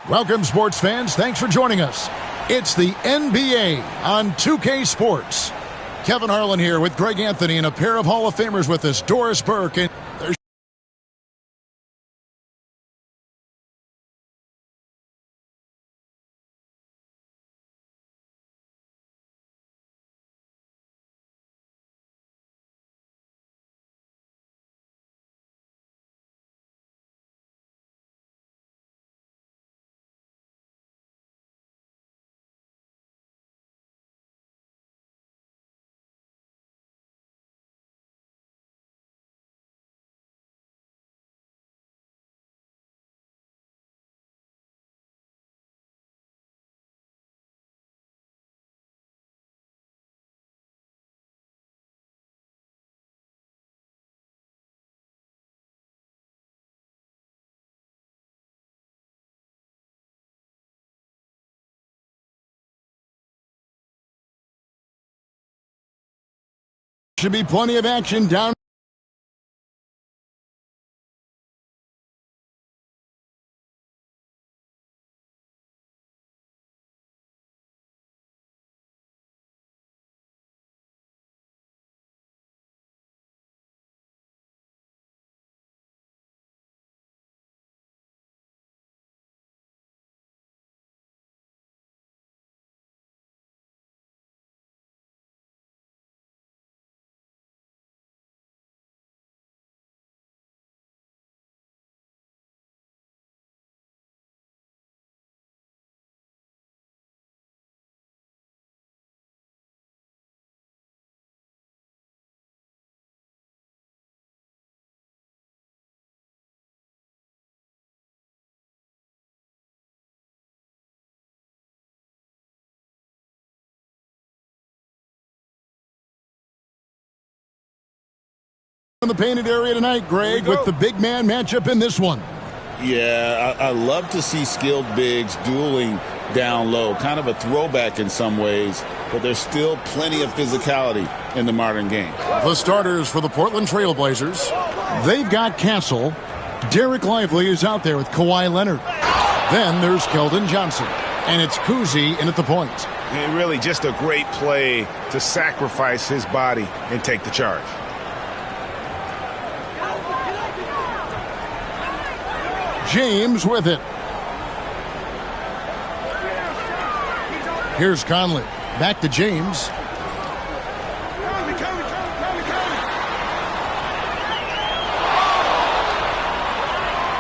Welcome, sports fans. Thanks for joining us. It's the NBA on 2K Sports. Kevin Harlan here with Greg Anthony and a pair of Hall of Famers with us, Doris Burke. And there's should be plenty of action down. In the painted area tonight, Greg, with the big man matchup in this one. Yeah, I love to see skilled bigs dueling down low. Kind of a throwback in some ways, but there's still plenty of physicality in the modern game. The starters for the Portland Trail Blazers. They've got Castle. Derek Lively is out there with Kawhi Leonard. Then there's Keldon Johnson. And it's Cousy in at the point. And really just a great play to sacrifice his body and take the charge. James with it. Here's Conley. Back to James.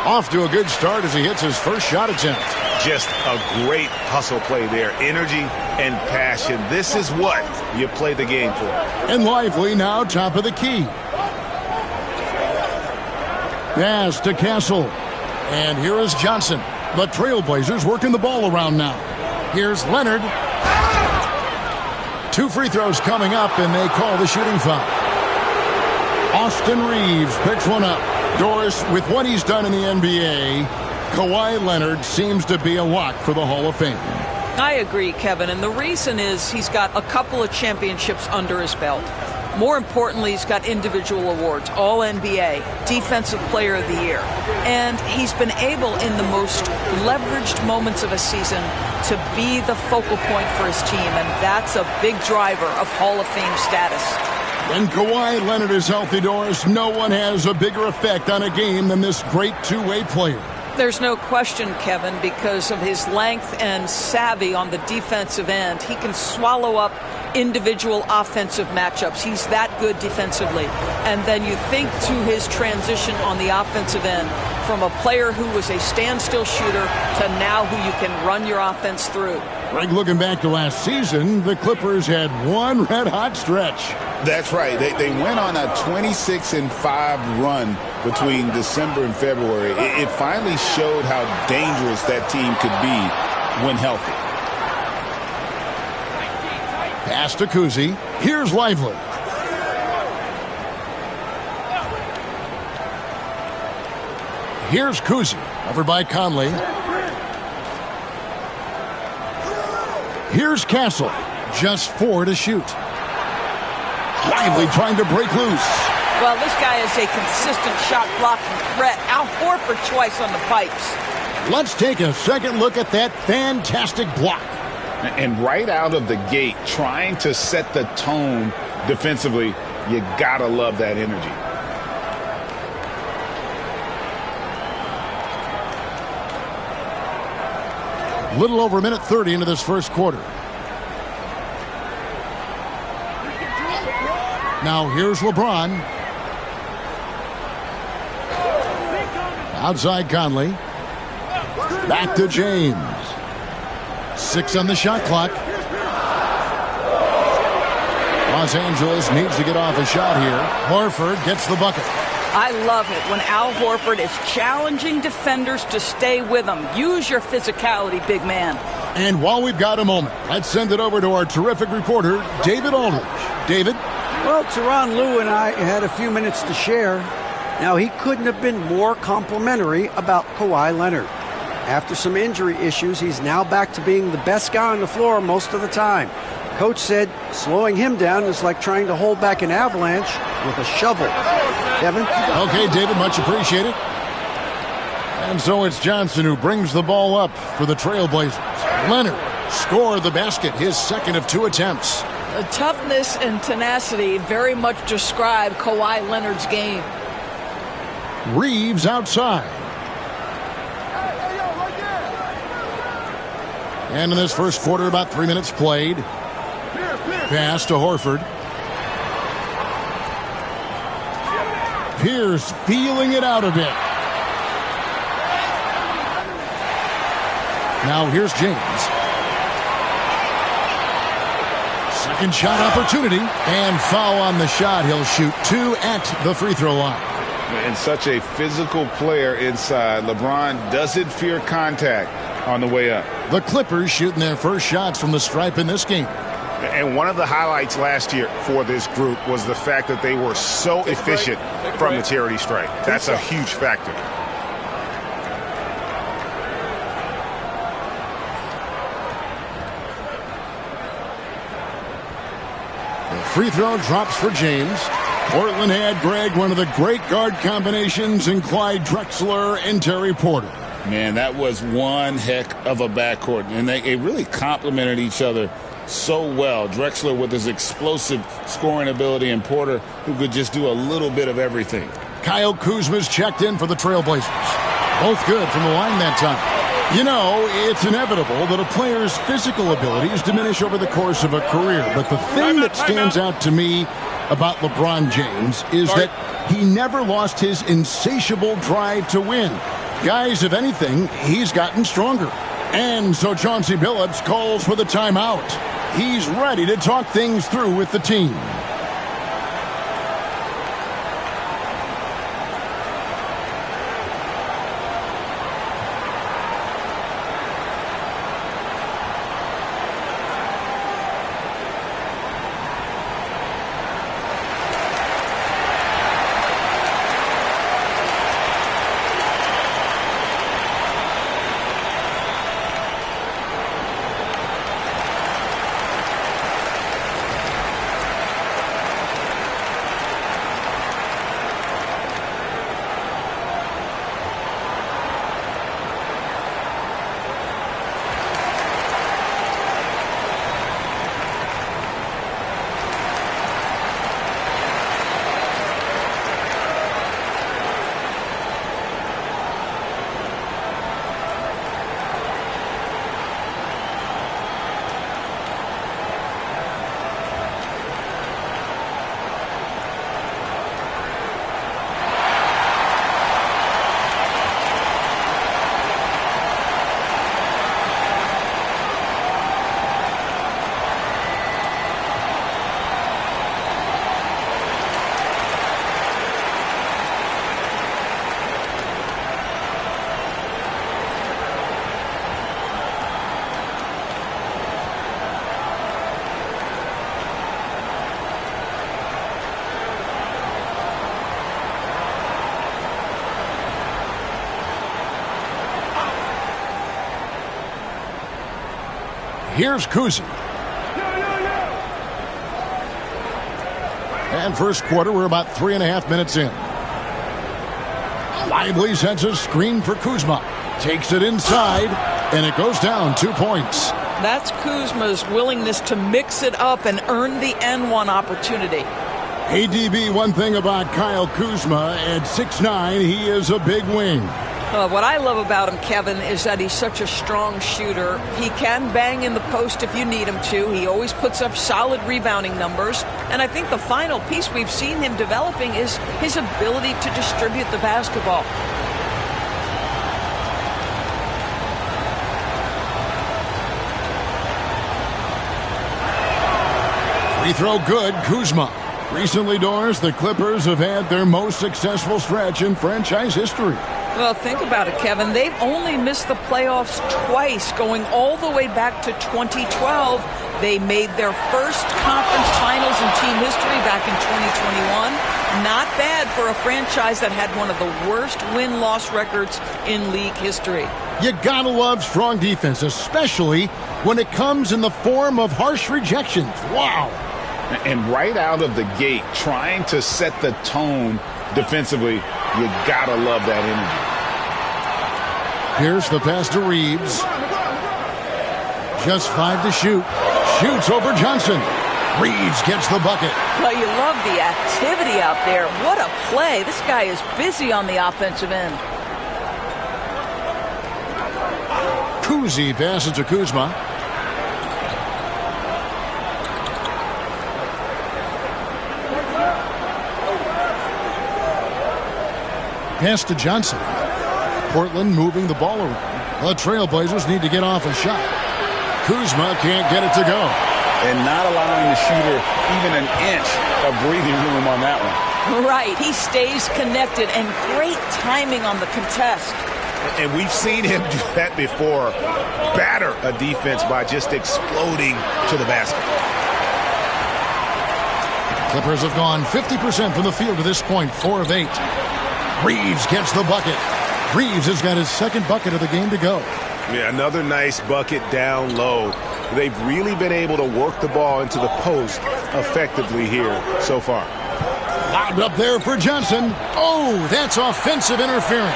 Off to a good start as he hits his first shot attempt. Just a great hustle play there. Energy and passion. This is what you play the game for. And Lively now top of the key. Pass to Castle. And here is Johnson. The Trailblazers working the ball around now. Here's Leonard. 2 free throws coming up, and they call the shooting foul. Austin Reeves picks one up. Doris, with what he's done in the NBA, Kawhi Leonard seems to be a lock for the Hall of Fame. I agree, Kevin, and the reason is he's got a couple of championships under his belt. More importantly, he's got individual awards, All-NBA, Defensive Player of the Year. And he's been able, in the most leveraged moments of a season, to be the focal point for his team. And that's a big driver of Hall of Fame status. When Kawhi Leonard is healthy, Doris, no one has a bigger effect on a game than this great two-way player. There's no question, Kevin, because of his length and savvy on the defensive end. He can swallow up individual offensive matchups. He's that good defensively. And then you think to his transition on the offensive end from a player who was a standstill shooter to now who you can run your offense through. Greg, looking back to last season, the Clippers had one red-hot stretch. That's right. They went on a 26-5 run between December and February. It finally showed how dangerous that team could be when healthy. Pass to Cousy. Here's Lively. Here's Cousy. Over by Conley. Here's Castle. Just 4 to shoot. Lively trying to break loose. Well, this guy is a consistent shot blocking threat. Al Horford twice on the pipes. Let's take a second look at that fantastic block. And right out of the gate, trying to set the tone defensively, you gotta love that energy. Little over a minute 30 into this first quarter. Now here's LeBron. Outside Conley. Back to James. 6 on the shot clock. Los Angeles needs to get off a shot here. Horford gets the bucket. I love it when Al Horford is challenging defenders to stay with him. Use your physicality, big man. And while we've got a moment, let's send it over to our terrific reporter, David Aldridge. David? Well, Tyronn Lue and I had a few minutes to share. Now, he couldn't have been more complimentary about Kawhi Leonard. After some injury issues, he's now back to being the best guy on the floor most of the time. Coach said slowing him down is like trying to hold back an avalanche with a shovel. Kevin? Okay, David, much appreciated. And so it's Johnson who brings the ball up for the Trailblazers. Leonard scored the basket, his second of 2 attempts. The toughness and tenacity very much describe Kawhi Leonard's game. Reeves outside. And in this first quarter, about 3 minutes played. Pass to Horford. Pierce feeling it out a bit. Now here's James. Second shot opportunity. And foul on the shot. He'll shoot 2 at the free throw line. And such a physical player inside. LeBron doesn't fear contact on the way up. The Clippers shooting their first shots from the stripe in this game. And one of the highlights last year for this group was the fact that they were so efficient from the charity stripe. That's a huge factor. The free throw drops for James. Portland had, Greg, one of the great guard combinations in Clyde Drexler and Terry Porter. Man, that was one heck of a backcourt. And they really complemented each other so well. Drexler with his explosive scoring ability and Porter who could just do a little bit of everything. Kyle Kuzma's checked in for the Trailblazers. Both good from the line that time. You know, it's inevitable that a player's physical abilities diminish over the course of a career. But the thing that stands out to me about LeBron James is that he never lost his insatiable drive to win. Guys, if anything, he's gotten stronger. And so Chauncey Billups calls for the timeout. He's ready to talk things through with the team. Here's Kuzma. And first quarter, we're about 3.5 minutes in. Lively sends a screen for Kuzma. Takes it inside, and it goes down 2 points. That's Kuzma's willingness to mix it up and earn the N1 opportunity. ADB, one thing about Kyle Kuzma, at 6'9", he is a big wing. What I love about him, Kevin, is that he's such a strong shooter. He can bang in the post if you need him to. He always puts up solid rebounding numbers. And I think the final piece we've seen him developing is his ability to distribute the basketball. Free throw good, Kuzma. Recently, Doris, the Clippers have had their most successful stretch in franchise history. Well, think about it, Kevin. They've only missed the playoffs twice, going all the way back to 2012. They made their first conference finals in team history back in 2021. Not bad for a franchise that had one of the worst win-loss records in league history. You gotta love strong defense, especially when it comes in the form of harsh rejections. Wow. And right out of the gate, trying to set the tone defensively, you gotta love that energy. Here's the pass to Reeves. Just 5 to shoot. Shoots over Johnson. Reeves gets the bucket. Well, you love the activity out there. What a play. This guy is busy on the offensive end. Kuzi passes to Kuzma. Pass to Johnson. Portland moving the ball around. The Trailblazers need to get off a shot. Kuzma can't get it to go. And not allowing the shooter even an inch of breathing room on that one. Right. He stays connected, and great timing on the contest. And we've seen him do that before. Batter a defense by just exploding to the basket. Clippers have gone 50% from the field to this point, 4 of 8. Reeves gets the bucket. Reeves has got his second bucket of the game to go. Yeah, another nice bucket down low. They've really been able to work the ball into the post effectively here so far. Lobbed up there for Johnson. Oh, that's offensive interference.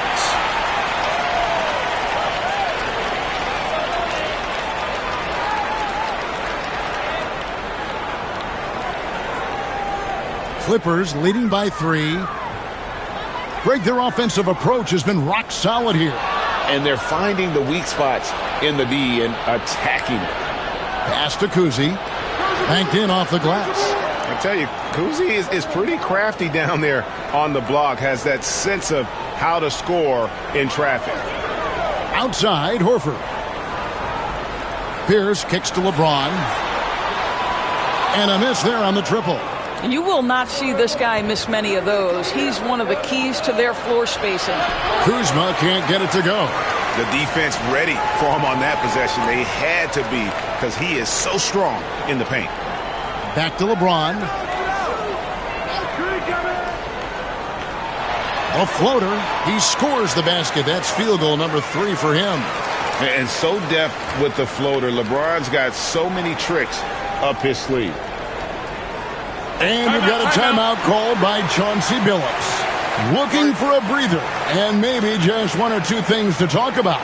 Clippers leading by 3. Greg, their offensive approach has been rock solid here. And they're finding the weak spots in the D and attacking it. Pass to Kuzi. Banked in off the glass. I tell you, Kuzi is pretty crafty down there on the block. Has that sense of how to score in traffic. Outside, Horford. Pierce kicks to LeBron. And a miss there on the triple. You will not see this guy miss many of those. He's one of the keys to their floor spacing. Kuzma can't get it to go. The defense ready for him on that possession. They had to be, because he is so strong in the paint. Back to LeBron. A floater. He scores the basket. That's field goal number 3 for him. And so deft with the floater. LeBron's got so many tricks up his sleeve. And we've got a timeout called by Chauncey Billups. Looking for a breather and maybe just 1 or 2 things to talk about.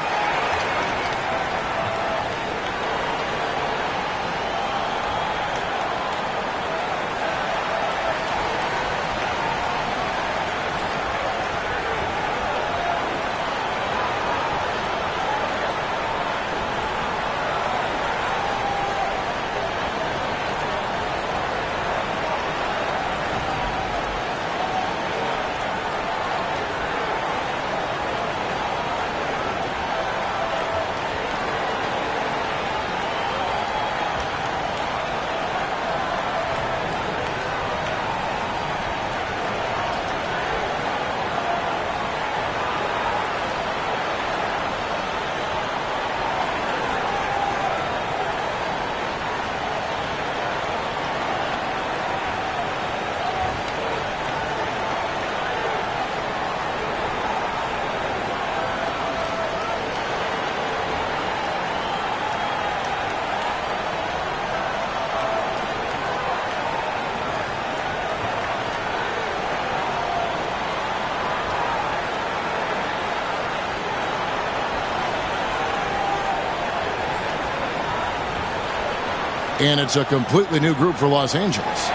And it's a completely new group for Los Angeles.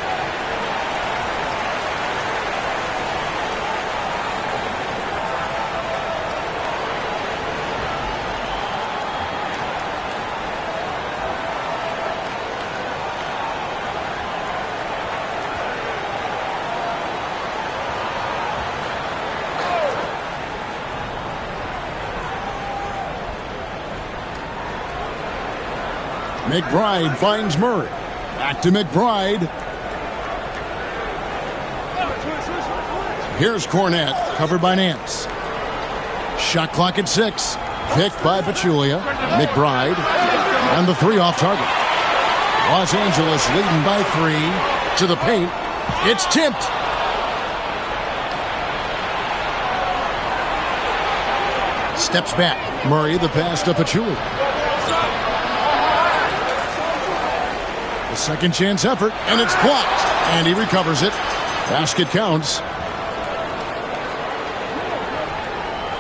McBride finds Murray. Back to McBride. Here's Cornette, covered by Nance. Shot clock at 6. Picked by Pachulia. McBride. And the 3 off target. Los Angeles leading by 3. To the paint. It's tipped. Steps back. Murray, the pass to Pachulia. A second chance effort, and it's blocked. And he recovers it. Basket counts.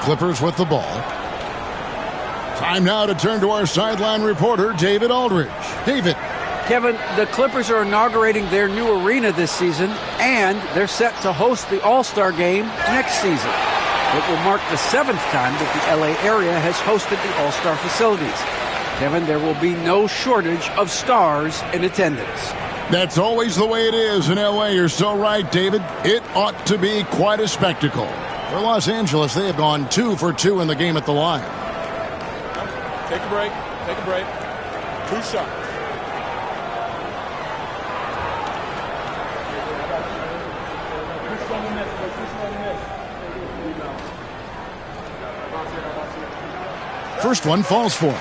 Clippers with the ball. Time now to turn to our sideline reporter, David Aldridge. David. Kevin, the Clippers are inaugurating their new arena this season, and they're set to host the All-Star Game next season. It will mark the 7th time that the LA area has hosted the All-Star facilities. Kevin, there will be no shortage of stars in attendance. That's always the way it is in LA. You're so right, David. It ought to be quite a spectacle. For Los Angeles, they have gone 2 for 2 in the game at the line. Take a break. Take a break. 2 shots. First one falls for him.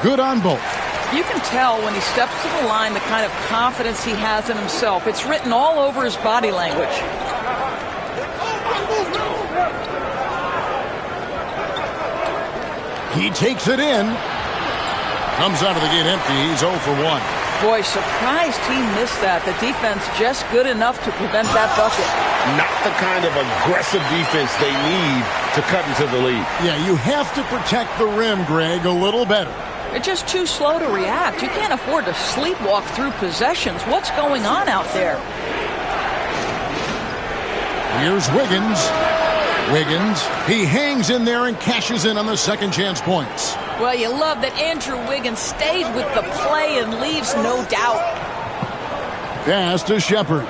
Good on both. You can tell when he steps to the line the kind of confidence he has in himself. It's written all over his body language. He takes it in. Comes out of the gate empty. He's 0 for 1. Boy, surprised he missed that. The defense just good enough to prevent that bucket. Not the kind of aggressive defense they need to cut into the lead. Yeah, you have to protect the rim, Greg, a little better. They're just too slow to react. You can't afford to sleepwalk through possessions. What's going on out there? Here's Wiggins. Wiggins. He hangs in there and cashes in on the second chance points. Well, you love that Andrew Wiggins stayed with the play and leaves no doubt. Pass to Shepard.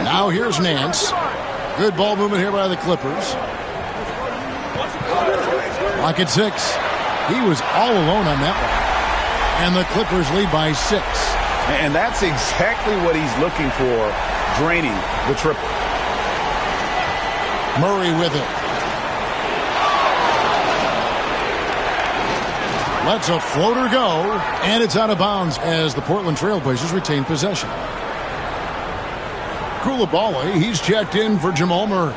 Now here's Nance. Good ball movement here by the Clippers. Clock at 6. He was all alone on that one. And the Clippers lead by 6. And that's exactly what he's looking for, draining the triple. Murray with it. Lets a floater go, and it's out of bounds as the Portland Trailblazers retain possession. Koulibaly, he's checked in for Jamal Murray.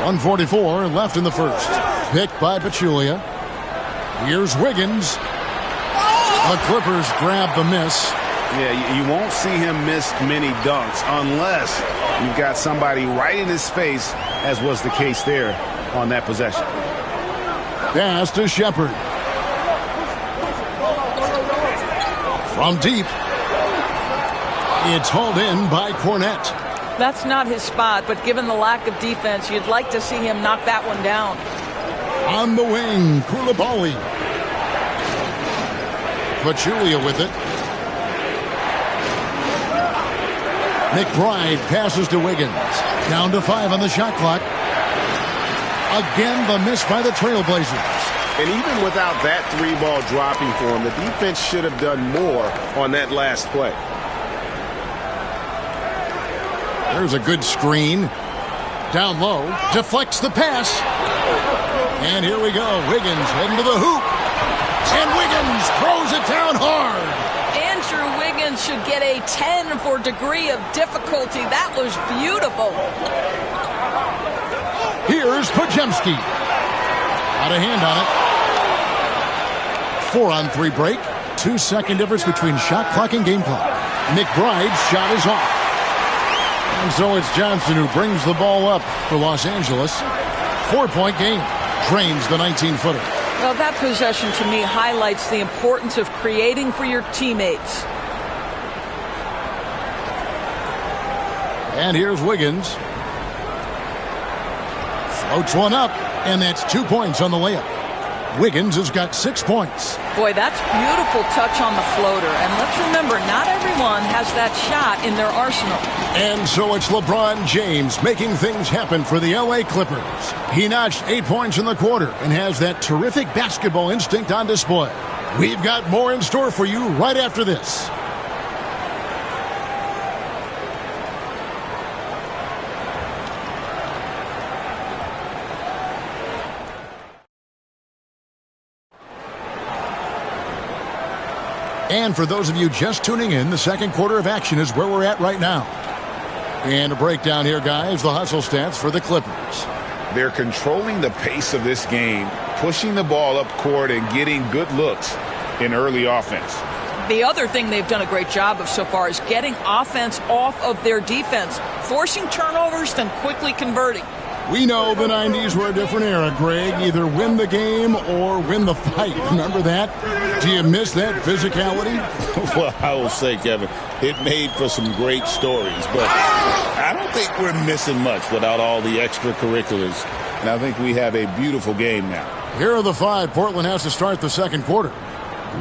.144 left in the first. Picked by Pachulia. Here's Wiggins. The Clippers grab the miss. Yeah, you won't see him miss many dunks unless you've got somebody right in his face, as was the case there on that possession. Pass to Shepard. From deep. It's hauled in by Cornette. That's not his spot, but given the lack of defense, you'd like to see him knock that one down. On the wing, Koulibaly. Pachulia with it. McBride passes to Wiggins. Down to 5 on the shot clock. Again, the miss by the Trailblazers. And even without that 3-ball dropping for him, the defense should have done more on that last play. There's a good screen. Down low, deflects the pass. And here we go. Wiggins heading to the hoop. And Wiggins throws it down hard. Andrew Wiggins should get a 10 for degree of difficulty. That was beautiful. Here's Podziemski. Out of hand on it. 4-on-3 break. 2-second difference between shot clock and game clock. McBride's shot is off. And so it's Johnson who brings the ball up for Los Angeles. 4-point game. Drains the 19-footer. Well, that possession to me highlights the importance of creating for your teammates. And here's Wiggins. Floats one up, and that's 2 points on the layup. Wiggins has got 6 points. Boy, that's beautiful touch on the floater. And let's remember, not everyone has that shot in their arsenal. And so it's LeBron James making things happen for the LA Clippers. He notched 8 points in the quarter and has that terrific basketball instinct on display. We've got more in store for you right after this. And for those of you just tuning in, the second quarter of action is where we're at right now. And a breakdown here, guys, the hustle stats for the Clippers. They're controlling the pace of this game, pushing the ball up court and getting good looks in early offense. The other thing they've done a great job of so far is getting offense off of their defense, forcing turnovers, then quickly converting. We know the 90s were a different era, Greg. Either win the game or win the fight. Remember that? Do you miss that physicality? Well, I will say, Kevin, it made for some great stories, but I don't think we're missing much without all the extracurriculars. And I think we have a beautiful game now. Here are the five Portland has to start the second quarter.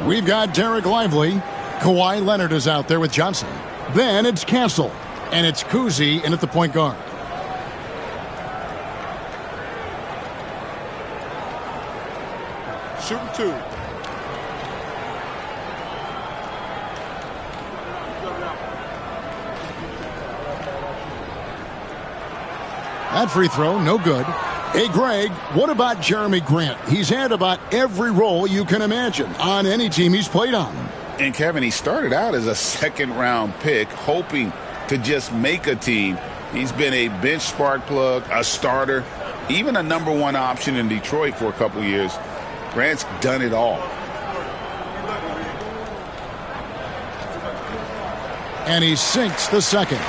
We've got Derek Lively. Kawhi Leonard is out there with Johnson. Then it's Castle. And it's Kuzi in at the point guard. Shooting two. That free throw, no good. Hey, Greg, what about Jeremy Grant? He's had about every role you can imagine on any team he's played on. And, Kevin, he started out as a second-round pick, hoping to just make a team. He's been a bench spark plug, a starter, even a number one option in Detroit for a couple years. Grant's done it all. And he sinks the second.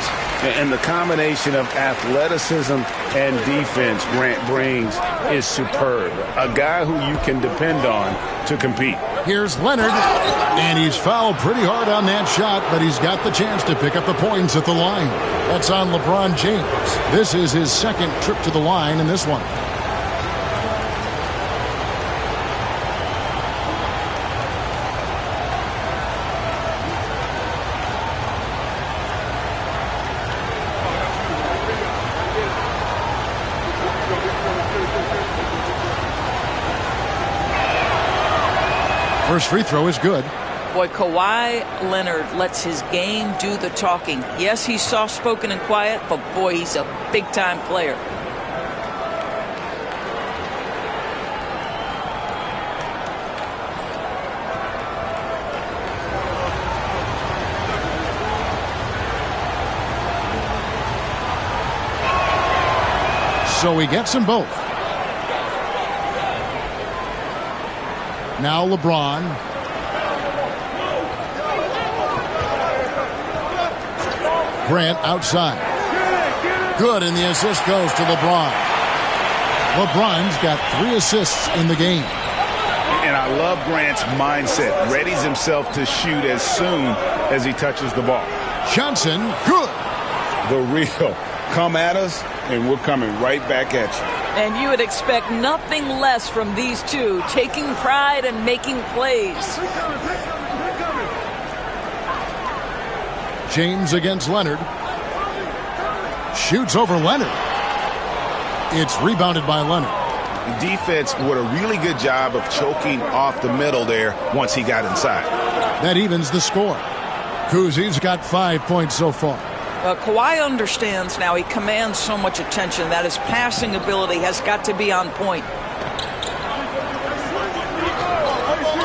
And the combination of athleticism and defense Grant brings is superb. A guy who you can depend on to compete. Here's Leonard, and he's fouled pretty hard on that shot, but he's got the chance to pick up the points at the line. That's on LeBron James. This is his second trip to the line in this one. First free throw is good. Boy, Kawhi Leonard lets his game do the talking. Yes, he's soft-spoken and quiet, but boy, he's a big-time player. So he gets them both. Now LeBron. Grant outside. Good, and the assist goes to LeBron. LeBron's got 3 assists in the game. And I love Grant's mindset. Readies himself to shoot as soon as he touches the ball. Johnson, good. The real. Come at us, and we're coming right back at you. And you would expect nothing less from these two, taking pride and making plays. James against Leonard. Shoots over Leonard. It's rebounded by Leonard. The defense did a really good job of choking off the middle there once he got inside. That evens the score. Kuzi's got 5 points so far. Kawhi understands now he commands so much attention that his passing ability has got to be on point.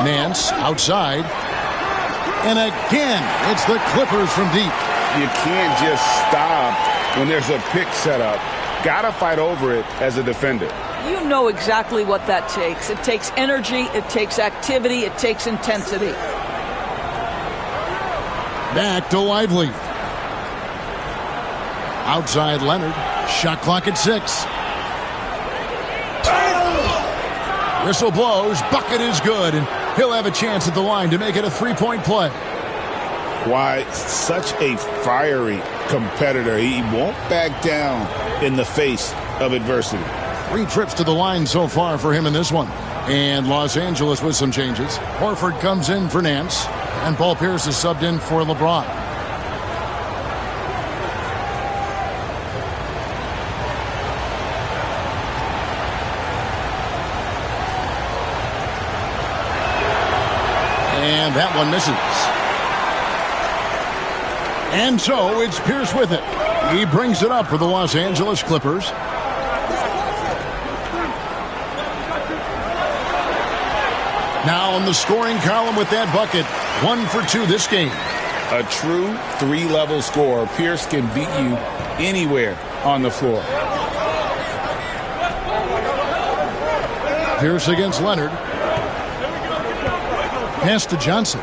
Nance outside. And again, it's the Clippers from deep. You can't just stop when there's a pick set up. Gotta fight over it as a defender. You know exactly what that takes. It takes energy, it takes activity, it takes intensity. Back to Lively. Outside Leonard. Shot clock at 6. Whistle blows. Bucket is good. And he'll have a chance at the line to make it a 3-point play. Kawhi, such a fiery competitor. He won't back down in the face of adversity. 3 trips to the line so far for him in this one. And Los Angeles with some changes. Horford comes in for Nance. And Paul Pierce is subbed in for LeBron. And that one misses. And so it's Pierce with it. He brings it up for the Los Angeles Clippers. Now on the scoring column with that bucket. 1 for 2 this game. A true 3-level scorer. Pierce can beat you anywhere on the floor. Pierce against Leonard. Pass to Johnson.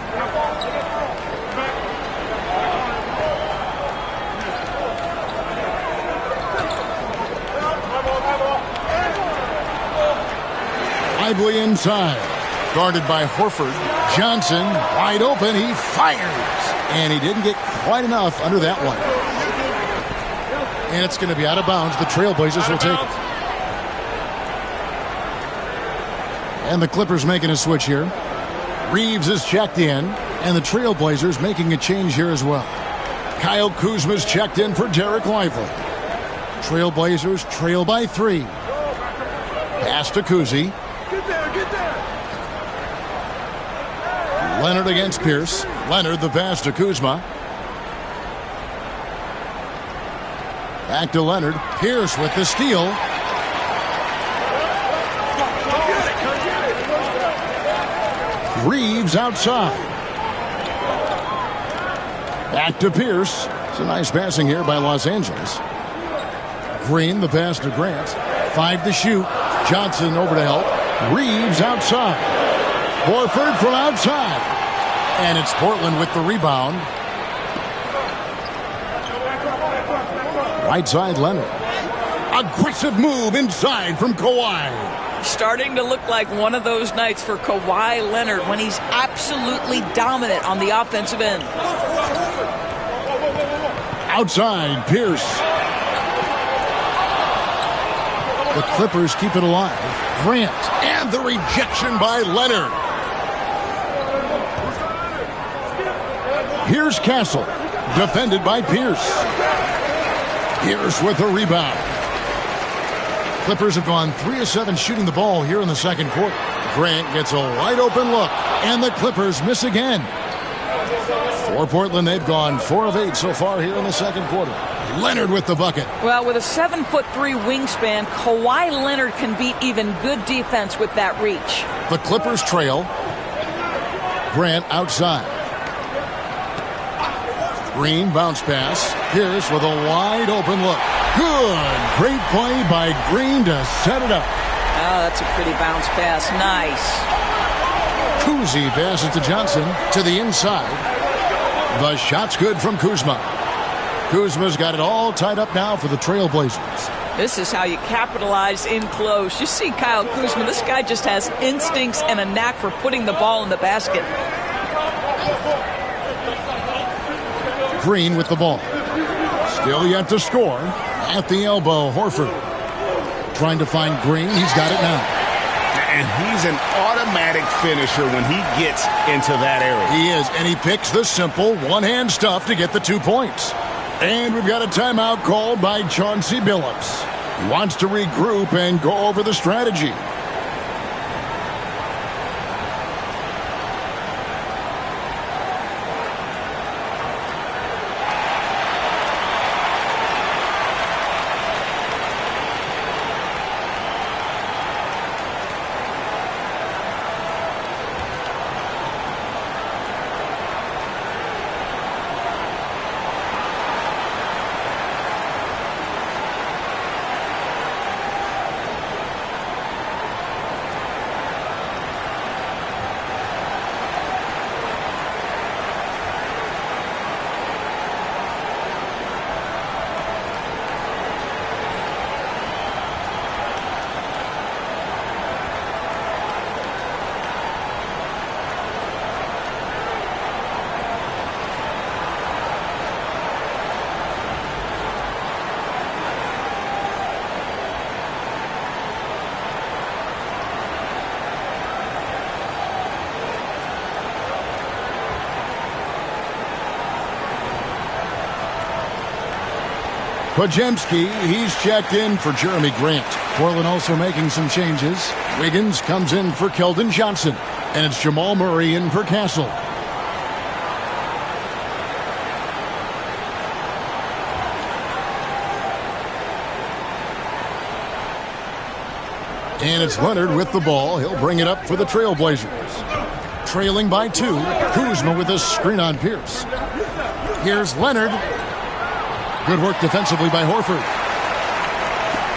Lively inside. Guarded by Horford. Johnson wide open. He fires. And he didn't get quite enough under that one. And it's going to be out of bounds. The Trailblazers will take it. And the Clippers making a switch here. Reeves is checked in. And the Trailblazers making a change here as well. Kyle Kuzma's checked in for Derek Lively. Trailblazers trail by 3. Pass to Kuzi. Leonard against Pierce. Leonard the pass to Kuzma. Back to Leonard. Pierce with the steal. Reeves outside. Back to Pierce. It's a nice passing here by Los Angeles. Green the pass to Grant. 5 to shoot. Johnson over to help. Reeves outside. Horford from outside. And it's Portland with the rebound. Right side Leonard. Aggressive move inside from Kawhi. Starting to look like one of those nights for Kawhi Leonard when he's absolutely dominant on the offensive end. Outside Pierce. The Clippers keep it alive. Grant. And the rejection by Leonard. Here's Castle. Defended by Pierce. Pierce with a rebound. Clippers have gone 3 of 7 shooting the ball here in the second quarter. Grant gets a wide open look. And the Clippers miss again. For Portland, they've gone 4 of 8 so far here in the second quarter. Leonard with the bucket. Well, with a 7'3" wingspan, Kawhi Leonard can beat even good defense with that reach. The Clippers trail. Grant outside. Green bounce pass. Pierce with a wide open look. Good. Great play by Green to set it up. Oh, that's a pretty bounce pass. Nice. Kuzi passes to Johnson to the inside. The shot's good from Kuzma. Kuzma's got it all tied up now for the Trailblazers. This is how you capitalize in close. You see Kyle Kuzma, this guy just has instincts and a knack for putting the ball in the basket. Green with the ball. Still yet to score. At the elbow, Horford. Trying to find Green. He's got it now. And he's an automatic finisher when he gets into that area. He is, and he picks the simple one-hand stuff to get the 2 points. And we've got a timeout called by Chauncey Billups. He wants to regroup and go over the strategy. Podziemski, he's checked in for Jeremy Grant. Portland also making some changes. Wiggins comes in for Keldon Johnson. And it's Jamal Murray in for Castle. And it's Leonard with the ball. He'll bring it up for the Trailblazers. Trailing by 2. Kuzma with a screen on Pierce. Here's Leonard. Good work defensively by Horford.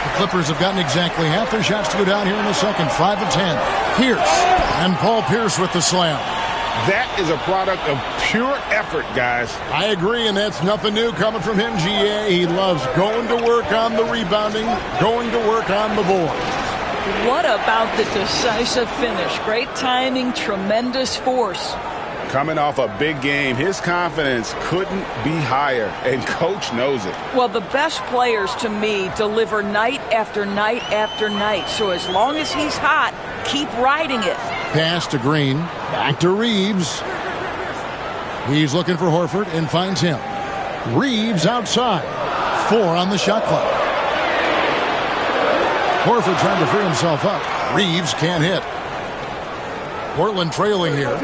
The Clippers have gotten exactly half their shots to go down here in the second. 5 of 10. Pierce. And Paul Pierce with the slam. That is a product of pure effort, guys. I agree, and that's nothing new coming from him, GA. He loves going to work on the rebounding, going to work on the board. What about the decisive finish? Great timing, tremendous force. Coming off a big game, his confidence couldn't be higher, and Coach knows it. Well, the best players, to me, deliver night after night after night. So as long as he's hot, keep riding it. Pass to Green. Back to Reeves. He's looking for Horford and finds him. Reeves outside. 4 on the shot clock. Horford trying to free himself up. Reeves can't hit. Portland trailing here.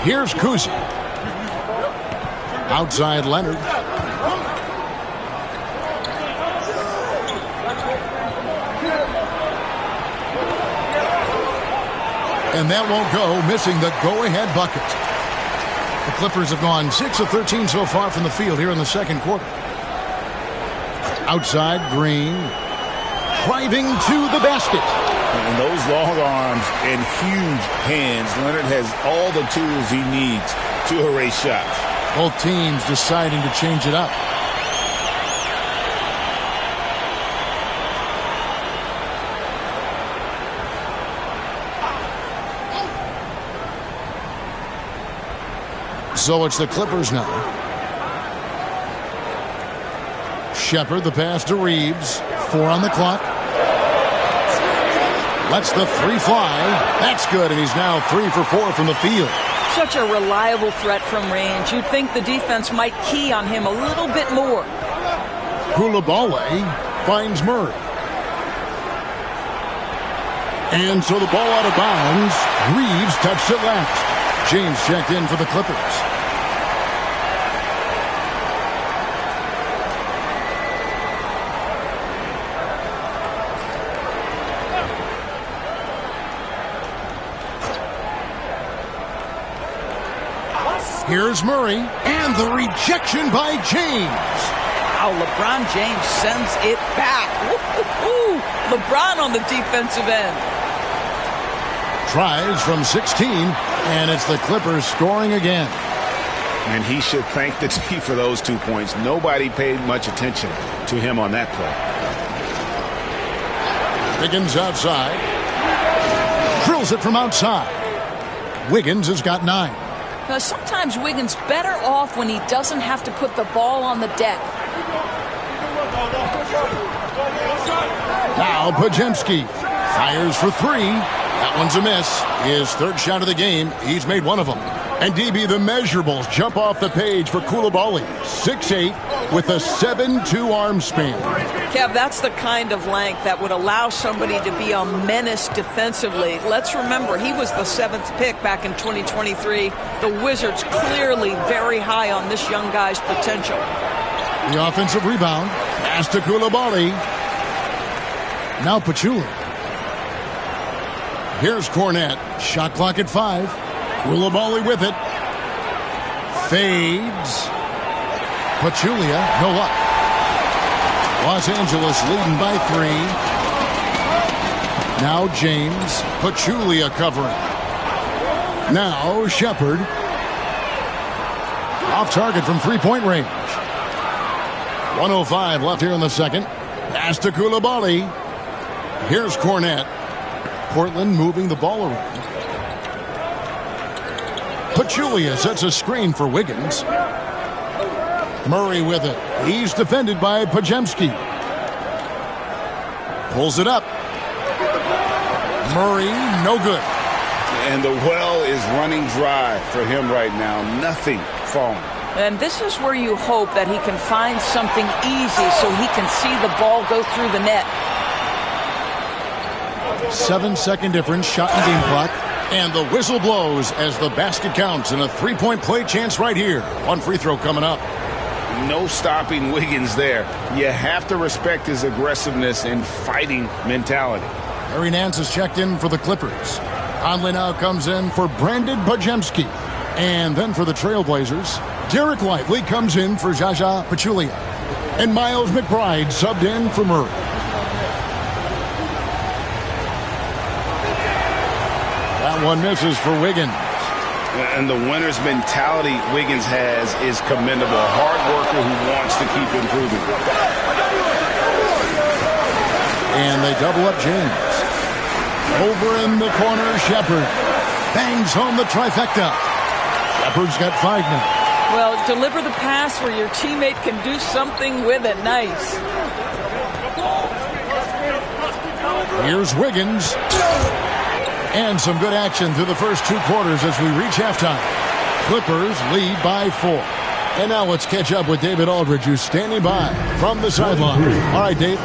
Here's Kuzma. Outside Leonard. And that won't go, missing the go-ahead bucket. The Clippers have gone 6 of 13 so far from the field here in the second quarter. Outside, Green. Driving to the basket. And those long arms and huge hands, Leonard has all the tools he needs to erase shots. Both teams deciding to change it up. So it's the Clippers now. Shepherd, the pass to Reeves. 4 on the clock. Lets the 3 fly. That's good, and he's now 3 for 4 from the field. Such a reliable threat from range. You'd think the defense might key on him a little bit more. Coulibaly finds Murray. And so the ball out of bounds. Reeves touched it last. James checked in for the Clippers. Here's Murray, and the rejection by James. Wow, LeBron James sends it back. Woo-hoo-hoo. LeBron on the defensive end. Tries from 16, and it's the Clippers scoring again. And he should thank the team for those 2 points. Nobody paid much attention to him on that play. Wiggins outside. Drills it from outside. Wiggins has got 9. Now, sometimes Wiggins better off when he doesn't have to put the ball on the deck. Now Podziemski fires for 3. That one's a miss. His 3rd shot of the game. He's made 1 of them. And DB, the measurables jump off the page for Coulibaly. 6'8" with a 7'2" arm span. Kev, that's the kind of length that would allow somebody to be a menace defensively. Let's remember, he was the 7th pick back in 2023. The Wizards clearly very high on this young guy's potential. The offensive rebound. Pass to Coulibaly. Now Pachulia. Here's Cornette. Shot clock at 5. Coulibaly with it. Fades. Pachulia, no luck. Los Angeles leading by 3. Now James. Pachulia covering. Now Shepherd. Off target from 3-point range. 1:05 left here in the second. Pass to Coulibaly. Here's Cornette. Portland moving the ball around. Pachulia sets a screen for Wiggins. Murray with it. He's defended by Podziemski. Pulls it up. Murray, no good. And the well is running dry for him right now. Nothing falling. And this is where you hope that he can find something easy so he can see the ball go through the net. 7-second difference, shot and game clock. And the whistle blows as the basket counts, and a three-point play chance right here. One free throw coming up. No stopping Wiggins there. You have to respect his aggressiveness and fighting mentality. Larry Nance is checked in for the Clippers. Conley now comes in for Brandon Bajemski. And then for the Trailblazers, Derek Lively comes in for Zaza Pachulia. And Miles McBride subbed in for Murray. That one misses for Wiggins. And the winner's mentality Wiggins has is commendable. A hard worker who wants to keep improving. And they double up James. Over in the corner, Shepard bangs home the trifecta. Shepard's got 5 now. Well, deliver the pass where your teammate can do something with it. Nice. Here's Wiggins. And some good action through the first 2 quarters as we reach halftime. Clippers lead by 4. And now let's catch up with David Aldridge, who's standing by from the sideline. All right, Dave.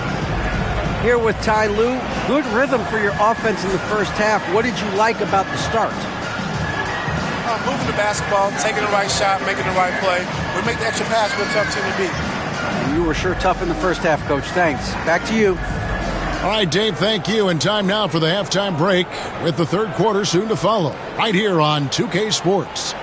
Here with Ty Lue. Good rhythm for your offense in the first half. What did you like about the start? Moving the basketball, taking the right shot, making the right play. We make the extra pass, we're a tough team to beat. And you were sure tough in the first half, Coach. Thanks. Back to you. All right, Dave, thank you. And time now for the halftime break with the third quarter soon to follow. Right here on 2K Sports.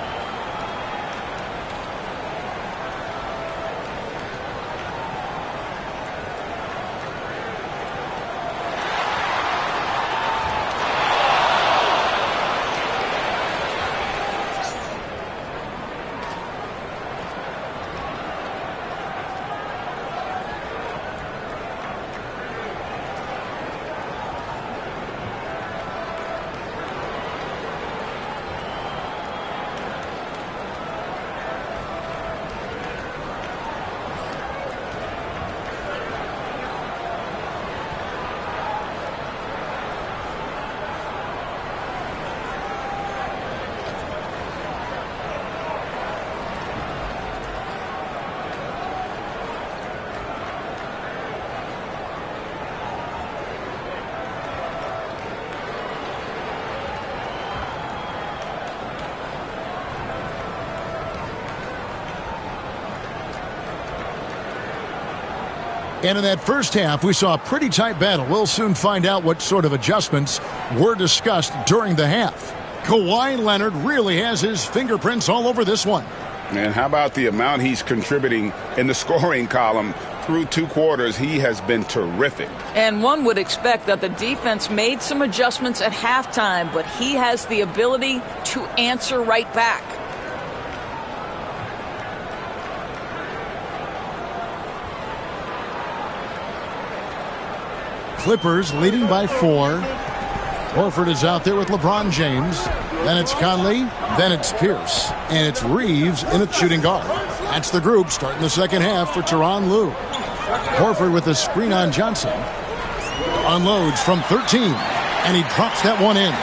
And in that first half, we saw a pretty tight battle. We'll soon find out what sort of adjustments were discussed during the half. Kawhi Leonard really has his fingerprints all over this one. And how about the amount he's contributing in the scoring column? Through 2 quarters, he has been terrific. And one would expect that the defense made some adjustments at halftime, but he has the ability to answer right back. Clippers leading by 4. Horford is out there with LeBron James. Then it's Conley. Then it's Pierce. And it's Reeves in at shooting guard. That's the group starting the second half for Tyronn Lue. Horford with a screen on Johnson. Unloads from 13. And he drops that one in.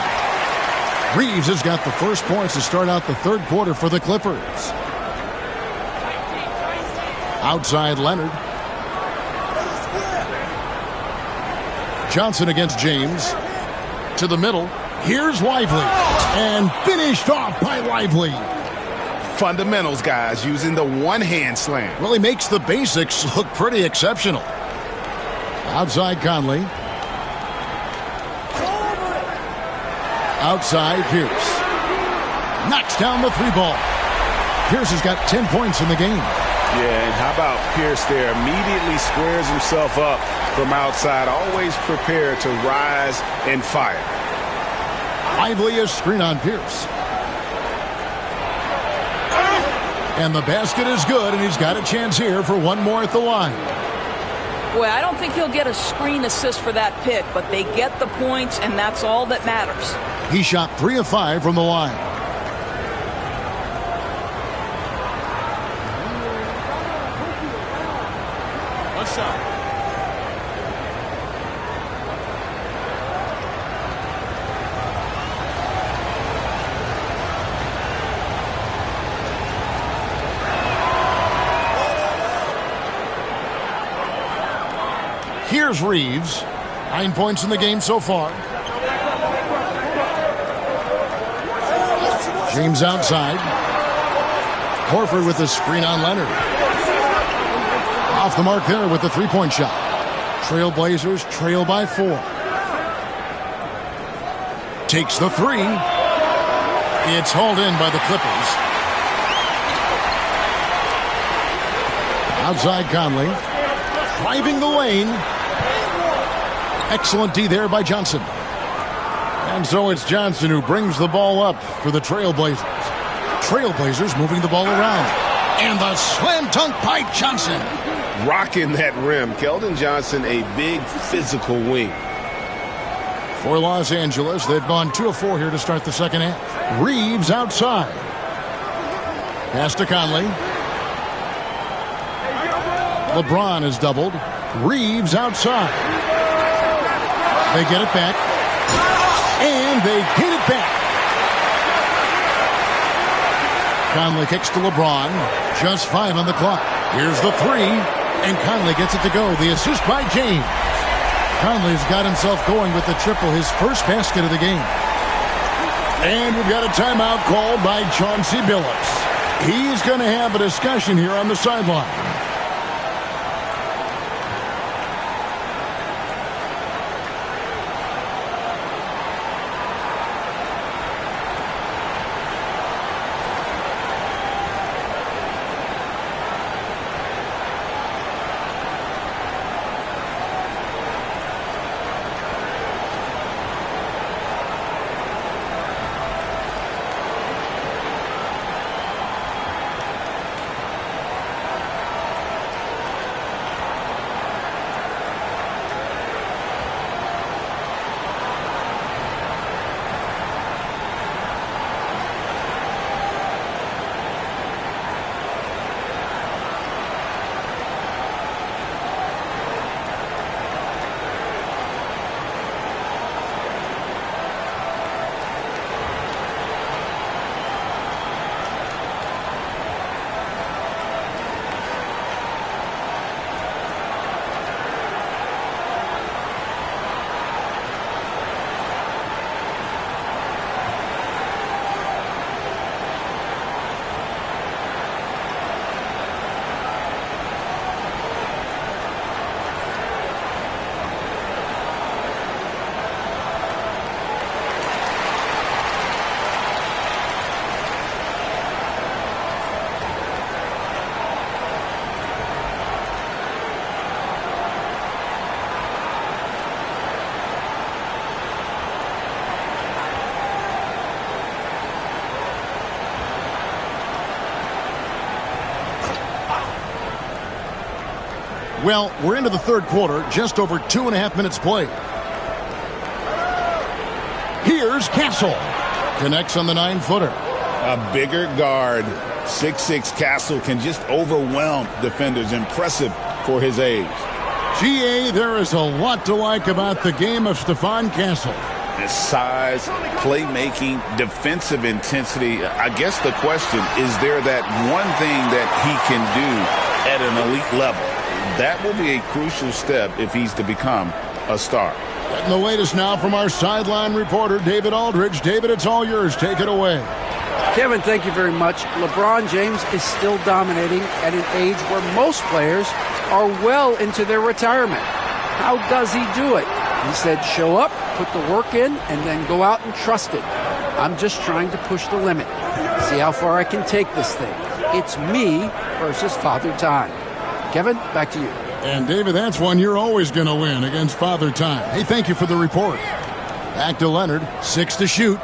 Reeves has got the first points to start out the third quarter for the Clippers. Outside Leonard. Johnson against James. To the middle. Here's Lively. And finished off by Lively. Fundamentals, guys, using the one-hand slam. Well, he makes the basics look pretty exceptional. Outside Conley. Outside Pierce. Knocks down the 3-ball. Pierce has got 10 points in the game. Yeah, and how about Pierce there? Immediately squares himself up from outside, always prepared to rise and fire. Lively a screen on Pierce. And the basket is good, and he's got a chance here for one more at the line. Boy, I don't think he'll get a screen assist for that pick, but they get the points, and that's all that matters. He shot 3 of 5 from the line. One shot. Here's Reeves. 9 points in the game so far. James outside. Horford with the screen on Leonard. Off the mark there with the three-point shot. Trailblazers trail by 4. Takes the 3. It's hauled in by the Clippers. Outside Conley. Driving the lane. Excellent D there by Johnson. And so it's Johnson who brings the ball up for the Trailblazers. Trailblazers moving the ball around. And the slam dunk by Johnson. Rocking that rim. Keldon Johnson, a big physical wing. For Los Angeles, they've gone 2 of 4 here to start the second half. Reeves outside. Pass to Conley. LeBron is doubled. Reeves outside. They get it back. And they get it back. Conley kicks to LeBron. Just 5 on the clock. Here's the 3. And Conley gets it to go. The assist by James. Conley's got himself going with the triple, his first basket of the game. And we've got a timeout called by Chauncey Billups. He's going to have a discussion here on the sideline. Well, we're into the third quarter, just over 2.5 minutes played. Here's Castle. Connects on the 9-footer. A bigger guard, 6'6" Castle can just overwhelm defenders. Impressive for his age. GA, there is a lot to like about the game of Stephon Castle. His size, playmaking, defensive intensity. I guess the question, is there that one thing that he can do at an elite level? That will be a crucial step if he's to become a star. And the latest now from our sideline reporter, David Aldridge. David, it's all yours. Take it away. Kevin, thank you very much. LeBron James is still dominating at an age where most players are well into their retirement. How does he do it? He said, show up, put the work in, and then go out and trust it. I'm just trying to push the limit. See how far I can take this thing. It's me versus Father Time. Kevin, back to you. And, David, that's one you're always going to win against Father Time. Hey, thank you for the report. Back to Leonard. 6 to shoot.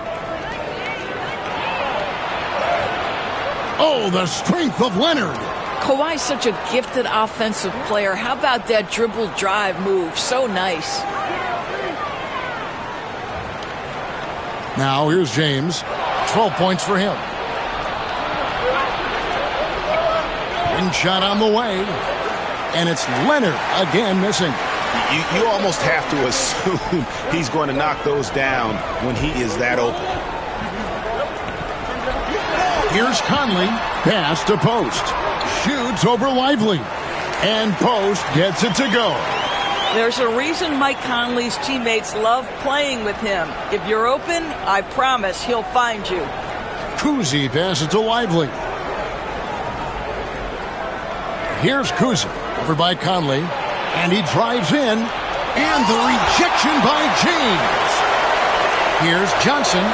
Oh, the strength of Leonard. Kawhi's such a gifted offensive player. How about that dribble drive move? So nice. Now, here's James. 12 points for him. Wing shot on the way. And it's Leonard again missing. You almost have to assume he's going to knock those down when he is that open. Here's Conley. Pass to Post. Shoots over Lively. And Post gets it to go. There's a reason Mike Conley's teammates love playing with him. If you're open, I promise he'll find you. Cousy passes to Lively. Here's Cousy, over by Conley, and he drives in, and the rejection by James. Here's Johnson.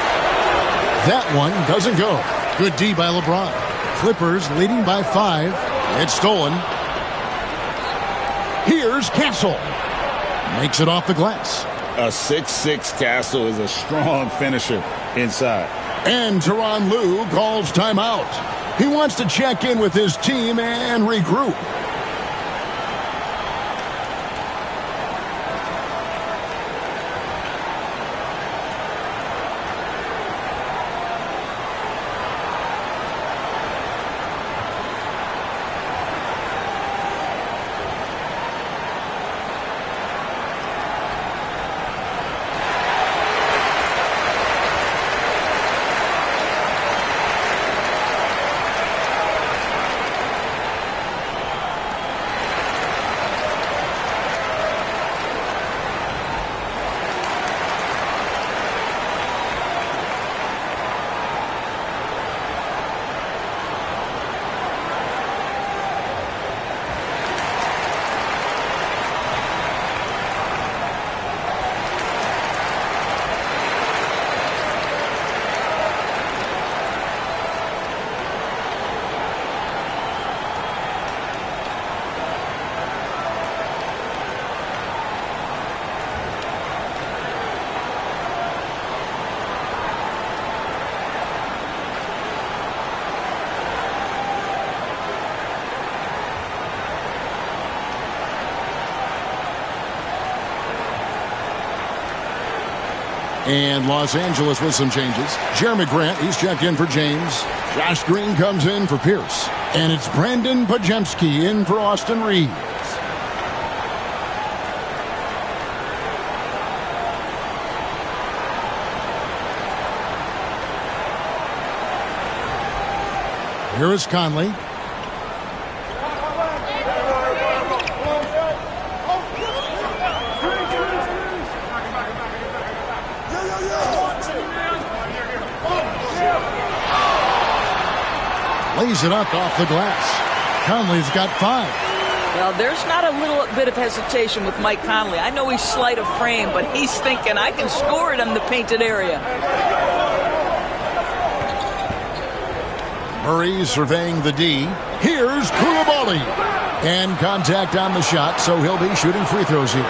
That one doesn't go. Good D by LeBron. Clippers leading by 5. It's stolen. Here's Castle. Makes it off the glass. A 6'6" Castle is a strong finisher inside. And Tyronn Lue calls timeout. He wants to check in with his team and regroup. And Los Angeles with some changes. Jerami Grant, he's checked in for James. Josh Green comes in for Pierce. And it's Brandon Podziemski in for Austin Reeves. Here is Conley. Lays it up off the glass. Conley's got 5. Well, there's not a little bit of hesitation with Mike Conley. I know he's slight of frame, but he's thinking, I can score it in the painted area. Murray surveying the D. Here's Coulibaly. And contact on the shot, so he'll be shooting free throws here.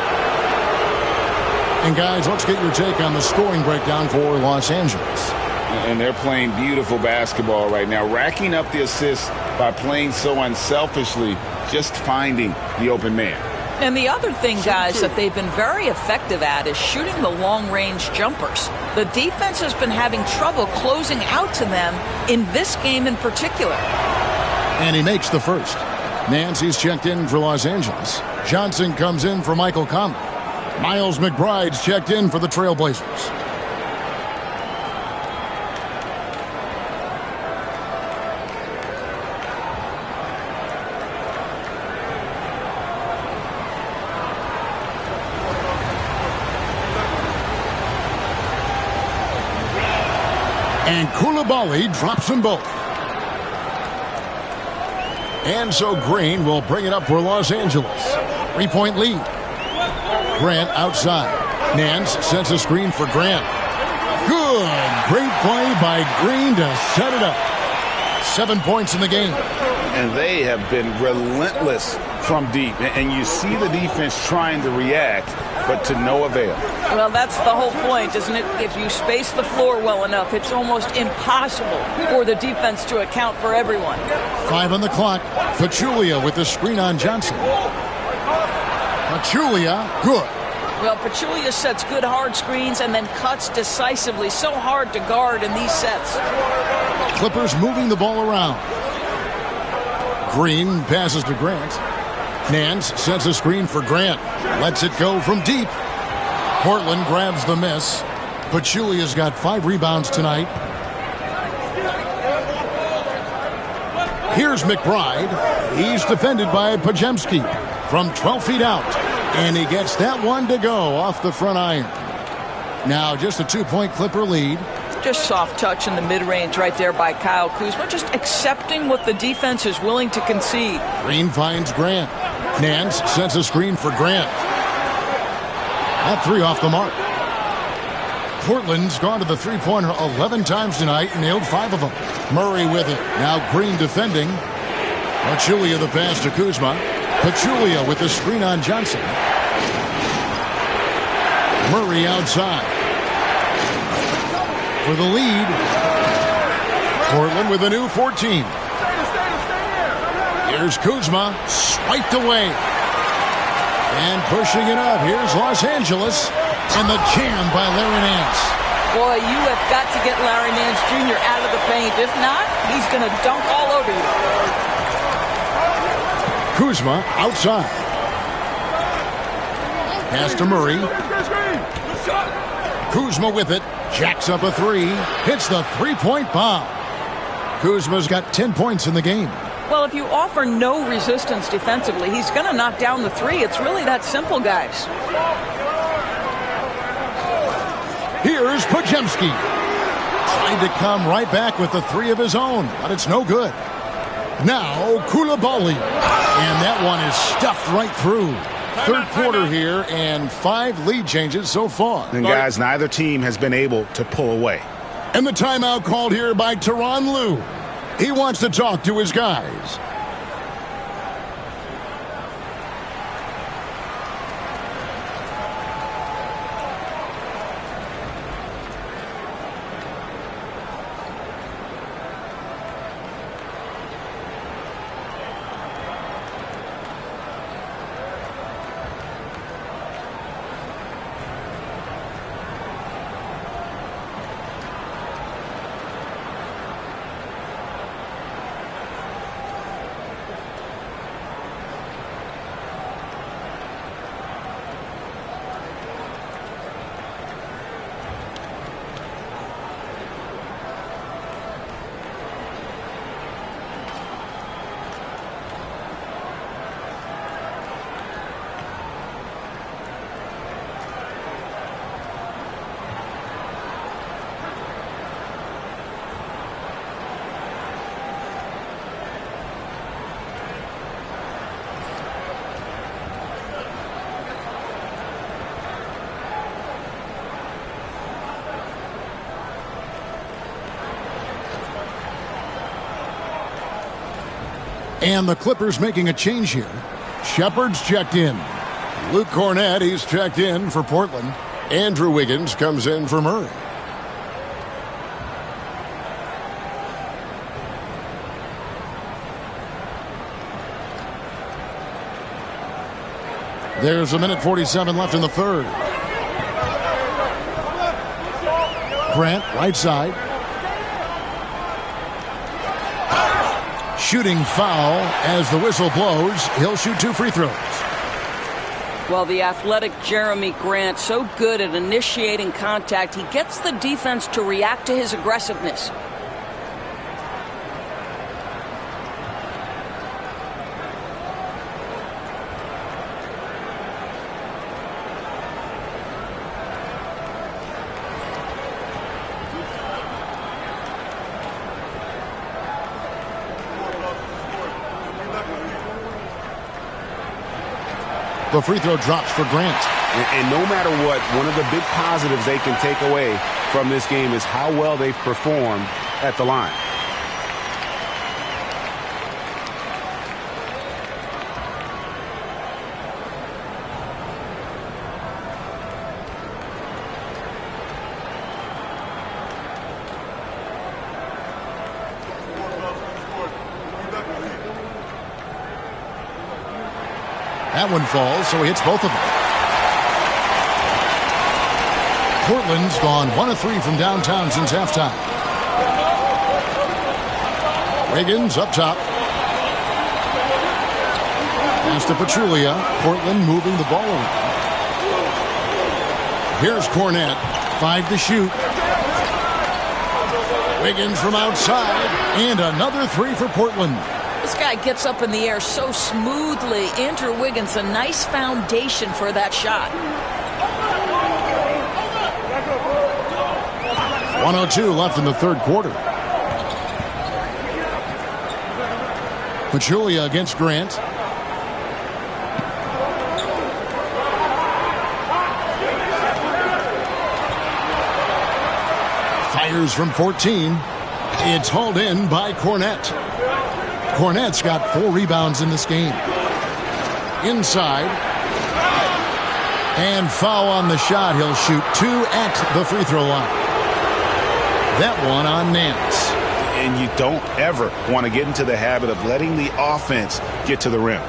And guys, let's get your take on the scoring breakdown for Los Angeles. And they're playing beautiful basketball right now, racking up the assists by playing so unselfishly, just finding the open man. And the other thing, guys, that they've been very effective at is shooting the long-range jumpers. The defense has been having trouble closing out to them in this game in particular. And he makes the first. Nancy's checked in for Los Angeles. Johnson comes in for Michael Conley. Miles McBride's checked in for the Trailblazers. And Coulibaly drops them both. And so Green will bring it up for Los Angeles. 3-point lead. Grant outside. Nance sets a screen for Grant. Good. Great play by Green to set it up. 7 points in the game. And they have been relentless from deep. And you see the defense trying to react, but to no avail. Well, that's the whole point, isn't it? If you space the floor well enough, it's almost impossible for the defense to account for everyone. 5 on the clock. Pachulia with the screen on Johnson. Pachulia, good. Well, Pachulia sets good hard screens and then cuts decisively. So hard to guard in these sets. Clippers moving the ball around. Green passes to Grant. Nance sets a screen for Grant. Lets it go from deep. Portland grabs the miss. Pachulia's got 5 rebounds tonight. Here's McBride. He's defended by Podziemski from 12 feet out. And he gets that one to go off the front iron. Now just a 2-point Clipper lead. Just soft touch in the mid-range right there by Kyle Kuzma. Just accepting what the defense is willing to concede. Green finds Grant. Nance sets a screen for Grant. That 3 off the mark. Portland's gone to the three-pointer 11 times tonight and nailed 5 of them. Murray with it. Now Green defending. Pachulia the pass to Kuzma. Pachulia with the screen on Johnson. Murray outside. For the lead. Portland with a new 14. Here's Kuzma. Swiped away. And pushing it up. Here's Los Angeles. And the jam by Larry Nance. Boy, you have got to get Larry Nance Jr. out of the paint. If not, he's going to dunk all over you. Kuzma outside. Pass to Murray. Kuzma with it. Jacks up a 3. Hits the three-point bomb. Kuzma's got 10 points in the game. Well, if you offer no resistance defensively, he's going to knock down the 3. It's really that simple, guys. Here's Podziemski. Trying to come right back with the 3 of his own, but it's no good. Now Coulibaly. And that one is stuffed right through. Third quarter here and 5 lead changes so far. And guys, neither team has been able to pull away. And the timeout called here by Tyronn Lue. He wants to talk to his guys. And the Clippers making a change here. Shepard's checked in. Luke Cornett, he's checked in for Portland. Andrew Wiggins comes in for Murray. There's a minute 47 left in the third. Grant, right side. Shooting foul as the whistle blows. He'll shoot 2 free throws. Well, the athletic Jeremy Grant, so good at initiating contact, he gets the defense to react to his aggressiveness. The free throw drops for Grant. And no matter what, one of the big positives they can take away from this game is how well they've performed at the line. That one falls, so he hits both of them. Portland's gone 1 of 3 from downtown since halftime. Wiggins up top. Pass to Pachulia. Portland moving the ball around. Here's Cornett. 5 to shoot. Wiggins from outside. And another 3 for Portland. This guy gets up in the air so smoothly. Andrew Wiggins, a nice foundation for that shot. 1:02 left in the third quarter. Pachulia against Grant. Fires from 14. It's hauled in by Cornette. Cornette's got 4 rebounds in this game. Inside. And foul on the shot. He'll shoot 2 at the free throw line. That one on Nance. And you don't ever want to get into the habit of letting the offense get to the rim.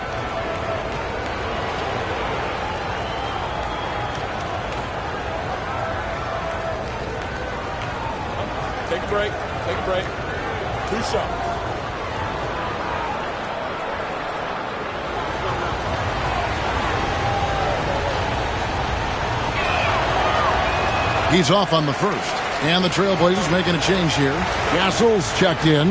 Take a break. Take a break. 2 shots. He's off on the first. And the Trailblazers making a change here. Castle's checked in.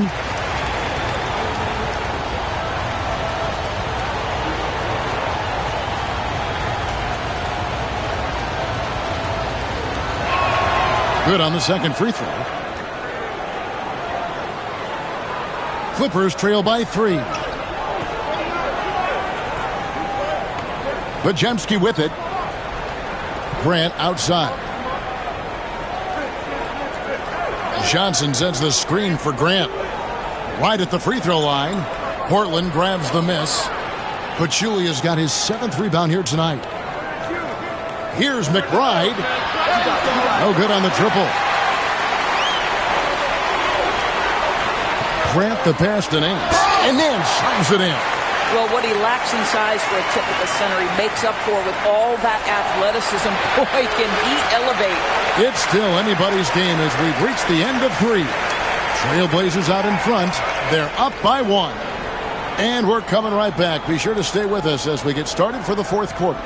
Good on the second free throw. Clippers trail by 3. Podziemski with it. Grant outside. Johnson sends the screen for Grant. Right at the free throw line. Portland grabs the miss. Pachulia's got his 7th rebound here tonight. Here's McBride. No good on the triple. Grant the pass to Nance. And Nance shoves it in. Well, what he lacks in size for a typical center, he makes up for with all that athleticism. Boy, can he elevate. It's still anybody's game as we've reached the end of 3. Trailblazers out in front. They're up by 1. And we're coming right back. Be sure to stay with us as we get started for the fourth quarter.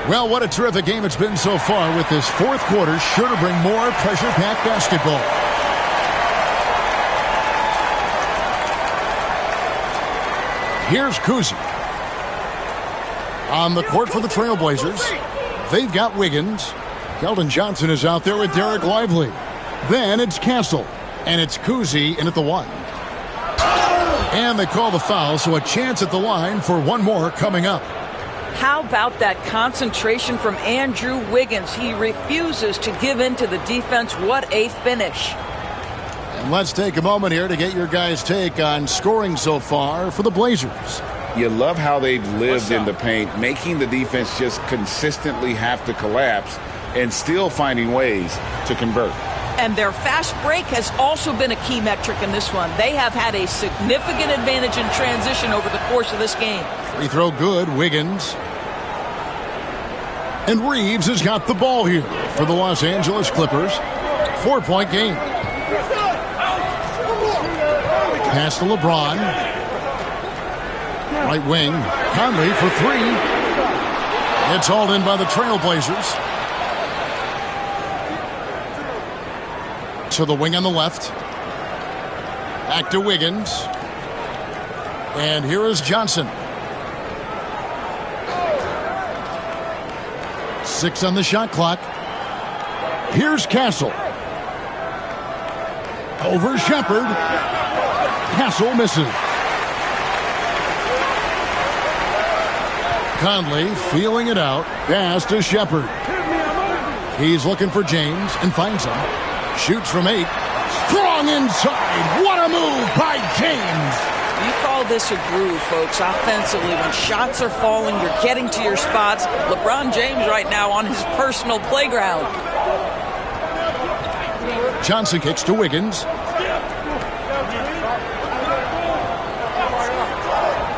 Well, what a terrific game it's been so far, with this fourth quarter sure to bring more pressure-packed basketball. Here's Cousy. On the court for the Trailblazers, they've got Wiggins. Keldon Johnson is out there with Derek Lively. Then it's Castle, and it's Cousy in at the 1. And they call the foul, so a chance at the line for one more coming up. How about that concentration from Andrew Wiggins? He refuses to give in to the defense. What a finish. And let's take a moment here to get your guys' take on scoring so far for the Blazers. You love how they've lived in the paint, making the defense just consistently have to collapse and still finding ways to convert. And their fast break has also been a key metric in this one. They have had a significant advantage in transition over the course of this game. Free throw good, Wiggins. And Reeves has got the ball here for the Los Angeles Clippers. 4-point game. Pass to LeBron. Right wing. Conley for 3. It's hauled in by the Trailblazers. To the wing on the left. Back to Wiggins. And here is Johnson. 6 on the shot clock. Here's Castle. Over Shepard. Castle misses. Conley feeling it out. Pass to Shepard. He's looking for James and finds him. Shoots from 8. Strong inside. What a move by James. You call this a groove, folks, offensively. When shots are falling, you're getting to your spots. LeBron James right now on his personal playground. Johnson kicks to Wiggins.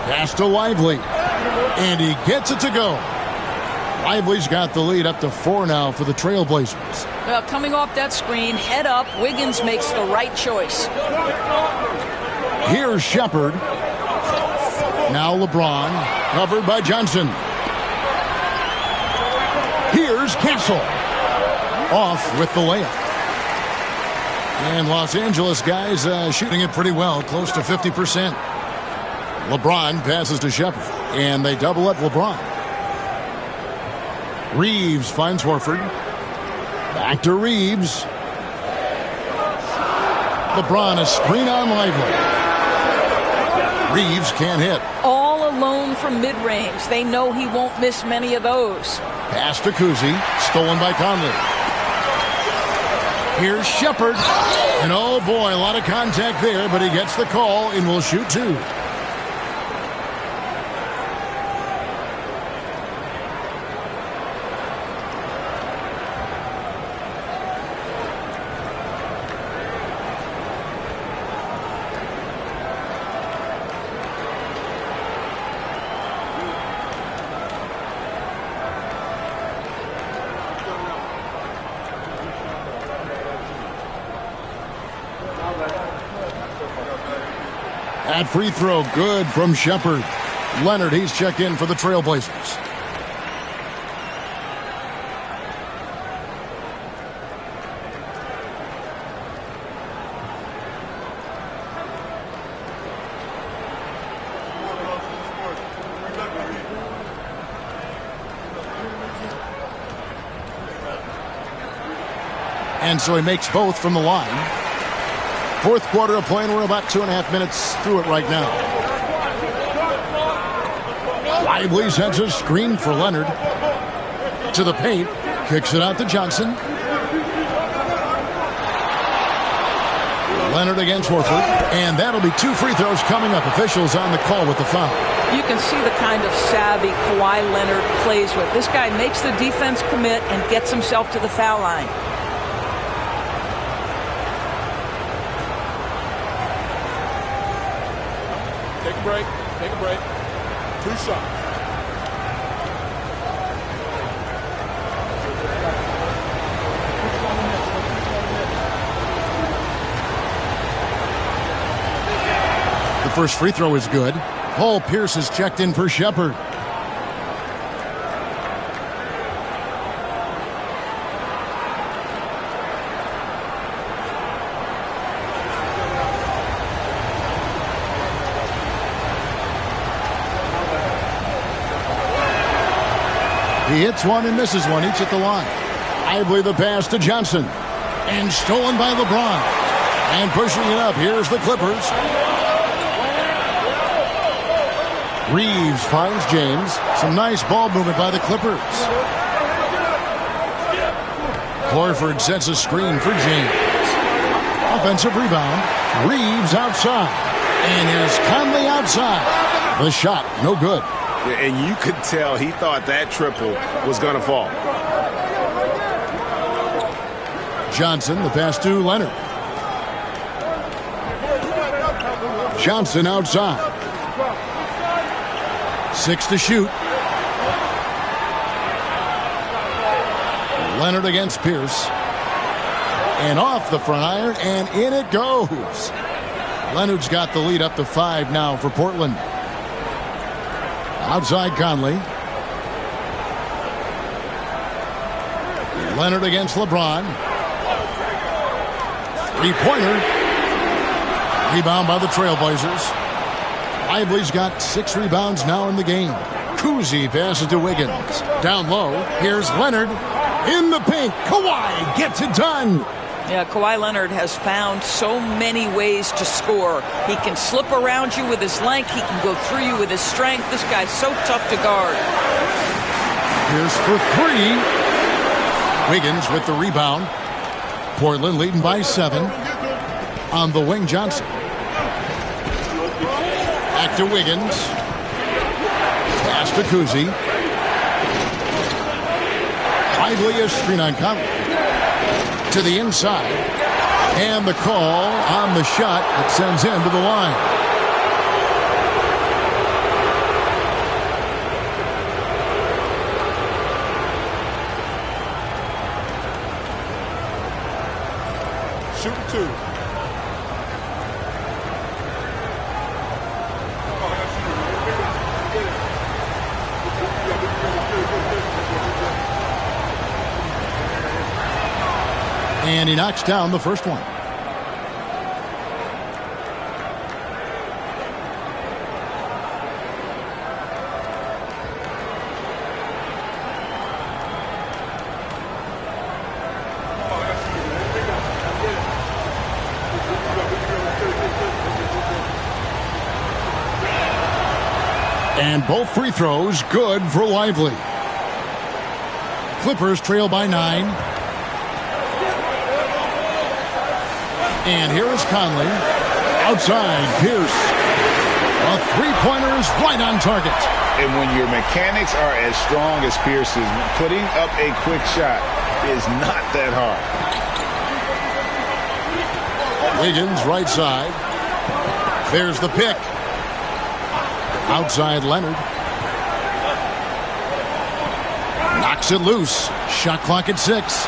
Pass to Lively. And he gets it to go. Lively's got the lead up to 4 now for the Trailblazers. Well, coming off that screen, head up, Wiggins makes the right choice. Here's Shepard. Now LeBron, covered by Johnson. Here's Castle. Off with the layup. And Los Angeles guys shooting it pretty well, close to 50%. LeBron passes to Shepard, and they double up LeBron. Reeves finds Horford. Back to Reeves. LeBron, a screen on Lively. Reeves can't hit. All alone from mid-range. They know he won't miss many of those. Pass to Kuzi, stolen by Conley. Here's Shepard. And oh boy, a lot of contact there, but he gets the call and will shoot 2. That free throw, good from Shepard. Leonard, he's checked in for the Trailblazers. And so he makes both from the line. Fourth quarter of play, and we're about 2.5 minutes through it right now. Lively sends a screen for Leonard. To the paint. Kicks it out to Johnson. Leonard against Horford. And that'll be 2 free throws coming up. Officials on the call with the foul. You can see the kind of savvy Kawhi Leonard plays with. This guy makes the defense commit and gets himself to the foul line. Take a break. 2 shots. The first free throw is good. Paul Pierce is checked in for Shepard. He hits one and misses one, each at the line. Lively the pass to Johnson. And stolen by LeBron. And pushing it up, here's the Clippers. Reeves finds James. Some nice ball movement by the Clippers. Horford sets a screen for James. Offensive rebound. Reeves outside. And here's Conley outside. The shot, no good. And you could tell he thought that triple was going to fall. Johnson, the pass to Leonard. Johnson outside. 6 to shoot. Leonard against Pierce. And off the front iron, and in it goes. Leonard's got the lead up to 5 now for Portland. Outside Conley. Leonard against LeBron. Three-pointer. Rebound by the Trailblazers. Lively's got 6 rebounds now in the game. Kuzi passes to Wiggins. Down low. Here's Leonard. In the paint. Kawhi gets it done. Yeah, Kawhi Leonard has found so many ways to score. He can slip around you with his length. He can go through you with his strength. This guy's so tough to guard. Here's for 3. Wiggins with the rebound. Portland leading by 7. On the wing, Johnson. Back to Wiggins. Pass to Kuzi. Lively a screen on Conley. To the inside. And the call on the shot that sends him to the line. shooting 2. And he knocks down the first one. And both free throws good for Lively. Clippers trail by 9. And here is Conley. Outside, Pierce. A three-pointer is right on target. And when your mechanics are as strong as Pierce's, putting up a quick shot is not that hard. Wiggins, right side. There's the pick. Outside Leonard. Knocks it loose. Shot clock at 6.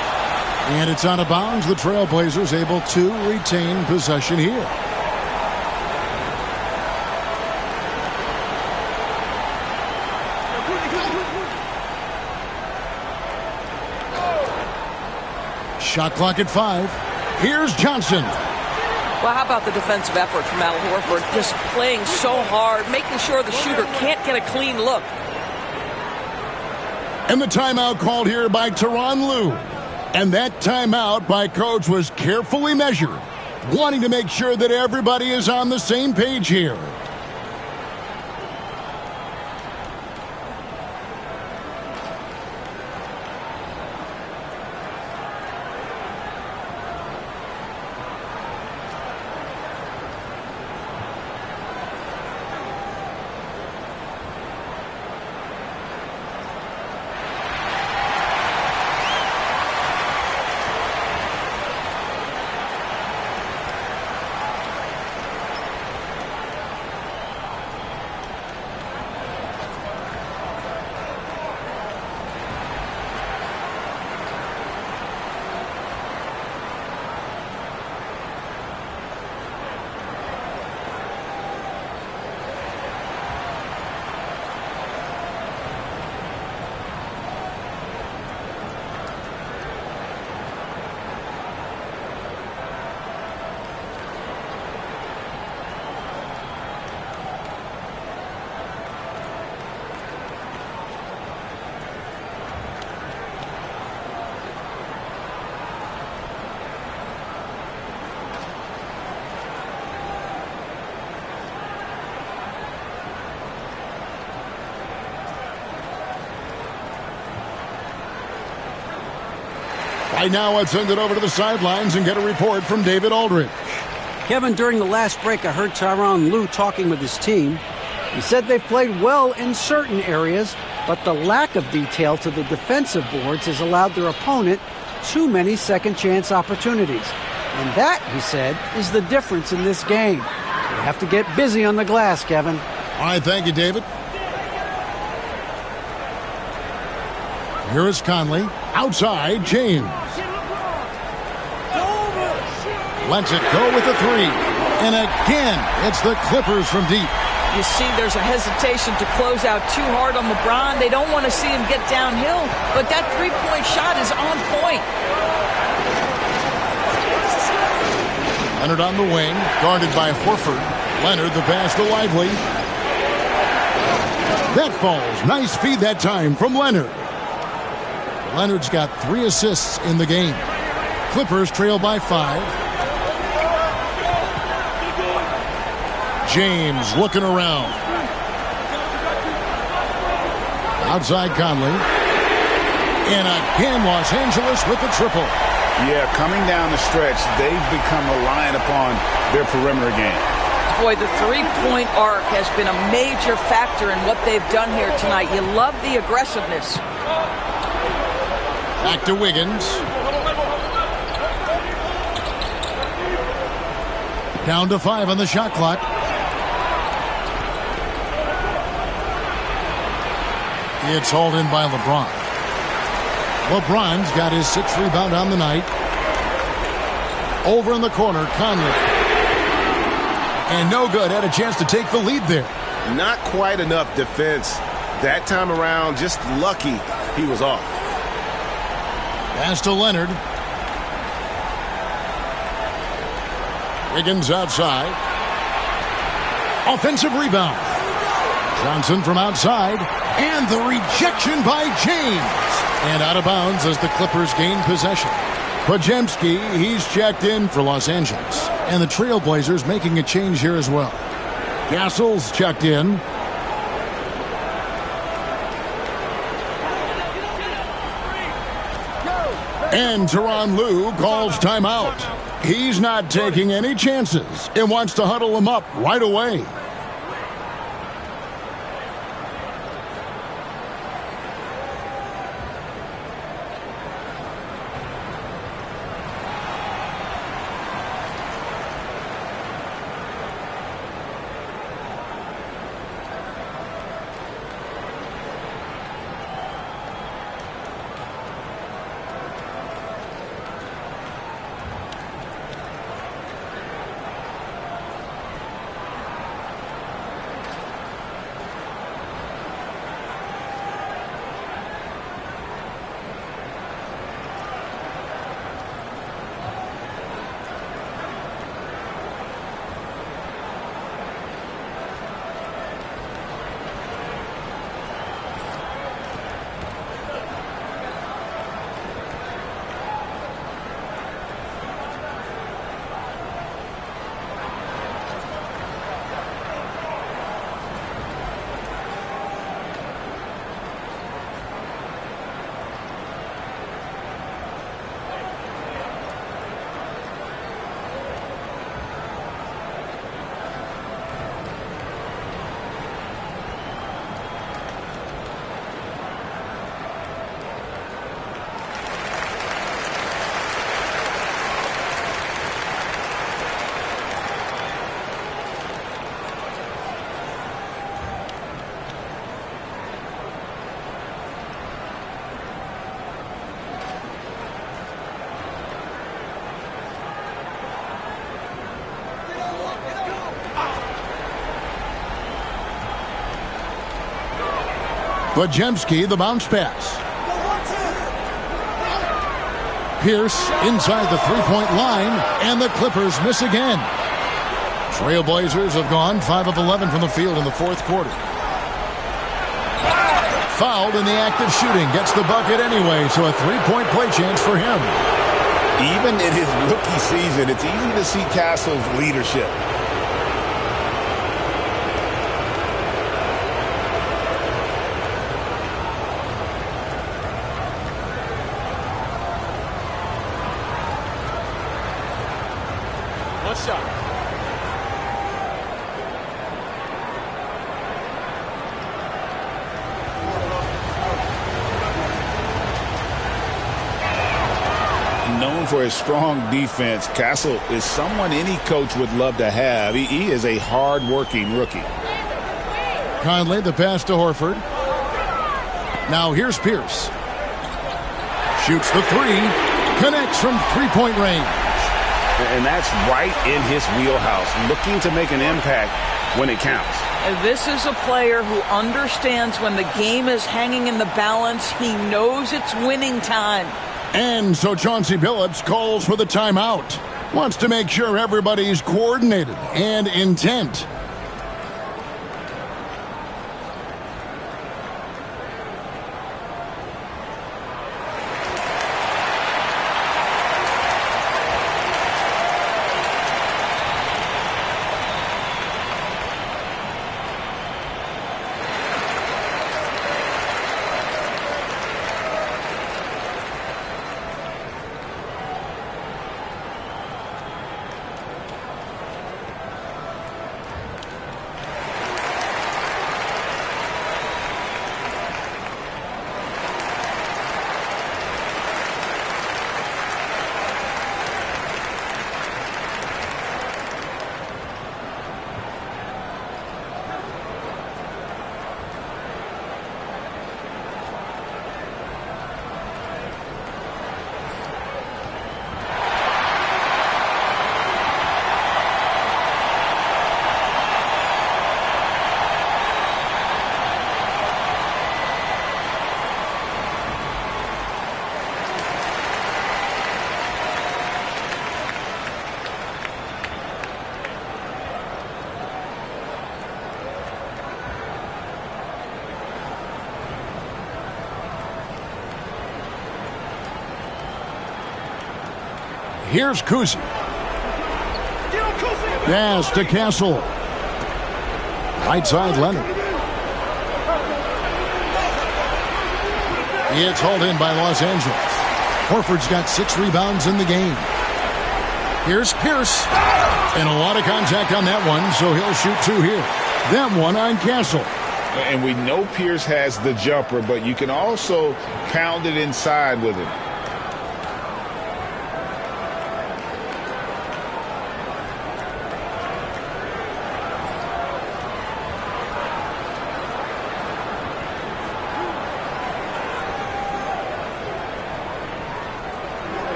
And it's out of bounds. The Trailblazers able to retain possession here. Shot clock at 5. Here's Johnson. Well, how about the defensive effort from Al Horford? Just playing so hard, making sure the shooter can't get a clean look. And the timeout called here by Tyronn Lue. And that timeout by Coach was carefully measured, wanting to make sure that everybody is on the same page here. Right now, let's send it over to the sidelines and get a report from David Aldridge. Kevin, during the last break, I heard Tyronn Lue talking with his team. He said they've played well in certain areas, but the lack of detail to the defensive boards has allowed their opponent too many second-chance opportunities. And that, he said, is the difference in this game. You have to get busy on the glass, Kevin. All right, thank you, David. Here is Conley. Outside, James. Lets it go with the 3. And again, it's the Clippers from deep. You see there's a hesitation to close out too hard on LeBron. They don't want to see him get downhill, but that three-point shot is on point. Leonard on the wing, guarded by Horford. Leonard, the pass to Lively. That falls. Nice feed that time from Leonard. Leonard's got 3 assists in the game. Clippers trail by 5. James looking around. Outside Conley. And again, Los Angeles with the triple. Yeah, coming down the stretch, they've become reliant upon their perimeter game. Boy, the three-point arc has been a major factor in what they've done here tonight. You love the aggressiveness. Back to Wiggins. Down to 5 on the shot clock. It's hauled in by LeBron. LeBron's got his 6th rebound on the night. Over in the corner, Conley. And no good. Had a chance to take the lead there. Not quite enough defense that time around. Just lucky he was off. Pass to Leonard. Wiggins outside. Offensive rebound. Johnson from outside. And the rejection by James. And out of bounds as the Clippers gain possession. Podziemski, he's checked in for Los Angeles. And the Trailblazers making a change here as well. Castle's checked in. And Tyronn Lue calls timeout. He's not taking any chances and wants to huddle him up right away. Podziemski, the bounce pass. Pierce inside the three-point line, and the Clippers miss again. Trailblazers have gone 5 of 11 from the field in the fourth quarter. Fouled in the act of shooting. Gets the bucket anyway, so a three-point play chance for him. Even in his rookie season, it's easy to see Castle's leadership. One shot. Known for his strong defense, Castle is someone any coach would love to have. He is a hard-working rookie. Conley, the pass to Horford. Now here's Pierce. Shoots the three. Connects from three-point range. And that's right in his wheelhouse, looking to make an impact when it counts. This is a player who understands when the game is hanging in the balance. He knows it's winning time. And so Chauncey Billups calls for the timeout. Wants to make sure everybody's coordinated and intent. Here's Kuzi. Pass to Castle. Right side, Leonard. It's hauled in by Los Angeles. Horford's got 6 rebounds in the game. Here's Pierce. And a lot of contact on that one, so he'll shoot 2 here. Then one on Castle. And we know Pierce has the jumper, but you can also pound it inside with him.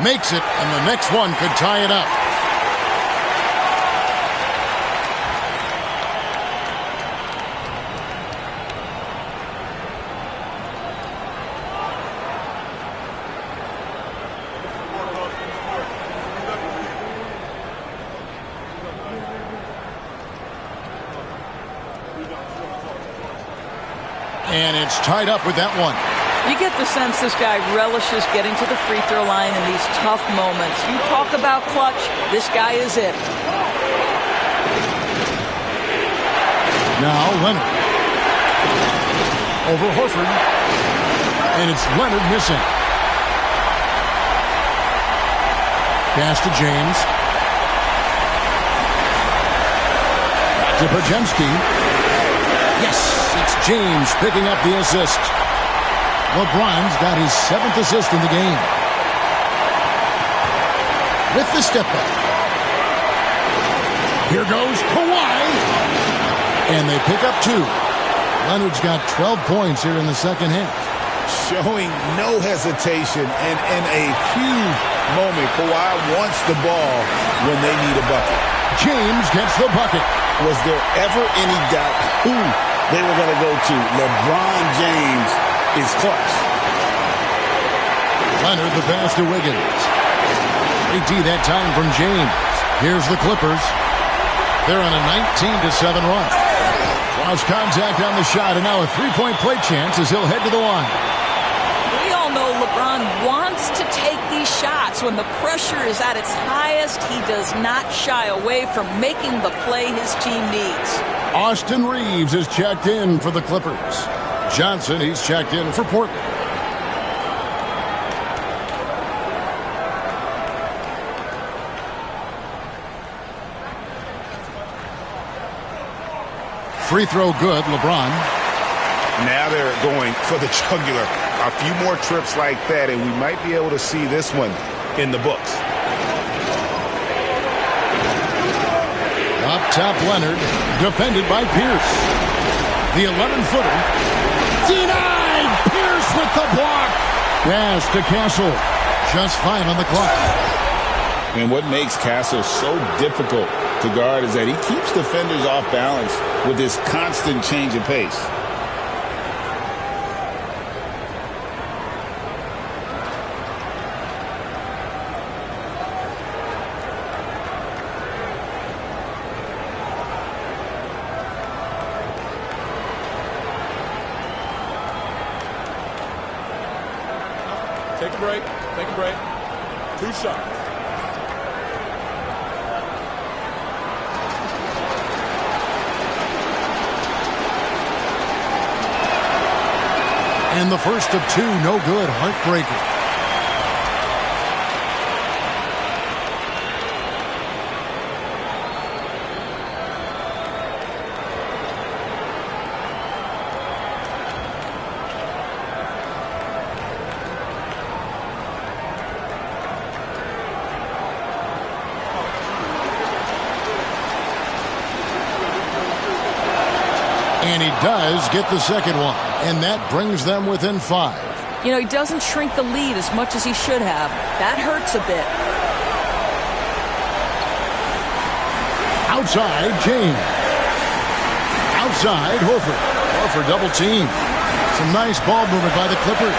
Makes it, and the next one could tie it up. And it's tied up with that one. You get the sense this guy relishes getting to the free throw line in these tough moments. You talk about clutch, this guy is it. Now Leonard. Over Horford. And it's Leonard missing. Pass to James. Back to Podziemski. Yes, it's James picking up the assist. LeBron's got his 7th assist in the game. With the step back. Here goes Kawhi. And they pick up 2. Leonard's got 12 points here in the second half. Showing no hesitation, and in a huge moment, Kawhi wants the ball when they need a bucket. James gets the bucket. Was there ever any doubt who they were going to go to? LeBron James is clutch. Leonard the pass to Wiggins. AD that time from James. Here's the Clippers. They're on a 19-7 run. Lost contact on the shot, and now a 3-point play chance as he'll head to the line. We all know LeBron wants to take these shots. When the pressure is at its highest, he does not shy away from making the play his team needs. Austin Reeves is checked in for the Clippers. Johnson, he's checked in for Portland. Free throw good, LeBron. Now they're going for the jugular. A few more trips like that, and we might be able to see this one in the books. Up top, Leonard, defended by Pierce. The 11-footer. Denied! Pierce with the block. Pass to Castle. Just 5 on the clock. And what makes Castle so difficult to guard is that he keeps defenders off balance with this constant change of pace. Take a break. Take a break. 2 shots. And the first of 2, no good. Heartbreaker. And he does get the second one. And that brings them within 5. You know, he doesn't shrink the lead as much as he should have. That hurts a bit. Outside, James. Outside, Horford. Horford double team. Some nice ball movement by the Clippers.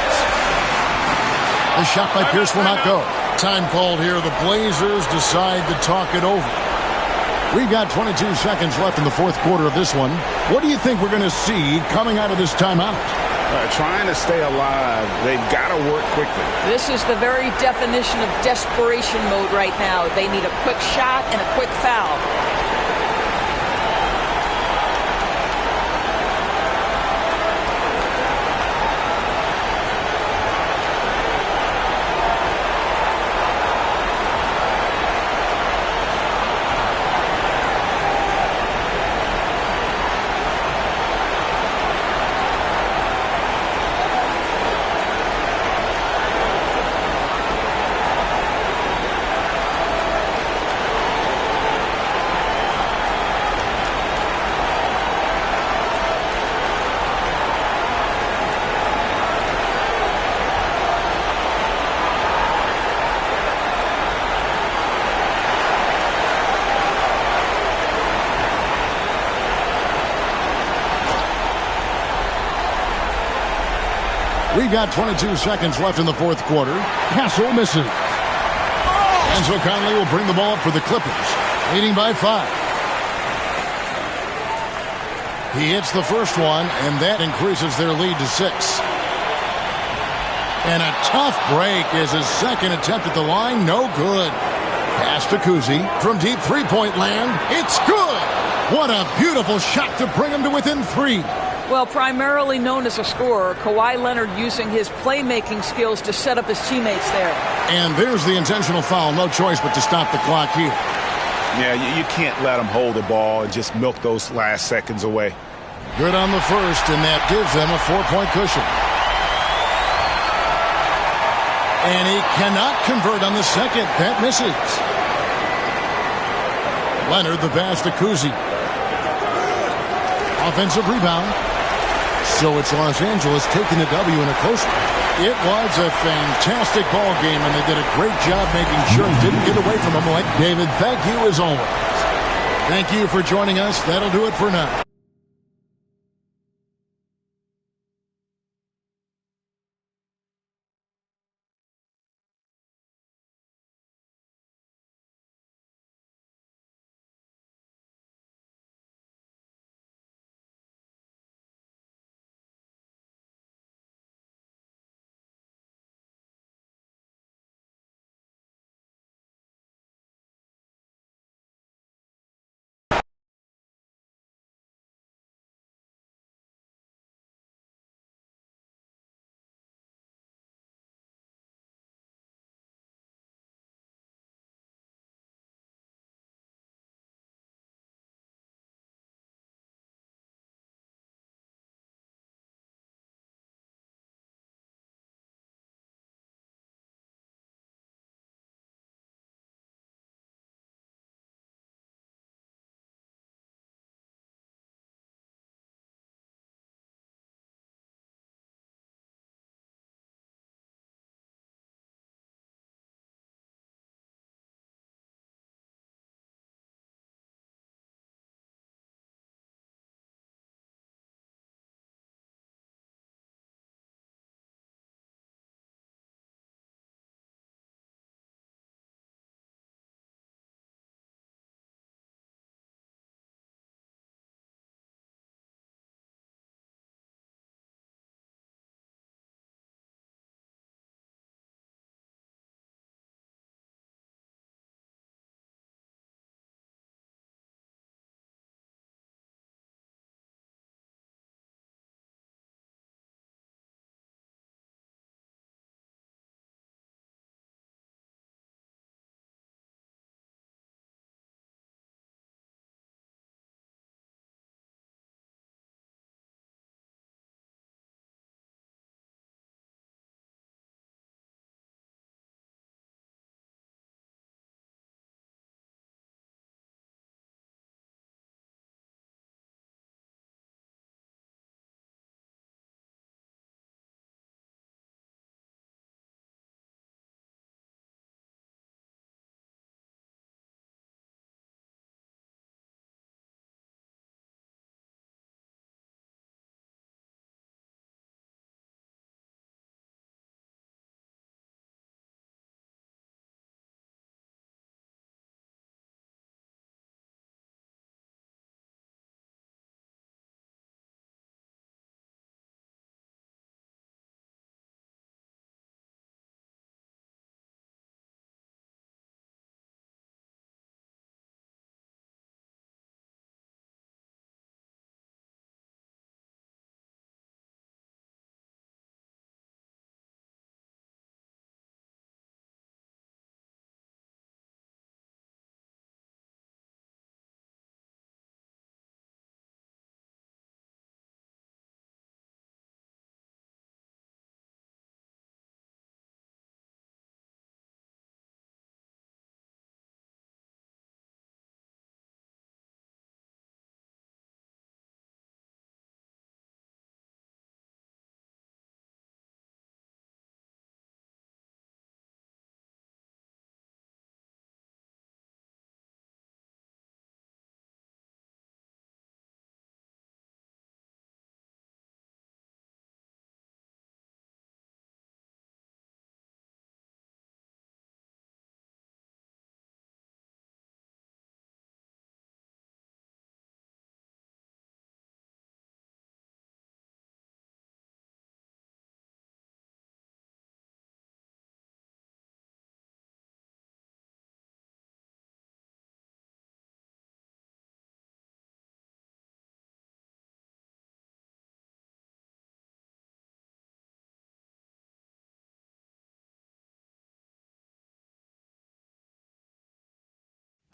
The shot by Pierce will not go. Time called here. The Blazers decide to talk it over. We've got 22 seconds left in the fourth quarter of this one. What do you think we're going to see coming out of this timeout? Trying to stay alive, they've got to work quickly. This is the very definition of desperation mode right now. They need a quick shot and a quick foul. We've got 22 seconds left in the fourth quarter. Hassel misses. Enzo Conley will bring the ball up for the Clippers, leading by 5. He hits the first one, and that increases their lead to 6. And a tough break is his second attempt at the line. No good. Pass to Kuzi from deep three-point land. It's good. What a beautiful shot to bring him to within 3. Well, primarily known as a scorer, Kawhi Leonard using his playmaking skills to set up his teammates there. And there's the intentional foul. No choice but to stop the clock here. Yeah, you can't let him hold the ball and just milk those last seconds away. Good on the first, and that gives them a 4-point cushion. And he cannot convert on the second. That misses. Leonard, the pass to Kuzi. Offensive rebound. So it's Los Angeles taking the W in a close one. It was a fantastic ball game, and they did a great job making sure it didn't get away from them. David, thank you as always. Thank you for joining us. That'll do it for now.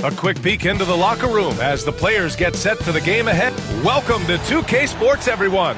A quick peek into the locker room as the players get set for the game ahead. Welcome to 2K Sports, everyone.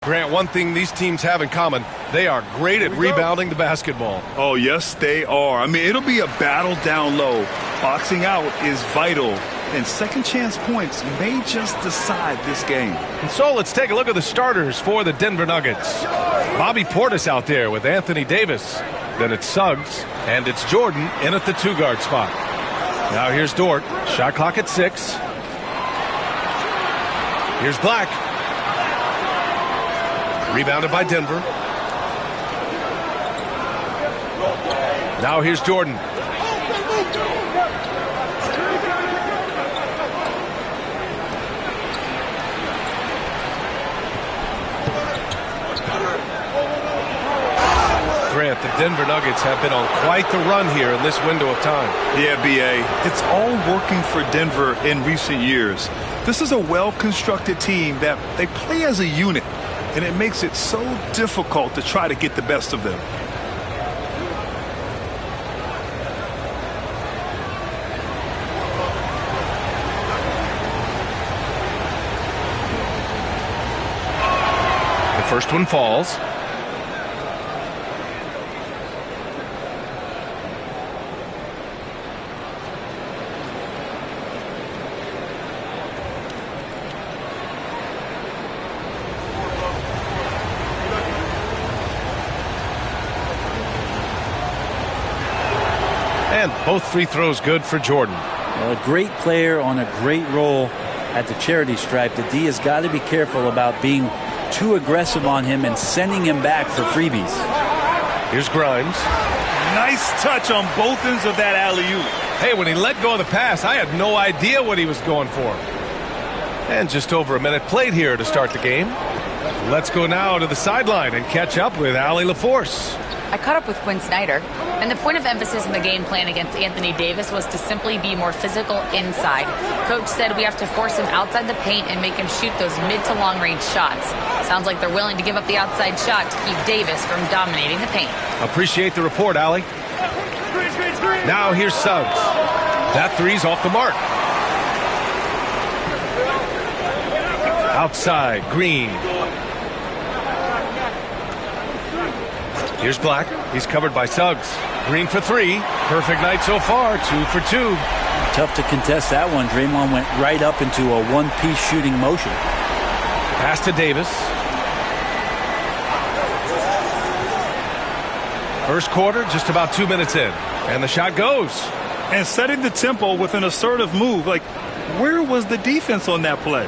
Grant, one thing these teams have in common, they are great at rebounding the basketball. Oh, yes, they are. I mean, it'll be a battle down low. Boxing out is vital, and second chance points may just decide this game. And so let's take a look at the starters for the Denver Nuggets. Bobby Portis out there with Anthony Davis. Then it's Suggs, and it's Jordan in at the 2-guard spot. Now here's Dort. Shot clock at 6. Here's Black. Rebounded by Denver. Now here's Jordan. Grant, the Denver Nuggets have been on quite the run here in this window of time. Yeah, B.A., it's all working for Denver in recent years. This is a well-constructed team that they play as a unit, and it makes it so difficult to try to get the best of them. The first one falls. And both free throws good for Jordan. Well, a great player on a great role at the charity stripe. The D has got to be careful about being too aggressive on him and sending him back for freebies. Here's Grimes. Nice touch on both ends of that alley-oop. Hey, when he let go of the pass, I had no idea what he was going for. And just over a minute played here to start the game. Let's go now to the sideline and catch up with Allie LaForce. I caught up with Quinn Snyder, and the point of emphasis in the game plan against Anthony Davis was to simply be more physical inside. Coach said we have to force him outside the paint and make him shoot those mid to long range shots. Sounds like they're willing to give up the outside shot to keep Davis from dominating the paint. Appreciate the report, Allie. Now here's Suggs. That three's off the mark. Outside, Green. Here's Black. He's covered by Suggs. Green for 3. Perfect night so far. 2 for 2. Tough to contest that one. Draymond went right up into a one-piece shooting motion. Pass to Davis. First quarter, just about 2 minutes in. And the shot goes. And setting the tempo with an assertive move. Like, where was the defense on that play?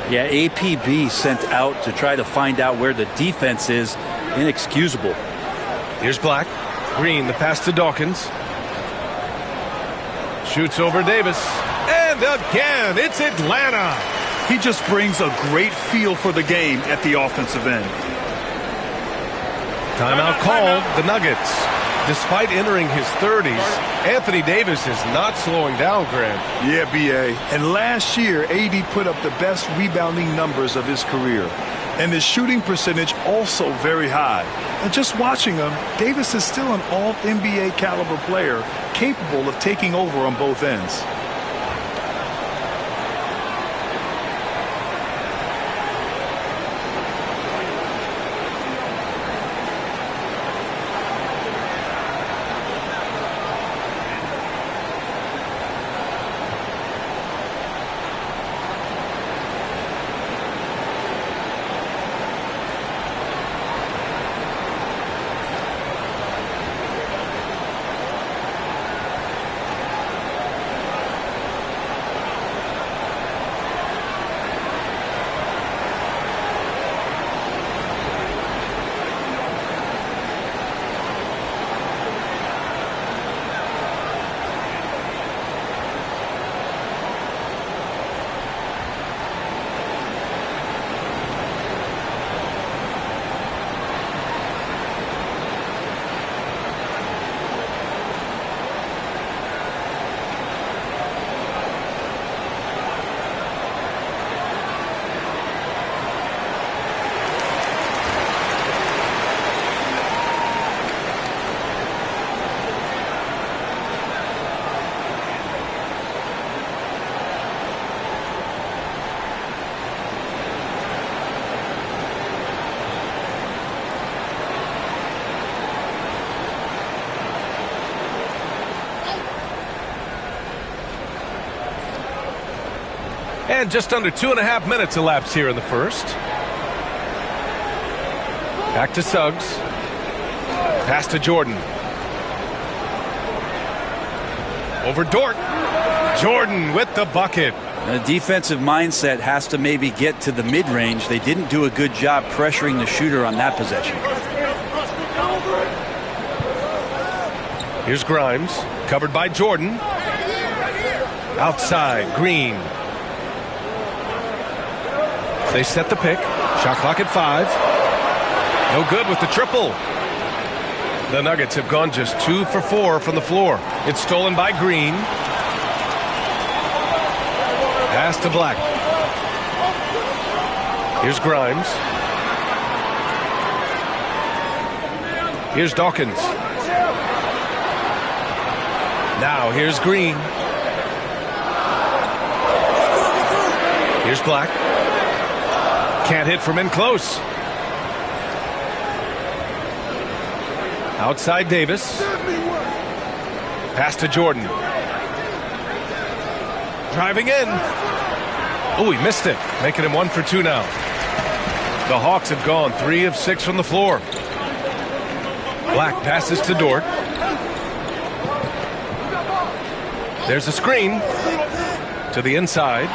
Yeah, APB sent out to try to find out where the defense is. Inexcusable. Here's Black. Green, the pass to Dawkins. Shoots over Davis. And again, it's Atlanta. He just brings a great feel for the game at the offensive end. Timeout called, the Nuggets. Despite entering his 30s, Anthony Davis is not slowing down, Grant. Yeah, B.A. And last year, AD put up the best rebounding numbers of his career. And his shooting percentage also very high. And just watching him, Davis is still an all-NBA caliber player, capable of taking over on both ends. And just under 2.5 minutes elapsed here in the first. Back to Suggs. Pass to Jordan. Over Dort. Jordan with the bucket. The defensive mindset has to maybe get to the mid-range. They didn't do a good job pressuring the shooter on that possession. Here's Grimes, covered by Jordan. Outside, Green. They set the pick. Shot clock at 5. No good with the triple. The Nuggets have gone just 2 for 4 from the floor. It's stolen by Green. Pass to Black. Here's Grimes. Here's Dawkins. Now here's Green. Here's Black. Can't hit from in close. Outside Davis. Pass to Jordan. Driving in. Oh, he missed it. Making him 1 for 2 now. The Hawks have gone 3 of 6 from the floor. Black passes to Dort. There's a screen to the inside.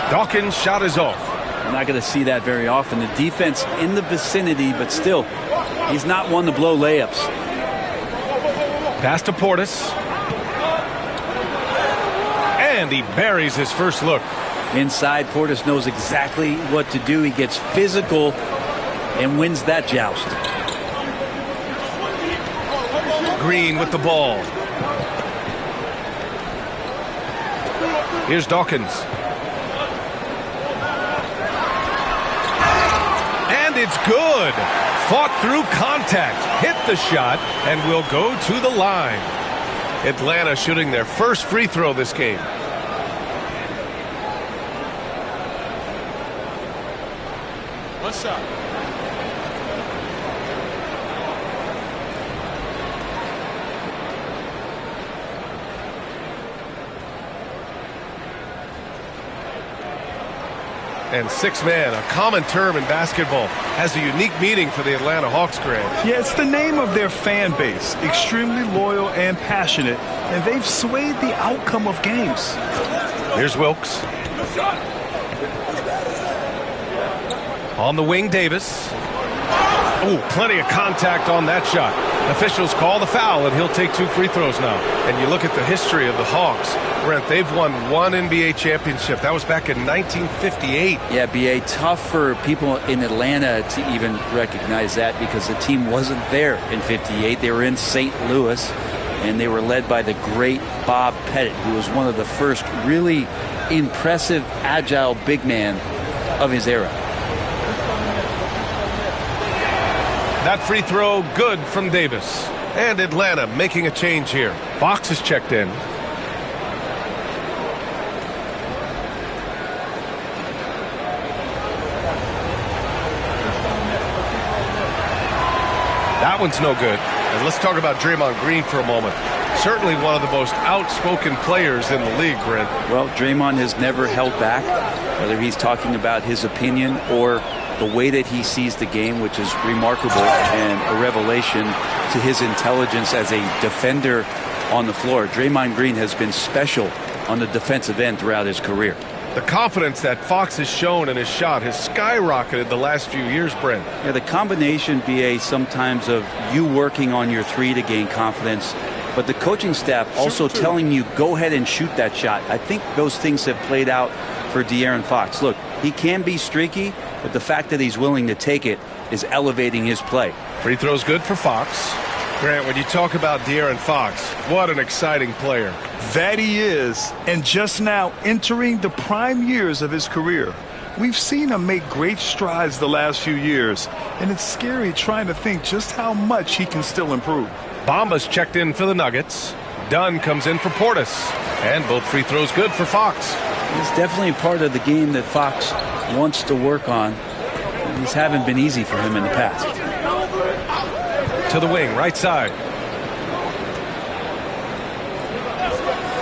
Dawkins' shot is off. We're not going to see that very often. The defense in the vicinity, but still, he's not one to blow layups. Pass to Portis. And he buries his first look. Inside, Portis knows exactly what to do. He gets physical and wins that joust. Green with the ball. Here's Dawkins. And it's good. Fought through contact, hit the shot, and will go to the line. Atlanta shooting their first free throw this game. One shot. And 6-man, a common term in basketball, has a unique meaning for the Atlanta Hawks, Grant. Yeah, it's the name of their fan base. Extremely loyal and passionate, and they've swayed the outcome of games. Here's Wilkes. On the wing, Davis. Oh, plenty of contact on that shot. Officials call the foul, and he'll take 2 free throws now. And you look at the history of the Hawks. Brent, they've won 1 NBA championship. That was back in 1958. Yeah, B.A., tough for people in Atlanta to even recognize that because the team wasn't there in 58. They were in St. Louis, and they were led by the great Bob Pettit, who was one of the first really impressive, agile big man of his era. That free throw good from Davis. And Atlanta making a change here. Fox is checked in. That one's no good. And let's talk about Draymond Green for a moment. Certainly one of the most outspoken players in the league, Brent. Well, Draymond has never held back, whether he's talking about his opinion or the way that he sees the game, which is remarkable and a revelation to his intelligence as a defender on the floor. Draymond Green has been special on the defensive end throughout his career. The confidence that Fox has shown in his shot has skyrocketed the last few years, Brent. Yeah, the combination, B.A., sometimes of you working on your three to gain confidence, but the coaching staff also telling you, go ahead and shoot that shot. I think those things have played out for De'Aaron Fox. Look, he can be streaky, but the fact that he's willing to take it is elevating his play. Free throw's good for Fox. Grant, when you talk about De'Aaron Fox, what an exciting player. That he is, and just now entering the prime years of his career. We've seen him make great strides the last few years, and it's scary trying to think just how much he can still improve. Bamba's checked in for the Nuggets. Dunn comes in for Portis. And both free throws good for Fox. It's definitely part of the game that Fox wants to work on. These haven't been easy for him in the past. To the wing, right side.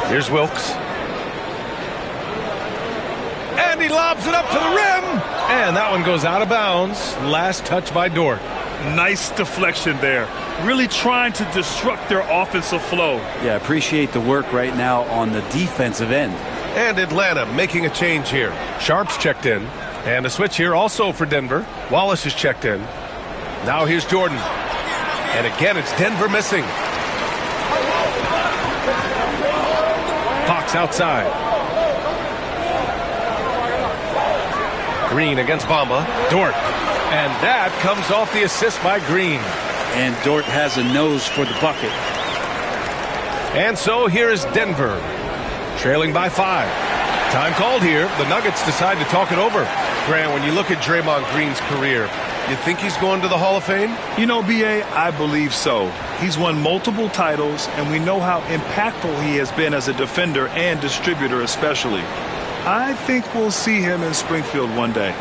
Here's Wilkes. And he lobs it up to the rim. And that one goes out of bounds. Last touch by Dort. Nice deflection there. Really trying to disrupt their offensive flow. Yeah, appreciate the work right now on the defensive end. And Atlanta making a change here. Sharp's checked in. And a switch here also for Denver. Wallace is checked in. Now here's Jordan. And again, it's Denver missing. Fox outside. Green against Bamba. Dort. And that comes off the assist by Green. And Dort has a nose for the bucket. And so here is Denver, trailing by 5. Time called here. The Nuggets decide to talk it over. Grant, when you look at Draymond Green's career, you think he's going to the Hall of Fame? You know, B.A., I believe so. He's won multiple titles, and we know how impactful he has been as a defender and distributor especially. I think we'll see him in Springfield one day.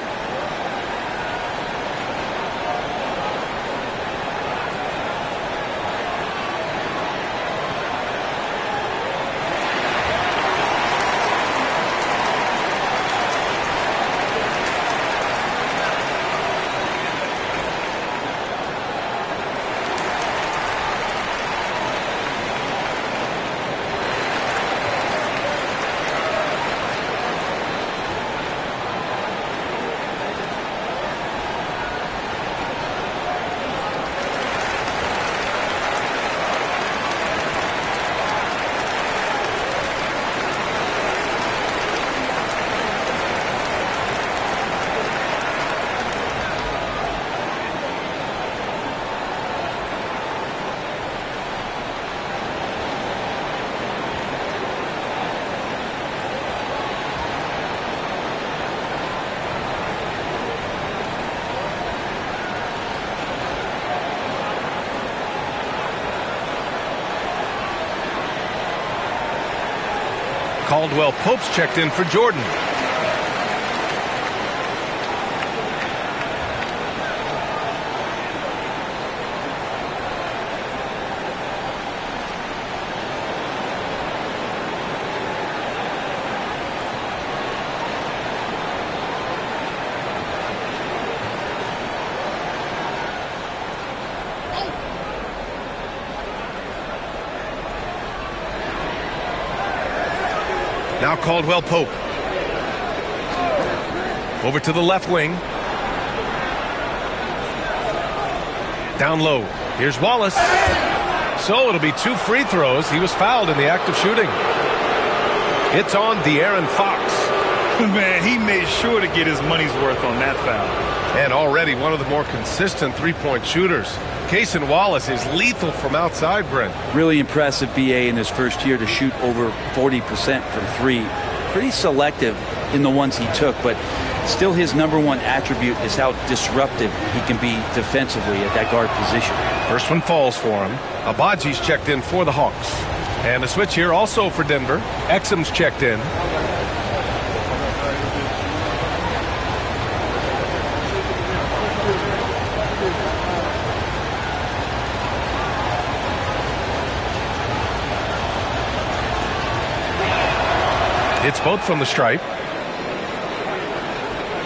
Caldwell Pope's checked in for Jordan. Now Caldwell Pope. Over to the left wing. Down low. Here's Wallace. So it'll be 2 free throws. He was fouled in the act of shooting. It's on De'Aaron Fox. Man, he made sure to get his money's worth on that foul. And already one of the more consistent three-point shooters. Cason Wallace is lethal from outside, Brent. Really impressive, BA, in his first year to shoot over 40% from 3. Pretty selective in the ones he took, but still his number one attribute is how disruptive he can be defensively at that guard position. First one falls for him. Abaji's checked in for the Hawks. And a switch here also for Denver. Exum's checked in. It's both from the stripe.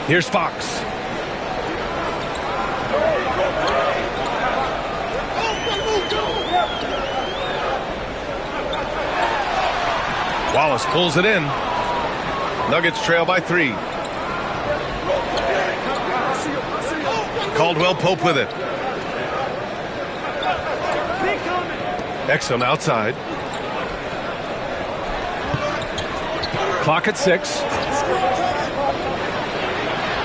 Here's Fox. Wallace pulls it in. Nuggets trail by 3. Caldwell Pope with it. Exum outside. Clock at 6.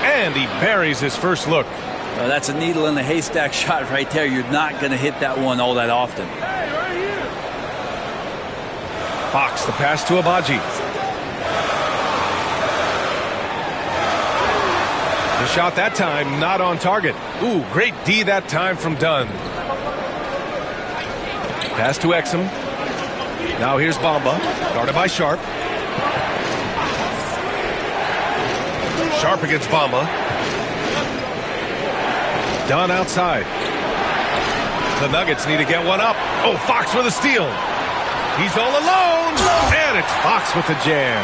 And he buries his first look. Well, that's a needle in the haystack shot right there. You're not going to hit that one all that often. Fox, the pass to Agbaji. The shot that time not on target. Ooh, great D that time from Dunn. Pass to Exum. Now here's Bamba, guarded by Sharp. Sharp against Bamba. Dunn outside. The Nuggets need to get one up. Oh, Fox with a steal. He's all alone. And it's Fox with the jam.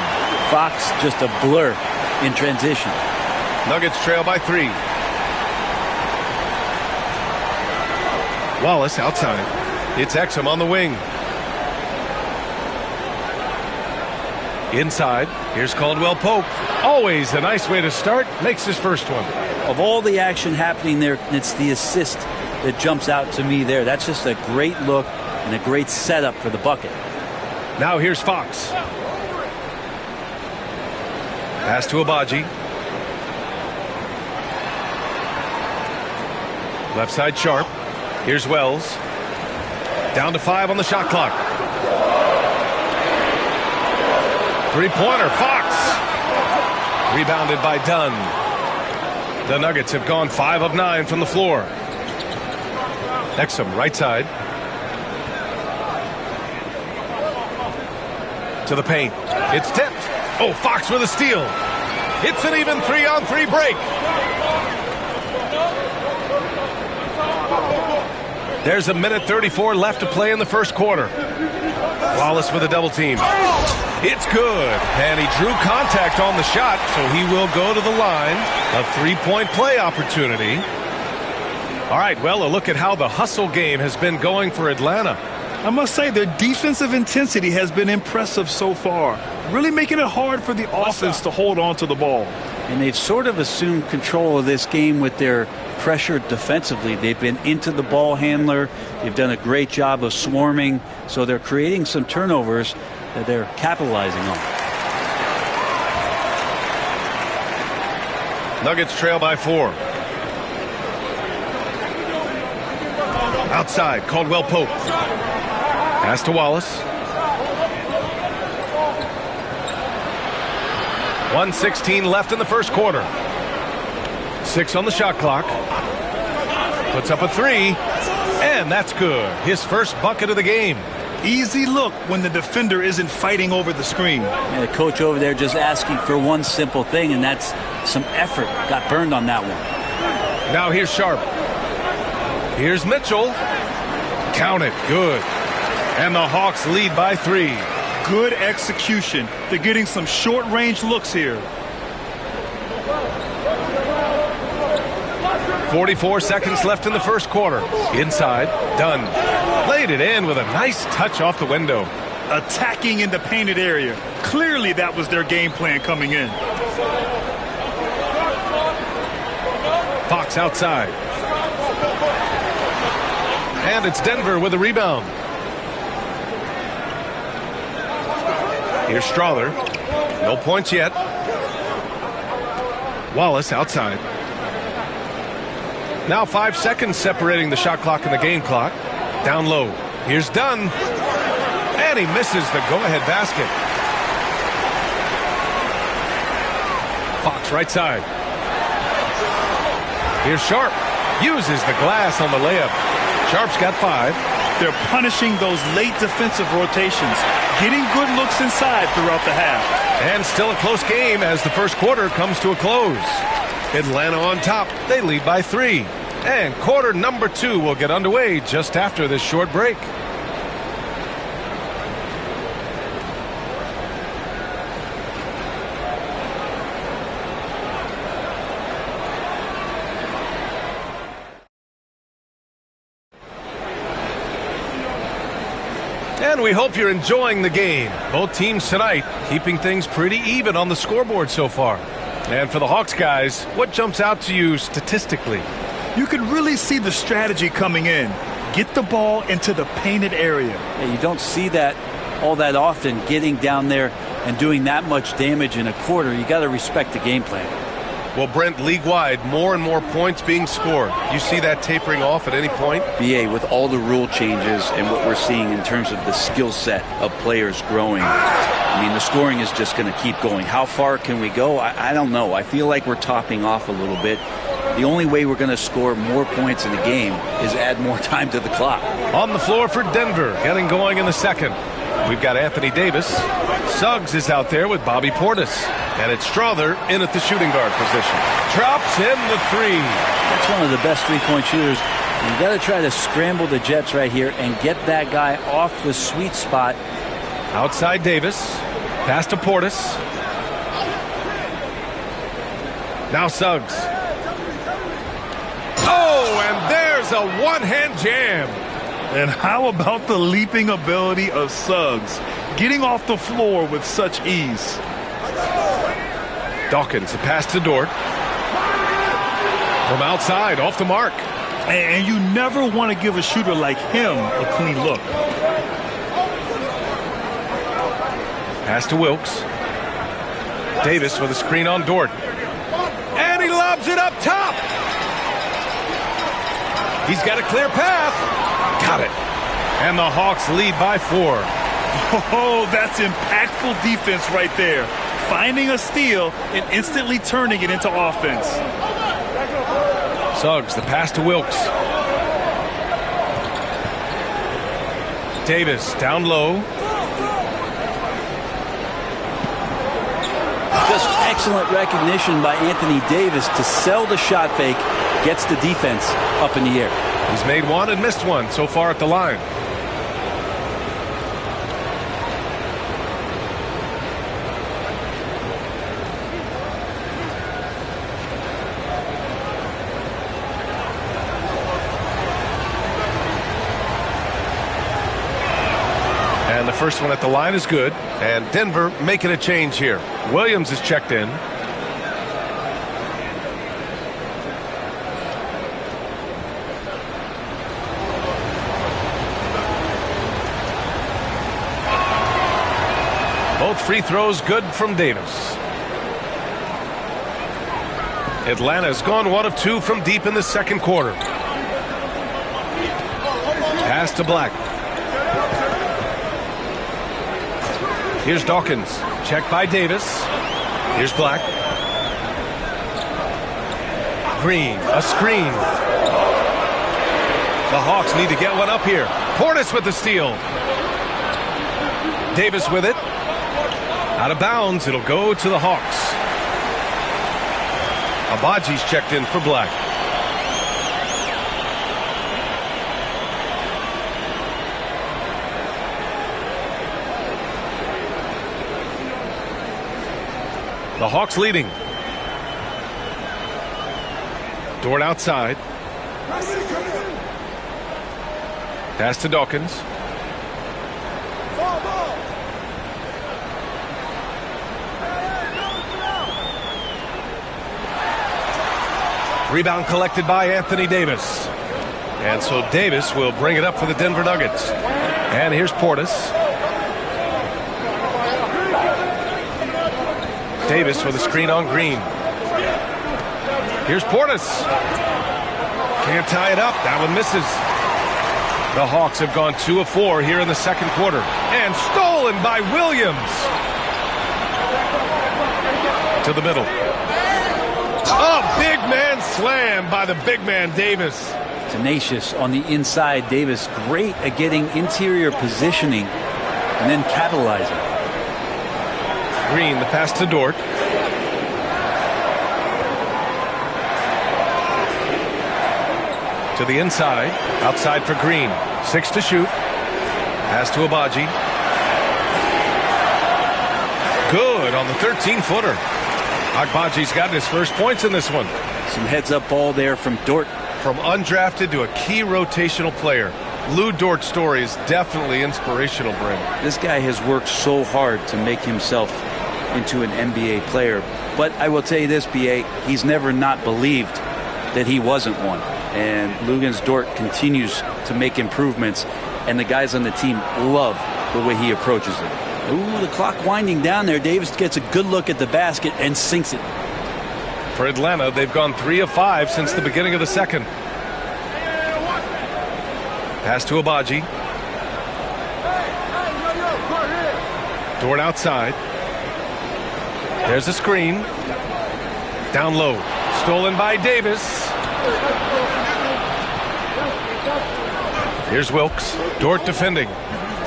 Fox just a blur in transition. Nuggets trail by 3. Wallace outside. It's Exum on the wing. Inside, here's Caldwell Pope. Always a nice way to start. Makes his first one. Of all the action happening there, it's the assist that jumps out to me there. That's just a great look and a great setup for the bucket. Now here's Fox. Pass to Agbaji. Left side Sharp. Here's Wells. Down to 5 on the shot clock. Three-pointer, Fox. Rebounded by Dunn. The Nuggets have gone 5 of 9 from the floor. Exum, right side. To the paint. It's tipped. Oh, Fox with a steal. It's an even 3-on-3 break. There's a minute 34 left to play in the first quarter. Wallace with a double team. It's good. And he drew contact on the shot, so he will go to the line. A 3-point play opportunity. All right, well, a look at how the hustle game has been going for Atlanta. I must say their defensive intensity has been impressive so far. Really making it hard for the offense to hold on to the ball. And they've sort of assumed control of this game with their pressure defensively. They've been into the ball handler. They've done a great job of swarming. So they're creating some turnovers that they're capitalizing on. Nuggets trail by 4. Outside, Caldwell Pope. Pass to Wallace. 1:16 left in the first quarter. 6 on the shot clock. Puts up a 3. And that's good. His first bucket of the game. Easy look when the defender isn't fighting over the screen. And the coach over there just asking for one simple thing, and that's some effort. Got burned on that one. Now here's Sharp. Here's Mitchell. Count it. Good. And the Hawks lead by 3. Good execution. They're getting some short-range looks here. 44 seconds left in the first quarter. Inside, Dunn. Laid it in with a nice touch off the window. Attacking in the painted area. Clearly that was their game plan coming in. Fox outside. And it's Denver with a rebound. Here's Strawther. No points yet. Wallace outside. Now 5 seconds separating the shot clock and the game clock. Down low. Here's Dunn. And he misses the go-ahead basket. Fox right side. Here's Sharp. Uses the glass on the layup. Sharp's got 5. They're punishing those late defensive rotations, getting good looks inside throughout the half. And still a close game as the first quarter comes to a close. Atlanta on top. They lead by 3. And quarter number 2 will get underway just after this short break. And we hope you're enjoying the game. Both teams tonight keeping things pretty even on the scoreboard so far. And for the Hawks guys, what jumps out to you statistically? You can really see the strategy coming in. Get the ball into the painted area. Yeah, you don't see that all that often, getting down there and doing that much damage in a quarter. You got to respect the game plan. Well, Brent, league-wide, more and more points being scored. You see that tapering off at any point? BA, with all the rule changes and what we're seeing in terms of the skill set of players growing, I mean, the scoring is just going to keep going. How far can we go? I don't know. I feel like we're topping off a little bit. The only way we're going to score more points in the game is add more time to the clock. On the floor for Denver, getting going in the second. We've got Anthony Davis. Suggs is out there with Bobby Portis. And it's Strawther in at the shooting guard position. Drops in the 3. That's one of the best three-point shooters. You've got to try to scramble the Jets right here and get that guy off the sweet spot. Outside Davis. Pass to Portis. Now Suggs. Oh, and there's a one-hand jam. And how about the leaping ability of Suggs? Getting off the floor with such ease. Dawkins, a pass to Dort. From outside, off the mark. And you never want to give a shooter like him a clean look. Pass to Wilkes. Davis with a screen on Dort. And he lobs it up top. He's got a clear path. Got it. And the Hawks lead by 4. Oh, that's impactful defense right there. Finding a steal and instantly turning it into offense. Suggs, the pass to Wilkes. Davis down low. Just excellent recognition by Anthony Davis to sell the shot fake. Gets the defense up in the air. He's made one and missed one so far at the line. And the first one at the line is good. And Denver making a change here. Williams is checked in. Both free throws good from Davis. Atlanta's gone 1 of 2 from deep in the second quarter. Pass to Black. Here's Dawkins. Checked by Davis. Here's Black. Green. A screen. The Hawks need to get one up here. Portis with the steal. Davis with it. Out of bounds. It'll go to the Hawks. Abaji's checked in for Black. The Hawks leading. Dort outside. Pass to Dawkins. Rebound collected by Anthony Davis. And so Davis will bring it up for the Denver Nuggets. And here's Portis. Davis with a screen on Green. Here's Portis. Can't tie it up. That one misses. The Hawks have gone 2 of 4 here in the second quarter. And stolen by Williams. To the middle. Oh, big man slam by the big man Davis. Tenacious on the inside. Davis great at getting interior positioning and then capitalizing. Green, the pass to Dort. To the inside. Outside for Green. 6 to shoot. Pass to Agbaji. Good on the 13-footer. Agbaji's got his first points in this one. Some heads-up ball there from Dort. From undrafted to a key rotational player. Lou Dort's story is definitely inspirational for him. This guy has worked so hard to make himself into an NBA player. But I will tell you this, B.A., he's never not believed that he wasn't one. And Luguentz Dort continues to make improvements, and the guys on the team love the way he approaches it. Ooh, the clock winding down there. Davis gets a good look at the basket and sinks it. For Atlanta, they've gone 3 of 5 since the beginning of the second. Pass to Agbaji. Dort outside. There's a screen. Down low. Stolen by Davis. Here's Wilkes. Dort defending.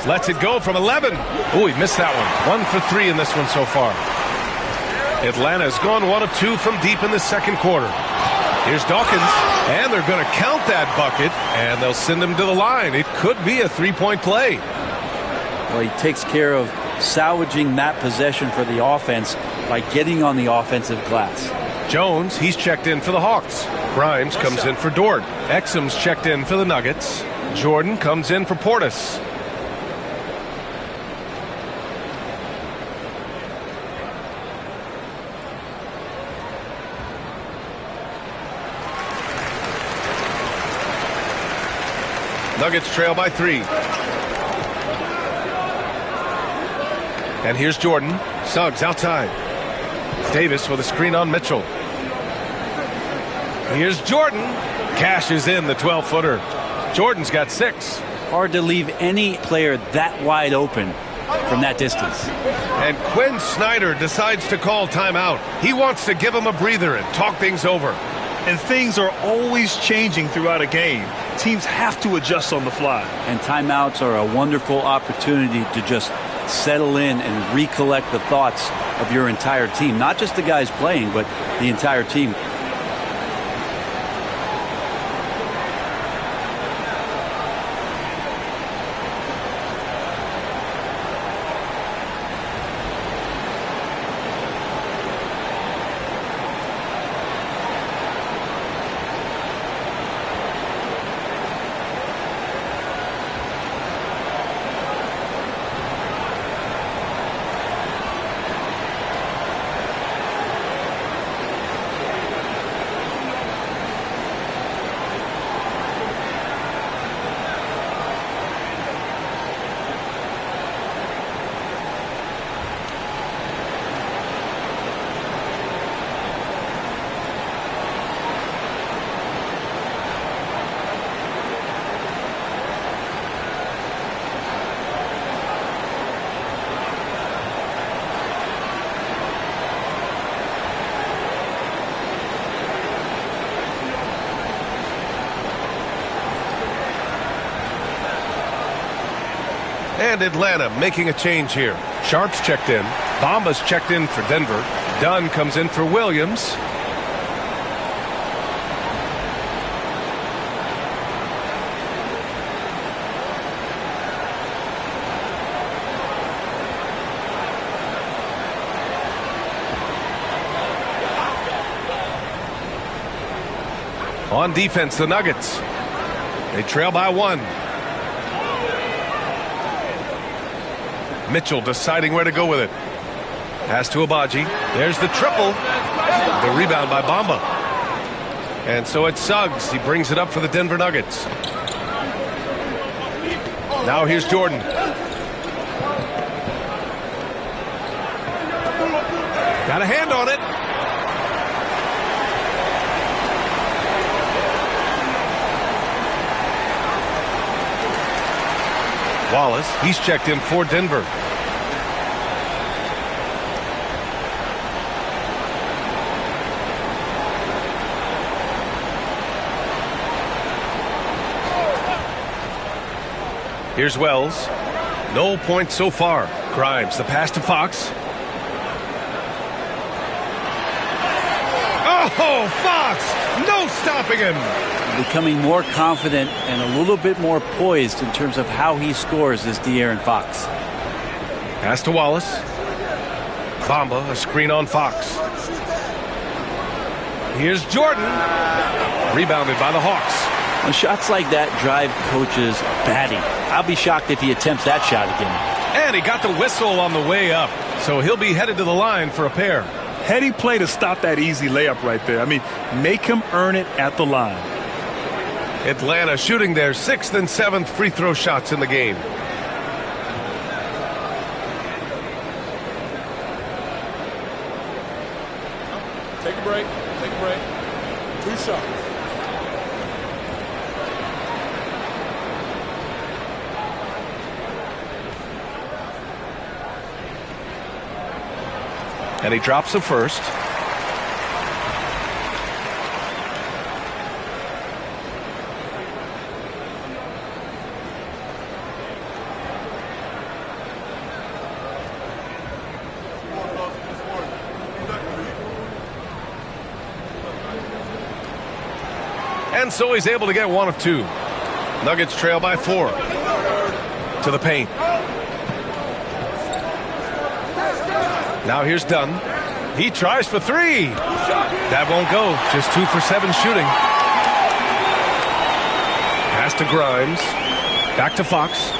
Lets it go from 11. Oh, he missed that one. 1 for 3 in this one so far. Atlanta's gone 1 of 2 from deep in the second quarter. Here's Dawkins. And they're going to count that bucket. And they'll send him to the line. It could be a 3-point play. Well, he takes care of salvaging that possession for the offense by getting on the offensive glass. Jones, he's checked in for the Hawks. Grimes comes in for Dort. Exum's checked in for the Nuggets. Jordan comes in for Portis. Nuggets trail by 3. And here's Jordan. Suggs outside. Davis with a screen on Mitchell. Here's Jordan. Cashes in the 12-footer. Jordan's got 6. Hard to leave any player that wide open from that distance. And Quinn Snyder decides to call timeout. He wants to give him a breather and talk things over. And things are always changing throughout a game. Teams have to adjust on the fly. And timeouts are a wonderful opportunity to just settle in and recollect the thoughts of your entire team. Not just the guys playing, but the entire team. And Atlanta making a change here. Sharp's checked in. Bamba's checked in for Denver. Dunn comes in for Williams. On defense, the Nuggets. They trail by 1. Mitchell deciding where to go with it. Pass to Agbaji. There's the triple. The rebound by Bamba. And so it's Suggs. He brings it up for the Denver Nuggets. Now here's Jordan. Got a hand on it. Wallace, he's checked in for Denver. Here's Wells. No points so far. Grimes, the pass to Fox. Oh, Fox! No stopping him! Becoming more confident and a little bit more poised in terms of how he scores is De'Aaron Fox. Pass to Wallace. Bamba, a screen on Fox. Here's Jordan. Rebounded by the Hawks. When shots like that drive coaches batty. I'll be shocked if he attempts that shot again. And he got the whistle on the way up, so he'll be headed to the line for a pair. Heady play to stop that easy layup right there. I mean, make him earn it at the line. Atlanta shooting their 6th and 7th free throw shots in the game. Take a break. Take a break. 2 shots. And he drops the first. And so he's able to get 1 of 2. Nuggets trail by 4. To the paint. Now here's Dunn. He tries for 3. That won't go. Just 2 for 7 shooting. Pass to Grimes. Back to Fox.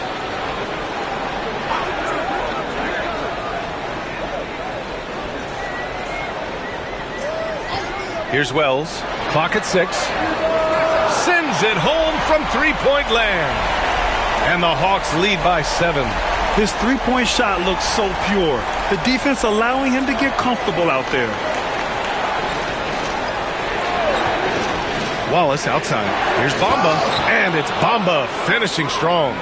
Here's Wells. Clock at 6. Sends it home from three-point land. And the Hawks lead by 7. His three-point shot looks so pure. The defense allowing him to get comfortable out there. Wallace outside. Here's Bamba. And it's Bamba finishing strong.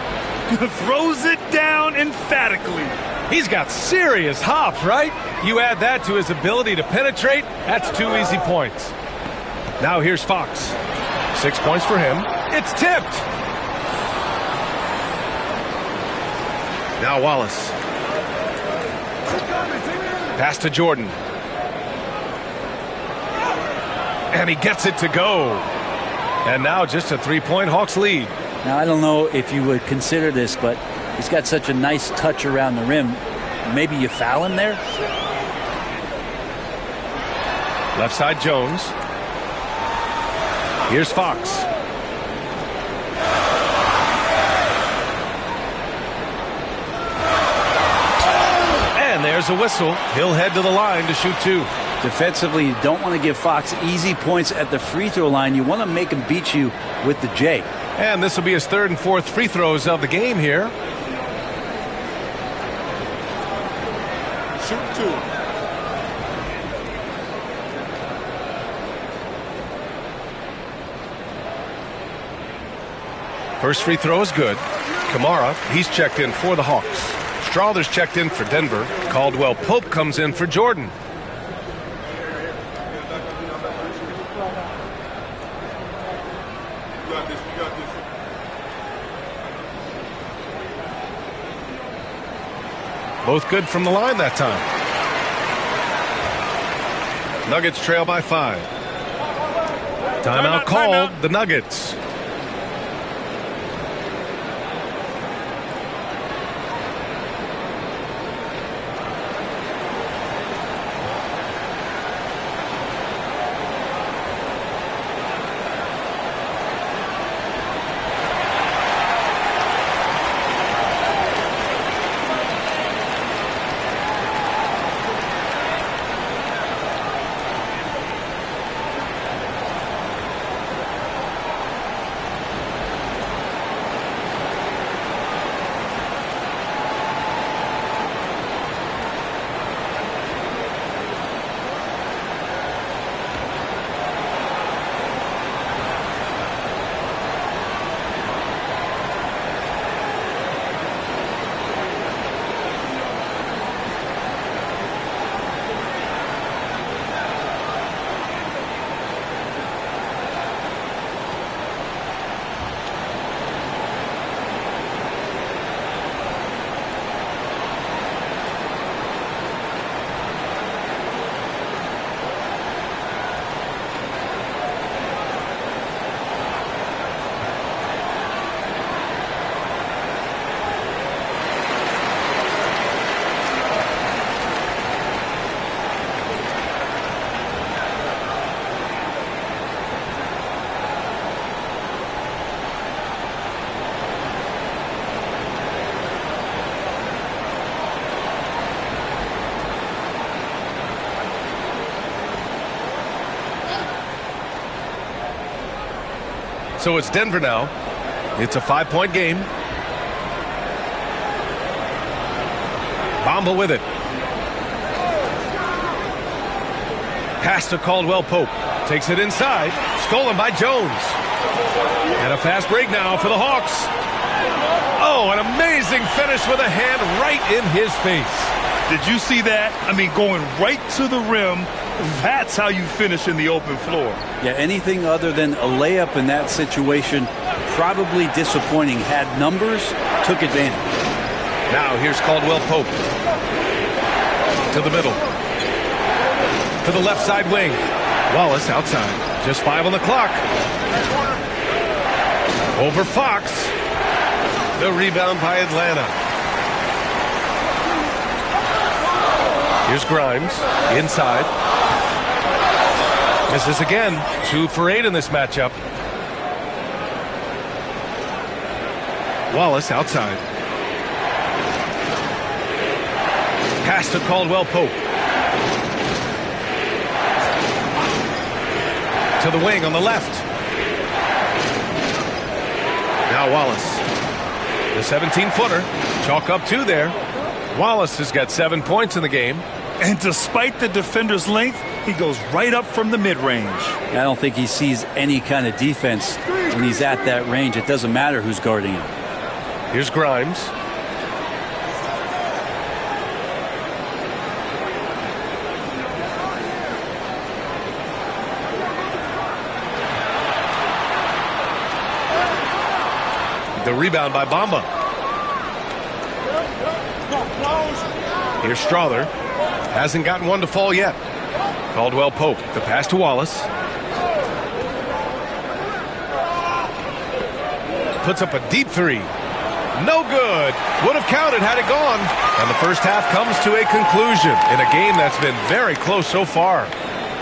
Throws it down emphatically. He's got serious hop, right? You add that to his ability to penetrate, that's 2 easy points. Now here's Fox. 6 points for him. It's tipped. Now Wallace. Pass to Jordan. And he gets it to go. And now just a 3-point Hawks lead. Now, I don't know if you would consider this, but he's got such a nice touch around the rim. Maybe you foul him there? Left side Jones. Here's Fox. And there's a whistle. He'll head to the line to shoot 2. Defensively, you don't want to give Fox easy points at the free throw line. You want to make him beat you with the J. And this will be his 3rd and 4th free throws of the game here. Shoot 2. First free throw is good. Kamara, he's checked in for the Hawks. Strawther's checked in for Denver. Caldwell Pope comes in for Jordan. Both good from the line that time. Nuggets trail by 5. Timeout called. The Nuggets. So it's Denver now. It's a 5-point game. Bamba with it. Pass to Caldwell Pope. Takes it inside. Stolen by Jones. And a fast break now for the Hawks. Oh, an amazing finish with a hand right in his face. Did you see that? I mean, going right to the rim. That's how you finish in the open floor. Yeah, anything other than a layup in that situation, probably disappointing. Had numbers, took advantage. Now here's Caldwell Pope. To the middle. To the left side wing. Wallace outside. Just 5 on the clock. Over Fox. The rebound by Atlanta. Here's Grimes. Inside. Misses again. 2 for 8 in this matchup. Wallace outside. Pass to Caldwell Pope. To the wing on the left. Now Wallace. The 17-footer. Chalk up 2 there. Wallace has got 7 points in the game. And despite the defender's length, he goes right up from the mid-range. I don't think he sees any kind of defense when he's at that range. It doesn't matter who's guarding him. Here's Grimes. The rebound by Bamba. Here's Strother. Hasn't gotten one to fall yet. Caldwell Pope. The pass to Wallace. Puts up a deep 3. No good. Would have counted had it gone. And the first half comes to a conclusion in a game that's been very close so far.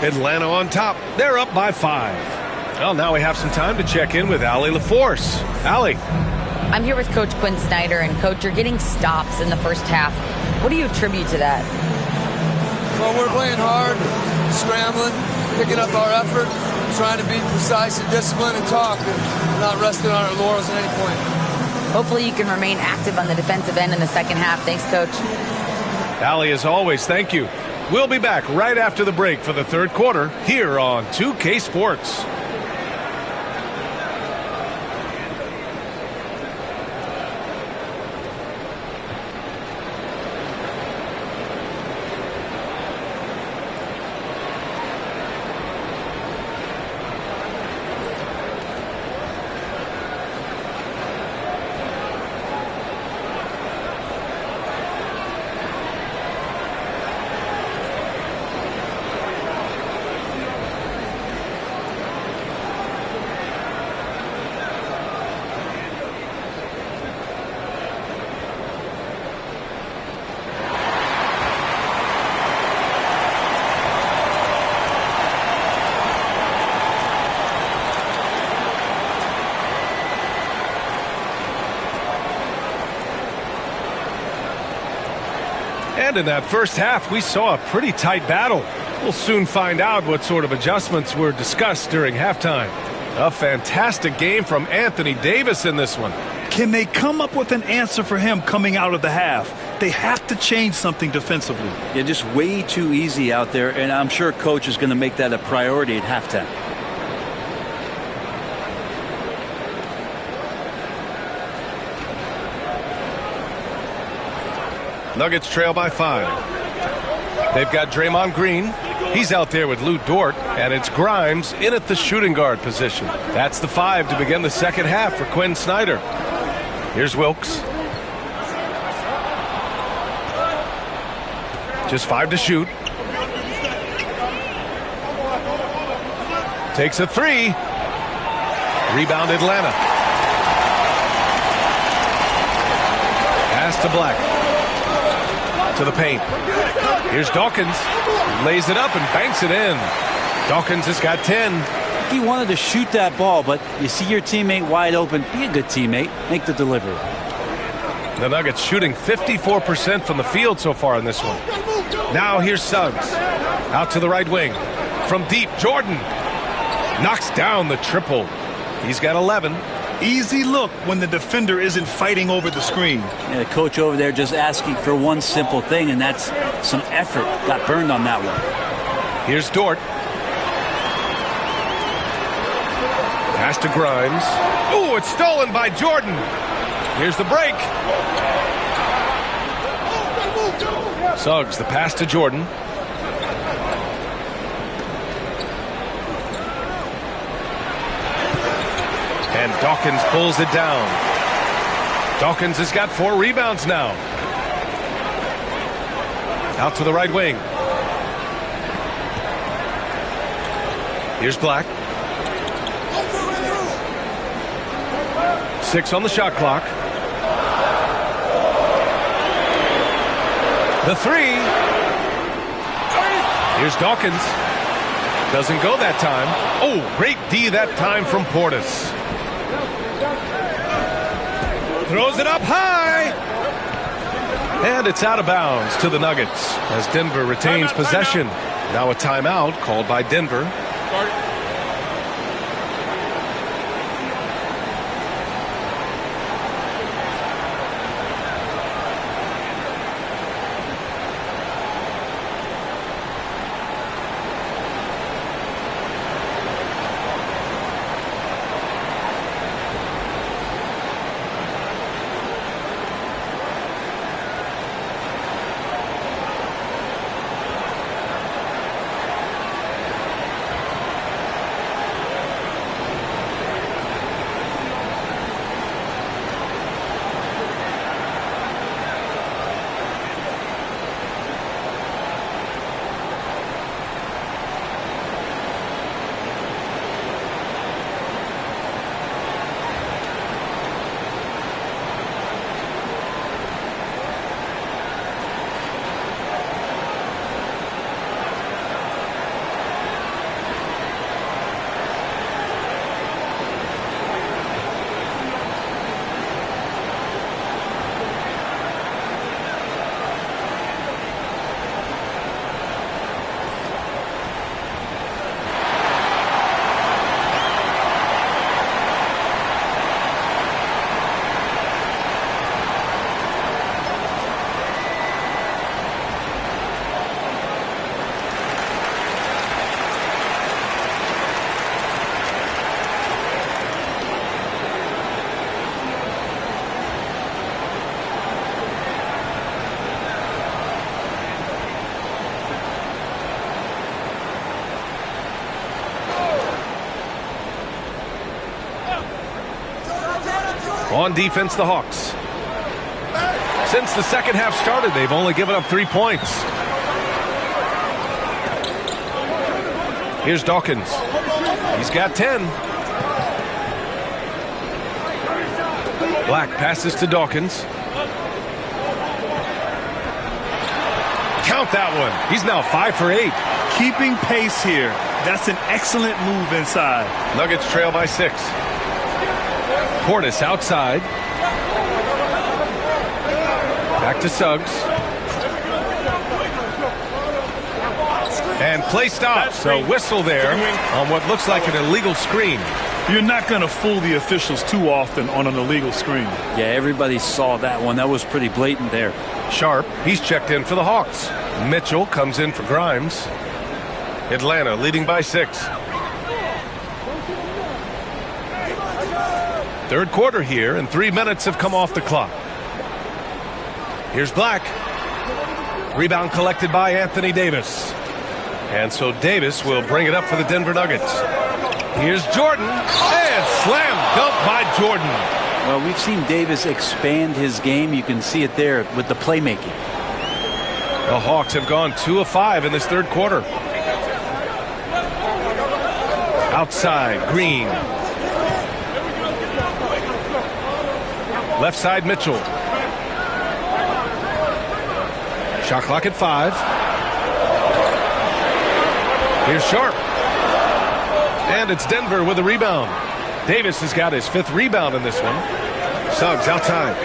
Atlanta on top. They're up by 5. Well, now we have some time to check in with Allie LaForce. Allie. I'm here with Coach Quinn Snyder, and Coach, you're getting stops in the first half. What do you attribute to that? Well, we're playing hard, scrambling, picking up our effort, trying to be precise and disciplined and talk, and not resting on our laurels at any point. Hopefully you can remain active on the defensive end in the second half. Thanks, Coach. Allie, as always, thank you. We'll be back right after the break for the third quarter here on 2K Sports. And in that first half, we saw a pretty tight battle. We'll soon find out what sort of adjustments were discussed during halftime. A fantastic game from Anthony Davis in this one. Can they come up with an answer for him coming out of the half? They have to change something defensively. Yeah, just way too easy out there, and I'm sure Coach is going to make that a priority at halftime. Nuggets trail by 5. They've got Draymond Green. He's out there with Lou Dort, and it's Grimes in at the shooting guard position. That's the 5 to begin the second half for Quinn Snyder. Here's Wilkes. Just 5 to shoot. Takes a 3. Rebound Atlanta. Pass to Black. To the paint. Here's Dawkins. Lays it up and banks it in. Dawkins has got 10. He wanted to shoot that ball, but you see your teammate wide open. Be a good teammate. Make the delivery. The Nuggets shooting 54% from the field so far in this one. Now here's Suggs. Out to the right wing. From deep, Jordan knocks down the triple. He's got 11. Easy look when the defender isn't fighting over the screen. Yeah, the coach over there just asking for one simple thing, and that's some effort. Got burned on that one. Here's Dort. Pass to Grimes. Oh, it's stolen by Jordan. Here's the break. Suggs, the pass to Jordan. And Dawkins pulls it down. Dawkins has got 4 rebounds now. Out to the right wing. Here's Black. 6 on the shot clock. The 3. Here's Dawkins. Doesn't go that time. Oh, great D that time from Portis. Throws it up high. And it's out of bounds to the Nuggets as Denver retains possession. Now a timeout called by Denver. On defense, the Hawks. Since the second half started, they've only given up 3 points. Here's Dawkins. He's got 10. Black passes to Dawkins. Count that one. He's now 5 for 8. Keeping pace here. That's an excellent move inside. Nuggets trail by 6. Portis outside. Back to Suggs. And play stops. So whistle there on what looks like an illegal screen. You're not going to fool the officials too often on an illegal screen. Yeah, everybody saw that one. That was pretty blatant there. Sharp, he's checked in for the Hawks. Mitchell comes in for Grimes. Atlanta leading by 6. Third quarter here, and 3 minutes have come off the clock. Here's Black. Rebound collected by Anthony Davis. And so Davis will bring it up for the Denver Nuggets. Here's Jordan, and slam dunk by Jordan. Well, we've seen Davis expand his game. You can see it there with the playmaking. The Hawks have gone 2 of 5 in this third quarter. Outside, Green. Left side, Mitchell. Shot clock at 5. Here's Sharp. And it's Denver with a rebound. Davis has got his 5th rebound in this one. Suggs outside.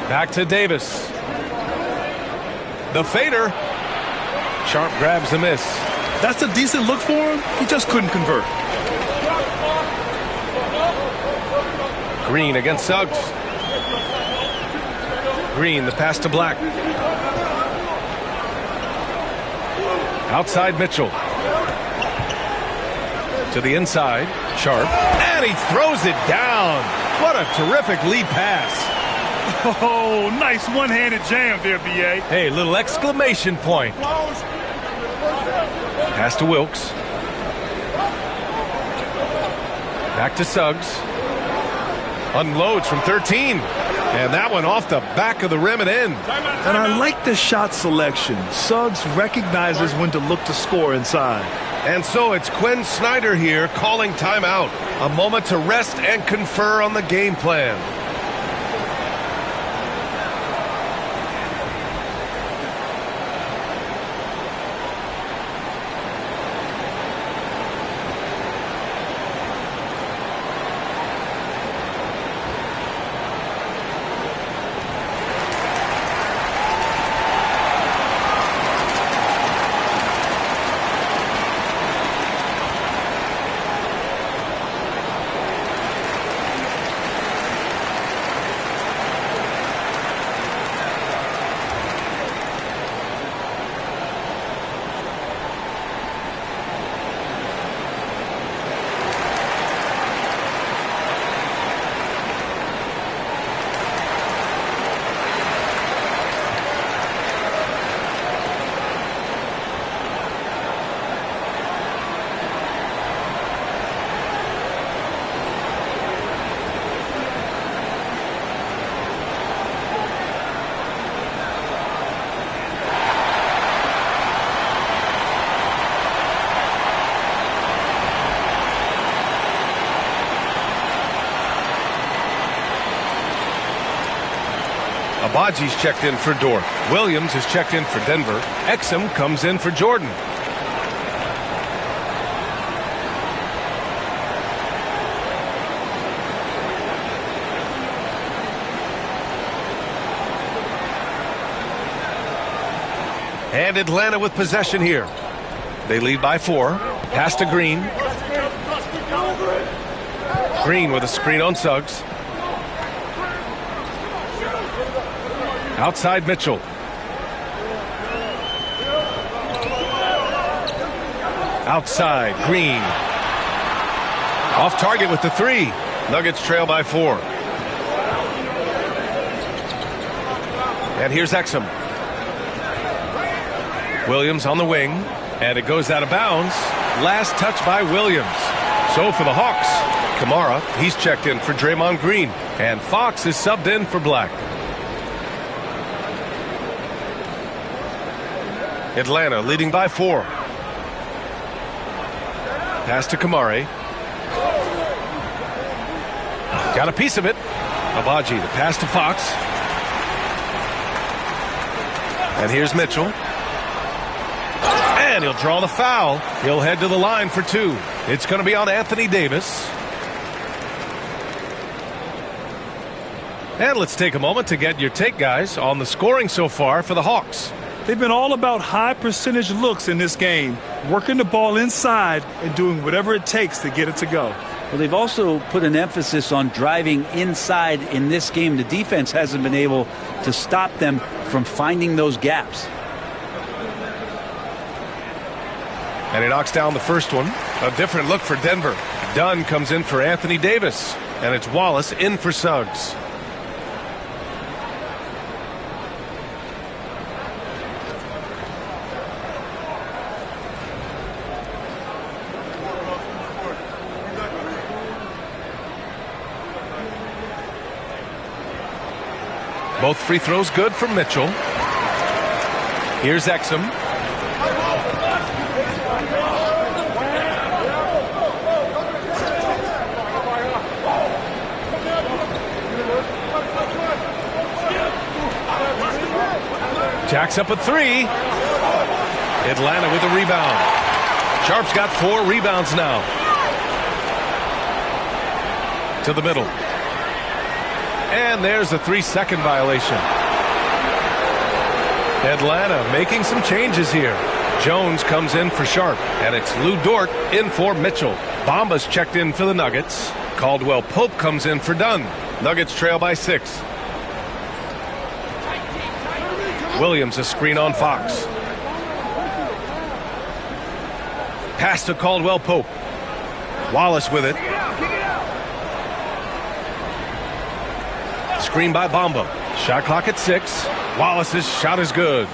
Back to Davis. The fader. Sharp grabs the miss. That's a decent look for him. He just couldn't convert. Green against Suggs. Green, the pass to Black. Outside Mitchell. To the inside, Sharp. And he throws it down. What a terrific lead pass. Oh, nice one-handed jam there, B.A. Hey, little exclamation point. Pass to Wilkes. Back to Suggs. Unloads from 13. And that one off the back of the rim and in. And I like the shot selection. Suggs recognizes when to look to score inside. And so it's Quinn Snyder here calling timeout. A moment to rest and confer on the game plan. Abaji's checked in for Dort. Williams is checked in for Denver. Exum comes in for Jordan. And Atlanta with possession here. They lead by 4. Pass to Green. Green with a screen on Suggs. Outside Mitchell. Outside Green. Off target with the 3. Nuggets trail by 4. And here's Exum. Williams on the wing. And it goes out of bounds. Last touch by Williams. So for the Hawks, Kamara, he's checked in for Draymond Green. And Fox is subbed in for Black. Atlanta leading by 4. Pass to Kamari. Got a piece of it. Abaji, the pass to Fox. And here's Mitchell. And he'll draw the foul. He'll head to the line for 2. It's going to be on Anthony Davis. And let's take a moment to get your take, guys, on the scoring so far for the Hawks. They've been all about high percentage looks in this game, working the ball inside and doing whatever it takes to get it to go. Well, they've also put an emphasis on driving inside in this game. The defense hasn't been able to stop them from finding those gaps. And he knocks down the first one. A different look for Denver. Dunn comes in for Anthony Davis. And it's Wallace in for Suggs. Both free throws good from Mitchell. Here's Exum. Jacks up a 3. Atlanta with a rebound. Sharp's got 4 rebounds now. To the middle. And there's a 3-second violation. Atlanta making some changes here. Jones comes in for Sharp, and it's Lou Dort in for Mitchell. Bamba's checked in for the Nuggets. Caldwell Pope comes in for Dunn. Nuggets trail by 6. Williams a screen on Fox. Pass to Caldwell Pope. Wallace with it. Screen by Bamba. Shot clock at 6. Wallace's shot is good.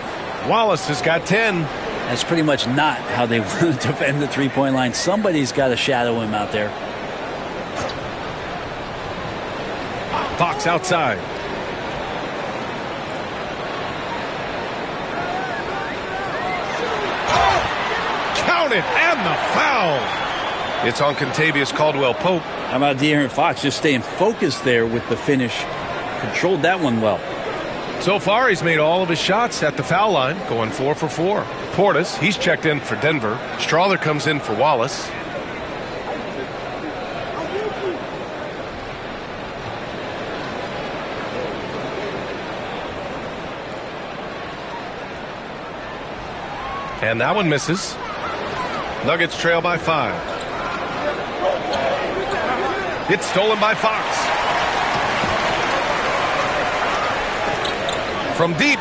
Wallace has got 10. That's pretty much not how they want to defend the three-point line. Somebody's got to shadow him out there. Fox outside. Count it, and the foul. It's on Kentavious Caldwell-Pope. How about De'Aaron Fox just staying focused there with the finish? Controlled that one well. So far, he's made all of his shots at the foul line, going 4 for 4. Portis, he's checked in for Denver. Strawther comes in for Wallace. And that one misses. Nuggets trail by 5. It's stolen by Fox. From deep.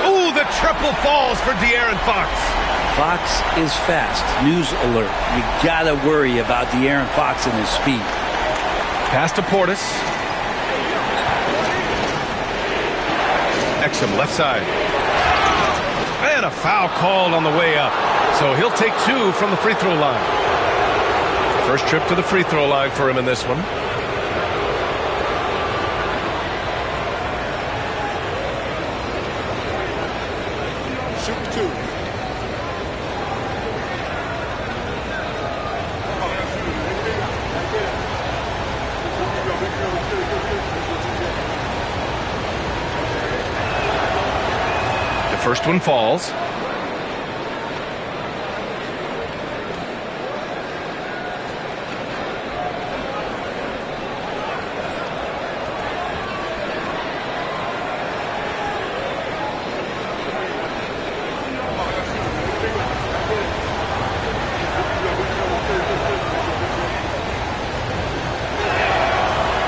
Ooh, the triple falls for De'Aaron Fox. Fox is fast. News alert. You gotta worry about De'Aaron Fox and his speed. Pass to Portis. Exum left side. And a foul called on the way up. So he'll take 2 from the free throw line. First trip to the free throw line for him in this one. Shoot 2. The first one falls.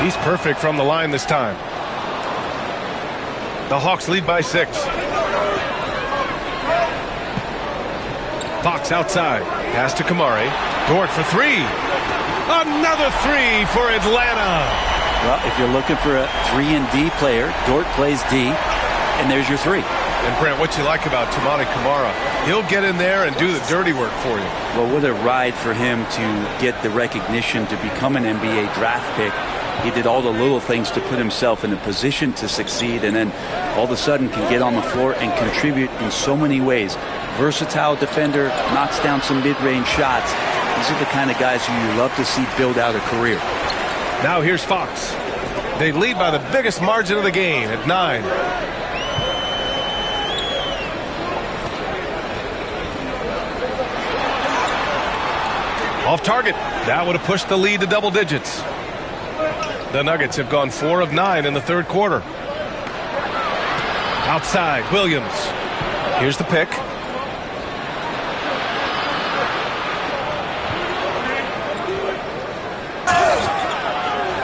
He's perfect from the line this time. The Hawks lead by 6. Fox outside. Pass to Kamari. Dort for 3. Another 3 for Atlanta. Well, if you're looking for a 3-and-D player, Dort plays D, and there's your 3. And Brent, what you like about Toumani Camara, he'll get in there and do the dirty work for you. Well, what a ride for him to get the recognition to become an NBA draft pick. He did all the little things to put himself in a position to succeed, and then all of a sudden can get on the floor and contribute in so many ways. Versatile defender, knocks down some mid-range shots. These are the kind of guys who you love to see build out a career. Now here's Fox. They lead by the biggest margin of the game at 9. Off target. That would have pushed the lead to double digits. The Nuggets have gone 4 of 9 in the third quarter. Outside, Williams. Here's the pick.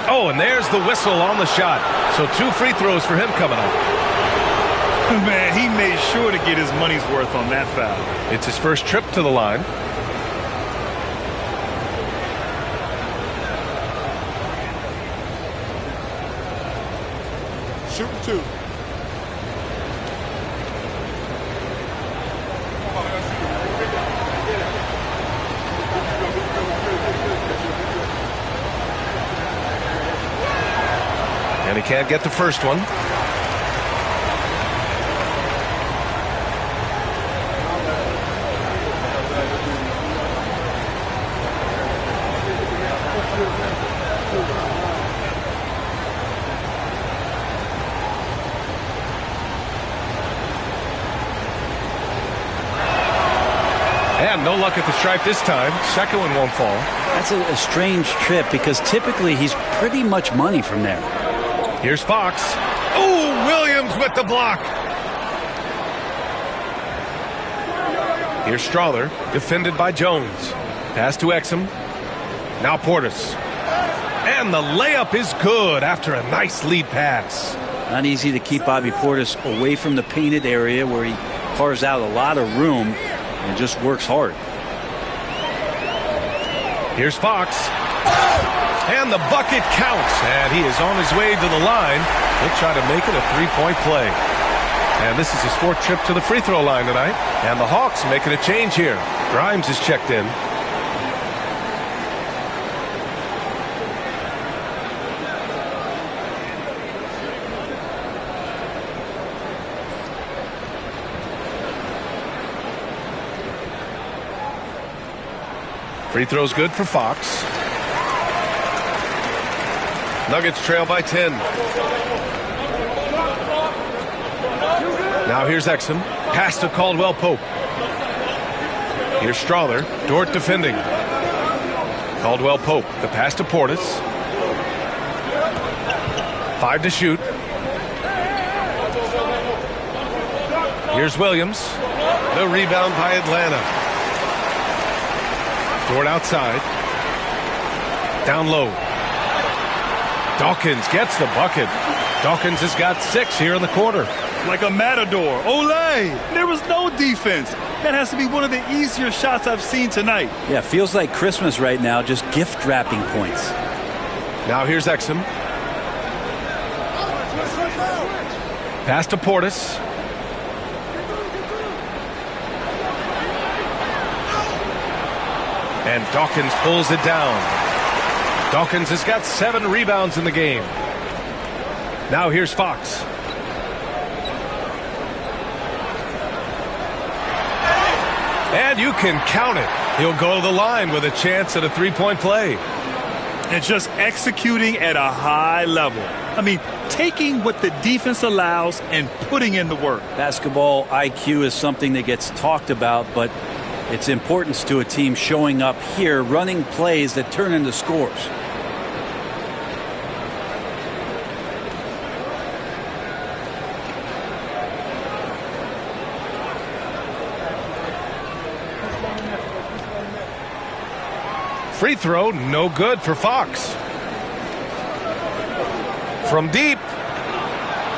Oh, and there's the whistle on the shot. So 2 free throws for him coming up. Man, he made sure to get his money's worth on that foul. It's his first trip to the line. Shoot 2. And he can't get the first one. And no luck at the stripe this time. Second one won't fall. That's a strange trip because typically he's pretty much money from there. Here's Fox. Oh, Williams with the block. Here's Strother, defended by Jones. Pass to Exum. Now Portis. And the layup is good after a nice lead pass. Not easy to keep Bobby Portis away from the painted area where he carves out a lot of room and just works hard. Here's Fox. And the bucket counts. And he is on his way to the line. He'll try to make it a three-point play. And this is his fourth trip to the free throw line tonight. And the Hawks making a change here. Grimes is checked in. Free throw's good for Fox. Nuggets trail by 10. Now here's Exum. Pass to Caldwell Pope. Here's Strother. Dort defending. Caldwell Pope. The pass to Portis. 5 to shoot. Here's Williams. The rebound by Atlanta. Dort outside. Down low. Dawkins gets the bucket. Dawkins has got 6 here in the quarter. Like a matador. Olay! There was no defense. That has to be one of the easier shots I've seen tonight. Yeah, feels like Christmas right now, just gift wrapping points. Now here's Exum. Pass to Portis. And Dawkins pulls it down. Dawkins has got 7 rebounds in the game. Now here's Fox. And you can count it. He'll go to the line with a chance at a three-point play. And just executing at a high level. I mean, taking what the defense allows and putting in the work. Basketball IQ is something that gets talked about, but its importance to a team showing up here, running plays that turn into scores. Free throw, no good for Fox. From deep.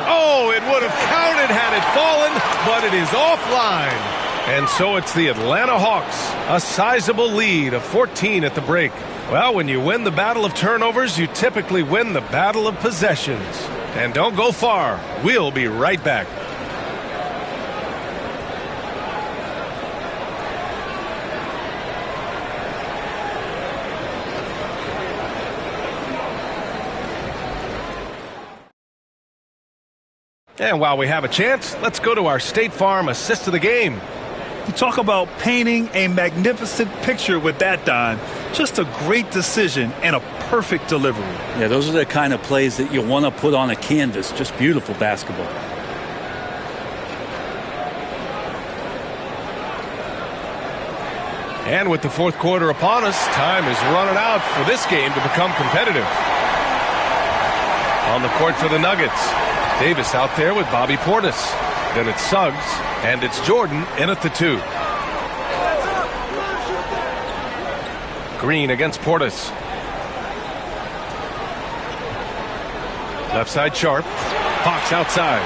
Oh, it would have counted had it fallen, but it is offline. And so it's the Atlanta Hawks, a sizable lead of 14 at the break. Well, when you win the battle of turnovers, you typically win the battle of possessions. And don't go far. We'll be right back. And while we have a chance, let's go to our State Farm assist of the game. You talk about painting a magnificent picture with that, Don. Just a great decision and a perfect delivery. Yeah, those are the kind of plays that you want to put on a canvas. Just beautiful basketball. And with the fourth quarter upon us, time is running out for this game to become competitive. On the court for the Nuggets. Davis out there with Bobby Portis. Then it's Suggs, and it's Jordan in at the 2. Green against Portis. Left side Sharp. Fox outside.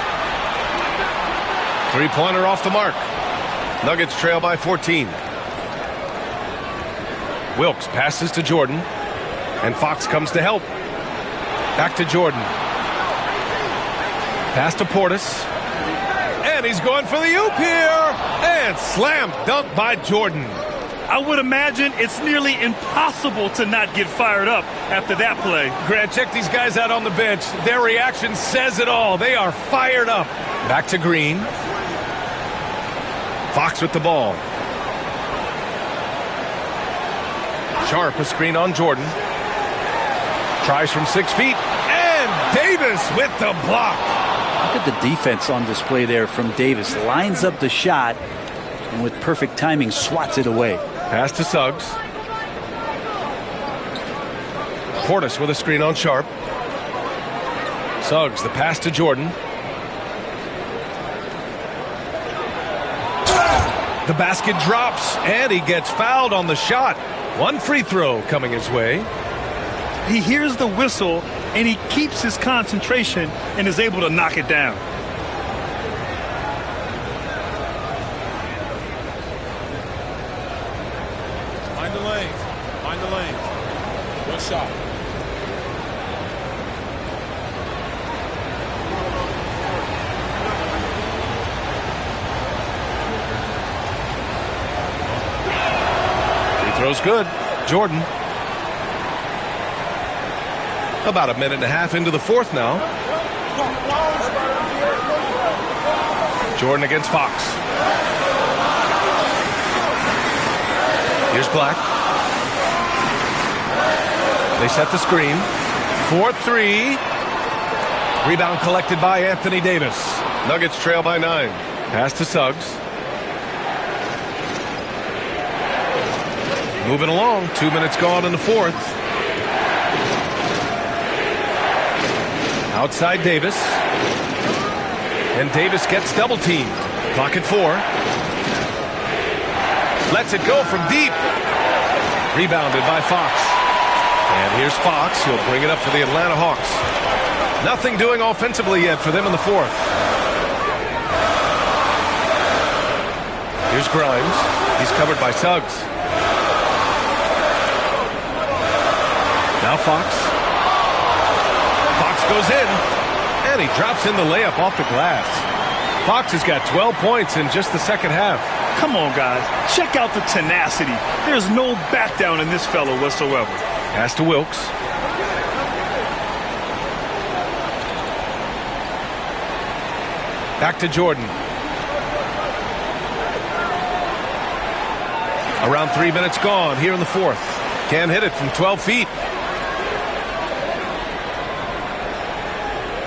Three-pointer off the mark. Nuggets trail by 14. Wilkes passes to Jordan, and Fox comes to help. Back to Jordan. Pass to Portis. And he's going for the oop here. And slam dunk by Jordan. I would imagine it's nearly impossible to not get fired up after that play. Grant, check these guys out on the bench. Their reaction says it all. They are fired up. Back to Green. Fox with the ball. Sharp a screen on Jordan. Tries from 6 feet. And Davis with the block. Look at the defense on display there from Davis. Lines up the shot and with perfect timing swats it away. Pass to Suggs. Portis with a screen on Sharp. Suggs, the pass to Jordan. The basket drops, and he gets fouled on the shot. One free throw coming his way. He hears the whistle, and he keeps his concentration and is able to knock it down. Find the lanes. Find the lanes. Good shot. Throw's good. Jordan. About a minute and a half into the fourth now. Jordan against Fox. Here's Black. They set the screen. 4-3. Rebound collected by Anthony Davis. Nuggets trail by 9. Pass to Suggs. Moving along, 2 minutes gone in the fourth. Outside Davis. And Davis gets double teamed. Clock at 4. Lets it go from deep. Rebounded by Fox. And here's Fox. He'll bring it up for the Atlanta Hawks. Nothing doing offensively yet for them in the fourth. Here's Grimes. He's covered by Suggs. Now Fox. Fox goes in, and he drops in the layup off the glass. Fox has got 12 points in just the second half. Come on, guys. Check out the tenacity. There's no back down in this fellow whatsoever. Pass to Wilkes. Back to Jordan. Around 3 minutes gone here in the fourth. Can't hit it from 12 feet.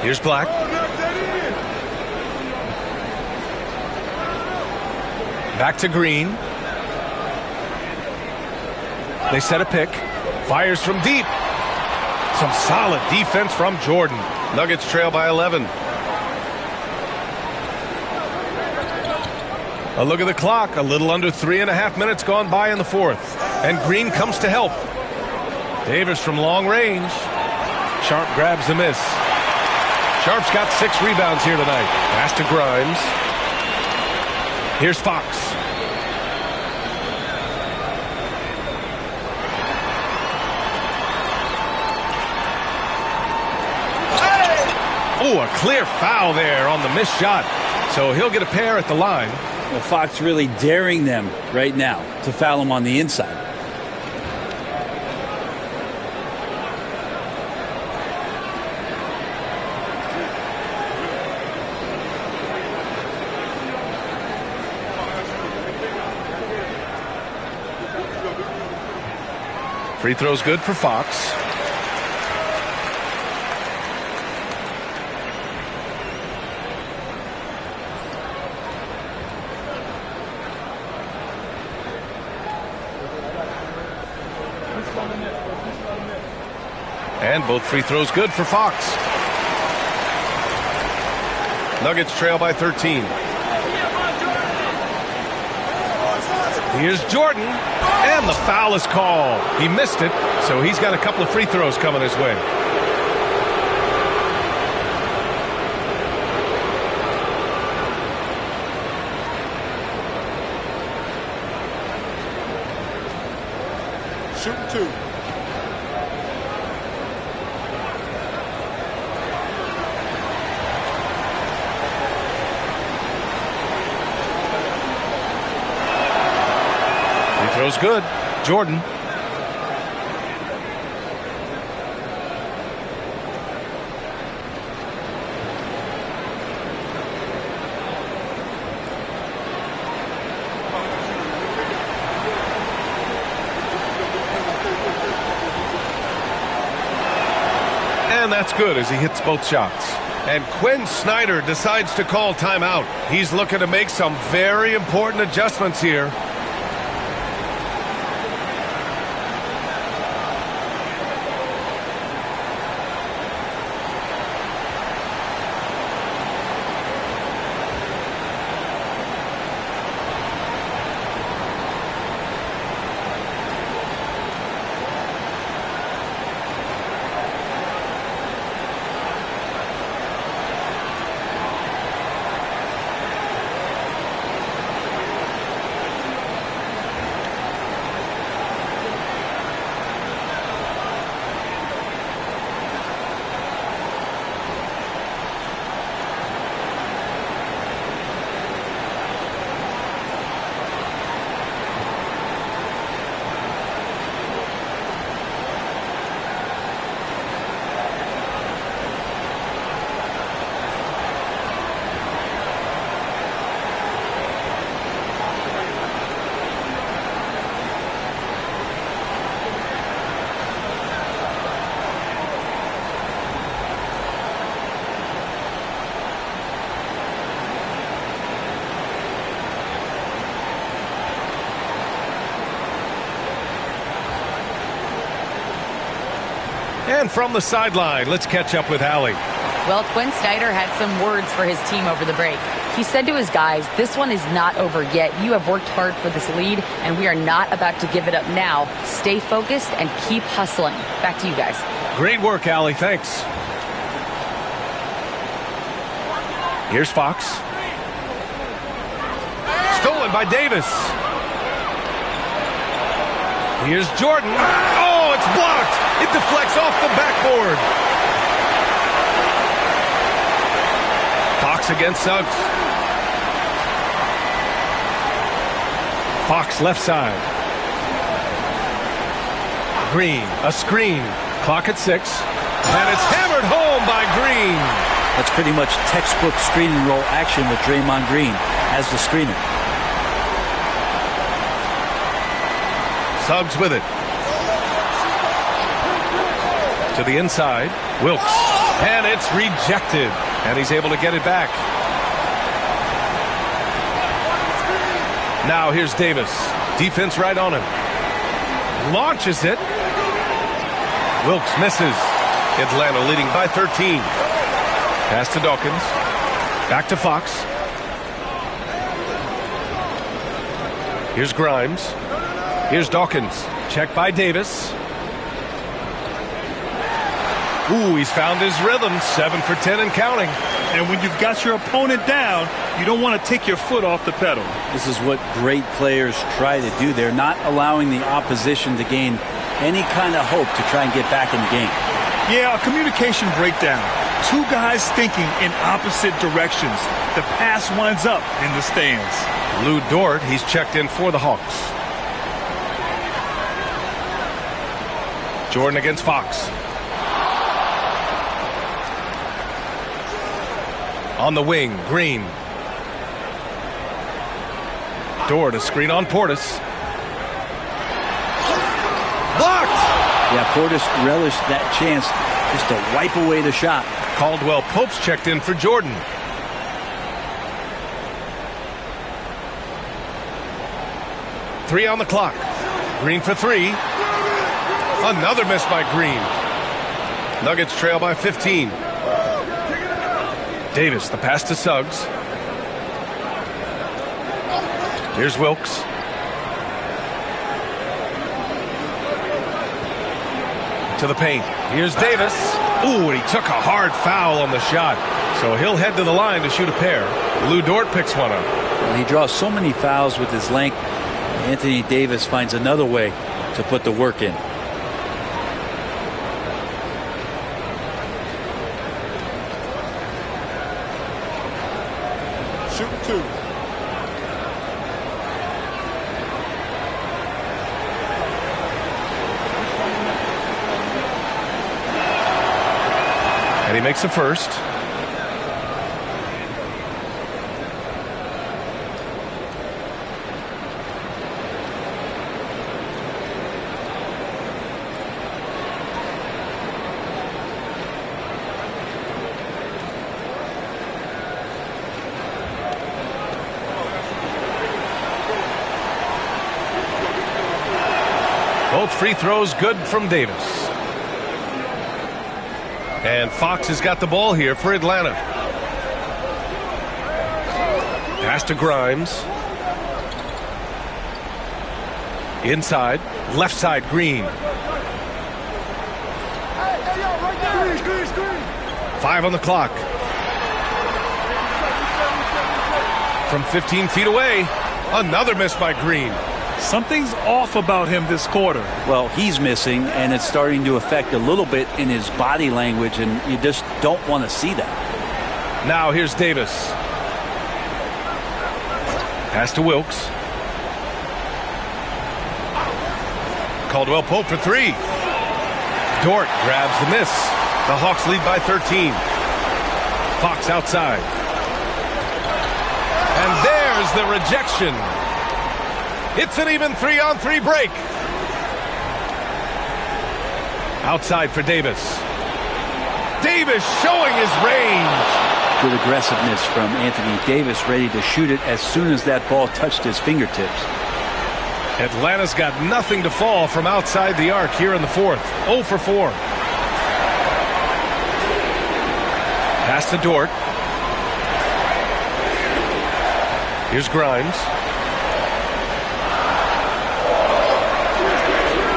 Here's Black. Back to Green. They set a pick. Fires from deep. Some solid defense from Jordan. Nuggets trail by 11. A look at the clock. A little under 3.5 minutes gone by in the fourth. And Green comes to help. Davis from long range. Sharp grabs the miss. Sharp's got 6 rebounds here tonight. Pass to Grimes. Here's Fox. Oh, a clear foul there on the missed shot. So he'll get a pair at the line. Well, Fox really daring them right now to foul him on the inside. Free throw's good for Fox. And both free throws good for Fox. Nuggets trail by 13. Here's Jordan, and the foul is called. He missed it, so he's got a couple of free throws coming his way. Shooting 2. Throw's good. Jordan. And that's good as he hits both shots. And Quinn Snyder decides to call timeout. He's looking to make some very important adjustments here. And from the sideline, let's catch up with Allie. Well, Quinn Snyder had some words for his team over the break. He said to his guys, this one is not over yet. You have worked hard for this lead, and we are not about to give it up now. Stay focused and keep hustling. Back to you guys. Great work, Allie. Thanks. Here's Fox. Stolen by Davis. Here's Jordan. Oh, it's blocked. It deflects off the backboard. Fox against Suggs. Fox left side. Green, a screen. Clock at 6. And it's hammered home by Green. That's pretty much textbook screen and roll action with Draymond Green as the screener. Suggs with it. To the inside. Wilkes. And it's rejected. And he's able to get it back. Now here's Davis. Defense right on him. Launches it. Wilkes misses. Atlanta leading by 13. Pass to Dawkins. Back to Fox. Here's Grimes. Here's Dawkins. Check by Davis. Ooh, he's found his rhythm. 7 for 10 and counting. And when you've got your opponent down, you don't want to take your foot off the pedal. This is what great players try to do. They're not allowing the opposition to gain any kind of hope to try and get back in the game. Yeah, a communication breakdown. Two guys thinking in opposite directions. The pass winds up in the stands. Lou Dort, he's checked in for the Hawks. Jordan against Fox. On the wing, Green. Dort, a screen on Portis. Blocked! Yeah, Portis relished that chance just to wipe away the shot. Caldwell Pope's checked in for Jordan. Three on the clock. Green for 3. Another miss by Green. Nuggets trail by 15. Davis, the pass to Suggs. Here's Wilkes. To the paint. Here's Davis. Ooh, and he took a hard foul on the shot. So he'll head to the line to shoot a pair. Lou Dort picks one up. He draws so many fouls with his length. Anthony Davis finds another way to put the work in. Shooting 2. And he makes the first. Both free throws good from Davis. And Fox has got the ball here for Atlanta. Pass to Grimes. Inside, left side, Green. 5 on the clock. From 15 feet away, another miss by Green. Something's off about him this quarter. Well, he's missing, and it's starting to affect a little bit in his body language, and you just don't want to see that. Now here's Davis. Pass to Wilkes. Caldwell Pope for 3. Dort grabs the miss. The Hawks lead by 13. Fox outside. And there's the rejection. It's an even 3-on-3 break. Outside for Davis. Davis showing his range. Good aggressiveness from Anthony Davis, ready to shoot it as soon as that ball touched his fingertips. Atlanta's got nothing to fall from outside the arc here in the fourth. 0 for 4. Pass to Dort. Here's Grimes.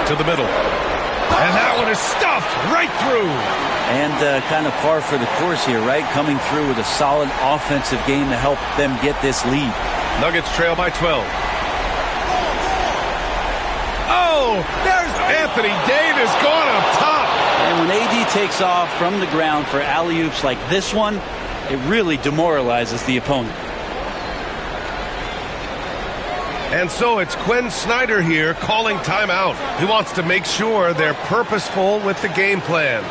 To the middle. And that one is stuffed right through. And kind of par for the course here, right? Coming through with a solid offensive game to help them get this lead. Nuggets trail by 12. Oh, there's Anthony Davis going up top. And when AD takes off from the ground for alley-oops like this one, it really demoralizes the opponent. And so it's Quinn Snyder here calling timeout. He wants to make sure they're purposeful with the game plan.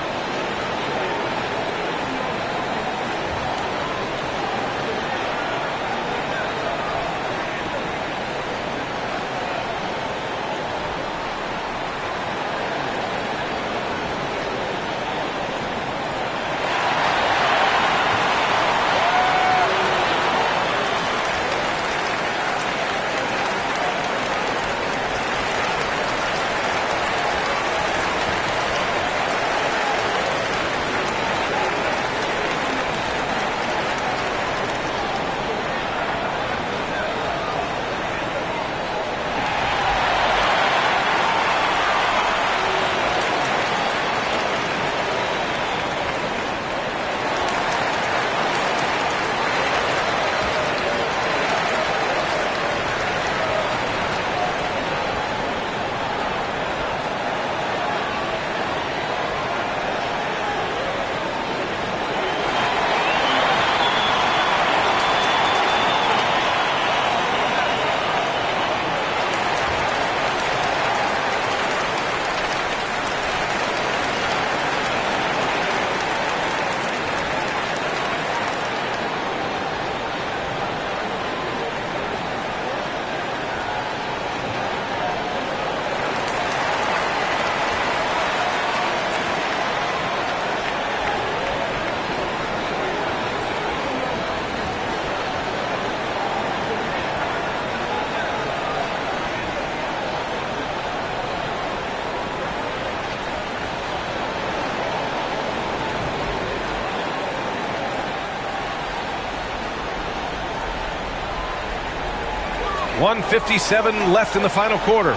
.157 left in the final quarter.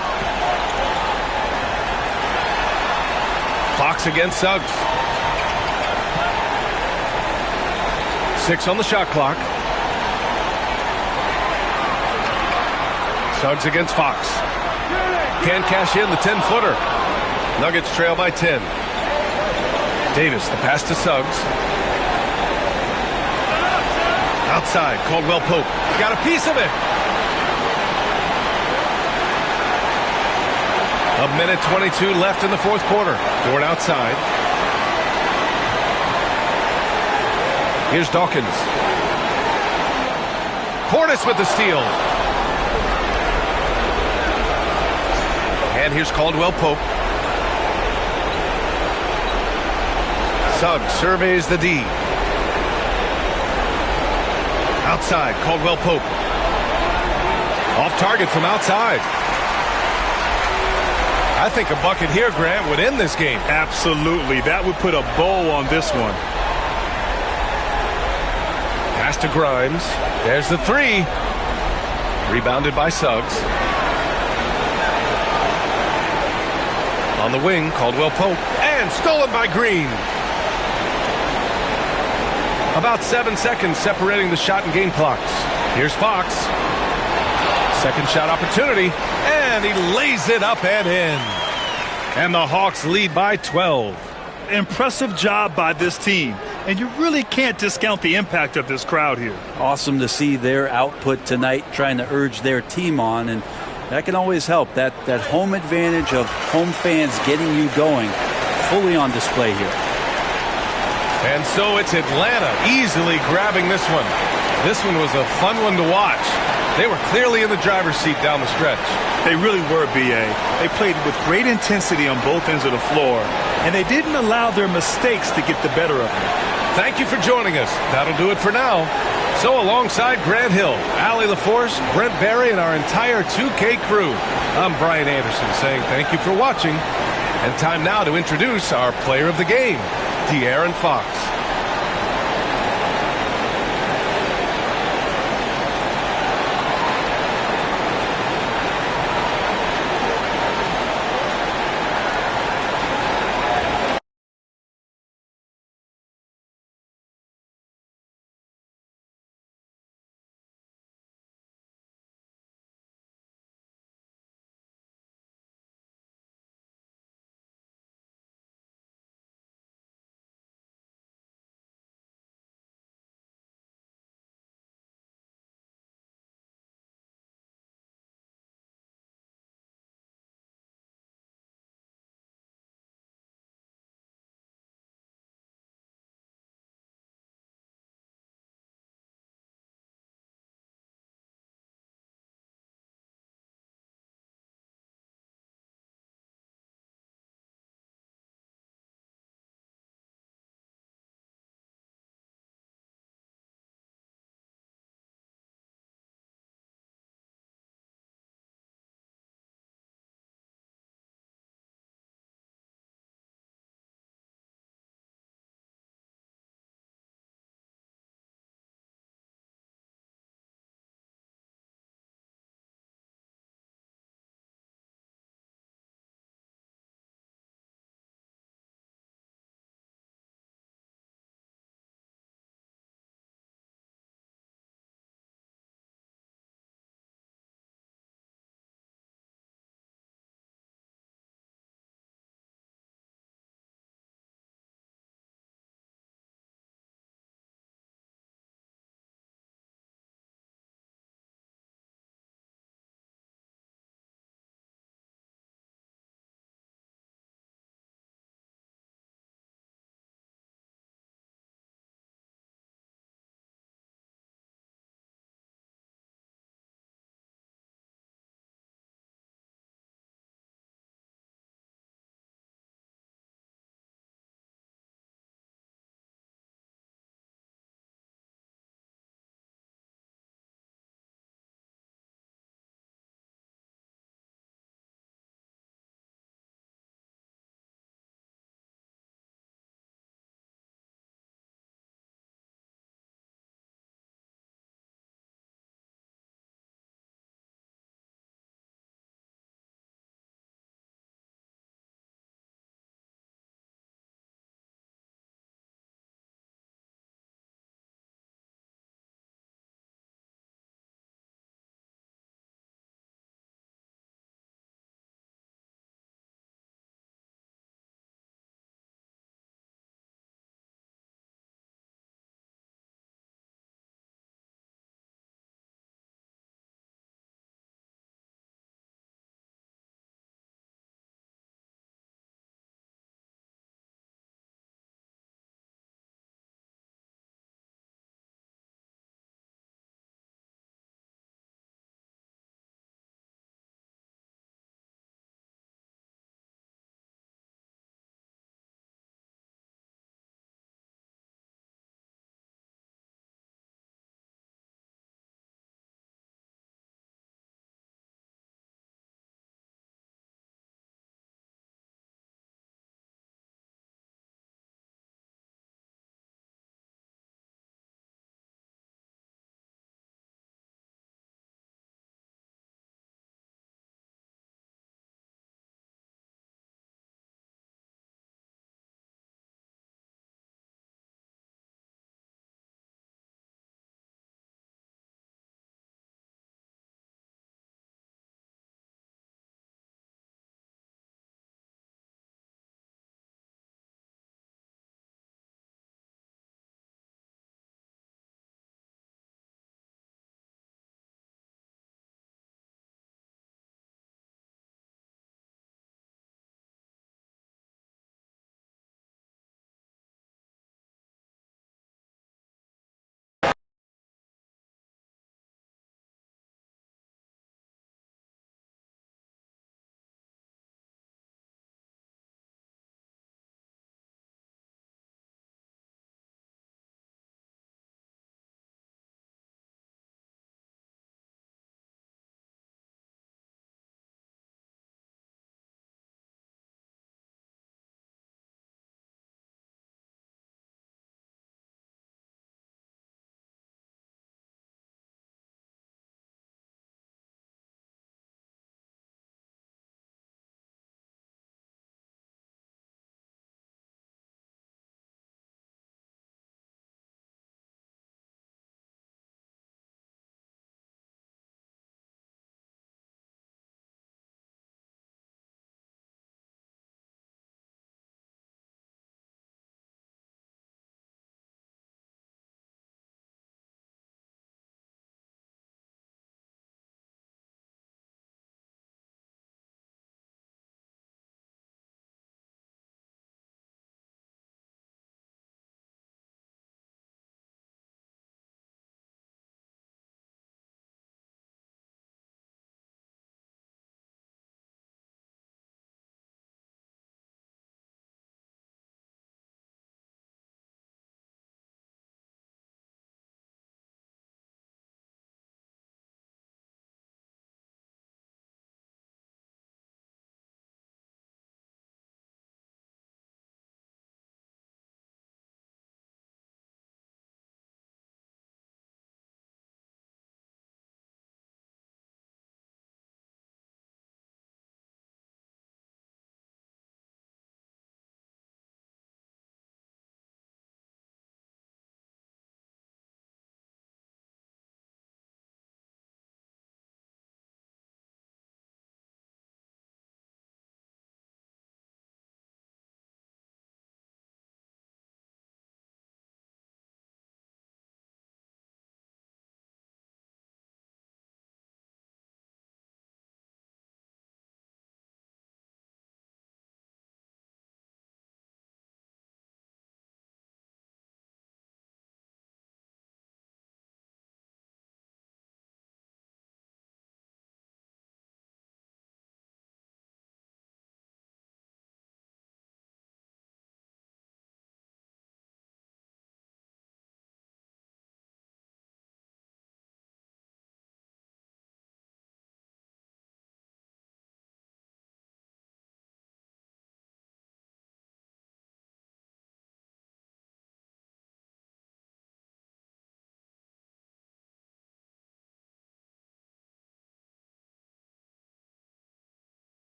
Fox against Suggs. 6 on the shot clock. Suggs against Fox. Can't cash in the 10-footer. Nuggets trail by 10. Davis, the pass to Suggs. Outside, Caldwell Pope. Got a piece of it. A minute 22 left in the fourth quarter. Dort outside. Here's Dawkins. Portis with the steal. And here's Caldwell Pope. Suggs surveys the D. Outside, Caldwell Pope. Off target from outside. I think a bucket here, Grant, would end this game. Absolutely. That would put a bow on this one. Pass to Grimes. There's the three. Rebounded by Suggs. On the wing, Caldwell Pope. And stolen by Green. About 7 seconds separating the shot and game clocks. Here's Fox. Second shot opportunity. And he lays it up and in. And the Hawks lead by 12. Impressive job by this team. And you really can't discount the impact of this crowd here. Awesome to see their output tonight, trying to urge their team on. And that can always help. That home advantage of home fans getting you going, fully on display here. And so it's Atlanta easily grabbing this one. This one was a fun one to watch. They were clearly in the driver's seat down the stretch. They really were, B.A. They played with great intensity on both ends of the floor, and they didn't allow their mistakes to get the better of them. Thank you for joining us. That'll do it for now. So alongside Grant Hill, Allie LaForce, Brent Barry, and our entire 2K crew, I'm Brian Anderson saying thank you for watching. And time now to introduce our player of the game, De'Aaron Fox.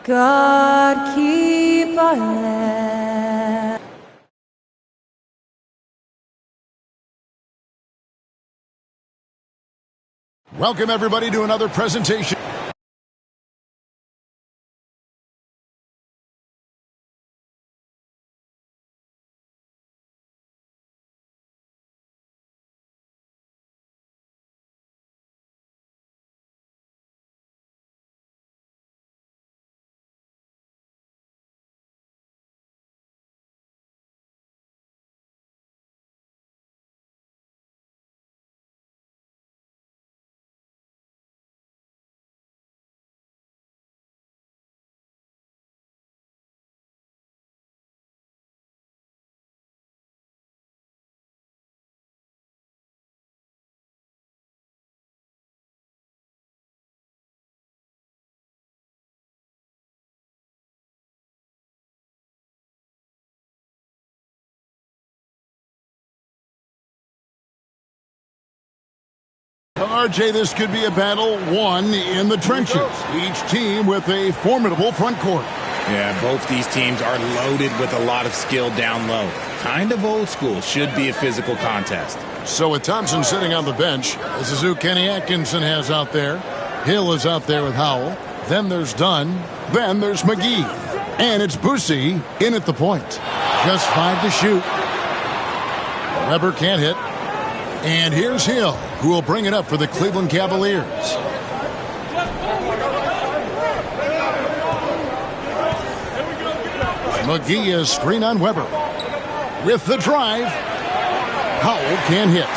God keep our land. Welcome, everybody, to another presentation. RJ, this could be a battle won in the trenches. Each team with a formidable front court. Yeah, both these teams are loaded with a lot of skill down low. Kind of old school. Should be a physical contest. So with Thompson sitting on the bench, this is who Kenny Atkinson has out there. Hill is out there with Howell. Then there's Dunn. Then there's McGee. And it's Boosie in at the point. Just 5 to shoot. Weber can't hit. And here's Hill, who will bring it up for the Cleveland Cavaliers. McGee is screen on Weber. With the drive, Howell can't hit.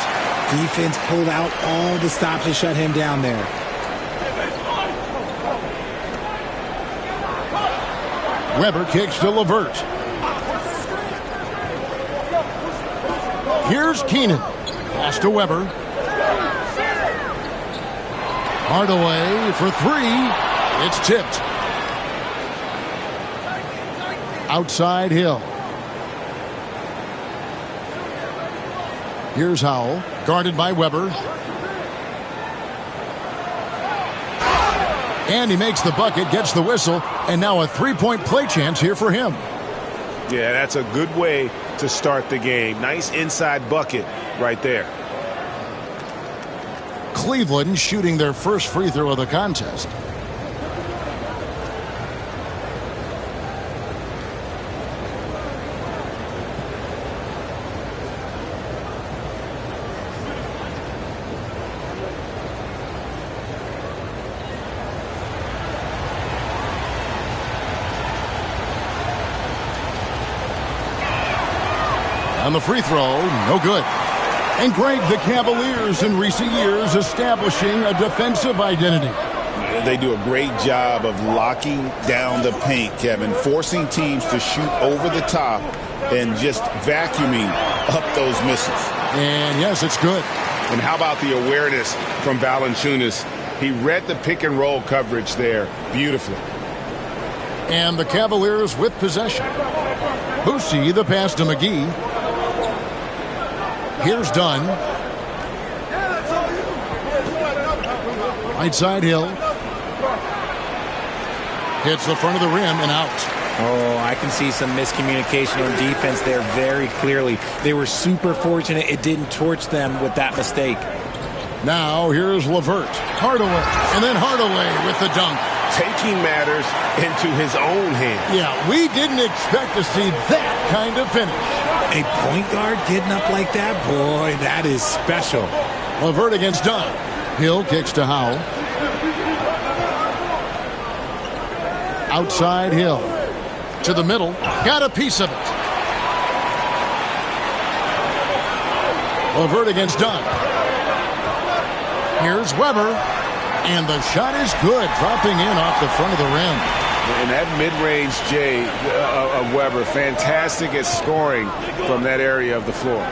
Defense pulled out all the stops to shut him down there. Weber kicks to LeVert. Here's Keenan. Pass to Weber. Hardaway for 3. It's tipped. Outside Hill. Here's Howell, guarded by Weber. And he makes the bucket, gets the whistle, and now a 3-point play chance here for him. Yeah, that's a good way to start the game. Nice inside bucket right there. Cleveland shooting their first free throw of the contest. On the free throw, no good. And Greg, the Cavaliers in recent years establishing a defensive identity. They do a great job of locking down the paint, Kevin, forcing teams to shoot over the top and just vacuuming up those misses. And yes, it's good. And how about the awareness from Valanciunas? He read the pick and roll coverage there beautifully. And the Cavaliers with possession. Boosie, the pass to McGee. Here's Dunn. Right side Hill. Hits the front of the rim and out. Oh, I can see some miscommunication on defense there very clearly. They were super fortunate it didn't torch them with that mistake. Now here's LeVert. Hardaway. And then Hardaway with the dunk. Taking matters into his own hands. Yeah, we didn't expect to see that kind of finish. A point guard getting up like that, boy, that is special. LeVert against Dunn. Hill kicks to Howell. Outside Hill. To the middle. Got a piece of it. LeVert against Dunn. Here's Weber. And the shot is good. Dropping in off the front of the rim. And that mid-range J of Weber, fantastic at scoring from that area of the floor.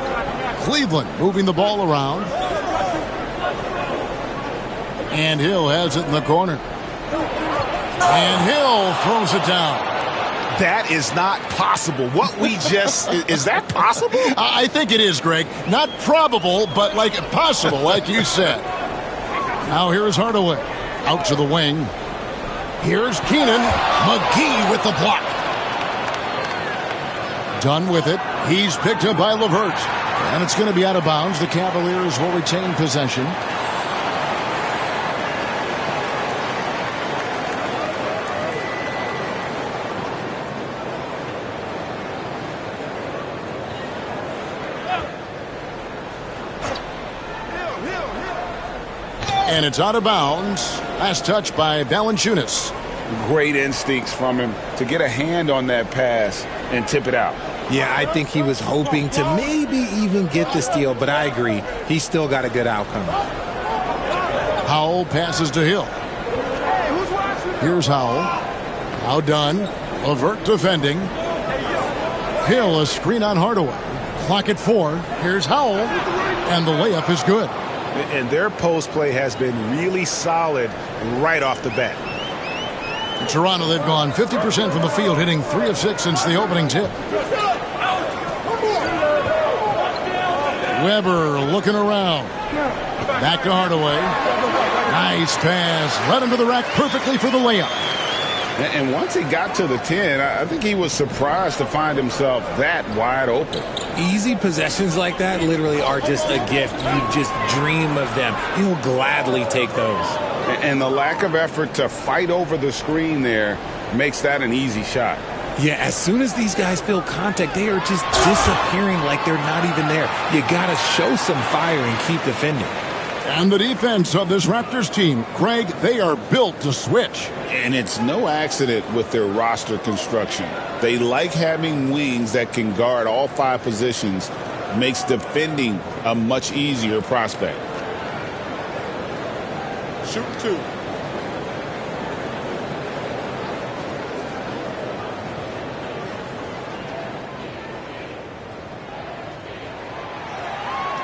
Cleveland moving the ball around. And Hill has it in the corner. And Hill throws it down. That is not possible. What we just, is that possible? I think it is, Greg. Not probable, but like possible, like you said. Now here's Hardaway. Out to the wing. Here's Keenan. McGee with the block. Done with it. He's picked up by LeVert. And it's going to be out of bounds. The Cavaliers will retain possession. And it's out of bounds. Last touch by Valanciunas. Great instincts from him to get a hand on that pass and tip it out. Yeah, I think he was hoping to maybe even get the steal, but I agree. He still got a good outcome. Howell passes to Hill. Here's Howell. Now done. LeVert defending. Hill, a screen on Hardaway. Clock at 4. Here's Howell. And the layup is good. And their post play has been really solid right off the bat. In Toronto, they've gone 50% from the field, hitting 3 of 6 since the opening tip. Weber looking around. Back to Hardaway. Nice pass. Led him to the rack perfectly for the layup. And once he got to the 10, I think he was surprised to find himself that wide open. Easy possessions like that literally are just a gift. You just dream of them. He'll gladly take those. And the lack of effort to fight over the screen there makes that an easy shot. Yeah, as soon as these guys feel contact, they are just disappearing like they're not even there. You got to show some fire and keep defending. And the defense of this Raptors team, Craig, they are built to switch. And it's no accident with their roster construction. They like having wings that can guard all 5 positions, makes defending a much easier prospect. Shoot 2.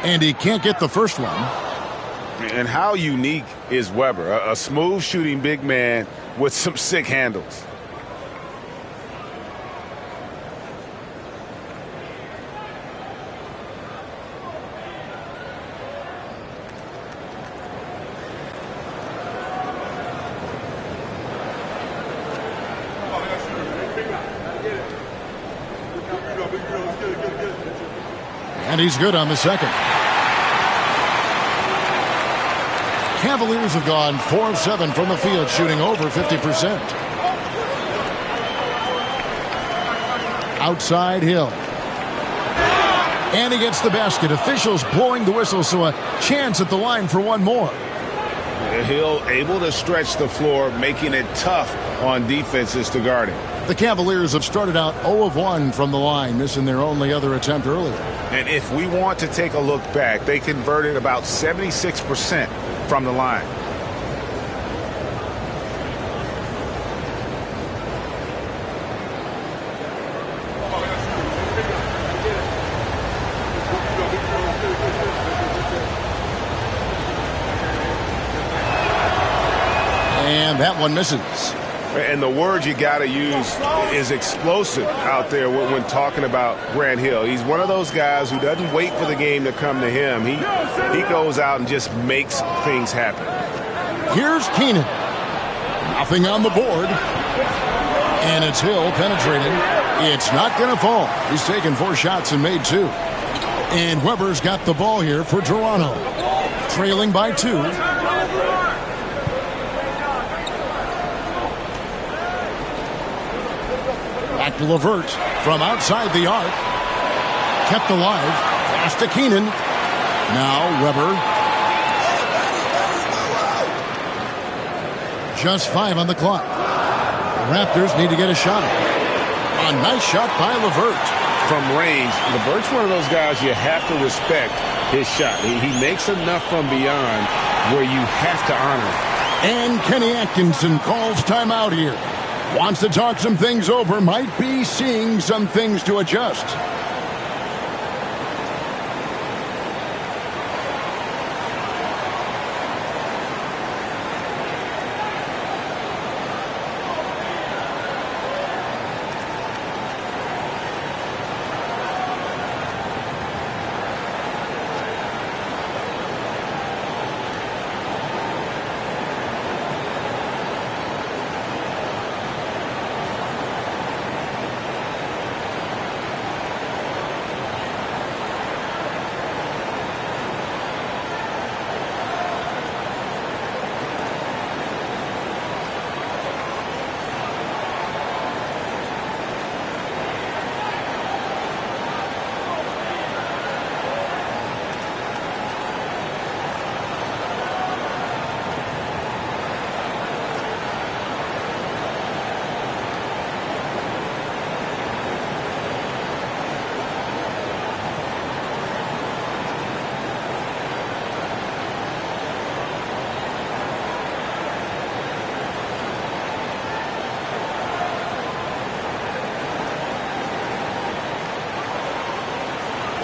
And he can't get the first one. And how unique is Weber? A smooth shooting big man with some sick handles. And he's good on the second. Cavaliers have gone 4 of 7 from the field, shooting over 50%. Outside Hill. And he gets the basket. Officials blowing the whistle, so a chance at the line for one more. Hill able to stretch the floor, making it tough on defenses to guard it. The Cavaliers have started out 0 of 1 from the line, missing their only other attempt earlier. And if we want to take a look back, they converted about 76% from the line. And that one misses. And the word you got to use is explosive out there when talking about Grant Hill. He's one of those guys who doesn't wait for the game to come to him. He goes out and just makes things happen. Here's Keenan. Nothing on the board. And it's Hill penetrating. It's not going to fall. He's taken 4 shots and made 2. And Weber's got the ball here for Toronto. Trailing by 2. Back to LeVert from outside the arc. Kept alive. Pass to Keenan. Now Weber. Just 5 on the clock. The Raptors need to get a shot. A nice shot by LeVert. From range, LeVert's one of those guys you have to respect his shot. He makes enough from beyond where you have to honor it. And Kenny Atkinson calls timeout here. Wants to talk some things over, might be seeing some things to adjust.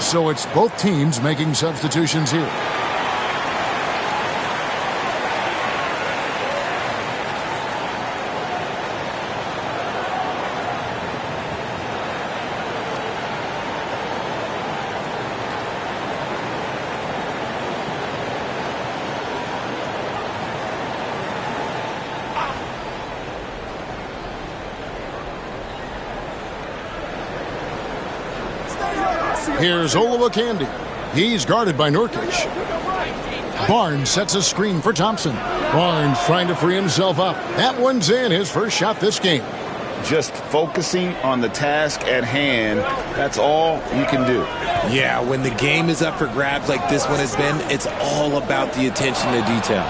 So it's both teams making substitutions here. Here's Olowokandi. He's guarded by Nurkic. Barnes sets a screen for Thompson. Barnes trying to free himself up. That one's in, his first shot this game. Just focusing on the task at hand, that's all you can do. Yeah, when the game is up for grabs like this one has been, it's all about the attention to detail.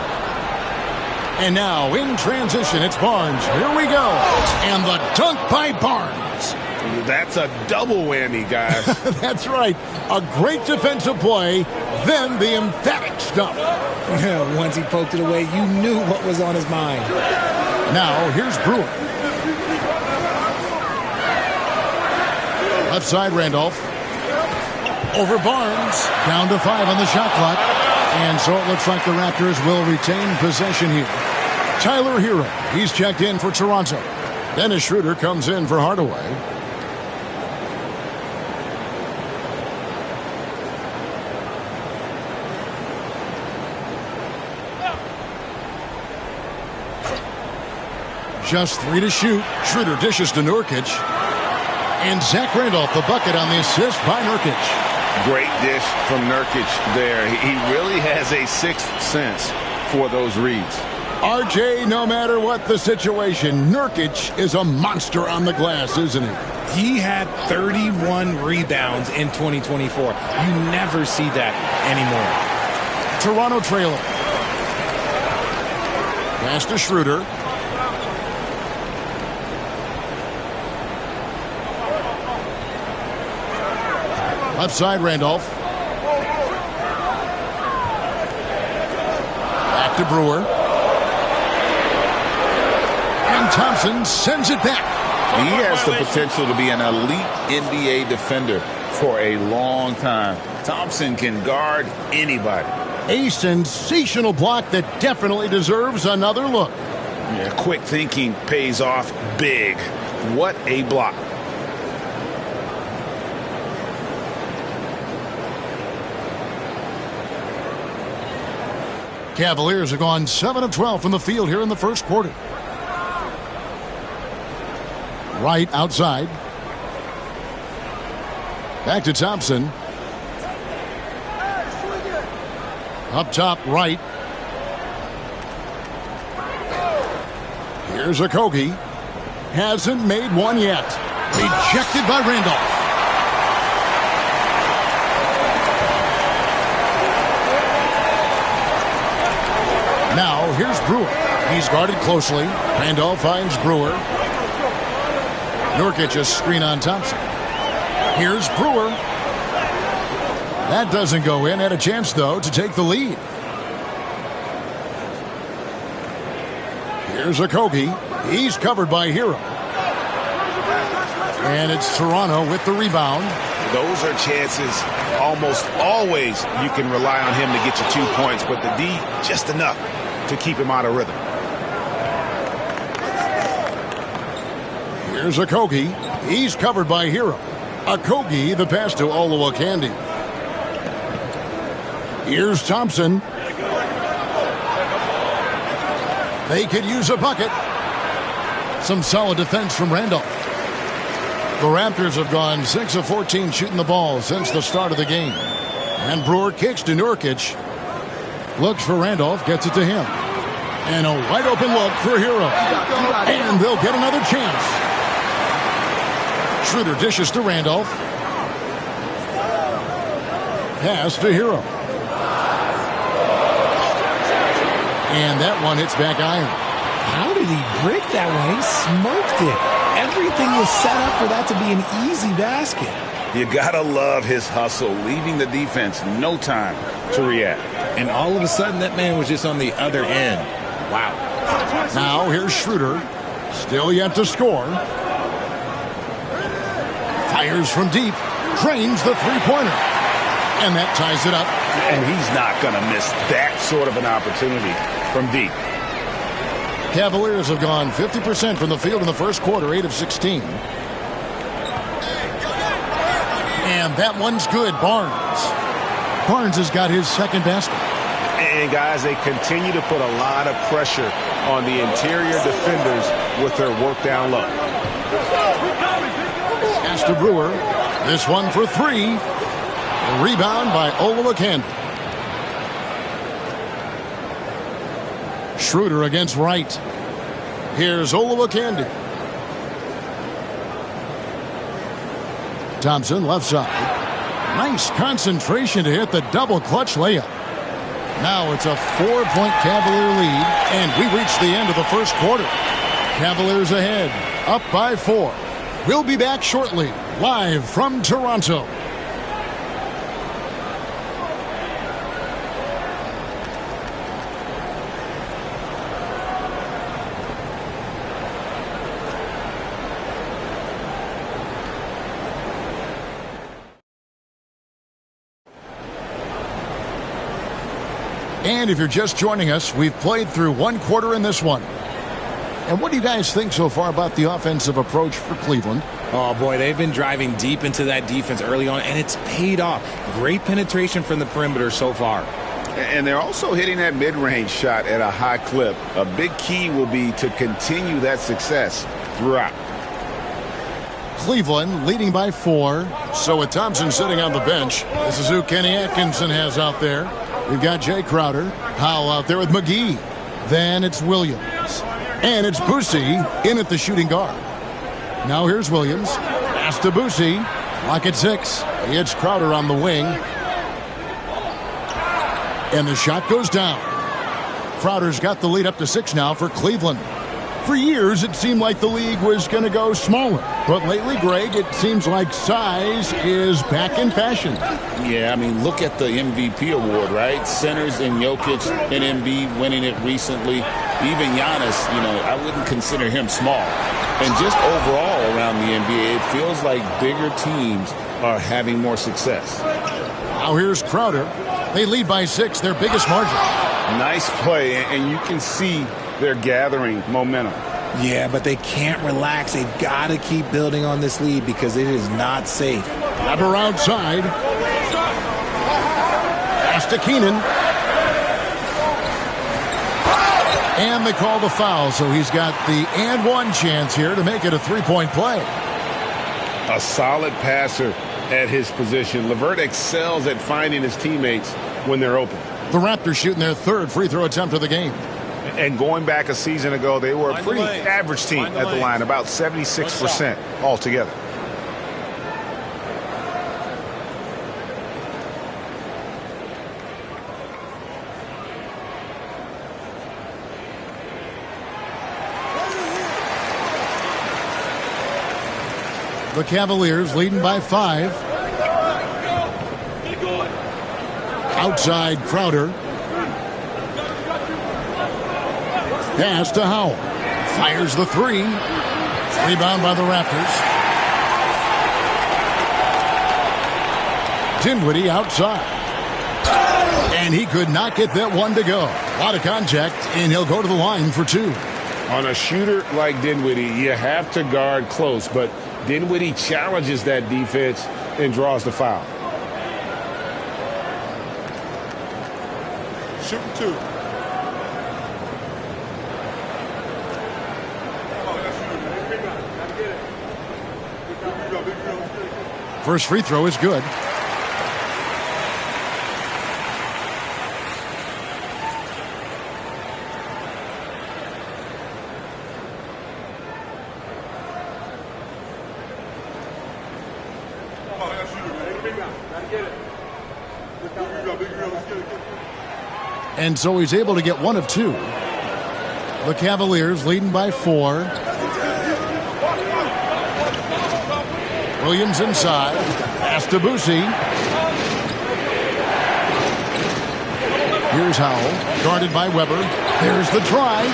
And now in transition, it's Barnes. Here we go. And the dunk by Barnes. That's a double whammy, guys. That's right. A great defensive play, then the emphatic stuff. Yeah, once he poked it away, you knew what was on his mind. Now, here's Brewer. Left side, Randolph. Over Barnes. Down to 5 on the shot clock. And so it looks like the Raptors will retain possession here. Tyler Hero. He's checked in for Toronto. Dennis Schroeder comes in for Hardaway. Just 3 to shoot. Schroeder dishes to Nurkic. And Zach Randolph, the bucket on the assist by Nurkic. Great dish from Nurkic there. He really has a sixth sense for those reads. RJ, no matter what the situation, Nurkic is a monster on the glass, isn't he? He had 31 rebounds in 2024. You never see that anymore. Toronto trailer. Pass to Schroeder. Left side, Randolph. Back to Brewer. And Thompson sends it back. He has the potential to be an elite NBA defender for a long time. Thompson can guard anybody. A sensational block that definitely deserves another look. Yeah, quick thinking pays off big. What a block. Cavaliers have gone 7 of 12 from the field here in the first quarter. Wright outside. Back to Thompson. Up top, Wright. Here's Okogie. Hasn't made one yet. Rejected by Randolph. Now, here's Brewer. He's guarded closely. Randolph finds Brewer. Nurkic a screen on Thompson. Here's Brewer. That doesn't go in. Had a chance, though, to take the lead. Here's Okogie. He's covered by Hero. And it's Toronto with the rebound. Those are chances almost always you can rely on him to get you 2 points, but the D just enough to keep him out of rhythm. Here's Okogie. He's covered by Hero. Okogie, the pass to Olowokandi. Here's Thompson. They could use a bucket. Some solid defense from Randolph. The Raptors have gone 6 of 14 shooting the ball since the start of the game. And Brewer kicks to Nurkic. Looks for Randolph, gets it to him. And a wide open look for Hero. And they'll get another chance. Schroeder dishes to Randolph. Pass to Hero. And that one hits back iron. How did he break that one? He smoked it. Everything was set up for that to be an easy basket. You gotta love his hustle, leaving the defense no time to react. And all of a sudden, that man was just on the other end. Wow. Now here's Schroeder. Still yet to score. Fires from deep. Drains the three-pointer. And that ties it up. And he's not going to miss that sort of an opportunity from deep. Cavaliers have gone 50% from the field in the first quarter, 8 of 16. And that one's good. Barnes has got his second basket. And, guys, they continue to put a lot of pressure on the interior defenders with their work down low. Pass to Brewer. This one for three. A rebound by Olowokandi. Schroeder against Wright. Here's Olowokandi. Thompson left side. Nice concentration to hit the double clutch layup. Now it's a 4-point Cavalier lead, and we reach the end of the first quarter. Cavaliers ahead, up by 4. We'll be back shortly, live from Toronto. And if you're just joining us, we've played through one quarter in this one. And what do you guys think so far about the offensive approach for Cleveland? Oh, boy, they've been driving deep into that defense early on, and it's paid off. Great penetration from the perimeter so far. And they're also hitting that mid-range shot at a high clip. A big key will be to continue that success throughout. Cleveland leading by 4. So with Thompson sitting on the bench, this is who Kenny Atkinson has out there. We've got Jay Crowder. Howell out there with McGee. Then it's Williams. And it's Boosie in at the shooting guard. Now here's Williams. Pass to Boosie. Clock at 6. It's Crowder on the wing. And the shot goes down. Crowder's got the lead up to 6 now for Cleveland. For years, it seemed like the league was going to go smaller. But lately, Greg, it seems like size is back in fashion. Yeah, I mean, look at the MVP award, right? Centers and Jokic and Embiid winning it recently. Even Giannis, I wouldn't consider him small. And just overall around the NBA, it feels like bigger teams are having more success. Now here's Crowder. They lead by 6, their biggest margin. Nice play, and you can see they're gathering momentum. Yeah, but they can't relax. They've got to keep building on this lead because it is not safe. Weber outside. Pass to Keenan. And they call the foul, so he's got the and one chance here to make it a 3-point play. A solid passer at his position. LeVert excels at finding his teammates when they're open. The Raptors shooting their 3rd free throw attempt of the game. And going back a season ago, they were a pretty average team at the line, about 76% altogether. The Cavaliers leading by 5. Outside Crowder. Pass to Howell. Fires the 3. Rebound by the Raptors. Dinwiddie outside. And he could not get that one to go. A lot of contact, and he'll go to the line for 2. On a shooter like Dinwiddie, you have to guard close, but Dinwiddie challenges that defense and draws the foul. Shooting 2. First free throw is good. And so he's able to get 1 of 2. The Cavaliers leading by 4. Williams inside. Pass to Boosie. Here's Howell. Guarded by Weber. There's the drive.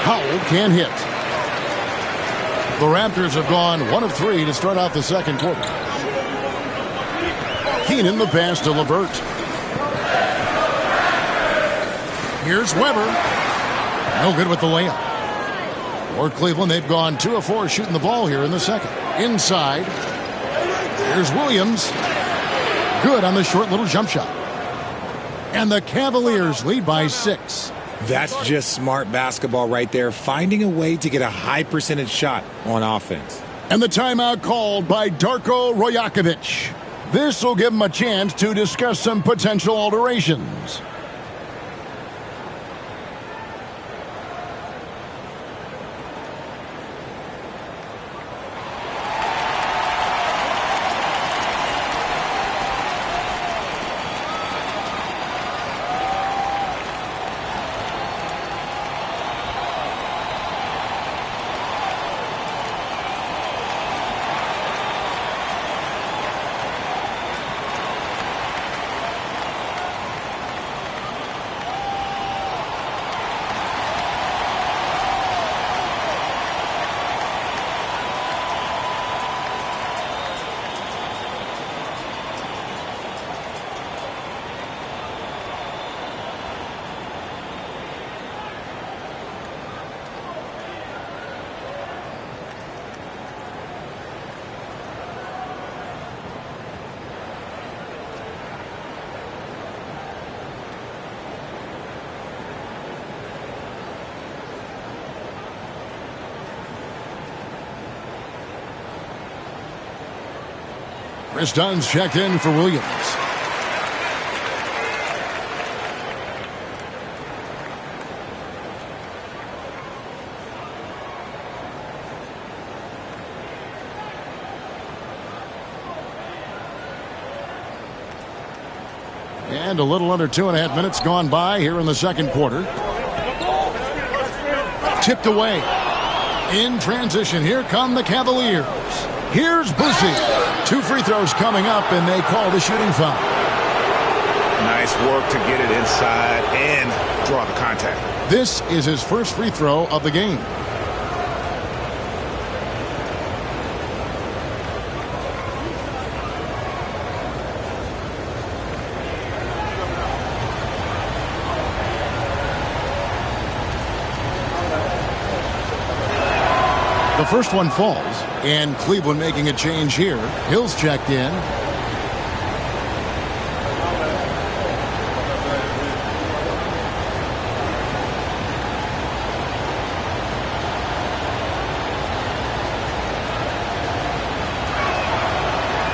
Howell can't hit. The Raptors have gone 1 of 3 to start out the second quarter. Keenan, the pass to LeVert. Here's Weber. No good with the layup. For Cleveland, they've gone 2 of 4 shooting the ball here in the second. Inside. Here's Williams. Good on the short little jump shot. And the Cavaliers lead by 6. That's just smart basketball right there, finding a way to get a high percentage shot on offense. And the timeout called by Darko Rajakovic. This will give him a chance to discuss some potential alterations. Chris Dunn's checked in for Williams. And a little under 2.5 minutes gone by here in the second quarter. Tipped away. In transition, here come the Cavaliers. Here's Boosie. 2 free throws coming up, and they call the shooting foul. Nice work to get it inside and draw the contact. This is his first free throw of the game. The first one falls, and Cleveland making a change here. Hill's checked in.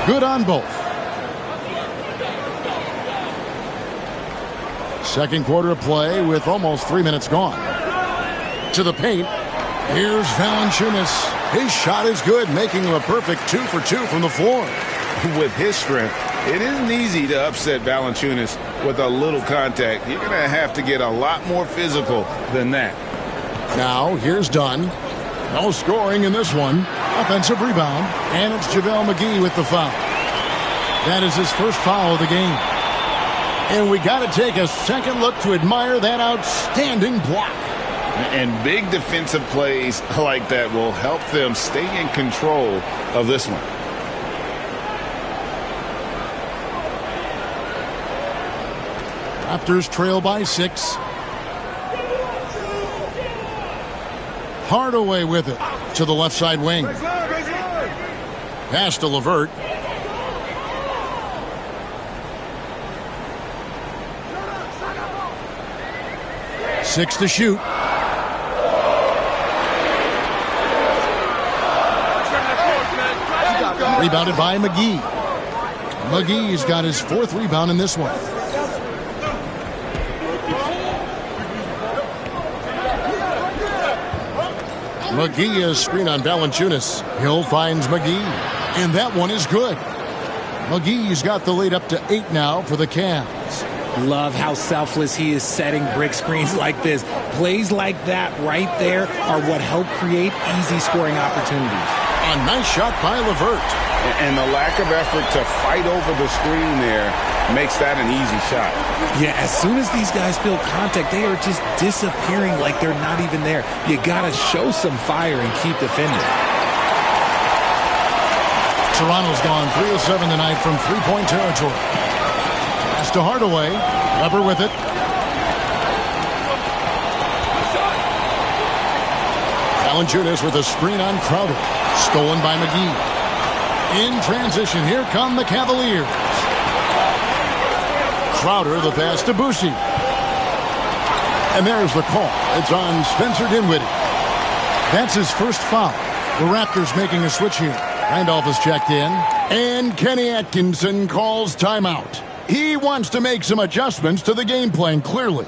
Good on both. Second quarter of play with almost 3 minutes gone. To the paint. Here's Valanciunas. His shot is good, making him a perfect 2 for 2 from the floor. With his strength, it isn't easy to upset Valanciunas with a little contact. You're going to have to get a lot more physical than that. Now, here's Dunn. No scoring in this one. Offensive rebound, and it's JaVale McGee with the foul. That is his first foul of the game. And we got to take a second look to admire that outstanding block. And big defensive plays like that will help them stay in control of this one. Raptors trail by 6. Hardaway with it to the left side wing. Pass to LeVert. Six to shoot. Rebounded by McGee. McGee's got his 4th rebound in this one. McGee is screen on Valanciunas. Hill finds McGee, and that one is good. McGee's got the lead up to 8 now for the Cavs. Love how selfless he is setting brick screens like this. Plays like that right there are what help create easy scoring opportunities. A nice shot by LeVert. And the lack of effort to fight over the screen there makes that an easy shot. Yeah, as soon as these guys feel contact, they are just disappearing like they're not even there. You got to show some fire and keep defending. Toronto's gone 3 of 7 tonight from three-point territory. Pass to Hardaway. Weber with it. Valanciunas with a screen on Crowder. Stolen by McGee. In transition, here come the Cavaliers. Crowder, the pass to Boucher. And there's the call. It's on Spencer Dinwiddie. That's his first foul. The Raptors making a switch here. Randolph is checked in. And Kenny Atkinson calls timeout. He wants to make some adjustments to the game plan, clearly.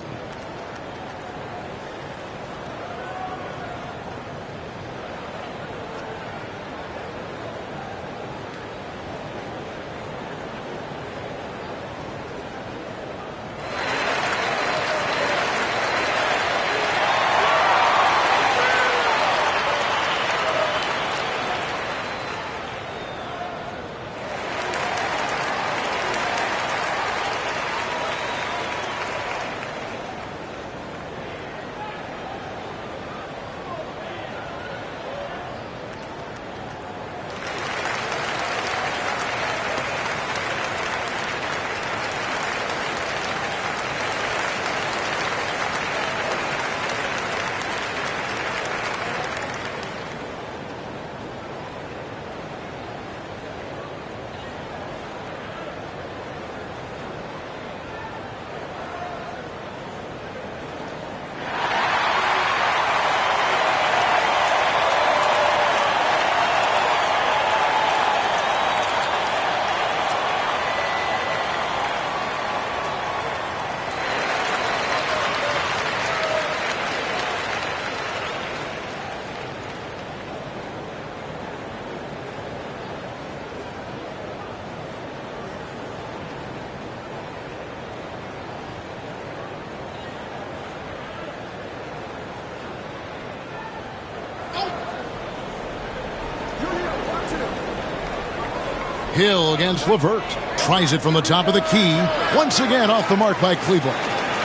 Hill against LeVert. Tries it from the top of the key. Once again off the mark by Cleveland.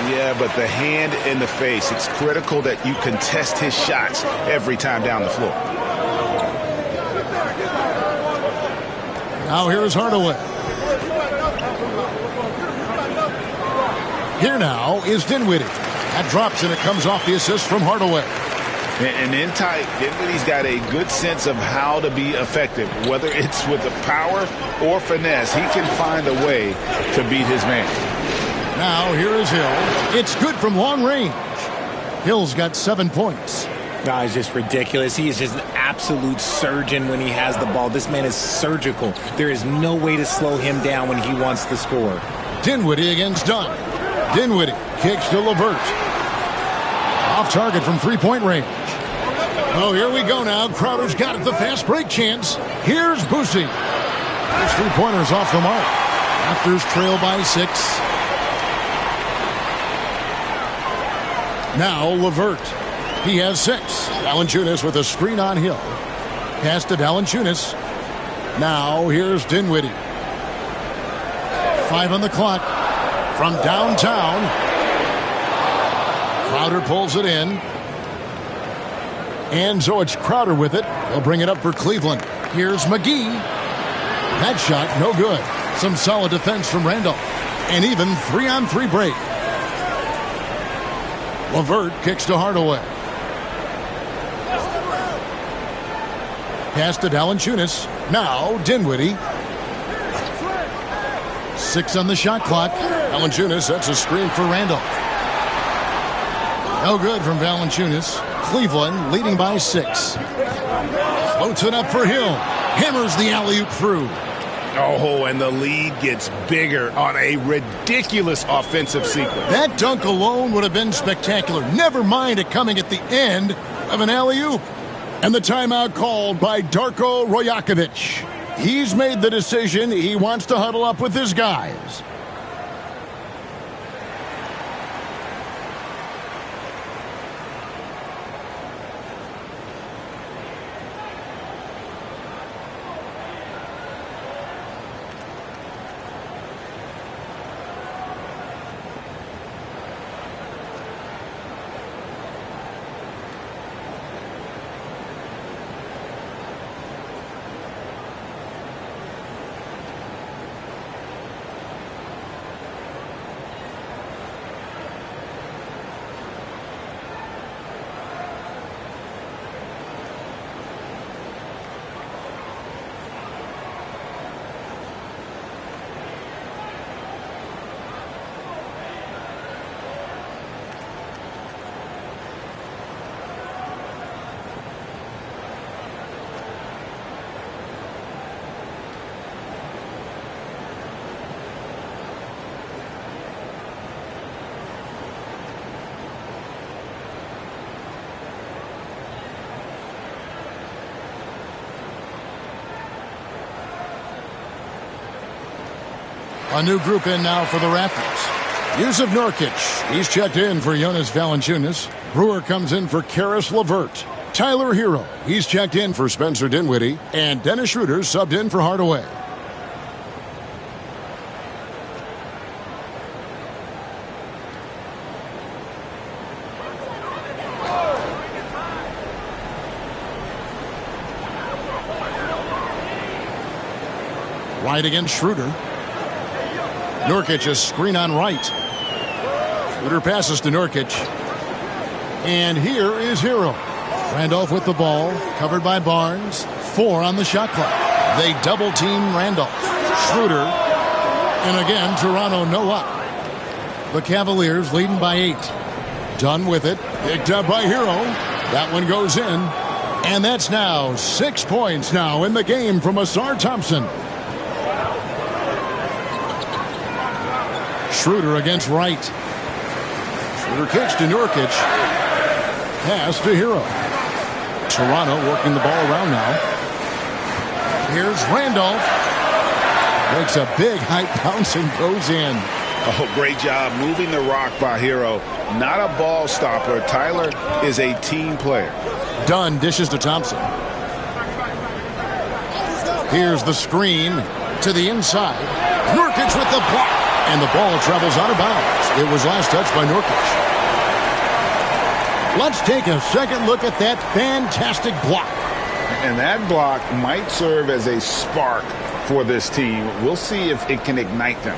Yeah, but the hand in the face. It's critical that you contest his shots every time down the floor. Now here's Hardaway. Here now is Dinwiddie. That drops and it comes off the assist from Hardaway. And in tight, Dinwiddie's got a good sense of how to be effective. Whether it's with the power or finesse, he can find a way to beat his man. Now here is Hill. It's good from long range. Hill's got 7 points. No, it's just ridiculous. He is just an absolute surgeon when he has the ball. This man is surgical. There is no way to slow him down when he wants to score. Dinwiddie against Dunn. Dinwiddie kicks to LeVert. Off target from three-point range. Oh, here we go now. Crowder's got it, the fast break chance. Here's Boucher. His three-pointers off the mark. Raptors trail by 6. Now LeVert. He has 6. Valanciunas with a screen on Hill. Pass to Valanciunas. Now here's Dinwiddie. 5 on the clock. From downtown. Crowder pulls it in. And so it's Crowder with it. He'll bring it up for Cleveland. Here's McGee. That shot, no good. Some solid defense from Randolph. And even 3-on-3 break. LeVert kicks to Hardaway. Pass to Valanciunas. Now Dinwiddie. 6 on the shot clock. Valanciunas sets a screen for Randolph. No good from Valanciunas. Cleveland leading by 6. Floats it up for Hill. Hammers the alley-oop through. Oh, and the lead gets bigger on a ridiculous offensive sequence. That dunk alone would have been spectacular. Never mind it coming at the end of an alley-oop. And the timeout called by Darko Rajakovic. He's made the decision. He wants to huddle up with his guys. A new group in now for the Raptors. Yusuf Nurkic, he's checked in for Jonas Valanciunas. Brewer comes in for Karis LeVert. Tyler Hero, he's checked in for Spencer Dinwiddie. And Dennis Schroeder subbed in for Hardaway. Right against Schroeder. Nurkic a screen on right. Schroeder passes to Nurkic. And here is Hero. Randolph with the ball, covered by Barnes. 4 on the shot clock. They double team Randolph. Schroeder. And again, Toronto no up. The Cavaliers leading by 8. Done with it. Picked up by Hero. That one goes in. And that's now 6 points now in the game from Ausar Thompson. Schroeder against Wright. Schroeder kicks to Nurkic. Pass to Hero. Toronto working the ball around now. Here's Randolph. Makes a big high bounce and goes in. Oh, great job moving the rock by Hero. Not a ball stopper. Tyler is a team player. Dunn dishes to Thompson. Here's the screen to the inside. Nurkic with the block. And the ball travels out of bounds. It was last touched by Nurkic. Let's take a second look at that fantastic block. And that block might serve as a spark for this team. We'll see if it can ignite them.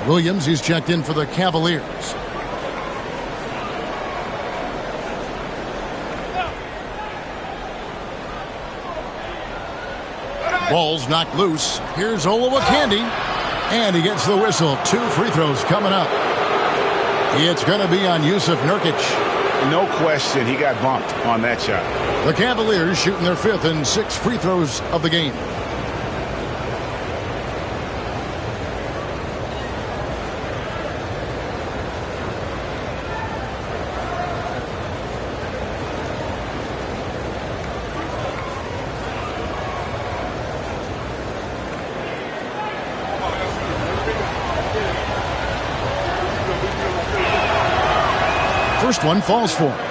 Williams, he's checked in for the Cavaliers. Ball's knocked loose. Here's Olowokandi. And he gets the whistle. 2 free throws coming up. It's going to be on Yusuf Nurkic. No question, he got bumped on that shot. The Cavaliers shooting their 5th and 6th free throws of the game. First one falls for him.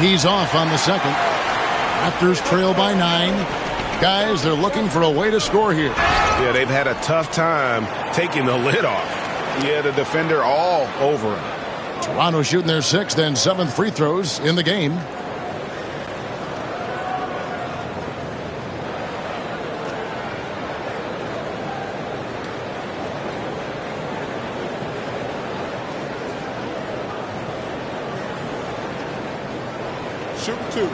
He's off on the second. Raptors trail by 9. Guys, they're looking for a way to score here. Yeah, they've had a tough time taking the lid off. He had a defender all over him. Toronto shooting their 6th and 7th free throws in the game. Shoot 2.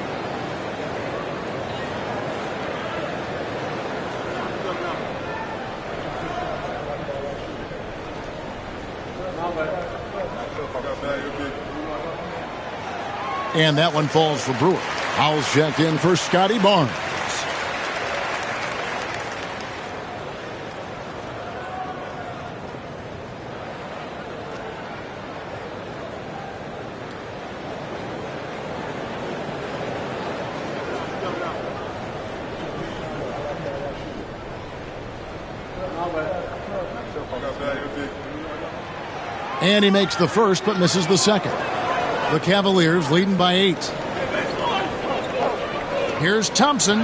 And that one falls for Brewer. Howell's checked in for Scotty Barnes. And he makes the first but misses the second. The Cavaliers leading by 8. Here's Thompson.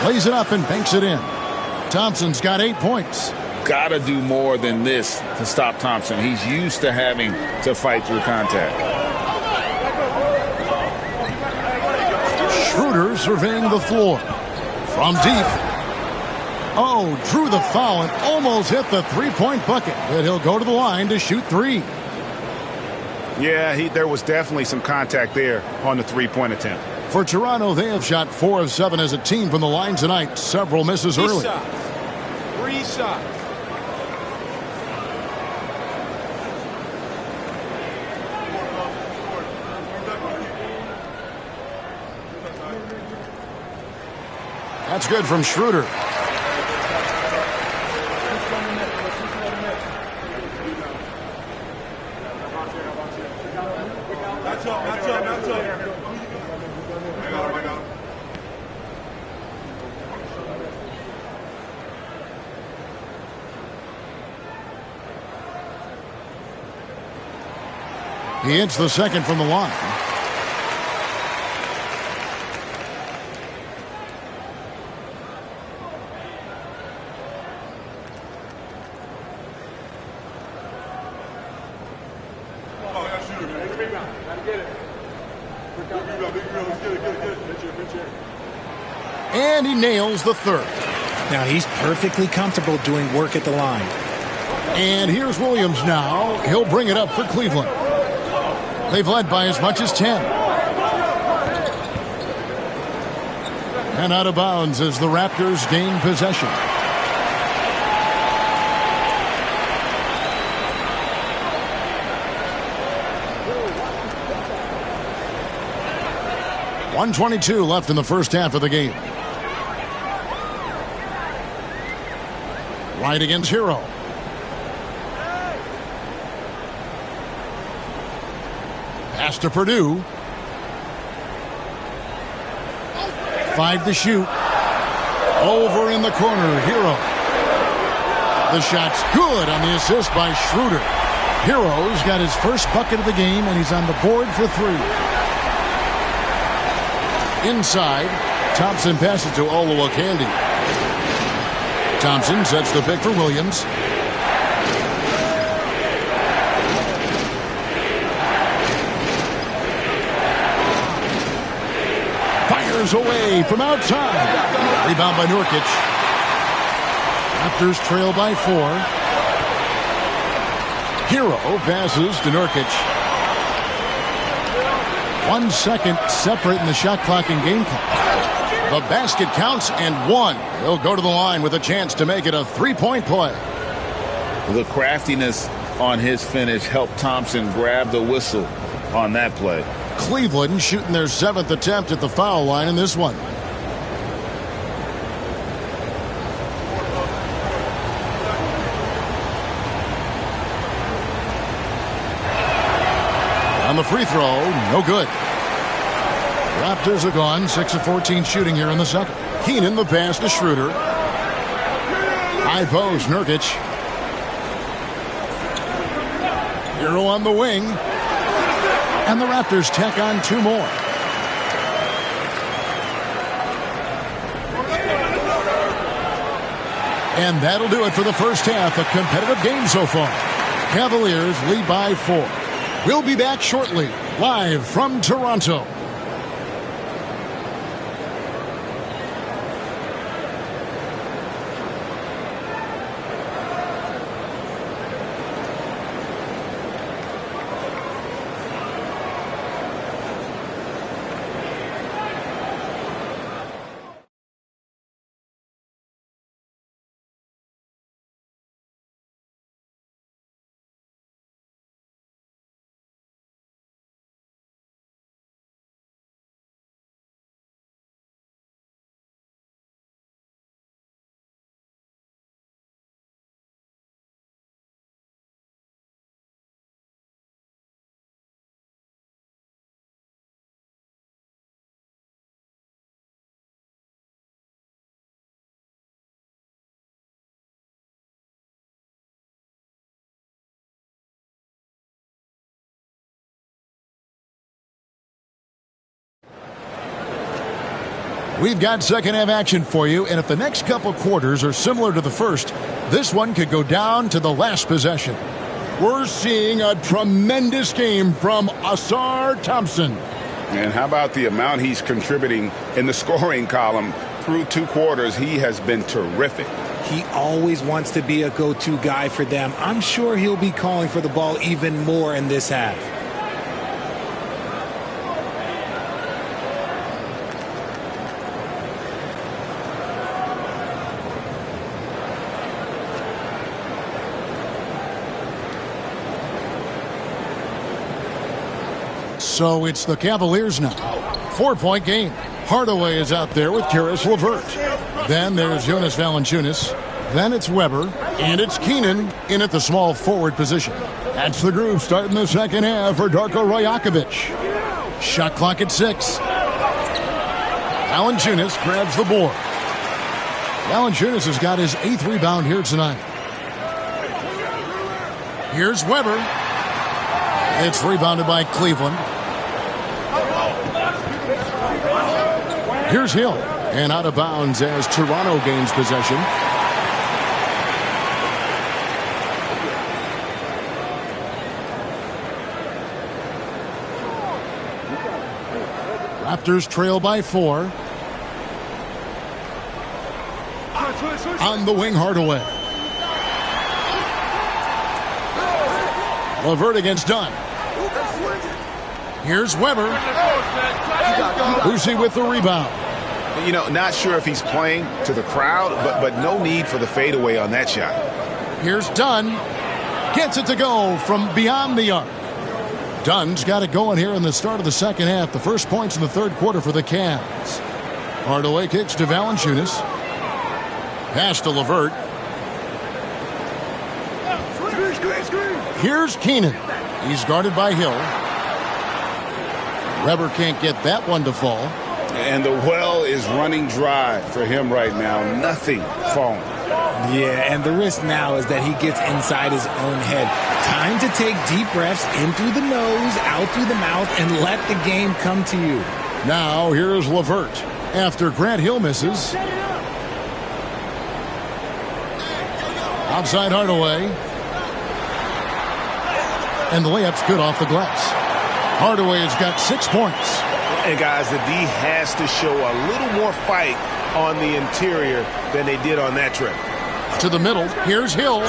Lays it up and banks it in. Thompson's got 8 points. Got to do more than this to stop Thompson. He's used to having to fight through contact. Schroeder surveying the floor. From deep. Oh, drew the foul and almost hit the 3-point bucket. But he'll go to the line to shoot 3. Yeah, there was definitely some contact there on the 3-point attempt. For Toronto, they have shot 4 of 7 as a team from the line tonight. Several misses early. 3 shots. That's good from Schroeder. He hits the second from the line. And he nails the third. Now he's perfectly comfortable doing work at the line. And here's Williams now. He'll bring it up for Cleveland. They've led by as much as 10. And out of bounds as the Raptors gain possession. .122 left in the first half of the game. Right against Hero. Pass to Purdue. 5 to shoot. Over in the corner, Hero. The shot's good on the assist by Schroeder. Hero's got his first bucket of the game, and he's on the board for 3. Inside, Thompson passes to Olowokandi. Thompson sets the pick for Williams. Fires away from outside. Rebound by Nurkic. Raptors trail by 4. Hero passes to Nurkic. 1 second separate in the shot clock and game clock. The basket counts and 1. He'll go to the line with a chance to make it a 3-point play. The craftiness on his finish helped Thompson grab the whistle on that play. Cleveland shooting their 7th attempt at the foul line in this one. On the free throw, no good. Raptors are gone, 6 of 14 shooting here in the second. Keenan the pass to Schroeder. High post, Nurkic. Hero on the wing. And the Raptors tack on 2 more. And that'll do it for the first half. A competitive game so far. Cavaliers lead by 4. We'll be back shortly, live from Toronto. We've got second half action for you, and if the next couple quarters are similar to the first, this one could go down to the last possession. We're seeing a tremendous game from Ausar Thompson. And how about the amount he's contributing in the scoring column through 2 quarters? He has been terrific. He always wants to be a go-to guy for them. I'm sure he'll be calling for the ball even more in this half. So it's the Cavaliers now. 4-point game. Hardaway is out there with Caris LeVert. Then there's Jonas Valanciunas. Then it's Weber. And it's Keenan in at the small forward position. That's the group starting the second half for Darko Rajakovic. Shot clock at 6. Valanciunas grabs the board. Valanciunas has got his 8th rebound here tonight. Here's Weber. It's rebounded by Cleveland. Here's Hill. And out of bounds as Toronto gains possession. Raptors trail by 4. On the wing, Hardaway. LeVert against Dunn. Here's Weber. Boucher with the rebound. You know, not sure if he's playing to the crowd, but no need for the fadeaway on that shot. Here's Dunn. Gets it to go from beyond the arc. Dunn's got it going here in the start of the second half. The first points in the third quarter for the Cavs. Hardaway kicks to Valanciunas. Pass to LeVert. Here's Keenan. He's guarded by Hill. Weber can't get that one to fall. And the well is running dry for him right now. Nothing falling. Yeah, and the risk now is that he gets inside his own head. Time to take deep breaths in through the nose, out through the mouth, and let the game come to you. Now here's LeVert after Grant Hill misses. Outside Hardaway. And the layup's good off the glass. Hardaway has got 6 points. And guys, the D has to show a little more fight on the interior than they did on that trip. To the middle, here's Hill.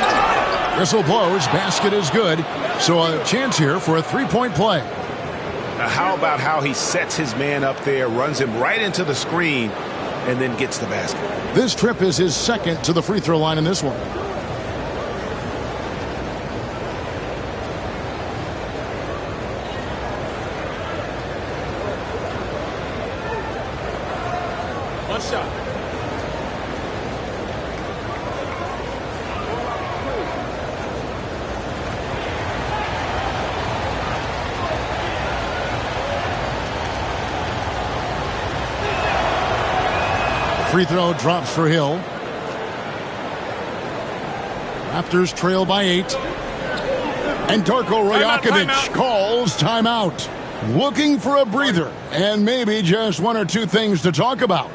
Whistle blows, basket is good. So a chance here for a 3-point play. Now how about how he sets his man up there, runs him right into the screen, and then gets the basket. This trip is his second to the free throw line in this one. One shot. Free throw drops for Hill. Raptors trail by 8. And Darko Rajakovic calls timeout. Looking for a breather and maybe just 1 or 2 things to talk about.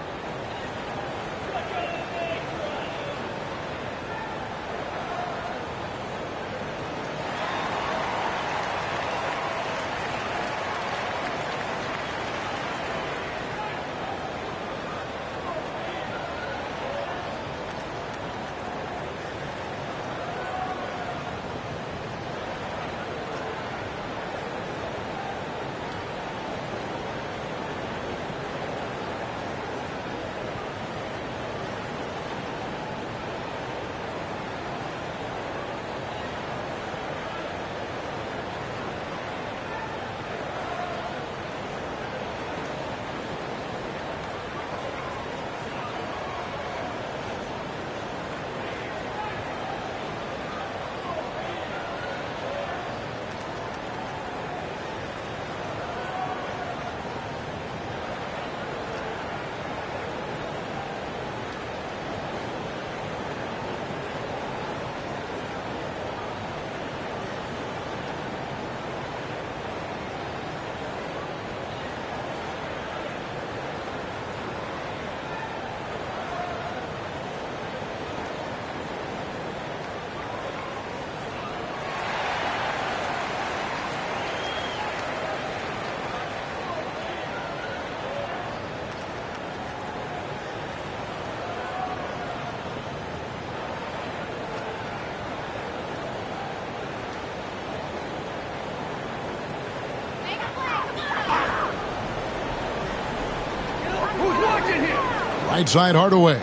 Right side Hardaway.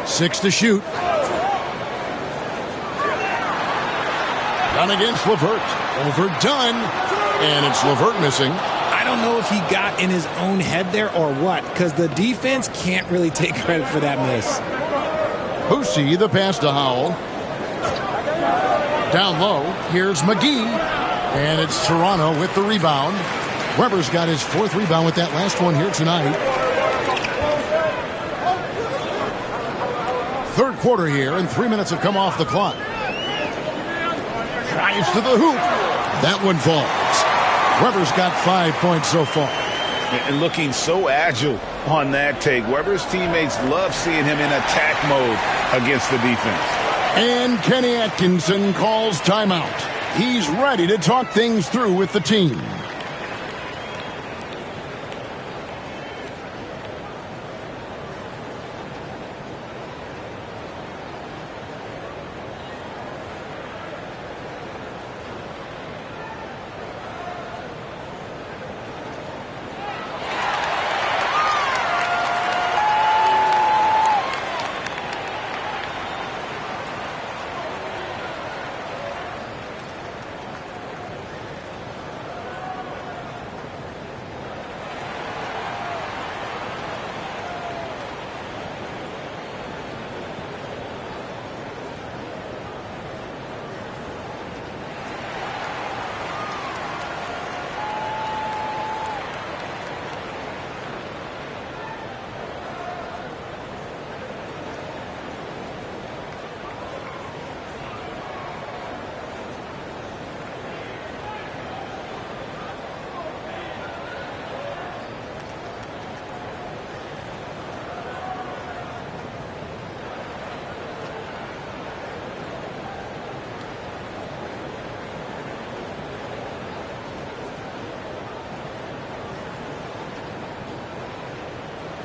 Six to shoot. Done against LeVert. Overdone. And it's LeVert missing. I don't know if he got in his own head there or what, because the defense can't really take credit for that miss. Boucher, the pass to Howell. Down low, here's McGee. And it's Toronto with the rebound. Weber's got his 4th rebound with that last one here tonight. Third quarter here, and 3 minutes have come off the clock. Drives to the hoop. That one falls. Weber's got 5 points so far. And looking so agile on that take. Weber's teammates love seeing him in attack mode against the defense. And Kenny Atkinson calls timeout. He's ready to talk things through with the team.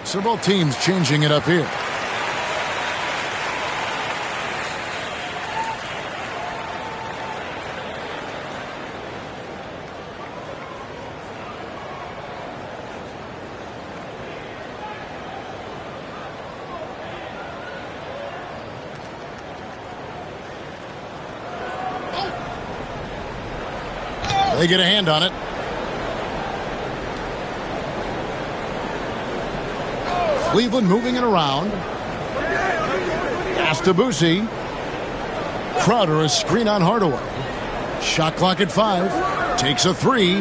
So both teams changing it up here. They get a hand on it. Cleveland moving it around. Pass to Boosie. Crowder, a screen on Hardaway. Shot clock at 5. Takes a 3. No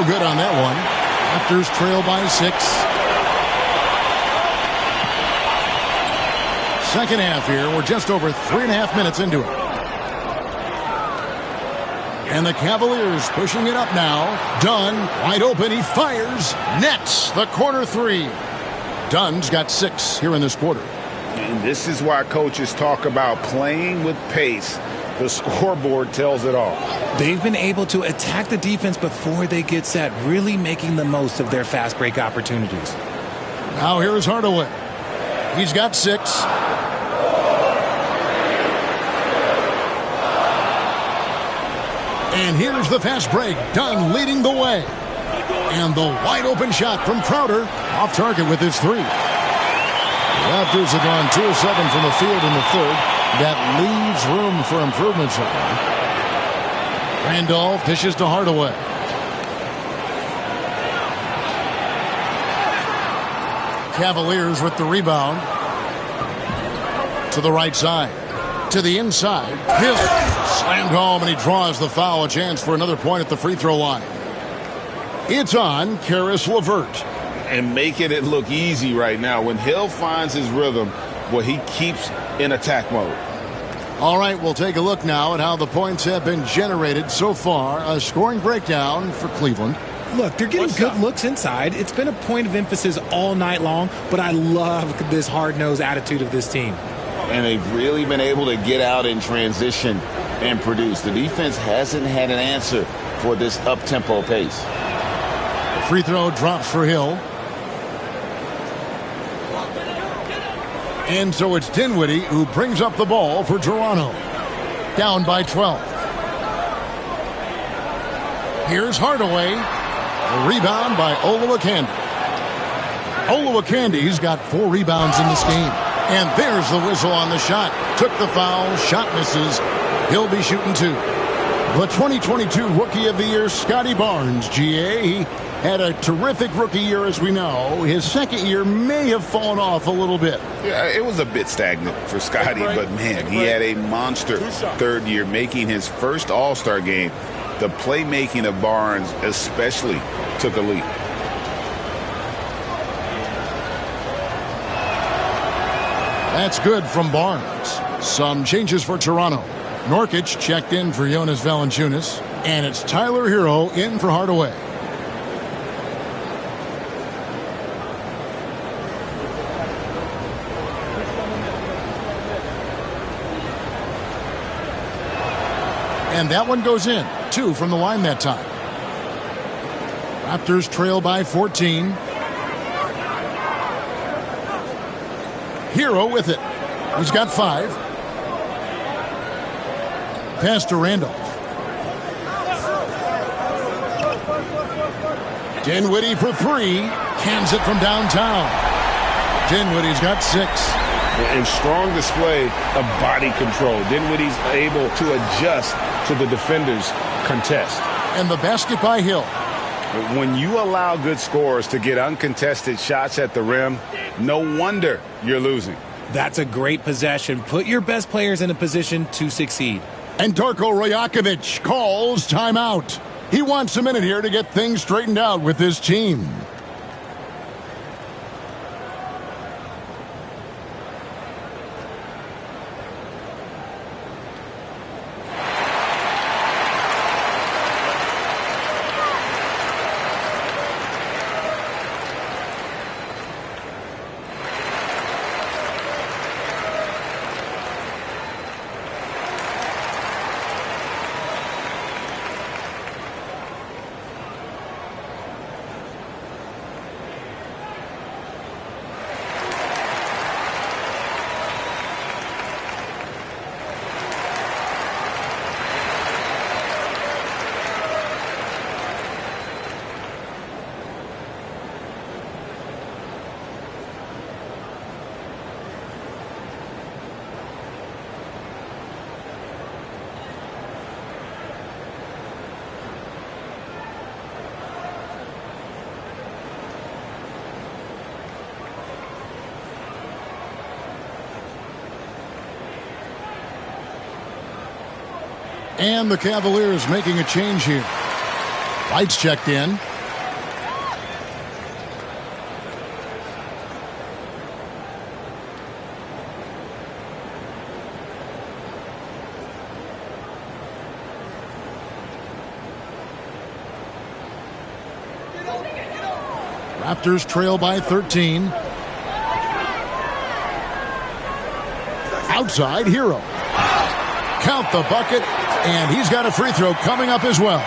good on that one. Raptors trail by 6. Second half here. We're just over 3.5 minutes into it. And the Cavaliers pushing it up now. Dunn, wide open, he fires. Nets, the corner 3. Dunn's got 6 here in this quarter. And this is why coaches talk about playing with pace. The scoreboard tells it all. They've been able to attack the defense before they get set, really making the most of their fast break opportunities. Now here's Hardaway. He's got 6. And here's the fast break. Dunn leading the way. And the wide open shot from Crowder. Off target with his 3. The Raptors have gone 2 of 7 from the field in the third. That leaves room for improvements. Randolph dishes to Hardaway. Cavaliers with the rebound. To the right side. To the inside. Hill slammed home, and he draws the foul. A chance for another point at the free throw line. It's on Caris LeVert. And making it look easy right now. When Hill finds his rhythm, well, he keeps in attack mode. All right, we'll take a look now at how the points have been generated so far. A scoring breakdown for Cleveland. Look, they're getting good looks inside. It's been a point of emphasis all night long, but I love this hard-nosed attitude of this team. And they've really been able to get out in transition and produce. The defense hasn't had an answer for this up-tempo pace. The free throw drops for Hill. And so it's Dinwiddie who brings up the ball for Toronto. Down by 12. Here's Hardaway. A rebound by Olowokandi. Olowokandi's got 4 rebounds in this game. And there's the whistle on the shot. Took the foul. Shot misses. He'll be shooting 2. The 2022 Rookie of the Year, Scotty Barnes, GA. He had a terrific rookie year, as we know. His second year may have fallen off a little bit. Yeah, it was a bit stagnant for Scotty, but man, he had a monster third year, making his first All-Star game. The playmaking of Barnes especially took a leap. That's good from Barnes. Some changes for Toronto. Nurkic checked in for Jonas Valanciunas. And it's Tyler Hero in for Hardaway. And that one goes in. 2 from the line that time. Raptors trail by 14. Hero with it. He's got 5. Pass to Randolph. Dinwiddie for 3. Cans it from downtown. Dinwiddie's got 6. And strong display of body control. Dinwiddie's able to adjust to the defender's contest. And the basket by Hill. When you allow good scorers to get uncontested shots at the rim, no wonder you're losing. That's a great possession. Put your best players in a position to succeed. And Darko Rajakovic calls timeout. He wants a minute here to get things straightened out with his team. And the Cavaliers making a change here. Lights checked in. Raptors trail by 13. Outside, Hero. Count the bucket, and he's got a free throw coming up as well.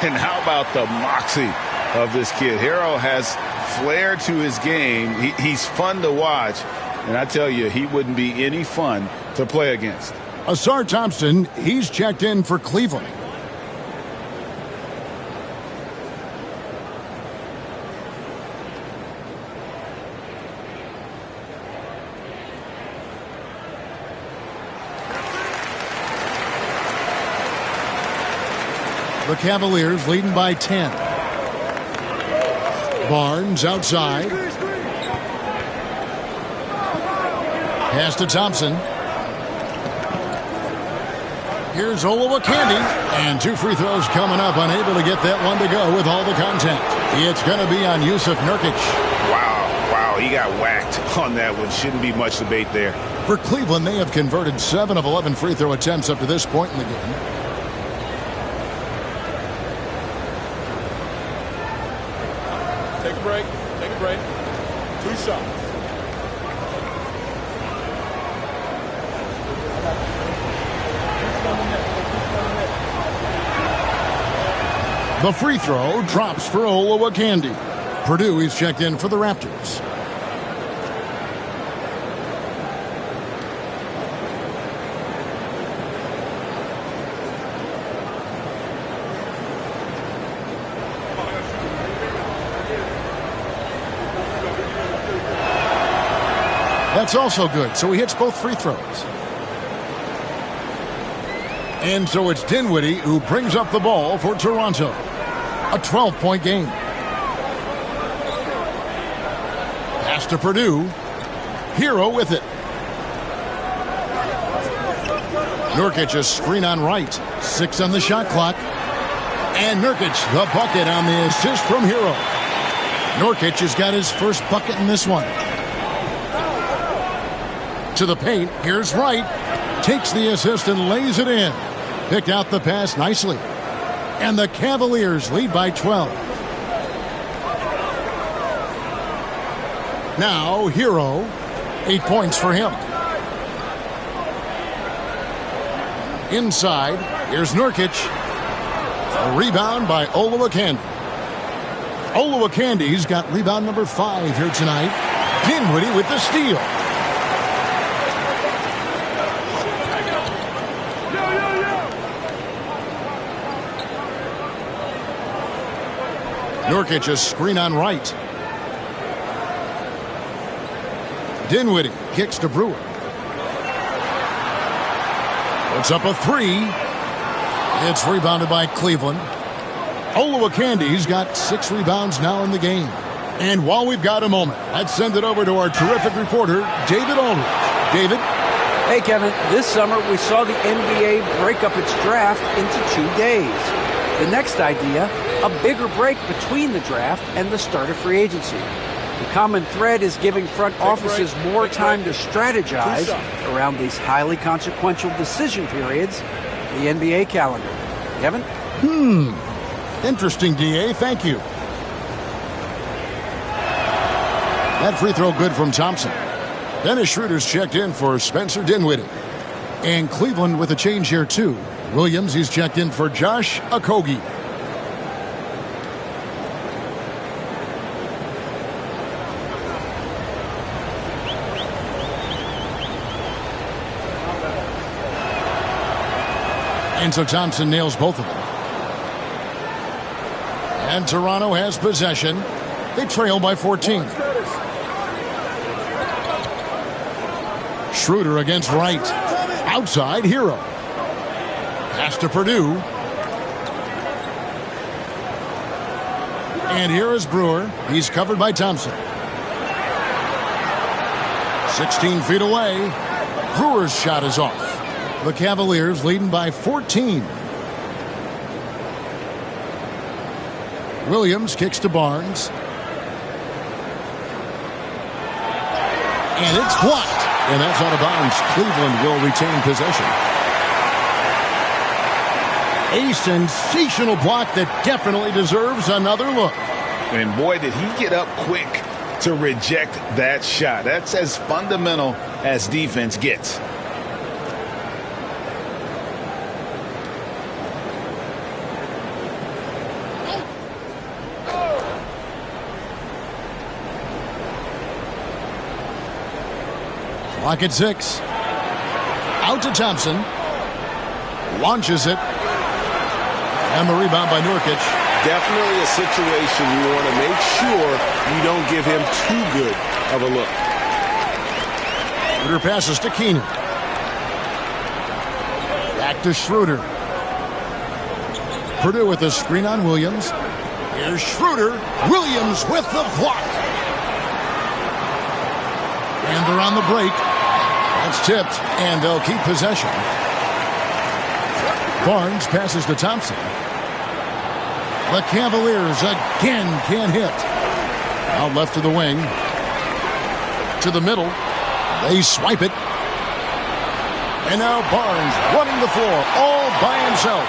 And how about the moxie of this kid? Hero has flair to his game. He's fun to watch, and I tell you, he wouldn't be any fun to play against. Asar Thompson, he's checked in for Cleveland. The Cavaliers leading by 10. Barnes outside. Pass to Thompson. Here's Olowokandi. And 2 free throws coming up. Unable to get that one to go with all the contact. It's going to be on Jusuf Nurkic. Wow, he got whacked on that one. Shouldn't be much debate there. For Cleveland, they have converted 7 of 11 free throw attempts up to this point in the game. Take a break. Take a break. 2 shots. The free throw drops for Olowokandi. Purdue is checked in for the Raptors. That's also good, so he hits both free throws. And so it's Dinwiddie who brings up the ball for Toronto. A 12-point game. Pass to Purdue. Hero with it. Nurkic a screen on right. 6 on the shot clock. And Nurkic the bucket on the assist from Hero. Nurkic has got his first bucket in this one. To the paint. Here's Wright. Takes the assist and lays it in. Picked out the pass nicely. And the Cavaliers lead by 12. Now, Hero. 8 points for him. Inside. Here's Nurkic. A rebound by Olowokandi. Olowokandi's got rebound number 5 here tonight. Dinwiddie with the steal. Nurkic, a screen on Wright. Dinwiddie kicks to Brewer. Puts up a 3. It's rebounded by Cleveland. Olowokandi's got 6 rebounds now in the game. And while we've got a moment, let's send it over to our terrific reporter, David Aldridge. David? Hey, Kevin. This summer, we saw the NBA break up its draft into 2 days. The next idea, a bigger break between the draft and the start of free agency. The common thread is giving front offices more time to strategize around these highly consequential decision periods, the NBA calendar. Kevin? Interesting, DA. Thank you. That free throw good from Thompson. Dennis Schroeder's checked in for Spencer Dinwiddie. And Cleveland with a change here, too. Williams, he's checked in for Josh Okogie. And so Thompson nails both of them. And Toronto has possession. They trail by 14. Schroeder against Wright. Outside, Hero. Pass to Purdue. And here is Brewer. He's covered by Thompson. 16 feet away. Brewer's shot is off. The Cavaliers leading by 14. Williams kicks to Barnes. And it's blocked. And that's out of bounds. Cleveland will retain possession. A sensational block that definitely deserves another look. And boy, did he get up quick to reject that shot. That's as fundamental as defense gets. Clock at 6. Out to Thompson. Launches it. And the rebound by Nurkic. Definitely a situation you want to make sure you don't give him too good of a look. Schroeder passes to Keenan. Back to Schroeder. Purdue with a screen on Williams. Here's Schroeder. Williams with the block. And they're on the break. That's tipped, and they'll keep possession. Barnes passes to Thompson. The Cavaliers again can't hit. Out left to the wing. To the middle. They swipe it. And now Barnes running the floor all by himself.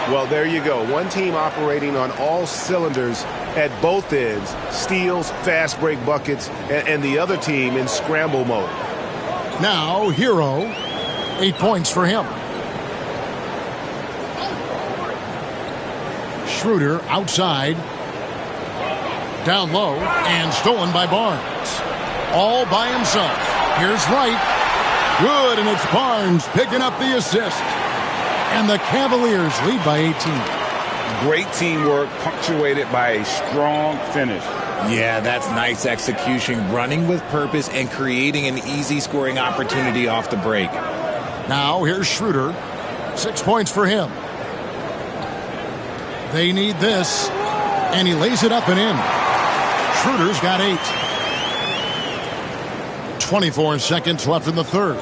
Well, there you go. One team operating on all cylinders at both ends. Steals, fast break buckets, and the other team in scramble mode. Now, Hero. 8 points for him. Schroeder outside. Down low and stolen by Barnes. All by himself. Here's Wright. Good, and it's Barnes picking up the assist. And the Cavaliers lead by 18. Great teamwork punctuated by a strong finish. Yeah, that's nice execution, running with purpose and creating an easy scoring opportunity off the break. Now here's Schroeder. 6 points for him. They need this. And he lays it up and in. Schroeder's got 8. 24 seconds left in the third.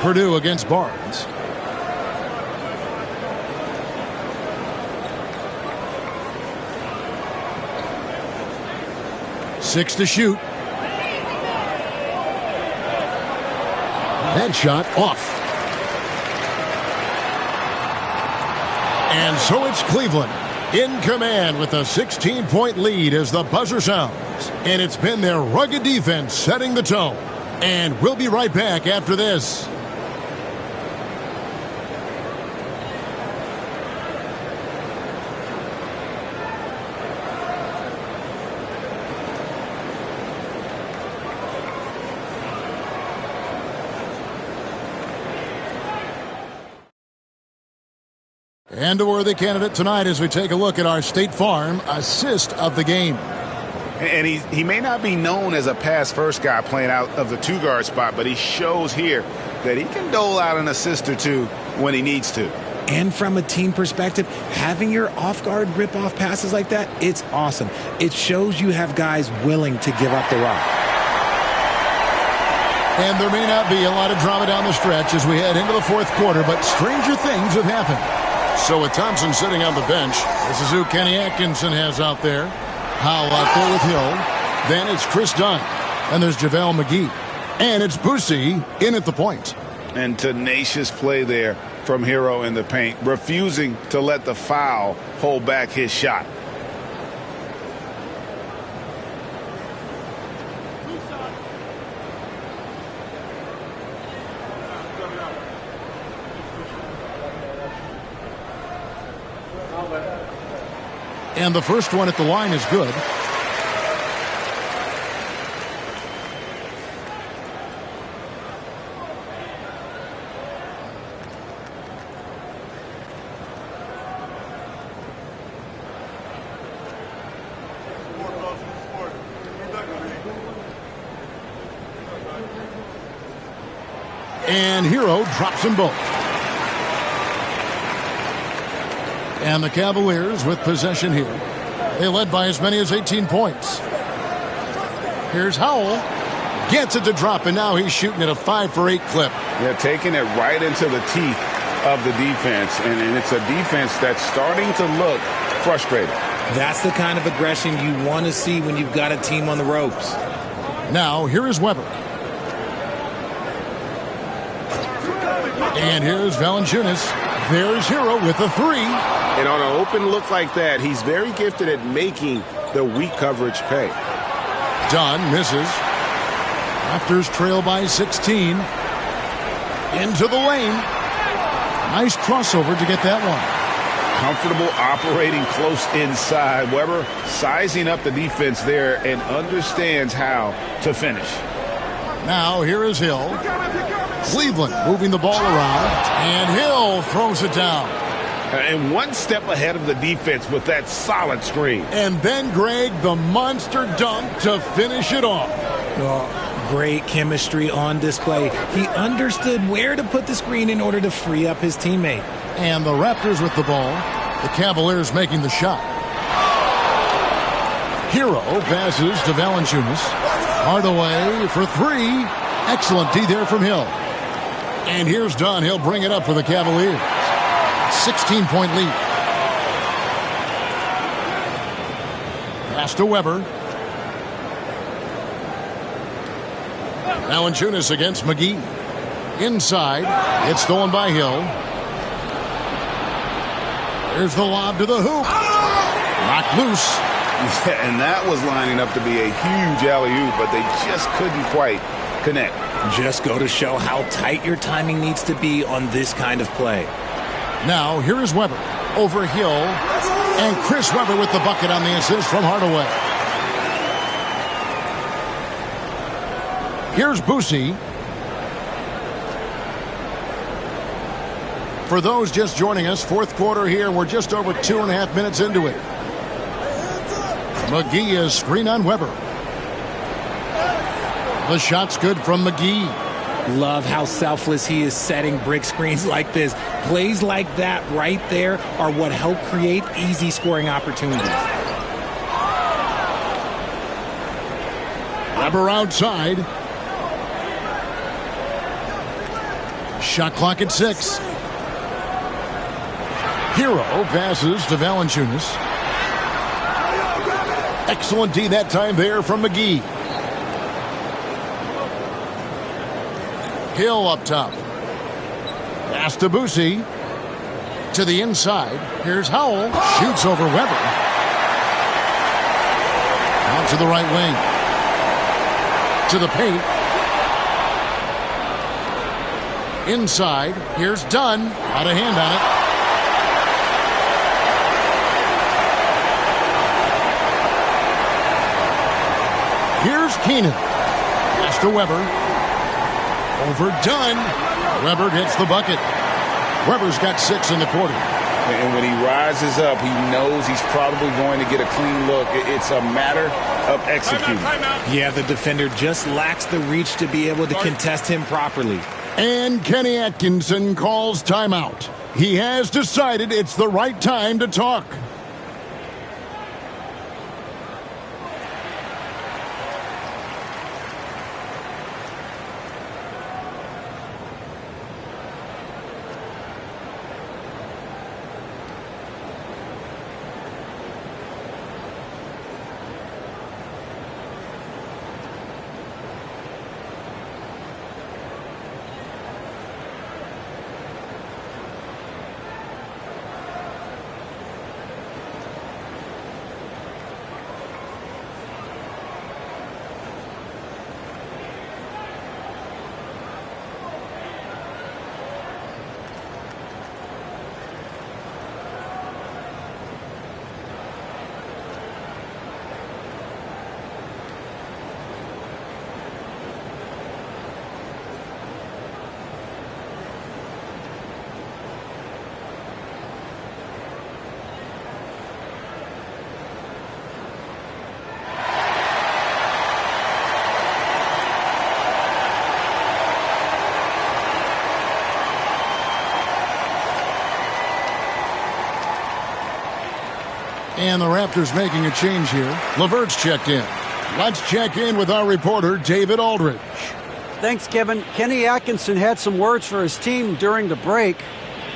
Purdue against Barnes. Six to shoot. That shot off. And so it's Cleveland in command with a 16-point lead as the buzzer sounds. And it's been their rugged defense setting the tone. And we'll be right back after this. And a worthy candidate tonight as we take a look at our State Farm assist of the game. And he may not be known as a pass-first guy playing out of the two-guard spot, but he shows here that he can dole out an assist or two when he needs to. And from a team perspective, having your off-guard rip-off passes like that, it's awesome. It shows you have guys willing to give up the rock. And there may not be a lot of drama down the stretch as we head into the fourth quarter, but stranger things have happened. So with Thompson sitting on the bench, this is who Kenny Atkinson has out there. Howell out there with Hill. Then it's Chris Dunn. And there's JaVale McGee. And it's Boosie in at the point. And tenacious play there from Hero in the paint, refusing to let the foul hold back his shot. And the first one at the line is good. And Hero drops them both. And the Cavaliers with possession here. They led by as many as 18 points. Here's Howell. Gets it to drop, and now he's shooting at a 5-for-8 clip. Yeah, taking it right into the teeth of the defense. And it's a defense that's starting to look frustrated. That's the kind of aggression you want to see when you've got a team on the ropes. Now, here is Weber. And here's Valanciunas. There's Hero with a three. And on an open look like that, he's very gifted at making the weak coverage pay. Dunn misses. Raptors trail by 16. Into the lane. Nice crossover to get that one. Comfortable operating close inside. Weber sizing up the defense there and understands how to finish. Now here is Hill. Cleveland moving the ball around. And Hill throws it down. And one step ahead of the defense with that solid screen. And then Greg, the monster dunk to finish it off. Oh, great chemistry on display. He understood where to put the screen in order to free up his teammate. And the Raptors with the ball. The Cavaliers making the shot. Hero passes to Valanciunas. Hardaway for three. Excellent D there from Hill. And here's Dunn. He'll bring it up for the Cavaliers. 16-point lead. Pass to Weber. Valanciunas against McGee. Inside. It's stolen by Hill. There's the lob to the hoop. Knocked loose. Yeah, and that was lining up to be a huge alley-oop, but they just couldn't quite connect. Just go to show how tight your timing needs to be on this kind of play. Now, here is Weber over Hill. And Chris Weber with the bucket on the assist from Hardaway. Here's Boosie. For those just joining us, fourth quarter here. We're just over 2.5 minutes into it. McGee is screen on Weber. The shot's good from McGee. Love how selfless he is setting brick screens like this. Plays like that right there are what help create easy scoring opportunities. Weber outside. Shot clock at 6. Hero passes to Valanciunas. Excellent D that time there from McGee. Hill up top. Pass to Boosie. To the inside. Here's Howell. Shoots over Weber. Out to the right wing. To the paint. Inside. Here's Dunn. Out of hand on it. Here's Keenan. Pass to Weber. Over Dunn. Weber gets the bucket. Weber's got 6 in the quarter. And when he rises up, he knows he's probably going to get a clean look. It's a matter of executing. Yeah, the defender just lacks the reach to be able to contest him properly. And Kenny Atkinson calls timeout. He has decided it's the right time to talk. And the Raptors making a change here. LeVert's checked in. Let's check in with our reporter, David Aldridge. Thanks, Kevin. Kenny Atkinson had some words for his team during the break.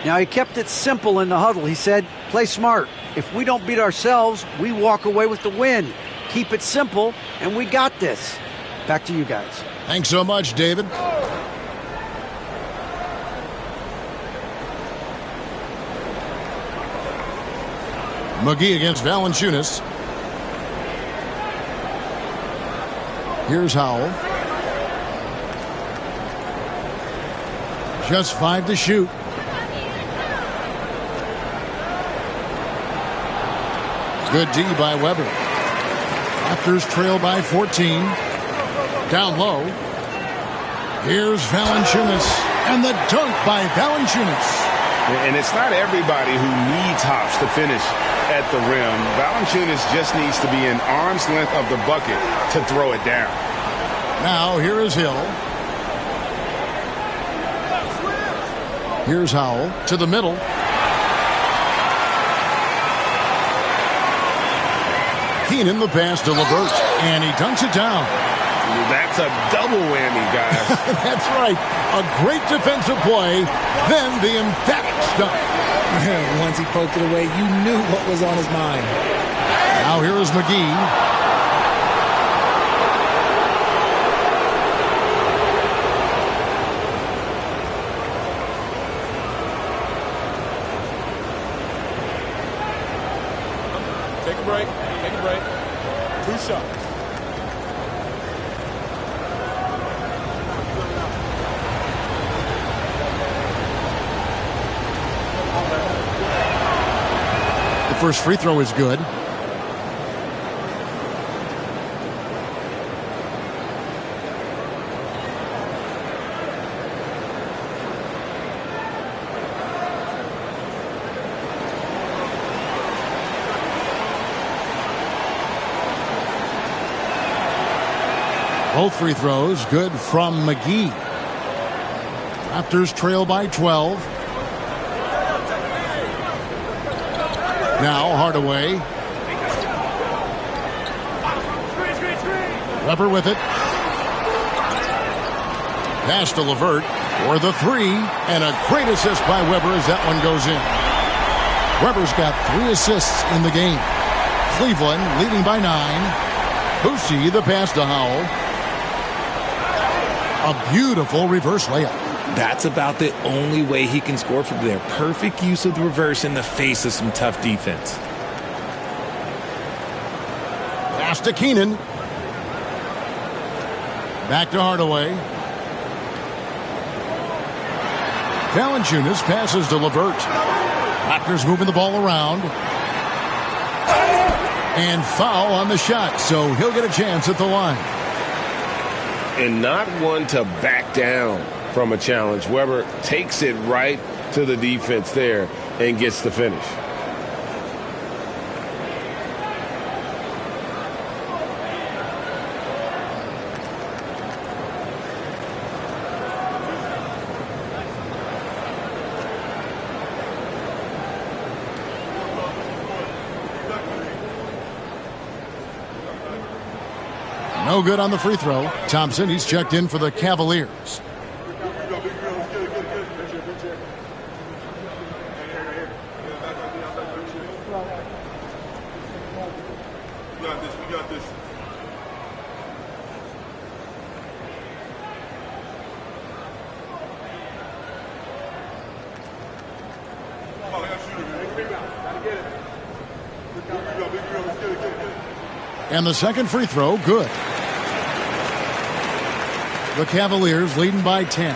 Now, he kept it simple in the huddle. He said, play smart. If we don't beat ourselves, we walk away with the win. Keep it simple, and we got this. Back to you guys. Thanks so much, David. McGee against Valanciunas. Here's Howell. Just 5 to shoot. Good D by Weber. Raptors trail by 14. Down low. Here's Valanciunas. And the dunk by Valanciunas. And it's not everybody who needs hops to finish at the rim. Valanciunas just needs to be an arm's length of the bucket to throw it down. Now here is Hill. Here's Howell to the middle. Keenan the pass to LeVert, and he dunks it down. That's a double whammy, guys. That's right. A great defensive play, then the emphatic stuff. Once he poked it away, you knew what was on his mind. Now here is McGee. Take a break. Take a break. 2 shots. The first free throw is good. Both free throws good from McGee. Raptors trail by 12. Now Hardaway. Weber with it. Pass to LeVert for the 3. And a great assist by Weber as that one goes in. Weber's got 3 assists in the game. Cleveland leading by 9. Boosie the pass to Howell. A beautiful reverse layup. That's about the only way he can score from there. Perfect use of the reverse in the face of some tough defense. Pass to Keenan. Back to Hardaway. Valanciunas passes to LeVert. Raptors moving the ball around. And foul on the shot, so he'll get a chance at the line. And not one to back down from a challenge. Webber takes it right to the defense there and gets the finish. No good on the free throw. Thompson, he's checked in for the Cavaliers. We got this. And the second free throw, good. The Cavaliers leading by 10.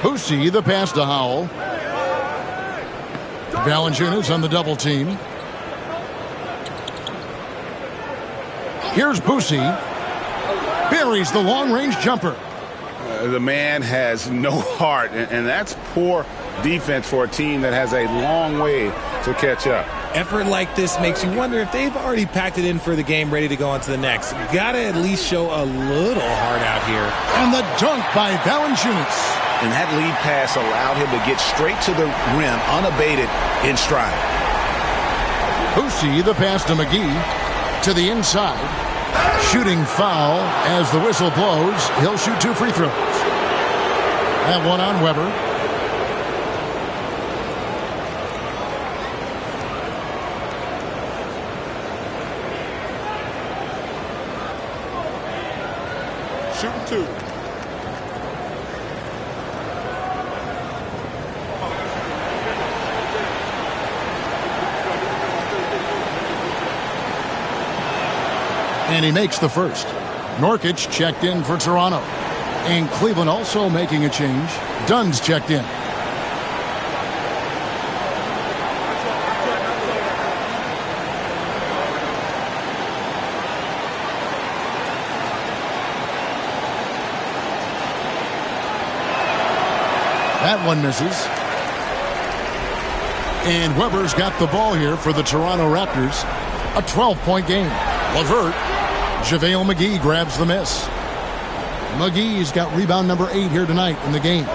Boosie, the pass to Howell. Valanciunas on the double team. Here's Boosie. Buries the long-range jumper. The man has no heart, and that's poor defense for a team that has a long way to catch up. Effort like this makes you wonder if they've already packed it in for the game, ready to go on to the next. Gotta at least show a little heart out here. And the dunk by Valanciunas. And that lead pass allowed him to get straight to the rim, unabated, in stride. Boosie, the pass to McGee. To the inside. Shooting foul as the whistle blows. He'll shoot 2 free throws. That one on Webber. Shooting 2. And he makes the first. Nurkic checked in for Toronto. And Cleveland also making a change. Dunn's checked in. That one misses. And Webber's got the ball here for the Toronto Raptors. A 12-point game. LeVert. JaVale McGee grabs the miss. McGee's got rebound number 8 here tonight in the game.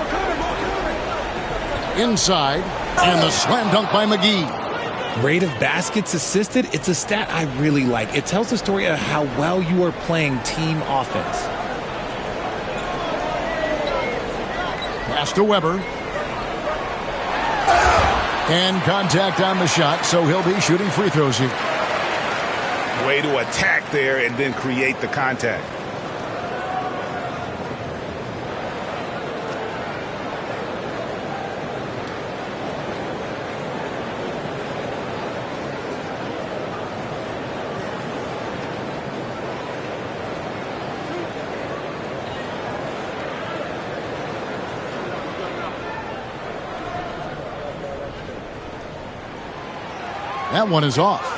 Inside. And the slam dunk by McGee. Rate of baskets assisted, it's a stat I really like. It tells the story of how well you are playing team offense. Pass to Webber. And contact on the shot, so he'll be shooting free throws here. Way to attack there and then create the contact. That one is off.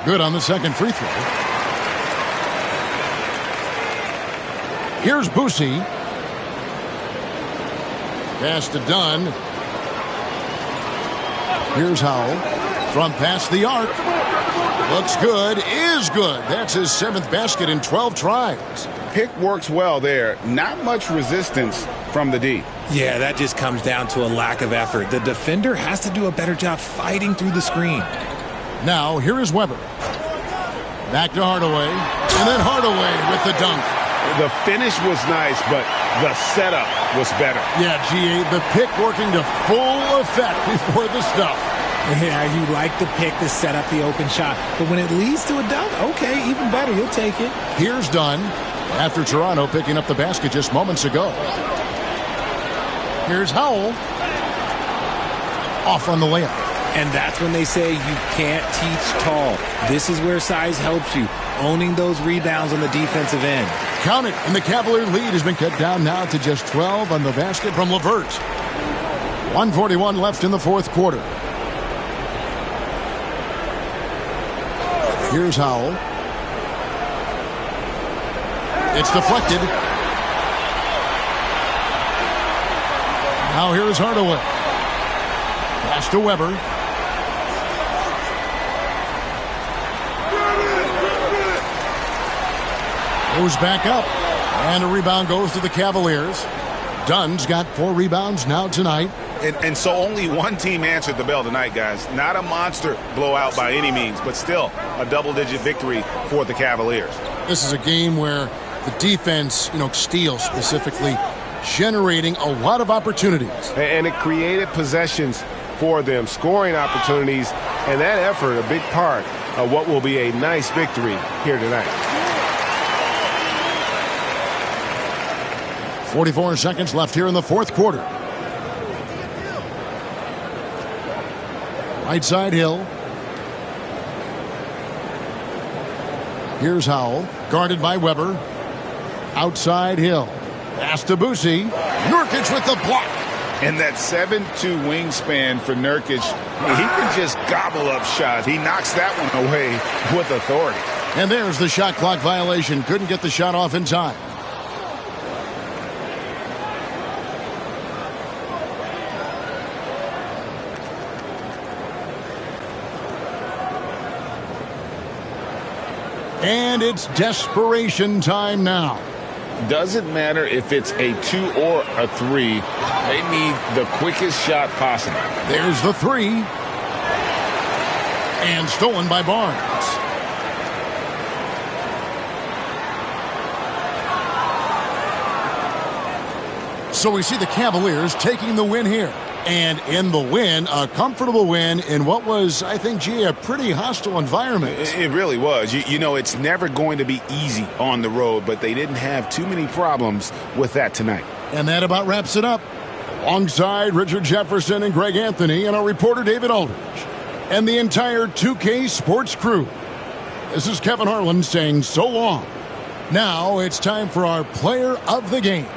Good on the second free throw. Here's Boosie. Pass to Dunn. Here's Howell. From past the arc. Looks good. Is good. That's his 7th basket in 12 tries. Pick works well there. Not much resistance from the D. Yeah, that just comes down to a lack of effort. The defender has to do a better job fighting through the screen. Now, here is Weber. Back to Hardaway. And then Hardaway with the dunk. The finish was nice, but the setup was better. Yeah, G.A., the pick working to full effect before the stuff. Yeah, you like the pick to set up the open shot. But when it leads to a dunk, okay, even better. You'll take it. Here's Dunn after Toronto picking up the basket just moments ago. Here's Howell. Off on the layup. And that's when they say you can't teach tall. This is where size helps you, owning those rebounds on the defensive end. Count it, and the Cavalier lead has been cut down now to just 12 on the basket from LeVert. 1:41 left in the fourth quarter. Here's Howell. It's deflected. Now here's Hardaway. Pass to Weber. Goes back up. And a rebound goes to the Cavaliers. Dunn's got 4 rebounds now tonight. And so only one team answered the bell tonight, guys. Not a monster blowout by any means, but still a double-digit victory for the Cavaliers. This is a game where the defense, steals specifically, generating a lot of opportunities. And it created possessions for them, scoring opportunities, and that effort, a big part of what will be a nice victory here tonight. 44 seconds left here in the fourth quarter. Right side Hill. Here's Howell, guarded by Weber. Outside Hill. Pass to Boosie. Nurkic with the block. And that 7'2" wingspan for Nurkic, he can just gobble up shots. He knocks that one away with authority. And there's the shot clock violation. Couldn't get the shot off in time. And it's desperation time now. Doesn't matter if it's a 2 or a 3. They need the quickest shot possible. There's the 3. And stolen by Barnes. So we see the Cavaliers taking the win here. And in the win, a comfortable win in what was, I think, a pretty hostile environment. It really was. You know, it's never going to be easy on the road, but they didn't have too many problems with that tonight. And that about wraps it up. Alongside Richard Jefferson and Greg Anthony and our reporter David Aldridge and the entire 2K Sports crew. This is Kevin Harlan saying so long. Now it's time for our player of the game.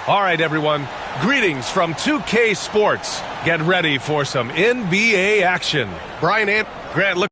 All right, everyone. Greetings from 2K Sports. Get ready for some NBA action. Brian and Grant, look.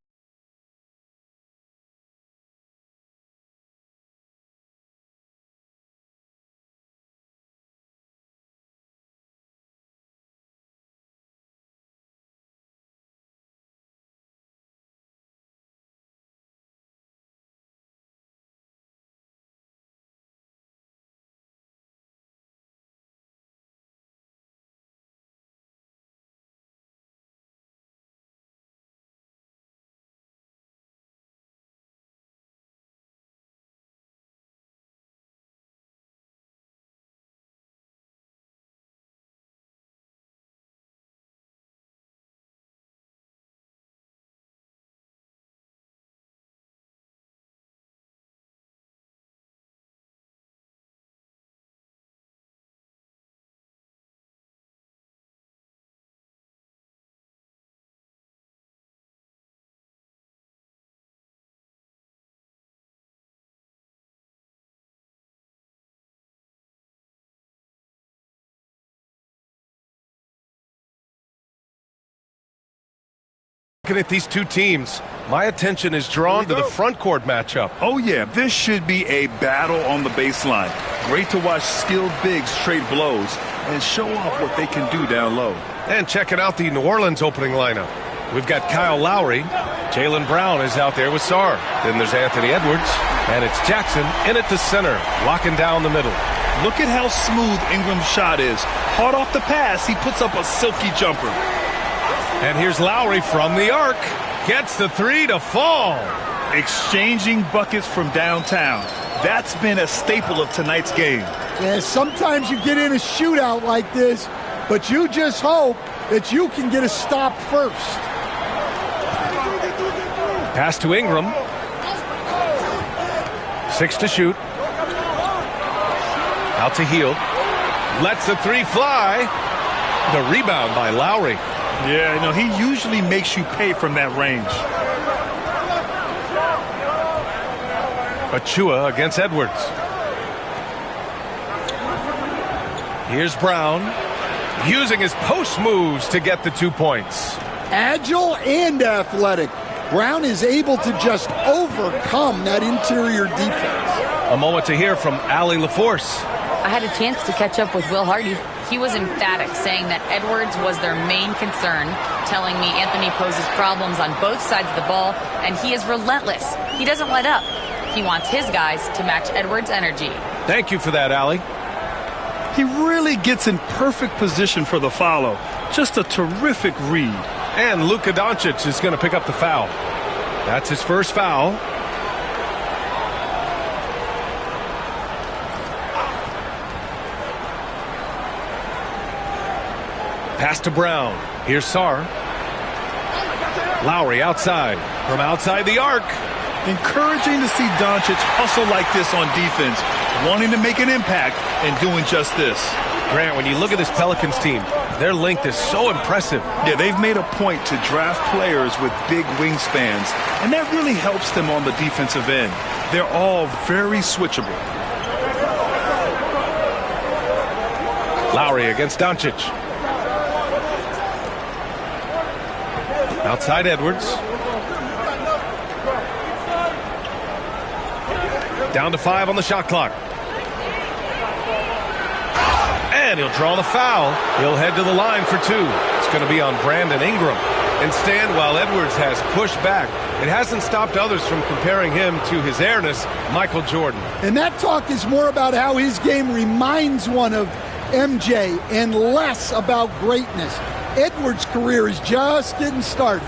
Looking at these two teams, my attention is drawn to the front court matchup. Oh, yeah, this should be a battle on the baseline. Great to watch skilled bigs trade blows and show off what they can do down low. And checking out the New Orleans opening lineup. We've got Kyle Lowry. Jaylen Brown is out there with Sarr. Then there's Anthony Edwards. And it's Jackson in at the center, locking down the middle. Look at how smooth Ingram's shot is. Hard off the pass, he puts up a silky jumper. And here's Lowry from the arc. Gets the three to fall. Exchanging buckets from downtown. That's been a staple of tonight's game. Yeah, sometimes you get in a shootout like this, but you just hope that you can get a stop first. Pass to Ingram. 6 to shoot. Out to Hield. Lets the three fly. The rebound by Lowry. Yeah, you know, he usually makes you pay from that range. Achua against Edwards. Here's Brown, using his post moves to get the 2 points. Agile and athletic. Brown is able to just overcome that interior defense. A moment to hear from Allie LaForce. I had a chance to catch up with Will Hardy. He was emphatic, saying that Edwards was their main concern, telling me Anthony poses problems on both sides of the ball, and he is relentless. He doesn't let up. He wants his guys to match Edwards' energy. Thank you for that, Allie. He really gets in perfect position for the follow. Just a terrific read. And Luka Doncic is going to pick up the foul. That's his first foul. Pass to Brown. Here's Sarr. Lowry outside. From outside the arc. Encouraging to see Doncic hustle like this on defense, wanting to make an impact and doing just this. Grant, when you look at this Pelicans team, their length is so impressive. Yeah, they've made a point to draft players with big wingspans, and that really helps them on the defensive end. They're all very switchable. Lowry against Doncic. Outside Edwards. Down to 5 on the shot clock. And he'll draw the foul. He'll head to the line for 2. It's going to be on Brandon Ingram. And stand while Edwards has pushed back. It hasn't stopped others from comparing him to his airness, Michael Jordan. And that talk is more about how his game reminds one of MJ and less about greatness. Edwards' career is just getting started.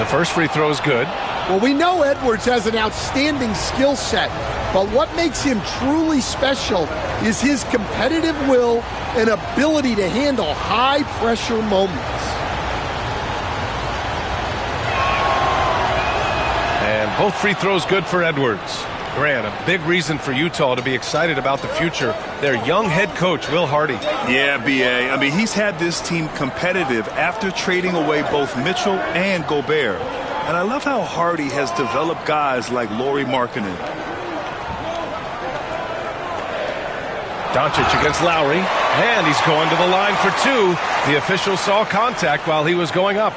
The first free throw is good. Well, we know Edwards has an outstanding skill set, but what makes him truly special is his competitive will and ability to handle high-pressure moments. And both free throws good for Edwards. Grant, a big reason for Utah to be excited about the future. Their young head coach, Will Hardy. Yeah, B.A. I mean, he's had this team competitive after trading away both Mitchell and Gobert. And I love how Hardy has developed guys like Lauri Markkanen. Doncic against Lowry, and he's going to the line for two. The official saw contact while he was going up.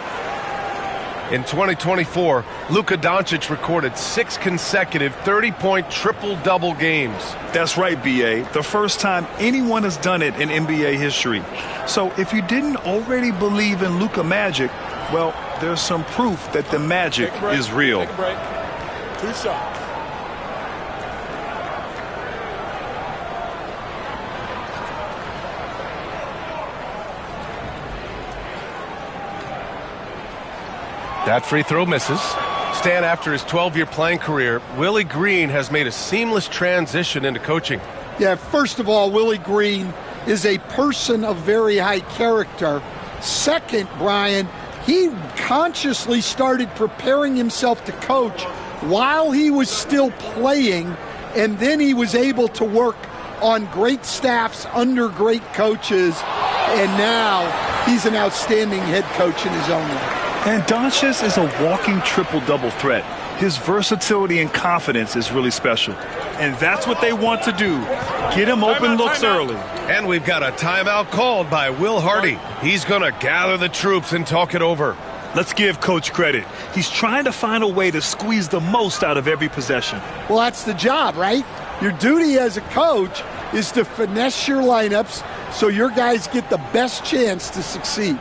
In 2024, Luka Doncic recorded 6 consecutive 30-point triple-double games. That's right, B.A. The first time anyone has done it in NBA history. So if you didn't already believe in Luka magic, well, there's some proof that the magic is real. Take a break. 2 shots. That free throw misses. Stan, after his 12-year playing career, Willie Green has made a seamless transition into coaching. Yeah, first of all, Willie Green is a person of very high character. Second, Brian, he consciously started preparing himself to coach while he was still playing, and then he was able to work on great staffs under great coaches, and now he's an outstanding head coach in his own right. And Doncic is a walking triple-double threat. His versatility and confidence is really special. And that's what they want to do. Get him open looks early. And we've got a timeout called by Will Hardy. He's going to gather the troops and talk it over. Let's give Coach credit. He's trying to find a way to squeeze the most out of every possession. Well, that's the job, right? Your duty as a coach is to finesse your lineups so your guys get the best chance to succeed.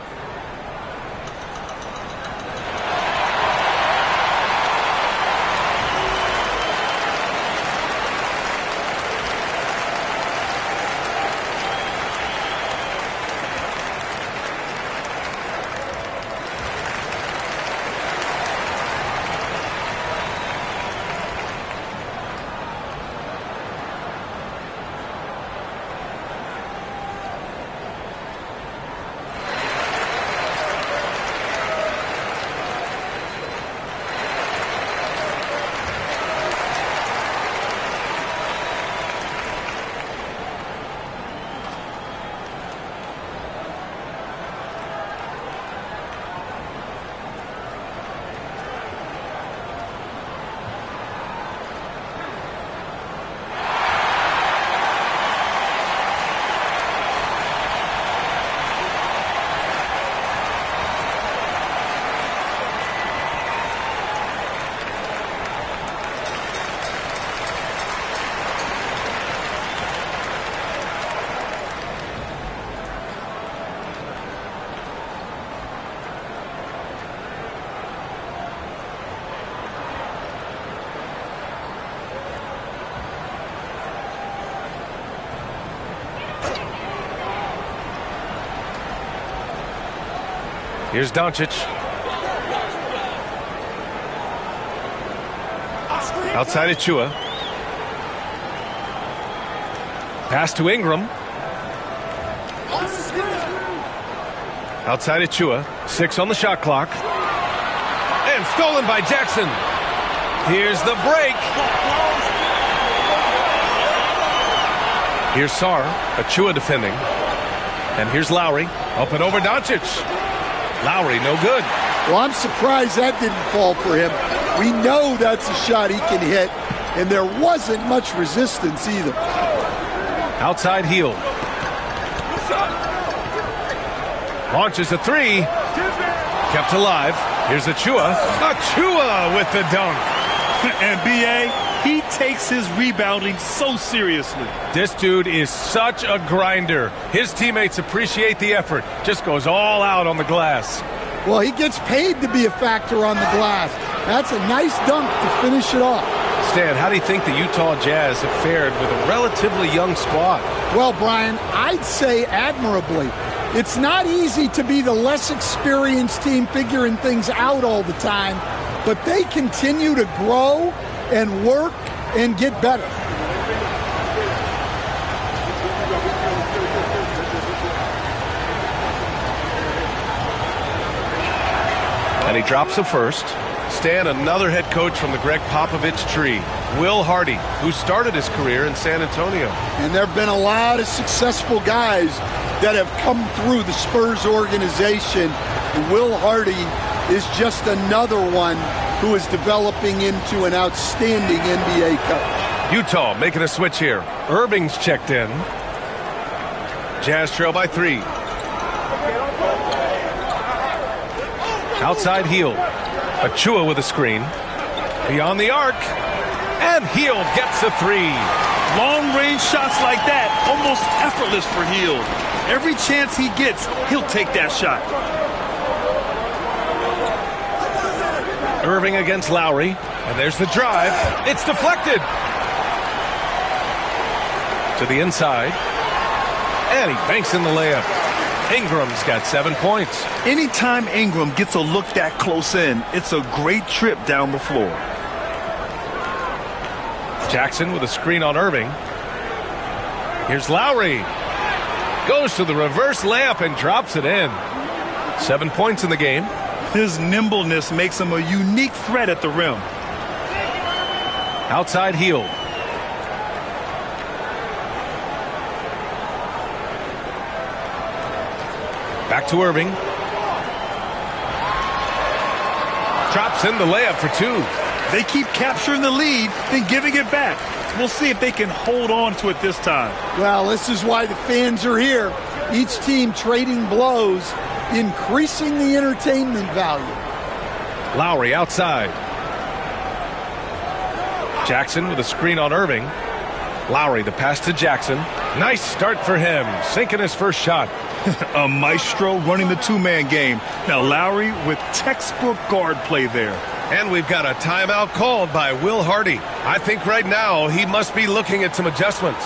Here's Doncic. Outside Achua. Pass to Ingram. Outside Achua. 6 on the shot clock. And stolen by Jackson. Here's the break. Here's Sarr. Achua defending. And here's Lowry. Up and over Doncic. Lowry, no good. Well, I'm surprised that didn't fall for him. We know that's a shot he can hit, and there wasn't much resistance either. Outside heel. Launches a 3. Kept alive. Here's Achua. Achua with the dunk. And B.A., he takes his rebounding so seriously. This dude is such a grinder. His teammates appreciate the effort. Just goes all out on the glass. Well, he gets paid to be a factor on the glass. That's a nice dunk to finish it off. Stan, how do you think the Utah Jazz have fared with a relatively young squad? Well, Brian, I'd say admirably. It's not easy to be the less experienced team figuring things out all the time, but they continue to grow and work and get better. And he drops the first. Stan, another head coach from the Greg Popovich tree, Will Hardy, who started his career in San Antonio. And there have been a lot of successful guys that have come through the Spurs organization. And Will Hardy is just another one who is developing into an outstanding NBA coach. Utah making a switch here. Irving's checked in. Jazz trail by 3. Outside Hield. Achua with a screen. Beyond the arc. And Hield gets a 3. Long-range shots like that, almost effortless for Hield. Every chance he gets, he'll take that shot. Irving against Lowry. And there's the drive. It's deflected. To the inside. And he banks in the layup. Ingram's got 7 points. Anytime Ingram gets a look that close in, it's a great trip down the floor. Jackson with a screen on Irving. Here's Lowry. Goes to the reverse layup and drops it in. 7 points in the game. His nimbleness makes him a unique threat at the rim. Outside Hield. Back to Irving. Drops in the layup for 2. They keep capturing the lead, then giving it back. We'll see if they can hold on to it this time. Well, this is why the fans are here. Each team trading blows, increasing the entertainment value. Lowry outside. Jackson with a screen on Irving. Lowry, the pass to Jackson. Nice start for him, sinking his first shot. A maestro running the two-man game. Now Lowry with textbook guard play there. And we've got a timeout called by Will Hardy. I think right now he must be looking at some adjustments.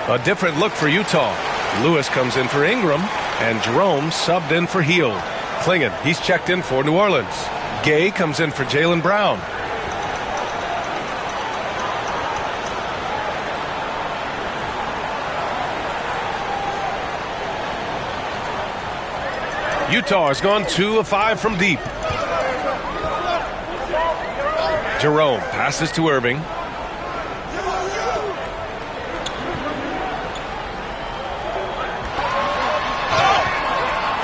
A different look for Utah. Lewis comes in for Ingram, and Jerome subbed in for Hield. Klingon, he's checked in for New Orleans. Gay comes in for Jaylen Brown. Utah has gone 2 of 5 from deep. Jerome passes to Irving.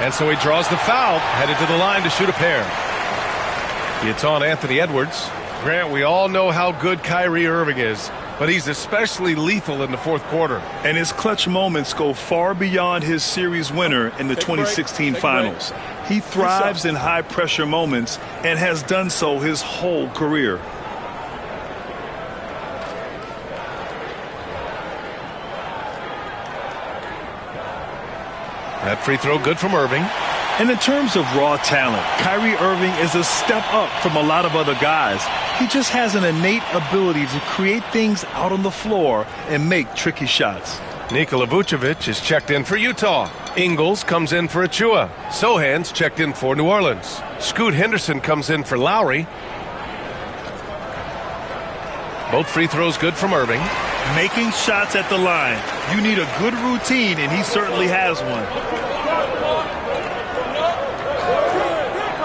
And so he draws the foul, headed to the line to shoot a pair. It's on Anthony Edwards. Grant, we all know how good Kyrie Irving is, but he's especially lethal in the fourth quarter. And his clutch moments go far beyond his series winner in the 2016 finals. He thrives in high-pressure moments and has done so his whole career. That free throw good from Irving. And in terms of raw talent, Kyrie Irving is a step up from a lot of other guys. He just has an innate ability to create things out on the floor and make tricky shots. Nikola Vucevic is checked in for Utah. Ingles comes in for Achua. Sohan's checked in for New Orleans. Scoot Henderson comes in for Lowry. Both free throws good from Irving. Making shots at the line. You need a good routine, and he certainly has one.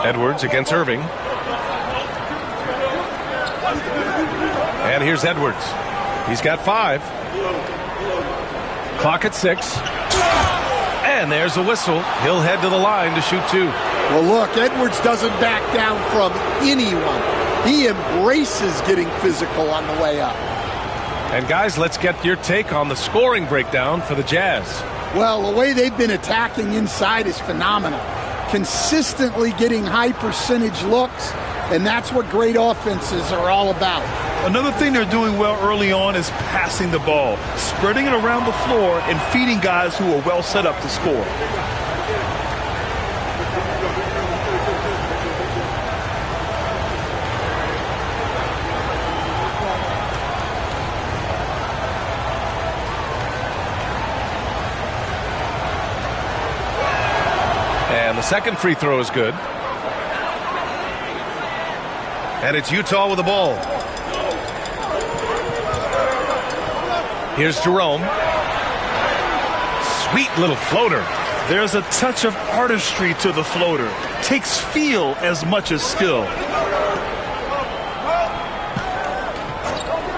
Edwards against Irving. And here's Edwards. He's got 5. Clock at 6. And there's a whistle. He'll head to the line to shoot 2. Well, look, Edwards doesn't back down from anyone. He embraces getting physical on the way up. And guys, let's get your take on the scoring breakdown for the Jazz. Well, the way they've been attacking inside is phenomenal. Consistently getting high percentage looks, and that's what great offenses are all about. Another thing they're doing well early on is passing the ball, spreading it around the floor and feeding guys who are well set up to score. And the second free throw is good. And it's Utah with the ball. Here's Jerome. Sweet little floater. There's a touch of artistry to the floater. Takes feel as much as skill.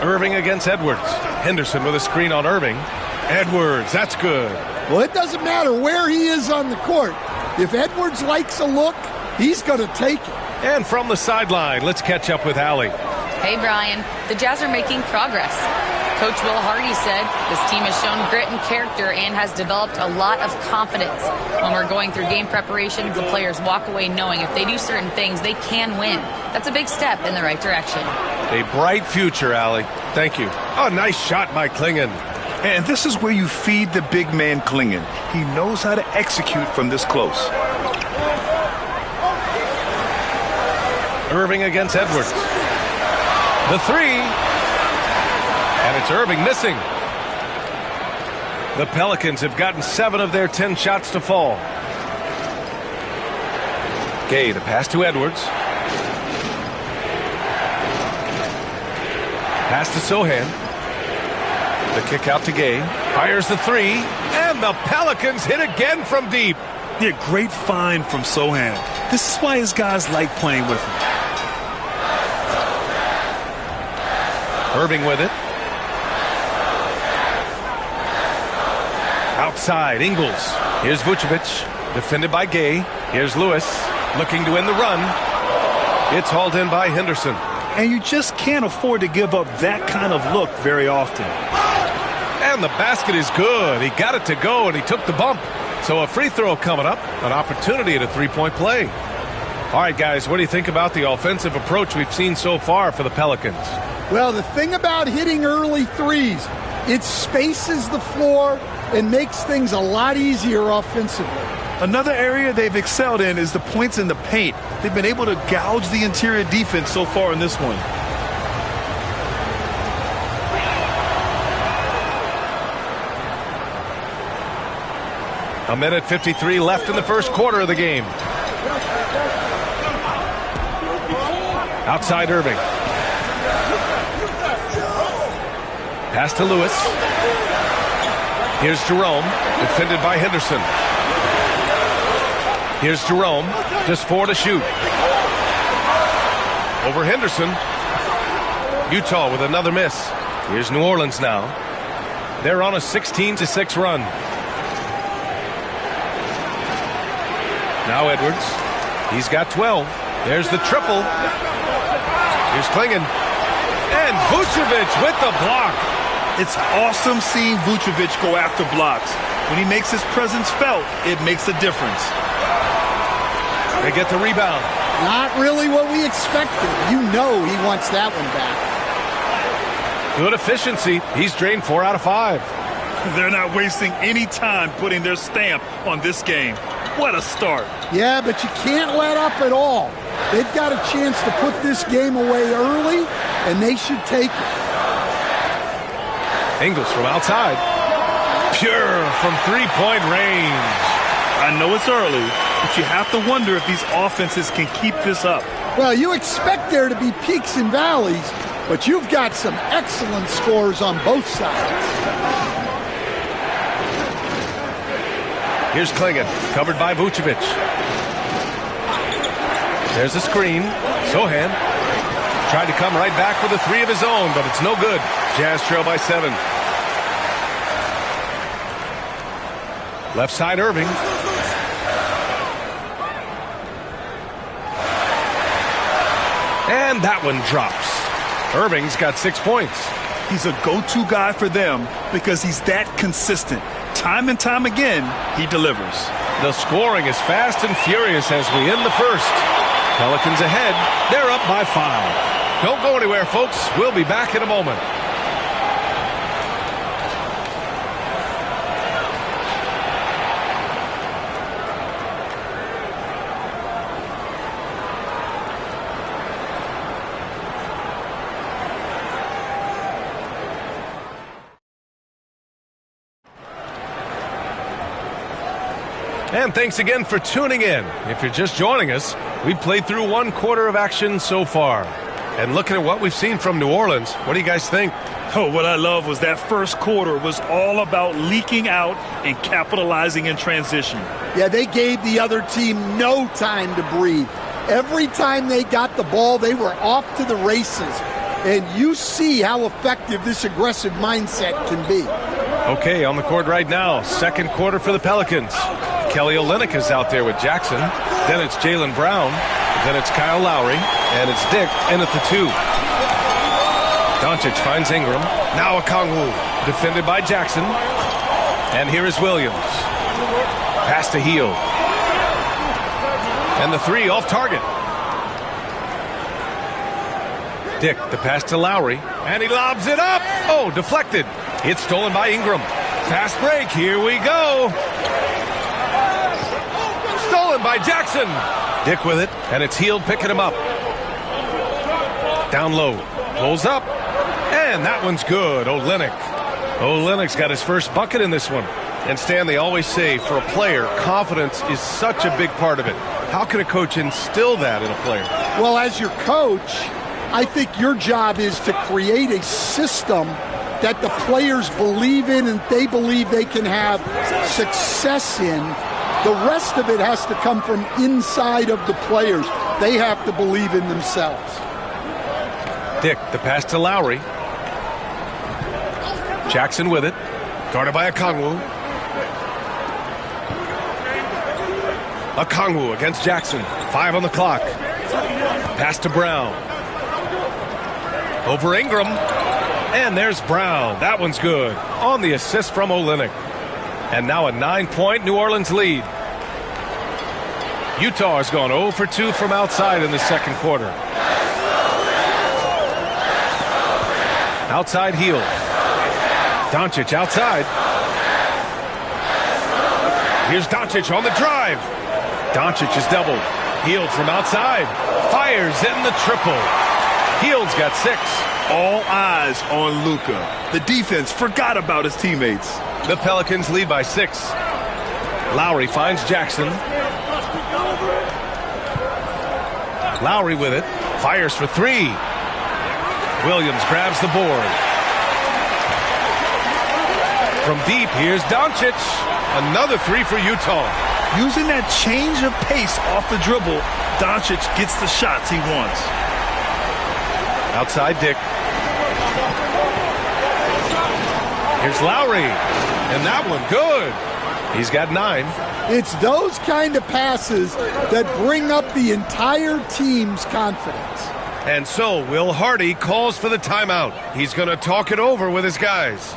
Irving against Edwards. Henderson with a screen on Irving. Edwards, that's good. Well, it doesn't matter where he is on the court. If Edwards likes a look, he's going to take it. And from the sideline, let's catch up with Allie. Hey, Brian. The Jazz are making progress. Coach Will Hardy said this team has shown grit and character and has developed a lot of confidence. When we're going through game preparations, the players walk away knowing if they do certain things, they can win. That's a big step in the right direction. A bright future, Allie. Thank you. Oh, nice shot by Klingon. And this is where you feed the big man Klingon. He knows how to execute from this close. Irving against Edwards. The three. And it's Irving missing. The Pelicans have gotten 7 of their 10 shots to fall. Gay, the pass to Edwards. Pass to Sohan. The kick out to Gay. Fires the three. And the Pelicans hit again from deep. Yeah, great find from Sohan. This is why his guys like playing with him. Irving with it. Outside, Ingles. Here's Vucevic, defended by Gay. Here's Lewis, looking to end the run. It's hauled in by Henderson. And you just can't afford to give up that kind of look very often. And the basket is good. He got it to go, and he took the bump. So a free throw coming up, an opportunity at a three-point play. All right, guys, what do you think about the offensive approach we've seen so far for the Pelicans? Well, the thing about hitting early threes, it spaces the floor and makes things a lot easier offensively. Another area they've excelled in is the points in the paint. They've been able to gouge the interior defense so far in this one. A minute 53 left in the first quarter of the game. Outside Irving. Pass to Lewis. Here's Jerome, defended by Henderson. Here's Jerome, just 4 to shoot. Over Henderson. Utah with another miss. Here's New Orleans now. They're on a 16-6 run. Now Edwards. He's got 12. There's the triple. Here's Klingon. And Vucevic with the block. It's awesome seeing Vucevic go after blocks. When he makes his presence felt, it makes a difference. They get the rebound. Not really what we expected. You know he wants that one back. Good efficiency. He's drained 4 out of 5. They're not wasting any time putting their stamp on this game. What a start. Yeah, but you can't let up at all. They've got a chance to put this game away early, and they should take it. Ingles from outside. Pure from three-point range. I know it's early, but you have to wonder if these offenses can keep this up. Well, you expect there to be peaks and valleys, but you've got some excellent scores on both sides. Here's Klingon, covered by Vucevic. There's a screen. Sohan tried to come right back with a 3 of his own, but it's no good. Jazz trail by 7. Left side, Irving. And that one drops. Irving's got 6 points. He's a go-to guy for them because he's that consistent. Time and time again, he delivers. The scoring is fast and furious as we end the first. Pelicans ahead. They're up by 5. Don't go anywhere, folks. We'll be back in a moment. And thanks again for tuning in. If you're just joining us, we played through 1 quarter of action so far. And looking at what we've seen from New Orleans, what do you guys think? Oh, what I love was that first quarter was all about leaking out and capitalizing in transition. Yeah, they gave the other team no time to breathe. Every time they got the ball, they were off to the races. And you see how effective this aggressive mindset can be. Okay, on the court right now, second quarter for the Pelicans. Kelly Olynyk is out there with Jackson. Then it's Jaylen Brown. Then it's Kyle Lowry. And it's Dick in at the 2. Doncic finds Ingram. Now Okongwu, defended by Jackson. And here is Williams. Pass to Hield. And the 3 off target. Dick, the pass to Lowry. And he lobs it up. Oh, deflected. It's stolen by Ingram. Fast break. Here we go. Stolen by Jackson. Dick with it, and it's Hield picking him up. Down low. Pulls up. And that one's good. Olynyk's got his first bucket in this one. And Stan, they always say for a player, confidence is such a big part of it. How can a coach instill that in a player? Well, as your coach, I think your job is to create a system that the players believe in and they believe they can have success in. The rest of it has to come from inside of the players. They have to believe in themselves. Dick, the pass to Lowry. Jackson with it. Guarded by Okongwu. Okongwu against Jackson. 5 on the clock. Pass to Brown. Over Ingram. And there's Brown. That one's good. On the assist from Olynyk. And now a 9-point New Orleans lead. Utah has gone 0 for 2 from outside in the second quarter. Outside Hield. Doncic outside. Here's Doncic on the drive. Doncic is doubled. Hield from outside. Fires in the triple. Hield's got 6. All eyes on Luka. The defense forgot about his teammates. The Pelicans lead by 6. Lowry finds Jackson. Lowry with it. Fires for 3. Williams grabs the board. From deep, here's Doncic. Another 3 for Utah. Using that change of pace off the dribble, Doncic gets the shots he wants. Outside Dick. Here's Lowry. And that one, good. He's got 9. It's those kind of passes that bring up the entire team's confidence. And so Will Hardy calls for the timeout. He's going to talk it over with his guys.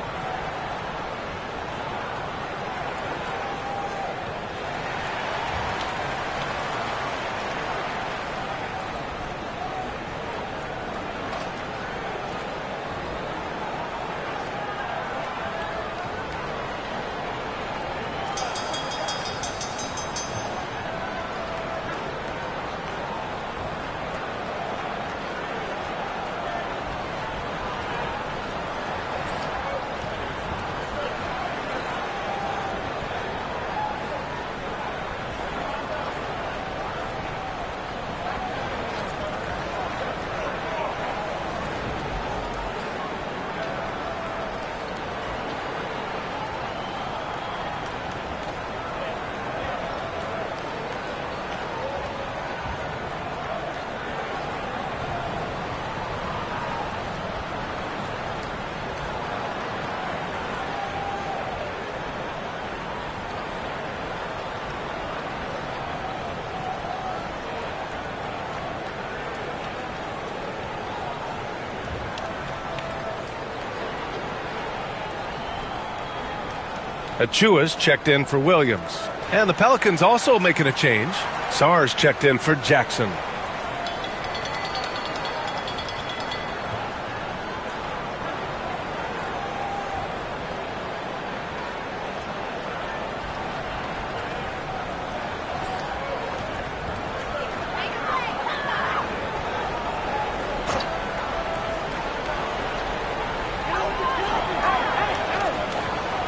Achua's checked in for Williams. And the Pelicans also making a change. Sarr's checked in for Jackson.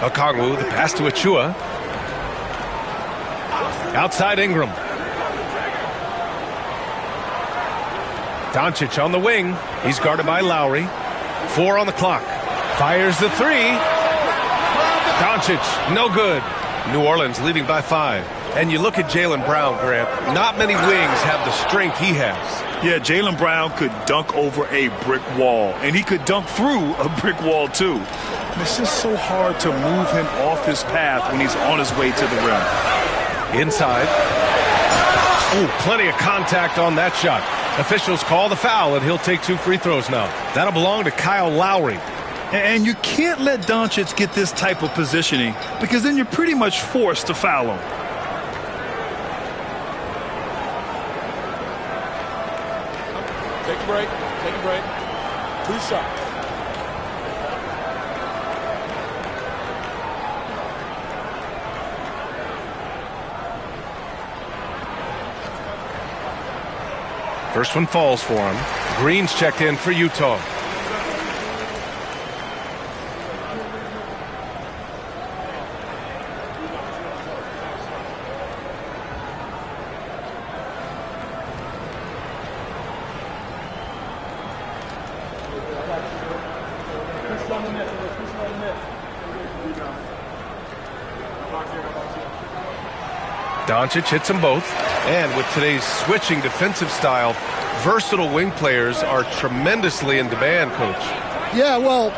Okongwu, the pass to Achua. Outside Ingram. Doncic on the wing. He's guarded by Lowry. 4 on the clock. Fires the 3. Doncic, no good. New Orleans leading by 5. And you look at Jaylen Brown, Grant. Not many wings have the strength he has. Yeah, Jaylen Brown could dunk over a brick wall, and he could dunk through a brick wall, too. And it's just so hard to move him off his path when he's on his way to the rim. Inside. Ooh, plenty of contact on that shot. Officials call the foul, and he'll take 2 free throws now. That'll belong to Kyle Lowry. And you can't let Doncic get this type of positioning, because then you're pretty much forced to foul him. Take a break. Take a break. 2 shots. First one falls for him. Green's checked in for Utah. Doncic hits them both. And with today's switching defensive style, versatile wing players are tremendously in demand, Coach. Yeah, well,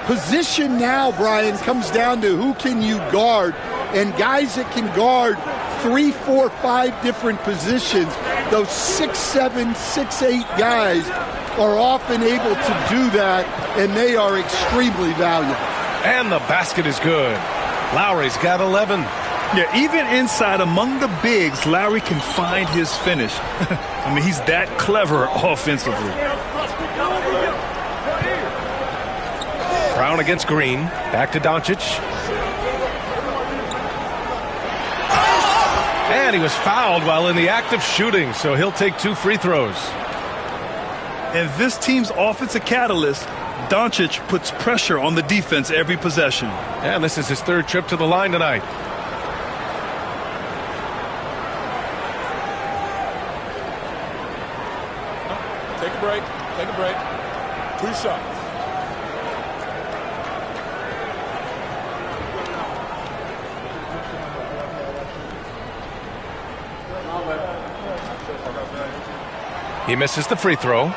position now, Brian, comes down to who can you guard. And guys that can guard 3, 4, 5 different positions, those 6'7", 6'8" guys are often able to do that, and they are extremely valuable. And the basket is good. Lowry's got 11. Yeah, even inside among the bigs, Lowry can find his finish. I mean, he's that clever offensively. Brown against Green. Back to Doncic. And he was fouled while in the act of shooting, so he'll take 2 free throws. And this team's offensive catalyst, Doncic, puts pressure on the defense every possession. And this is his 3rd trip to the line tonight. Take a break. Take a break. 2 shots. He misses the free throw.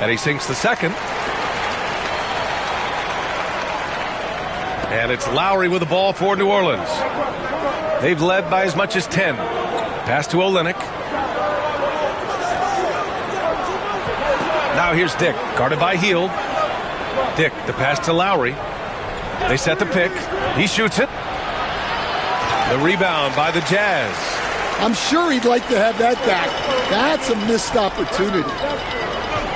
And he sinks the second. And it's Lowry with the ball for New Orleans. They've led by as much as 10. Pass to Olynyk. Now here's Dick, guarded by Hield. Dick, the pass to Lowry. They set the pick. He shoots it. The rebound by the Jazz. I'm sure he'd like to have that back. That's a missed opportunity.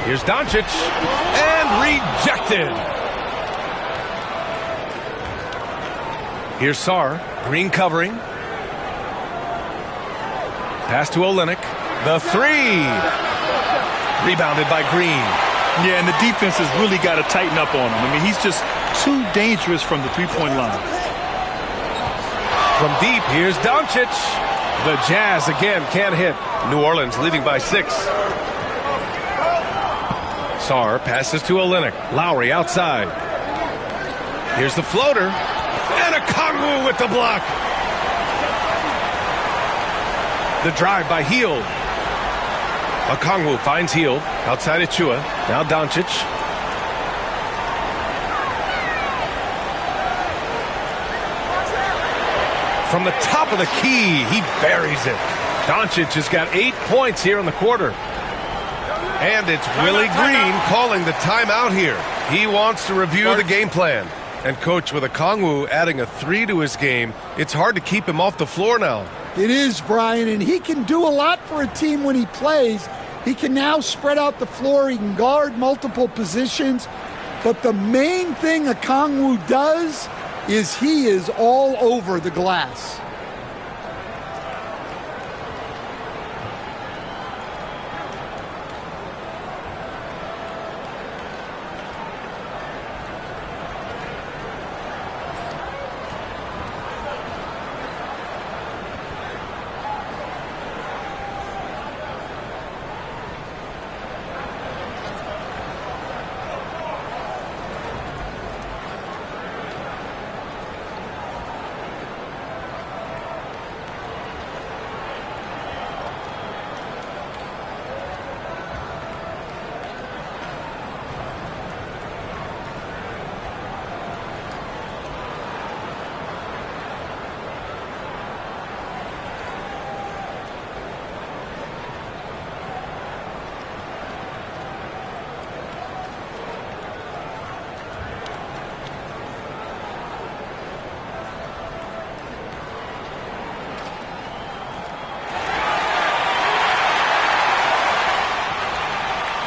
Here's Doncic. And rejected. Here's Sarr. Green covering. Pass to Olynyk. The 3. Rebounded by Green. Yeah, and the defense has really got to tighten up on him. I mean, he's just too dangerous from the three-point line. From deep, here's Doncic. The Jazz again can't hit. New Orleans leading by 6. Sarr passes to Olynyk. Lowry outside. Here's the floater. And Okongwu with the block. The drive by Hield. Okongwu finds Hield. Outside Achua. Now Doncic. From the top of the key, he buries it. Doncic has got 8 points here in the quarter. And it's Willie Green calling the timeout here. He wants to review the game plan. And, Coach, with Okongwu adding a 3 to his game, it's hard to keep him off the floor now. It is, Brian, and he can do a lot for a team when he plays. He can now spread out the floor. He can guard multiple positions. But the main thing Okongwu does is he is all over the glass.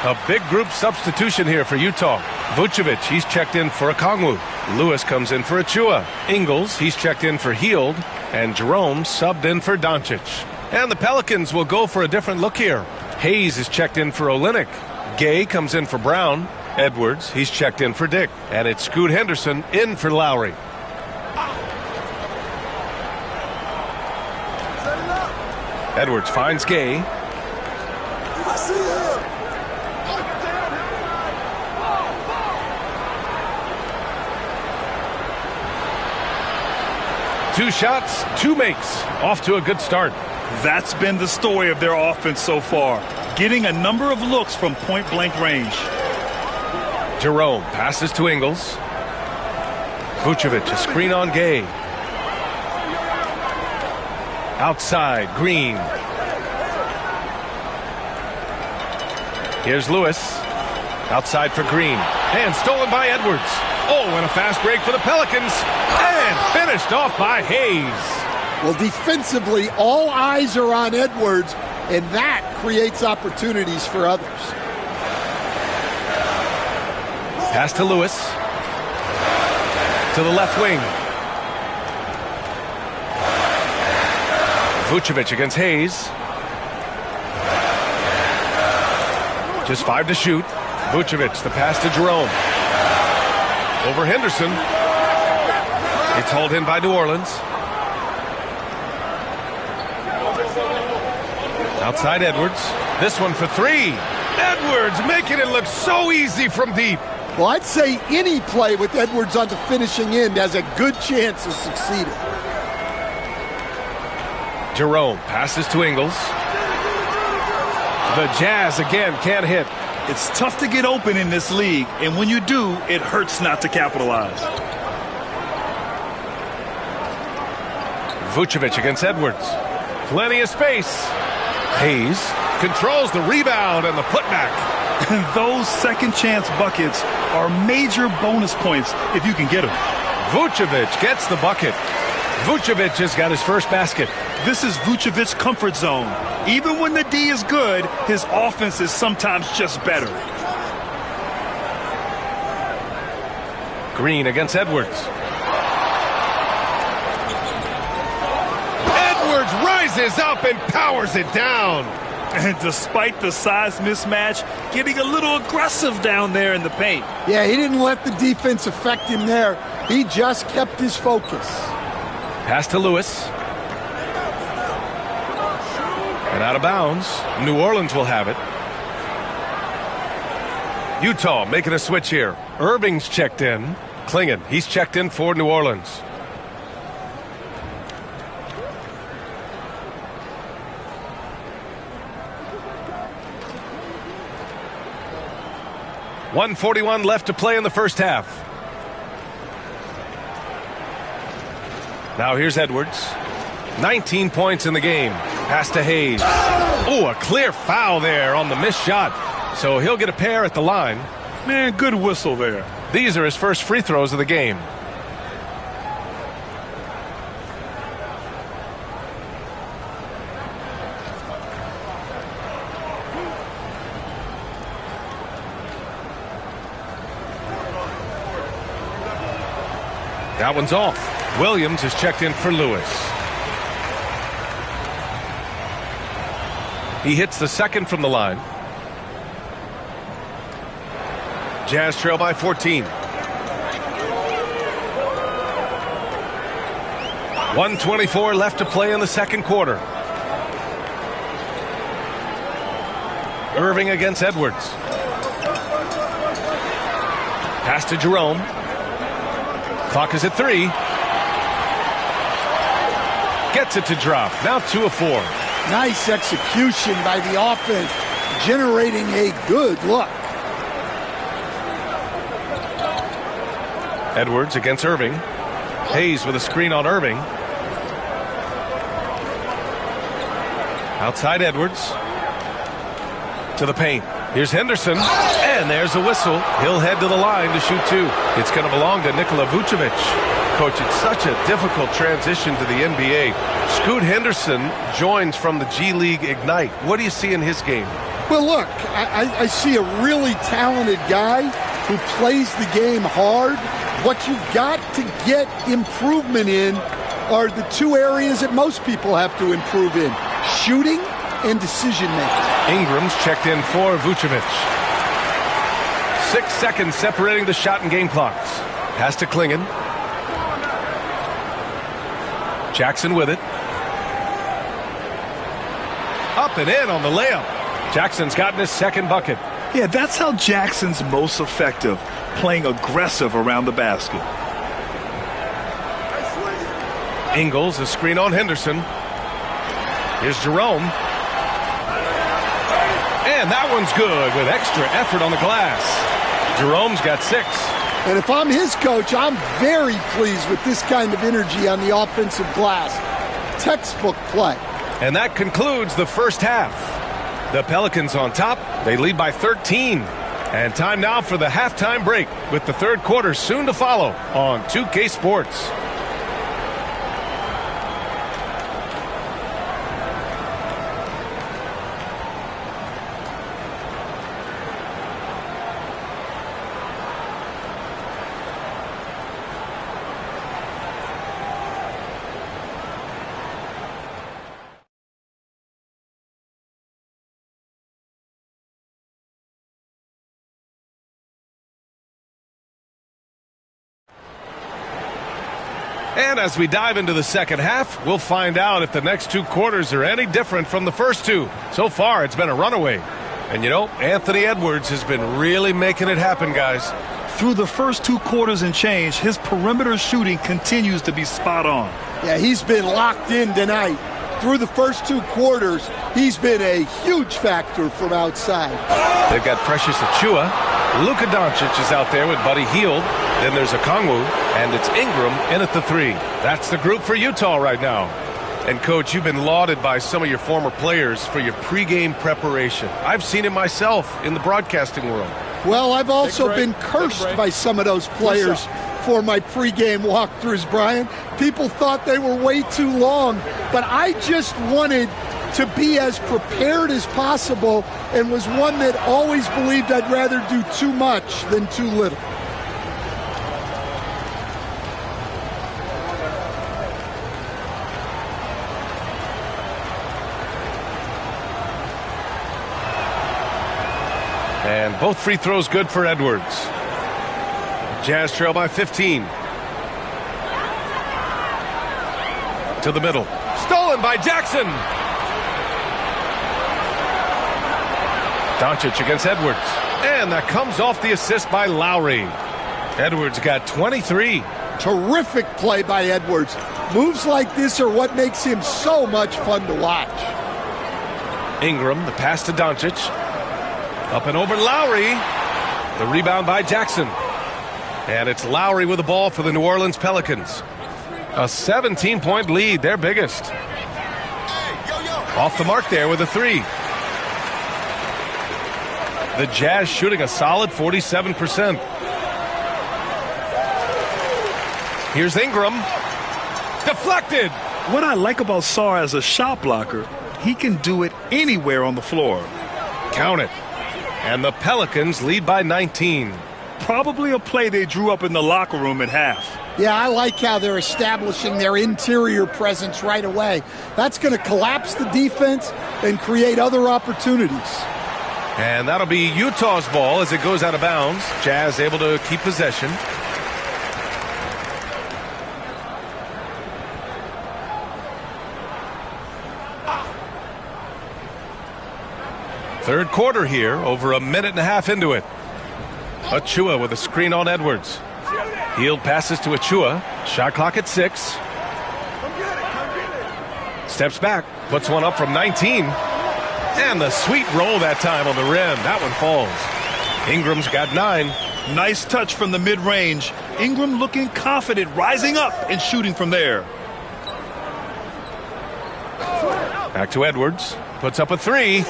A big group substitution here for Utah. Vucevic, he's checked in for Okongwu. Lewis comes in for Achua. Ingles, he's checked in for Hield. And Jerome subbed in for Doncic. And the Pelicans will go for a different look here. Hayes is checked in for Olynyk. Gay comes in for Brown. Edwards, he's checked in for Dick. And it's Scoot Henderson in for Lowry. Edwards finds Gay. Two shots, two makes. Off to a good start. That's been the story of their offense so far. Getting a number of looks from point-blank range. Jerome passes to Ingles. Vucevic, a screen on Gay. Outside, Green. Here's Lewis. Outside for Green. And stolen by Edwards. Oh, and a fast break for the Pelicans. And finished off by Hayes. Well, defensively, all eyes are on Edwards, and that creates opportunities for others. Pass to Lewis. To the left wing. Vucevic against Hayes. Just 5 to shoot. Vucevic, the pass to Jerome. Over Henderson. It's hauled in by New Orleans. Outside Edwards. This one for 3. Edwards making it look so easy from deep. Well, I'd say any play with Edwards on the finishing end has a good chance of succeeding. Jerome passes to Ingles. The Jazz again can't hit. It's tough to get open in this league, and when you do, it hurts not to capitalize. Vucevic against Edwards. Plenty of space. Hayes controls the rebound and the putback. Those second chance buckets are major bonus points if you can get them. Vucevic gets the bucket. Vucevic has got his first basket. This is Vucevic's comfort zone. Even when the D is good, his offense is sometimes just better. Green against Edwards. Edwards rises up and powers it down. And despite the size mismatch, getting a little aggressive down there in the paint. Yeah, he didn't let the defense affect him there. He just kept his focus. Pass to Lewis. And out of bounds. New Orleans will have it. Utah making a switch here. Irving's checked in. Klingon, he's checked in for New Orleans. 1:41 left to play in the first half. Now here's Edwards. 19 points in the game. Pass to Hayes. Oh, a clear foul there on the missed shot. So he'll get a pair at the line. Man, good whistle there. These are his first free throws of the game. That one's off. Williams is checked in for Lewis. He hits the second from the line. Jazz trail by 14. 1:24 left to play in the second quarter. Irving against Edwards. Pass to Jerome. Clock is at 3. Gets it to drop. Now 2 of 4. Nice execution by the offense, generating a good look. Edwards against Irving. Hayes with a screen on Irving. Outside Edwards. To the paint. Here's Henderson. And there's a whistle. He'll head to the line to shoot 2. It's going to belong to Nikola Vucevic. Coach, it's such a difficult transition to the NBA. Scoot Henderson joins from the G League Ignite. What do you see in his game? Well, look, I see a really talented guy who plays the game hard. What you've got to get improvement in are the 2 areas that most people have to improve in: shooting and decision-making. Ingram's checked in for Vucevic. 6 seconds separating the shot and game clocks. Pass to Klingon. Jackson with it. Up and in on the layup. Jackson's gotten his second bucket. Yeah, that's how Jackson's most effective, playing aggressive around the basket. Ingles, a screen on Henderson. Here's Jerome. And that one's good with extra effort on the glass. Jerome's got 6. And if I'm his coach, I'm very pleased with this kind of energy on the offensive glass. Textbook play. And that concludes the first half. The Pelicans on top. They lead by 13. And time now for the halftime break, with the third quarter soon to follow on 2K Sports. And as we dive into the second half, we'll find out if the next 2 quarters are any different from the first 2. So far, it's been a runaway. And you know, Anthony Edwards has been really making it happen, guys. Through the first 2 quarters and change, his perimeter shooting continues to be spot on. Yeah, he's been locked in tonight. Through the first 2 quarters, he's been a huge factor from outside. They've got Precious Achiuwa. Luka Doncic is out there with Buddy Hield. Then there's Okongwu, and it's Ingram in at the 3. That's the group for Utah right now. And, Coach, you've been lauded by some of your former players for your pregame preparation. I've seen it myself in the broadcasting world. Well, I've also been cursed by some of those players for my pregame walkthroughs, Brian. People thought they were way too long, but I just wanted to be as prepared as possible and was one that always believed I'd rather do too much than too little. And both free throws good for Edwards. Jazz trail by 15. To the middle. Stolen by Jackson. Doncic against Edwards. And that comes off the assist by Lowry. Edwards got 23. Terrific play by Edwards. Moves like this are what makes him so much fun to watch. Ingram, the pass to Doncic. Up and over Lowry. The rebound by Jackson. And it's Lowry with the ball for the New Orleans Pelicans. A 17-point lead, their biggest. Off the mark there with a three. The Jazz shooting a solid 47%. Here's Ingram. Deflected. What I like about Sarr as a shot blocker, he can do it anywhere on the floor. Count it. And the Pelicans lead by 19. Probably a play they drew up in the locker room at half. Yeah, I like how they're establishing their interior presence right away. That's going to collapse the defense and create other opportunities. And that'll be Utah's ball as it goes out of bounds. Jazz able to keep possession. Third quarter here, over a minute and a half into it. Achua with a screen on Edwards. Hield passes to Achua. Shot clock at 6. Steps back, puts one up from 19. And the sweet roll that time on the rim. That one falls. Ingram's got 9. Nice touch from the mid-range. Ingram looking confident, rising up and shooting from there. Back to Edwards. Puts up a 3.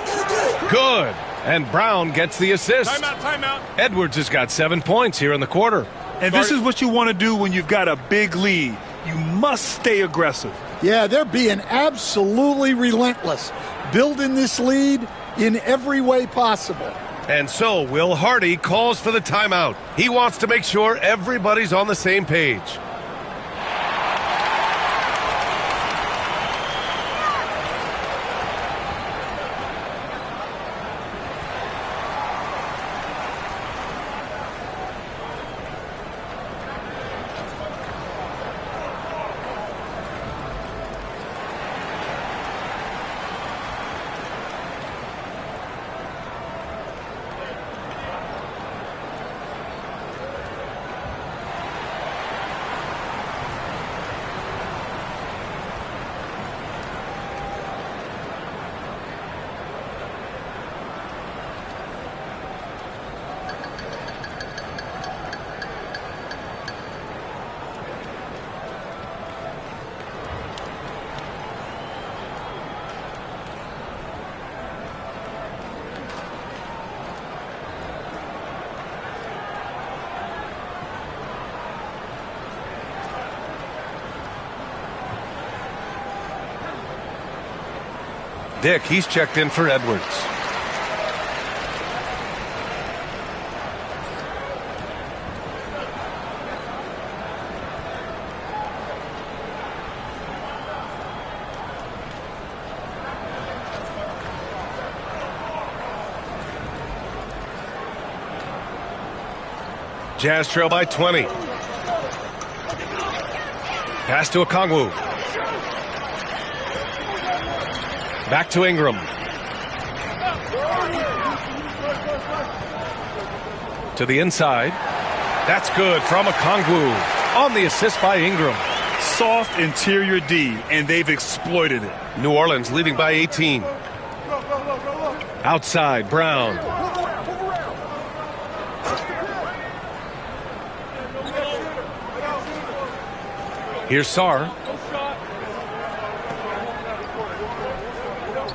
Good. And Brown gets the assist. Timeout. Edwards has got 7 points here in the quarter. And this is what you want to do when you've got a big lead. You must stay aggressive. Yeah, they're being absolutely relentless, building this lead in every way possible. And so Will Hardy calls for the timeout. He wants to make sure everybody's on the same page. Dick, he's checked in for Edwards. Jazz trail by 20. Pass to Okongwu. Back to Ingram. To the inside. That's good from Okongwu. On the assist by Ingram. Soft interior D, and they've exploited it. New Orleans leading by 18. Outside, Brown. Here's Sarr.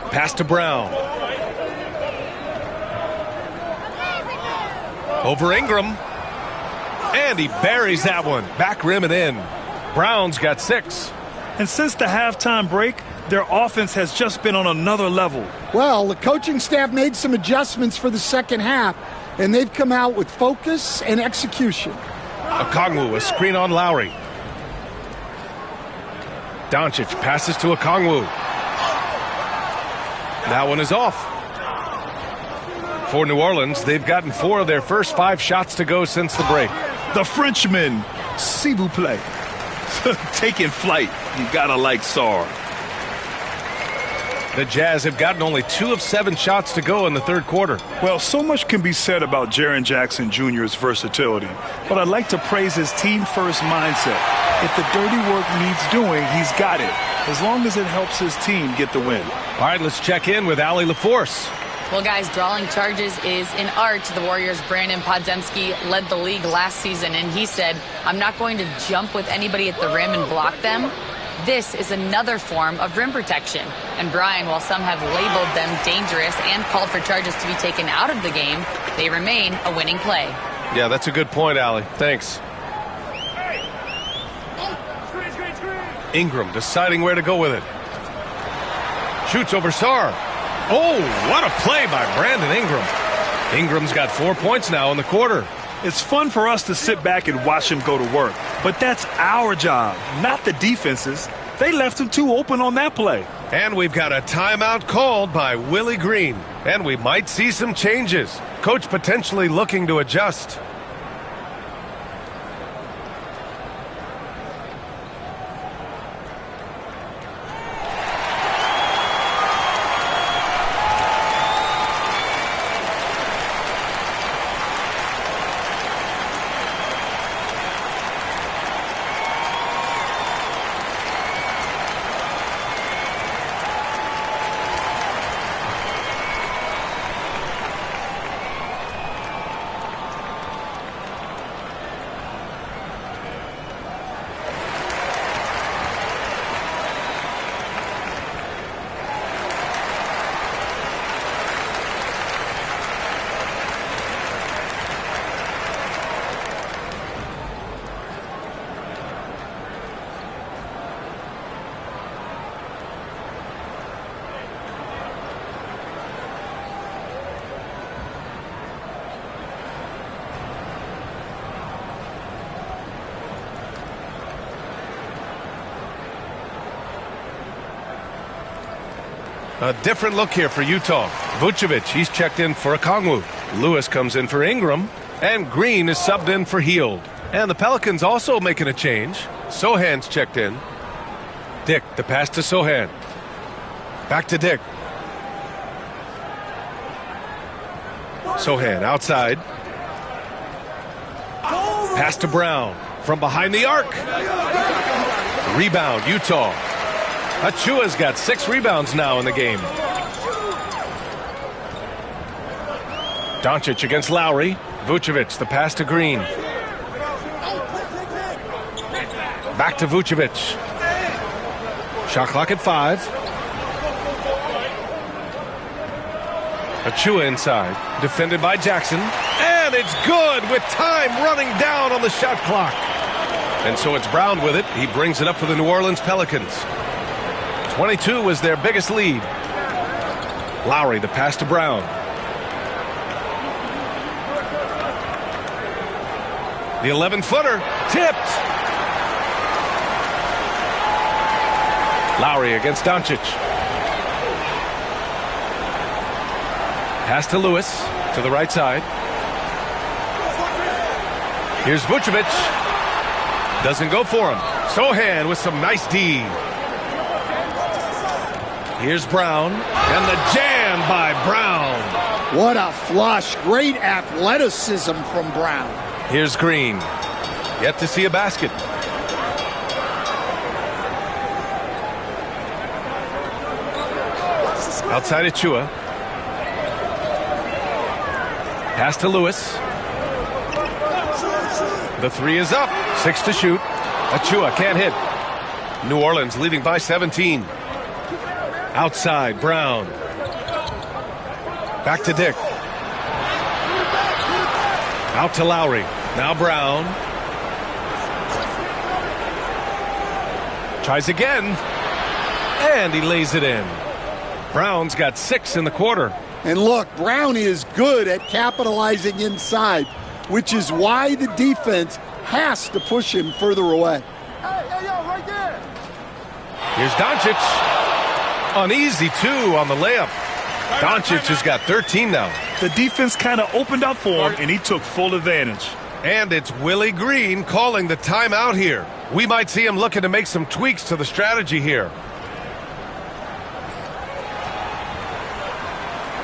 Pass to Brown. Over Ingram. And he buries that one. Back rim and in. Brown's got 6. And since the halftime break, their offense has just been on another level. Well, the coaching staff made some adjustments for the second half, and they've come out with focus and execution. Okongwu, a screen on Lowry. Doncic passes to Okongwu. That one is off. For New Orleans, they've gotten 4 of their first 5 shots to go since the break. The Frenchman, s'il vous plaît. Taking flight. You gotta like Sarr. The Jazz have gotten only 2 of 7 shots to go in the third quarter. Well, so much can be said about Jaren Jackson Jr.'s versatility, but I'd like to praise his team-first mindset. If the dirty work needs doing, he's got it, as long as it helps his team get the win. All right, let's check in with Allie LaForce. Well, guys, drawing charges is an art. The Warriors' Brandon Podziemski led the league last season, and he said, I'm not going to jump with anybody at the rim and block them. This is another form of rim protection. And Brian, while some have labeled them dangerous and called for charges to be taken out of the game, they remain a winning play. Yeah, that's a good point, Allie. Thanks. Ingram deciding where to go with it. Shoots over Sarr. Oh, what a play by Brandon Ingram. Ingram's got 4 points now in the quarter. It's fun for us to sit back and watch him go to work. But that's our job, not the defense's. They left him too open on that play. And we've got a timeout called by Willie Green. And we might see some changes. Coach potentially looking to adjust. A different look here for Utah. Vucevic, he's checked in for Okongwu. Lewis comes in for Ingram. And Green is subbed in for Hield. And the Pelicans also making a change. Sohan's checked in. Dick, the pass to Sohan. Back to Dick. Sohan outside. Pass to Brown from behind the arc. Rebound, Utah. Achua's got 6 rebounds now in the game. Doncic against Lowry. Vucevic, the pass to Green. Back to Vucevic. Shot clock at 5. Achua inside. Defended by Jackson. And it's good with time running down on the shot clock. And so it's Brown with it. He brings it up for the New Orleans Pelicans. 22 was their biggest lead. Lowry, the pass to Brown. The 11-footer tipped. Lowry against Doncic. Pass to Lewis to the right side. Here's Vucevic. Doesn't go for him. Sohan with some nice D. Here's Brown, and the jam by Brown. What a flush. Great athleticism from Brown. Here's Green. Yet to see a basket. Outside Achua. Pass to Lewis. The 3 is up. 6 to shoot. Achua can't hit. New Orleans leading by 17. Outside, Brown. Back to Dick. Out to Lowry. Now Brown. Tries again. And he lays it in. Brown's got 6 in the quarter. And look, Brown is good at capitalizing inside, which is why the defense has to push him further away. Here's Doncic. An easy 2 on the layup. Doncic has got 13 now. The defense kind of opened up for him, and he took full advantage. And it's Willie Green calling the timeout here. We might see him looking to make some tweaks to the strategy here.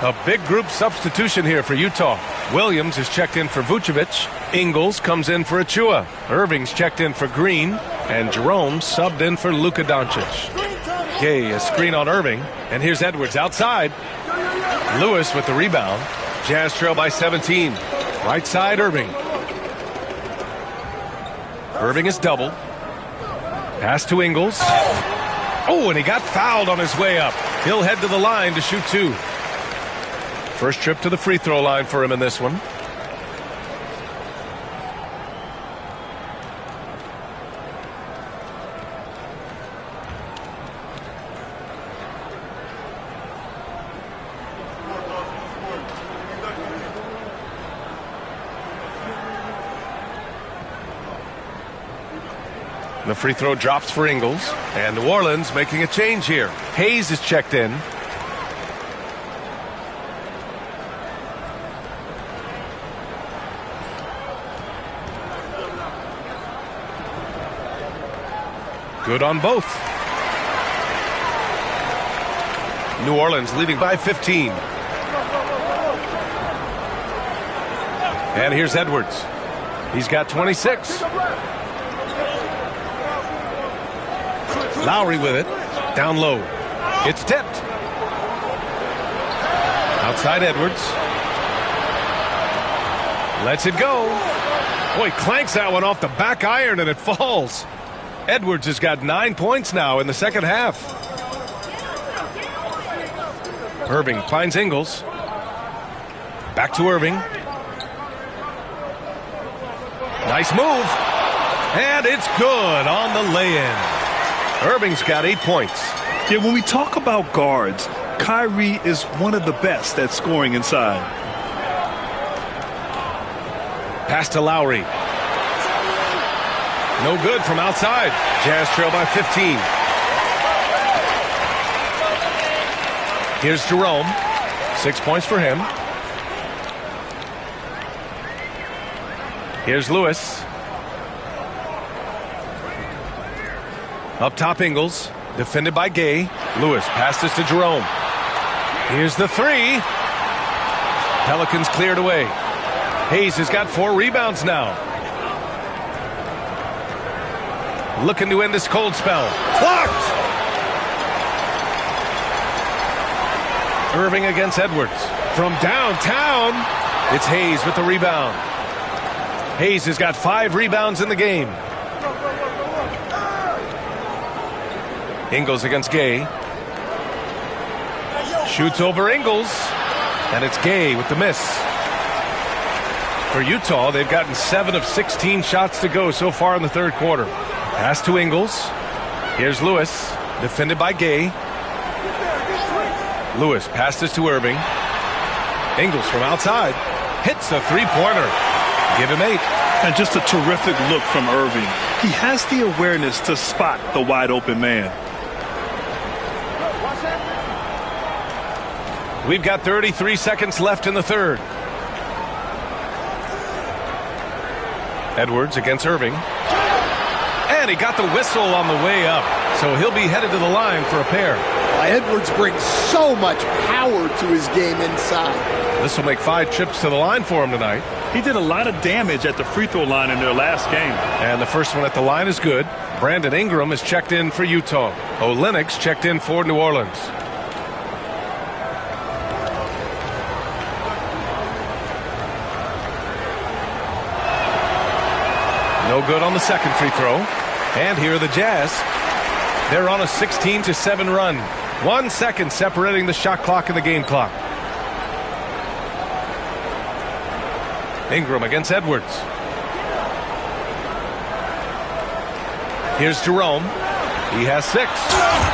A big group substitution here for Utah. Williams is checked in for Vucevic. Ingles comes in for Achua. Irving's checked in for Green. And Jerome subbed in for Luka Doncic. Gay, a screen on Irving. And here's Edwards outside. Lewis with the rebound. Jazz trail by 17. Right side, Irving. Irving is doubled. Pass to Ingles. Oh, and he got fouled on his way up. He'll head to the line to shoot 2. First trip to the free throw line for him in this one. The free throw drops for Ingles. And New Orleans making a change here. Hayes is checked in. Good on both. New Orleans leading by 15. And here's Edwards. He's got 26. Lowry with it. Down low. It's tipped. Outside Edwards. Lets it go. Boy, clanks that one off the back iron and it falls. Edwards has got 9 points now in the second half. Irving finds Ingles. Back to Irving. Nice move. And it's good on the lay-in. Irving's got 8 points. Yeah, when we talk about guards, Kyrie is one of the best at scoring inside. Pass to Lowry. No good from outside. Jazz trail by 15. Here's Jerome. 6 points for him. Here's Lewis. Up top, Ingles. Defended by Gay. Lewis passes to Jerome. Here's the 3. Pelicans cleared away. Hayes has got 4 rebounds now. Looking to end this cold spell. Blocked! Irving against Edwards. From downtown, it's Hayes with the rebound. Hayes has got 5 rebounds in the game. Ingles against Gay. Shoots over Ingles. And it's Gay with the miss. For Utah, they've gotten 7 of 16 shots to go so far in the third quarter. Pass to Ingles. Here's Lewis. Defended by Gay. Lewis passes to Irving. Ingles from outside. Hits a three-pointer. Give him 8. And just a terrific look from Irving. He has the awareness to spot the wide open man. We've got 33 seconds left in the third. Edwards against Irving. And he got the whistle on the way up. So he'll be headed to the line for a pair. Edwards brings so much power to his game inside. This will make 5 trips to the line for him tonight. He did a lot of damage at the free throw line in their last game. And the first one at the line is good. Brandon Ingram is checked in for Utah. Olynyk checked in for New Orleans. No good on the second free throw. And here are the Jazz. They're on a 16-7 run. 1 second separating the shot clock and the game clock. Ingram against Edwards. Here's Jerome. He has 6.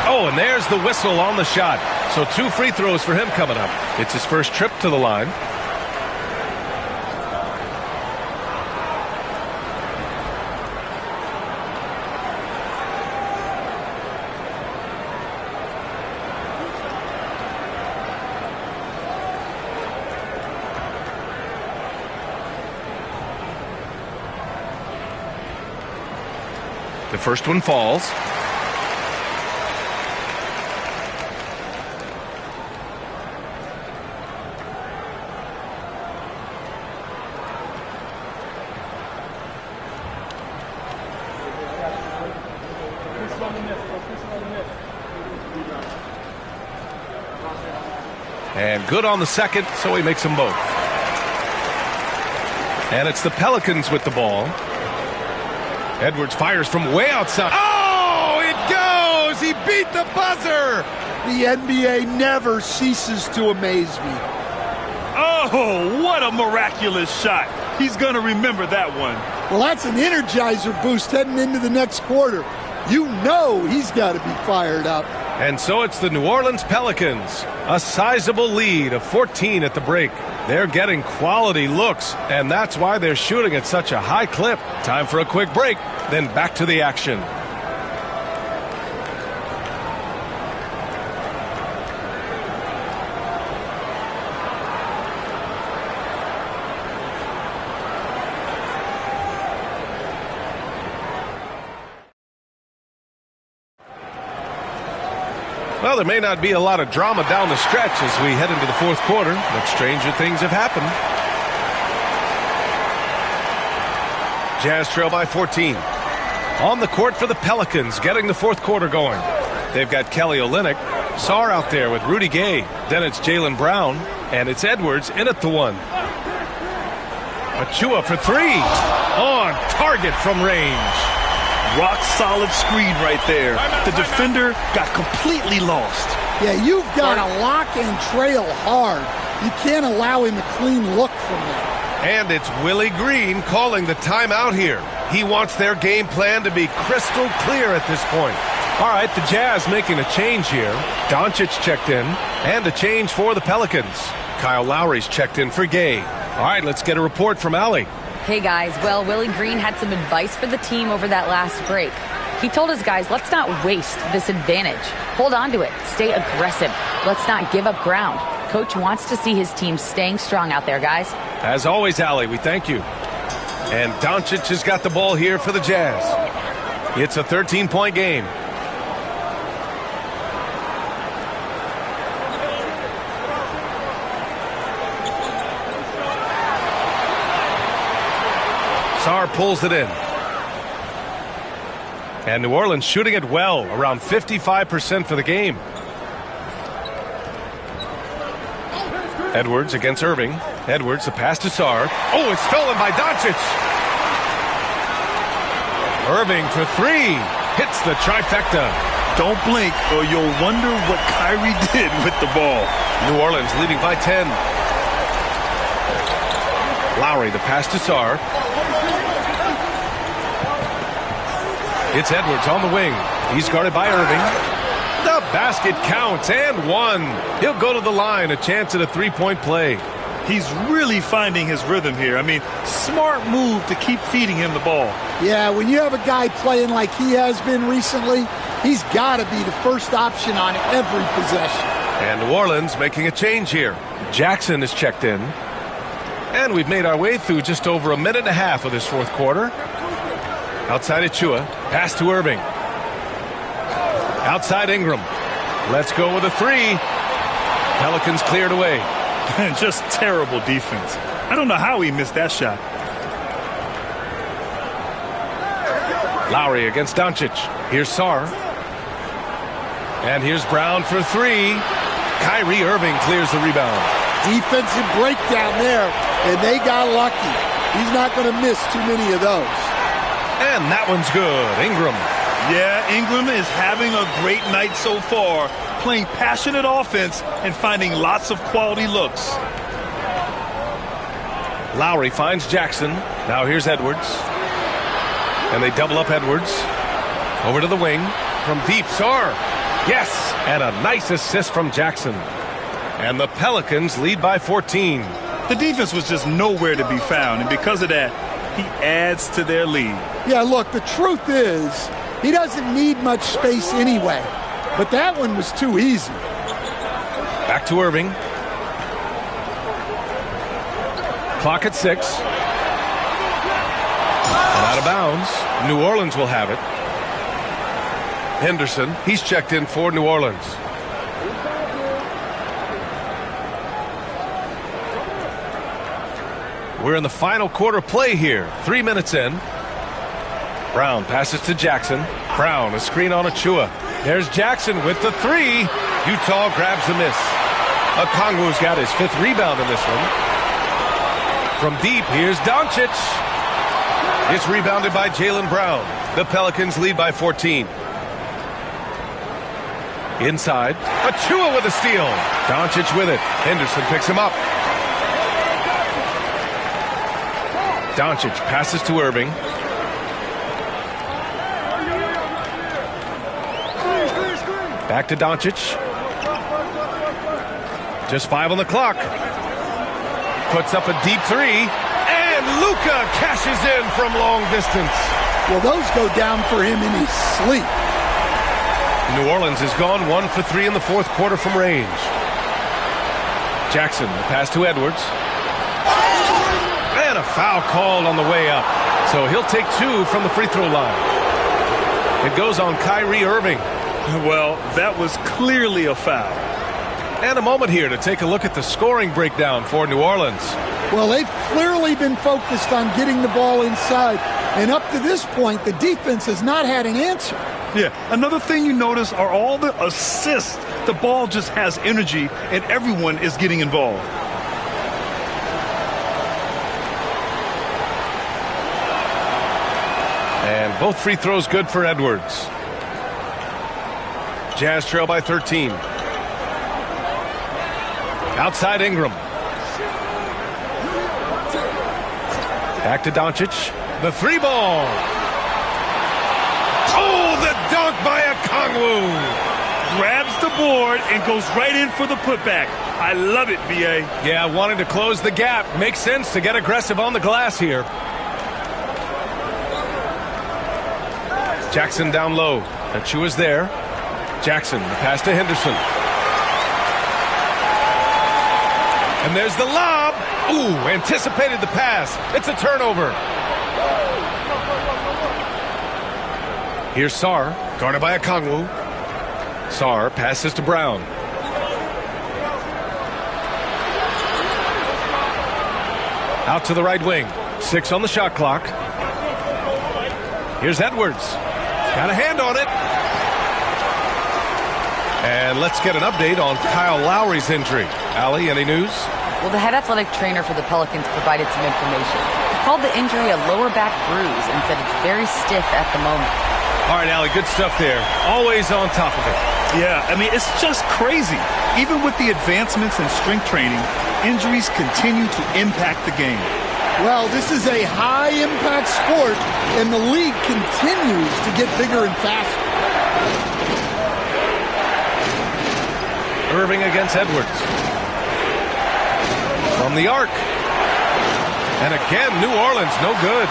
Oh, and there's the whistle on the shot. So 2 free throws for him coming up. It's his first trip to the line. The first one falls. And good on the second, so he makes them both. And it's the Pelicans with the ball. Edwards fires from way outside. Oh, it goes! He beat the buzzer! The NBA never ceases to amaze me. Oh, what a miraculous shot. He's going to remember that one. Well, that's an energizer boost heading into the next quarter. You know he's got to be fired up. And so it's the New Orleans Pelicans. A sizable lead of 14 at the break. They're getting quality looks, and that's why they're shooting at such a high clip. Time for a quick break, then back to the action. Well, there may not be a lot of drama down the stretch as we head into the fourth quarter, but stranger things have happened. Jazz trail by 14. On the court for the Pelicans, getting the fourth quarter going. They've got Kelly Olynyk, Sarr out there with Rudy Gay. Then it's Jaylen Brown, and it's Edwards in at the one. Achua for three. On target from range. Rock solid screen right there. The defender got completely lost. Yeah, you've got to lock and trail hard. You can't allow him a clean look from there. And it's Willie Green calling the timeout here. He wants their game plan to be crystal clear at this point. All right, the Jazz making a change here. Doncic checked in, and a change for the Pelicans. Kyle Lowry's checked in for Gay. All right, let's get a report from Allie. Hey guys, well, Willie Green had some advice for the team over that last break. He told his guys, let's not waste this advantage. Hold on to it. Stay aggressive. Let's not give up ground. Coach wants to see his team staying strong out there, guys. As always, Allie, we thank you. And Doncic has got the ball here for the Jazz. It's a 13-point game. Sarr pulls it in. And New Orleans shooting it well, around 55% for the game. Edwards against Irving. Edwards, the pass to Sarr. Oh, it's stolen by Doncic. Irving for three. Hits the trifecta. Don't blink or you'll wonder what Kyrie did with the ball. New Orleans leading by 10. Lowry, the pass to Sarr. It's Edwards on the wing. He's guarded by Irving. The basket counts and one. He'll go to the line. A chance at a three-point play. He's really finding his rhythm here. I mean, smart move to keep feeding him the ball. Yeah, when you have a guy playing like he has been recently, he's got to be the first option on every possession. And New Orleans making a change here. Jackson is checked in. And we've made our way through just over a minute and a half of this fourth quarter. Outside Achua. Pass to Irving. Outside Ingram. Let's go with a three. Pelicans cleared away. Just terrible defense. I don't know how he missed that shot. Lowry against Doncic. Here's Sarr. And here's Brown for three. Kyrie Irving clears the rebound. Defensive breakdown there, and they got lucky. He's not going to miss too many of those. And that one's good. Ingram. Yeah, Ingram is having a great night so far, playing passionate offense and finding lots of quality looks. Lowry finds Jackson. Now here's Edwards. And they double up Edwards. Over to the wing. From deep, Sarr. Yes! And a nice assist from Jackson. And the Pelicans lead by 14. The defense was just nowhere to be found, and because of that, he adds to their lead. Yeah, look, the truth is, he doesn't need much space anyway. But that one was too easy. Back to Irving. Clock at 6. And out of bounds. New Orleans will have it. Henderson, he's checked in for New Orleans. We're in the final quarter play here. 3 minutes in. Brown passes to Jackson. Brown, a screen on Achua. There's Jackson with the three. Utah grabs the miss. Okongwu's got his 5th rebound in this one. From deep, here's Doncic. It's rebounded by Jaylen Brown. The Pelicans lead by 14. Inside, Achua with a steal. Doncic with it. Henderson picks him up. Doncic passes to Irving. Back to Doncic. Just 5 on the clock. Puts up a deep 3. And Luka cashes in from long distance. Well, those go down for him in his sleep. New Orleans has gone 1 for 3 in the 4th quarter from range. Jackson, the pass to Edwards. And a foul called on the way up. So he'll take 2 from the free throw line. It goes on Kyrie Irving. Well, that was clearly a foul. And a moment here to take a look at the scoring breakdown for New Orleans. Well, they've clearly been focused on getting the ball inside. And up to this point, the defense has not had an answer. Yeah, another thing you notice are all the assists. The ball just has energy, and everyone is getting involved. And both free throws good for Edwards. Jazz trail by 13. Outside Ingram. Back to Doncic. The 3 ball. Oh, the dunk by Okongwu. Grabs the board and goes right in for the putback. I love it, B.A. Yeah, wanting to close the gap. Makes sense to get aggressive on the glass here. Jackson down low. Achua's there. Jackson, the pass to Henderson. And there's the lob. Ooh, anticipated the pass. It's a turnover. Here's Sarr, guarded by Okongwu. Sarr passes to Brown. Out to the right wing. 6 on the shot clock. Here's Edwards. Got a hand on it. And let's get an update on Kyle Lowry's injury. Allie, any news? Well, the head athletic trainer for the Pelicans provided some information. He called the injury a lower back bruise and said it's very stiff at the moment. All right, Allie, good stuff there. Always on top of it. Yeah, I mean, it's just crazy. Even with the advancements in strength training, injuries continue to impact the game. Well, this is a high-impact sport, and the league continues to get bigger and faster. Irving against Edwards. From the arc. And again, New Orleans, no good.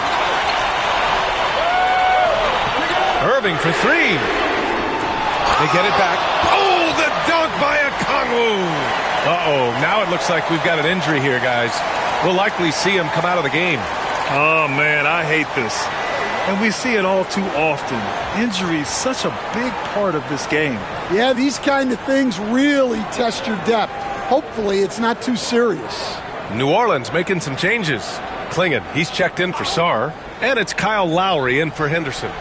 Irving for 3. They get it back. Oh, the dunk by Okongwu. Uh-oh, now it looks like we've got an injury here, guys. We'll likely see him come out of the game. Oh, man, I hate this. And we see it all too often. Injury is such a big part of this game. Yeah, these kind of things really test your depth. Hopefully it's not too serious. New Orleans making some changes. Clingan, he's checked in for Sarr. And it's Kyle Lowry in for Henderson.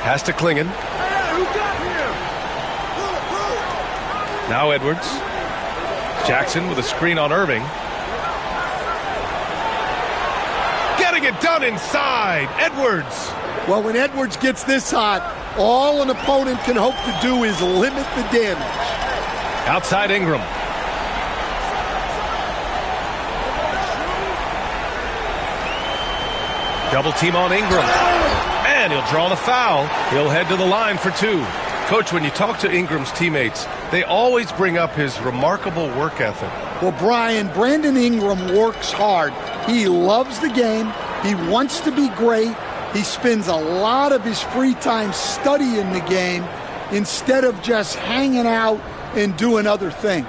Pass to Clingan. Now Edwards. Jackson with a screen on Irving. Getting it done inside. Edwards. Well, when Edwards gets this hot, all an opponent can hope to do is limit the damage. Outside Ingram. Double team on Ingram. And he'll draw the foul. He'll head to the line for 2. Coach, when you talk to Ingram's teammates, they always bring up his remarkable work ethic. Well, Brian, Brandon Ingram works hard. He loves the game. He wants to be great. He spends a lot of his free time studying the game instead of just hanging out and doing other things.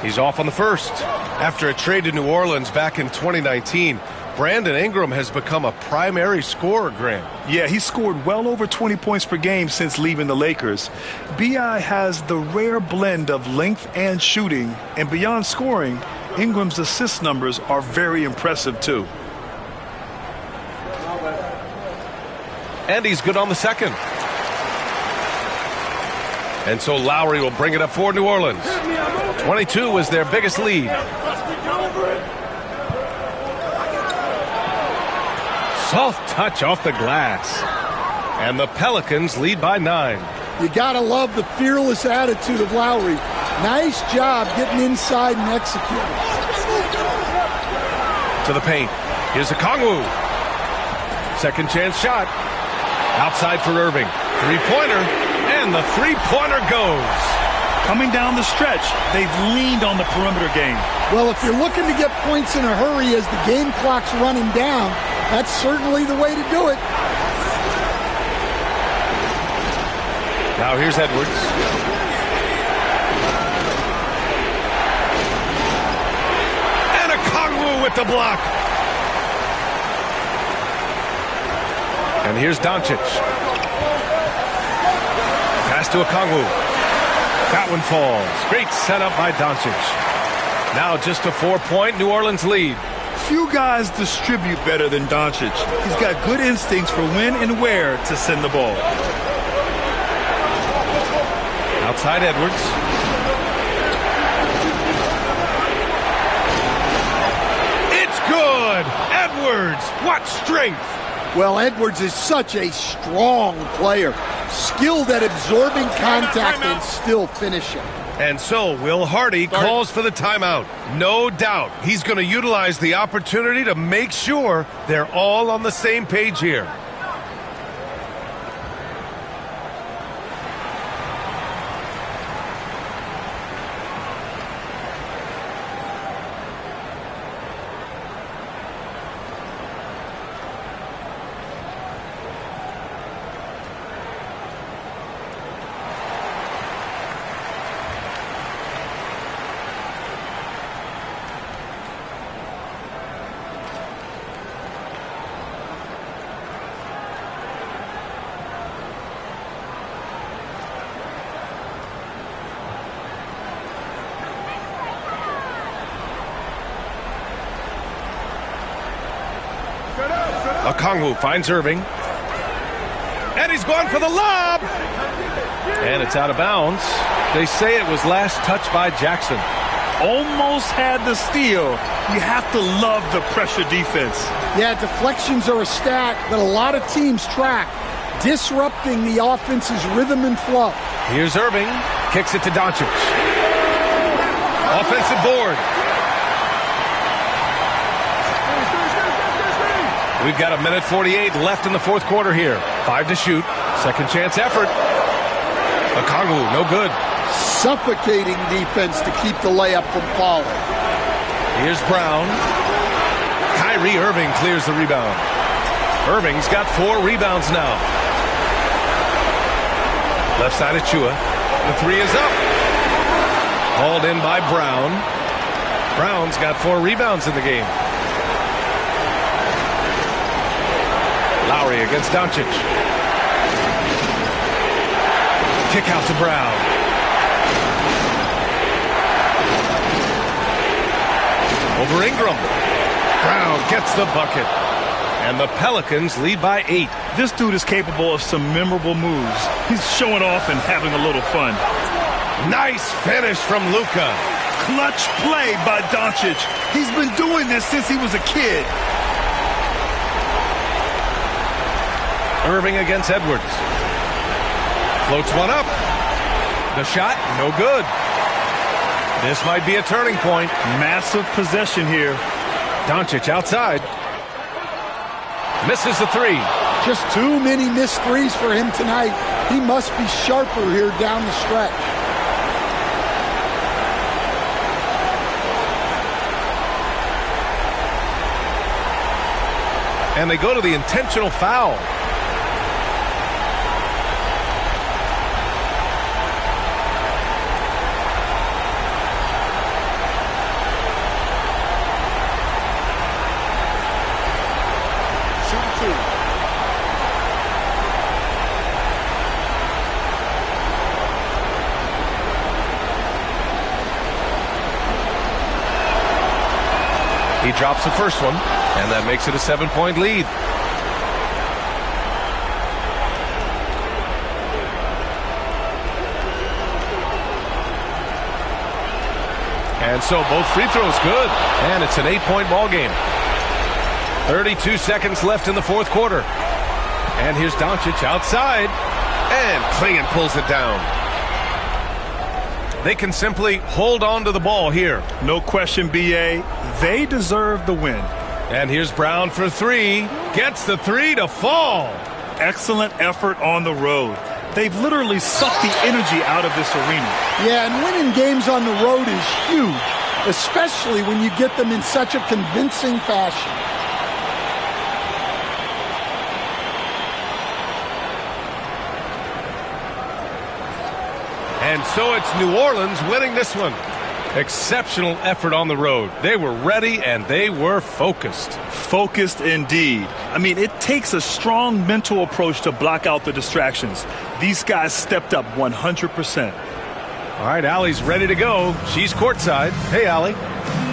He's off on the first. After a trade to New Orleans back in 2019, Brandon Ingram has become a primary scorer, Grant. Yeah, he scored well over 20 points per game since leaving the Lakers. B.I. has the rare blend of length and shooting, and beyond scoring, Ingram's assist numbers are very impressive, too. And he's good on the second. And so Lowry will bring it up for New Orleans. 22 was their biggest lead. Soft touch off the glass. And the Pelicans lead by 9. You got to love the fearless attitude of Lowry. Nice job getting inside and executing. To the paint. Here's Okongwu. Second chance shot. Outside for Irving. Three-pointer. And the three-pointer goes. Coming down the stretch, they've leaned on the perimeter game. Well, if you're looking to get points in a hurry as the game clock's running down, that's certainly the way to do it. Now here's Edwards. And Okongwu with the block. And here's Doncic. Pass to Okongwu. That one falls. Great setup by Doncic. Now just a 4-point New Orleans lead. Few guys distribute better than Doncic. He's got good instincts for when and where to send the ball. Outside Edwards. It's good! Edwards! What strength! Well, Edwards is such a strong player. Skilled at absorbing contact and still finishing. And so Will Hardy calls for the timeout. No doubt he's going to utilize the opportunity to make sure they're all on the same page here. Okongwu finds Irving. And he's going for the lob. And it's out of bounds. They say it was last touched by Jackson. Almost had the steal. You have to love the pressure defense. Yeah, deflections are a stat that a lot of teams track, disrupting the offense's rhythm and flow. Here's Irving. Kicks it to Doncic. Offensive board. We've got 1:48 left in the fourth quarter here. 5 to shoot. Second chance effort. Okongwu, no good. Suffocating defense to keep the layup from falling. Here's Brown. Kyrie Irving clears the rebound. Irving's got 4 rebounds now. Left side of Chua. The three is up. Hauled in by Brown. Brown's got 4 rebounds in the game. Lowry against Doncic. Kick out to Brown. Over Ingram. Brown gets the bucket. And the Pelicans lead by 8. This dude is capable of some memorable moves. He's showing off and having a little fun. Nice finish from Luka. Clutch play by Doncic. He's been doing this since he was a kid. Irving against Edwards. Floats one up. The shot, no good. This might be a turning point. Massive possession here. Doncic outside. Misses the three. Just too many missed threes for him tonight. He must be sharper here down the stretch. And they go to the intentional foul. He drops the first one, and that makes it a 7-point lead. And so both free throws good. And it's an 8-point ball game. 32 seconds left in the fourth quarter. And here's Doncic outside. And Clingan pulls it down. They can simply hold on to the ball here. No question, B.A. They deserve the win. And here's Brown for three. Gets the three to fall. Excellent effort on the road. They've literally sucked the energy out of this arena. Yeah, and winning games on the road is huge, especially when you get them in such a convincing fashion. And so it's New Orleans winning this one. Exceptional effort on the road. They were ready and they were focused. Focused indeed. I mean, it takes a strong mental approach to block out the distractions. These guys stepped up 100%. All right, Allie's ready to go. She's courtside. Hey, Allie.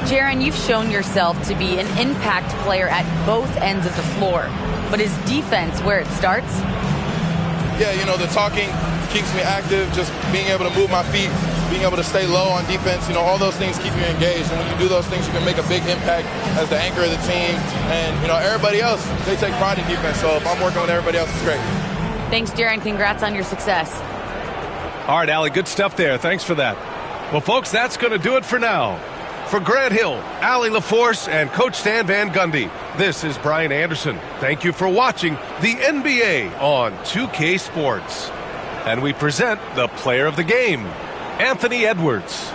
Jaron, you've shown yourself to be an impact player at both ends of the floor. But is defense where it starts? Yeah, you know, the talking keeps me active, just being able to move my feet, being able to stay low on defense, you know, all those things keep you engaged. And when you do those things, you can make a big impact as the anchor of the team. And, you know, everybody else, they take pride in defense. So if I'm working with everybody else, it's great. Thanks, Jaron. Congrats on your success. All right, Allie, good stuff there. Thanks for that. Well, folks, that's going to do it for now. For Grant Hill, Allie LaForce, and Coach Stan Van Gundy, this is Brian Anderson. Thank you for watching the NBA on 2K Sports. And we present the player of the game, Anthony Edwards.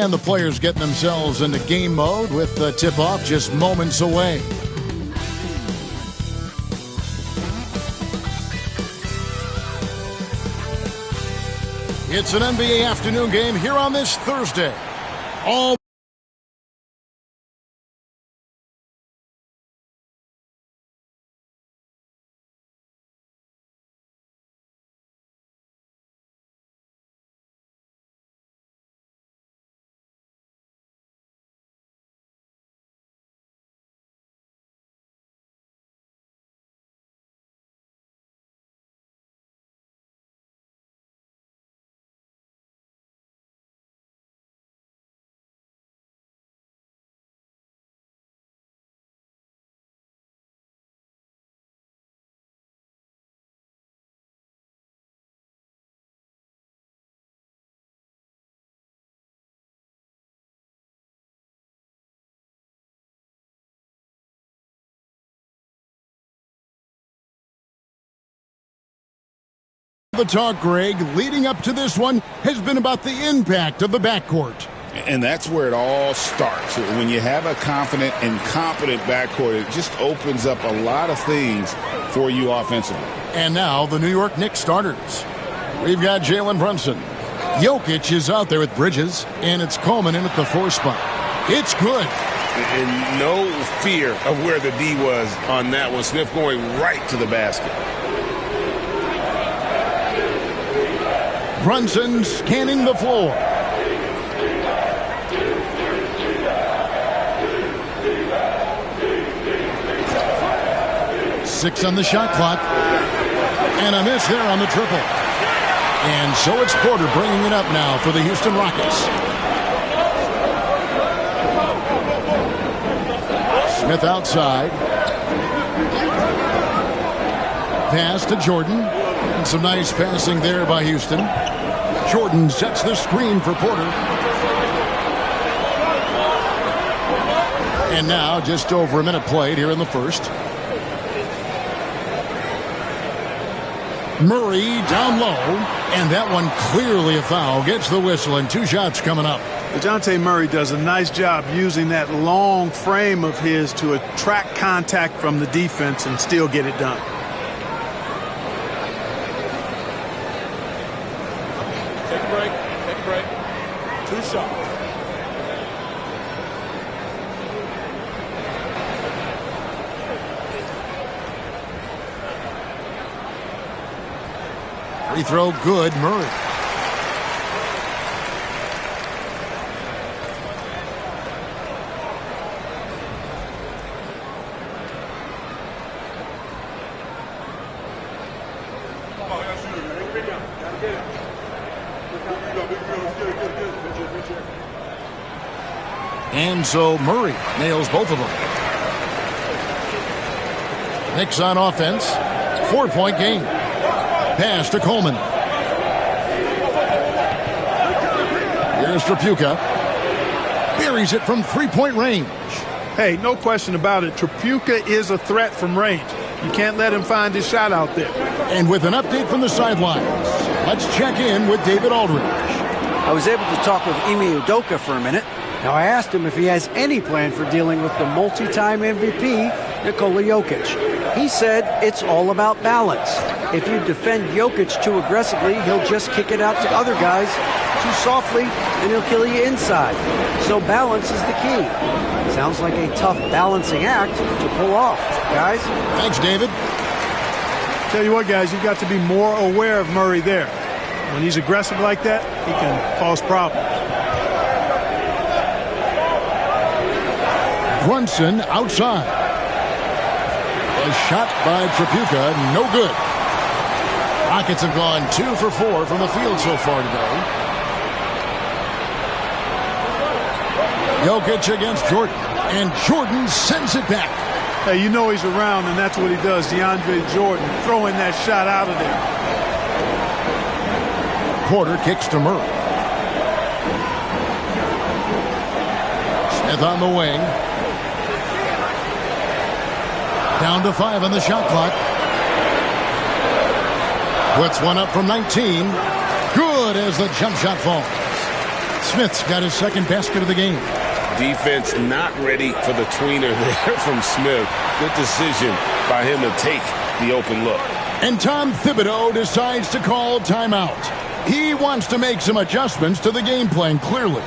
And the players getting themselves into game mode with the tip-off just moments away. It's an NBA afternoon game here on this Thursday. All the talk, Greg, leading up to this one has been about the impact of the backcourt. And that's where it all starts. When you have a confident and competent backcourt, it just opens up a lot of things for you offensively. And now the New York Knicks starters. We've got Jalen Brunson. Jokic is out there with Bridges, and it's Coleman in at the 4 spot. It's good. And no fear of where the D was on that one. Smith going right to the basket. Brunson scanning the floor. Six on the shot clock. And a miss there on the triple. And so it's Porter bringing it up now for the Houston Rockets. Smith outside. Pass to Jordan. And some nice passing there by Houston. Jordan sets the screen for Porter. And now just over a minute played here in the first. Murray down low, and that one clearly a foul. Gets the whistle, and 2 shots coming up. DeJounte Murray does a nice job using that long frame of his to attract contact from the defense and still get it done. Take a break. Take a break. 2 shots. Free throw good, Murray. And so Murray nails both of them. Knicks on offense. 4-point game. Pass to Coleman. Here's Tripucka. Buries it from 3-point range. Hey, no question about it. Tripucka is a threat from range. You can't let him find his shot out there. And with an update from the sidelines, let's check in with David Aldridge. I was able to talk with Ime Udoka for a minute. Now, I asked him if he has any plan for dealing with the multi-time MVP, Nikola Jokic. He said it's all about balance. If you defend Jokic too aggressively, he'll just kick it out to other guys too softly, and he'll kill you inside. So balance is the key. Sounds like a tough balancing act to pull off, guys. Thanks, David. Tell you what, guys, you've got to be more aware of Murray there. When he's aggressive like that, he can cause problems. Brunson outside. A shot by Tripucka, no good. Rockets have gone 2 for 4 from the field so far today. Jokic against Jordan, and Jordan sends it back. Hey, you know he's around, and that's what he does. DeAndre Jordan throwing that shot out of there. Porter kicks to Murray. Smith on the wing. Down to 5 on the shot clock. Puts one up from 19. Good as the jump shot falls. Smith's got his second basket of the game. Defense not ready for the tweener there from Smith. Good decision by him to take the open look. And Tom Thibodeau decides to call timeout. He wants to make some adjustments to the game plan, clearly.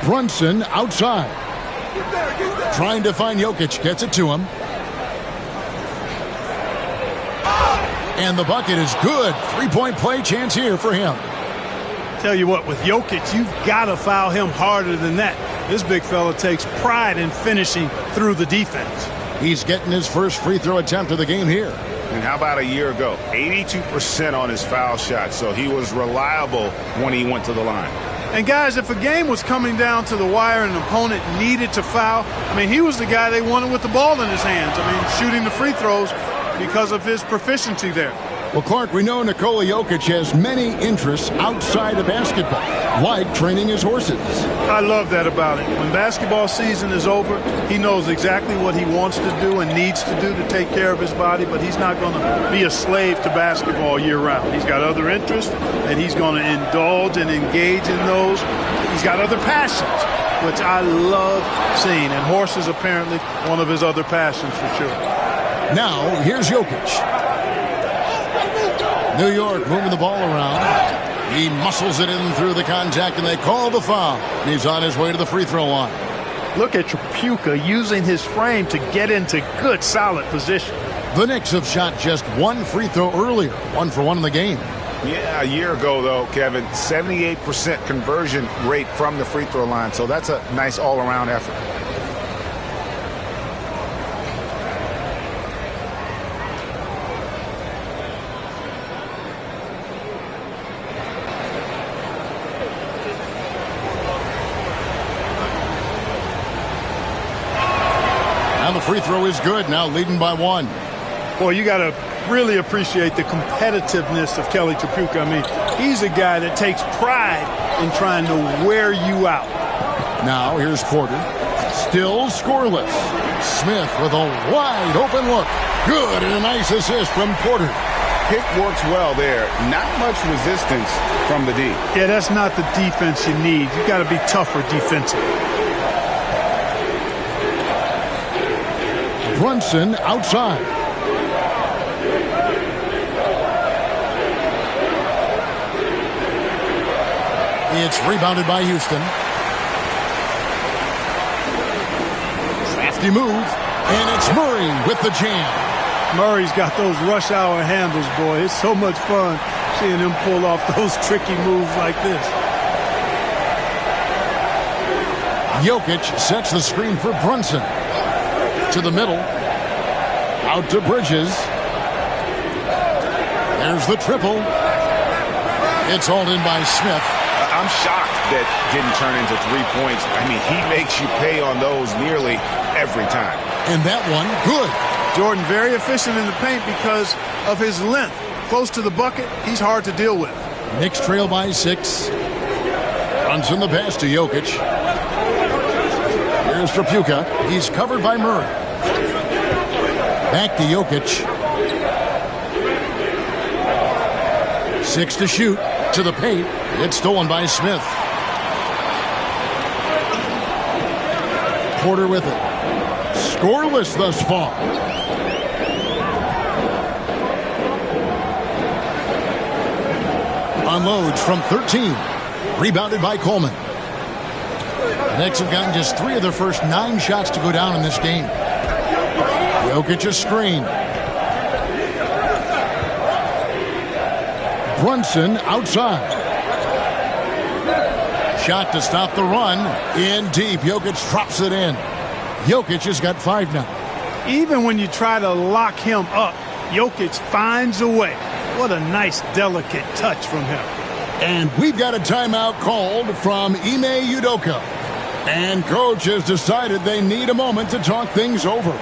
Brunson outside. Trying to find Jokic. Gets it to him. And the bucket is good. Three-point play chance here for him. Tell you what, with Jokic, you've got to foul him harder than that. This big fella takes pride in finishing through the defense. He's getting his first free throw attempt of the game here. And how about a year ago? 82% on his foul shot, so he was reliable when he went to the line. And guys, if a game was coming down to the wire and an opponent needed to foul, I mean, he was the guy they wanted with the ball in his hands. I mean, shooting the free throws because of his proficiency there. Well, Clark, we know Nikola Jokic has many interests outside of basketball, like training his horses. I love that about him. When basketball season is over, he knows exactly what he wants to do and needs to do to take care of his body, but he's not going to be a slave to basketball year-round. He's got other interests, and he's going to indulge and engage in those. He's got other passions, which I love seeing, and horses apparently one of his other passions for sure. Now, here's Jokic. New York moving the ball around. He muscles it in through the contact, and they call the foul. He's on his way to the free throw line. Look at Tripucka using his frame to get into good, solid position. The Knicks have shot just one free throw earlier, 1 for 1 in the game. Yeah, a year ago, though, Kevin, 78% conversion rate from the free throw line, so that's a nice all-around effort. And the free throw is good, now leading by 1. Boy, you got to really appreciate the competitiveness of Kelly Tripucka. I mean, he's a guy that takes pride in trying to wear you out. Now here's Porter. Still scoreless. Smith with a wide open look. Good, and a nice assist from Porter. Pick works well there. Not much resistance from the D. Yeah, that's not the defense you need. You got to be tougher defensively. Brunson outside. It's rebounded by Houston. Crafty move, and it's Murray with the jam. Murray's got those rush hour handles, boy. It's so much fun seeing him pull off those tricky moves like this. Jokic sets the screen for Brunson. To the middle. Out to Bridges. There's the triple. It's hauled in by Smith. I'm shocked that didn't turn into 3 points. I mean, he makes you pay on those nearly every time. And that one, good. Jordan very efficient in the paint because of his length. Close to the bucket, he's hard to deal with. Knicks trail by 6. Runs in the pass to Jokic. Here's Tripucka. He's covered by Murray. Back to Jokic. 6 to shoot. To the paint. It's stolen by Smith. Porter with it. Scoreless thus far. Unloads from 13. Rebounded by Coleman. The Knicks have gotten just 3 of their first 9 shots to go down in this game. Jokic a screen. Brunson outside. Shot to stop the run. In deep. Jokic drops it in. Jokic has got 5 now. Even when you try to lock him up, Jokic finds a way. What a nice, delicate touch from him. And we've got a timeout called from Ime Udoka. And coach has decided they need a moment to talk things over.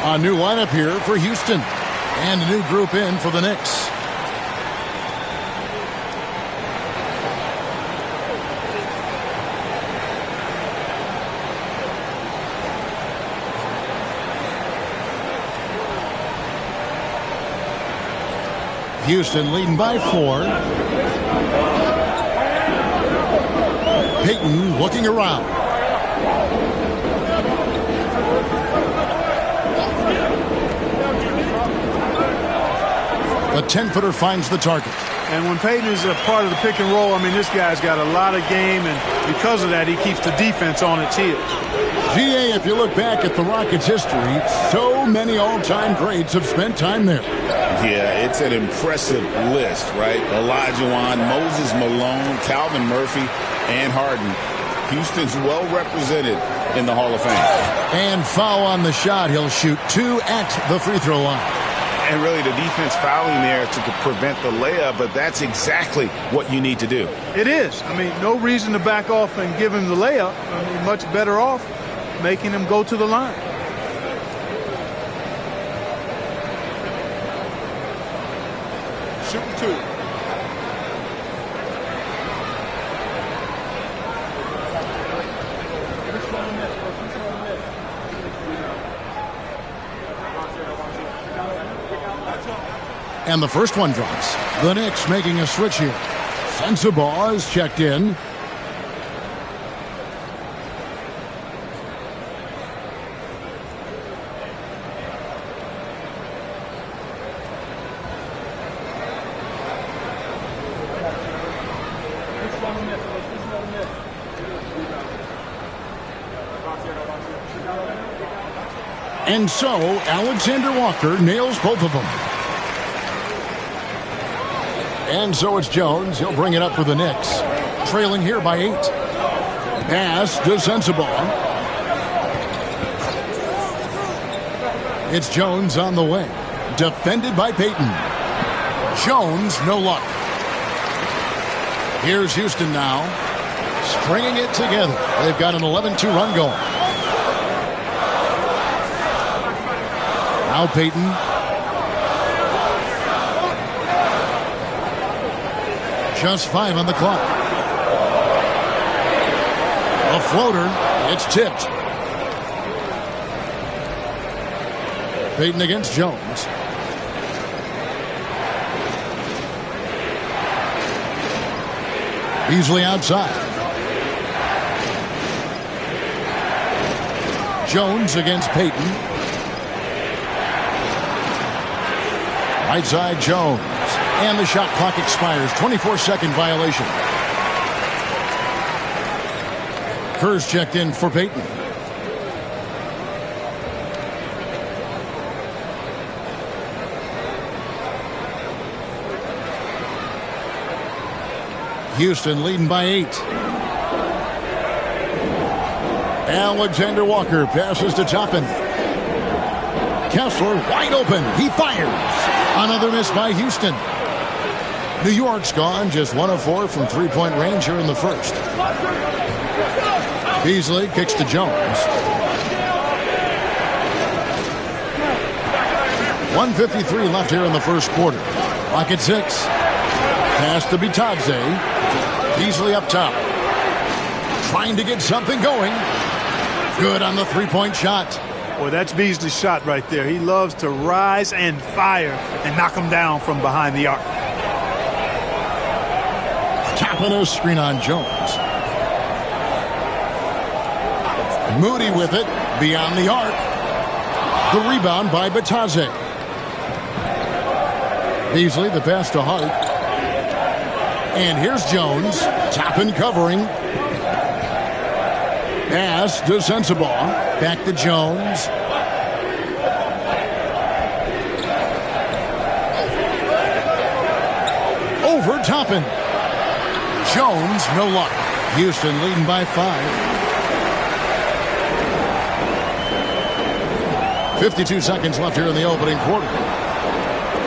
A new lineup here for Houston. And a new group in for the Knicks. Houston leading by 4. Payton looking around. The 10-footer finds the target. And when Payton is a part of the pick and roll, I mean, this guy's got a lot of game, and because of that, he keeps the defense on its heels. GA, if you look back at the Rockets' history, so many all-time greats have spent time there. Yeah, it's an impressive list, right? Olajuwon, Moses Malone, Calvin Murphy, and Harden. Houston's well represented in the Hall of Fame. And foul on the shot. He'll shoot 2 at the free throw line. And really the defense fouling there to prevent the layup, but that's exactly what you need to do. It is. I mean, no reason to back off and give him the layup. I mean, much better off making him go to the line. Shooting 2. And the first one drops. The Knicks making a switch here. Sensabaugh is checked in. And so Alexander Walker nails both of them. And so it's Jones. He'll bring it up for the Knicks. Trailing here by 8. Pass to Sensabaugh. It's Jones on the way. Defended by Payton. Jones, no luck. Here's Houston now. Stringing it together. They've got an 11-2 run going. Now Payton. Just 5 on the clock. A floater. It's tipped. Payton against Jones. Beasley outside. Jones against Payton. Right side Jones. And the shot clock expires. 24-second violation. Kerr's checked in for Payton. Houston leading by 8. Alexander Walker passes to Toppin. Kessler wide open. He fires. Another miss by Houston. New York's gone just 1 of 4 from three-point range here in the first. Beasley kicks to Jones. 1:53 left here in the first quarter. Clock at 6. Pass to Bitadze. Beasley up top. Trying to get something going. Good on the three-point shot. Boy, that's Beasley's shot right there. He loves to rise and fire and knock him down from behind the arc. Tapping a screen on Jones. Moody with it. Beyond the arc. The rebound by Bitadze. Beasley, the pass to Hart. And here's Jones. Toppin covering. Pass to Sensabaugh. Back to Jones. Over Toppin. Jones, no luck. Houston leading by 5. 52 seconds left here in the opening quarter.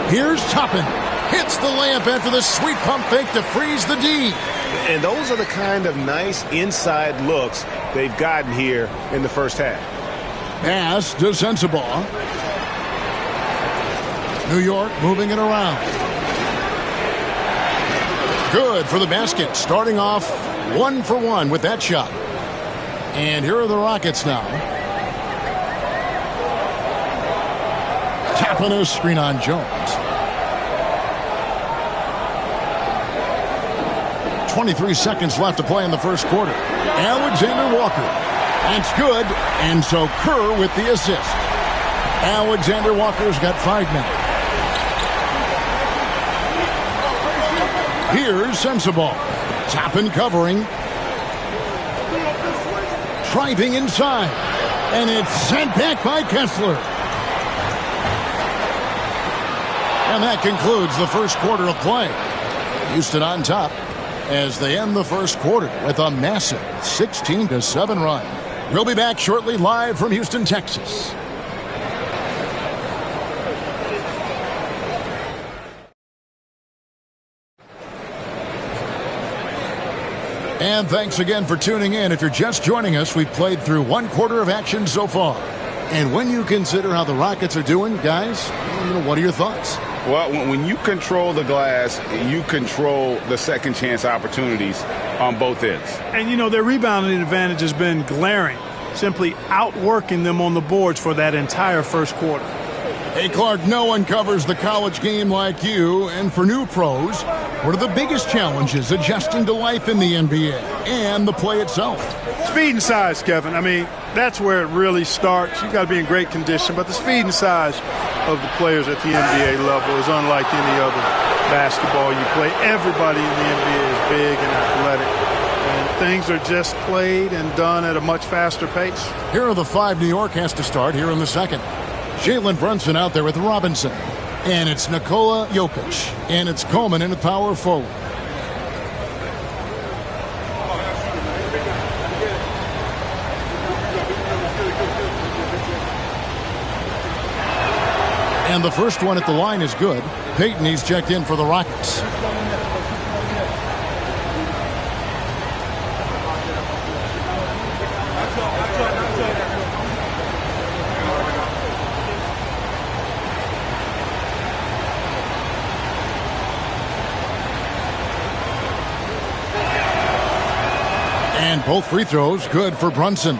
Here's Toppin. Hits the layup after the sweet pump fake to freeze the D. And those are the kind of nice inside looks they've gotten here in the first half. Pass to Sensabaugh. New York moving it around. Good for the basket. Starting off 1 for 1 with that shot. And here are the Rockets now. Tapping a screen on Jones. 23 seconds left to play in the first quarter. Alexander Walker. That's good. And so Kerr with the assist. Alexander Walker's got 5 now. Here's Sensabaugh. Toppin covering. Driving inside. And it's sent back by Kessler. And that concludes the first quarter of play. Houston on top as they end the first quarter with a massive 16-7 run. We'll be back shortly live from Houston, Texas. And thanks again for tuning in. If you're just joining us, we've played through 1 quarter of action so far. And when you consider how the Rockets are doing, guys, what are your thoughts? Well, when you control the glass, you control the second chance opportunities on both ends. And, their rebounding advantage has been glaring, simply outworking them on the boards for that entire first quarter. Hey, Clark, no one covers the college game like you. And for new pros, what are the biggest challenges adjusting to life in the NBA and the play itself? Speed and size, Kevin. That's where it really starts. You've got to be in great condition, but the speed and size of the players at the NBA level is unlike any other basketball you play. Everybody in the NBA is big and athletic, and things are just played and done at a much faster pace. Here are the 5 New York has to start here in the second. Jalen Brunson out there with Robinson. And it's Nikola Jokic. And it's Coleman in the power forward. And the first one at the line is good. Payton, he's checked in for the Rockets. And both free throws good for Brunson.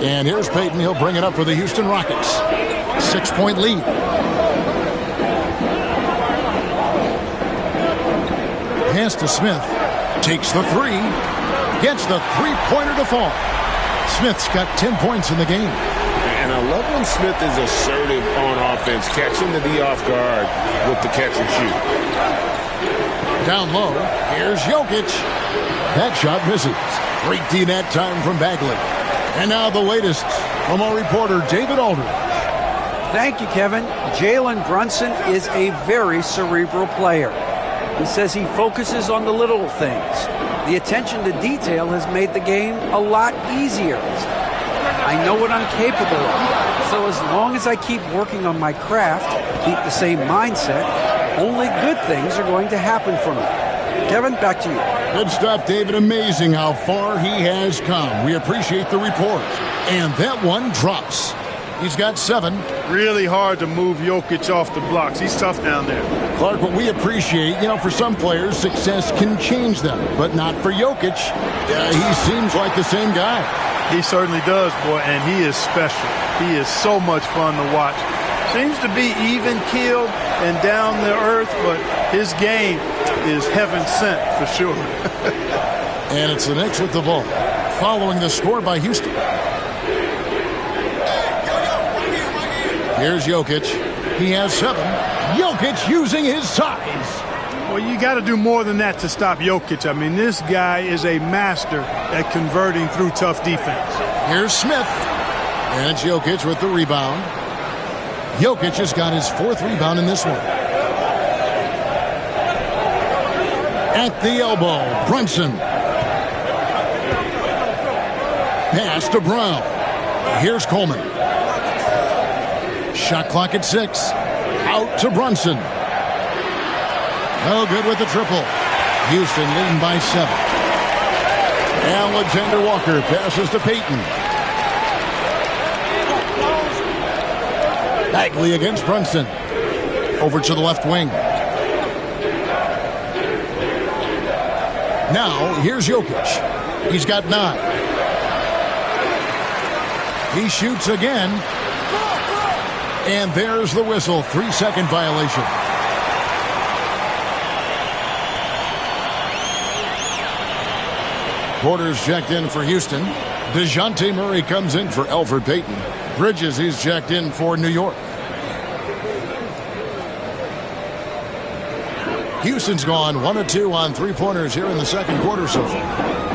And here's Payton. He'll bring it up for the Houston Rockets. 6-point lead. Pass to Smith. Takes the three. Gets the three-pointer to fall. Smith's got 10 points in the game. And I love when Smith is assertive on offense, catching the D off guard with the catch and shoot. Down low, here's Jokic. That shot misses. Great D that time from Bagley. And now the latest from our reporter, David Aldridge. Thank you, Kevin. Jalen Brunson is a very cerebral player. He says he focuses on the little things. The attention to detail has made the game a lot easier. I know what I'm capable of. So as long as I keep working on my craft, keep the same mindset, only good things are going to happen for me. Kevin, back to you. Good stuff, David. Amazing how far he has come. We appreciate the report. And that one drops. He's got 7. Really hard to move Jokic off the blocks. He's tough down there. Clark, what we appreciate, for some players, success can change them, but not for Jokic. He seems like the same guy. He certainly does, boy, and he is special. He is so much fun to watch. Seems to be even-keeled and down to earth, but his game is heaven sent for sure. And it's the Knicks with the ball, following the score by Houston. Here's Jokic. He has 7. Jokic using his size. Well, you got to do more than that to stop Jokic. I mean, this guy is a master at converting through tough defense. Here's Smith. And it's Jokic with the rebound. Jokic has got his 4th rebound in this one. At the elbow, Brunson. Pass to Brown. Here's Coleman. Shot clock at 6. Out to Brunson. No good with the triple. Houston leading by 7. Alexander Walker passes to Payton. Bagley against Brunson. Over to the left wing. Now, here's Jokic. He's got 9. He shoots again. And there's the whistle. 3-second violation. Porter's checked in for Houston. DeJounte Murray comes in for Elfrid Payton. Bridges, he's checked in for New York. Houston's gone 1 of 2 on 3-pointers here in the second quarter so far.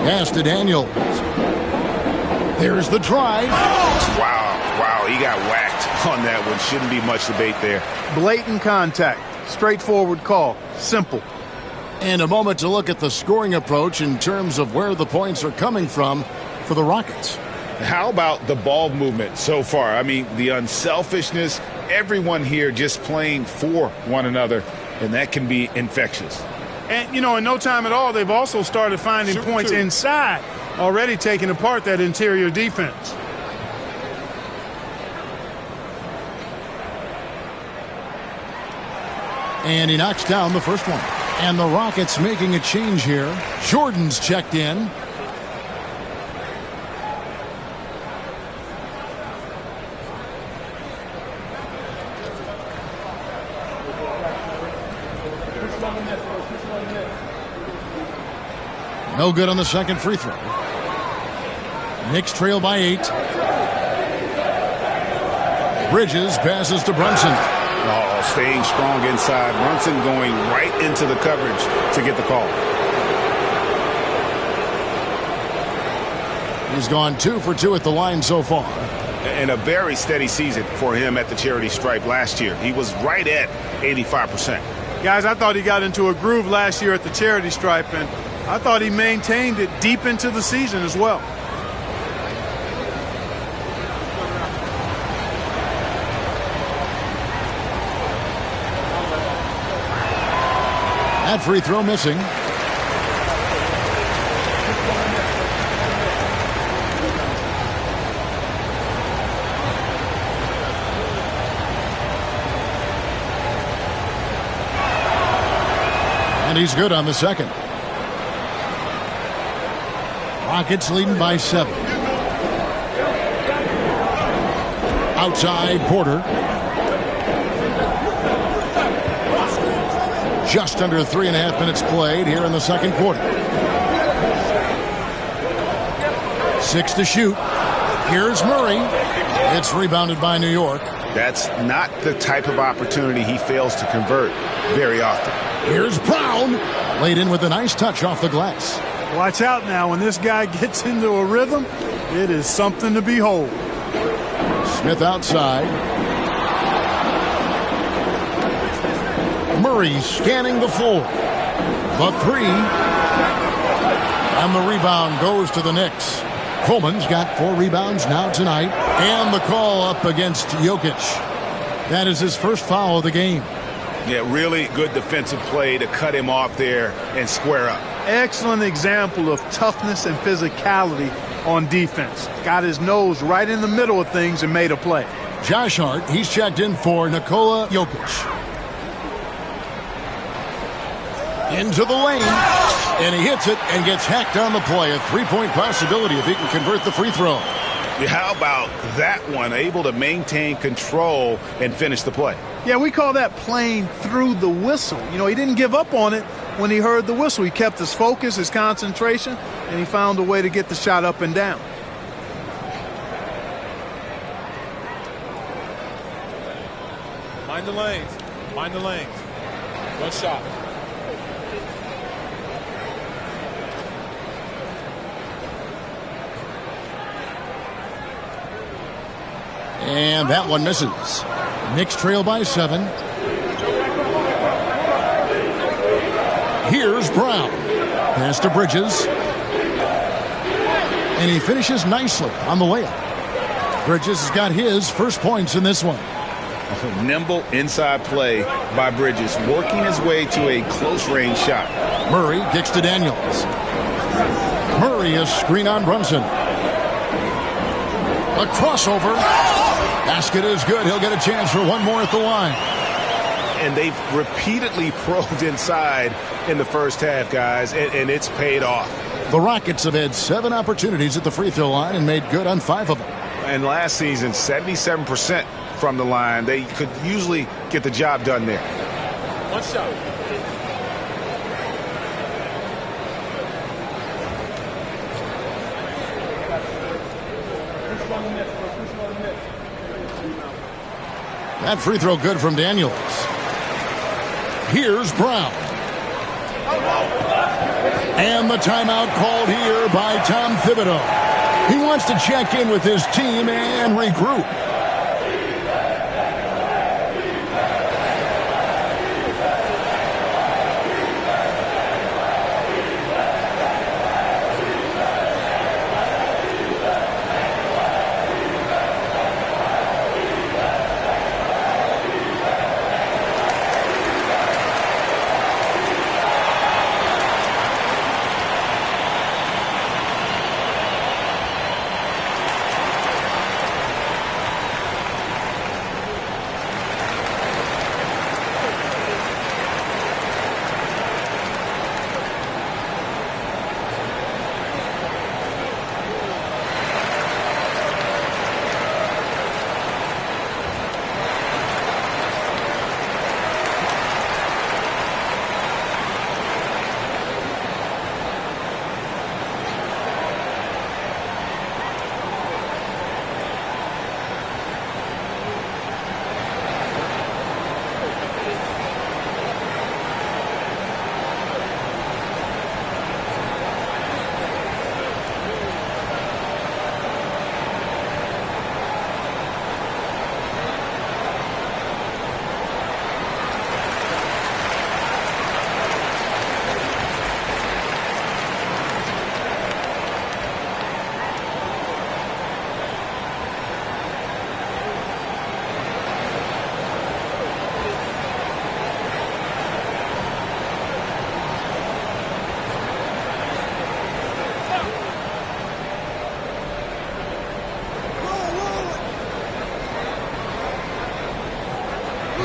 Pass to Daniels. There's the drive. Wow, he got whacked on that one. Shouldn't be much debate there. Blatant contact. Straightforward call. Simple. And a moment to look at the scoring approach in terms of where the points are coming from for the Rockets. How about the ball movement so far? I mean, the unselfishness, everyone here just playing for one another, and that can be infectious. And, in no time at all, they've also started finding points inside, already taking apart that interior defense. And he knocks down the first one. And the Rockets making a change here. Jordan's checked in. No good on the second free throw. Knicks trail by 8. Bridges passes to Brunson. Oh, staying strong inside. Brunson going right into the coverage to get the call. He's gone 2 for 2 at the line so far. And a very steady season for him at the charity stripe last year. He was right at 85%. Guys, I thought he got into a groove last year at the charity stripe, and I thought he maintained it deep into the season as well. That free throw missing. And he's good on the second. Rockets leading by 7. Outside, Porter. Just under 3.5 minutes played here in the second quarter. 6 to shoot. Here's Murray. It's rebounded by New York. That's not the type of opportunity he fails to convert very often. Here's Brown. Laid in with a nice touch off the glass. Watch out now. When this guy gets into a rhythm, it is something to behold. Smith outside. Murray scanning the floor. The 3. And the rebound goes to the Knicks. Coleman's got 4 rebounds now tonight. And the call up against Jokic. That is his first foul of the game. Yeah, really good defensive play to cut him off there and square up. Excellent example of toughness and physicality on defense. Got his nose right in the middle of things and made a play. Josh Hart, he's checked in for Nikola Jokic. Into the lane, and he hits it and gets hacked on the play. A 3-point possibility if he can convert the free throw. Yeah, how about that one? Able to maintain control and finish the play. Yeah, we call that playing through the whistle. You know, he didn't give up on it when he heard the whistle. He kept his focus, his concentration, and he found a way to get the shot up and down. Mind the lanes. Mind the lanes. One shot. And that one misses. Knicks trail by 7. Here's Brown. Pass to Bridges. And he finishes nicely on the layup. Bridges has got his first points in this one. Nimble inside play by Bridges, working his way to a close-range shot. Murray kicks to Daniels. Murray is screen on Brunson. A crossover. Basket is good. He'll get a chance for one more at the line. And they've repeatedly probed inside in the first half, guys, and it's paid off. The Rockets have had 7 opportunities at the free throw line and made good on 5 of them. And last season, 77% from the line. They could usually get the job done there. One shot. That free throw good from Daniels. Here's Brown. And the timeout called here by Tom Thibodeau. He wants to check in with his team and regroup.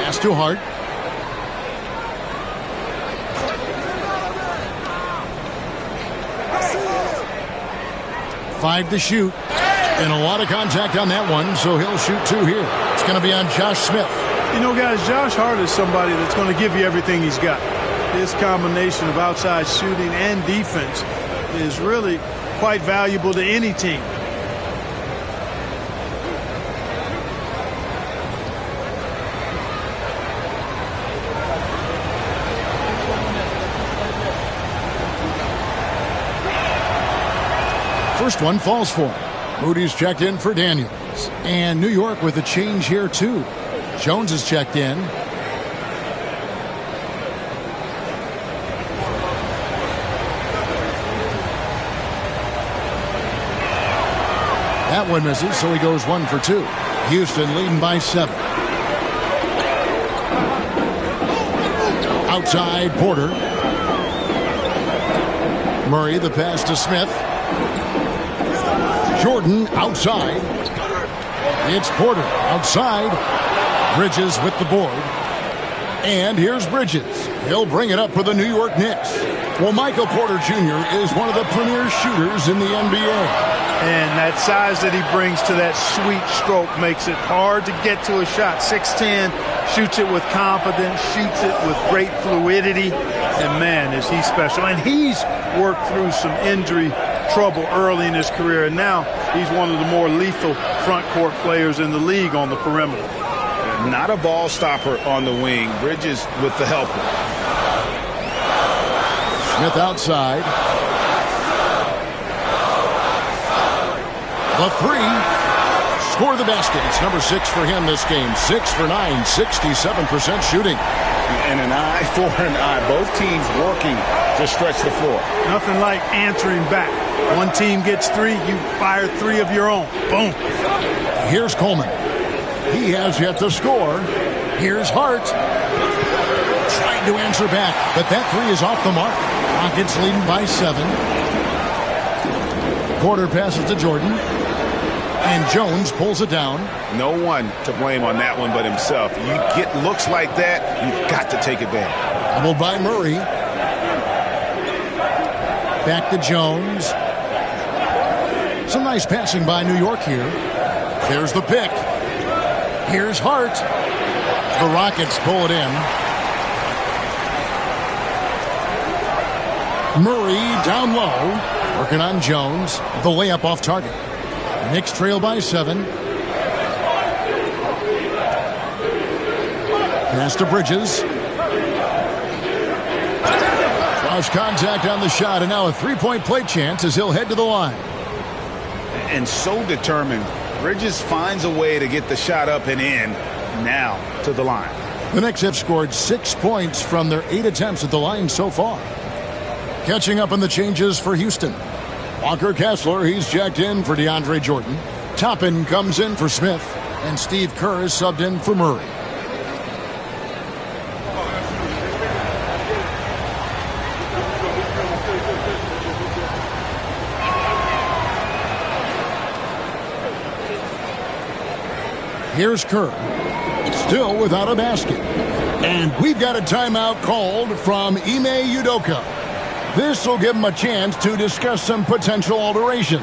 Pass to Hart. 5 to shoot. And a lot of contact on that one, so he'll shoot 2 here. It's going to be on Josh Smith. You know, guys, Josh Hart is somebody that's going to give you everything he's got. His combination of outside shooting and defense is really quite valuable to any team. First one falls for him. Moody's checked in for Daniels. And New York with a change here, too. Jones is checked in. That one misses, so he goes 1 for 2. Houston leading by 7. Outside, Porter. Murray, the pass to Smith. Jordan outside. It's Porter outside. Bridges with the board. And here's Bridges. He'll bring it up for the New York Knicks. Well, Michael Porter Jr. is one of the premier shooters in the NBA. And that size that he brings to that sweet stroke makes it hard to get to a shot. 6'10", shoots it with confidence, shoots it with great fluidity. And, man, is he special. And he's worked through some injury trouble early in his career, and now he's one of the more lethal front court players in the league on the perimeter. Not a ball stopper on the wing. Bridges with the helper. Smith outside. The 3. Score the basket. It's number 6 for him this game. 6 for 9, 67% shooting. And an eye for an eye. Both teams working to stretch the floor. Nothing like answering back. One team gets 3, you fire 3 of your own. Boom. Here's Coleman. He has yet to score. Here's Hart. Trying to answer back, but that 3 is off the mark. Rockets leading by 7. Porter passes to Jordan. And Jones pulls it down. No one to blame on that one but himself. You get looks like that, you've got to take advantage. Doubled by Murray. Back to Jones. Some nice passing by New York here. There's the pick. Here's Hart. The Rockets pull it in. Murray down low. Working on Jones. The layup off target. Knicks trail by 7. Pass to Bridges. Draws contact on the shot, and now a 3-point play chance as he'll head to the line. And so determined. Bridges finds a way to get the shot up and in. Now to the line. The Knicks have scored 6 points from their 8 attempts at the line so far. Catching up on the changes for Houston. Walker Kessler, he's checked in for DeAndre Jordan. Toppin comes in for Smith. And Steve Kerr is subbed in for Murray. Here's Kerr. Still without a basket. And we've got a timeout called from Ime Udoka. This will give him a chance to discuss some potential alterations.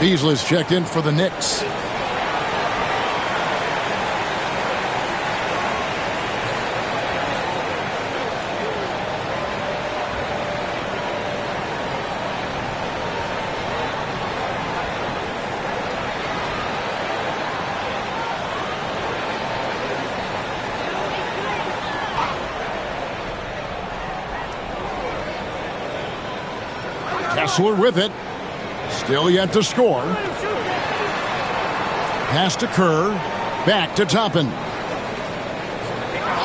Beasley's checked in for the Knicks. Kessler with it. Still yet to score. Pass to Kerr. Back to Toppin.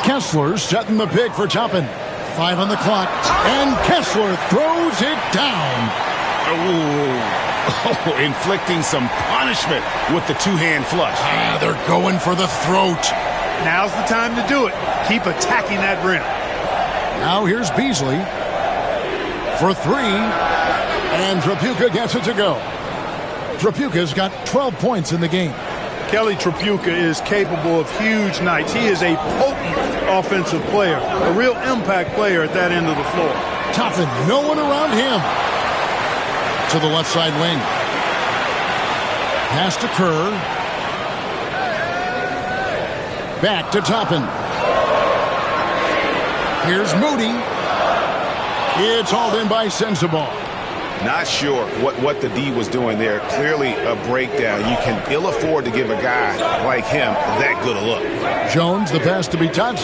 Kessler setting the pick for Toppin. 5 on the clock. And Kessler throws it down. Oh, inflicting some punishment with the two-hand flush. They're going for the throat. Now's the time to do it. Keep attacking that rim. Now here's Beasley for 3. And Tripucka gets it to go. Tripucka's got 12 points in the game. Kelly Tripucka is capable of huge nights. He is a potent offensive player, a real impact player at that end of the floor. Toppin, no one around him. To the left side wing. Pass to Kerr. Back to Toppin. Here's Moody. It's hauled in by Sensabaugh. Not sure what the D was doing there. Clearly a breakdown. You can ill afford to give a guy like him that good a look. Jones, the pass to Bitadze.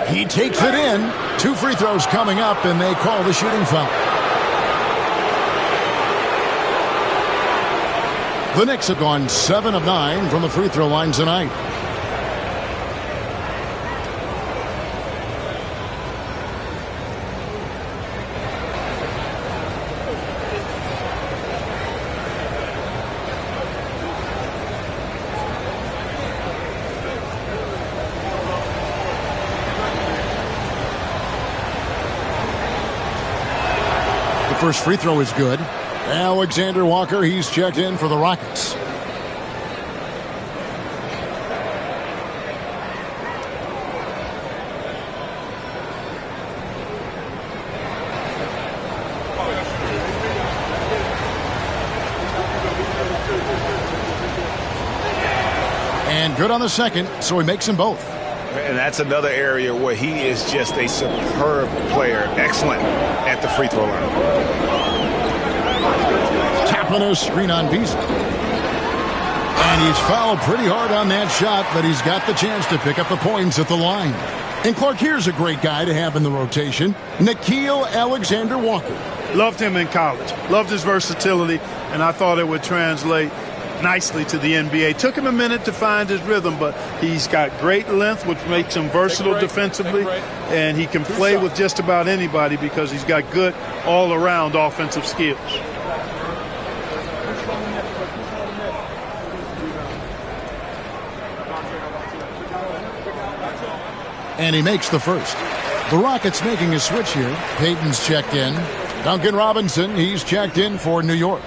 He takes it in. 2 free throws coming up, and they call the shooting foul. The Knicks have gone 7 of 9 from the free throw line tonight. First free throw is good. Alexander Walker, he's checked in for the Rockets. And good on the second, so he makes them both. And that's another area where he is just a superb player. Excellent at the free throw line. Tapping a screen on Beasley. And he's fouled pretty hard on that shot, but he's got the chance to pick up the points at the line. And Clark, here's a great guy to have in the rotation. Nickeil Alexander-Walker. Loved him in college. Loved his versatility, and I thought it would translate nicely to the NBA. Took him a minute to find his rhythm, but he's got great length, which makes him versatile defensively, and he can play with just about anybody because he's got good all-around offensive skills. And he makes the first. The Rockets making a switch here. Payton's checked in. Duncan Robinson, he's checked in for New York.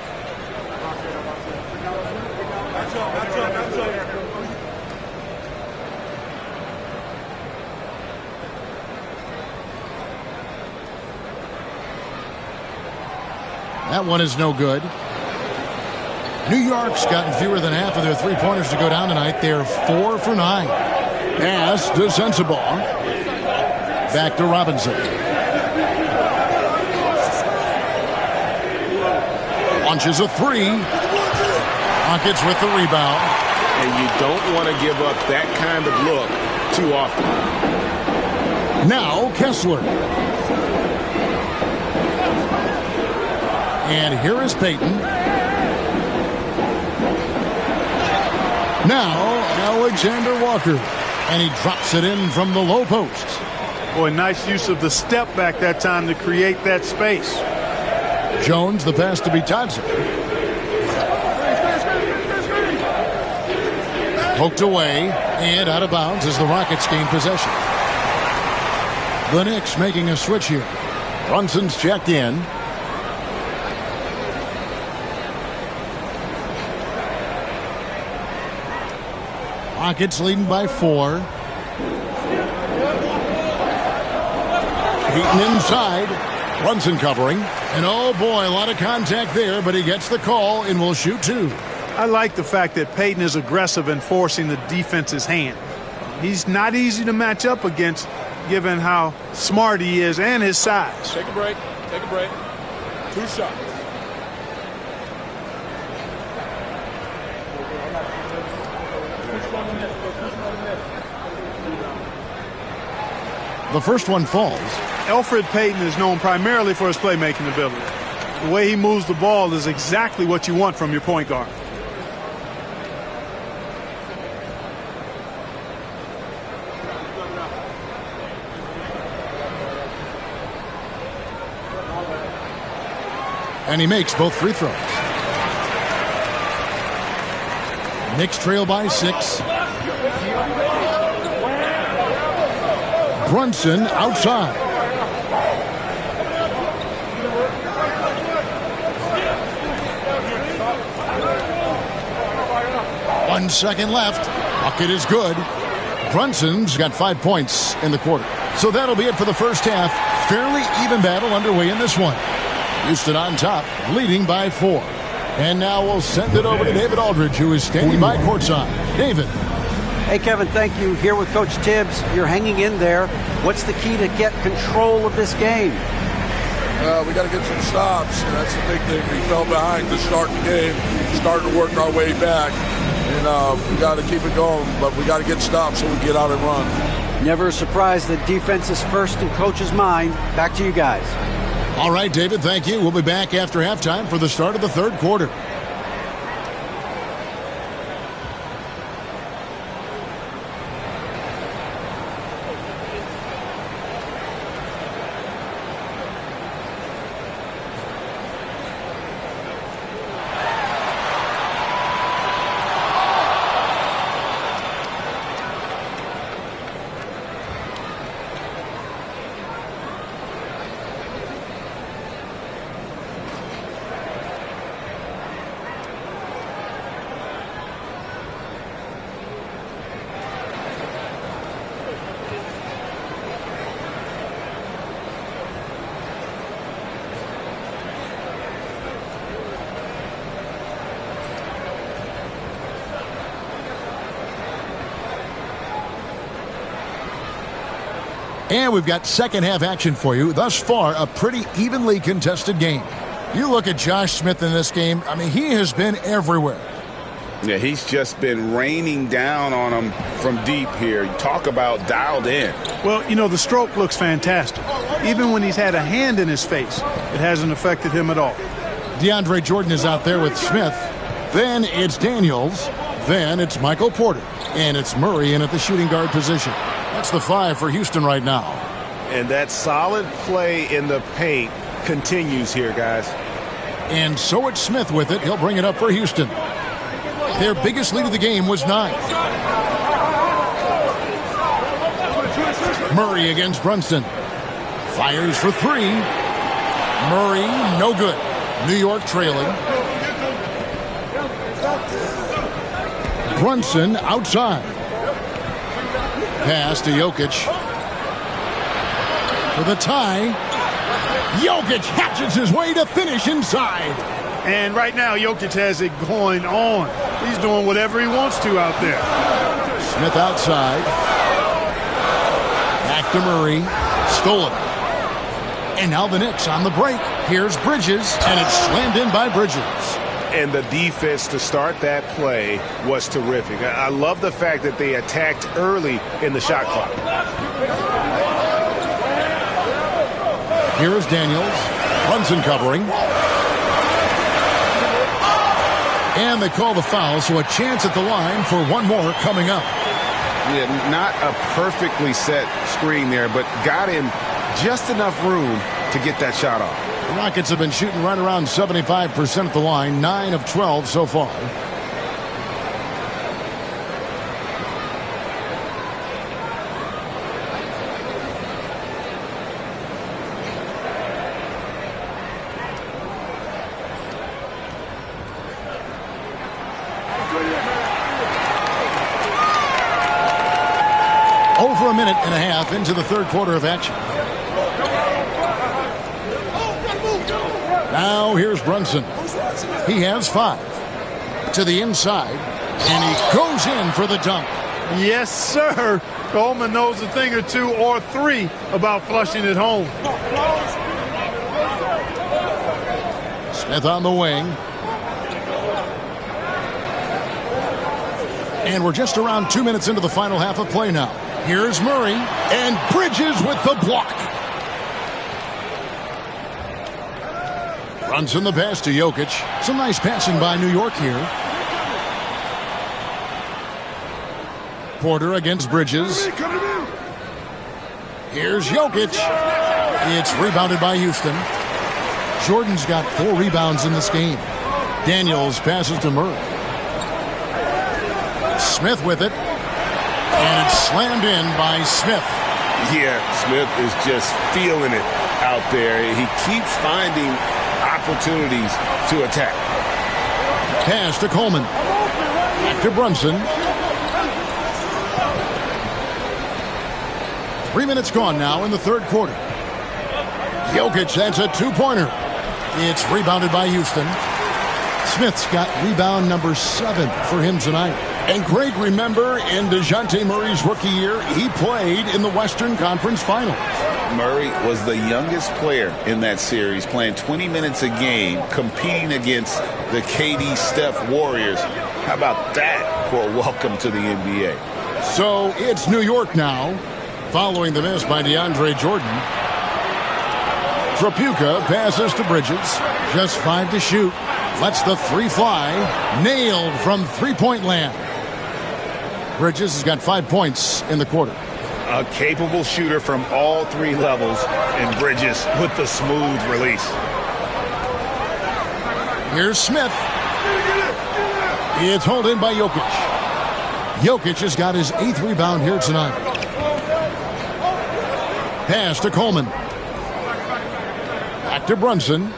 That one is no good. New York's gotten fewer than half of their three-pointers to go down tonight. They're 4 for 9. Pass to Sensabaugh. Back to Robinson. Launches a 3. Rockets with the rebound. And you don't want to give up that kind of look too often. Now Kessler. And here is Payton. Now Alexander Walker. And he drops it in from the low post. Boy, nice use of the step back that time to create that space. Jones, the pass to Bitadze. Poked away and out of bounds as the Rockets gain possession. The Knicks making a switch here. Brunson's checked in. Rockets leading by 4. Heaton inside. Brunson covering. And oh boy, a lot of contact there, but he gets the call and will shoot 2. I like the fact that Payton is aggressive in forcing the defense's hand. He's not easy to match up against given how smart he is and his size. Take a break. Take a break. 2 shots. The first one falls. Elfrid Payton is known primarily for his playmaking ability. The way he moves the ball is exactly what you want from your point guard. And he makes both free throws. Knicks trail by 6. Brunson outside. One second left. Bucket is good. Brunson's got 5 points in the quarter. So that'll be it for the first half. Fairly even battle underway in this one. Houston on top, leading by 4. And now we'll send it over to David Aldridge, who is standing by courtside. David. Hey, Kevin, thank you. Here with Coach Tibbs. You're hanging in there. What's the key to get control of this game? We got to get some stops, and that's the big thing. We fell behind to start the game, starting to work our way back, and we got to keep it going, but we got to get stops so we get out and run. Never a surprise that defense is first in Coach's mind. Back to you guys. All right, David, thank you. We'll be back after halftime for the start of the third quarter. And we've got second half action for you. Thus far, a pretty evenly contested game. You look at Josh Smith in this game, I mean, he has been everywhere. Yeah, he's just been raining down on him from deep here. Talk about dialed in. Well, you know, the stroke looks fantastic. Even when he's had a hand in his face, it hasn't affected him at all. DeAndre Jordan is out there with Smith. Then it's Daniels. Then it's Michael Porter. And it's Murray in at the shooting guard position. That's the 5 for Houston right now. And that solid play in the paint continues here, guys. And so it's Smith with it. He'll bring it up for Houston. Their biggest lead of the game was 9. Murray against Brunson. Fires for 3. Murray, no good. New York trailing. Brunson outside. Pass to Jokic. For the tie. Jokic hatches his way to finish inside. And right now, Jokic has it going on. He's doing whatever he wants to out there. Smith outside. Back to Murray. Stolen. And now the Knicks on the break. Here's Bridges, and it's slammed in by Bridges. And the defense to start that play was terrific. I love the fact that they attacked early in the shot clock. Here is Daniels. Brunson covering. And they call the foul, so a chance at the line for one more coming up. Yeah, not a perfectly set screen there, but got him just enough room to get that shot off. The Rockets have been shooting right around 75% at the line, 9 of 12 so far. Over a minute and a half into the third quarter of action. Now here's Brunson. He has 5. To the inside, and he goes in for the dunk. Yes, sir. Coleman knows a thing or two or 3 about flushing it home. Smith on the wing. And we're just around 2 minutes into the final half of play now. Here's Murray, and Bridges with the block. Brunson the pass to Jokic. Some nice passing by New York here. Porter against Bridges. Here's Jokic. It's rebounded by Houston. Jordan's got 4 rebounds in this game. Daniels passes to Murray. Smith with it. And it's slammed in by Smith. Yeah, Smith is just feeling it out there. He keeps finding opportunities to attack. Pass to Coleman. Back to Brunson. 3 minutes gone now in the third quarter. Jokic, that's a 2-pointer. It's rebounded by Houston. Smith's got rebound number 7 for him tonight. And Greg, remember, in DeJounte Murray's rookie year, he played in the Western Conference Finals. Murray was the youngest player in that series, playing 20 minutes a game, competing against the KD Steph Warriors. How about that for a welcome to the NBA? So it's New York now, following the miss by DeAndre Jordan. Trapuka passes to Bridges. Just 5 to shoot. Lets the 3 fly. Nailed from three-point land. Bridges has got 5 points in the quarter. A capable shooter from all 3 levels, and Bridges with the smooth release. Here's Smith. It's hauled in by Jokic. Jokic has got his 8th rebound here tonight. Pass to Coleman. Back to Brunson.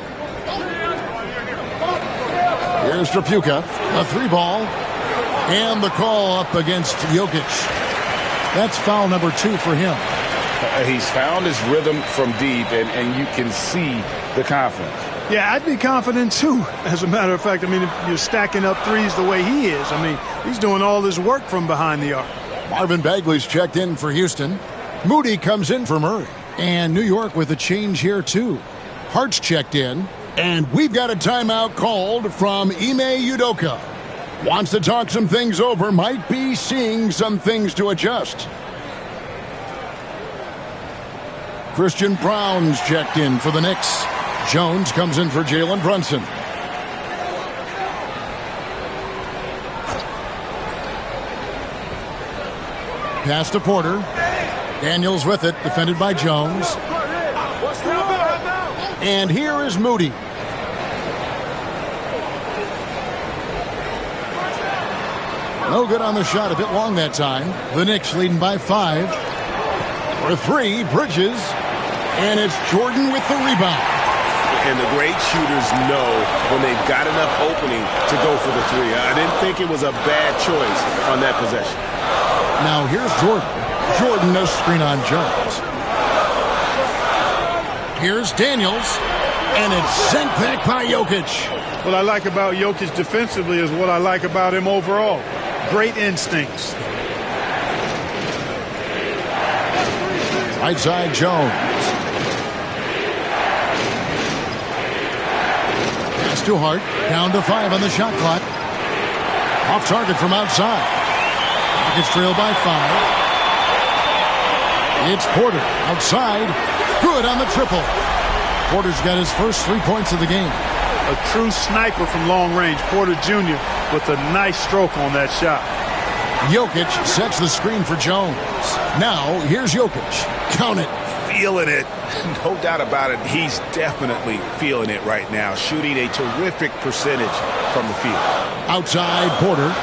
Here's Trapuka. A 3-ball. And the call up against Jokic. That's foul number 2 for him. He's found his rhythm from deep, and you can see the confidence. Yeah, I'd be confident too. As a matter of fact, I mean, if you're stacking up threes the way he is, I mean, he's doing all his work from behind the arc. Marvin Bagley's checked in for Houston. Moody comes in for Murray. And New York with a change here too. Hart's checked in. And we've got a timeout called from Ime Udoka. Wants to talk some things over. Might be seeing some things to adjust. Christian Brown's checked in for the Knicks. Jones comes in for Jalen Brunson. Pass to Porter. Daniels with it, defended by Jones. And here is Moody. No good on the shot, a bit long that time. The Knicks leading by 5. For 3, Bridges. And it's Jordan with the rebound. And the great shooters know when they've got enough opening to go for the 3. I didn't think it was a bad choice on that possession. Now here's Jordan. Jordan, no screen on Jones. Here's Daniels. And it's sent back by Jokic. What I like about Jokic defensively is what I like about him overall. Great instincts. Right side, Jones. Pass to Hart. Down to 5 on the shot clock. Off target from outside. Rockets trail by 5. It's Porter outside. Good on the triple. Porter's got his first 3 points of the game. A true sniper from long range. Porter Jr. with a nice stroke on that shot. Jokic sets the screen for Jones. Now, here's Jokic. Count it. Feeling it. No doubt about it. He's definitely feeling it right now. Shooting a terrific percentage from the field. Outside, Porter.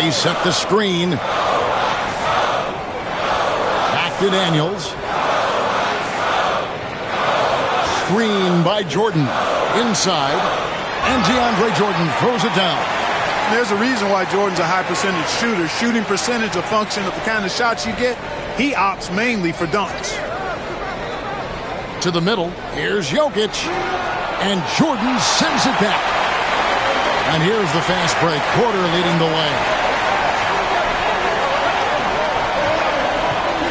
They set the screen. Back to Daniels. Screen by Jordan. Inside. And DeAndre Jordan throws it down. There's a reason why Jordan's a high percentage shooter. Shooting percentage a function of the kind of shots you get. He opts mainly for dunks. To the middle. Here's Jokic. And Jordan sends it back. And here's the fast break. Porter leading the way.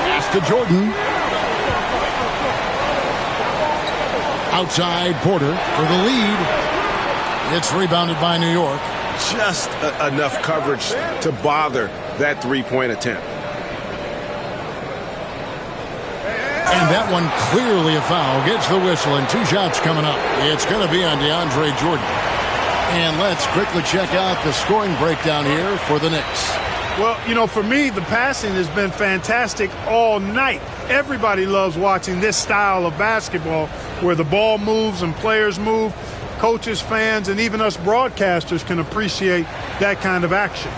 Pass to Jordan. Outside Porter for the lead. It's rebounded by New York. Just enough coverage to bother that three-point attempt. And that one clearly a foul. Gets the whistle, and 2 shots coming up. It's going to be on DeAndre Jordan. And let's quickly check out the scoring breakdown here for the Knicks. Well, you know, for me, the passing has been fantastic all night. Everybody loves watching this style of basketball where the ball moves and players move. Coaches, fans, and even us broadcasters can appreciate that kind of action.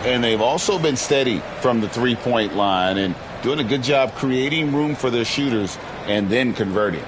And they've also been steady from the three-point line and doing a good job creating room for their shooters and then converting.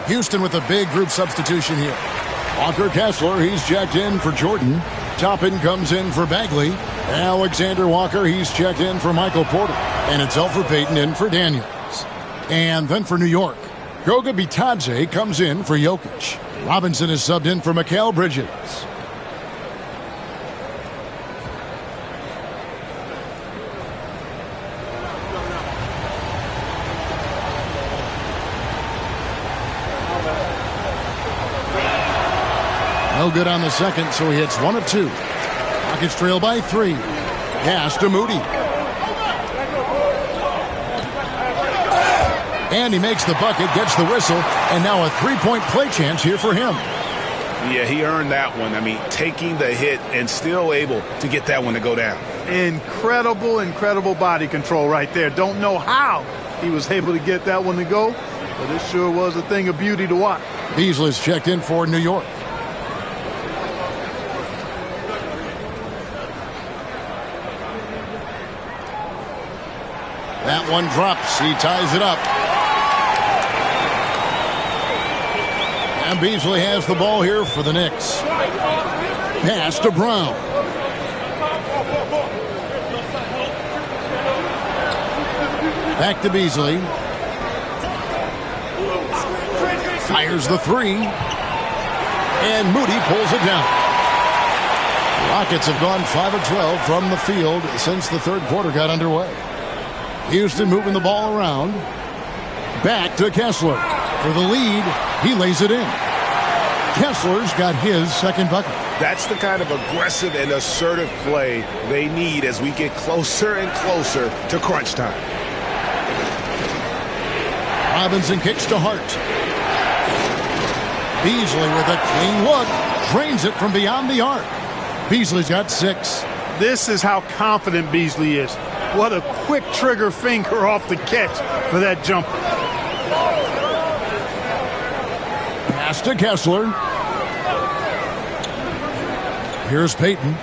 Houston with a big group substitution here. Walker Kessler, he's checked in for Jordan. Toppin comes in for Bagley. Alexander Walker, he's checked in for Michael Porter. And it's Elfrid Payton in for Daniels. And then for New York, Goga Bitadze comes in for Jokic. Robinson is subbed in for Mikal Bridges. No good on the second, so he hits 1 of 2. Rockets trail by 3. Pass to Moody. And he makes the bucket, gets the whistle, and now a three-point play chance here for him. Yeah, he earned that one. I mean, taking the hit and still able to get that one to go down. Incredible body control right there. Don't know how he was able to get that one to go, but it sure was a thing of beauty to watch. Beasley's checked in for New York. That one drops. He ties it up. And Beasley has the ball here for the Knicks. Pass to Brown. Back to Beasley. Fires the 3. And Moody pulls it down. Rockets have gone 5 of 12 from the field since the third quarter got underway. Houston moving the ball around. Back to Kessler. For the lead, he lays it in. Kessler's got his second bucket. That's the kind of aggressive and assertive play they need as we get closer and closer to crunch time. Robinson kicks to Hart. Beasley with a clean look. Drains it from beyond the arc. Beasley's got 6. This is how confident Beasley is. What a quick trigger finger off the catch for that jumper. Pass to Kessler. Here's Payton.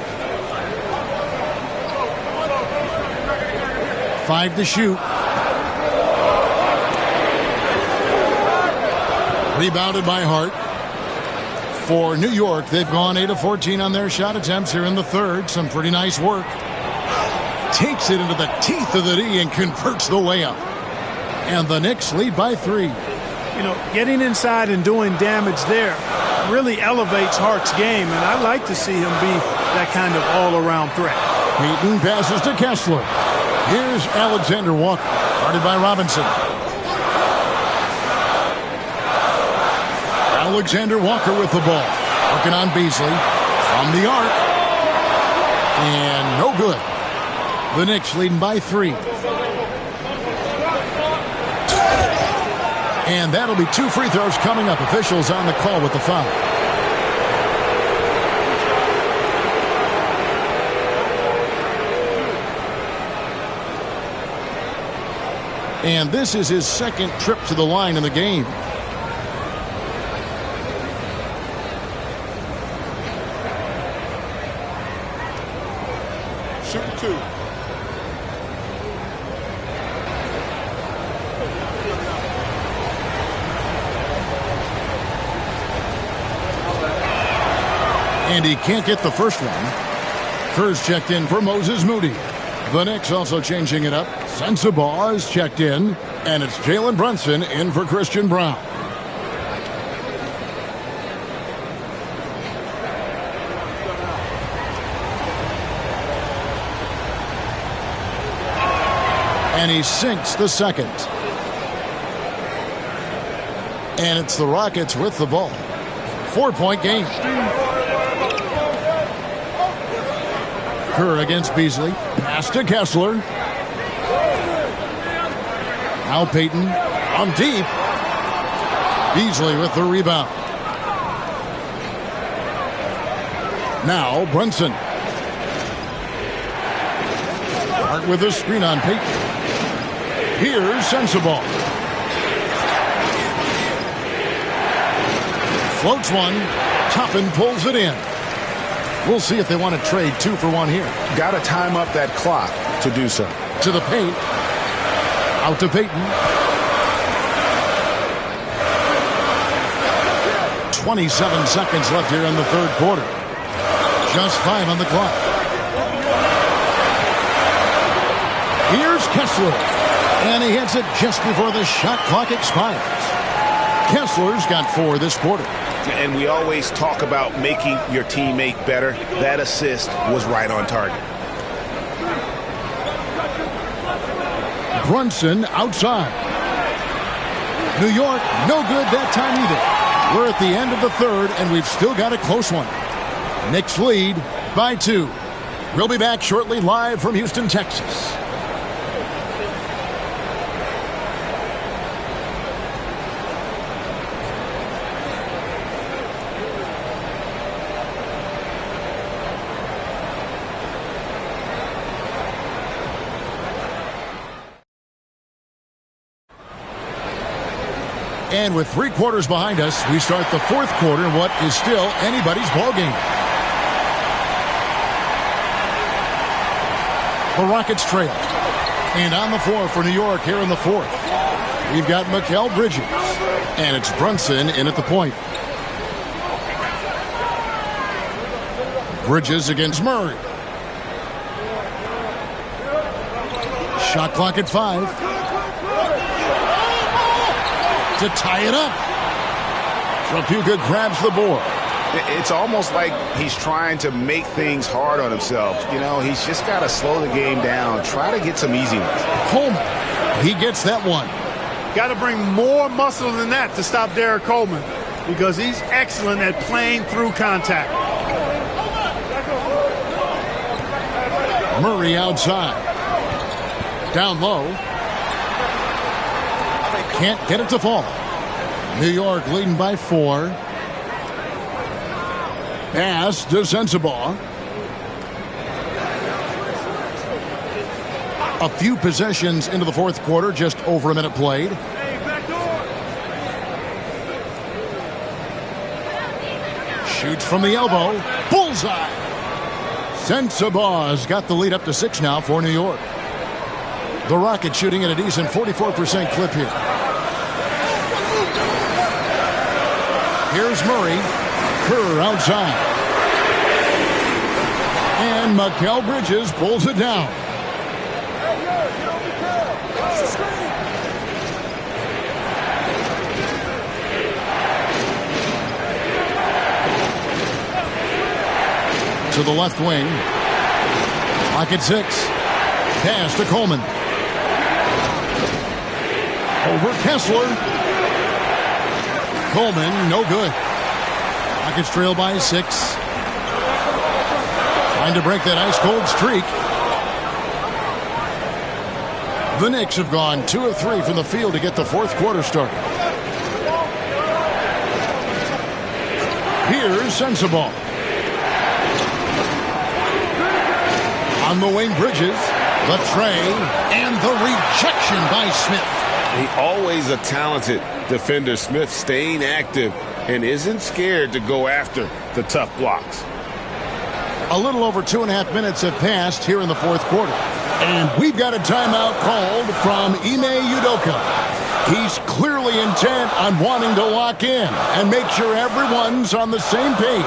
5 to shoot. Rebounded by Hart. For New York, they've gone 8 of 14 on their shot attempts here in the third. Some pretty nice work. Takes it into the teeth of the D and converts the layup. And the Knicks lead by 3. You know, getting inside and doing damage there really elevates Hart's game, and I like to see him be that kind of all-around threat. Payton passes to Kessler. Here's Alexander Walker, guarded by Robinson. Alexander Walker with the ball. Working on Beasley. From the arc. And no good. The Knicks leading by 3. And that'll be 2 free throws coming up. Officials on the call with the foul. And this is his second trip to the line in the game. And he can't get the first one. Kerr's checked in for Moses Moody. The Knicks also changing it up. Sensabaugh is checked in. And it's Jalen Brunson in for Christian Braun. And he sinks the second. And it's the Rockets with the ball. 4-point game. Kerr against Beasley. Pass to Kessler. Now Payton on deep. Beasley with the rebound. Now Brunson. Hart with a screen on Payton. Here's Sensabaugh. Floats one. Toppin pulls it in. We'll see if they want to trade 2 for 1 here. Got to time up that clock to do so. To the paint. Out to Payton. 27 seconds left here in the third quarter. Just 5 on the clock. Here's Kessler. And he hits it just before the shot clock expires. Kessler's got 4 this quarter. And we always talk about making your teammate better. That assist was right on target. Brunson outside. New York, no good that time either. We're at the end of the third, and we've still got a close one. Knicks lead by 2. We'll be back shortly live from Houston, Texas. And with 3 quarters behind us, we start the fourth quarter in what is still anybody's ball game. The Rockets trail. And on the floor for New York here in the fourth. We've got Mikal Bridges. And it's Brunson in at the point. Bridges against Murray. Shot clock at 5. To tie it up. Trapuka grabs the board. It's almost like he's trying to make things hard on himself. You know, he's just got to slow the game down. Try to get some easy ones. Coleman. He gets that one. Got to bring more muscle than that to stop Derek Coleman because he's excellent at playing through contact. Murray outside. Down low. Can't get it to fall. New York leading by 4. Pass to Sensabaugh. A few possessions into the fourth quarter, just over a minute played. Shoots from the elbow. Bullseye. Sensabaugh's got the lead up to 6 now for New York. The Rockets shooting at a decent 44% clip here. Here's Murray. Kerr outside. And Mikal Bridges pulls it down. To the left wing. Clock at 6. Pass to Coleman. Over Kessler. Coleman, no good. Rockets trail by 6. Trying to break that ice-cold streak. The Knicks have gone 2 of 3 from the field to get the fourth quarter started. Here's Sensabaugh. On the wing, Bridges. The tray. And the rejection by Smith. He always a talented defender. Smith staying active and isn't scared to go after the tough blocks. A little over 2.5 minutes have passed here in the fourth quarter. And we've got a timeout called from Ime Udoka. He's clearly intent on wanting to lock in and make sure everyone's on the same page.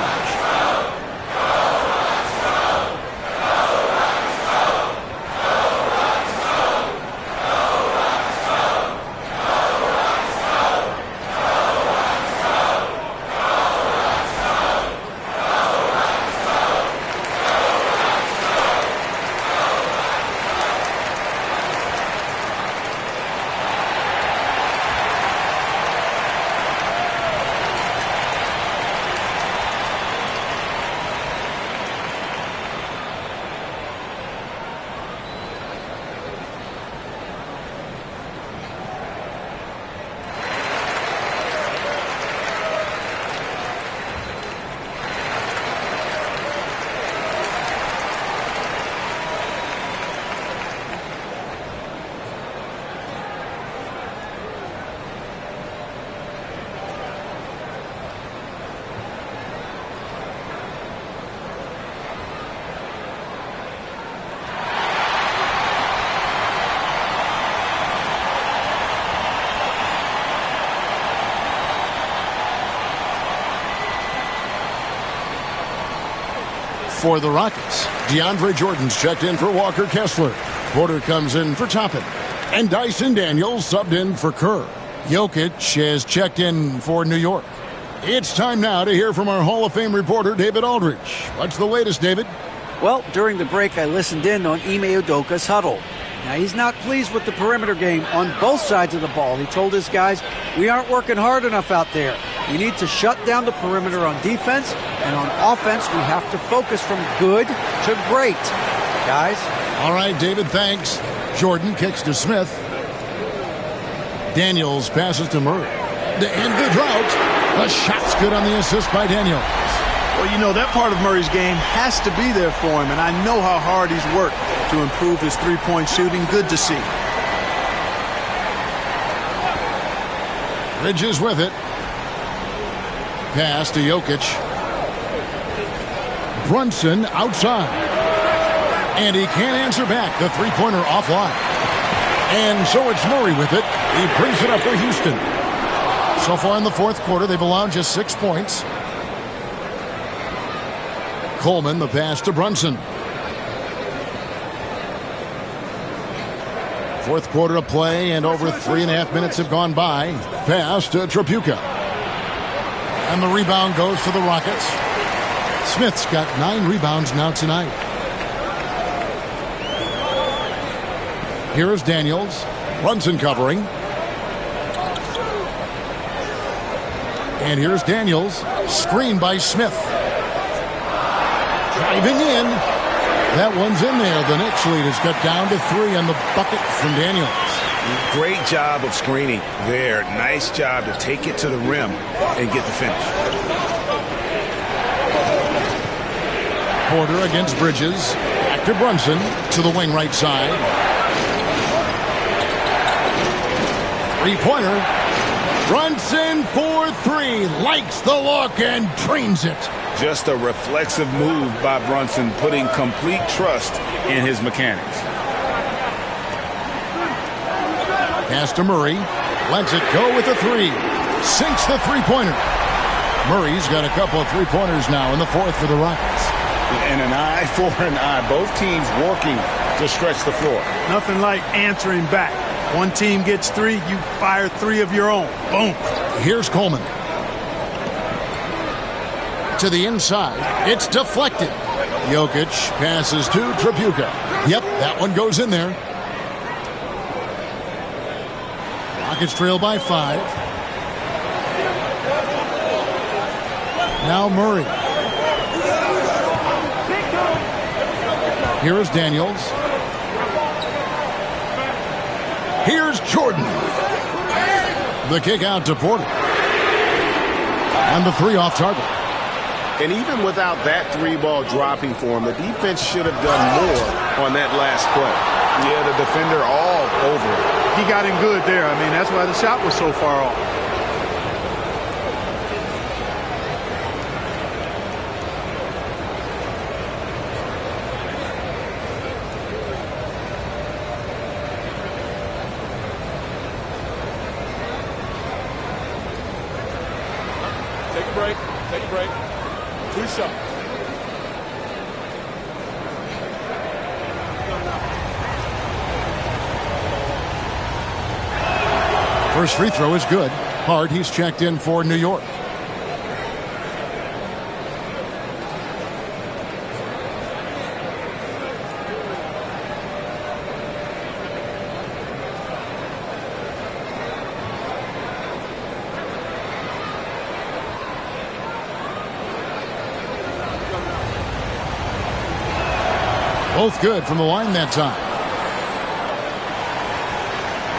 for the Rockets. DeAndre Jordan's checked in for Walker Kessler. Porter comes in for Toppin. And Dyson Daniels subbed in for Kerr. Jokic has checked in for New York. It's time now to hear from our Hall of Fame reporter, David Aldridge. What's the latest, David? Well, during the break, I listened in on Ime Udoka's huddle. Now, he's not pleased with the perimeter game on both sides of the ball. He told his guys, we aren't working hard enough out there. We need to shut down the perimeter on defense, and on offense, we have to focus from good to great. Guys? All right, David, thanks. Jordan kicks to Smith. Daniels passes to Murray. To end the drought. The shot's good on the assist by Daniels. Well, you know, that part of Murray's game has to be there for him, and I know how hard he's worked to improve his three-point shooting. Good to see. Bridges with it. Pass to Jokic. Brunson outside. And he can't answer back. The three-pointer offline. And so it's Murray with it. He brings it up for Houston. So far in the fourth quarter, they've allowed just 6 points. Coleman, the pass to Brunson. Fourth quarter of play, and over 3.5 minutes have gone by. Pass to Tripucka. And the rebound goes to the Rockets. Smith's got 9 rebounds now tonight. Here is Daniels. Brunson covering. And here's Daniels. Screened by Smith. Driving in. That one's in there. The Knicks lead has got down to 3 on the bucket from Daniels. Great job of screening there. Nice job to take it to the rim and get the finish. Porter against Bridges. Back to Brunson to the wing right side. Three-pointer. Brunson for 3. Likes the look and drains it. Just a reflexive move by Brunson, putting complete trust in his mechanics. Pass to Murray. Lets it go with the 3. Sinks the three-pointer. Murray's got a couple of three-pointers now in the fourth for the Rockets. And an eye for an eye. Both teams working to stretch the floor. Nothing like answering back. One team gets 3, you fire 3 of your own. Boom. Here's Coleman. To the inside. It's deflected. Jokic passes to Tripucka. Yep, that one goes in there. Rockets trail by 5. Now Murray. Here is Daniels. Here's Jordan. The kick out to Porter. And the 3 off target. And even without that 3-ball dropping for him, the defense should have done more on that last play. Yeah, the defender all over it. He got him good there. I mean, that's why the shot was so far off. Take a break. Take a break. 2 shots. First free throw is good. Hart, he's checked in for New York. Both good from the line that time.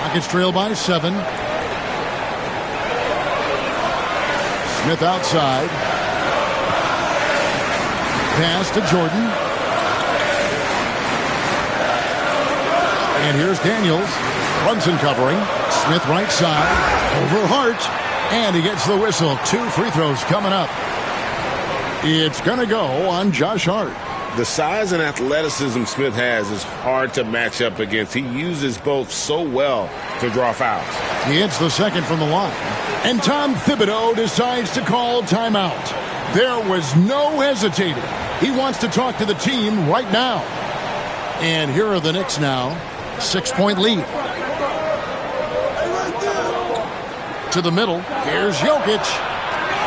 Rockets trail by 7. Smith outside. Pass to Jordan. And here's Daniels. Brunson covering. Smith right side. Over Hart. And he gets the whistle. 2 free throws coming up. It's going to go on Josh Hart. The size and athleticism Smith has is hard to match up against. He uses both so well to draw fouls. He hits the second from the line. And Tom Thibodeau decides to call timeout. There was no hesitating. He wants to talk to the team right now. And here are the Knicks now. 6-point lead. To the middle. Here's Jokic.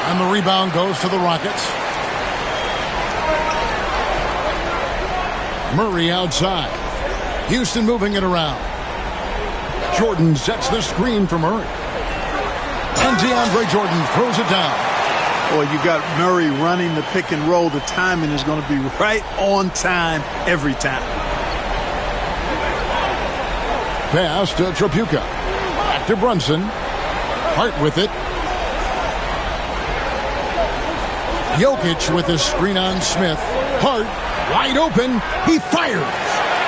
And the rebound goes to the Rockets. Murray outside. Houston moving it around. Jordan sets the screen for Murray. And DeAndre Jordan throws it down. Boy, you got Murray running the pick and roll. The timing is going to be right on time every time. Pass to Tripucka. Back to Brunson. Hart with it. Jokic with his screen on Smith. Hart wide open. He fires.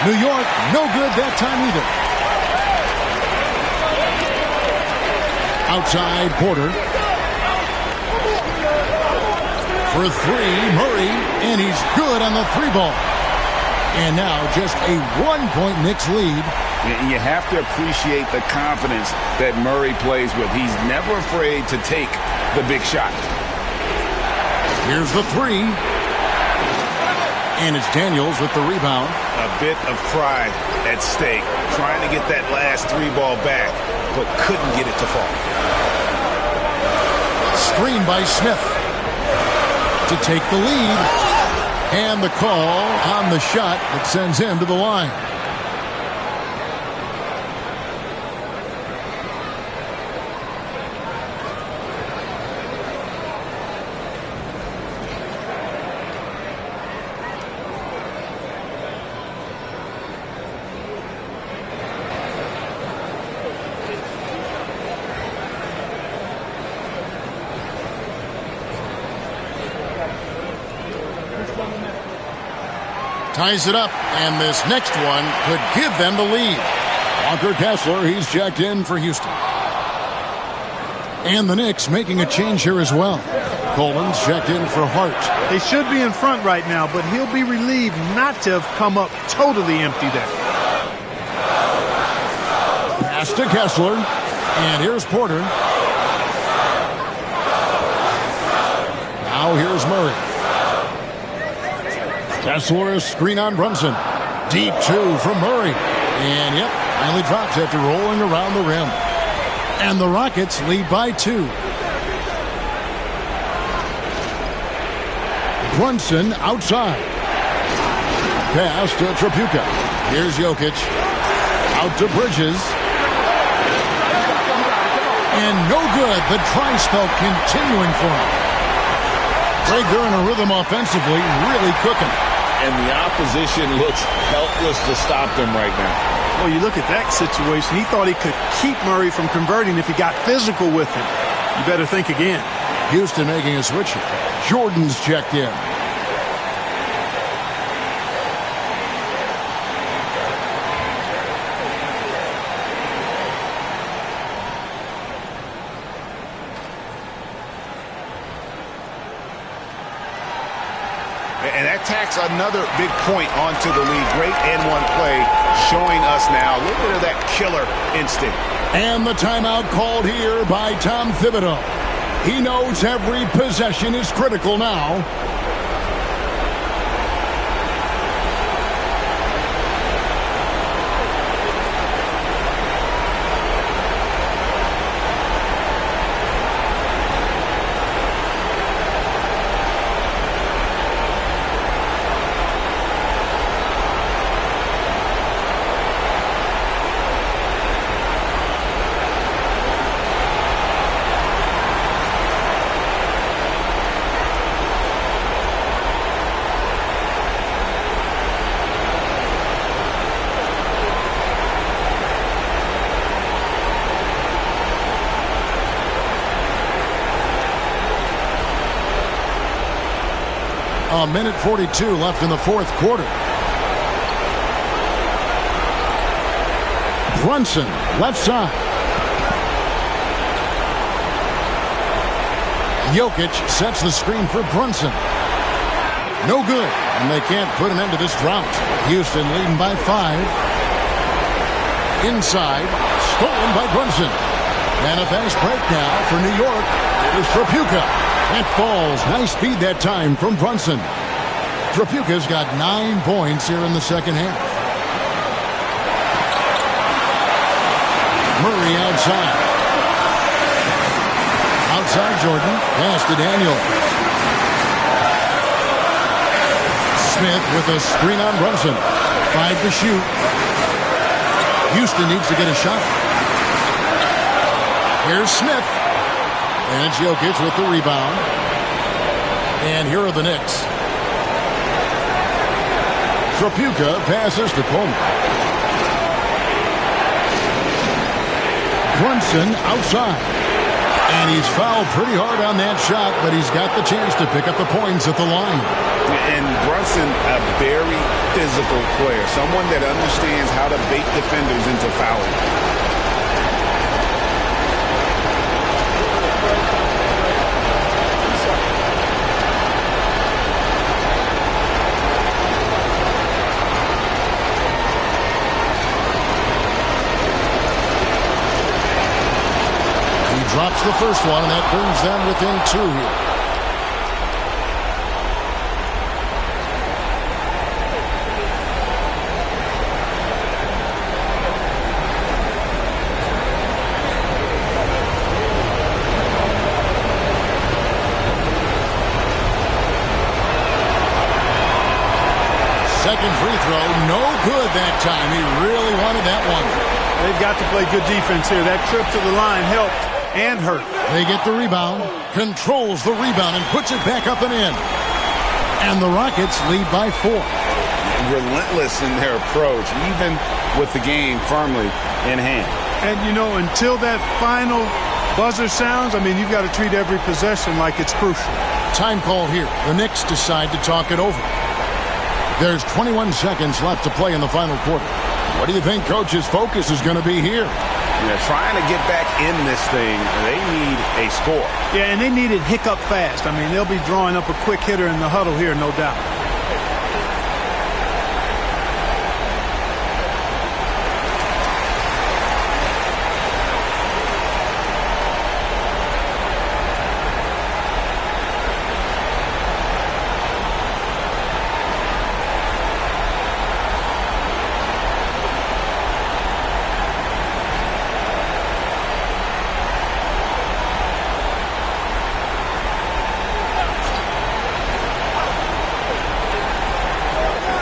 New York no good that time either. Outside Porter. For three, Murray, and he's good on the three ball. And now just a 1-point Knicks lead. And you have to appreciate the confidence that Murray plays with. He's never afraid to take the big shot. Here's the three. And it's Daniels with the rebound. A bit of pride at stake. Trying to get that last three ball back, but couldn't get it to fall. Screen by Smith to take the lead. And the call on the shot that sends him to the line. Ties it up, and this next one could give them the lead. Walker Kessler, he's checked in for Houston. And the Knicks making a change here as well. Coleman's checked in for Hart. They should be in front right now, but he'll be relieved not to have come up totally empty there. Pass to Kessler, and here's Porter. Now here's Murray. Kessler, screen on Brunson. Deep two from Murray. And, yep, finally drops after rolling around the rim. And the Rockets lead by 2. Brunson outside. Pass to Tripucka. Here's Jokic. Out to Bridges. And no good. The dry spell continuing for him. Greg, they're in a rhythm offensively, really cooking. And the opposition looks helpless to stop them right now. Well, you look at that situation. He thought he could keep Murray from converting if he got physical with him. You better think again. Houston making a switch here. Jordan's checked in. And that tacks another big point onto the lead. Great N1 play showing us now a little bit of that killer instinct. And the timeout called here by Tom Thibodeau. He knows every possession is critical now. A minute 42 left in the fourth quarter. Brunson, left side. Jokic sets the screen for Brunson. No good, and they can't put an end to this drought. Houston leading by 5. Inside, stolen by Brunson. And a fast break now for New York. Here's Tripucka. It falls. Nice feed that time from Brunson. Trapuka's got 9 points here in the second half. Murray outside. Outside Jordan. Pass to Daniel. Smith with a screen on Brunson. 5 to shoot. Houston needs to get a shot. Here's Smith. And Jokic with the rebound. And here are the Knicks. Trapuka passes to Coleman. Brunson outside. And he's fouled pretty hard on that shot, but he's got the chance to pick up the points at the line. And Brunson, a very physical player, someone that understands how to bait defenders into fouling. Drops the first one, and that brings them within 2 here. Second free throw, no good that time. He really wanted that one. They've got to play good defense here. That trip to the line helped. And hurt. They get the rebound, controls the rebound, and puts it back up and in. And the Rockets lead by 4. Relentless in their approach, even with the game firmly in hand. And, you know, until that final buzzer sounds, I mean, you've got to treat every possession like it's crucial. Time call here. The Knicks decide to talk it over. There's 21 seconds left to play in the final quarter. What do you think Coach's focus is going to be here? Trying to get back in this thing, they need a score. Yeah, and they need it hiccup fast. I mean, they'll be drawing up a quick hitter in the huddle here, no doubt.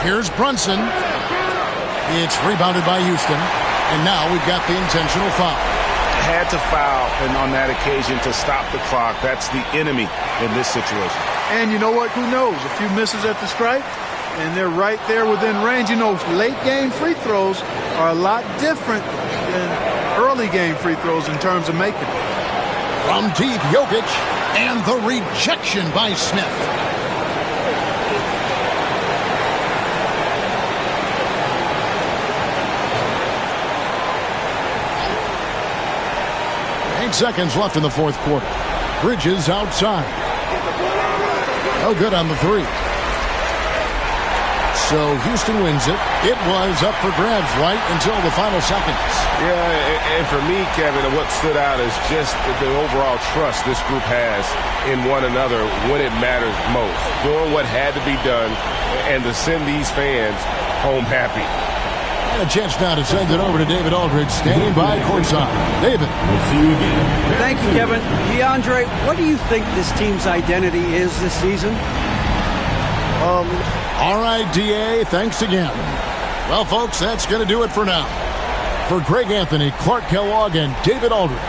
Here's Brunson. It's rebounded by Houston. And now we've got the intentional foul. Had to foul and on that occasion to stop the clock. That's the enemy in this situation. And you know what? Who knows? A few misses at the stripe, and they're right there within range. You know, late game free throws are a lot different than early game free throws in terms of making it. From deep, Jokic, and the rejection by Smith. 8 seconds left in the fourth quarter. Bridges outside. No good on the three. So Houston wins it. It was up for grabs right until the final seconds. Yeah, and for me, Kevin, what stood out is just the overall trust this group has in one another when it matters most. Doing what had to be done and to send these fans home happy. And a chance now to send it over to David Aldridge, standing by courtside. David. We'll see you again. Thank you, Kevin. DeAndre, what do you think this team's identity is this season? All right, DA, thanks again. Well, folks, that's going to do it for now. For Greg Anthony, Clark Kellogg, and David Aldridge,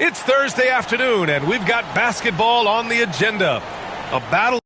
It's Thursday afternoon, and we've got basketball on the agenda. A battle.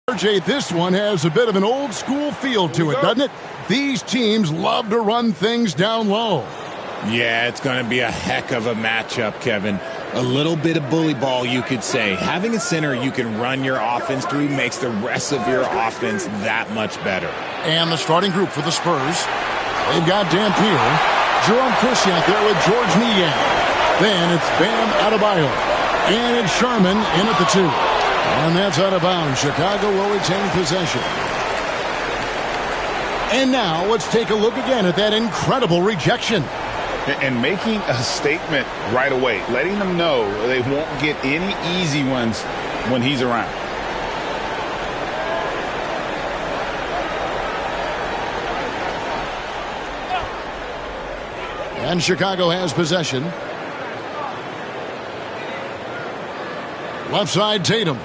RJ, this one has a bit of an old school feel to it, doesn't it? These teams love to run things down low. Yeah, it's going to be a heck of a matchup, Kevin. A little bit of bully ball, you could say. Having a center you can run your offense through makes the rest of your offense that much better. And the starting group for the Spurs. They've got Dampier, Jerome Kersey out there with George Niang. Then it's Bam Adebayo. And it's Sherman in at the 2. And that's out of bounds. Chicago will retain possession. And now let's take a look again at that incredible rejection. And making a statement right away, letting them know they won't get any easy ones when he's around. And Chicago has possession. Left side, Tatum.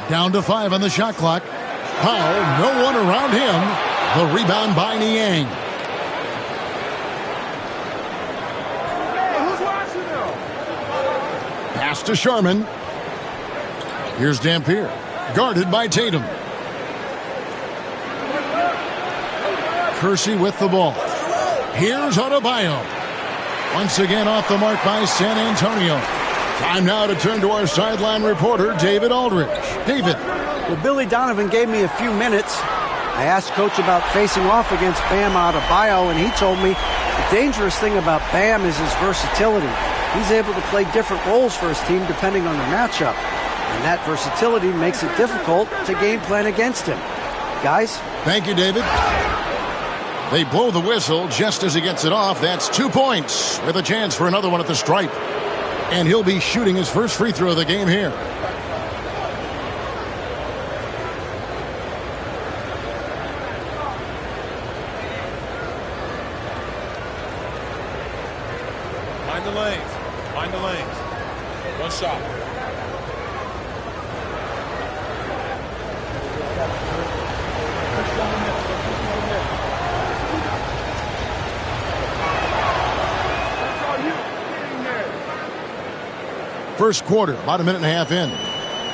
Down to 5 on the shot clock. Powell, no one around him. The rebound by Niang. Pass to Sherman. Here's Dampier. Guarded by Tatum. Kersey with the ball. Here's Adebayo. Once again off the mark by San Antonio. Time now to turn to our sideline reporter, David Aldridge. David. Well, Billy Donovan gave me a few minutes. I asked Coach about facing off against Bam Adebayo, and he told me the dangerous thing about Bam is his versatility. He's able to play different roles for his team depending on the matchup. And that versatility makes it difficult to game plan against him. Guys? Thank you, David. They blow the whistle just as he gets it off. That's 2 points with a chance for another one at the stripe. And he'll be shooting his first free throw of the game here. Mind the lanes. Mind the lanes. One shot. First quarter, about a minute and a half in.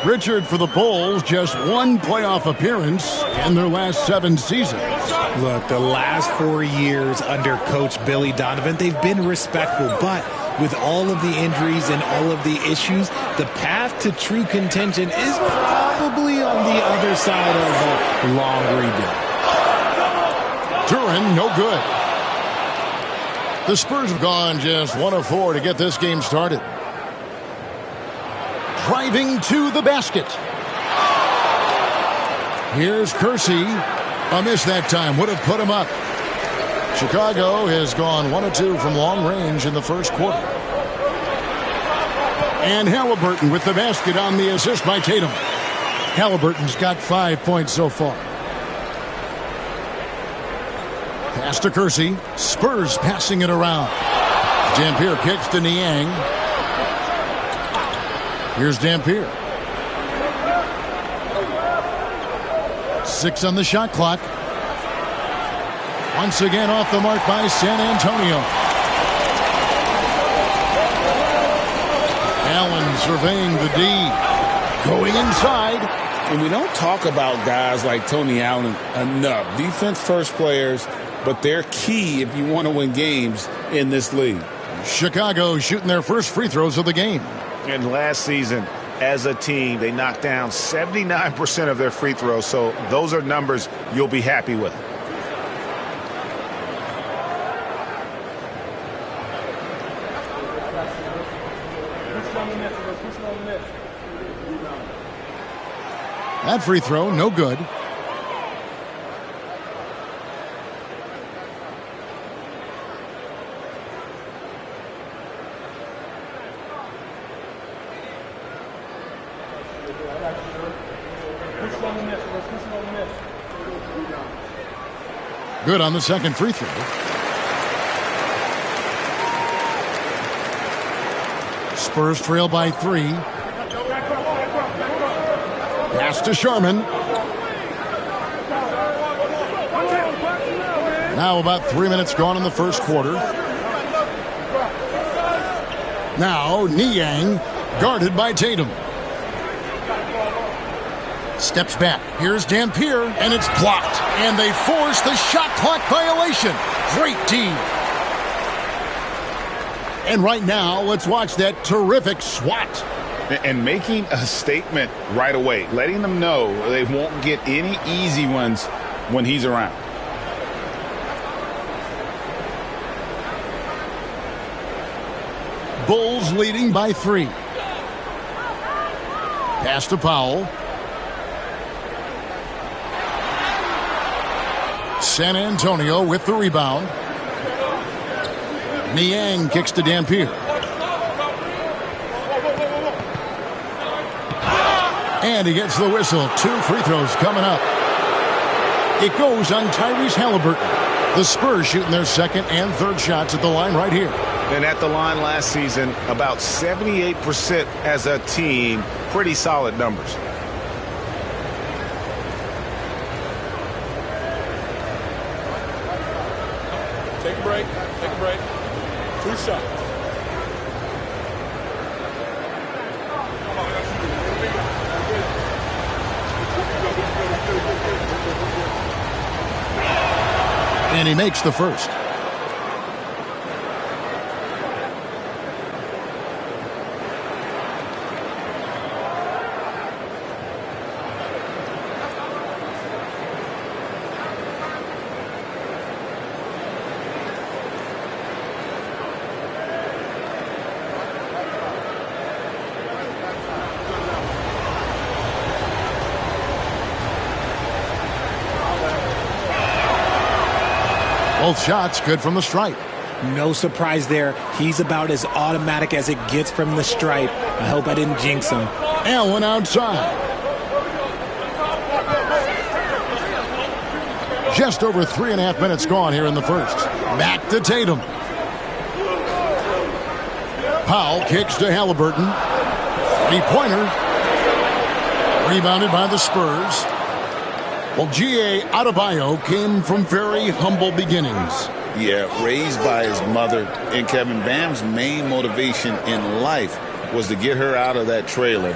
Richard for the Bulls, just one playoff appearance. in their last 7 seasons. Look, the last 4 years under Coach Billy Donovan, they've been respectful, but with all of the injuries and all of the issues, the path to true contention is probably on the other side of a long rebuild. Duran, no good. The Spurs have gone just 1 of 4 to get this game started. Driving to the basket. Here's Kersey. A miss that time. Would have put him up. Chicago has gone 1 of 2 from long range in the first quarter. And Halliburton with the basket on the assist by Tatum. Halliburton's got 5 points so far. Pass to Kersey. Spurs passing it around. Dampier kicks to Niang. Here's Dampier. 6 on the shot clock. Once again off the mark by San Antonio. Allen surveying the D. Going inside. And we don't talk about guys like Tony Allen enough. Defense first players, but they're key if you want to win games in this league. Chicago shooting their first free throws of the game. And last season, as a team, they knocked down 79% of their free throws. So those are numbers you'll be happy with. That free throw, no good. Good on the second free throw. Spurs trail by 3. Pass to Sharman. Now about 3 minutes gone in the first quarter. Now Niang guarded by Tatum. Steps back. Here's Dampier, and it's blocked. And they force the shot clock violation. Great D. And right now, let's watch that terrific swat. And making a statement right away, letting them know they won't get any easy ones when he's around. Bulls leading by 3. Pass to Powell. San Antonio with the rebound. Niang kicks to Dampier. And he gets the whistle. 2 free throws coming up. It goes on Tyrese Halliburton. The Spurs shooting their second and third shots at the line right here. And at the line last season, about 78% as a team. Pretty solid numbers. Take a break. Take a break. 2 shots. And he makes the first. Both shots good from the stripe. No surprise there. He's about as automatic as it gets from the stripe. I hope I didn't jinx him. Allen outside. Just over 3.5 minutes gone here in the first. Back to Tatum. Powell kicks to Halliburton. 3-pointer. Rebounded by the Spurs. Well, G.A. Adebayo came from very humble beginnings. Yeah, raised by his mother. And Kevin Bam's main motivation in life was to get her out of that trailer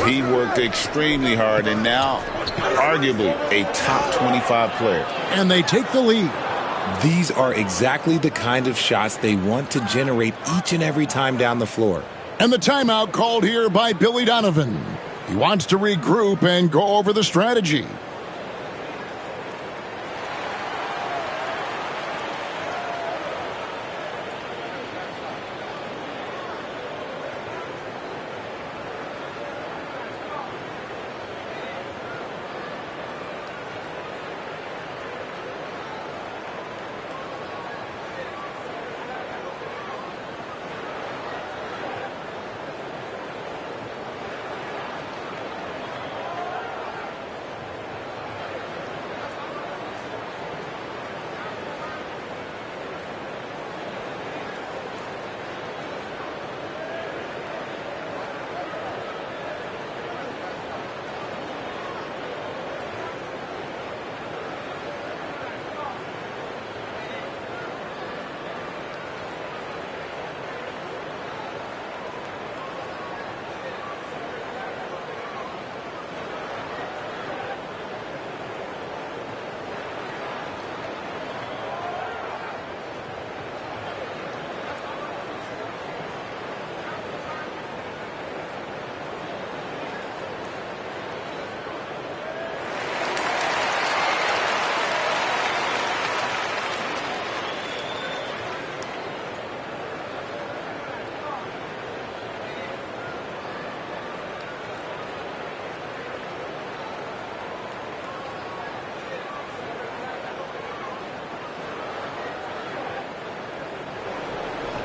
He worked extremely hard and now arguably a top 25 player. And they take the lead. These are exactly the kind of shots they want to generate each and every time down the floor. And the timeout called here by Billy Donovan. He wants to regroup and go over the strategy.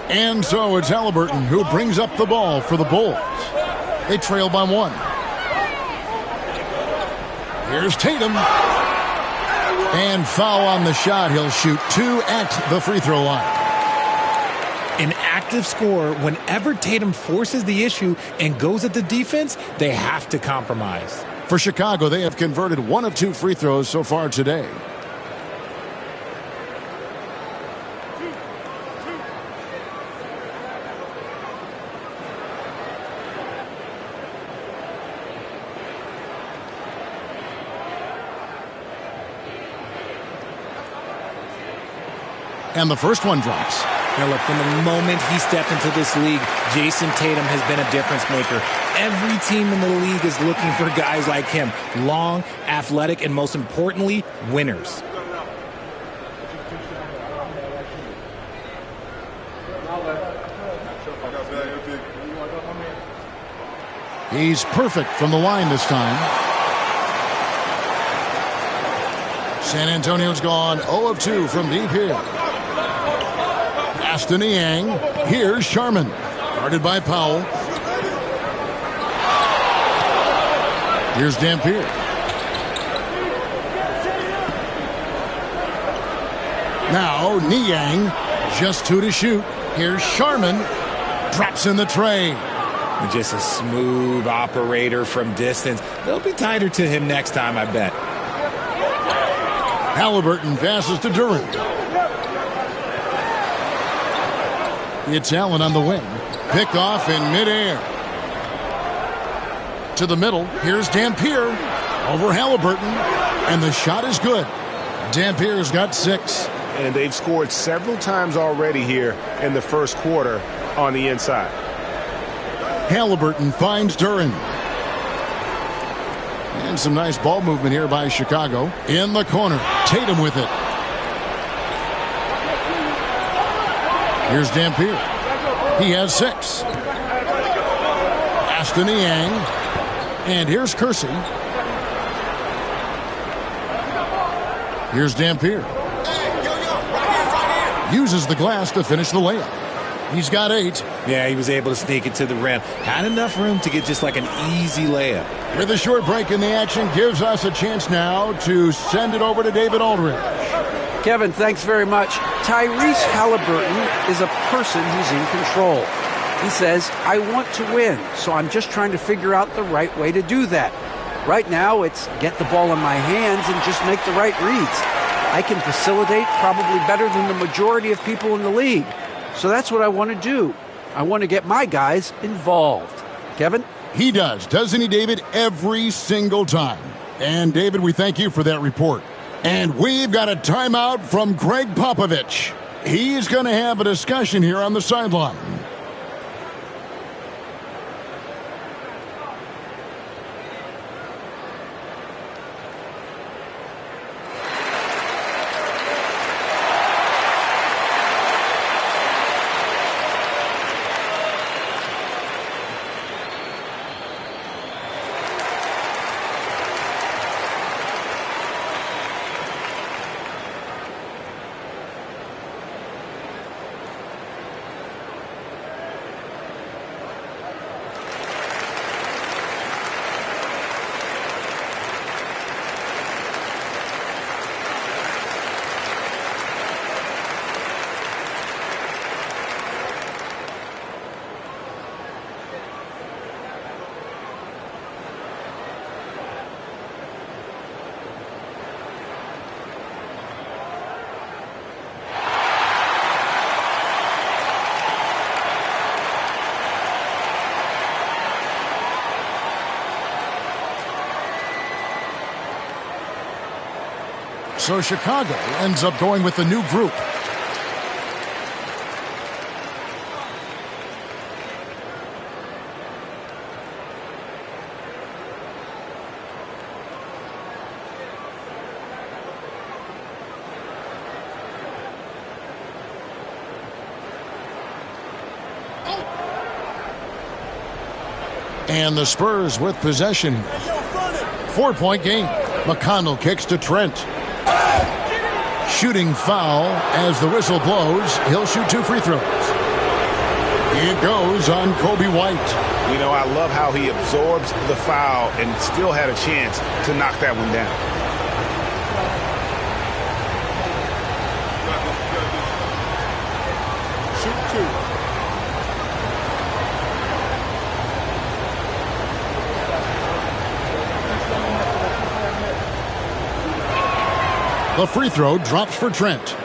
And so it's Halliburton who brings up the ball for the Bulls. They trail by 1. Here's Tatum. And foul on the shot. He'll shoot 2 at the free throw line. An active scorer, whenever Tatum forces the issue and goes at the defense, they have to compromise. For Chicago, they have converted 1 of 2 free throws so far today. And the first one drops. Now look, from the moment he stepped into this league, Jason Tatum has been a difference maker. Every team in the league is looking for guys like him. Long, athletic, and most importantly, winners. He's perfect from the line this time. San Antonio's gone 0 of 2 from deep here. Pass to Niang. Here's Sharman. Guarded by Powell. Here's Dampier. Now Niang. Just 2 to shoot. Here's Sharman. Drops in the tray. Just a smooth operator from distance. They'll be tighter to him next time, I bet. Halliburton passes to Durant. It's Allen on the wing. Picked off in midair. To the middle. Here's Dampier. Over Halliburton. And the shot is good. Dampier's got 6. And they've scored several times already here in the first quarter on the inside. Halliburton finds Durant. And some nice ball movement here by Chicago. In the corner. Tatum with it. Here's Dampier. He has 6. Pass to Niang. And here's Kersey. Here's Dampier. Uses the glass to finish the layup. He's got 8. Yeah, he was able to sneak it to the rim. Had enough room to get just like an easy layup. With a short break in the action, gives us a chance now to send it over to David Aldridge. Kevin, thanks very much. Tyrese Halliburton is a person who's in control. He says, I want to win, so I'm just trying to figure out the right way to do that. Right now, it's get the ball in my hands and just make the right reads. I can facilitate probably better than the majority of people in the league. So that's what I want to do. I want to get my guys involved. Kevin? He does, doesn't he, David? Every single time. And, David, we thank you for that report. And we've got a timeout from Greg Popovich. He's going to have a discussion here on the sideline. So Chicago ends up going with the new group. And the Spurs with possession. 4-point game. McConnell kicks to Trent. Shooting foul as the whistle blows. He'll shoot 2 free throws. It goes on Kobe White. You know, I love how he absorbs the foul and still had a chance to knock that one down. Shoot 2. The free throw drops for Trent.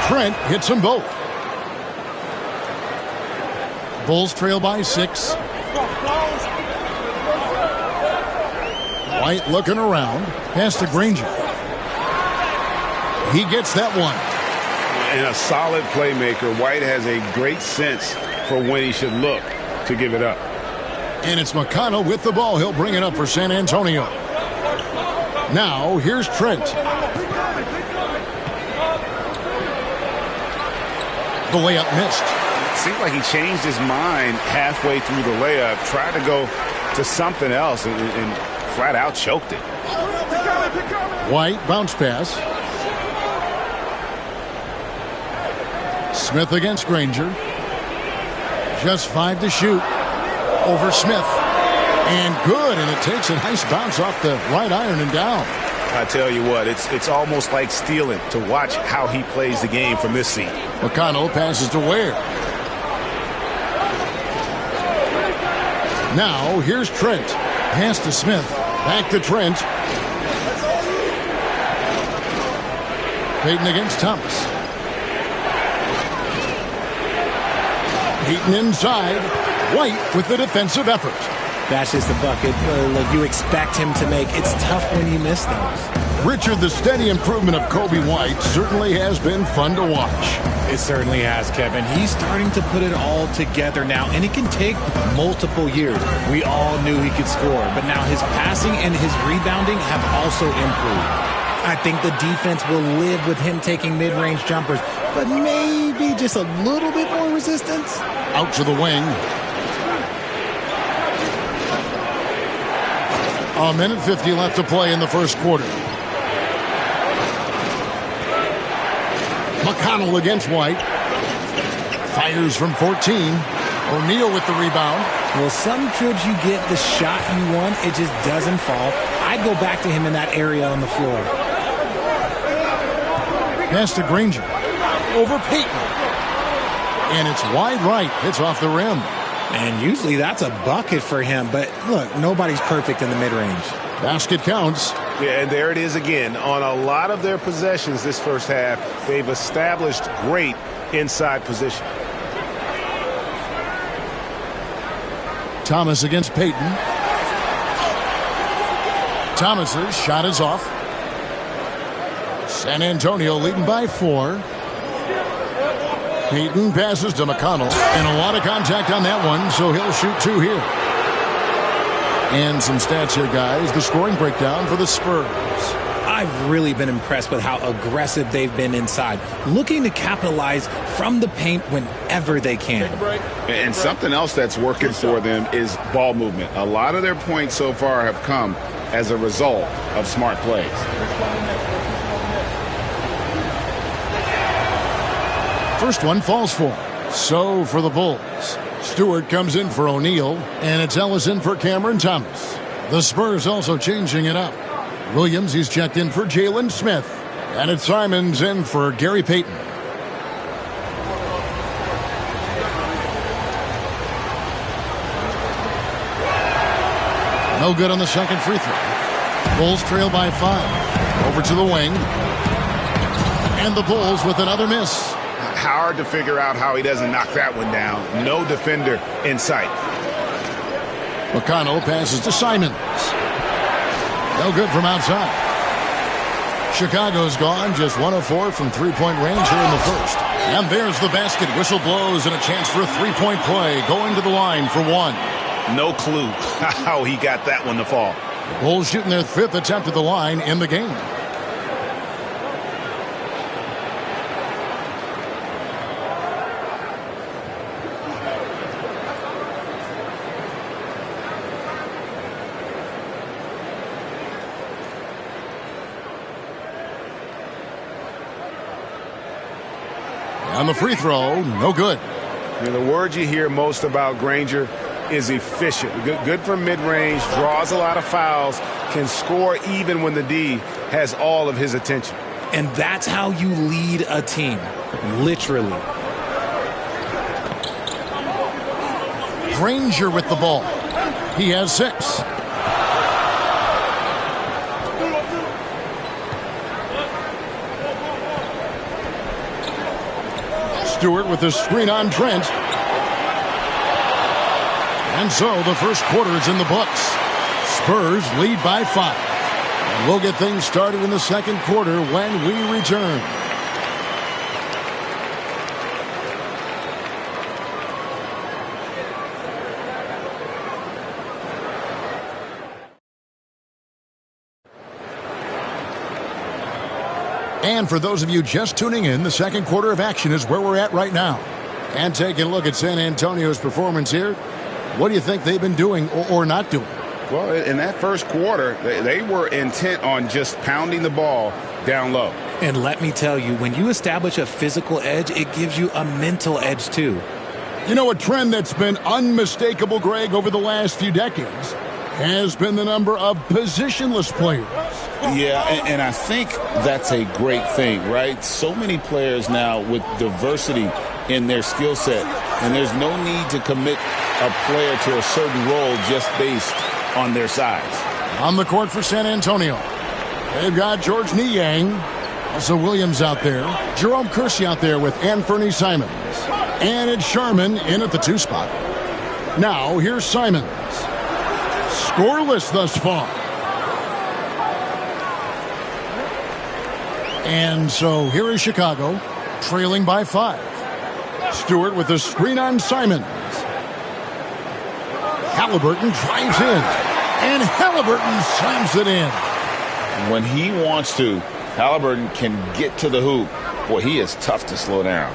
Trent hits them both. Bulls trail by 6. White looking around. Pass to Granger. He gets that one. And a solid playmaker. White has a great sense for when he should look to give it up. And it's McConnell with the ball. He'll bring it up for San Antonio. Now, here's Trent. The layup missed. Seemed like he changed his mind halfway through the layup, tried to go to something else, and flat out choked it. White bounce pass. Smith against Granger. Just 5 to shoot. Over Smith. And good, and it takes a nice bounce off the right iron and down. I tell you what, it's almost like stealing to watch how he plays the game from this seat. McConnell passes to Ware. Now, here's Trent. Pass to Smith. Back to Trent. Payton against Thomas. Payton inside. White with the defensive effort. That's just the bucket like you expect him to make. It's tough when you miss those. Richard, the steady improvement of Kobe White certainly has been fun to watch. It certainly has, Kevin. He's starting to put it all together now, and it can take multiple years. We all knew he could score, but now his passing and his rebounding have also improved. I think the defense will live with him taking mid-range jumpers, but maybe just a little bit more resistance. Out to the wing. A minute 50 left to play in the first quarter. McConnell against White. Fires from 14. O'Neal with the rebound. Well, some trips you get the shot you want, it just doesn't fall. I'd go back to him in that area on the floor. Pass to Granger. over Payton. And it's wide right. Hits off the rim. And usually that's a bucket for him. But look, nobody's perfect in the mid-range. Basket counts. Yeah, and there it is again. On a lot of their possessions this first half, they've established great inside position. Thomas against Payton. Thomas's shot is off. San Antonio leading by 4. Payton passes to McConnell. And a lot of contact on that one, so he'll shoot 2 here. And some stats here, guys. The scoring breakdown for the Spurs. I've really been impressed with how aggressive they've been inside, looking to capitalize from the paint whenever they can. And something else that's working for them is ball movement. A lot of their points so far have come as a result of smart plays. First one falls for. So for the Bulls, Stewart comes in for O'Neal, and it's Ellison for Cameron Thomas. The Spurs also changing it up. Williams, he's checked in for Jalen Smith, and it's Simons in for Gary Payton. No good on the second free throw. Bulls trail by 5. Over to the wing. And the Bulls with another miss. Hard to figure out how he doesn't knock that one down. No defender in sight. McConnell passes to Simons. No good from outside. Chicago's gone just 1 of 4 from three-point range here in the first. And there's the basket. Whistle blows and a chance for a three-point play. Going to the line for 1. No clue how he got that one to fall. The Bulls shooting their 5th attempt at the line in the game. On the free throw, no good. The word you hear most about Granger is efficient. Good from mid-range, draws a lot of fouls, can score even when the D has all of his attention. And that's how you lead a team, literally. Granger with the ball. He has 6. Stewart with the screen on Trent. And so the first quarter is in the books. Spurs lead by 5. And we'll get things started in the second quarter when we return. And for those of you just tuning in, the second quarter of action is where we're at right now. And taking a look at San Antonio's performance here, what do you think they've been doing or not doing? Well, in that first quarter, they were intent on just pounding the ball down low. And let me tell you, when you establish a physical edge, it gives you a mental edge too. You know, a trend that's been unmistakable, Greg, over the last few decades has been the number of positionless players. Yeah, and I think that's a great thing, right? So many players now with diversity in their skill set, and there's no need to commit a player to a certain role just based on their size. On the court for San Antonio, they've got George Niang, also Williams out there, Jerome Kersey out there with Anthony Simons, and it's Sharman in at the 2 spot. Now here's Simons. Scoreless thus far. And so here is Chicago, trailing by 5. Stewart with the screen on Simons. Halliburton drives in, and Halliburton slams it in. When he wants to, Halliburton can get to the hoop. Boy, he is tough to slow down.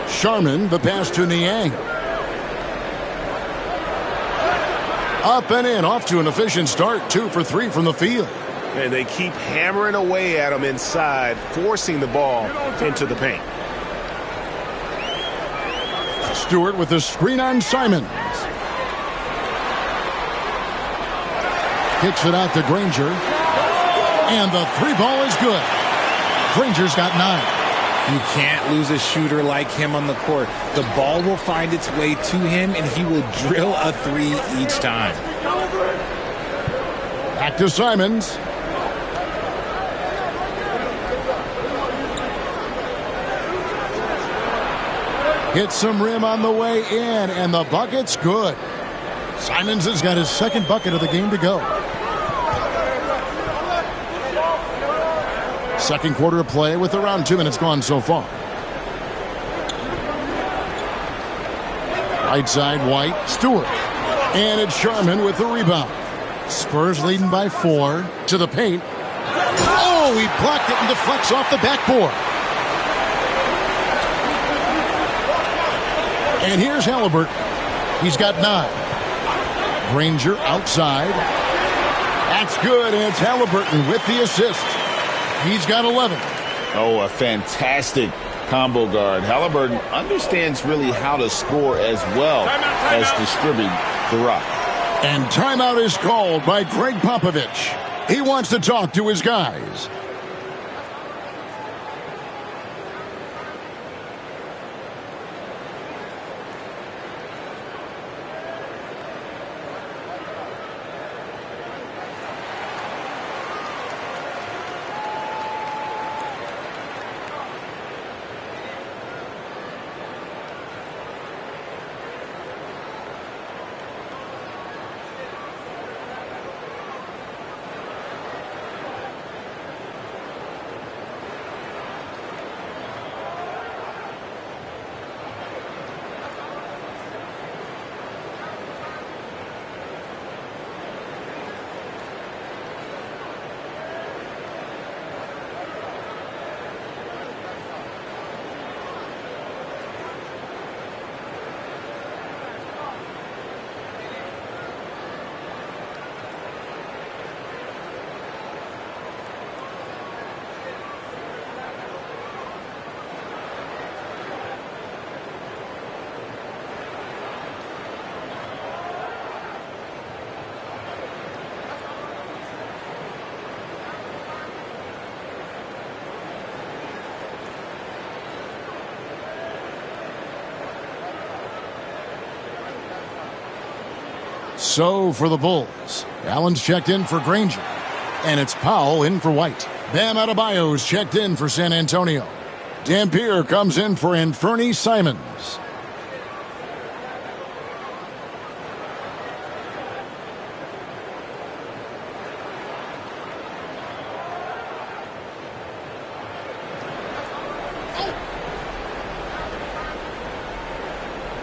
Sharman, the pass to Niang. Up and in, off to an efficient start, 2 for 3 from the field. And they keep hammering away at him inside, forcing the ball into the paint. Stewart with the screen on Simons. Kicks it out to Granger. And the 3 ball is good. Granger's got 9. You can't lose a shooter like him on the court. The ball will find its way to him, and he will drill a three each time. Back to Simons. Hits some rim on the way in, and the bucket's good. Simons has got his second bucket of the game to go. Second quarter of play with around 2 minutes gone so far. Right side, White, Stewart. And it's Sharman with the rebound. Spurs leading by 4 to the paint. Oh, he blocked it and deflects off the backboard. And here's Halliburton. He's got 9. Granger outside. That's good, and it's Halliburton with the assist. He's got 11. Oh, a fantastic combo guard. Halliburton understands really how to score as well as distribute the rock. And timeout is called by Greg Popovich. He wants to talk to his guys. So for the Bulls, Allen's checked in for Granger, and it's Powell in for White. Bam Adebayo's checked in for San Antonio. Dampier comes in for Anthony Simons.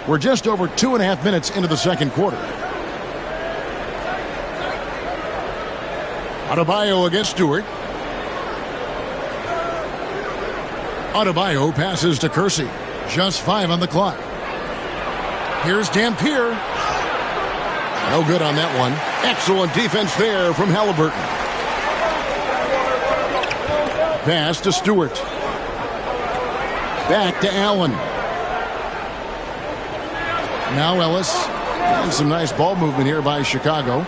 We're just over 2.5 minutes into the second quarter. Adebayo against Stewart. Adebayo passes to Kersey. Just 5 on the clock. Here's Dampier. No good on that one. Excellent defense there from Halliburton. Pass to Stewart. Back to Allen. Now Ellis. And some nice ball movement here by Chicago.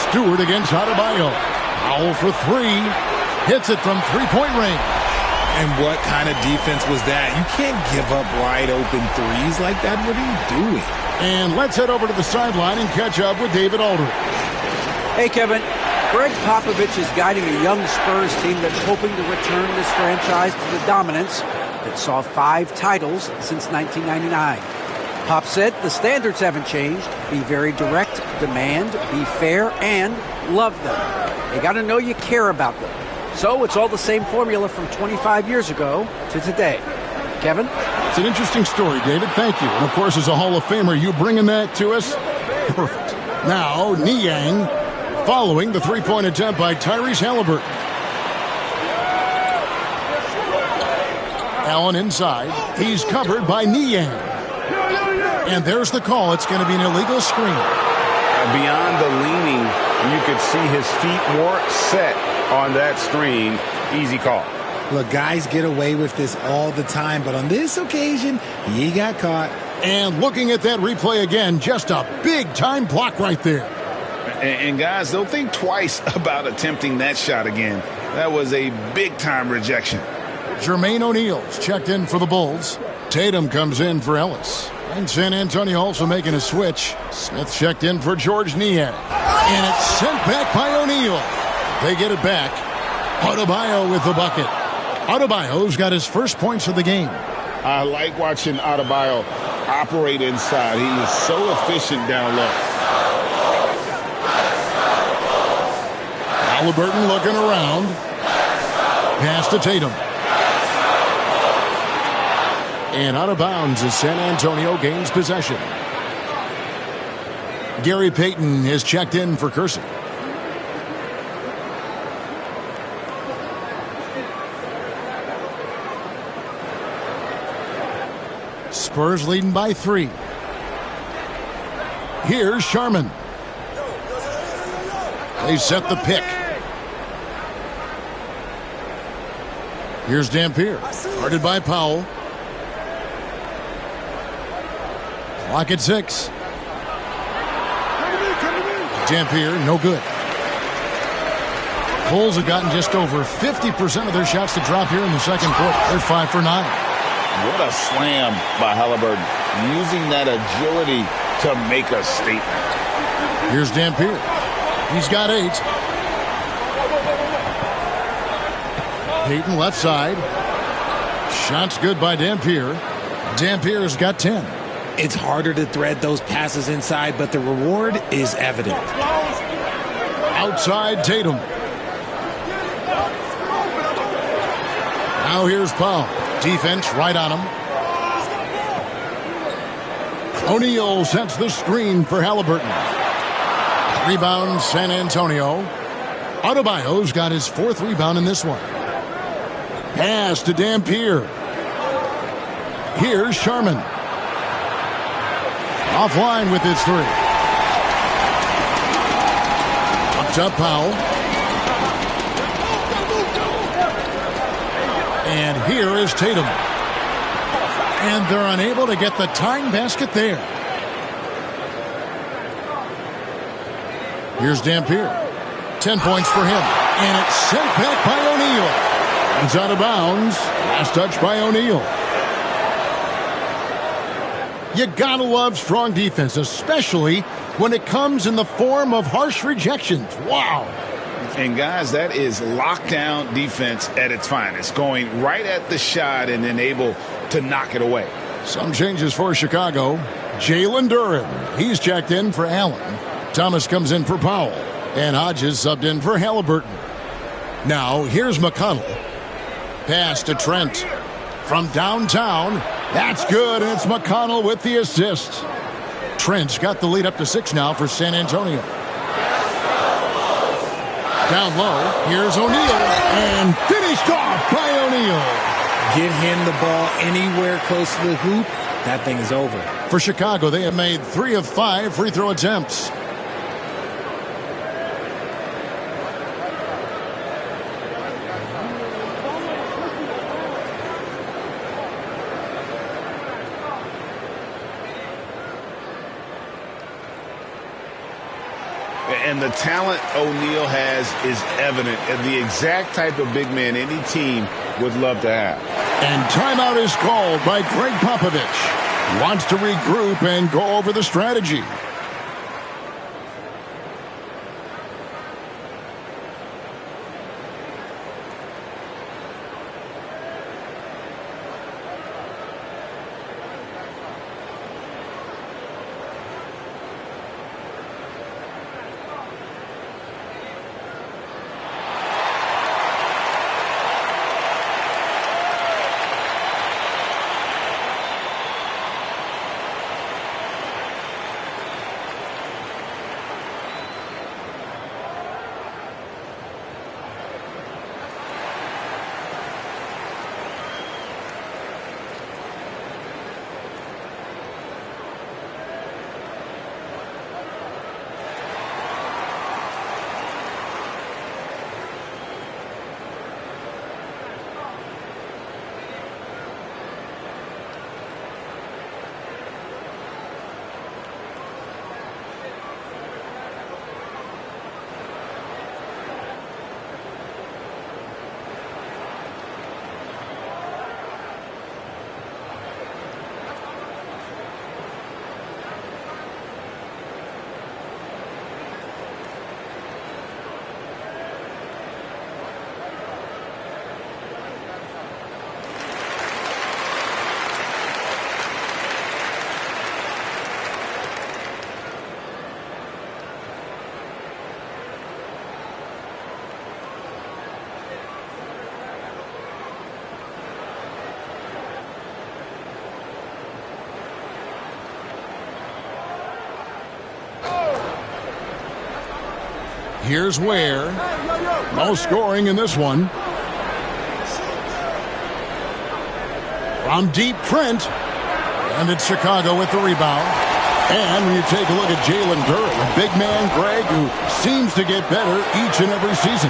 Stewart against Adebayo. Powell for 3. Hits it from three-point range. And what kind of defense was that? You can't give up wide open threes like that. What are you doing? And let's head over to the sideline and catch up with David Aldridge. Hey, Kevin. Greg Popovich is guiding a young Spurs team that's hoping to return this franchise to the dominance that saw 5 titles since 1999. Pop said the standards haven't changed. Be very direct, demand, be fair, and love them. They got to know you care about them. So it's all the same formula from 25 years ago to today. Kevin? It's an interesting story, David. Thank you. And, of course, as a Hall of Famer, you bringing that to us? Perfect. Now, Niang following the three-point attempt by Tyrese Halliburton. Allen inside. He's covered by Niang. And there's the call. It's going to be an illegal screen. Beyond the leaning, you could see his feet more set on that screen. Easy call. Look, guys get away with this all the time, but on this occasion, he got caught. And looking at that replay again, just a big-time block right there. And guys, they'll think twice about attempting that shot again. That was a big-time rejection. Jermaine O'Neal's checked in for the Bulls. Tatum comes in for Ellis. And San Antonio also making a switch. Smith checked in for George Niang. And it's sent back by O'Neal. They get it back. Adebayo with the bucket. Adebayo's got his first points of the game. I like watching Adebayo operate inside. He is so efficient down low. Halliburton looking around. Pass to Tatum. And out of bounds as San Antonio gains possession. Gary Payton is checked in for Kersey. Spurs leading by 3. Here's Sharman. They set the pick. Here's Dampier. Guarded by Powell. Clock at 6. Dampier, no good. Bulls have gotten just over 50% of their shots to drop here in the second quarter. They're 5 for 9. What a slam by Halliburton. Using that agility to make a statement. Here's Dampier. He's got 8. Payton left side. Shots good by Dampier. Dampier's got 10. It's harder to thread those passes inside, but the reward is evident. Outside Tatum. Now here's Powell. Defense right on him. O'Neal sets the screen for Halliburton. Rebound San Antonio. Adebayo's got his 4th rebound in this one. Pass to Dampier. Here's Sharman. Offline with his 3. Up top Powell. And here is Tatum. And they're unable to get the tying basket there. Here's Dampier. 10 points for him. And it's sent back by O'Neal. It's out of bounds. Last touch by O'Neal. You gotta love strong defense, especially when it comes in the form of harsh rejections. Wow. And guys, that is lockdown defense at its finest. Going right at the shot and then able to knock it away. Some changes for Chicago. Jalen Duren. He's checked in for Allen. Thomas comes in for Powell. And Hodges subbed in for Halliburton. Now, here's McConnell. Pass to Trent. From downtown. That's good, and it's McConnell with the assist. Trent's got the lead up to 6 now for San Antonio. Down low, here's O'Neal. And finished off by O'Neal. Give him the ball anywhere close to the hoop. That thing is over. For Chicago, they have made 3 of 5 free throw attempts. And the talent O'Neal has is evident, and the exact type of big man any team would love to have. And timeout is called by Greg Popovich. Wants to regroup and go over the strategy. Here's Ware. No scoring in this one. From deep, Trent. And it's Chicago with the rebound. And when you take a look at Jalen Duren, a big man, Greg, who seems to get better each and every season.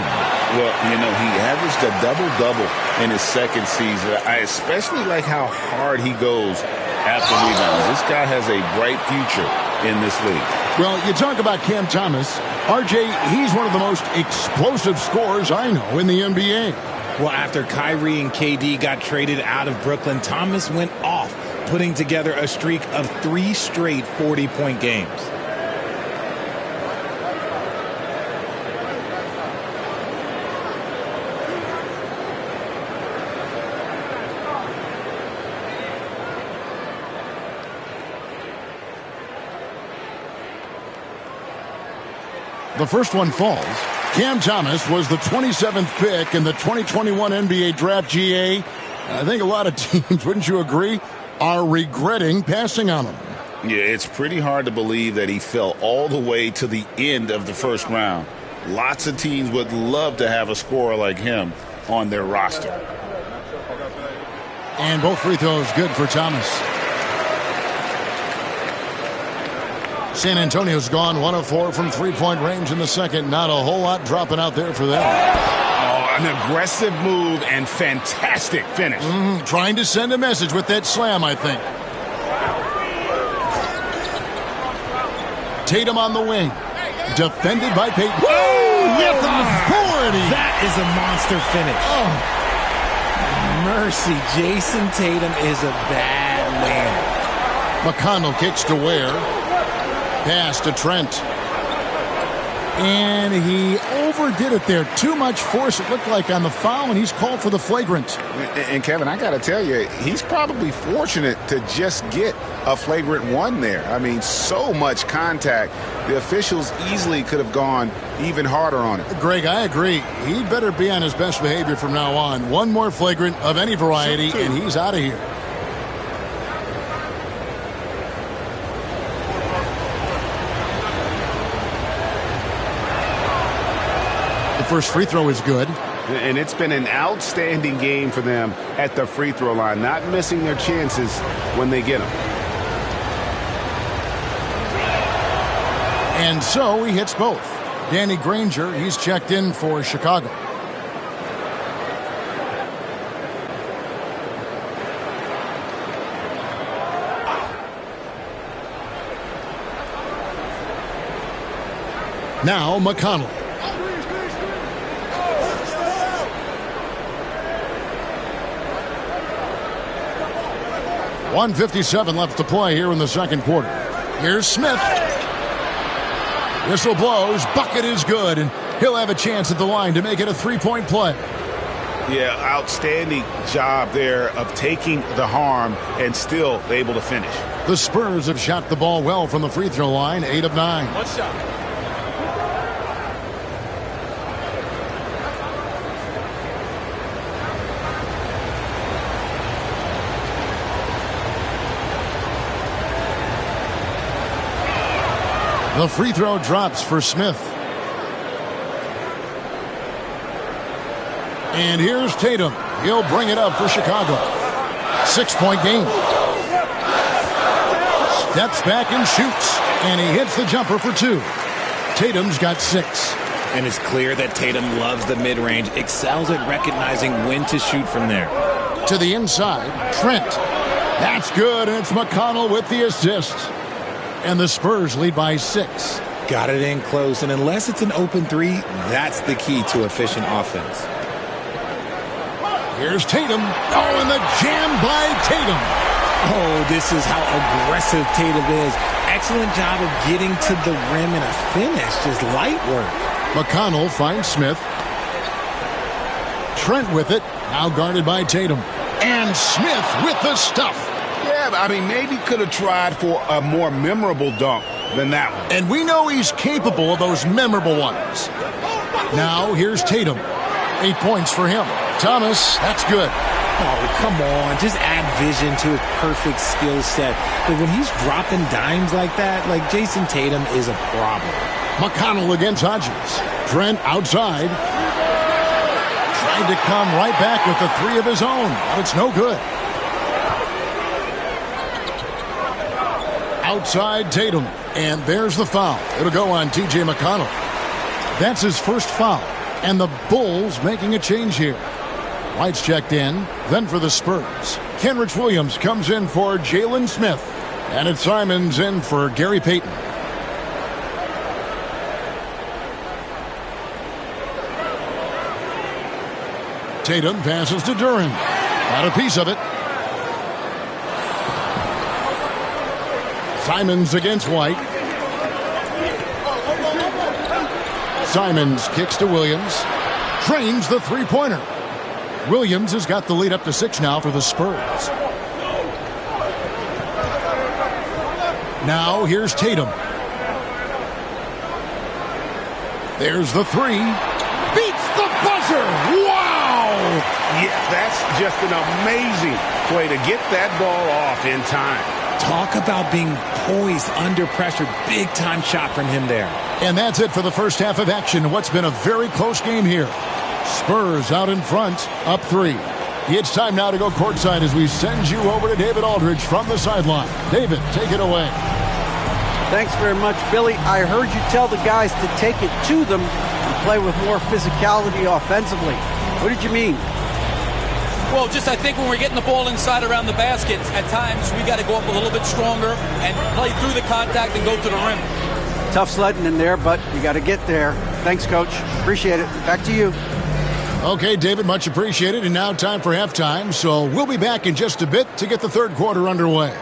Well, you know, he averaged a double-double in his second season. I especially like how hard he goes after rebounds. This guy has a bright future in this league. Well, you talk about Cam Thomas. RJ, he's one of the most explosive scorers I know in the NBA. Well, after Kyrie and KD got traded out of Brooklyn, Thomas went off, putting together a streak of 3 straight 40-point games. The first one falls. Cam Thomas was the 27th pick in the 2021 NBA Draft. GA. I think a lot of teams, wouldn't you agree, are regretting passing on him. Yeah, it's pretty hard to believe that he fell all the way to the end of the first round. Lots of teams would love to have a scorer like him on their roster. And both free throws good for Thomas. San Antonio's gone 1 of 4 from three-point range in the second. Not a whole lot dropping out there for them. Oh, an aggressive move and fantastic finish. Trying to send a message with that slam, I think. Tatum on the wing. Defended by Payton. Whoa! With authority! That is a monster finish. Oh. Mercy. Jason Tatum is a bad man. McConnell kicks to Ware. Pass to Trent. And he overdid it there. Too much force, it looked like, on the foul, and he's called for the flagrant. And Kevin, I got to tell you, he's probably fortunate to just get a flagrant one there. I mean, so much contact. The officials easily could have gone even harder on it. Greg, I agree. He'd better be on his best behavior from now on. One more flagrant of any variety, and he's out of here. First free throw is good. And it's been an outstanding game for them at the free throw line, not missing their chances when they get them. And so he hits both. Danny Granger, he's checked in for Chicago. Now McConnell. 1:57 left to play here in the second quarter. Here's Smith. Whistle blows. Bucket is good, and he'll have a chance at the line to make it a three-point play. Yeah, outstanding job there of taking the harm and still able to finish. The Spurs have shot the ball well from the free throw line, 8 of 9. One shot. The free throw drops for Smith. And here's Tatum. He'll bring it up for Chicago. 6-point game. Steps back and shoots. And he hits the jumper for 2. Tatum's got 6. And it's clear that Tatum loves the mid-range, excels at recognizing when to shoot from there. To the inside, Trent. That's good, and it's McConnell with the assist. And the Spurs lead by 6. Got it in close, and unless it's an open three, that's the key to efficient offense. Here's Tatum. Oh, and the jam by Tatum. Oh, this is how aggressive Tatum is. Excellent job of getting to the rim and a finish. Just light work. McConnell finds Smith. Trent with it. Now guarded by Tatum. And Smith with the stuff. Yeah, I mean, maybe could have tried for a more memorable dunk than that one. And we know he's capable of those memorable ones. Now, here's Tatum. 8 points for him. Thomas, that's good. Oh, come on. Just add vision to a perfect skill set. But when he's dropping dimes like that, like Jason Tatum is a problem. McConnell against Hodges. Trent outside. Tried to come right back with the three of his own, but it's no good. Outside Tatum, and there's the foul. It'll go on T.J. McConnell. That's his first foul, and the Bulls making a change here. White's checked in, then for the Spurs. Kenrich Williams comes in for Jalen Smith, and it's Simons in for Gary Payton. Tatum passes to Duren. Got a piece of it. Simons against White. Simons kicks to Williams. Trains the three-pointer. Williams has got the lead up to 6 now for the Spurs. Now here's Tatum. There's the three. Beats the buzzer. Wow! Yeah, that's just an amazing play to get that ball off in time. Talk about being poised under pressure. Big-time shot from him there. And that's it for the first half of action. What's been a very close game here. Spurs out in front, up 3. It's time now to go courtside as we send you over to David Aldridge from the sideline. David, take it away. Thanks very much, Billy. I heard you tell the guys to take it to them and play with more physicality offensively. What did you mean? Well, just I think when we're getting the ball inside around the basket, at times we got to go up a little bit stronger and play through the contact and go to the rim. Tough sledding in there, but you got to get there. Thanks, Coach. Appreciate it. Back to you. Okay, David, much appreciated. And now time for halftime, so we'll be back in just a bit to get the third quarter underway.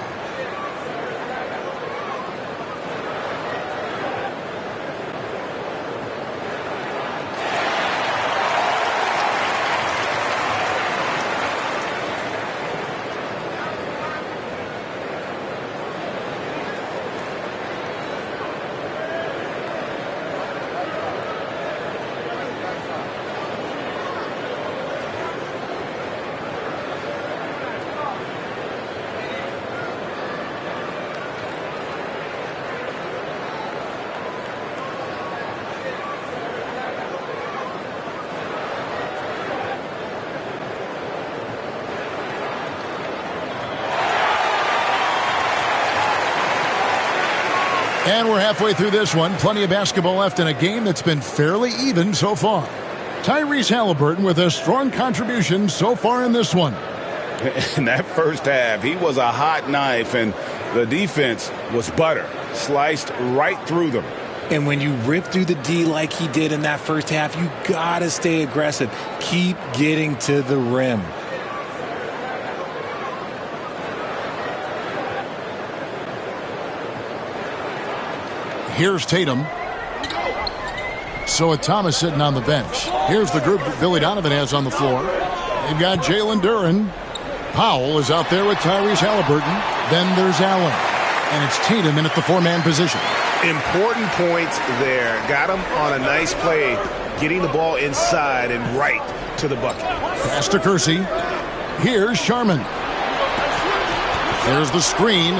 And we're halfway through this one. Plenty of basketball left in a game that's been fairly even so far. Tyrese Halliburton with a strong contribution so far in this one. In that first half, he was a hot knife, and the defense was butter. Sliced right through them. And when you rip through the D like he did in that first half, you got to stay aggressive. Keep getting to the rim. Here's Tatum. So with Thomas sitting on the bench. Here's the group that Billy Donovan has on the floor. They've got Jalen Duren. Powell is out there with Tyrese Halliburton. Then there's Allen. And it's Tatum in at the 4-man position. Important points there. Got him on a nice play, getting the ball inside and right to the bucket. Pass to Kersey. Here's Sharman. There's the screen.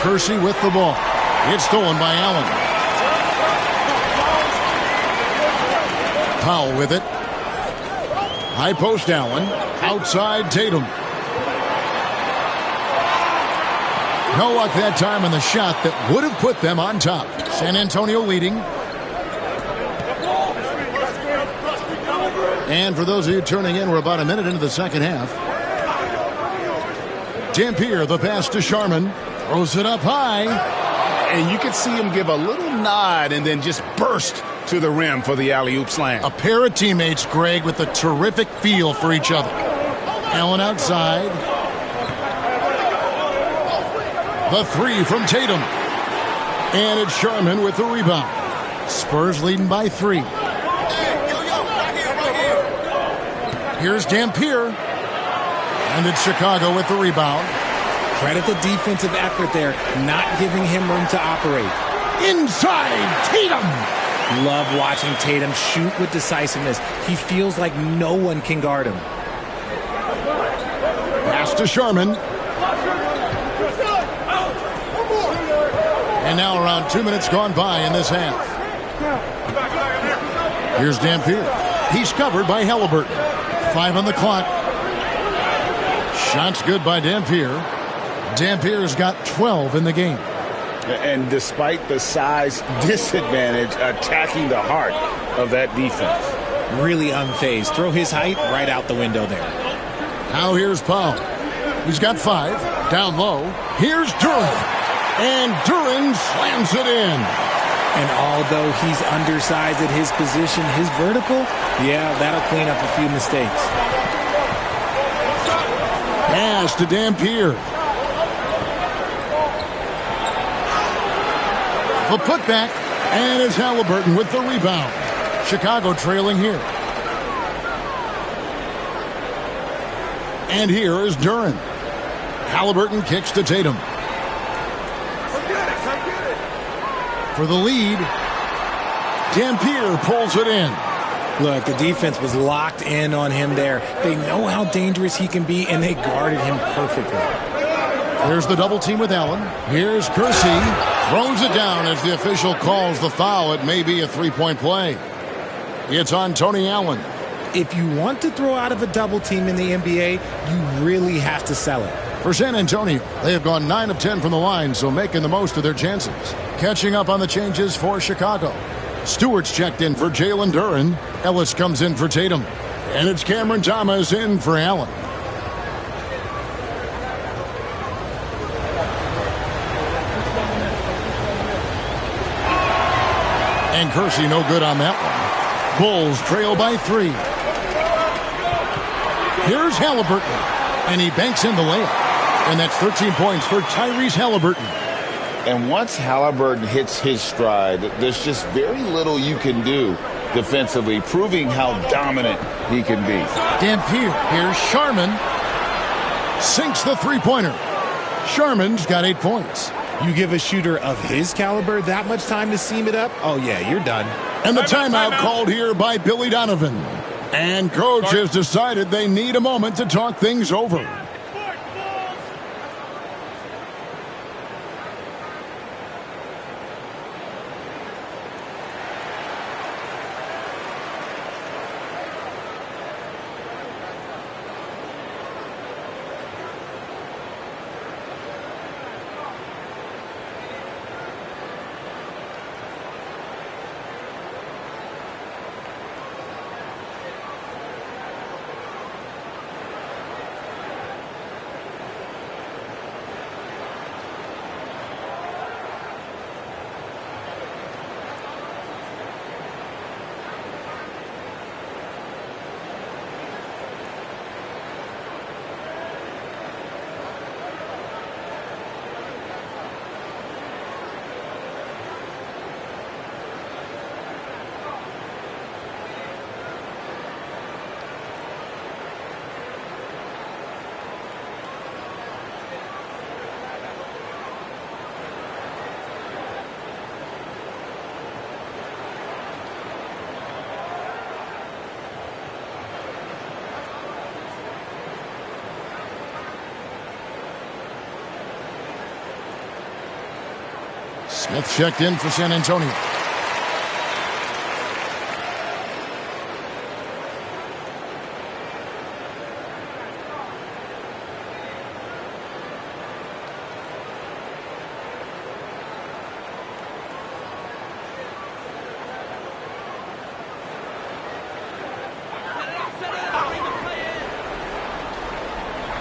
Kersey with the ball. It's stolen by Allen. Powell with it. High post Allen. Outside Tatum. No luck that time on the shot that would have put them on top. San Antonio leading. And for those of you turning in, we're about a minute into the second half. Dampier, the pass to Sharman. Throws it up high. And you can see him give a little nod and then just burst to the rim for the alley-oop slam. A pair of teammates, Greg, with a terrific feel for each other. Allen outside. The three from Tatum. And it's Sharman with the rebound. Spurs leading by 3. Here's Dampier. And it's Chicago with the rebound. Credit the defensive effort there, not giving him room to operate. Inside Tatum. Love watching Tatum shoot with decisiveness. He feels like no one can guard him. Pass to Sherman. And now around 2 minutes gone by in this half. Here's Dampier. He's covered by Halliburton. 5 on the clock. Shots good by Dampier. Dampier's got 12 in the game. And despite the size disadvantage, attacking the heart of that defense. Really unfazed. Throw his height right out the window there. Now here's Powell. He's got 5. Down low. Here's Duren. And Duren slams it in. And although he's undersized at his position, his vertical, yeah, that'll clean up a few mistakes. Pass to Dampier. The putback, and it's Halliburton with the rebound. Chicago trailing here. And here is Duren. Halliburton kicks to Tatum. For the lead, Dampier pulls it in. Look, the defense was locked in on him there. They know how dangerous he can be, and they guarded him perfectly. Here's the double team with Allen. Here's Kersey. Throws it down as the official calls the foul. It may be a three-point play. It's on Tony Allen. If you want to throw out of a double team in the NBA, you really have to sell it. For San Antonio, they have gone 9 of 10 from the line, so making the most of their chances. Catching up on the changes for Chicago. Stewart's checked in for Jalen Duren. Ellis comes in for Tatum. And it's Cameron Thomas in for Allen. And Kersey no good on that one. Bulls trail by 3. Here's Halliburton. And he banks in the layup. And that's 13 points for Tyrese Halliburton. And once Halliburton hits his stride, there's just very little you can do defensively, proving how dominant he can be. Dampier, here's Sharman. Sinks the three-pointer. Sharman's got 8 points. You give a shooter of his caliber that much time to seam it up? Oh, yeah, you're done. And the timeout called here by Billy Donovan. And coach has decided they need a moment to talk things over. Smith checked in for San Antonio.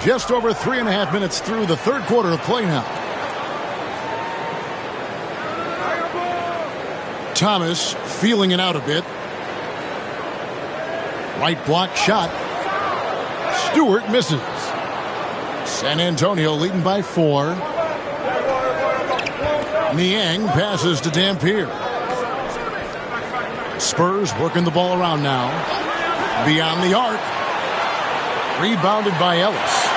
Just over 3.5 minutes through the third quarter of play now. Thomas feeling it out a bit. Right block shot. Stewart misses. San Antonio leading by 4. Niang passes to Dampier. Spurs working the ball around now. Beyond the arc. Rebounded by Ellis.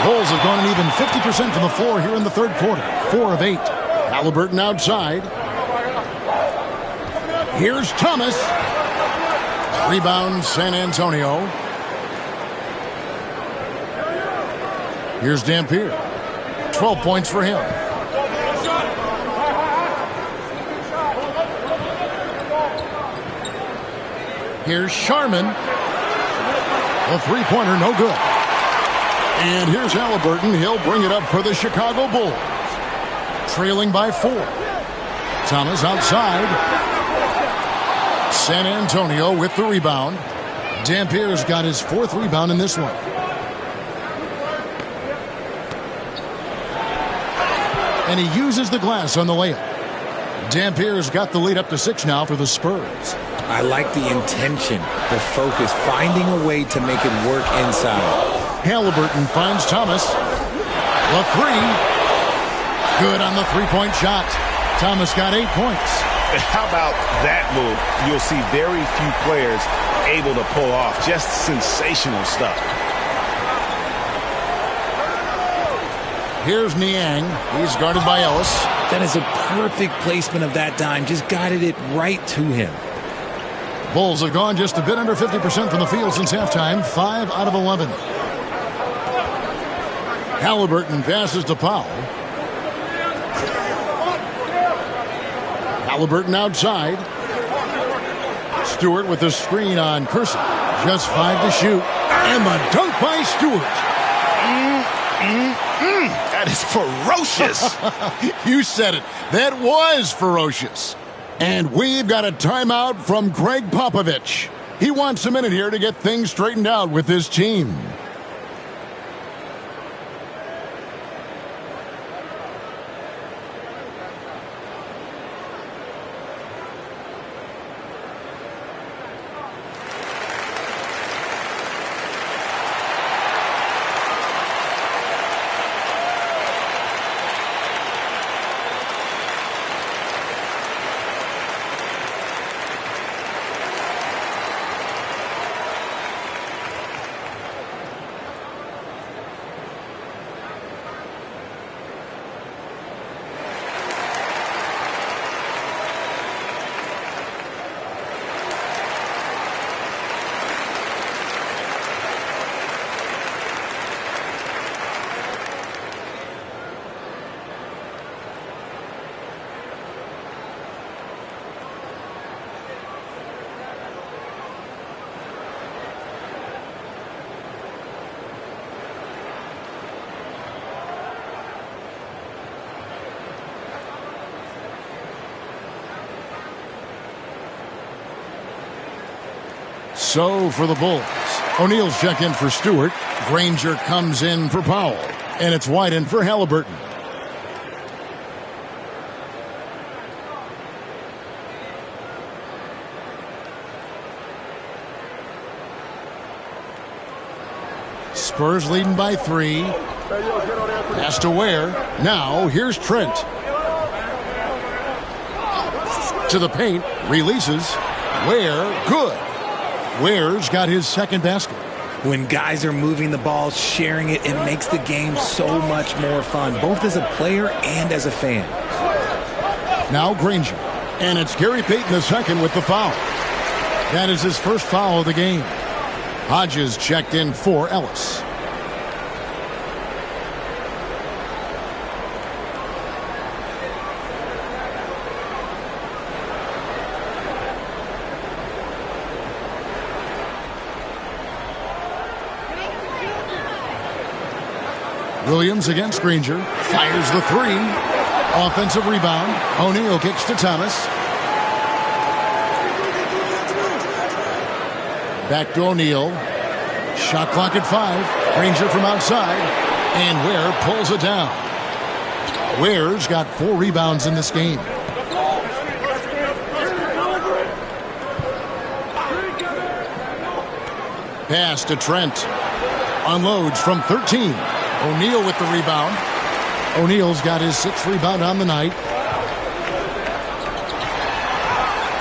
Bulls have gone an even 50% from the floor here in the third quarter. 4 of 8. Halliburton outside. Here's Thomas. Rebound, San Antonio. Here's Dampier. 12 points for him. Here's Sharman. A three-pointer, no good. And here's Halliburton. He'll bring it up for the Chicago Bulls. Trailing by 4. Thomas outside. San Antonio with the rebound. Dampier's got his 4th rebound in this one. And he uses the glass on the layup. Dampier's got the lead up to 6 now for the Spurs. I like the intention, the focus, finding a way to make it work inside. Halliburton finds Thomas. The 3. Good on the three-point shot. Thomas got 8 points. How about that move? You'll see very few players able to pull off. Just sensational stuff. Here's Niang. He's guarded by Ellis. That is a perfect placement of that dime. Just guided it right to him. Bulls have gone just a bit under 50% from the field since halftime. 5 out of 11. Halliburton passes to Powell. Halliburton outside. Stewart with the screen on Kersey. Just 5 to shoot. And the dunk by Stewart. That is ferocious. You said it. That was ferocious. And we've got a timeout from Greg Popovich. He wants a minute here to get things straightened out with his team. So for the Bulls, O'Neal's check in for Stewart. Granger comes in for Powell. And it's Wyden for Halliburton. Spurs leading by 3. Pass to Ware. Now here's Trent. To the paint. Releases. Ware. Good. Ware's got his 2nd basket. When guys are moving the ball, sharing it, it makes the game so much more fun, both as a player and as a fan. Now Granger. And it's Gary Payton II with the foul. That is his 1st foul of the game. Hodges checked in for Ellis. Williams against Granger. Fires the 3. Offensive rebound. O'Neal kicks to Thomas. Back to O'Neal. Shot clock at 5. Granger from outside. And Ware pulls it down. Ware's got 4 rebounds in this game. Pass to Trent. Unloads from 13. O'Neal with the rebound. O'Neal's got his 6th rebound on the night.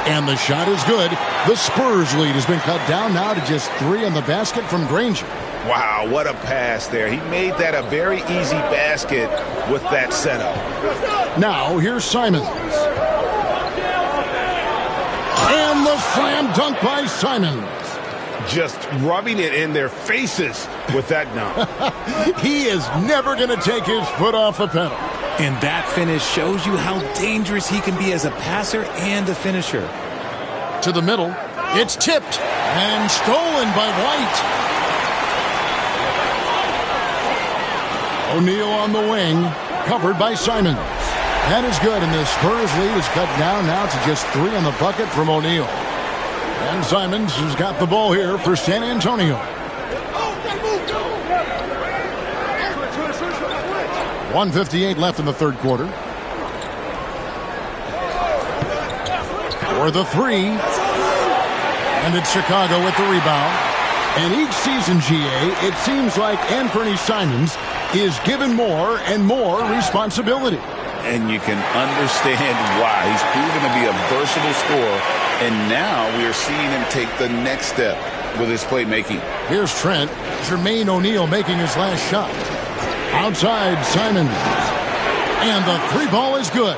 And the shot is good. The Spurs lead has been cut down now to just 3 on the basket from Granger. Wow, what a pass there. He made that a very easy basket with that setup. Now here's Simons. And the slam dunk by Simons. Just rubbing it in their faces with that dunk. He is never going to take his foot off the pedal. And that finish shows you how dangerous he can be as a passer and a finisher. To the middle. It's tipped and stolen by White. O'Neal on the wing, covered by Simons. That is good, and the Spurs lead is cut down now to just 3 on the bucket from O'Neal. And Simons has got the ball here for San Antonio. 1:58 left in the third quarter. For the 3. And it's Chicago with the rebound. And each season, GA, it seems like Anthony Simons is given more and more responsibility. And you can understand why. He's proven to be a versatile scorer, and now we are seeing him take the next step with his playmaking. Here's Trent. Jermaine O'Neal making his last shot. Outside, Simons. And the 3 ball is good.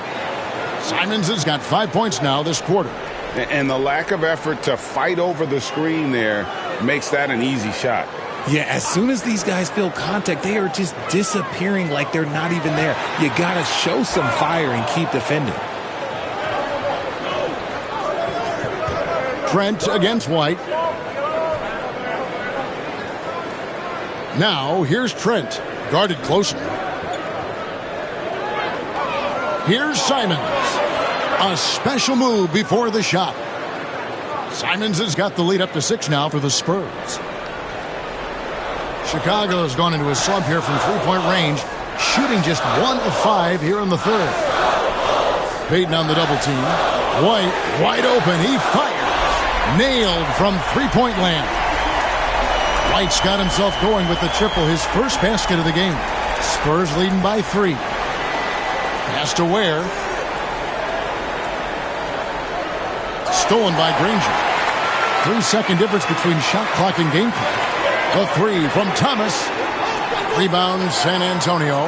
Simons has got 5 points now this quarter. And the lack of effort to fight over the screen there makes that an easy shot. Yeah, as soon as these guys feel contact, they are just disappearing like they're not even there. You got to show some fire and keep defending. Trent against White. Now, here's Trent, guarded closely. Here's Simons. A special move before the shot. Simons has got the lead up to 6 now for the Spurs. Chicago has gone into a slump here from 3-point range, shooting just 1 of 5 here in the third. Payton on the double team. White wide open. He fires. Nailed from 3-point land. White's got himself going with the triple, his first basket of the game. Spurs leading by 3. Pass to Ware. Stolen by Granger. 3-second difference between shot clock and game clock. The 3 from Thomas. Rebound San Antonio.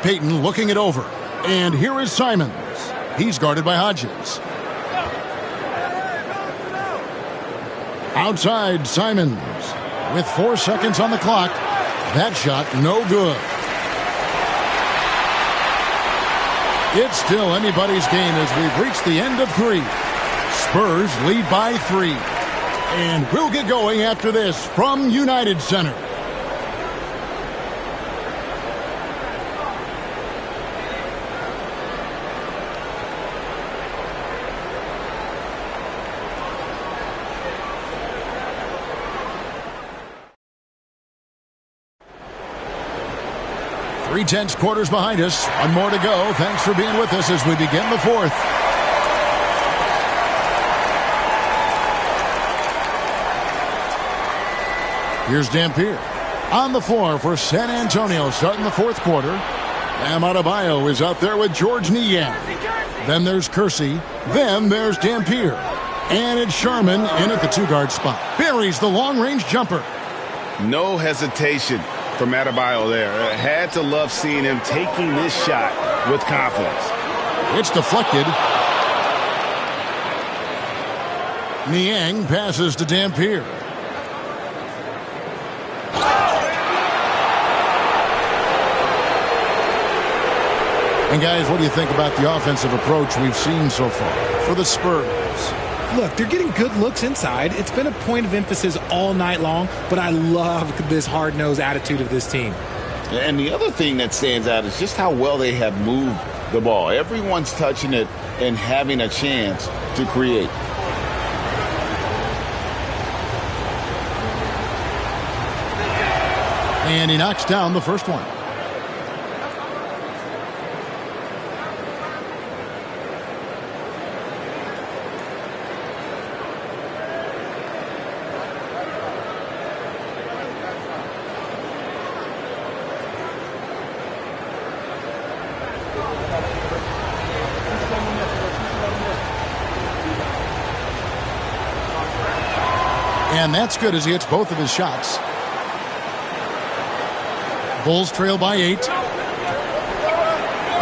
Payton looking it over. And here is Simons. He's guarded by Hodges. Outside, Simons. With 4 seconds on the clock. That shot no good. It's still anybody's game as we've reached the end of 3. Spurs lead by 3. And we'll get going after this from United Center. Three-tenths quarters behind us. One more to go. Thanks for being with us as we begin the fourth. Here's Dampier on the floor for San Antonio starting the fourth quarter. Bam Adebayo is out there with George Niang. Then there's Kersey. Then there's Dampier. And it's Sherman in at the 2-guard spot. Buries the long-range jumper. No hesitation from Adebayo there. Had to love seeing him taking this shot with confidence. It's deflected. Niang passes to Dampier. And guys, what do you think about the offensive approach we've seen so far for the Spurs? Look, they're getting good looks inside. It's been a point of emphasis all night long, but I love this hard-nosed attitude of this team. And the other thing that stands out is just how well they have moved the ball. Everyone's touching it and having a chance to create. And he knocks down the first one. And that's good as he hits both of his shots. Bulls trail by 8.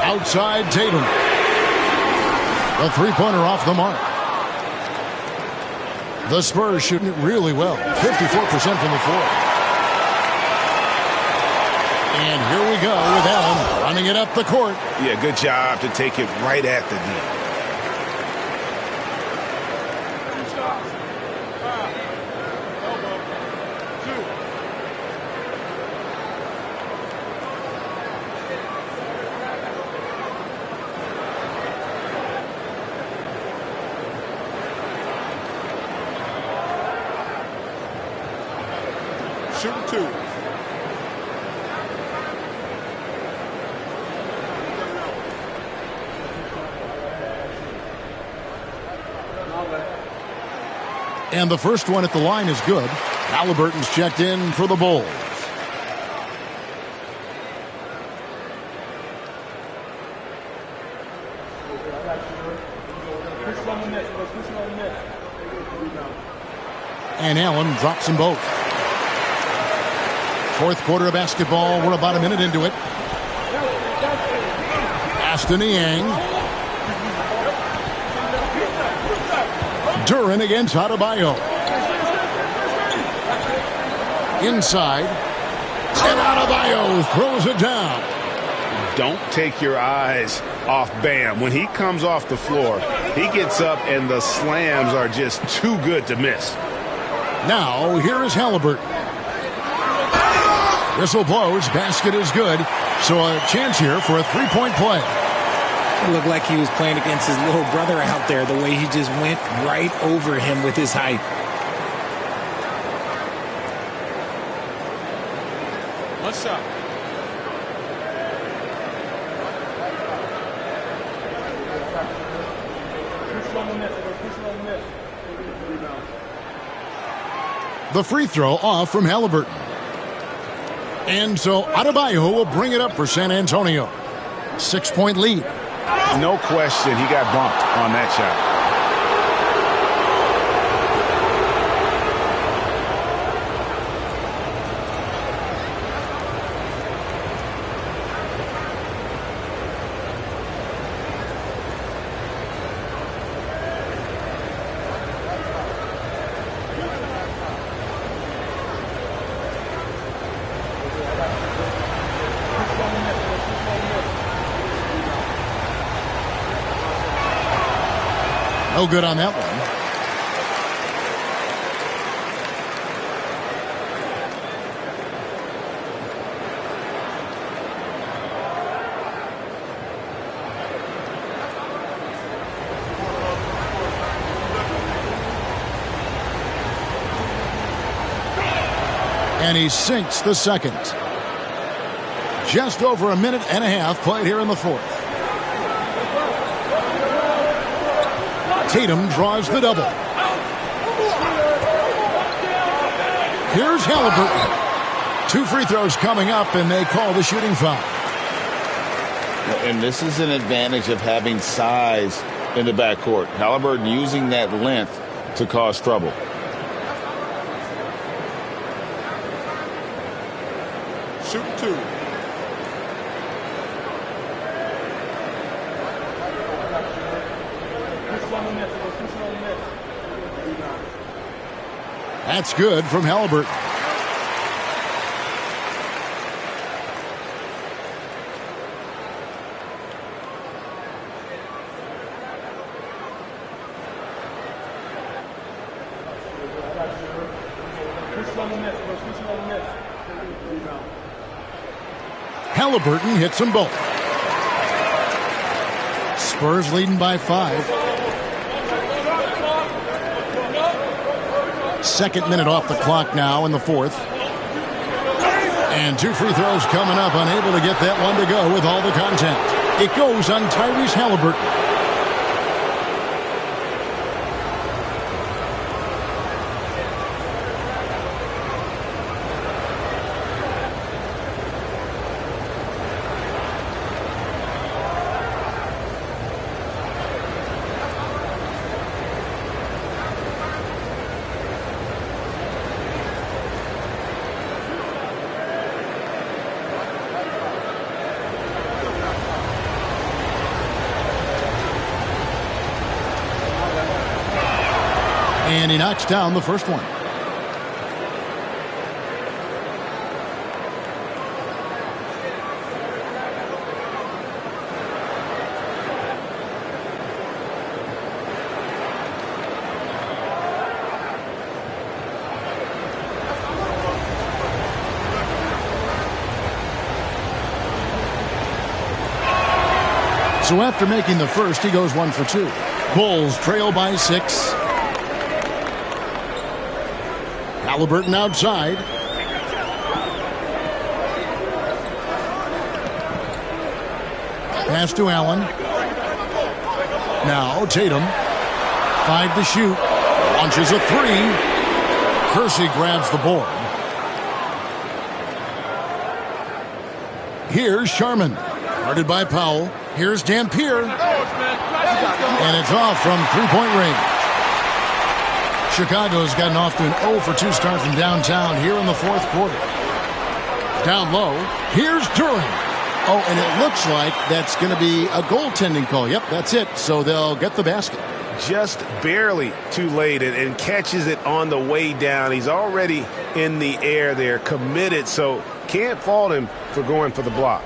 Outside Tatum. The three-pointer off the mark. The Spurs shooting it really well. 54% from the floor. And here we go with Allen running it up the court. Yeah, good job to take it right at the D. Shooting 2. And the first one at the line is good. Halliburton's checked in for the Bulls. And Allen drops them both. Fourth quarter of basketball. We're about a minute into it. Aston Niang. Duran against Adebayo. Inside. And Adebayo throws it down. Don't take your eyes off Bam. When he comes off the floor, he gets up and the slams are just too good to miss. Now, here is Halliburton. Whistle blows. Basket is good. So a chance here for a three-point play. It looked like he was playing against his little brother out there, the way he just went right over him with his height. One shot. The free throw off from Halliburton. And so Adebayo will bring it up for San Antonio. 6-point lead. No question he got bumped on that shot. No good on that one. And he sinks the second. Just over a minute and a half played here in the fourth. Tatum draws the double. Here's Halliburton. 2 free throws coming up, and they call the shooting foul. And this is an advantage of having size in the backcourt. Halliburton using that length to cause trouble. Shooting 2. That's good from Halliburton. Halliburton hits them both. Spurs leading by 5. Second minute off the clock now in the fourth. And 2 free throws coming up, unable to get that one to go with all the contact. It goes on Tyrese Halliburton. And he knocks down the first one. So after making the first, he goes 1 for 2. Bulls trail by 6. Halliburton outside. Pass to Allen. Now Tatum. 5 to shoot. Launches a 3. Kersey grabs the board. Here's Sharman. Guarded by Powell. Here's Dampier. And it's off from three-point range. Chicago's gotten off to an 0 for 2 start from downtown here in the fourth quarter. Down low. Here's Duren. Oh, and it looks like that's going to be a goaltending call. Yep, that's it. So they'll get the basket. Just barely too late and catches it on the way down. He's already in the air there, committed, so can't fault him for going for the block.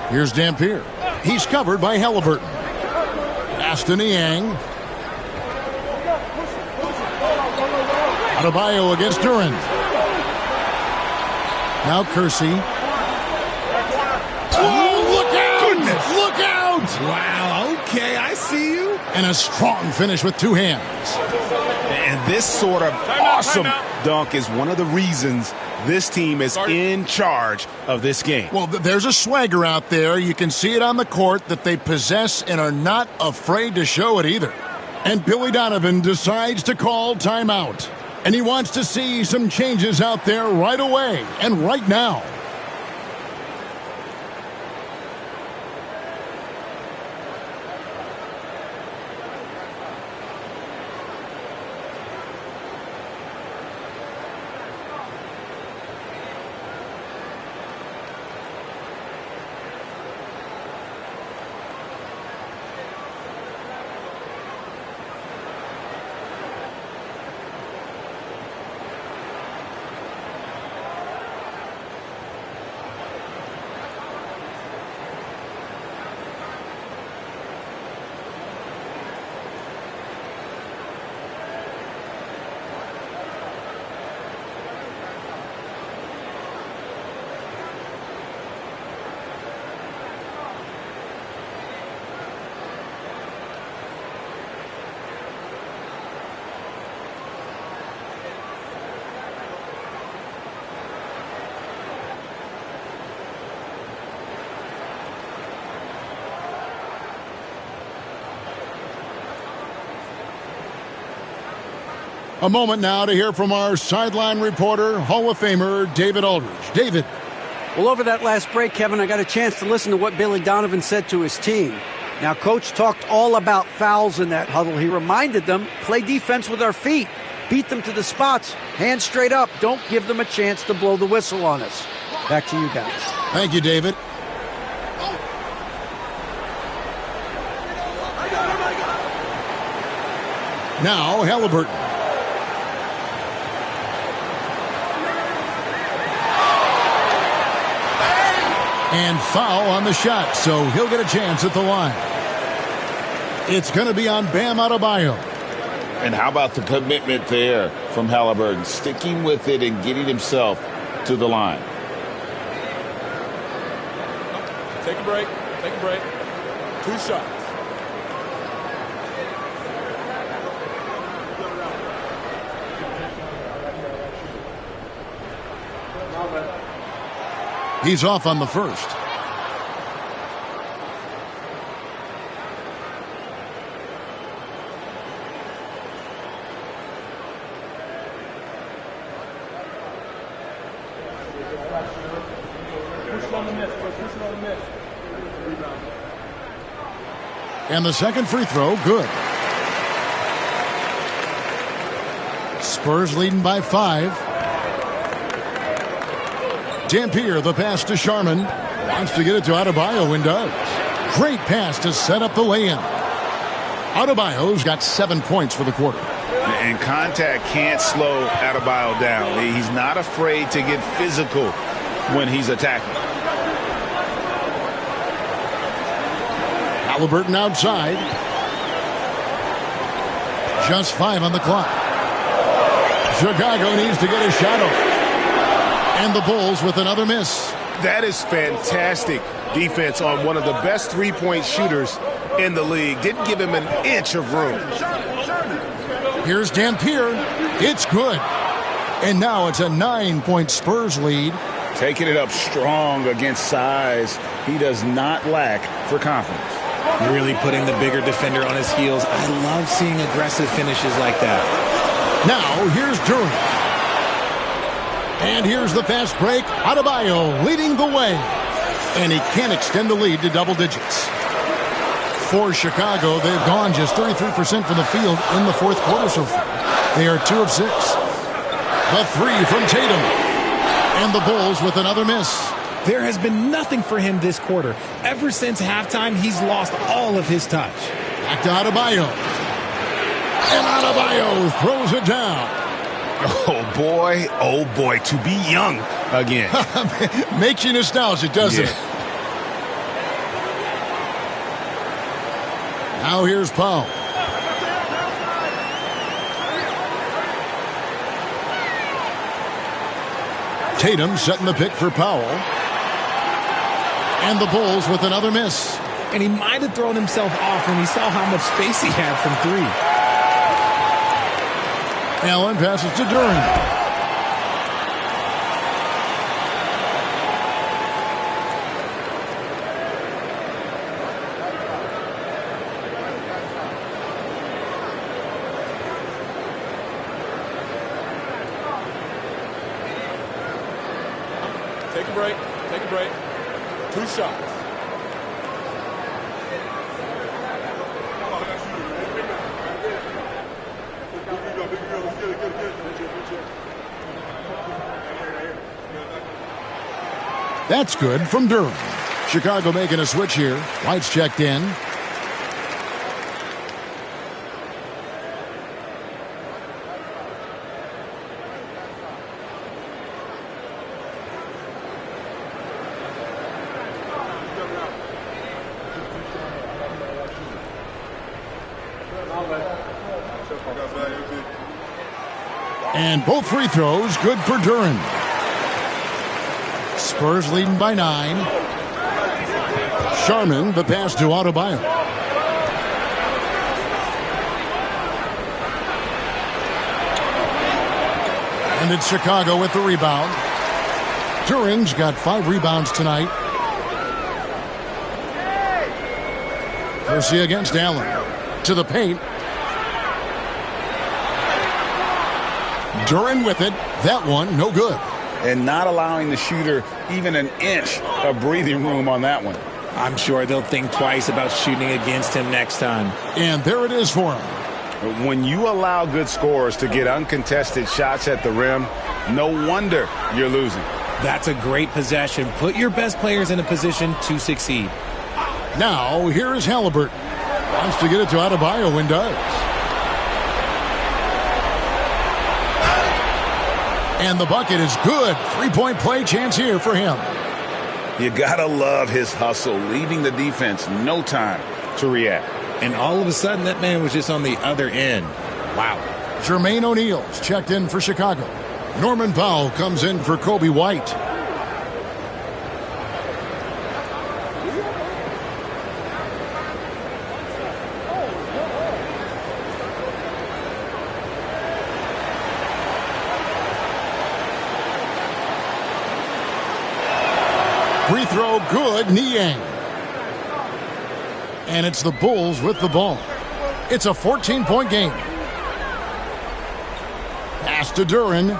Here's Dampier. He's covered by Halliburton. Pass to Niang. Adebayo against Duren. Now Kersey. Oh, look out! Goodness. Look out! Wow, okay, I see you. And a strong finish with 2 hands. And this sort of awesome dunk is one of the reasons this team is in charge of this game. Well, there's a swagger out there. You can see it on the court that they possess and are not afraid to show it either. And Billy Donovan decides to call timeout. And he wants to see some changes out there right away and right now. A moment now to hear from our sideline reporter, Hall of Famer David Aldridge. David. Well, over that last break, Kevin, I got a chance to listen to what Billy Donovan said to his team. Now, Coach talked all about fouls in that huddle. He reminded them, play defense with our feet. Beat them to the spots. Hands straight up. Don't give them a chance to blow the whistle on us. Back to you guys. Thank you, David. Now, Halliburton. And foul on the shot, so he'll get a chance at the line. It's going to be on Bam Adebayo. And how about the commitment there from Halliburton, sticking with it and getting himself to the line. Take a break. Take a break. 2 shots. He's off on the first. And the second free throw, good. Spurs leading by 5. Dampier, the pass to Sharman. Wants to get it to Adebayo and does. Great pass to set up the lay-in. Adebayo's got 7 points for the quarter. And contact can't slow Adebayo down. He's not afraid to get physical when he's attacking. Halliburton outside. Just 5 on the clock. Chicago needs to get a shot off. And the Bulls with another miss. That is fantastic defense on one of the best three-point shooters in the league. Didn't give him an inch of room. Here's Dampier. It's good. And now it's a 9-point Spurs lead. Taking it up strong against size. He does not lack for confidence. Really putting the bigger defender on his heels. I love seeing aggressive finishes like that. Now, here's Duran. And here's the fast break. Adebayo leading the way. And he can't extend the lead to double digits. For Chicago, they've gone just 33% from the field in the fourth quarter so far. They are 2 of 6. The 3 from Tatum. And the Bulls with another miss. There has been nothing for him this quarter. Ever since halftime, he's lost all of his touch. Back to Adebayo. And Adebayo throws it down. Oh boy, to be young again. Makes you nostalgic, doesn't it? Now here's Powell. Tatum setting the pick for Powell. And the Bulls with another miss. And he might have thrown himself off when he saw how much space he had from 3. Allen passes to Duran. Take a break. Take a break. 2 shots. That's good from Duran. Chicago making a switch here. White's checked in. And both free throws good for Duran. Spurs leading by 9. Sharman, the pass to Adebayo. And it's Chicago with the rebound. Duran's got 5 rebounds tonight. Percy against Allen. To the paint. Duran with it. That one, no good. And not allowing the shooter even an inch of breathing room on that one. I'm sure they'll think twice about shooting against him next time. And there it is for him. When you allow good scorers to get uncontested shots at the rim, no wonder you're losing. That's a great possession. Put your best players in a position to succeed. Now, here is Halliburton. Wants to get it to Adebayo and does. And the bucket is good. 3-point play chance here for him. You gotta love his hustle, leaving the defense no time to react. And all of a sudden, that man was just on the other end. Wow. Jermaine O'Neal's checked in for Chicago. Norman Powell comes in for Kobe White. Free throw good, Niang. And it's the Bulls with the ball. It's a 14-point game. Pass to Duran.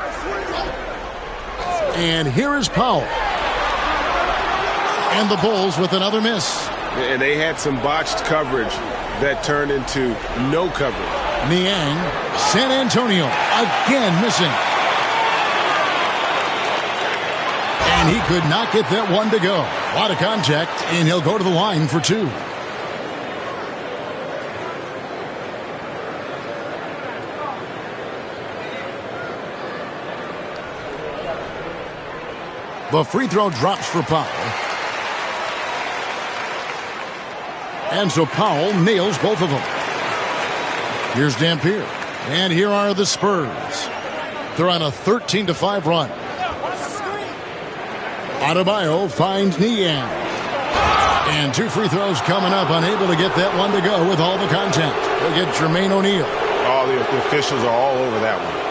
And here is Powell. And the Bulls with another miss. And they had some botched coverage that turned into no coverage. Niang, San Antonio, again missing. And he could not get that one to go. A lot of contact, and he'll go to the line for 2. The free throw drops for Powell. And so Powell nails both of them. Here's Dampier. And here are the Spurs. They're on a 13-5 run. Adebayo finds Niang. And 2 free throws coming up, unable to get that one to go with all the contact. They'll get Jermaine O'Neal. All the officials are all over that one.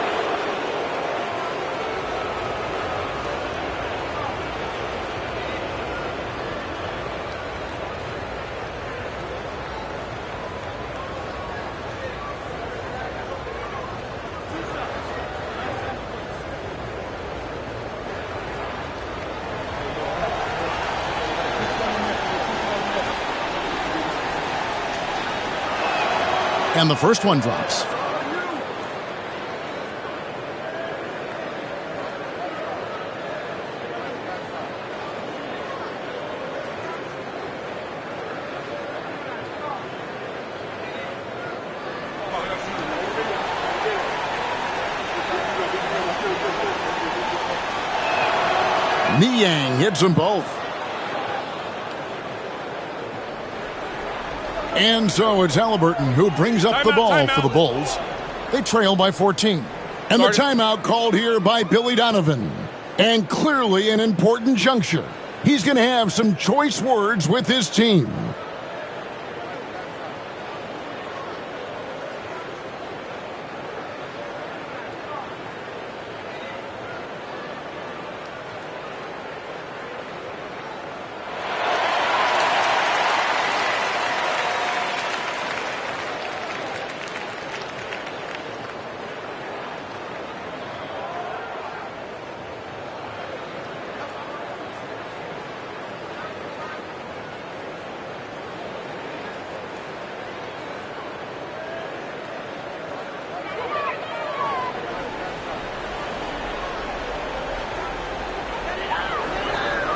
And the first one drops. Niang hits them both. And so it's Halliburton who brings up the ball for the Bulls. They trail by 14. And the timeout called here by Billy Donovan. And clearly an important juncture. He's going to have some choice words with his team.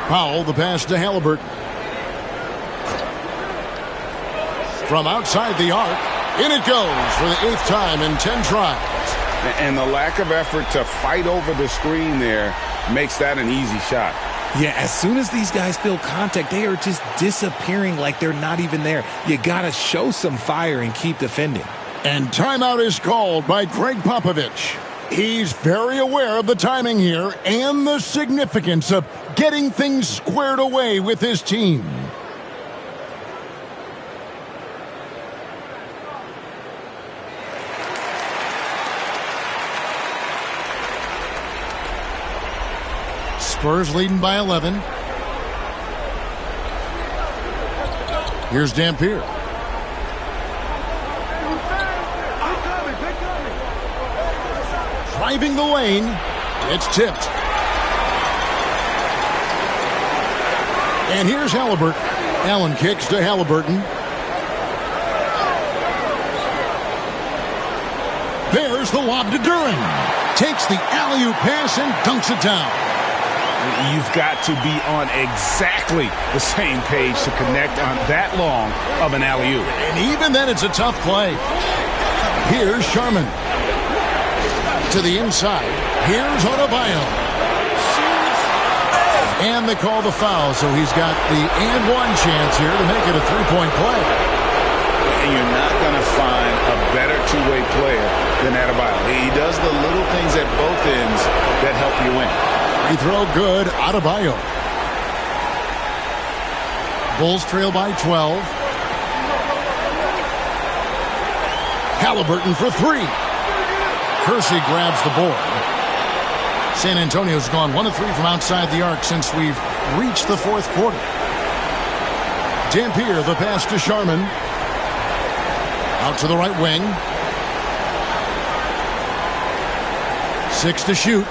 Powell, the pass to Halliburton. From outside the arc, in it goes for the 8th time in 10 tries. And the lack of effort to fight over the screen there makes that an easy shot. Yeah, as soon as these guys feel contact, they are just disappearing like they're not even there. You got to show some fire and keep defending. And timeout is called by Greg Popovich. He's very aware of the timing here and the significance of getting things squared away with his team. Spurs leading by 11. Here's Dampier. Driving the lane. It's tipped. And here's Halliburton. Allen kicks to Halliburton. There's the lob to Duren. Takes the alley-oop pass and dunks it down. You've got to be on exactly the same page to connect on that long of an alley-oop. And even then, it's a tough play. Here's Sharman. To the inside. Here's Adebayo. And they call the foul, so he's got the and one chance here to make it a three-point play. And you're not going to find a better two-way player than Adebayo. He does the little things at both ends that help you win. Free throw good, Adebayo. Bulls trail by 12. Halliburton for 3. Kersey grabs the board. San Antonio's gone 1 of 3 from outside the arc since we've reached the 4th quarter. Dampier, the pass to Sharman. Out to the right wing. 6 to shoot.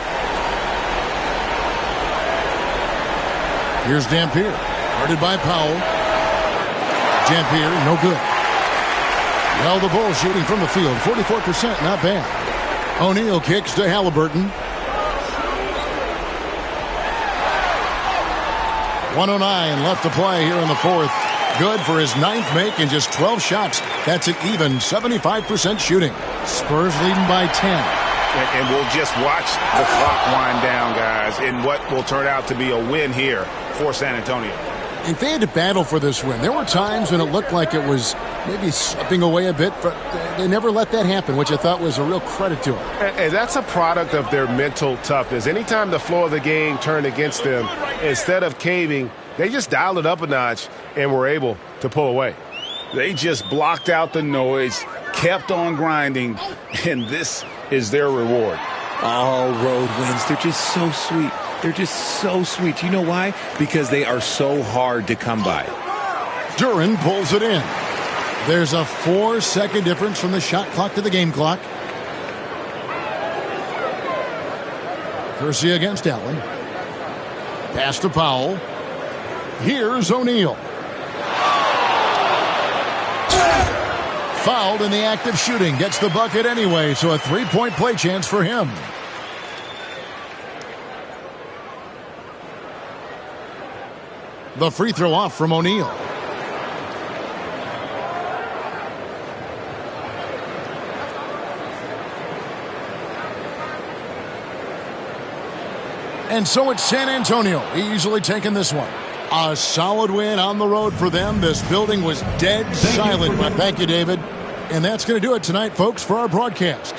Here's Dampier. Guarded by Powell. Dampier, no good. Well, the Bulls shooting from the field. 44%, not bad. O'Neal kicks to Halliburton. 1:09 left to play here in the 4th. Good for his 9th make in just 12 shots. That's an even 75% shooting. Spurs leading by 10. And we'll just watch the clock wind down, guys. guys in what will turn out to be a win here for San Antonio. And they had to battle for this win. There were times when it looked like it was maybe slipping away a bit, but they never let that happen, which I thought was a real credit to them. And that's a product of their mental toughness. Anytime the flow of the game turned against them, instead of caving, they just dialed it up a notch and were able to pull away. They just blocked out the noise, kept on grinding, and this is their reward. All road wins. They're just so sweet. They're just so sweet. You know why? Because they are so hard to come by. Duren pulls it in. There's a 4-second difference from the shot clock to the game clock. Kersey against Allen. Pass to Powell. Here's O'Neal. Fouled in the act of shooting. Gets the bucket anyway, so a 3-point play chance for him. The free throw off from O'Neal. And so it's San Antonio easily taking this one. A solid win on the road for them. This building was dead silent. But thank you, David. And that's going to do it tonight, folks, for our broadcast.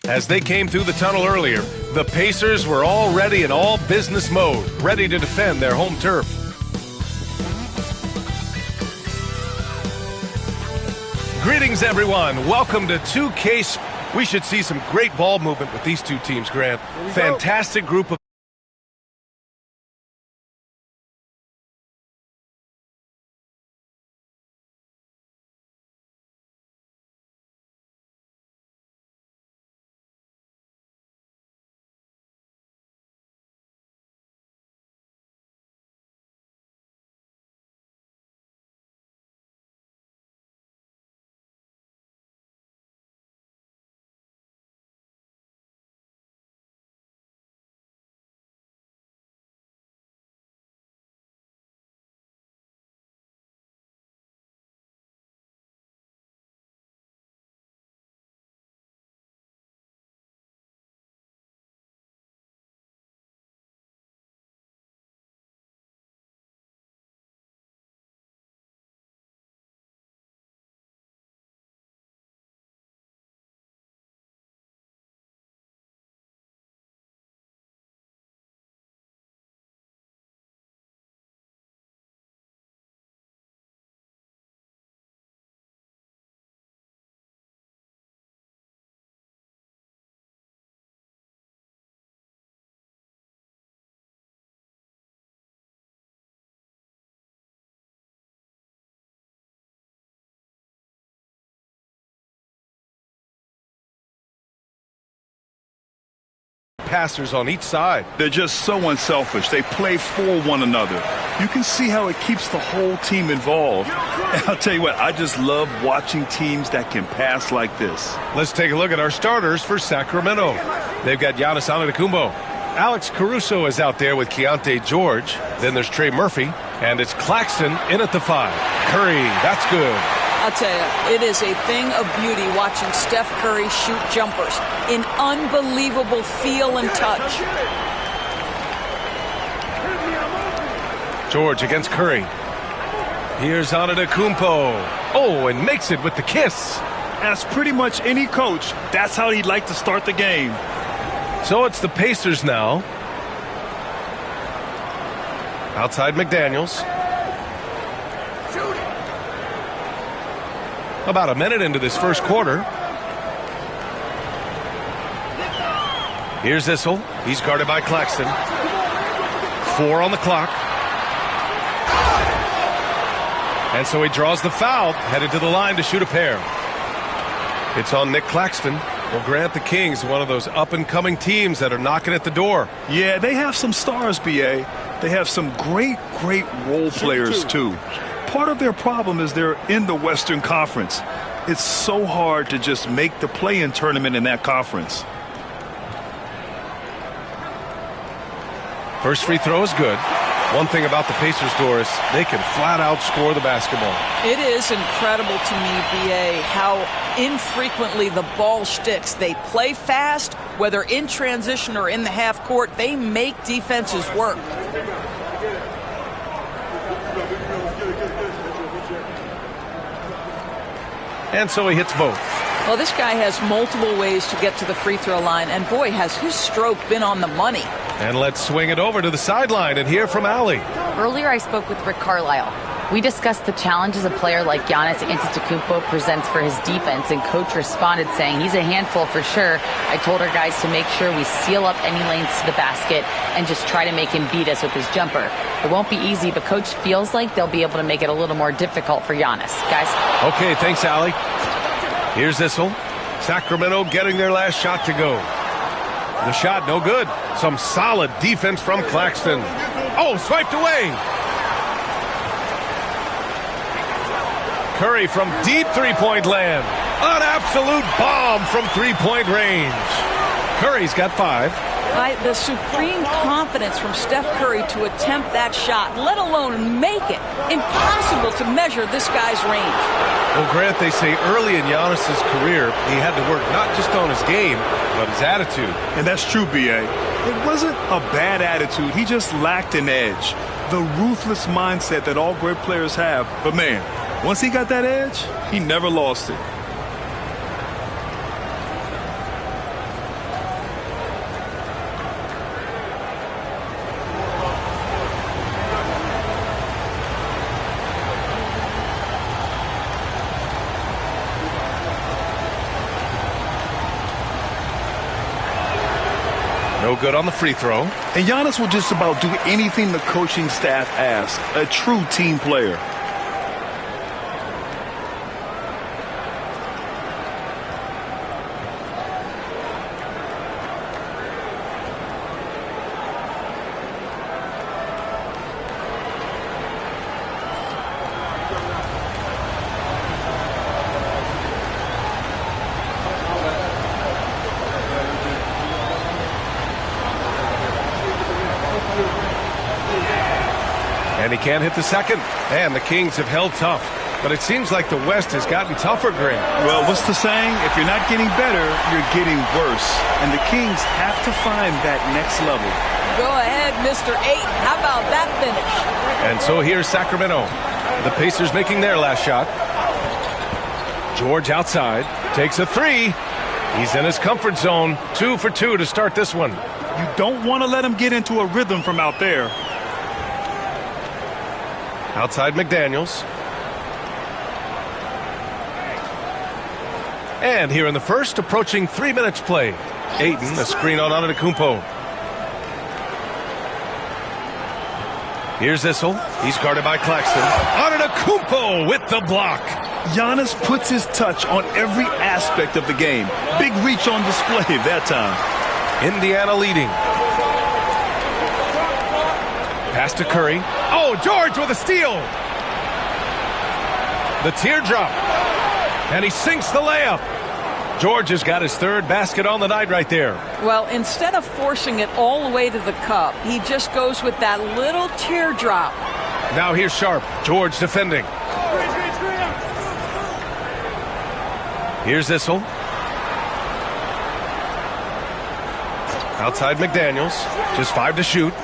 As they came through the tunnel earlier, the Pacers were already in all business mode, ready to defend their home turf. Greetings, everyone. Welcome to 2K. We should see some great ball movement with these two teams, Grant. Fantastic group of passers on each side. They're just so unselfish. They play for one another. You can see how it keeps the whole team involved. And I'll tell you what, I just love watching teams that can pass like this. Let's take a look at our starters for Sacramento. They've got Giannis Antetokounmpo. Alex Caruso is out there with Keontae George. Then there's Trey Murphy. And it's Claxton in at the 5. Curry, that's good. I'll tell you, it is a thing of beauty watching Steph Curry shoot jumpers in unbelievable feel and touch. George against Curry. Here's Antetokounmpo. Oh, and makes it with the kiss. As pretty much any coach, that's how he'd like to start the game. So it's the Pacers now. Outside McDaniels. About a minute into this first quarter. Here's Issel. He's guarded by Claxton. 4 on the clock. And so he draws the foul, headed to the line to shoot a pair. It's on Nick Claxton. Well, Grant, the Kings, one of those up-and-coming teams that are knocking at the door. Yeah, they have some stars, B.A. They have some great role players, too. Part of their problem is they're in the Western Conference. It's so hard to just make the play-in tournament in that conference. First free throw is good. One thing about the Pacers, Doris, they can flat out score the basketball. It is incredible to me, B.A., how infrequently the ball sticks. They play fast, whether in transition or in the half court. They make defenses work. And so he hits both. Well, this guy has multiple ways to get to the free throw line, and boy, has his stroke been on the money. And let's swing it over to the sideline and hear from Allie. Earlier, I spoke with Rick Carlisle. We discussed the challenges a player like Giannis Antetokounmpo presents for his defense, and Coach responded saying he's a handful for sure. I told our guys to make sure we seal up any lanes to the basket and just try to make him beat us with his jumper. It won't be easy, but Coach feels like they'll be able to make it a little more difficult for Giannis. Guys? Okay, thanks, Allie. Here's Issel. Sacramento getting their last shot to go. The shot, no good. Some solid defense from Claxton. Oh, swiped away. Curry from deep three-point land. An absolute bomb from three-point range. Curry's got 5. The supreme confidence from Steph Curry to attempt that shot, let alone make it. Impossible to measure this guy's range. Well, Grant, they say early in Giannis's career, he had to work not just on his game, but his attitude. And that's true, B.A. It wasn't a bad attitude. He just lacked an edge. The ruthless mindset that all great players have. But, man, once he got that edge, he never lost it. No good on the free throw. And Giannis will just about do anything the coaching staff asks. A true team player. And he can't hit the second. And the Kings have held tough. But it seems like the West has gotten tougher, Grant. Well, what's the saying? If you're not getting better, you're getting worse. And the Kings have to find that next level. Go ahead, Mr. 8. How about that finish? And so here's Sacramento. The Pacers making their last shot. George outside. Takes a three. He's in his comfort zone. 2 for 2 to start this one. You don't want to let him get into a rhythm from out there. Outside McDaniels. And here in the first, approaching 3 minutes play. Ayton, a screen on Antetokounmpo. Here's Issel. He's guarded by Claxton. Antetokounmpo with the block. Giannis puts his touch on every aspect of the game. Big reach on display that time. Indiana leading. Pass to Curry. Oh, George with a steal. The teardrop. And he sinks the layup. George has got his third basket on the night right there. Well, instead of forcing it all the way to the cup, he just goes with that little teardrop. Now here's Sharp. George defending. Here's Issel. Outside McDaniels. Just 5 to shoot.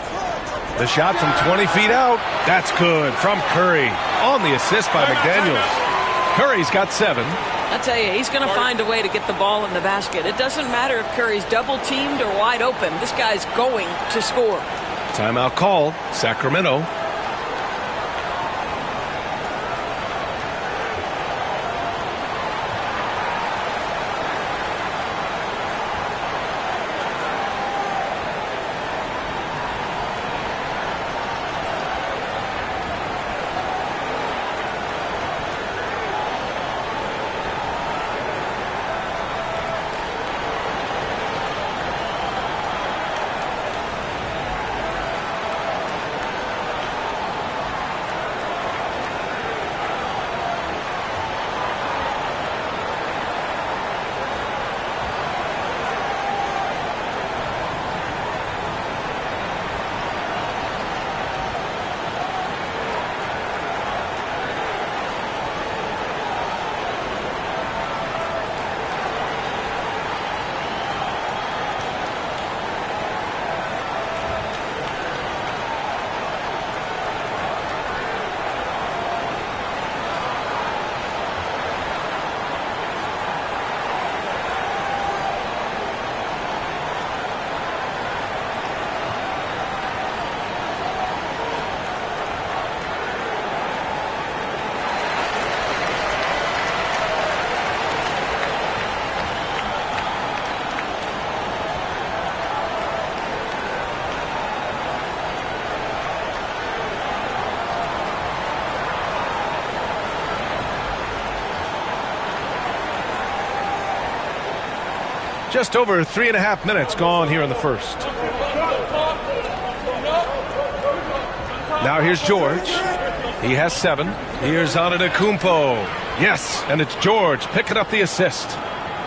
The shot from 20 feet out. That's good from Curry. On the assist by McDaniels. Curry's got 7. I tell you, he's going to find a way to get the ball in the basket. It doesn't matter if Curry's double-teamed or wide open. This guy's going to score. Timeout call. Sacramento. Just over 3.5 minutes gone here in the first. Now here's George. He has 7. Here's Antetokounmpo. Yes, and it's George picking up the assist.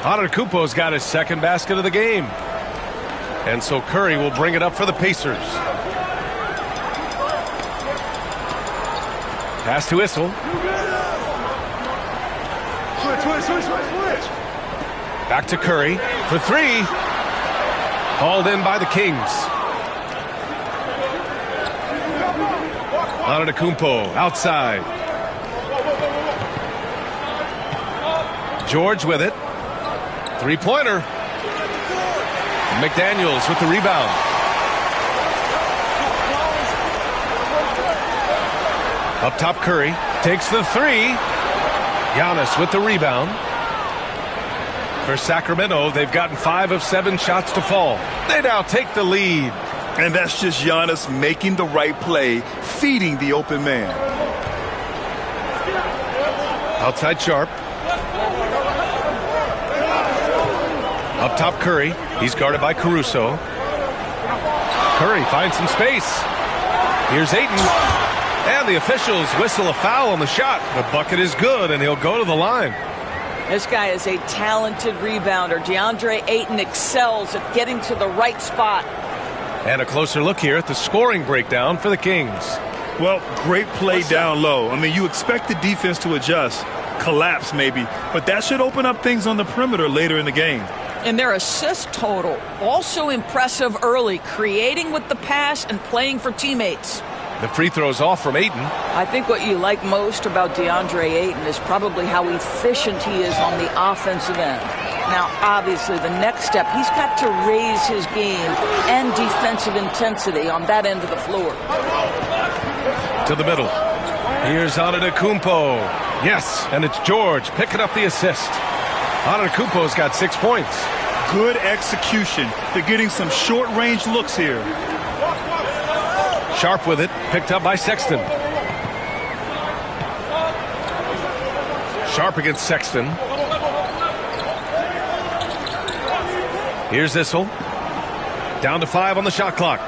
Antetokounmpo's got his second basket of the game. And so Curry will bring it up for the Pacers. Pass to Issel. Switch. Back to Curry for 3. Hauled in by the Kings. Antetokounmpo outside. George with it. 3-pointer. McDaniels with the rebound. Up top, Curry takes the 3. Giannis with the rebound. For Sacramento, they've gotten 5 of 7 shots to fall. They now take the lead. And that's just Giannis making the right play, feeding the open man. Outside Sharp. Up top Curry. He's guarded by Caruso. Curry finds some space. Here's Ayton. And the officials whistle a foul on the shot. The bucket is good, and he'll go to the line. This guy is a talented rebounder. DeAndre Ayton excels at getting to the right spot. And a closer look here at the scoring breakdown for the Kings. Well, great play down low. I mean, you expect the defense to adjust, collapse maybe, but that should open up things on the perimeter later in the game. And their assist total, also impressive early, creating with the pass and playing for teammates. The free throw's off from Ayton. I think what you like most about DeAndre Ayton is probably how efficient he is on the offensive end. Now, obviously, the next step, he's got to raise his game and defensive intensity on that end of the floor. To the middle. Here's Antetokounmpo. Yes, and it's George picking up the assist. Antetokounmpo's got 6 points. Good execution. They're getting some short-range looks here. Sharp with it, picked up by Sexton. Sharp against Sexton. Here's Issel. Down to 5 on the shot clock.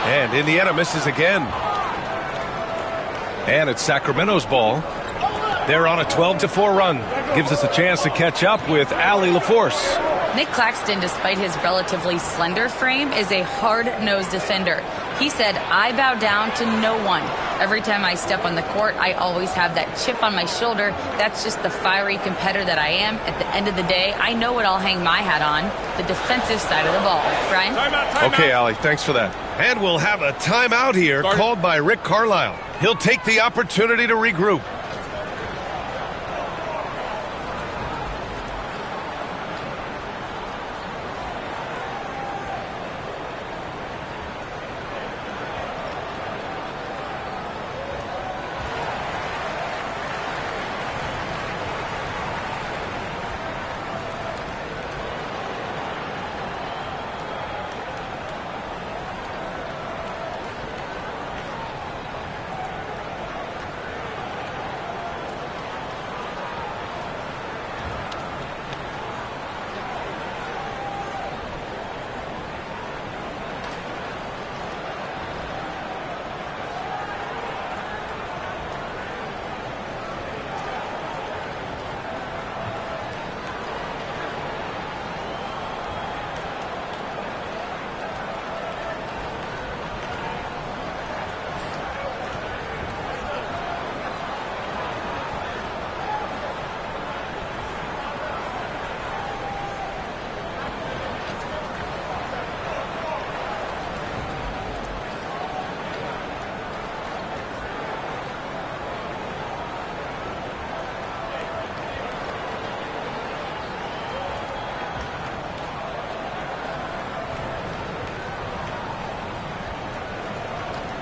And Indiana misses again. And it's Sacramento's ball. They're on a 12-4 run. Gives us a chance to catch up with Allie LaForce. Nick Claxton, despite his relatively slender frame, is a hard-nosed defender. He said, "I bow down to no one. Every time I step on the court, I always have that chip on my shoulder. That's just the fiery competitor that I am. At the end of the day, I know what I'll hang my hat on, the defensive side of the ball." Brian? Okay, Allie, thanks for that. And we'll have a timeout here called by Rick Carlisle. He'll take the opportunity to regroup.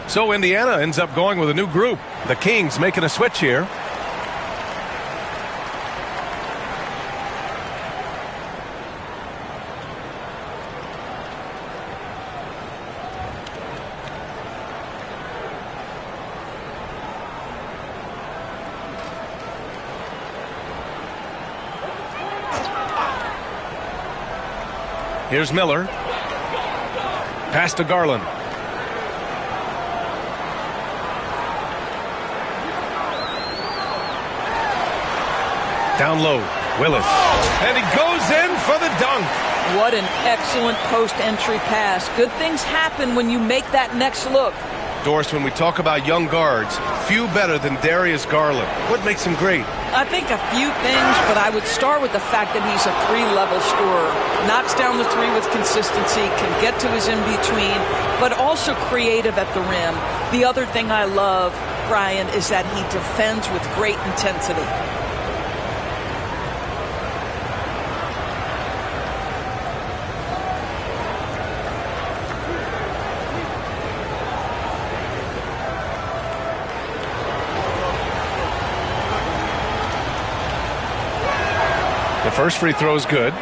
So Indiana ends up going with a new group. The Kings making a switch here. Here's Miller. Pass to Garland. Down low, Willis. And he goes in for the dunk. What an excellent post-entry pass. Good things happen when you make that next look. Doris, when we talk about young guards, few better than Darius Garland. What makes him great? I think a few things, but I would start with the fact that he's a three-level scorer. Knocks down the three with consistency, can get to his in-between, but also creative at the rim. The other thing I love, Brian, is that he defends with great intensity. first free throw is good.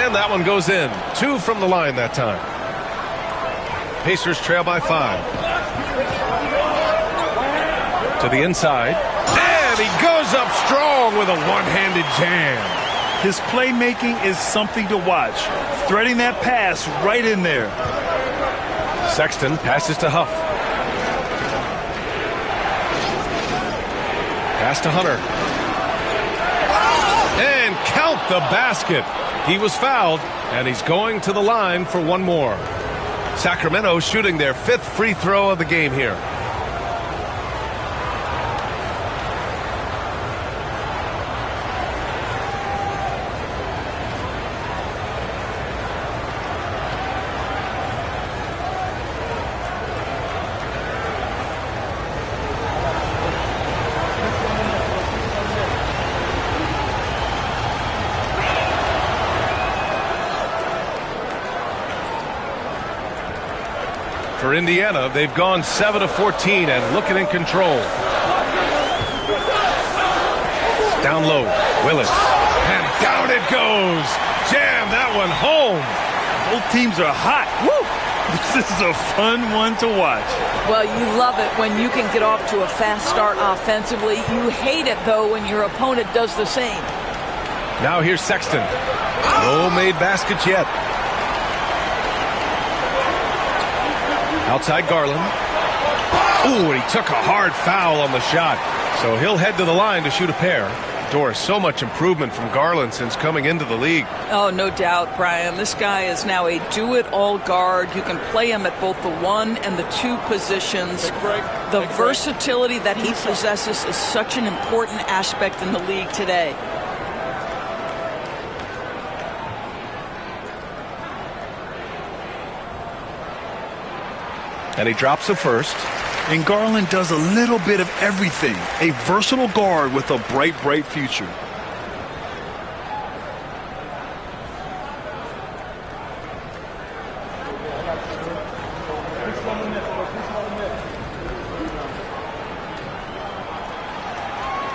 And that one goes in. 2 from the line that time. Pacers trail by 5. To the inside. And he goes up strong with a one-handed jam. His playmaking is something to watch. Threading that pass right in there. Sexton passes to Huff. Pass to Hunter. And count the basket. He was fouled, and he's going to the line for one more. Sacramento shooting their 5th free throw of the game here. For Indiana, they've gone 7 of 14 and looking in control. Down low, Willis. And down it goes. Jam that one home. Both teams are hot. Woo! This is a fun one to watch. Well, you love it when you can get off to a fast start offensively. You hate it, though, when your opponent does the same. Now here's Sexton. No made baskets yet. Outside Garland. Ooh, and he took a hard foul on the shot. So he'll head to the line to shoot a pair. Doris, so much improvement from Garland since coming into the league. Oh, no doubt, Brian. This guy is now a do-it-all guard. You can play him at both the 1 and the 2 positions. The versatility that he possesses is such an important aspect in the league today. And he drops the first. And Garland does a little bit of everything. A versatile guard with a bright, bright future.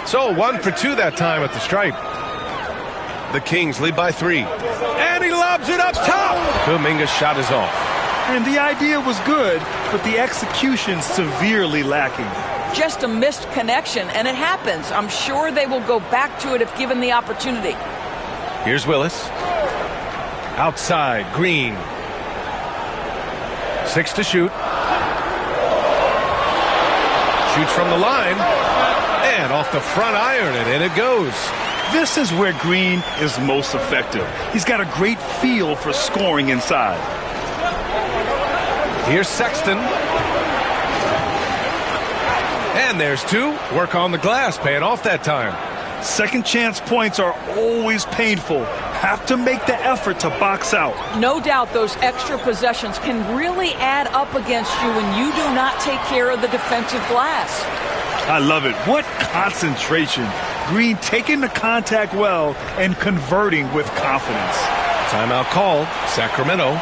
So 1 for 2 that time at the stripe. The Kings lead by 3. And he lobs it up top. Kuminga's shot is off. And the idea was good, but the execution severely lacking. Just a missed connection, and it happens. I'm sure they will go back to it if given the opportunity. Here's Willis. Outside, Green. 6 to shoot. Shoots from the line. And off the front iron, and in it goes. This is where Green is most effective. He's got a great feel for scoring inside. Here's Sexton. And there's 2. Work on the glass, paying off that time. Second chance points are always painful. Have to make the effort to box out. No doubt those extra possessions can really add up against you when you do not take care of the defensive glass. I love it. What concentration. Green taking the contact well and converting with confidence. Timeout called. Sacramento.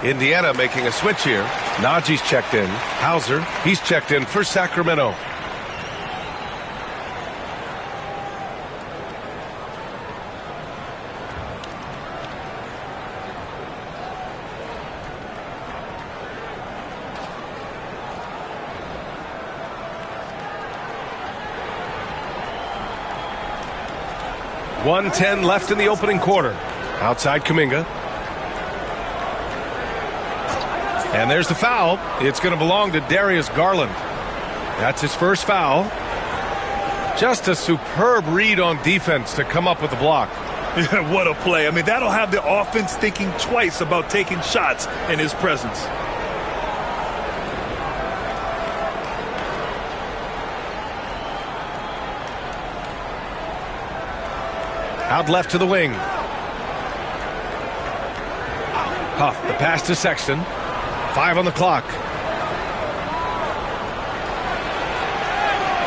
Indiana making a switch here. Najee's checked in. Hauser, he's checked in for Sacramento. .110 left in the opening quarter. Outside Kuminga. And there's the foul. It's going to belong to Darius Garland. That's his first foul. Just a superb read on defense to come up with the block. Yeah, what a play. I mean, that'll have the offense thinking twice about taking shots in his presence. Out left to the wing. Huff, the pass to Sexton. 5 on the clock.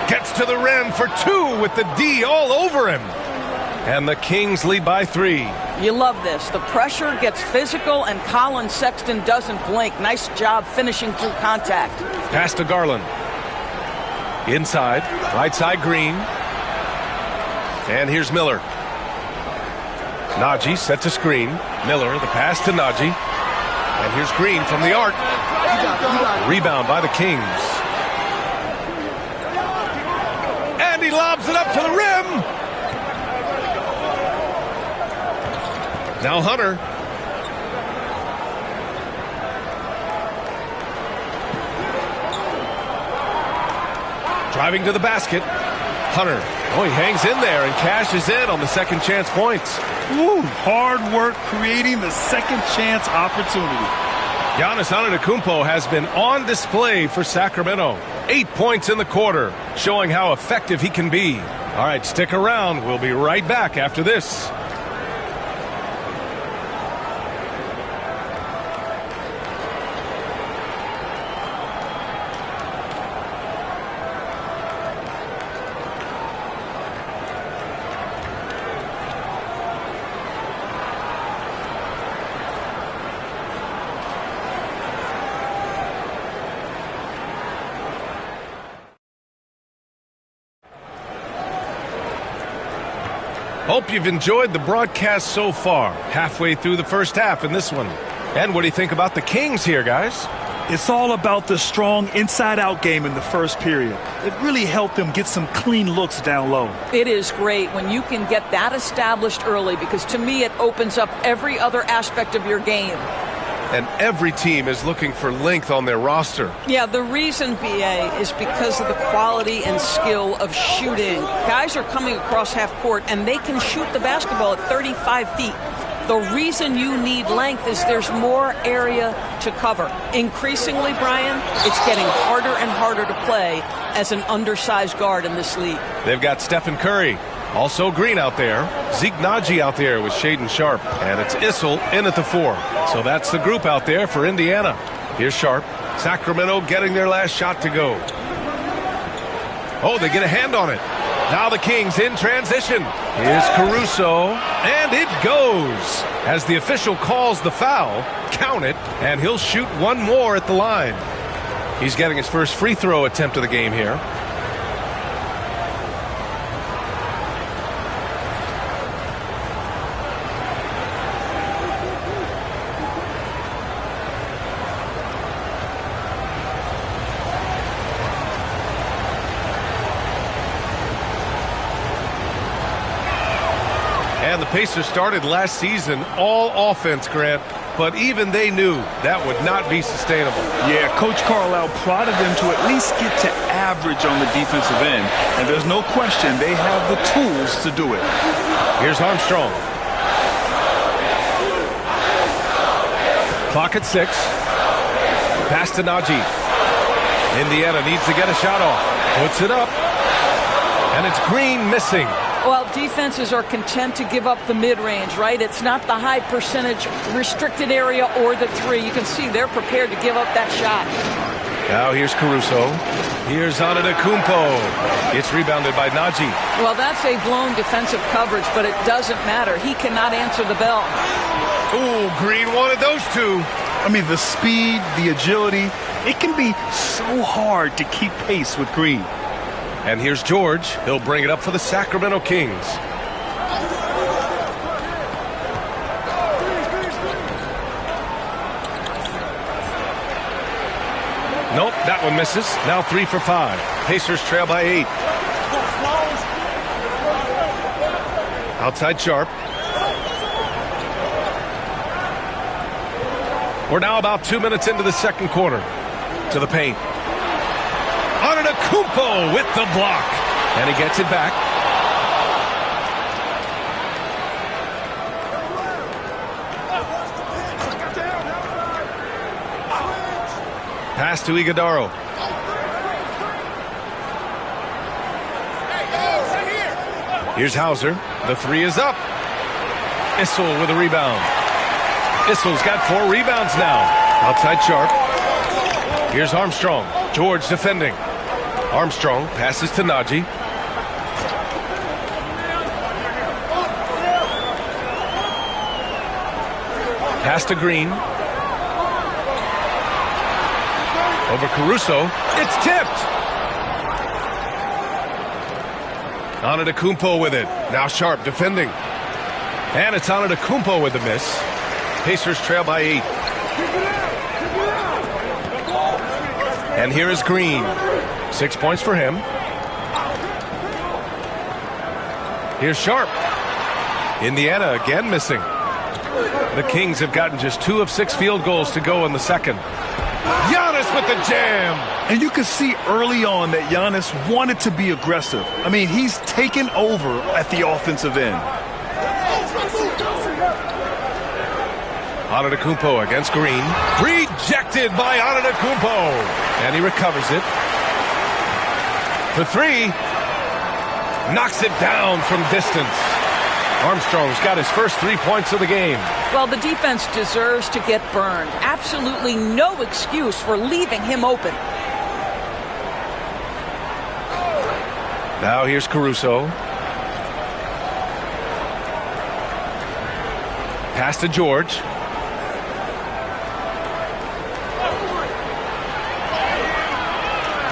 Gets to the rim for 2 with the D all over him. And the Kings lead by 3. You love this. The pressure gets physical, and Colin Sexton doesn't blink. Nice job finishing through contact. Pass to Garland. Inside, right side Green. And here's Miller. Najee set to screen. Miller, the pass to Najee. And here's Green from the arc. Rebound by the Kings. And he lobs it up to the rim. Now Hunter. Driving to the basket. Hunter. Oh, he hangs in there and cashes in on the second chance points. Ooh, hard work creating the second chance opportunity. Giannis Antetokounmpo has been on display for Sacramento. 8 points in the quarter, showing how effective he can be. All right, stick around. We'll be right back after this. Hope you've enjoyed the broadcast so far. Halfway through the first half in this one. And what do you think about the Kings here, guys? It's all about the strong inside-out game in the first period. It really helped them get some clean looks down low. It is great when you can get that established early, because to me it opens up every other aspect of your game. And every team is looking for length on their roster. Yeah, the reason, BA, is because of the quality and skill of shooting. Guys are coming across half court, and they can shoot the basketball at 35 feet. The reason you need length is there's more area to cover. Increasingly, Brian, it's getting harder and harder to play as an undersized guard in this league. They've got Stephen Curry. Also Green out there. Zeke Naji out there with Shaden Sharp. And it's Issel in at the 4. So that's the group out there for Indiana. Here's Sharp. Sacramento getting their last shot to go. Oh, they get a hand on it. Now the Kings in transition. Here's Caruso. And it goes. As the official calls the foul, count it, and he'll shoot one more at the line. He's getting his first free throw attempt of the game here. And the Pacers started last season all offense, Grant, but even they knew that would not be sustainable. Yeah, Coach Carlisle prodded them to at least get to average on the defensive end, and there's no question they have the tools to do it. Here's Armstrong. Clock at 6. Pass to Najee. Indiana needs to get a shot off. Puts it up. And it's Green missing. Well, defenses are content to give up the mid-range, right? It's not the high percentage restricted area or the 3. You can see they're prepared to give up that shot. Now here's Caruso. Here's Antetokounmpo. It's rebounded by Najee. Well, that's a blown defensive coverage, but it doesn't matter. He cannot answer the bell. Ooh, Green wanted those two. I mean, the speed, the agility, it can be so hard to keep pace with Green. And here's George. He'll bring it up for the Sacramento Kings. Nope, that one misses. Now 3 for 5. Pacers trail by 8. Outside Sharp. We're now about 2 minutes into the second quarter. To the paint. Antetokounmpo with the block. And he gets it back. Pass to Iguodaro. Here's Hauser. The 3 is up. Issel with a rebound. Issel's got 4 rebounds now. Outside Sharp. Here's Armstrong. George defending. Armstrong passes to Najee. Pass to Green. Over Caruso. It's tipped. Antetokounmpo with it. Now Sharp defending. And it's Antetokounmpo with the miss. Pacers trail by 8. And here is Green. 6 points for him. Here's Sharp. Indiana again missing. The Kings have gotten just 2 of 6 field goals to go in the second. Giannis with the jam. And you could see early on that Giannis wanted to be aggressive. I mean, he's taken over at the offensive end. Antetokounmpo against Green. Rejected by Antetokounmpo. And he recovers it. For 3. Knocks it down from distance. Armstrong's got his first 3 points of the game. Well, the defense deserves to get burned. Absolutely no excuse for leaving him open. Now here's Caruso. Pass to George.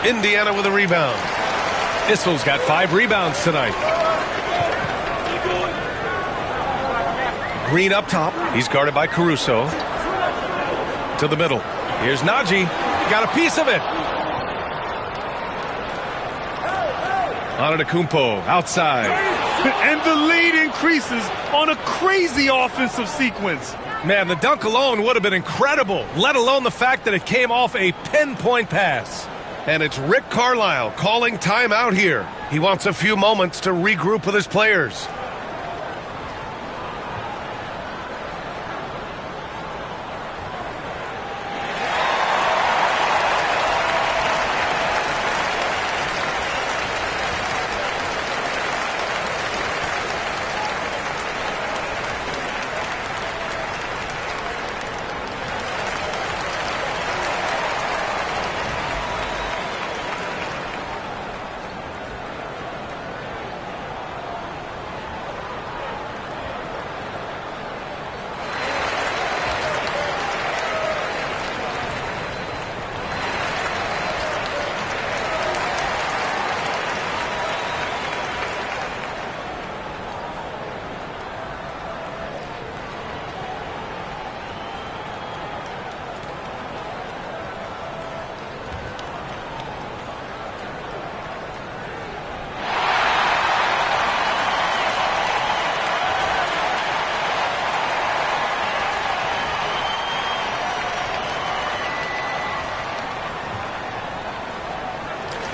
Indiana with a rebound. Issel's got 5 rebounds tonight. Green up top. He's guarded by Caruso. To the middle. Here's Najee. Got a piece of it. Antetokounmpo outside. And the lead increases on a crazy offensive sequence. Man, the dunk alone would have been incredible, let alone the fact that it came off a pinpoint pass. And it's Rick Carlisle calling timeout here. He wants a few moments to regroup with his players.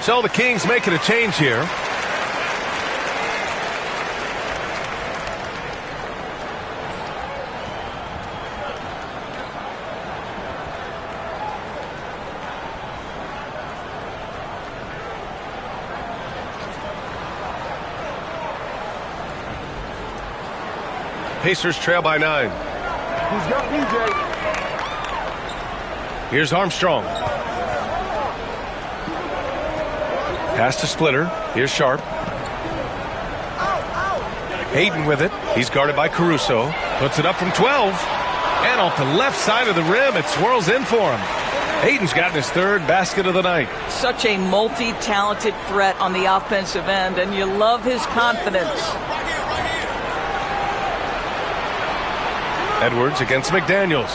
So the Kings making a change here. Pacers trail by 9. He's got PJ. Here's Armstrong. Pass to Splitter. Here's Sharp. Hayden with it. He's guarded by Caruso. Puts it up from 12. And off the left side of the rim, it swirls in for him. Ayton's gotten his third basket of the night. Such a multi-talented threat on the offensive end, and you love his confidence. Edwards against McDaniels.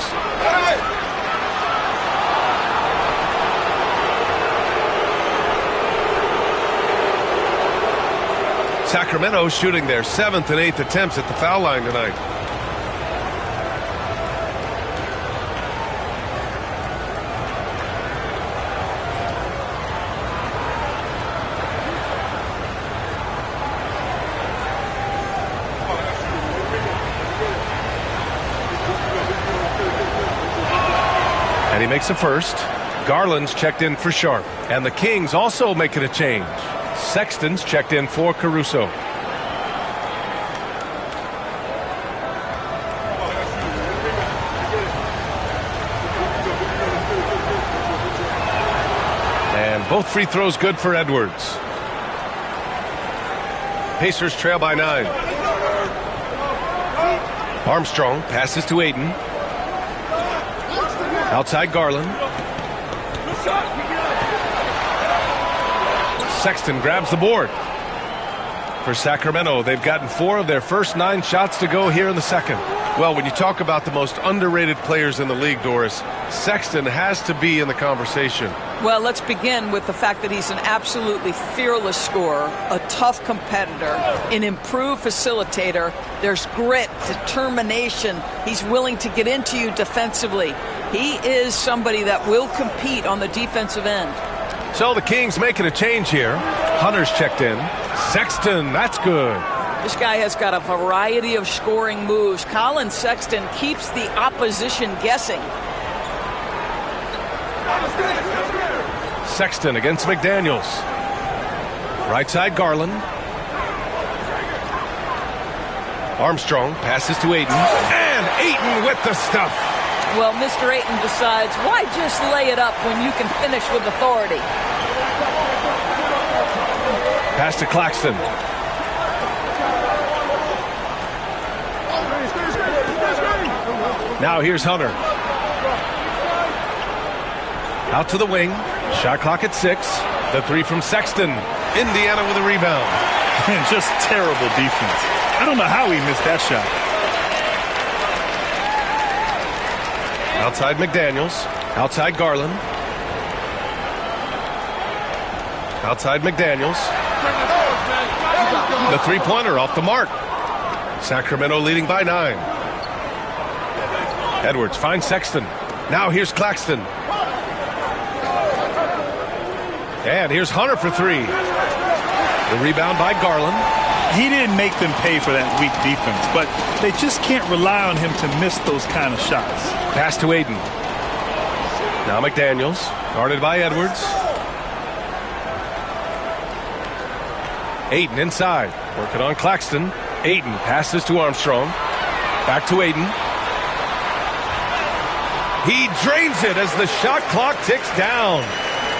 Sacramento shooting their 7th and 8th attempts at the foul line tonight. And he makes a first. Garland's checked in for Sharp. And the Kings also making a change. Sexton's checked in for Caruso. And both free throws good for Edwards. Pacers trail by 9. Armstrong passes to Ayton. Outside Garland. Sexton grabs the board. For Sacramento, they've gotten 4 of their first 9 shots to go here in the second. Well, when you talk about the most underrated players in the league, Doris, Sexton has to be in the conversation. Well, let's begin with the fact that he's an absolutely fearless scorer, a tough competitor, an improved facilitator. There's grit, determination. He's willing to get into you defensively. He is somebody that will compete on the defensive end. So the Kings making a change here. Hunter's checked in. Sexton, that's good. This guy has got a variety of scoring moves. Colin Sexton keeps the opposition guessing. Sexton against McDaniels. Right side Garland. Armstrong passes to Ayton. And Ayton with the stuff. Well, Mr. Ayton decides, why just lay it up when you can finish with authority? Pass to Claxton. Now here's Hunter. Out to the wing. Shot clock at 6. The 3 from Sexton. Indiana with a rebound. Just terrible defense. I don't know how he missed that shot. Outside McDaniels. Outside Garland. Outside McDaniels. The three-pointer off the mark. Sacramento leading by 9. Edwards finds Sexton. Now here's Claxton. And here's Hunter for 3. The rebound by Garland. He didn't make them pay for that weak defense, but they just can't rely on him to miss those kind of shots. Pass to Ayton. Now McDaniels, guarded by Edwards. Ayton inside, working on Claxton. Ayton passes to Armstrong. Back to Ayton. He drains it as the shot clock ticks down.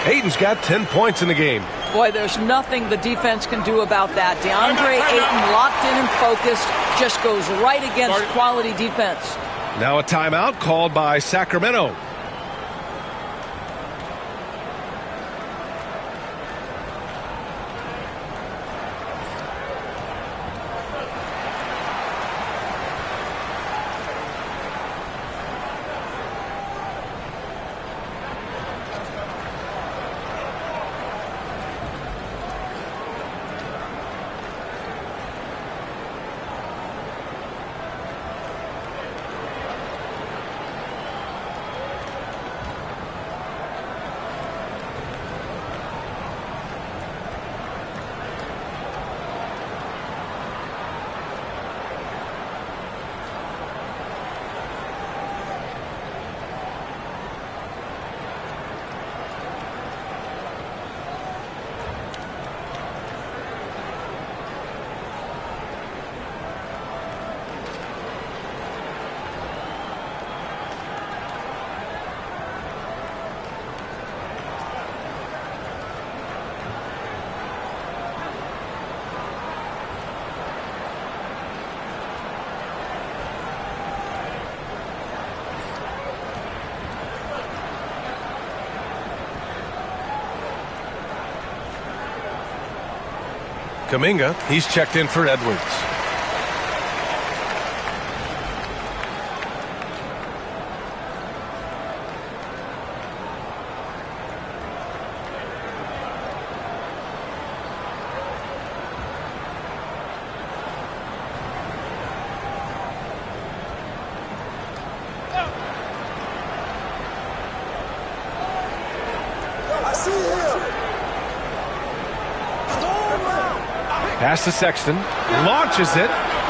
Ayton's got 10 points in the game. Boy, there's nothing the defense can do about that. DeAndre Ayton, locked in and focused, just goes right against quality defense. Now a timeout called by Sacramento. Kuminga, he's checked in for Edwards. Pass to Sexton, launches it,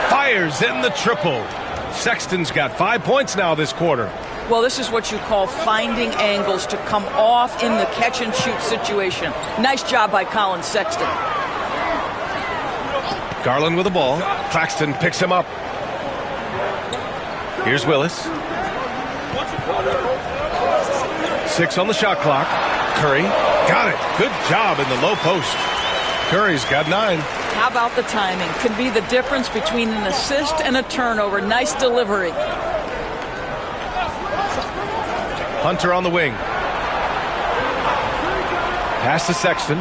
fires in the triple. Sexton's got 5 points now this quarter. Well, this is what you call finding angles to come off in the catch-and-shoot situation. Nice job by Colin Sexton. Garland with the ball. Claxton picks him up. Here's Willis. 6 on the shot clock. Curry got it. Good job in the low post. Curry's got 9. How about the timing? Can be the difference between an assist and a turnover. Nice delivery. Hunter on the wing. Pass to Sexton.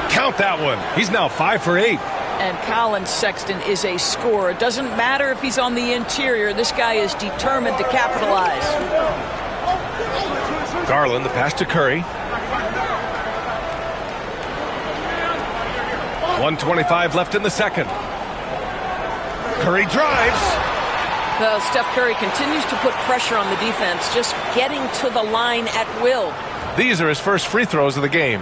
Count that one. He's now 5 for 8. And Colin Sexton is a scorer. It doesn't matter if he's on the interior. This guy is determined to capitalize. Garland, the pass to Curry. 1:25 left in the second. Curry drives. Steph Curry continues to put pressure on the defense, just getting to the line at will. These are his first free throws of the game.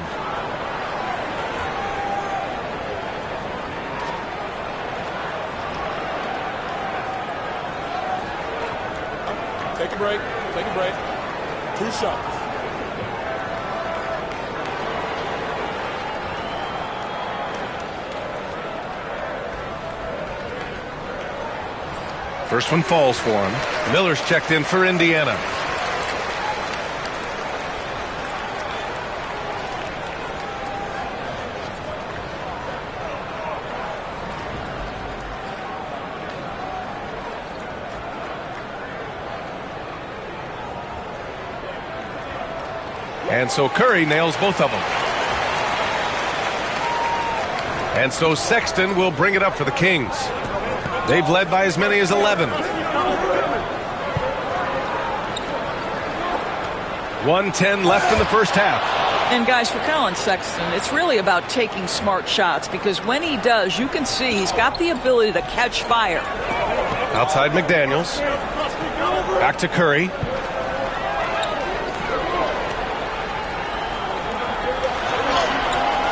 Take a break. Take a break. 2 shots. First one falls for him. Miller's checked in for Indiana. And so Curry nails both of them. And so Sexton will bring it up for the Kings. They've led by as many as 11. 1:10 left in the first half. And guys, for Colin Sexton, it's really about taking smart shots, because when he does, you can see he's got the ability to catch fire. Outside McDaniels. Back to Curry.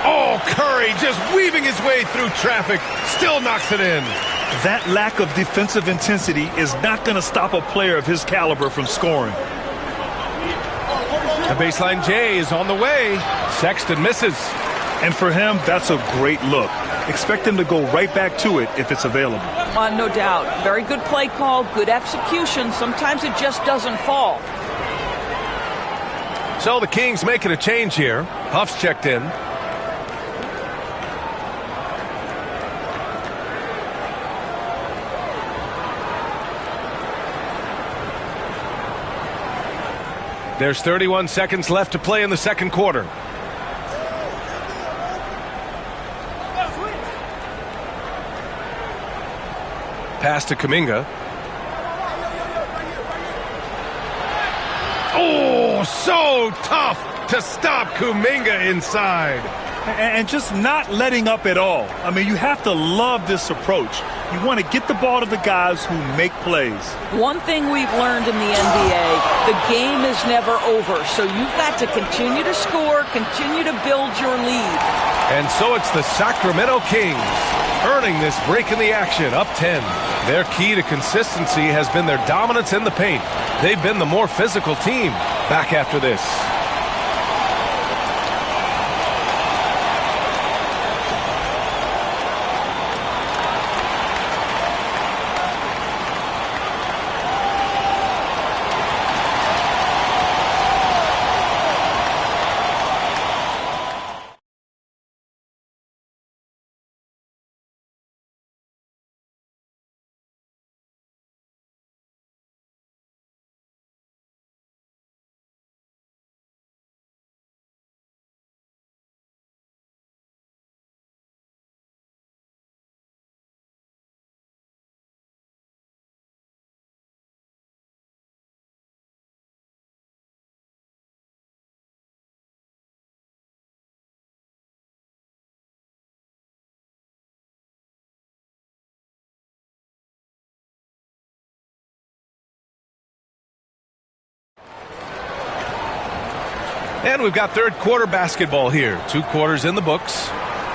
Oh, Curry just weaving his way through traffic. Still knocks it in. That lack of defensive intensity is not going to stop a player of his caliber from scoring. The baseline J is on the way. Sexton misses. And for him, that's a great look. Expect him to go right back to it if it's available. No doubt. Very good play call, good execution. Sometimes it just doesn't fall. So the Kings making a change here. Huff's checked in. There's 31 seconds left to play in the second quarter. Pass to Kuminga. Oh, so tough to stop Kuminga inside. And just not letting up at all. I mean, you have to love this approach. You want to get the ball to the guys who make plays. One thing we've learned in the NBA, the game is never over. So you've got to continue to score, continue to build your lead. And so it's the Sacramento Kings earning this break in the action, up 10. Their key to consistency has been their dominance in the paint. They've been the more physical team. Back after this. And we've got third quarter basketball here. 2 quarters in the books.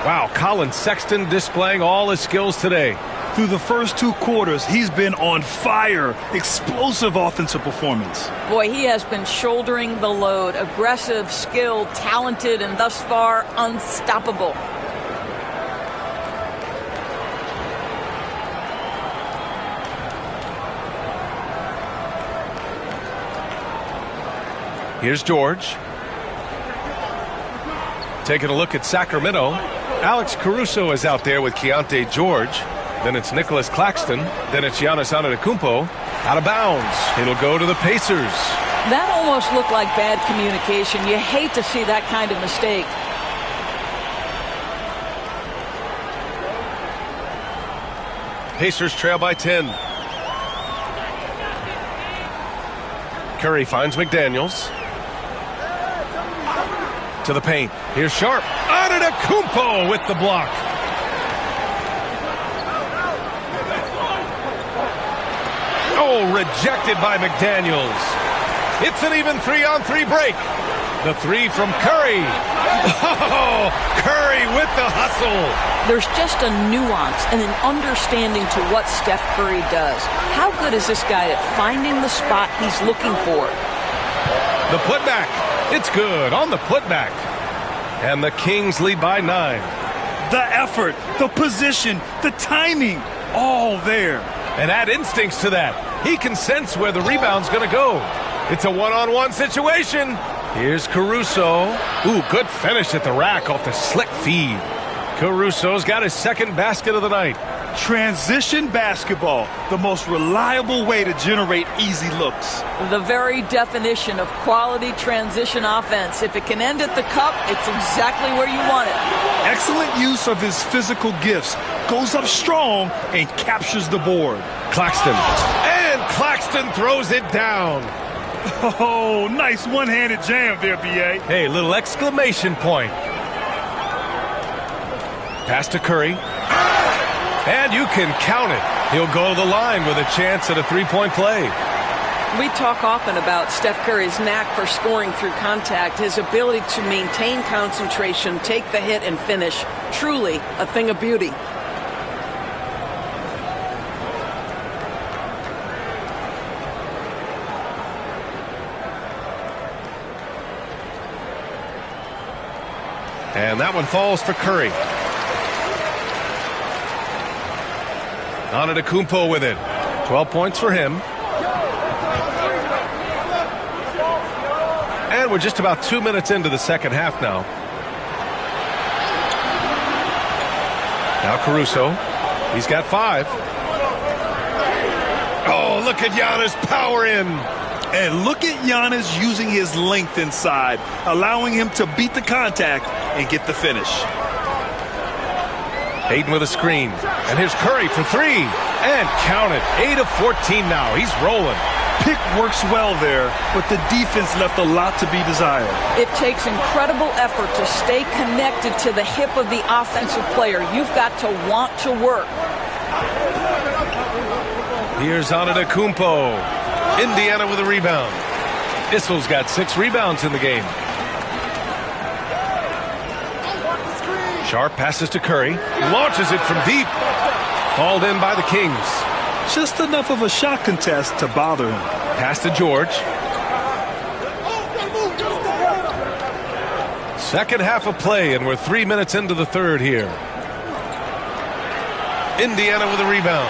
Wow, Colin Sexton displaying all his skills today. Through the first 2 quarters, he's been on fire. Explosive offensive performance. Boy, he has been shouldering the load. Aggressive, skilled, talented, and thus far unstoppable. Here's George. Taking a look at Sacramento. Alex Caruso is out there with Keontae George. Then it's Nicholas Claxton. Then it's Giannis Antetokounmpo. Out of bounds. It'll go to the Pacers. That almost looked like bad communication. You hate to see that kind of mistake. Pacers trail by 10. Curry finds McDaniels. To the paint. Here's Sharp. Antetokounmpo with the block. Oh, rejected by McDaniels. It's an even 3-on-3 break. The 3 from Curry. Oh, Curry with the hustle. There's just a nuance and an understanding to what Steph Curry does. How good is this guy at finding the spot he's looking for? The putback. It's good on the putback. And the Kings lead by 9. The effort, the position, the timing, all there. And add instincts to that. He can sense where the rebound's going to go. It's a one-on-one situation. Here's Caruso. Ooh, good finish at the rack off the slick feed. Caruso's got his second basket of the night. Transition basketball, the most reliable way to generate easy looks. The very definition of quality transition offense. If it can end at the cup, it's exactly where you want it. Excellent use of his physical gifts. Goes up strong and captures the board. Claxton. And Claxton throws it down. Oh, nice one-handed jam there, B.A. Hey, little exclamation point. Pass to Curry. And you can count it. He'll go to the line with a chance at a 3-point play. We talk often about Steph Curry's knack for scoring through contact, his ability to maintain concentration, take the hit, and finish. Truly a thing of beauty. And that one falls for Curry. Antetokounmpo with it. 12 points for him. And we're just about 2 minutes into the second half now. Now Caruso. He's got 5. Oh, look at Giannis power in. And look at Giannis using his length inside, allowing him to beat the contact and get the finish. Hayden with a screen. And here's Curry for 3. And count it. 8 of 14 now. He's rolling. Pick works well there, but the defense left a lot to be desired. It takes incredible effort to stay connected to the hip of the offensive player. You've got to want to work. Here's Antetokounmpo. Indiana with a rebound. Issel's got 6 rebounds in the game. Sharp passes to Curry. Launches it from deep. Called in by the Kings. Just enough of a shot contest to bother him. Pass to George. Second half of play, and we're 3 minutes into the third here. Indiana with a rebound.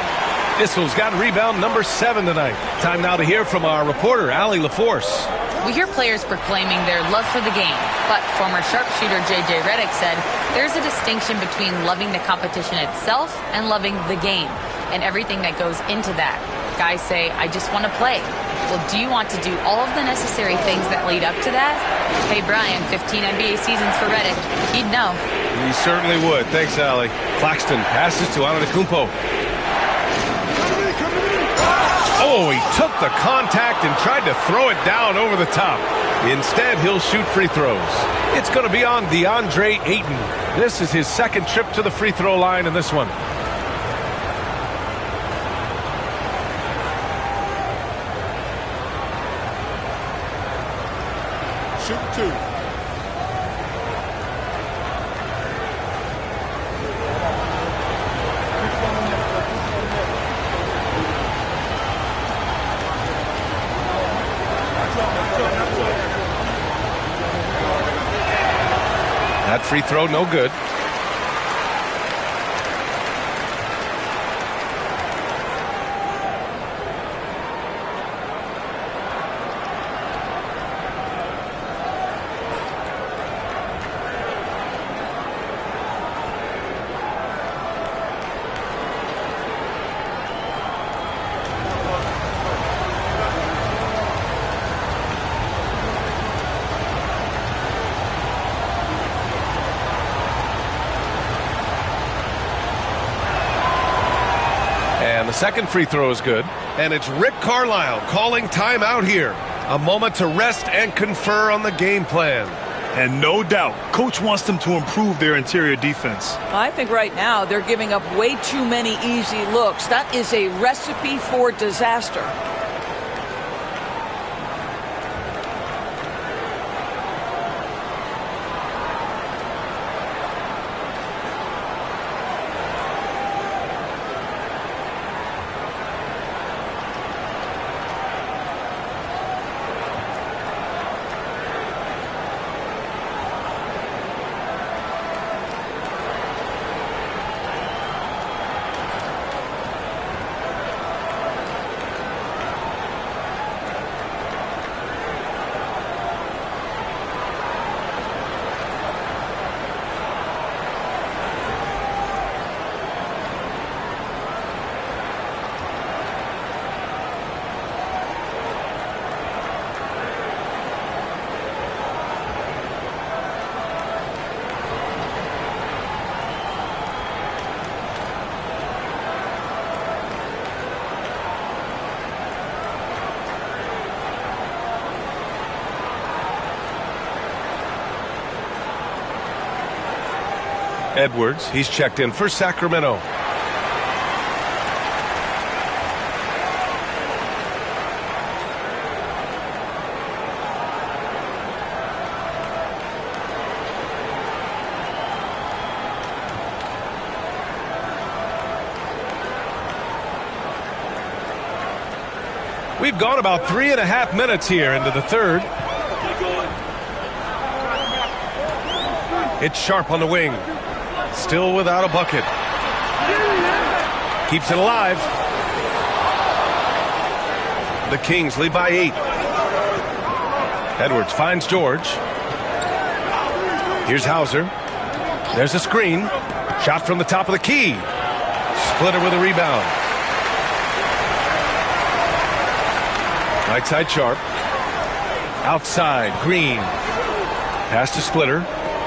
Issel's got rebound number 7 tonight. Time now to hear from our reporter, Allie LaForce. We hear players proclaiming their love for the game, but former sharpshooter J.J. Redick said there's a distinction between loving the competition itself and loving the game and everything that goes into that. Guys say, I just want to play. Well, do you want to do all of the necessary things that lead up to that? Hey, Brian, 15 NBA seasons for Redick. He'd know. He certainly would. Thanks, Allie. Claxton passes to Antetokounmpo. Oh, he took the contact and tried to throw it down over the top. Instead, he'll shoot free throws. It's going to be on DeAndre Ayton. This is his second trip to the free throw line in this one. Shoot 2. That free throw, no good. And the second free throw is good. And it's Rick Carlisle calling timeout here. A moment to rest and confer on the game plan. And no doubt, Coach wants them to improve their interior defense. I think right now they're giving up way too many easy looks. That is a recipe for disaster. Edwards, he's checked in for Sacramento. We've gone about 3.5 minutes here into the third. It's Sharp on the wing. Still without a bucket. Keeps it alive. The Kings lead by 8. Edwards finds George. Here's Hauser. There's a screen. Shot from the top of the key. Splitter with a rebound. Right side Sharp. Outside Green. Pass to Splitter.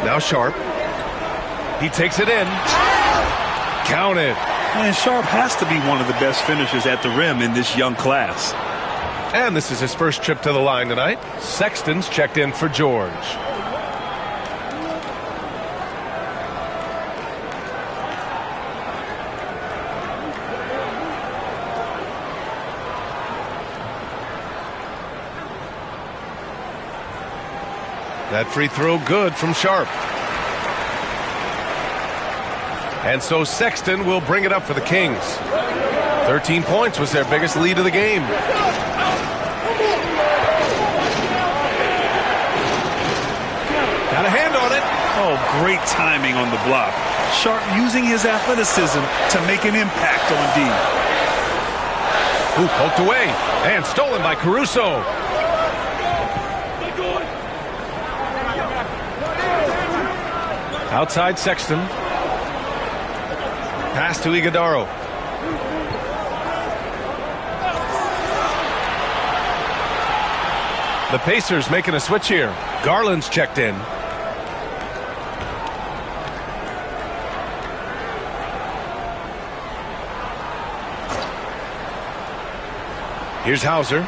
Now Sharp. He takes it in. Count it. And Sharp has to be one of the best finishers at the rim in this young class. And this is his first trip to the line tonight. Sexton's checked in for George. That free throw good from Sharp. And so Sexton will bring it up for the Kings. 13 points was their biggest lead of the game. Got a hand on it. Oh, great timing on the block. Sharp using his athleticism to make an impact on D. Ooh, poked away. And stolen by Caruso. Outside Sexton. Pass to Iguodaro. The Pacers making a switch here. Garland's checked in. Here's Hauser.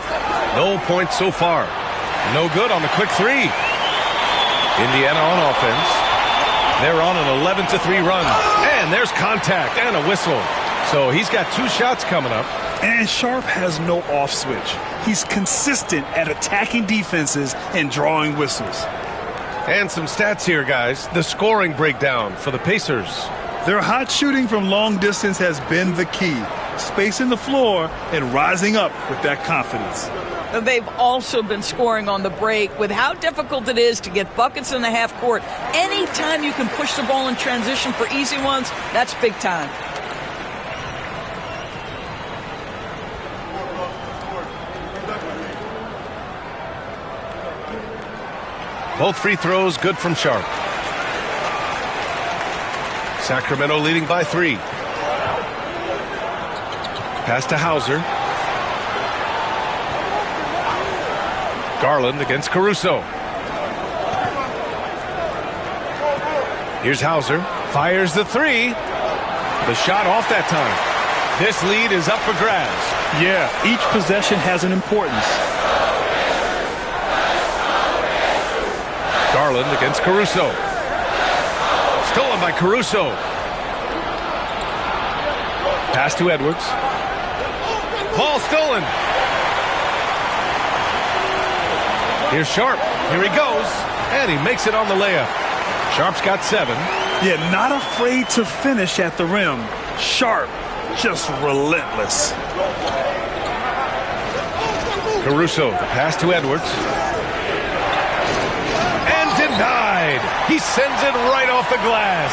No points so far. No good on the quick three. Indiana on offense. They're on an 11-3 run. And there's contact and a whistle. So he's got 2 shots coming up. And Sharp has no off switch. He's consistent at attacking defenses and drawing whistles. And some stats here, guys. The scoring breakdown for the Pacers. Their hot shooting from long distance has been the key. Spacing the floor and rising up with that confidence. they've also been scoring on the break. With how difficult it is to get buckets in the half court, anytime you can push the ball in transition for easy ones, that's big time. Both free throws good from Sharp. Sacramento leading by 3. Pass to Hauser. Garland against Caruso. Here's Hauser. Fires the 3. The shot off that time. This lead is up for grabs. Yeah, each possession has an importance. Garland against Caruso. Stolen by Caruso. Pass to Edwards. Ball stolen. Here's Sharp. Here he goes. And he makes it on the layup. Sharp's got 7. Yeah, not afraid to finish at the rim. Sharp, just relentless. Caruso, the pass to Edwards. And denied. He sends it right off the glass.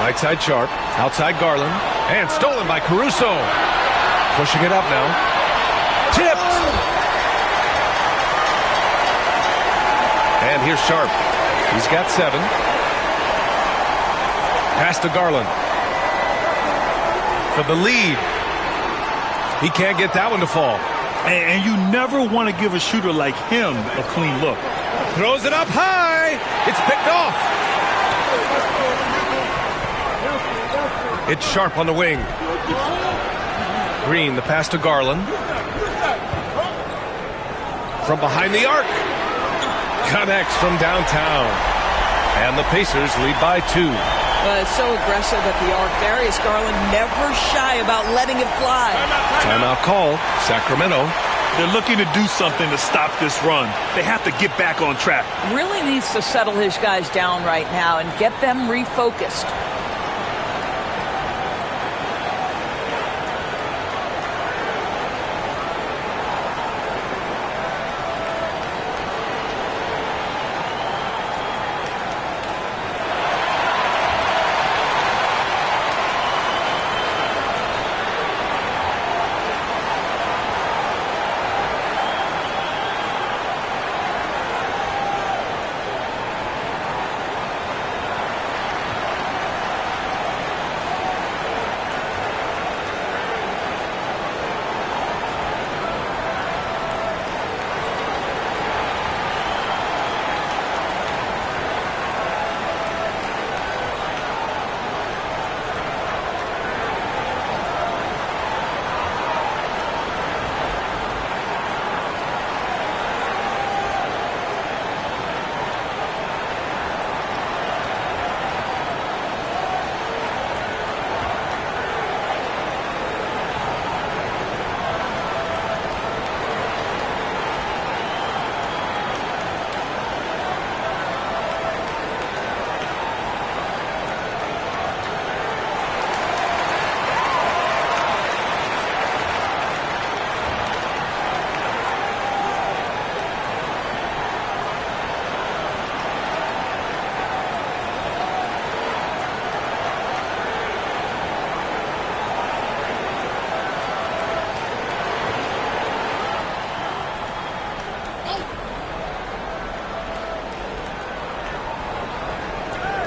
Right side Sharp, outside Garland, and stolen by Caruso. Pushing it up now. Tipped. And here's Sharp. He's got 7. Pass to Garland. For the lead. He can't get that one to fall. And you never want to give a shooter like him a clean look. Throws it up high. It's picked off. It's Sharp on the wing. Green, the pass to Garland. From behind the arc. Connects from downtown. And the Pacers lead by 2. So aggressive at the arc. Darius Garland never shy about letting it fly. Timeout call. Sacramento. They're looking to do something to stop this run. They have to get back on track. Really needs to settle his guys down right now and get them refocused.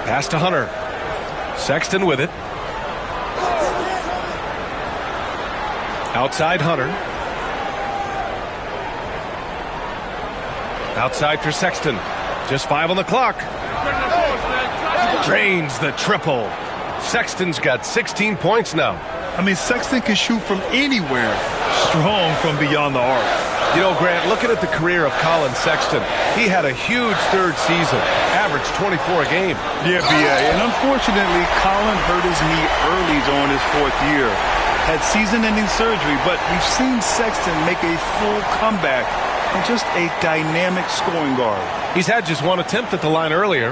Pass to Hunter. Sexton with it. Outside Hunter. Outside for Sexton. Just 5 on the clock. Drains the triple. Sexton's got 16 points now. I mean, Sexton can shoot from anywhere. Strong from beyond the arc. You know, Grant, looking at the career of Colin Sexton, he had a huge third season, averaged 24 a game. Yeah, B.A. And unfortunately, Colin hurt his knee early on his 4th year. Had season-ending surgery, but we've seen Sexton make a full comeback and just a dynamic scoring guard. He's had just 1 attempt at the line earlier.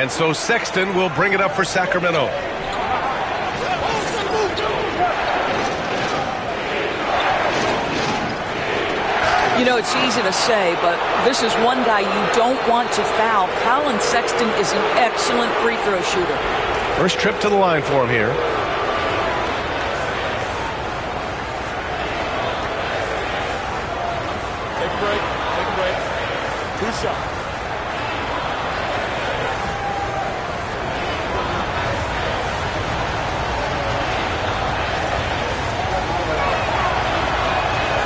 And so Sexton will bring it up for Sacramento. You know, it's easy to say, but this is one guy you don't want to foul. Colin Sexton is an excellent free throw shooter. First trip to the line for him here. Take a break. Take a break. 2 shots.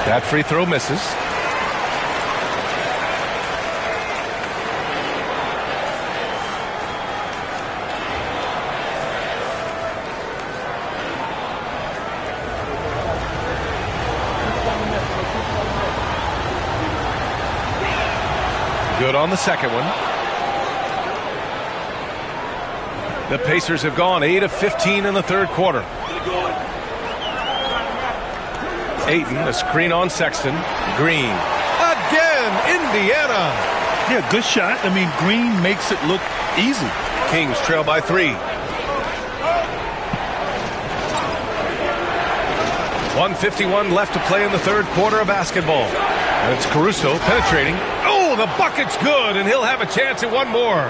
That free throw misses. Good on the second one. The Pacers have gone 8 of 15 in the third quarter. Ayton, a screen on Sexton. Green. Again, Indiana. Yeah, good shot. I mean, Green makes it look easy. Kings trail by 3. 1:51 left to play in the third quarter of basketball. And it's Caruso penetrating. Oh, the bucket's good, and he'll have a chance at one more.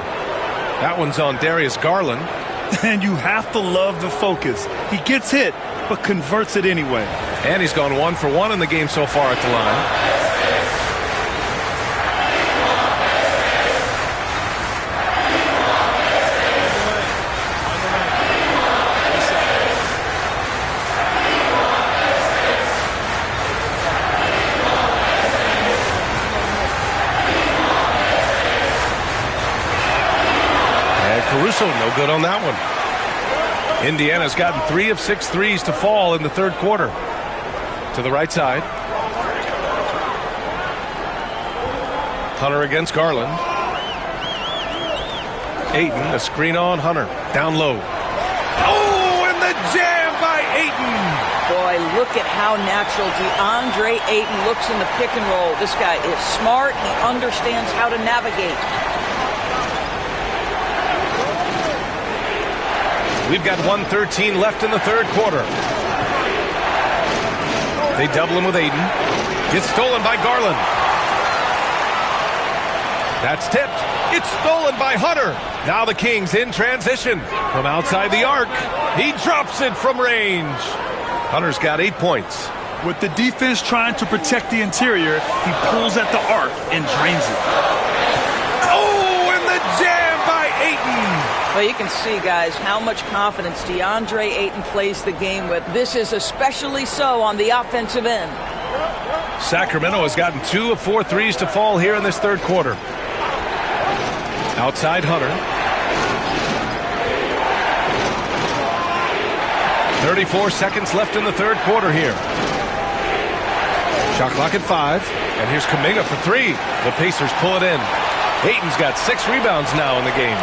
That one's on Darius Garland. And you have to love the focus. He gets hit, but converts it anyway. And he's gone 1 for 1 in the game so far at the line. Caruso, no good on that one. Indiana's gotten 3 of 6 threes to fall in the third quarter. To the right side. Hunter against Garland. Ayton, a screen on Hunter. Down low. Oh, and the jam by Ayton. Boy, look at how natural DeAndre Ayton looks in the pick and roll. This guy is smart. He understands how to navigate. We've got 1:13 left in the third quarter. They double him with Ayton. Gets stolen by Garland. That's tipped. It's stolen by Hunter. Now the Kings in transition. From outside the arc, he drops it from range. Hunter's got 8 points. With the defense trying to protect the interior, he pulls at the arc and drains it. Oh, and the jam by Ayton. Well, you can see, guys, how much confidence DeAndre Ayton plays the game with. This is especially so on the offensive end. Sacramento has gotten 2 of 4 threes to fall here in this third quarter. Outside Hunter. 34 seconds left in the third quarter here. Shot clock at 5. And here's Kuminga for 3. The Pacers pull it in. Ayton's got 6 rebounds now in the game.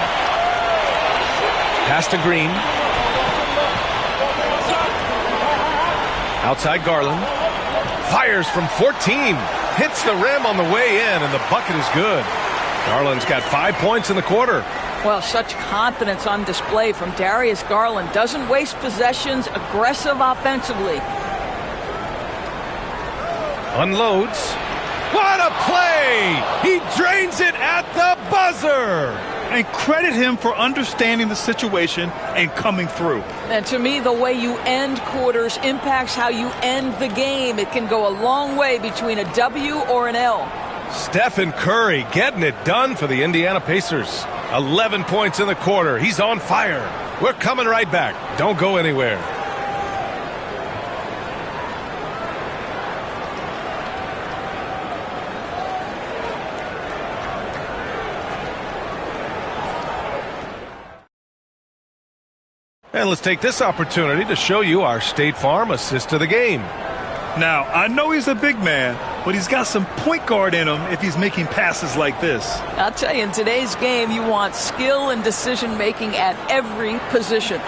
Pass to Green. Outside Garland. Fires from 14. Hits the rim on the way in, and the bucket is good. Garland's got 5 points in the quarter. Well, such confidence on display from Darius Garland. Doesn't waste possessions, aggressive offensively. Unloads. What a play! He drains it at the buzzer! And credit him for understanding the situation and coming through. And to me, the way you end quarters impacts how you end the game. It can go a long way between a W or an L. Stephen Curry getting it done for the Indiana Pacers. 11 points in the quarter. He's on fire. We're coming right back. Don't go anywhere. And let's take this opportunity to show you our State Farm assist to the game. Now, I know he's a big man, but he's got some point guard in him if he's making passes like this. I'll tell you, in today's game, you want skill and decision-making at every position.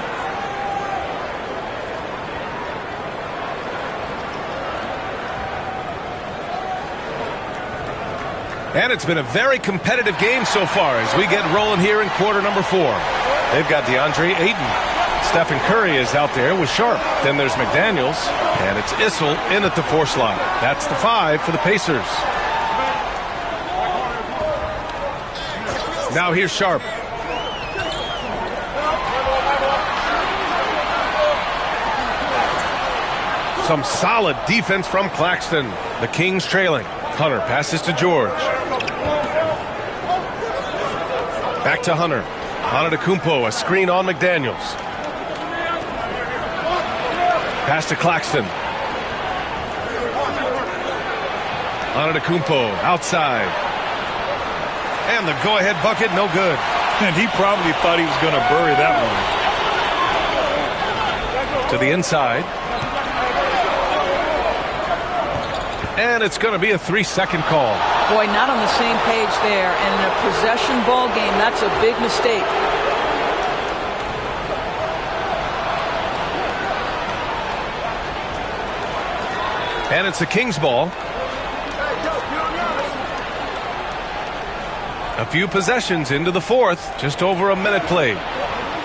And it's been a very competitive game so far as we get rolling here in quarter number 4. They've got DeAndre Ayton. Stephen Curry is out there with Sharp. Then there's McDaniels, and it's Issel in at the 4 slot. That's the 5 for the Pacers. Now here's Sharp. Some solid defense from Claxton. The Kings trailing. Hunter passes to George. Back to Hunter. Antetokounmpo, a screen on McDaniels. Pass to Claxton. Antetokounmpo outside. And the go-ahead bucket, no good. And he probably thought he was going to bury that one. To the inside. And it's going to be a 3-second call. Boy, not on the same page there. And in a possession ball game, that's a big mistake. And it's the Kings ball. A few possessions into the 4th. Just over a minute played.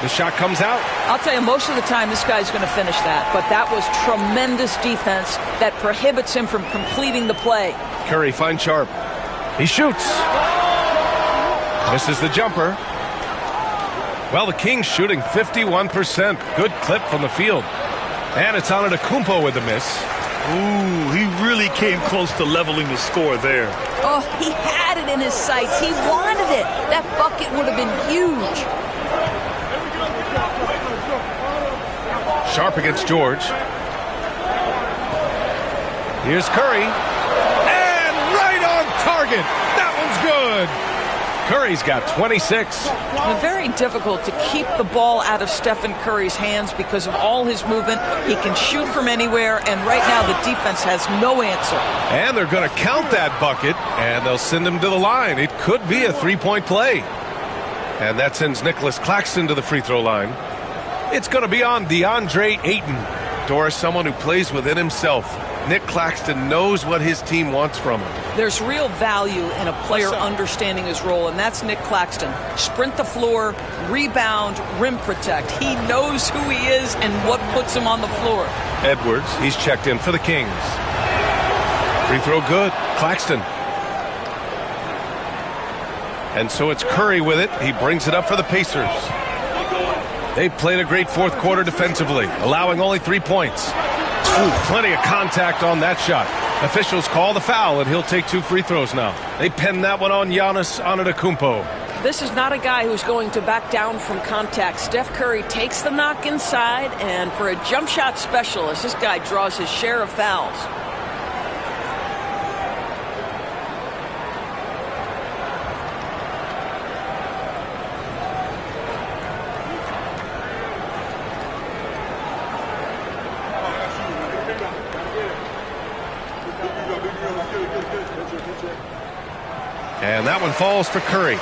The shot comes out. I'll tell you, most of the time this guy's going to finish that. But that was tremendous defense that prohibits him from completing the play. Curry finds Sharp. He shoots. Misses the jumper. Well, the Kings shooting 51%. Good clip from the field. And it's Antetokounmpo with the miss. Ooh, he really came close to leveling the score there. Oh, he had it in his sights. He wanted it. That bucket would have been huge. Sharp against George. Here's Curry. And right on target. That one's good. Curry's got 26. Very difficult to keep the ball out of Stephen Curry's hands because of all his movement. He can shoot from anywhere, and right now the defense has no answer. And they're going to count that bucket, and they'll send him to the line. It could be a 3-point play. And that sends Nicholas Claxton to the free throw line. It's going to be on DeAndre Ayton. Doris, someone who plays within himself. Nick Claxton knows what his team wants from him. There's real value in a player understanding his role, and that's Nick Claxton. Sprint the floor, rebound, rim protect. He knows who he is and what puts him on the floor. Edwards, he's checked in for the Kings. Free throw good. Claxton. And so it's Curry with it. He brings it up for the Pacers. They played a great 4th quarter defensively, allowing only 3 points. Ooh, plenty of contact on that shot. Officials call the foul, and he'll take 2 free throws now. They pen that one on Giannis Antetokounmpo. This is not a guy who's going to back down from contact. Steph Curry takes the knock inside, and for a jump shot specialist, this guy draws his share of fouls. And that one falls for Curry.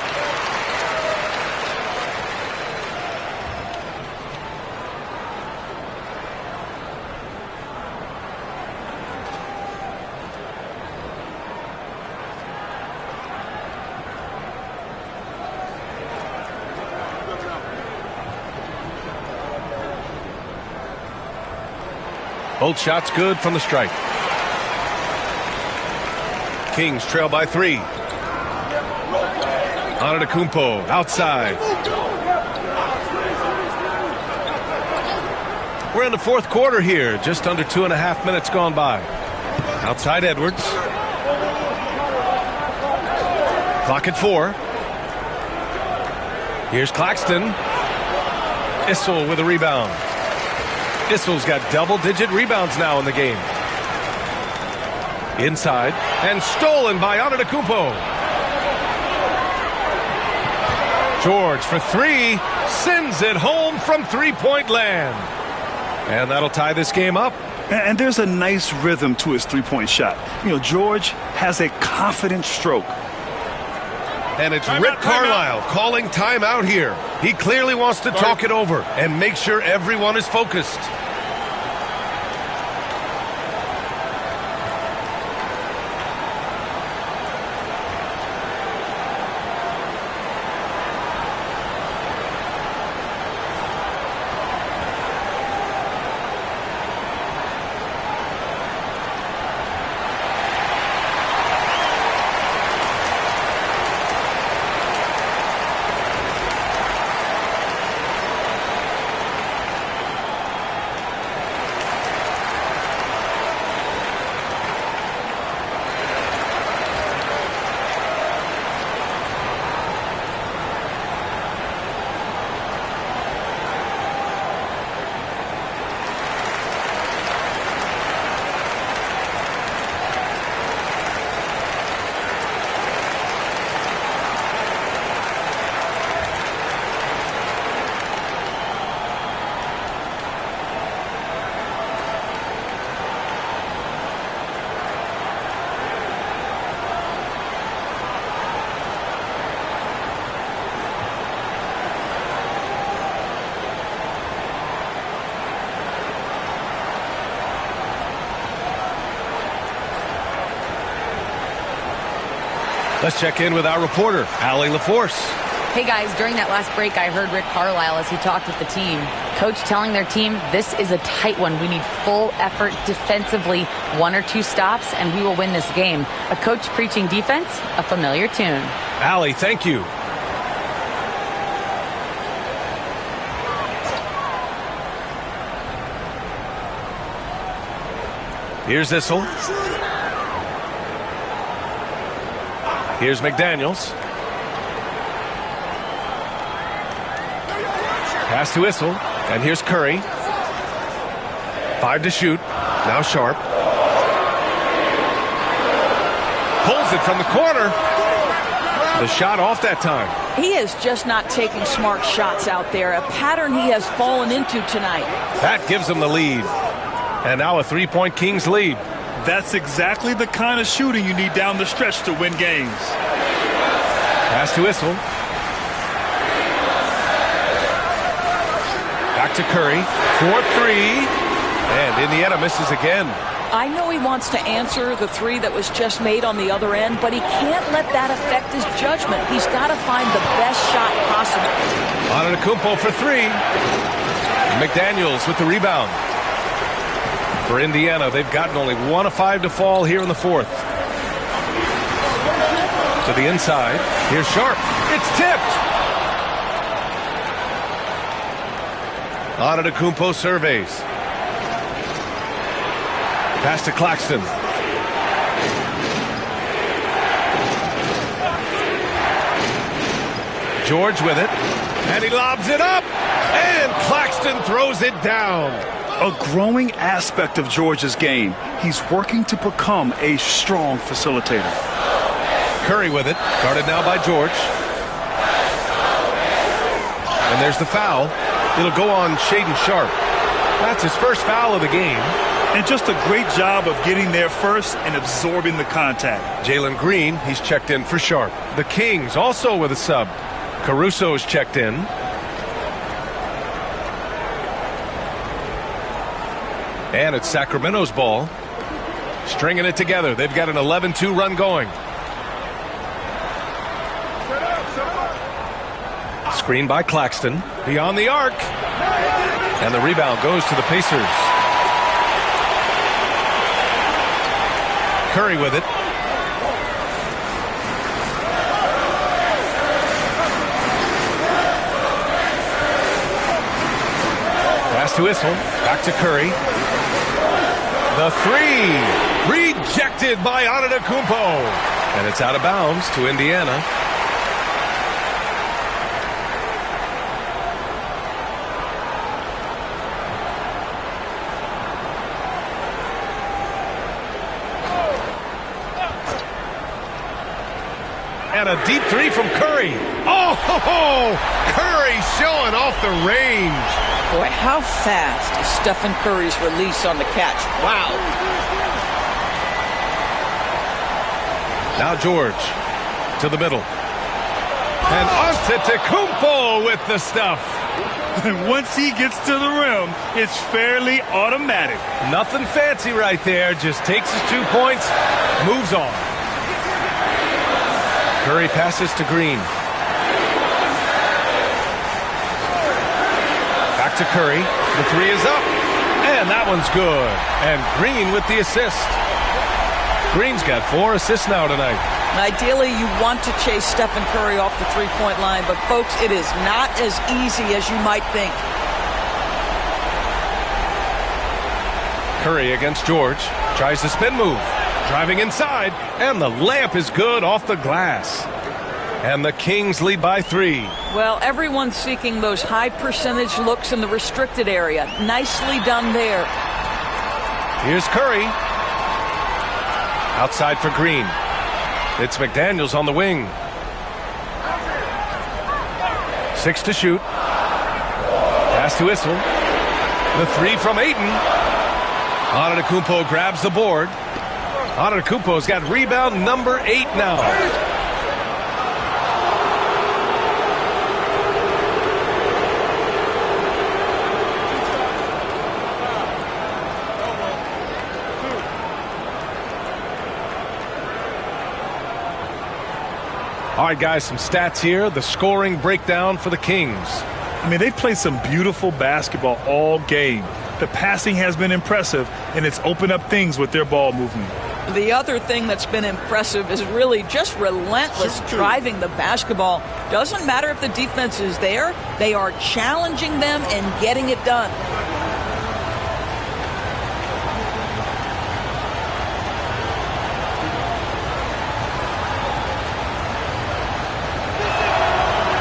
Both shots good from the strike. Kings trail by 3. Antetokounmpo outside. We're in the 4th quarter here. Just under 2.5 minutes gone by. Outside Edwards. Clock at 4. Here's Claxton. Issel with a rebound. Issel's got double-digit rebounds now in the game. Inside and stolen by Antetokounmpo. George for 3, sends it home from 3-point land. And that'll tie this game up. And there's a nice rhythm to his 3-point shot. You know, George has a confident stroke. And it's Rick Carlisle calling timeout here. He clearly wants to talk it over and make sure everyone is focused. Let's check in with our reporter, Allie LaForce. Hey guys, during that last break, I heard Rick Carlisle as he talked with the team. Coach telling their team, this is a tight one. We need full effort defensively, 1 or 2 stops, and we will win this game. A coach preaching defense, a familiar tune. Allie, thank you. Here's Issel. Here's McDaniels. Pass to Issel. And here's Curry. 5 to shoot. Now Sharp. Pulls it from the corner. The shot off that time. He is just not taking smart shots out there. A pattern he has fallen into tonight. That gives him the lead. And now a 3-point Kings lead. That's exactly the kind of shooting you need down the stretch to win games. Pass to Issel. Back to Curry. 4-3. And Indiana misses again. I know he wants to answer the 3 that was just made on the other end, but he can't let that affect his judgment. He's got to find the best shot possible. Antetokounmpo for 3. McDaniels with the rebound. For Indiana, they've gotten only 1 of 5 to fall here in the 4th. To the inside. Here's Sharp. It's tipped. Antetokounmpo surveys. Pass to Claxton. George with it. And he lobs it up. And Claxton throws it down. A growing aspect of George's game. He's working to become a strong facilitator. Curry with it. Guarded now by George. And there's the foul. It'll go on Shaedon Sharp. That's his first foul of the game. And just a great job of getting there first and absorbing the contact. Jalen Green, he's checked in for Sharp. The Kings also with a sub. Caruso's checked in. And it's Sacramento's ball. Stringing it together. They've got an 11-2 run going. Screen by Claxton. Beyond the arc. And the rebound goes to the Pacers. Curry with it. Pass to Issel. Back to Curry. The 3. Rejected by Antetokounmpo. And it's out of bounds to Indiana. And a deep 3 from Curry. Oh, Curry showing off the range. Boy, how fast is Stephen Curry's release on the catch. Wow. Now George to the middle. And Antetokounmpo with the stuff. Once he gets to the rim, it's fairly automatic. Nothing fancy right there. Just takes his 2 points, moves on. Curry passes to Green. Back to Curry. The 3 is up. And that one's good. And Green with the assist. Green's got 4 assists now tonight. Ideally, you want to chase Stephen Curry off the three-point line, but folks, it is not as easy as you might think. Curry against George. Tries the spin move. Driving inside, and the layup is good off the glass. And the Kings lead by 3. Well, everyone's seeking those high percentage looks in the restricted area. Nicely done there. Here's Curry. Outside for Green. It's McDaniels on the wing. 6 to shoot. Pass to Issel. The 3 from Ayton. Antetokounmpo grabs the board. Antetokounmpo's got rebound number 8 now. All right, guys, some stats here. The scoring breakdown for the Kings. I mean, they've played some beautiful basketball all game. The passing has been impressive, and it's opened up things with their ball movement. The other thing that's been impressive is really just relentless driving the basketball. Doesn't matter if the defense is there, they are challenging them and getting it done.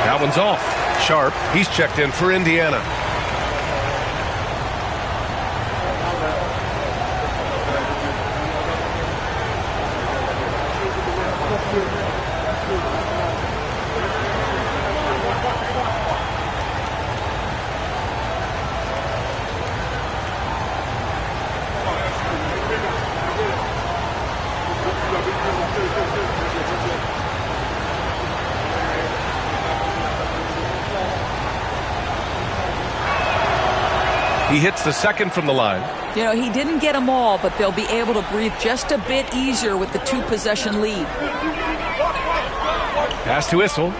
That one's off. Sharp, he's checked in for Indiana. He hits the second from the line. You know, he didn't get them all, but they'll be able to breathe just a bit easier with the 2-possession lead. Pass to Issel.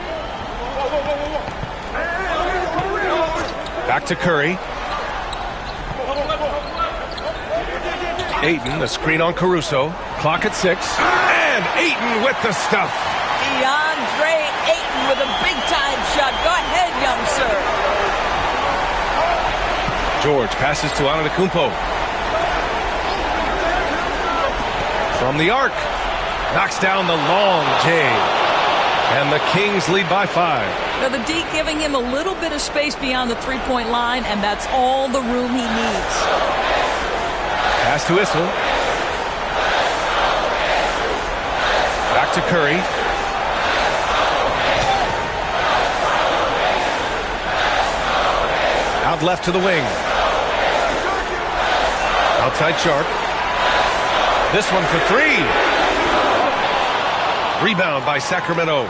Back to Curry. Ayton, a screen on Caruso. Clock at 6. And Ayton with the stuff. DeAndre Ayton with a big-time shot. Go ahead, young sir. George passes to Antetokounmpo. From the arc. Knocks down the long J. And the Kings lead by 5. Now the D giving him a little bit of space beyond the three-point line, and that's all the room he needs. Pass to Issel. Back to Curry. Out left to the wing. Outside Sharp. This one for 3. Rebound by Sacramento.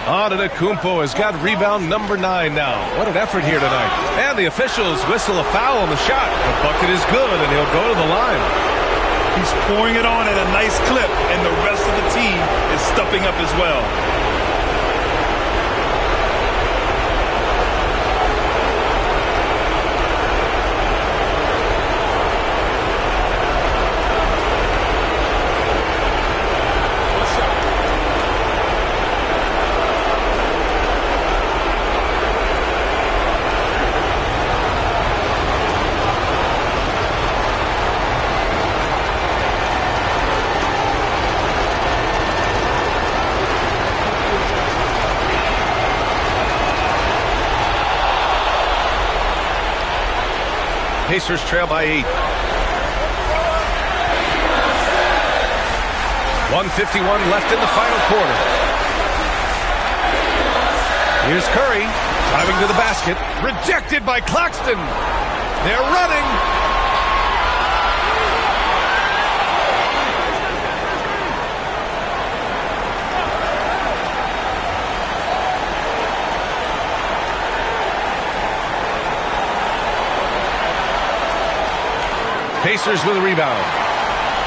Antetokounmpo has got rebound number 9 now. What an effort here tonight. And the officials whistle a foul on the shot. The bucket is good, and he'll go to the line. He's pouring it on at a nice clip, and the rest of the team is stepping up as well. Pacers trail by 8. 1:51 left in the final quarter. Here's Curry driving to the basket. Rejected by Claxton. They're running. Pacers with a rebound.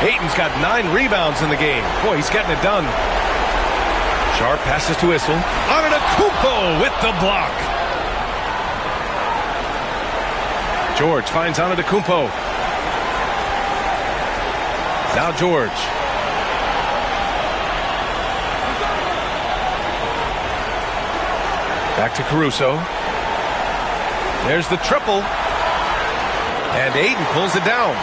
Ayton's got 9 rebounds in the game. Boy, he's getting it done. Sharp passes to Issel. Antetokounmpo with the block. George finds Antetokounmpo. Now George. Back to Caruso. There's the triple. And Ayton pulls it down.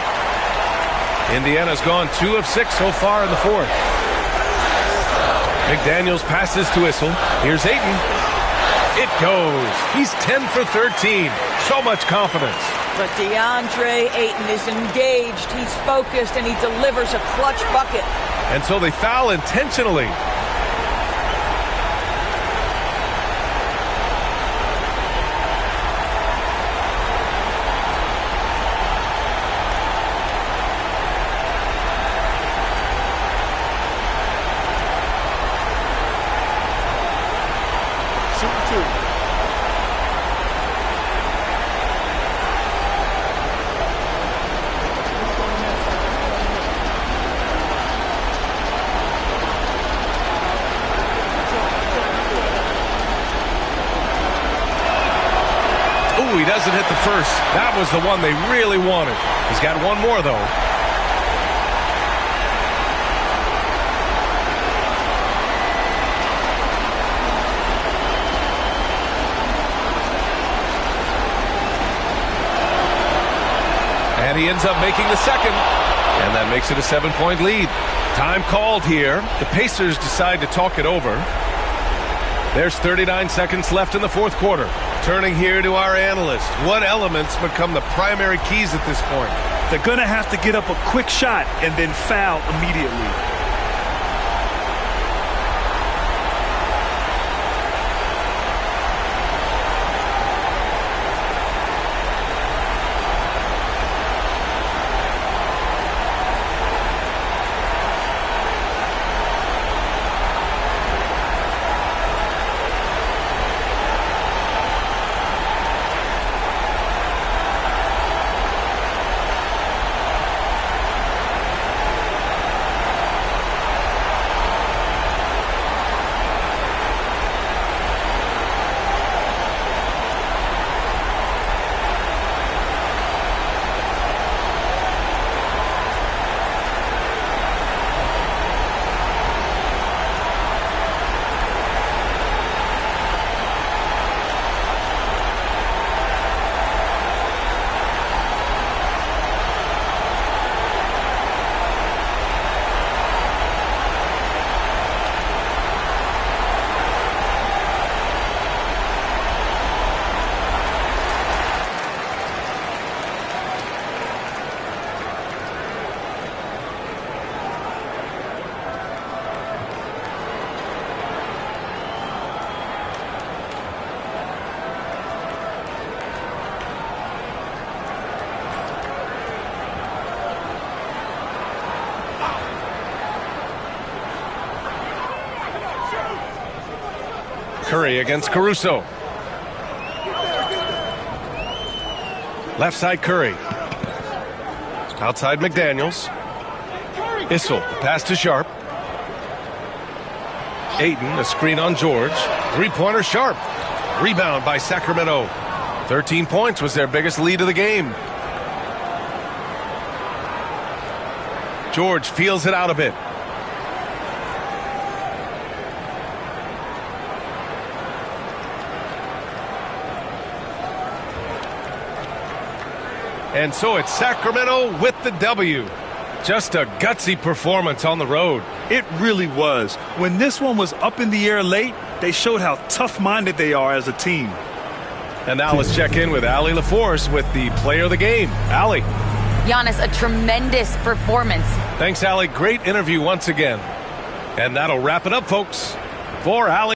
Indiana's gone 2 of 6 so far in the fourth. McDaniels passes to Issel. Here's Ayton. It goes. He's 10 for 13. So much confidence. But DeAndre Ayton is engaged. He's focused, and he delivers a clutch bucket. And so they foul intentionally. doesn't hit the first. That was the one they really wanted. He's got one more, though. And he ends up making the second. And that makes it a 7-point lead. Time called here. The Pacers decide to talk it over. There's 39 seconds left in the fourth quarter. Turning here to our analyst. What elements become the primary keys at this point? They're going to have to get up a quick shot and then foul immediately. Curry against Caruso. Left side Curry. Outside McDaniels. Issel, pass to Sharp. Ayton, a screen on George. Three-pointer Sharp. Rebound by Sacramento. 13 points was their biggest lead of the game. George feels it out a bit. And so it's Sacramento with the W. Just a gutsy performance on the road. It really was. When this one was up in the air late, they showed how tough-minded they are as a team. And now let's check in with Allie LaForce with the player of the game. Allie. Giannis, a tremendous performance. Thanks, Allie. Great interview once again. And that'll wrap it up, folks. For Allie.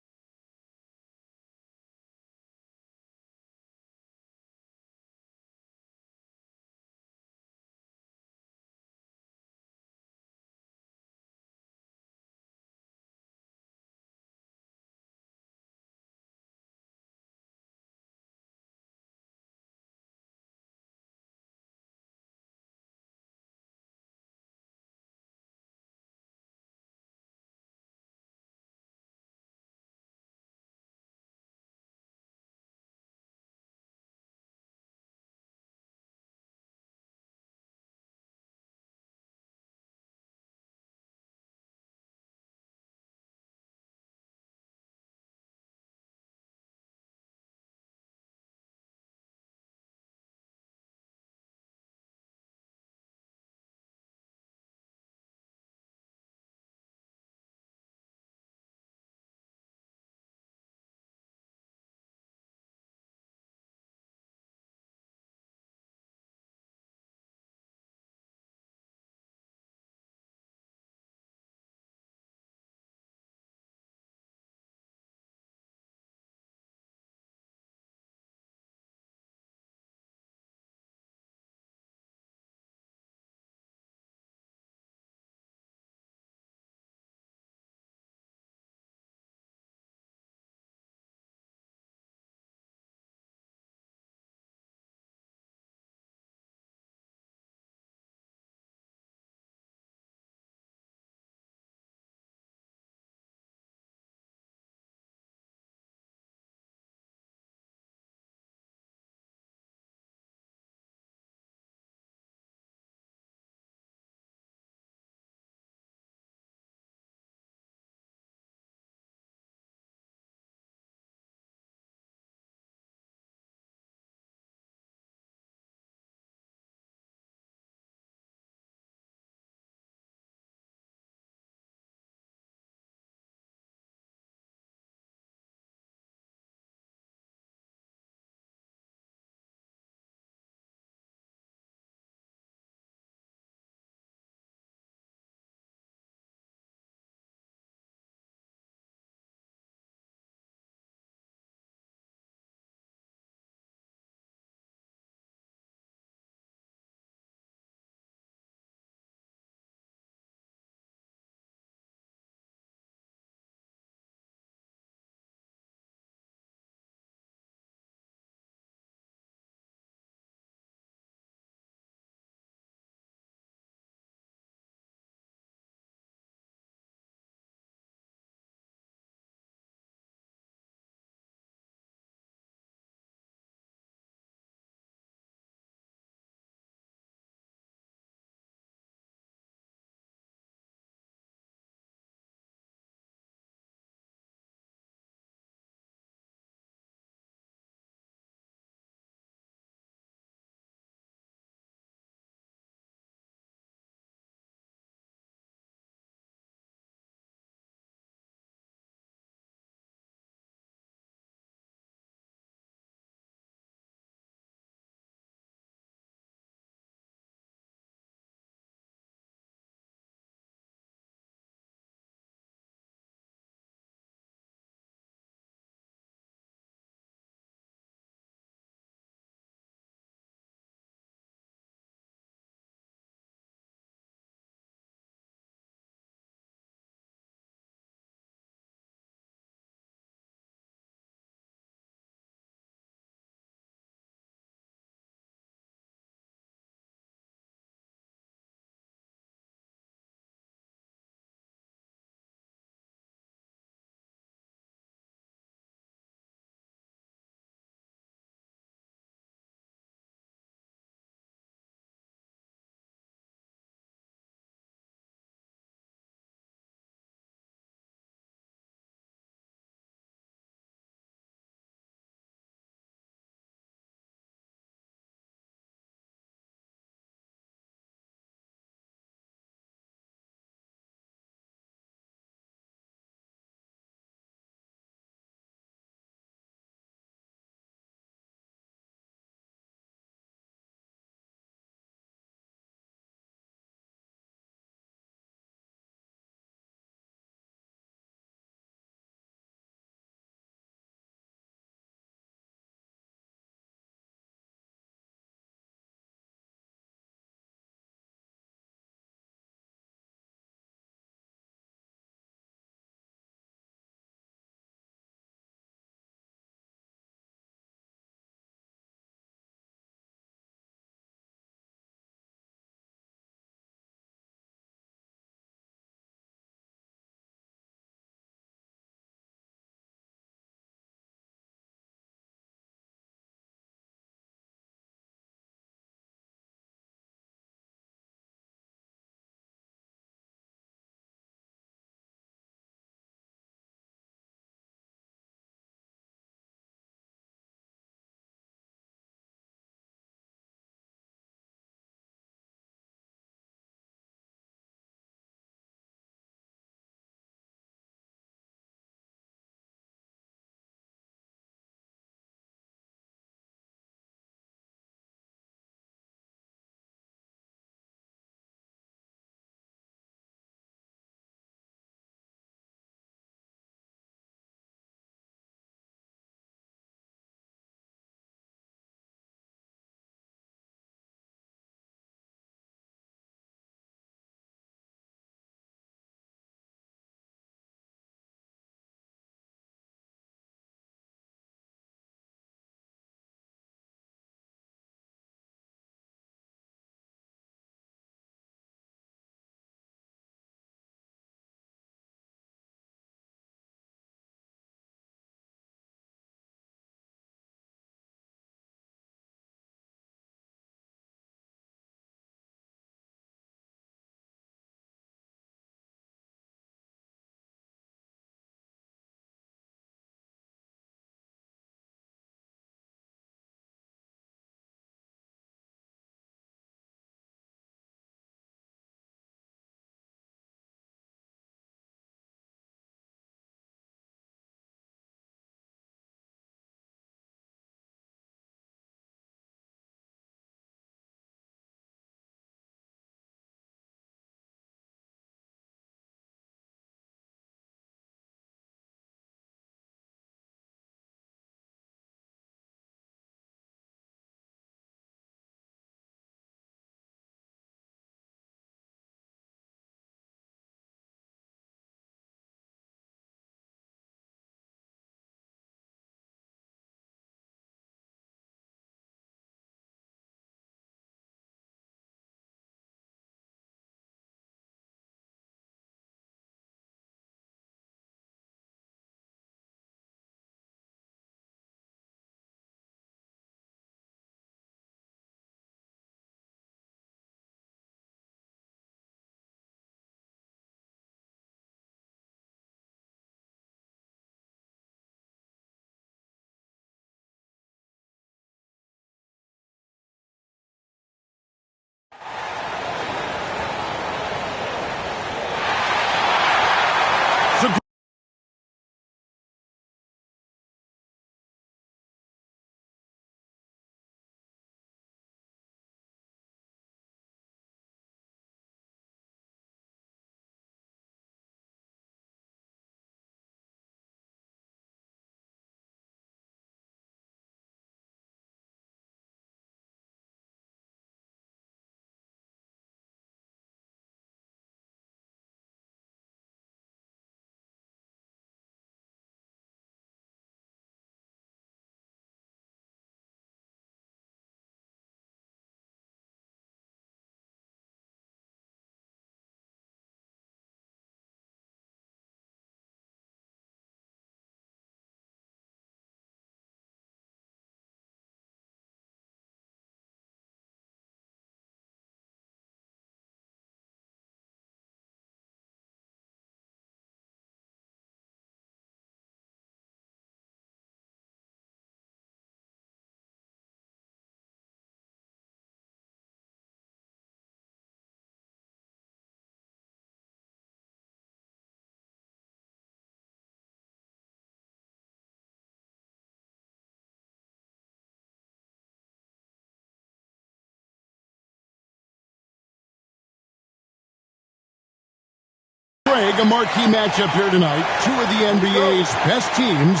make a marquee matchup here tonight. Two of the NBA's best teams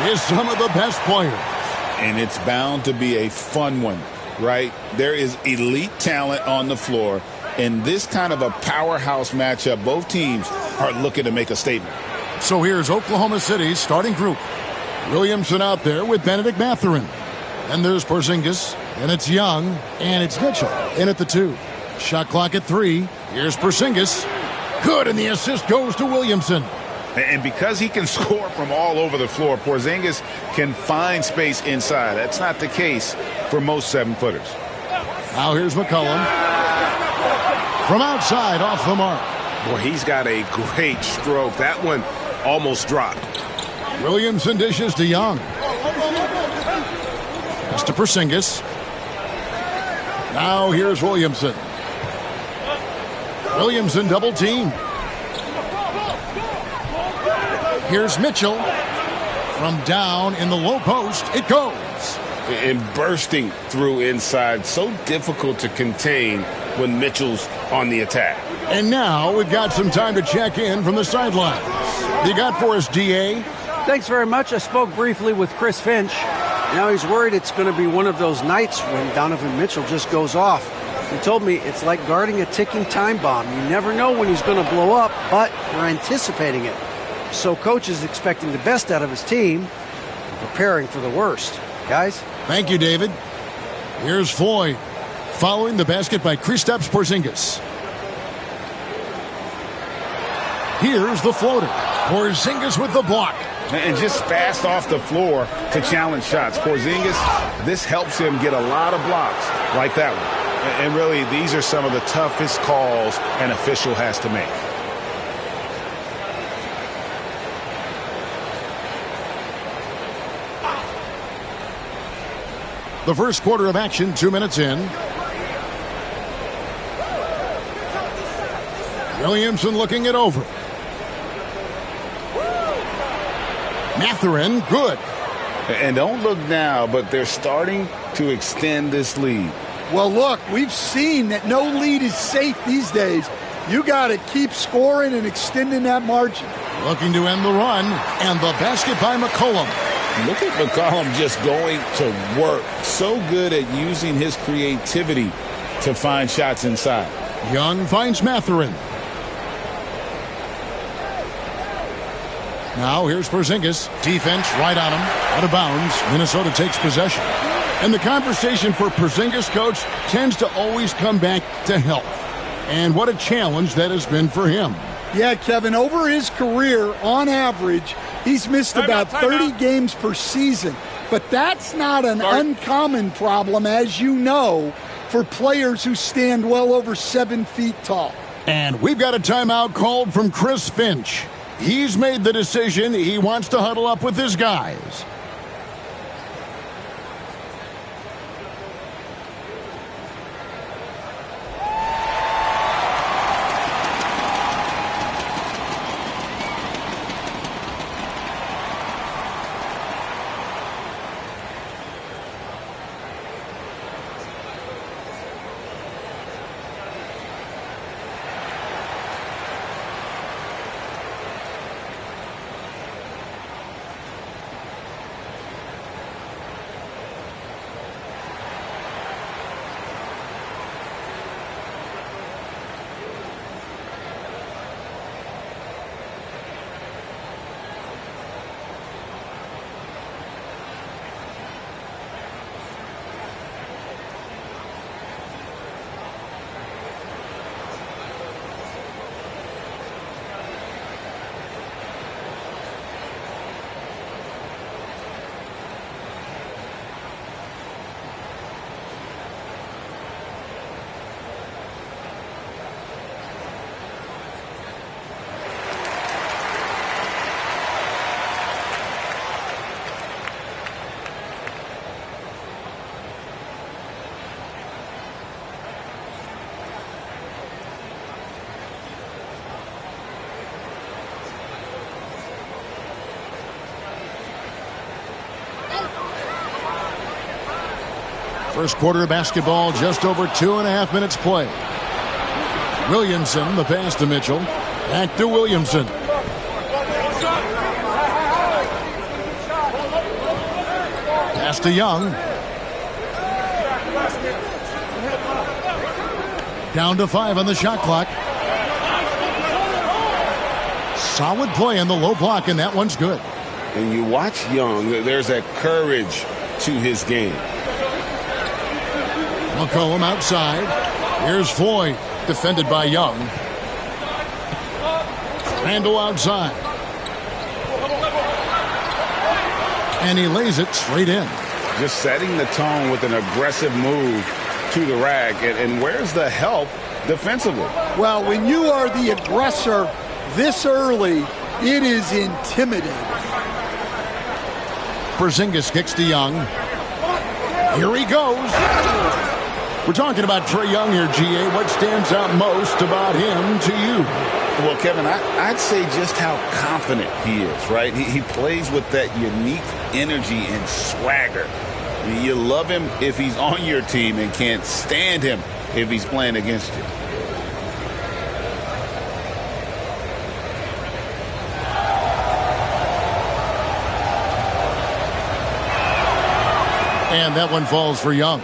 with some of the best players. And it's bound to be a fun one, right? There is elite talent on the floor. In this kind of a powerhouse matchup, both teams are looking to make a statement. So here's Oklahoma City's starting group. Williamson out there with Benedict Mathurin. And there's Porzingis, and it's Young, and it's Mitchell in at the 2. Shot clock at 3. Here's Porzingis. Good, and the assist goes to Williamson. And because he can score from all over the floor, Porzingis can find space inside. That's not the case for most 7-footers. Now here's McCollum. From outside, off the mark. Boy, he's got a great stroke. That one almost dropped. Williamson dishes to Young. That's to Porzingis. Now here's Williamson. Williamson double team. Here's Mitchell. From down in the low post, it goes. And bursting through inside. So difficult to contain when Mitchell's on the attack. And now we've got some time to check in from the sidelines. You got for us, D.A.? Thanks very much. I spoke briefly with Chris Finch. Now he's worried it's going to be one of those nights when Donovan Mitchell just goes off. He told me it's like guarding a ticking time bomb. You never know when he's going to blow up, but you're anticipating it. So coach is expecting the best out of his team and preparing for the worst. Guys? Thank you, David. Here's Floyd following the basket by Kristaps Porzingis. Here's the floater. Porzingis with the block. And just fast off the floor to challenge shots. Porzingis, this helps him get a lot of blocks like that one. And really, these are some of the toughest calls an official has to make. The first quarter of action, 2 minutes in. Williamson looking it over. Mathurin, good. And don't look now, but they're starting to extend this lead. Well, look, we've seen that no lead is safe these days. You got to keep scoring and extending that margin. Looking to end the run, and the basket by McCollum. Look at McCollum just going to work. So good at using his creativity to find shots inside. Young finds Mathurin. Now here's Porzingis. Defense right on him. Out of bounds. Minnesota takes possession. And the conversation for Porzingis, coach, tends to always come back to health. And what a challenge that has been for him. Yeah, Kevin, over his career, on average, he's missed about 30 games per season. But that's not an uncommon problem, as you know, for players who stand well over 7 feet tall. And we've got a timeout called from Chris Finch. He's made the decision. He wants to huddle up with his guys. First quarter of basketball, just over 2.5 minutes play. Williamson, the pass to Mitchell. Back to Williamson. Pass to Young. Down to 5 on the shot clock. Solid play in the low block, and that one's good. And you watch Young, there's that courage to his game. McCollum outside. Here's Floyd, defended by Young. Randall outside. And he lays it straight in. Just setting the tone with an aggressive move to the rack. And where's the help defensively? Well, when you are the aggressor this early, it is intimidating. Porzingis kicks to Young. Here he goes. We're talking about Trae Young here, GA. What stands out most about him to you? Well, Kevin, I'd say just how confident he is, right? He plays with that unique energy and swagger. I mean, you love him if he's on your team and can't stand him if he's playing against you. And that one falls for Young.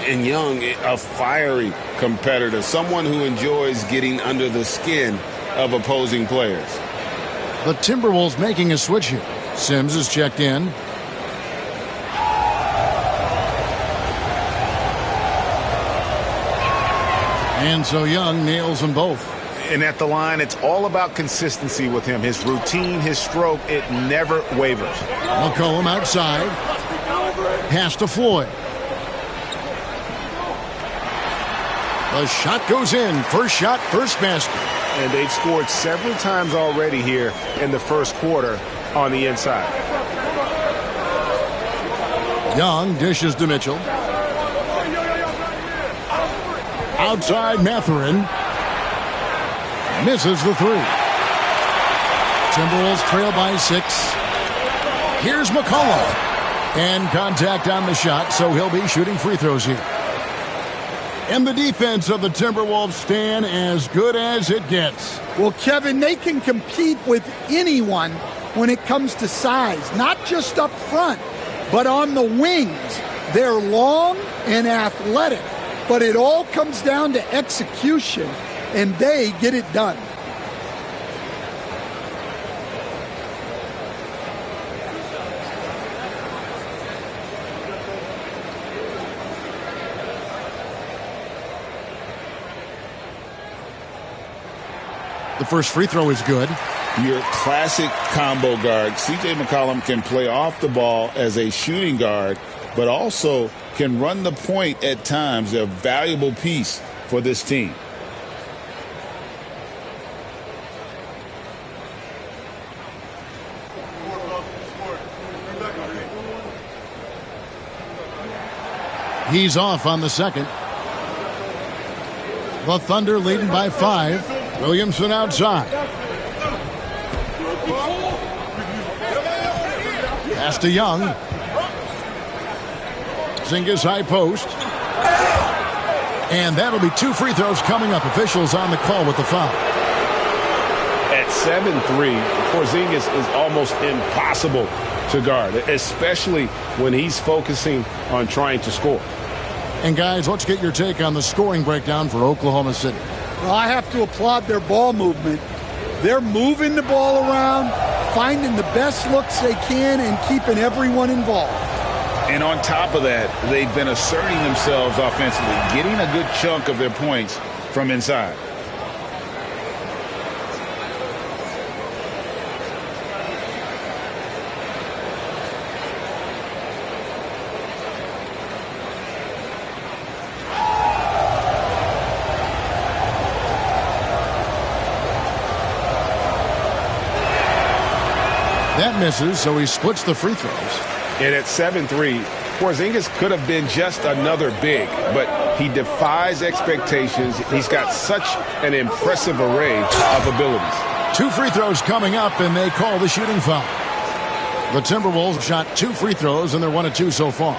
And Young, a fiery competitor, someone who enjoys getting under the skin of opposing players. The Timberwolves making a switch here. Sims is checked in. And so Young nails them both. And at the line, it's all about consistency with him. His routine, his stroke, it never wavers. McCollum outside. Pass to Floyd. The shot goes in. First shot, first basket. And they've scored several times already here in the first quarter on the inside. Young dishes to Mitchell. Outside Mathurin. Misses the three. Timberwolves trail by 6. Here's McCollum. And contact on the shot, so he'll be shooting free throws here. And the defense of the Timberwolves stand as good as it gets. Well, Kevin, they can compete with anyone when it comes to size, not just up front, but on the wings. They're long and athletic, but it all comes down to execution, and they get it done. The first free throw is good. Your classic combo guard. C.J. McCollum can play off the ball as a shooting guard, but also can run the point at times. A valuable piece for this team. He's off on the second. The Thunder leading by 5. Williamson outside. Pass to Young. Porzingis high post. And that'll be 2 free throws coming up. Officials on the call with the foul. At 7'3", Porzingis is almost impossible to guard, especially when he's focusing on trying to score. And guys, let's get your take on the scoring breakdown for Oklahoma City. Well, I have to applaud their ball movement. They're moving the ball around, finding the best looks they can, and keeping everyone involved. And on top of that, they've been asserting themselves offensively, getting a good chunk of their points from inside. That misses, so he splits the free throws. And at 7'3", Porzingis could have been just another big, but he defies expectations. He's got such an impressive array of abilities. 2 free throws coming up, and they call the shooting foul. The Timberwolves shot 2 free throws, and they're 1 of 2 so far.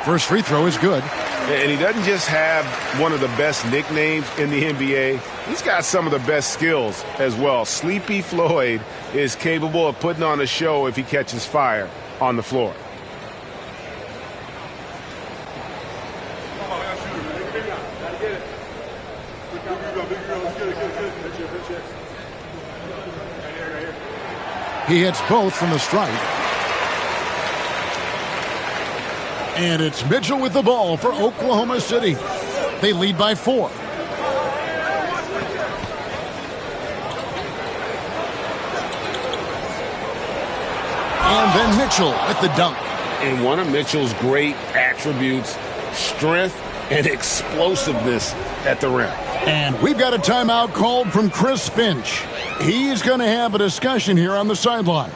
First free throw is good. And he doesn't just have one of the best nicknames in the NBA. He's got some of the best skills as well. Sleepy Floyd is capable of putting on a show if he catches fire on the floor. He hits both from the stripe. And it's Mitchell with the ball for Oklahoma City. They lead by 4. And then Mitchell with the dunk. And one of Mitchell's great attributes, strength and explosiveness at the rim. And we've got a timeout called from Chris Finch. He's going to have a discussion here on the sideline.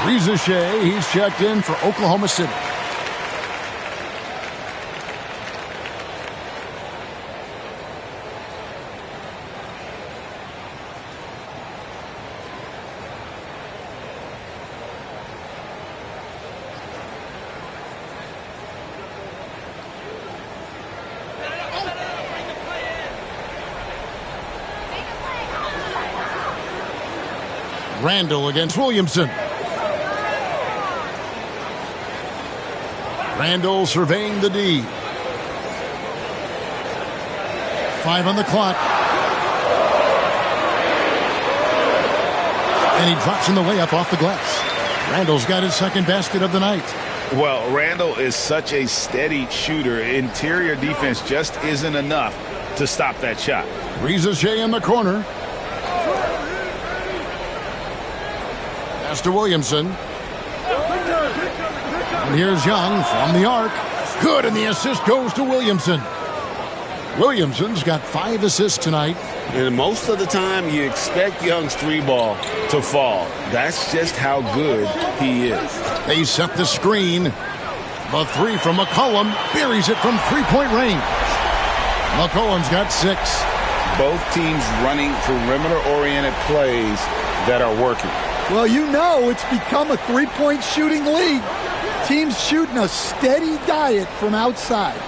Reza Shea, he's checked in for Oklahoma City. Randall against Williamson. Randall surveying the D. 5 on the clock. And he drops in the layup off the glass. Randall's got his second basket of the night. Well, Randall is such a steady shooter. Interior defense just isn't enough to stop that shot. Reza Shea in the corner. Pass to Williamson. And here's Young from the arc. Good, and the assist goes to Williamson. Williamson's got 5 assists tonight. And most of the time, you expect Young's 3-ball to fall. That's just how good he is. They set the screen. The 3 from McCollum buries it from 3-point range. McCollum's got 6. Both teams running perimeter-oriented plays that are working. Well, you know it's become a 3-point shooting league. Teams shooting a steady diet from outside.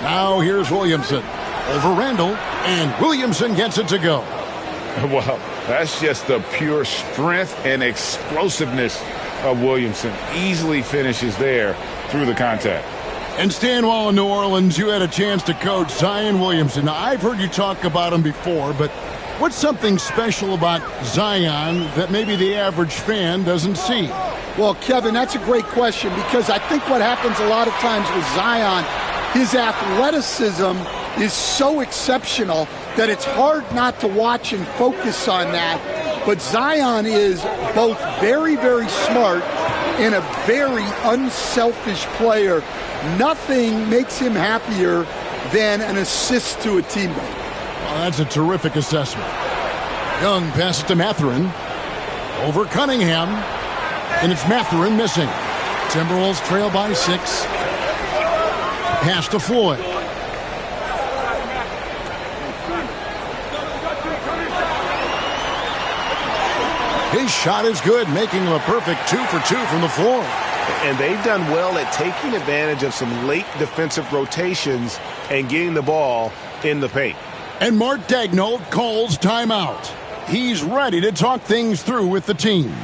Now here's Williamson over Randall, and Williamson gets it to go. Well, that's just the pure strength and explosiveness of Williamson. Easily finishes there through the contact. And Stan, while in New Orleans, you had a chance to coach Zion Williamson. Now, I've heard you talk about him before, but what's something special about Zion that maybe the average fan doesn't see? Well, Kevin, that's a great question, because I think what happens a lot of times with Zion, his athleticism is so exceptional that it's hard not to watch and focus on that. But Zion is both very, very smart and a very unselfish player. Nothing makes him happier than an assist to a teammate. Well, that's a terrific assessment. Young passes to Mathurin. Over Cunningham. And it's Mathurin missing. Timberwolves trail by 6. Pass to Floyd. His shot is good, making him a perfect 2 for 2 from the floor. And they've done well at taking advantage of some late defensive rotations and getting the ball in the paint. And Mark Daigneault calls timeout. He's ready to talk things through with the team.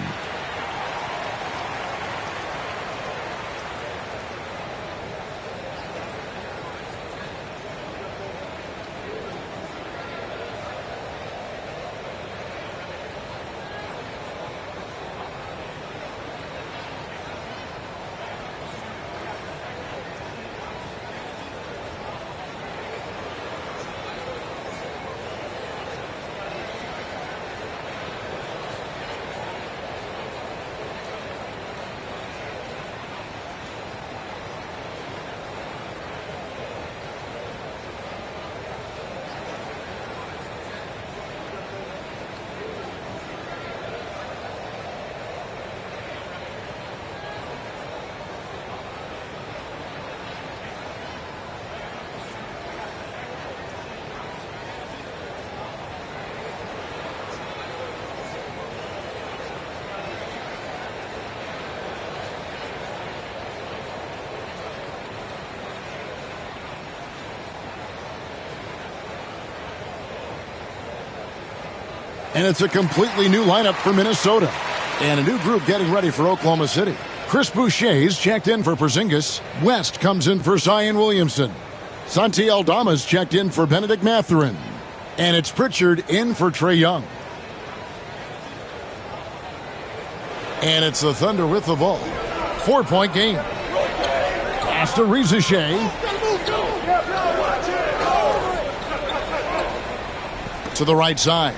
And it's a completely new lineup for Minnesota. And a new group getting ready for Oklahoma City. Chris Boucher's checked in for Porzingis. West comes in for Zion Williamson. Santi Aldama's checked in for Benedict Mathurin. And it's Pritchard in for Trae Young. And it's the Thunder with the ball. 4-point game. Pass to Rizachet. To the right side.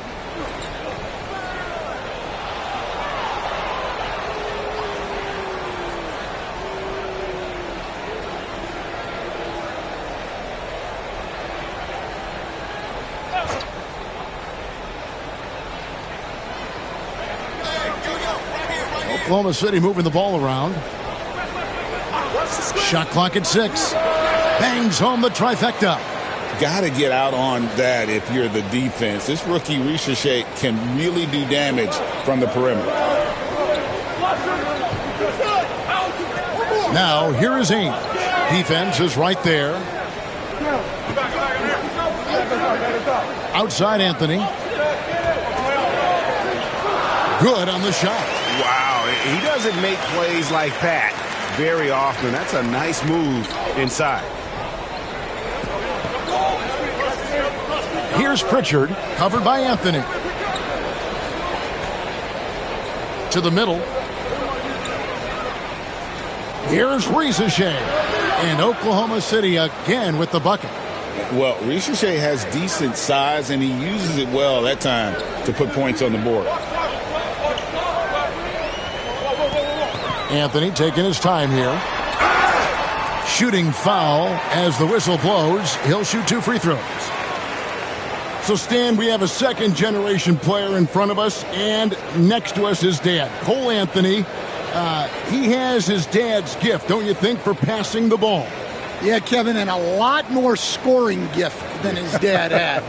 Oklahoma City moving the ball around. Shot clock at 6. Bangs home the trifecta. Got to get out on that if you're the defense. This rookie Rizachet can really do damage from the perimeter. Now here is Ainge. Defense is right there. Outside Anthony. Good on the shot. Wow, he doesn't make plays like that very often. That's a nice move inside. Here's Pritchard, covered by Anthony. To the middle. Here's Rizachet. And Oklahoma City again with the bucket. Well, Rizachet has decent size, and he uses it well that time to put points on the board. Anthony taking his time here. Shooting foul as the whistle blows. He'll shoot 2 free throws. So, Stan, we have a second-generation player in front of us, and next to us his dad, Cole Anthony. He has his dad's gift, don't you think, for passing the ball? Yeah, Kevin, and a lot more scoring gift than his dad had.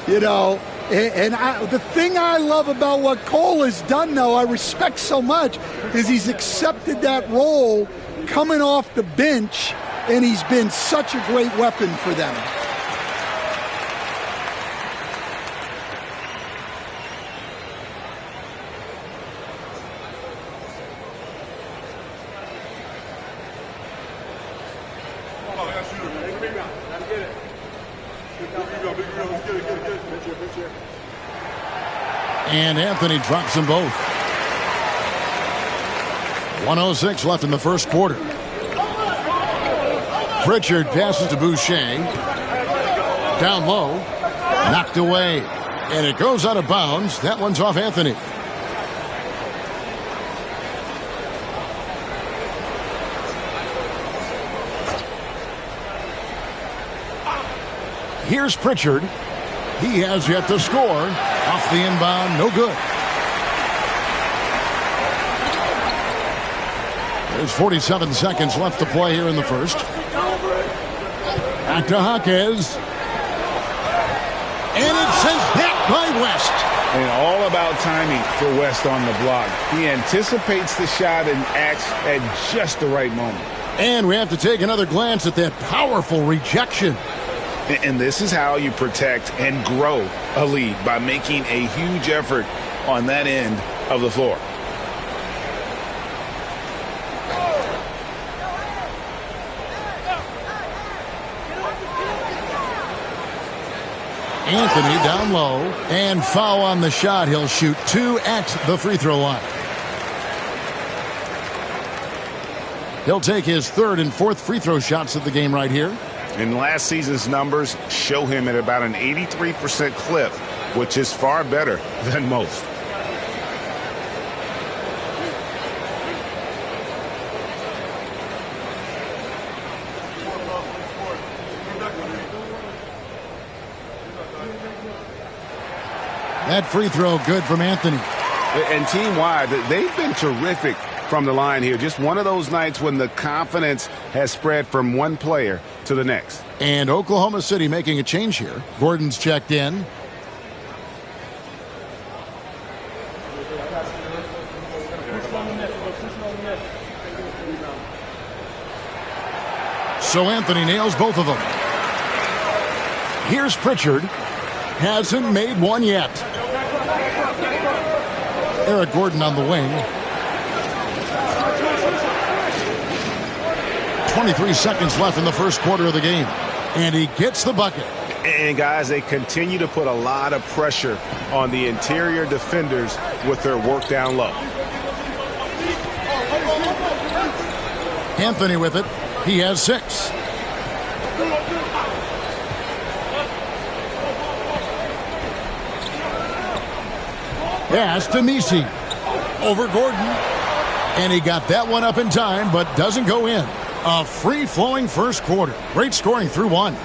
You know, and the thing I love about what Cole has done, though, I respect so much, is he's accepted that role coming off the bench, and he's been such a great weapon for them. And Anthony drops them both. 1:06 left in the first quarter. Pritchard passes to Boucher. Down low. Knocked away. And it goes out of bounds. That one's off Anthony. Here's Pritchard. He has yet to score. Off the inbound, no good. There's 47 seconds left to play here in the first. Back to Jaquez. And it's sent back by West. And all about timing for West on the block. He anticipates the shot and acts at just the right moment. And we have to take another glance at that powerful rejection. And this is how you protect and grow a lead, by making a huge effort on that end of the floor. Anthony down low, and foul on the shot. He'll shoot 2 at the free throw line. He'll take his 3rd and 4th free throw shots of the game right here. And last season's numbers show him at about an 83% clip, which is far better than most. That free throw good from Anthony. And team-wide, they've been terrific from the line here. Just one of those nights when the confidence has spread from one player to the next. And Oklahoma City making a change here. Gordon's checked in. So Anthony nails both of them. Here's Pritchard. Hasn't made one yet. Eric Gordon on the wing. 23 seconds left in the first quarter of the game. And he gets the bucket. And, guys, they continue to put a lot of pressure on the interior defenders with their work down low. Anthony with it. He has 6. Pass to Messi. Over Gordon. And he got that one up in time, but doesn't go in. A free-flowing first quarter. Great scoring through 1.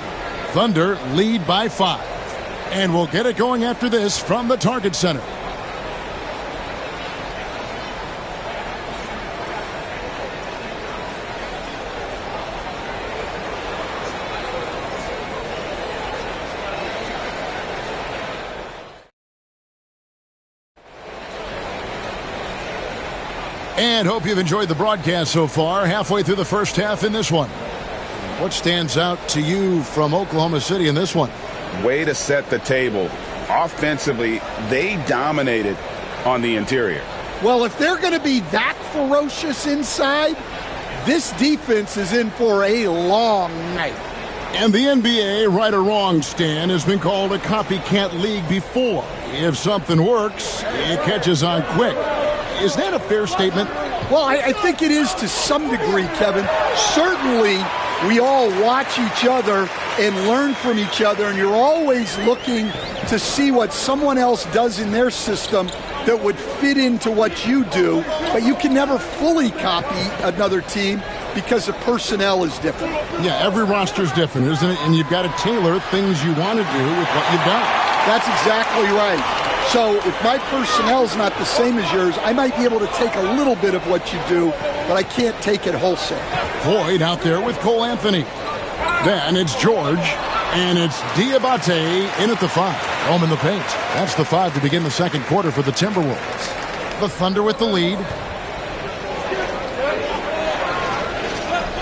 Thunder lead by 5. And we'll get it going after this from the Target Center. And hope you've enjoyed the broadcast so far. Halfway through the first half in this one. What stands out to you from Oklahoma City in this one? Way to set the table. Offensively, they dominated on the interior. Well, if they're going to be that ferocious inside, this defense is in for a long night. And the NBA, right or wrong, Stan, has been called a copycat league before. If something works, it catches on quick. Is that a fair statement? Well, I think it is to some degree, Kevin. Certainly, we all watch each other and learn from each other, and you're always looking to see what someone else does in their system that would fit into what you do, but you can never fully copy another team because the personnel is different. Yeah, every roster is different, isn't it? And you've got to tailor things you want to do with what you've got. That's exactly right. So if my personnel is not the same as yours, I might be able to take a little bit of what you do, but I can't take it wholesale. Floyd out there with Cole Anthony. Then it's George, and it's Diabate in at the 5. Home in the paint. That's the 5 to begin the second quarter for the Timberwolves. The Thunder with the lead.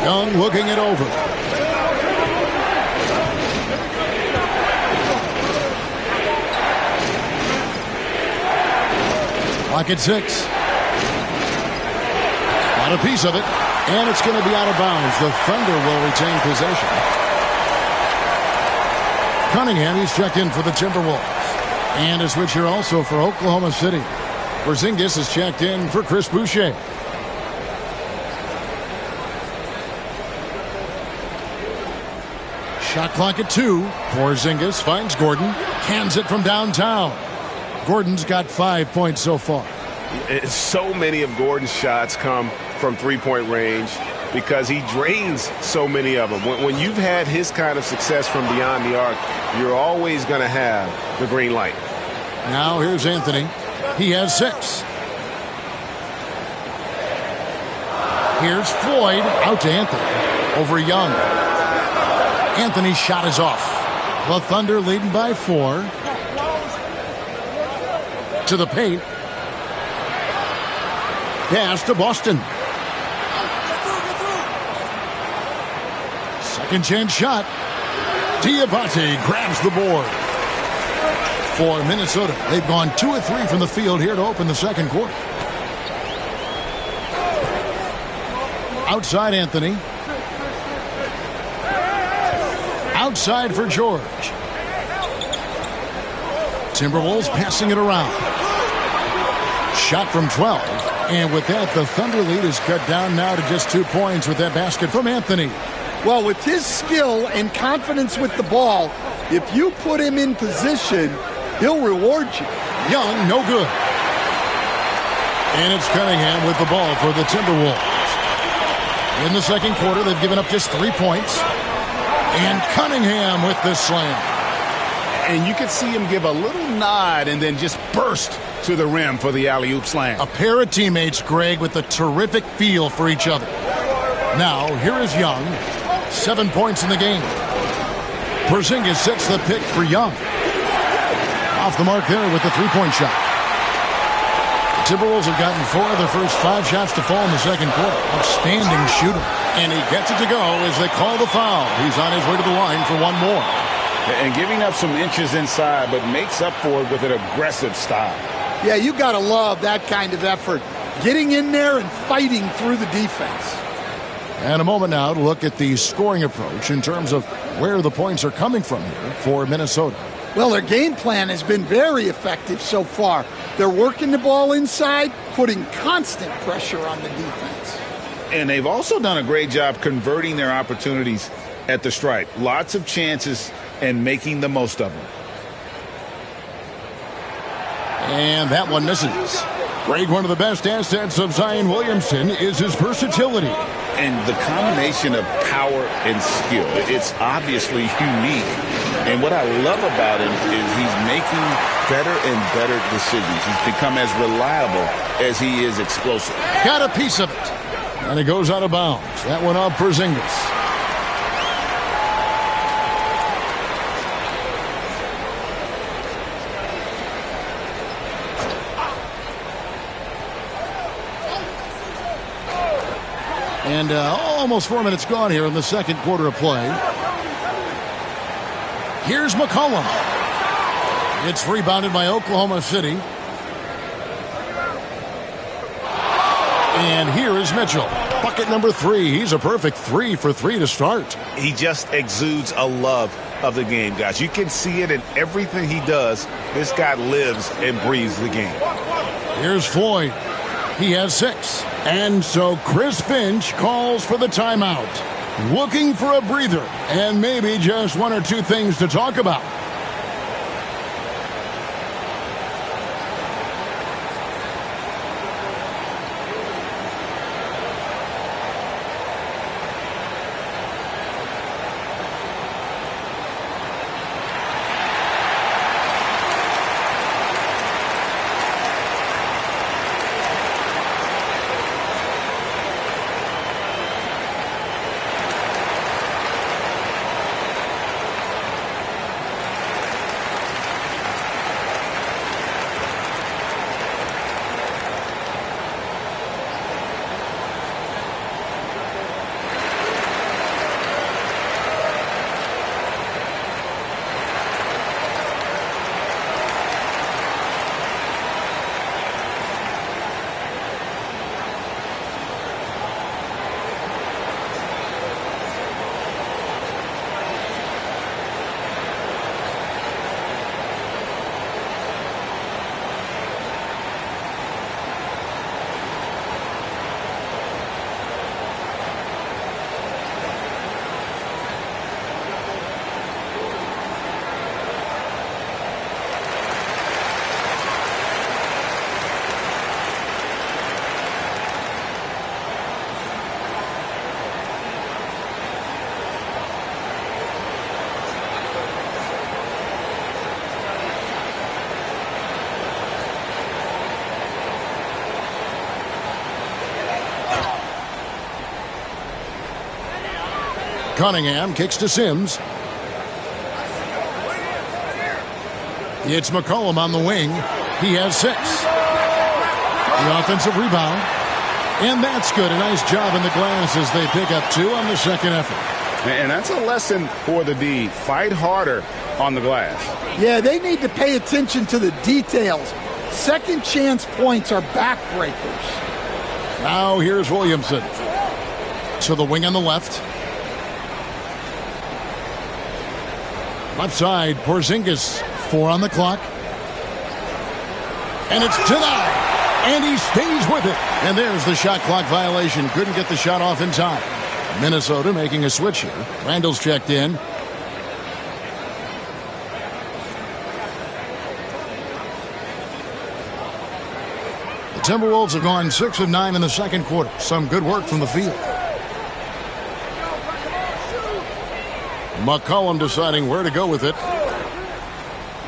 Young looking it over. Clock at 6. Got a piece of it. And it's going to be out of bounds. The Thunder will retain possession. Cunningham, he's checked in for the Timberwolves. And a switch here also for Oklahoma City. Porzingis is checked in for Chris Boucher. Shot clock at 2. Porzingis finds Gordon. Cans it from downtown. Gordon's got 5 points so far. So many of Gordon's shots come from three-point range because he drains so many of them. When you've had his kind of success from beyond the arc, you're always going to have the green light. Now here's Anthony. He has 6. Here's Floyd out to Anthony over Young. Anthony's shot is off. The Thunder leading by 4. To the paint. Pass to Boston. Second chance shot. Diabate grabs the board. For Minnesota, they've gone 2 of 3 from the field here to open the second quarter. Outside Anthony. Outside for George. Timberwolves passing it around. Shot from 12. And with that, the Thunder lead is cut down now to just 2 points with that basket from Anthony. Well, with his skill and confidence with the ball, if you put him in position, he'll reward you. Young, no good. And it's Cunningham with the ball for the Timberwolves. In the second quarter, they've given up just 3 points. And Cunningham with the slam. And you could see him give a little nod and then just burst to the rim for the alley-oop slam. A pair of teammates, Greg, with a terrific feel for each other. Now, here is Young. 7 points in the game. Porzingis sets the pick for Young. Off the mark there with the three-point shot. The Timberwolves have gotten 4 of their first 5 shots to fall in the second quarter. Outstanding shooter. And he gets it to go as they call the foul. He's on his way to the line for one more. And giving up some inches inside, but makes up for it with an aggressive style. Yeah, you got to love that kind of effort. Getting in there and fighting through the defense. And a moment now to look at the scoring approach in terms of where the points are coming from here for Minnesota. Well, their game plan has been very effective so far. They're working the ball inside, putting constant pressure on the defense. And they've also done a great job converting their opportunities at the stripe. Lots of chances and making the most of them. And that one misses. Greg, one of the best assets of Zion Williamson is his versatility. And the combination of power and skill, it's obviously unique. And what I love about him is he's making better and better decisions. He's become as reliable as he is explosive. Got a piece of it. And it goes out of bounds. That one off Porzingis. And almost 4 minutes gone here in the second quarter of play. Here's McCollum. It's rebounded by Oklahoma City. And here is Mitchell. Bucket number 3. He's a perfect 3 for 3 to start. He just exudes a love of the game, guys. You can see it in everything he does. This guy lives and breathes the game. Here's Floyd. He has 6. And so Chris Finch calls for the timeout. Looking for a breather and maybe just 1 or 2 things to talk about. Cunningham kicks to Sims. It's McCollum on the wing. He has 6. The offensive rebound. And that's good. A nice job in the glass as they pick up 2 on the second effort. And that's a lesson for the D. Fight harder on the glass. Yeah, they need to pay attention to the details. Second chance points are backbreakers. Now here's Williamson. To the wing on the left. Left side, Porzingis. 4 on the clock. And it's denied. And he stays with it. And there's the shot clock violation. Couldn't get the shot off in time. Minnesota making a switch here. Randall's checked in. The Timberwolves have gone 6 of 9 in the second quarter. Some good work from the field. McCollum deciding where to go with it.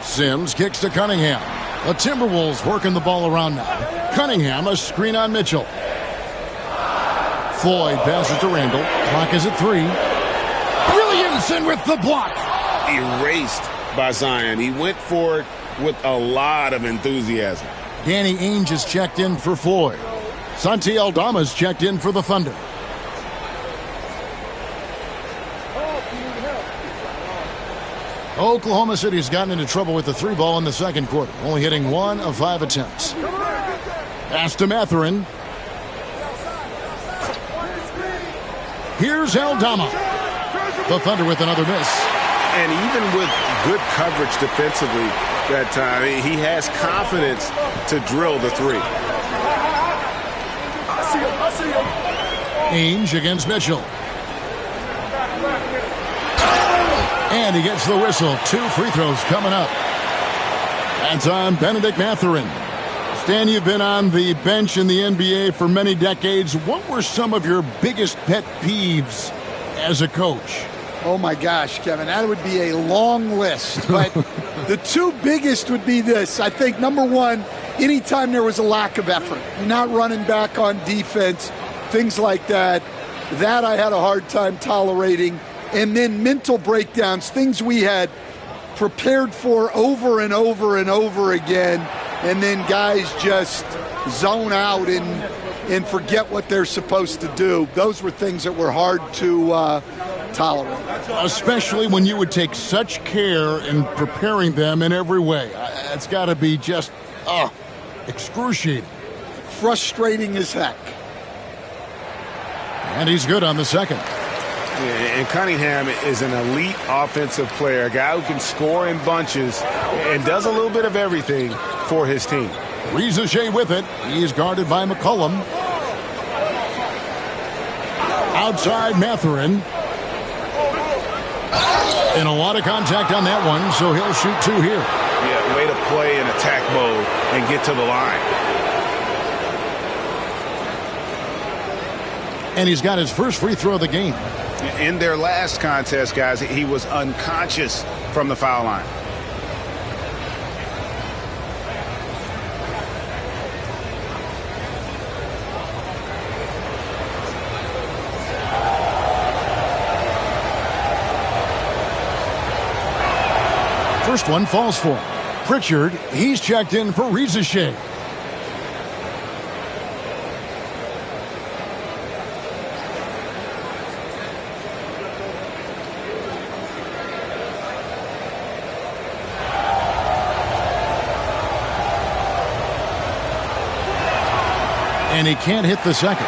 Sims kicks to Cunningham. The Timberwolves working the ball around now. Cunningham, a screen on Mitchell. Floyd passes to Randall. Clock is at 3. Williamson with the block. Erased by Zion. He went for it with a lot of enthusiasm. Danny Ainge is checked in for Floyd. Santi Aldama's checked in for the Thunder. Oklahoma City's gotten into trouble with the 3 ball in the second quarter, only hitting 1 of 5 attempts. Pass to Mathurin. Here's Aldama. The Thunder with another miss. And even with good coverage defensively that time, he has confidence to drill the 3. Ainge against Mitchell. And he gets the whistle. 2 free throws coming up. That's on Benedict Mathurin. Stan, you've been on the bench in the NBA for many decades. What were some of your biggest pet peeves as a coach? Oh, my gosh, Kevin, that would be a long list. But the 2 biggest would be this. I think, number 1, anytime there was a lack of effort. You're not running back on defense, things like that. That I had a hard time tolerating. And then mental breakdowns, things we had prepared for over and over and over again, and then guys just zone out and forget what they're supposed to do. Those were things that were hard to tolerate. Especially when you would take such care in preparing them in every way. It's got to be just excruciating. Frustrating as heck. And he's good on the second. And Cunningham is an elite offensive player, a guy who can score in bunches and does a little bit of everything for his team. Riza with it. He's guarded by McCollum. Outside Mathurin. And a lot of contact on that one, so he'll shoot 2 here. Yeah, way to play in attack mode and get to the line. And he's got his first free throw of the game. In their last contest, guys, he was unconscious from the foul line. First one falls for him. Pritchard, he's checked in for Riza. And he can't hit the second.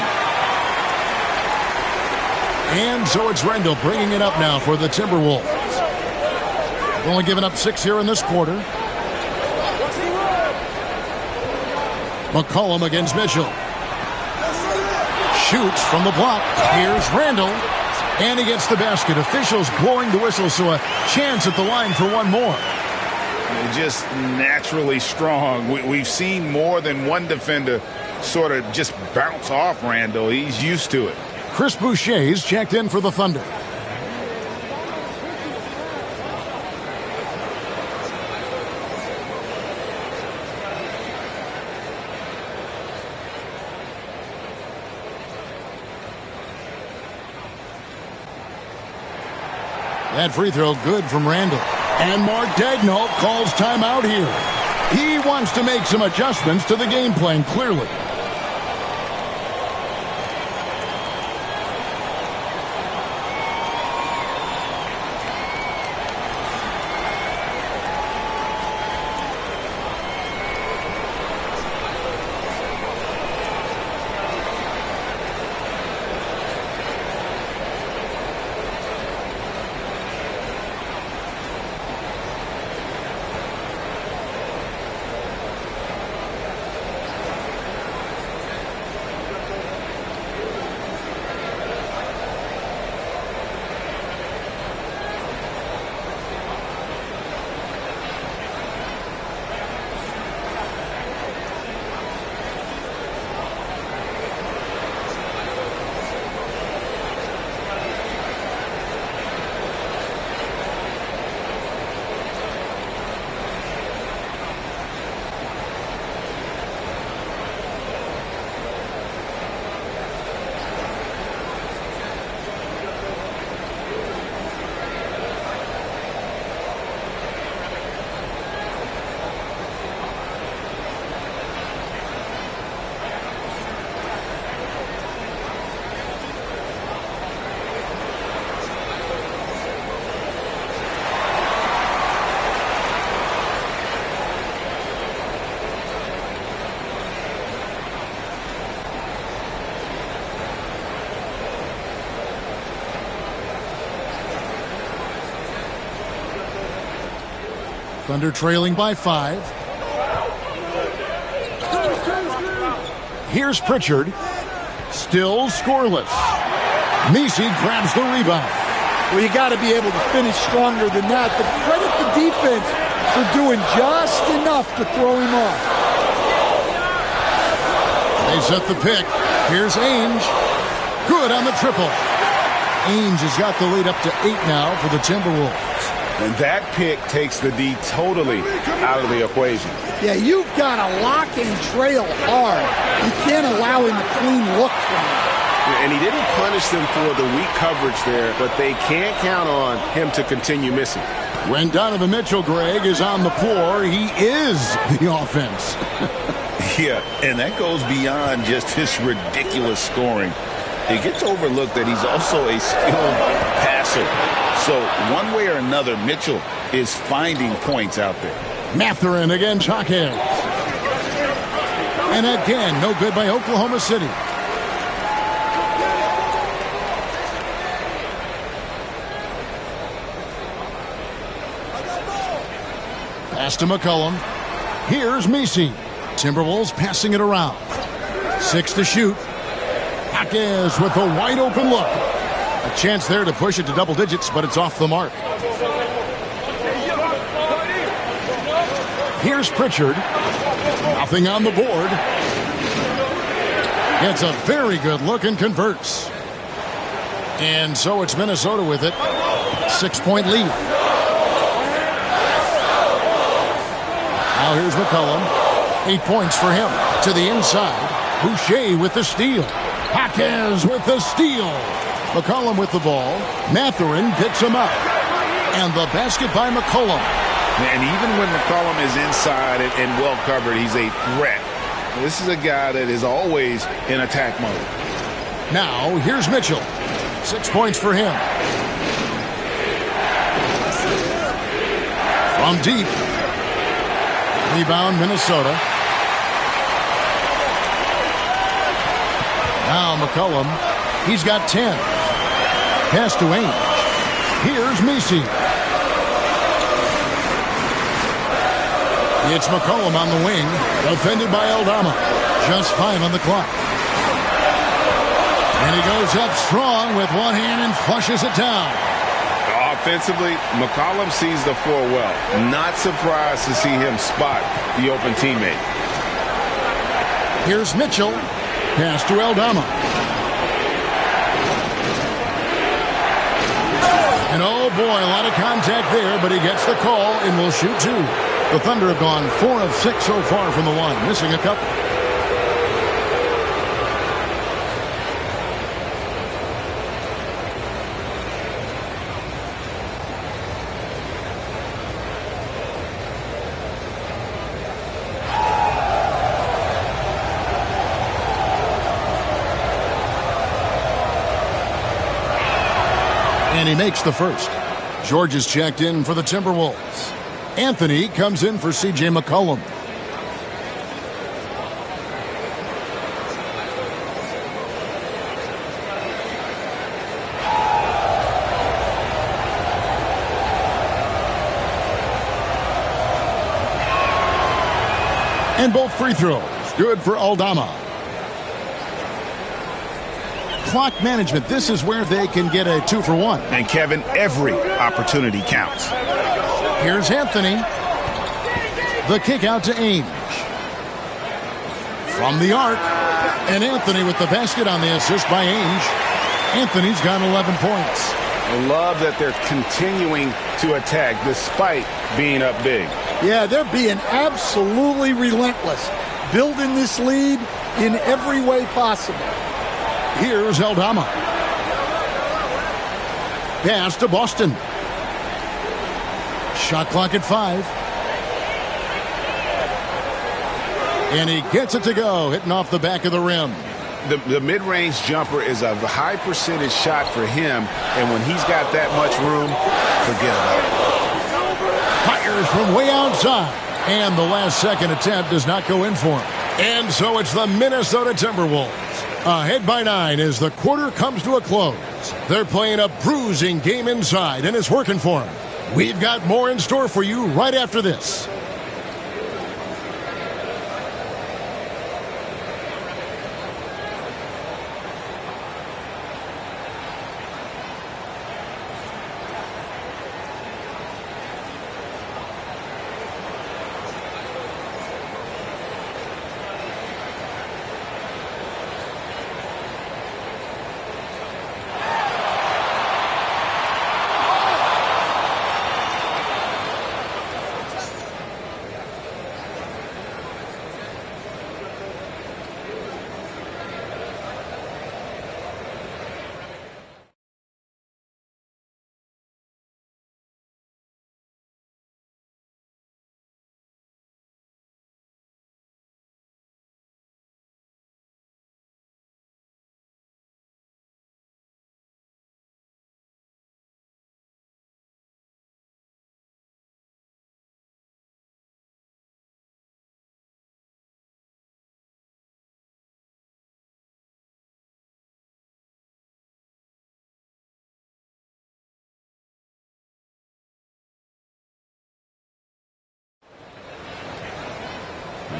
And so it's Randall bringing it up now for the Timberwolves. Only given up 6 here in this quarter. McCollum against Mitchell. Shoots from the block. Here's Randall. And he gets the basket. Officials blowing the whistle, so a chance at the line for one more. Just naturally strong. We've seen more than one defender sort of just bounce off Randall. He's used to it. Chris Boucher's checked in for the Thunder. That free throw good from Randall. And Mark Daigneault calls timeout here. He wants to make some adjustments to the game plan, clearly. Thunder trailing by 5. Here's Pritchard. Still scoreless. Messi grabs the rebound. Well, you got to be able to finish stronger than that, but credit the defense for doing just enough to throw him off. They set the pick. Here's Ainge. Good on the triple. Ainge has got the lead up to 8 now for the Timberwolves. And that pick takes the D totally out of the equation. Yeah, you've got to lock and trail hard. You can't allow him a clean look from him. And he didn't punish them for the weak coverage there, but they can't count on him to continue missing. When Donovan Mitchell, Greg, is on the floor, he is the offense. Yeah, and that goes beyond just his ridiculous scoring. It gets overlooked that he's also a skilled passer. So one way or another, Mitchell is finding points out there. Mathurin against Hawkins. And again, no good by Oklahoma City. Pass to McCollum. Here's Messi. Timberwolves passing it around. 6 to shoot. Hawkins with a wide open look. A chance there to push it to double digits, but it's off the mark. Here's Pritchard. Nothing on the board. Gets a very good look and converts. And so it's Minnesota with it. 6-point lead. Now here's McCollum. 8 points for him. To the inside. Boucher with the steal. Hawkins with the steal. McCollum with the ball. Mathurin picks him up. And the basket by McCollum. And even when McCollum is inside and well covered, he's a threat. This is a guy that is always in attack mode. Now, here's Mitchell. 6 points for him. From deep. Rebound, Minnesota. Now McCollum. He's got 10. Pass to Ainge. Here's Messi. It's McCollum on the wing. Defended by Aldama. Just 5 on the clock. And he goes up strong with one hand and flushes it down. Offensively, McCollum sees the floor well. Not surprised to see him spot the open teammate. Here's Mitchell. Pass to Aldama. And oh boy, a lot of contact there, but he gets the call and will shoot 2. The Thunder have gone 4 of 6 so far from the line, missing a couple. And he makes the first. George is checked in for the Timberwolves. Anthony comes in for C.J. McCollum. And both free throws. Good for Aldama. Clock management. This is where they can get a 2-for-1. And Kevin, every opportunity counts. Here's Anthony. The kick out to Ainge. From the arc. And Anthony with the basket on the assist by Ainge. Anthony's got 11 points. I love that they're continuing to attack despite being up big. Yeah, they're being absolutely relentless, building this lead in every way possible. Here's Aldama. Pass to Boston. Shot clock at 5. And he gets it to go, hitting off the back of the rim. The mid-range jumper is a high percentage shot for him, and when he's got that much room, forget about it. Fires from way outside, and the last second attempt does not go in for him. And so it's the Minnesota Timberwolves ahead by 9 as the quarter comes to a close. They're playing a bruising game inside, and it's working for them. We've got more in store for you right after this.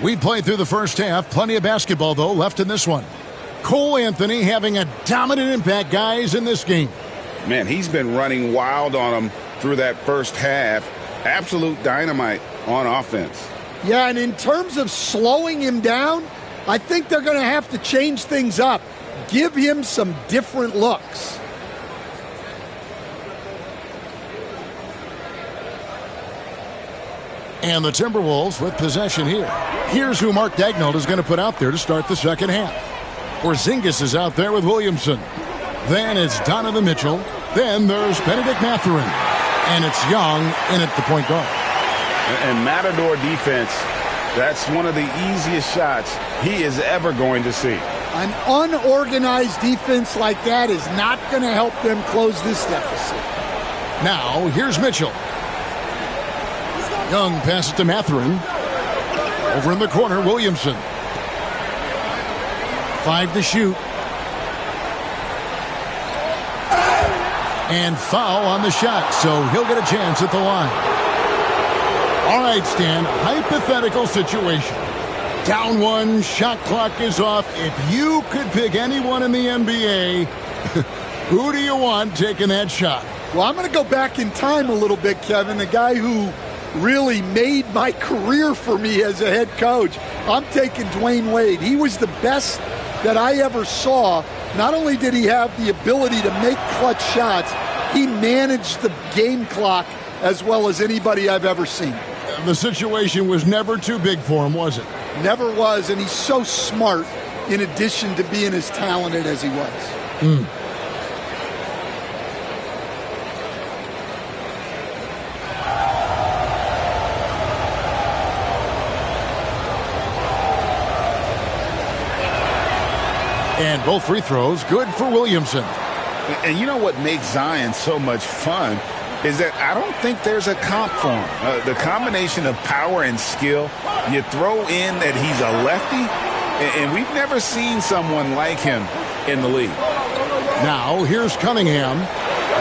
We played through the first half. Plenty of basketball, though, left in this one. Cole Anthony having a dominant impact, guys, in this game. Man, he's been running wild on them through that first half. Absolute dynamite on offense. Yeah, and in terms of slowing him down, I think they're going to have to change things up. Give him some different looks. And the Timberwolves with possession here. Here's who Mark Daigneault is going to put out there to start the second half. Porzingis is out there with Williamson. Then it's Donovan Mitchell. Then there's Benedict Mathurin. And it's Young in at the point guard. And Matador defense, that's one of the easiest shots he is ever going to see. An unorganized defense like that is not going to help them close this deficit. Now, here's Mitchell. Young passes to Mathurin. Over in the corner, Williamson. 5 to shoot. And foul on the shot, so he'll get a chance at the line. All right, Stan, hypothetical situation. Down 1, shot clock is off. If you could pick anyone in the NBA, who do you want taking that shot? Well, I'm going to go back in time a little bit, Kevin. The guy who really made my career for me as a head coach. I'm taking Dwayne Wade. He was the best that I ever saw. Not only did he have the ability to make clutch shots, he managed the game clock as well as anybody I've ever seen. The situation was never too big for him, was it? Never was, and he's so smart in addition to being as talented as he was. And both free throws good for Williamson. And you know what makes Zion so much fun is that I don't think there's a comp for him. The combination of power and skill, you throw in that he's a lefty, and we've never seen someone like him in the league. Now, here's Cunningham.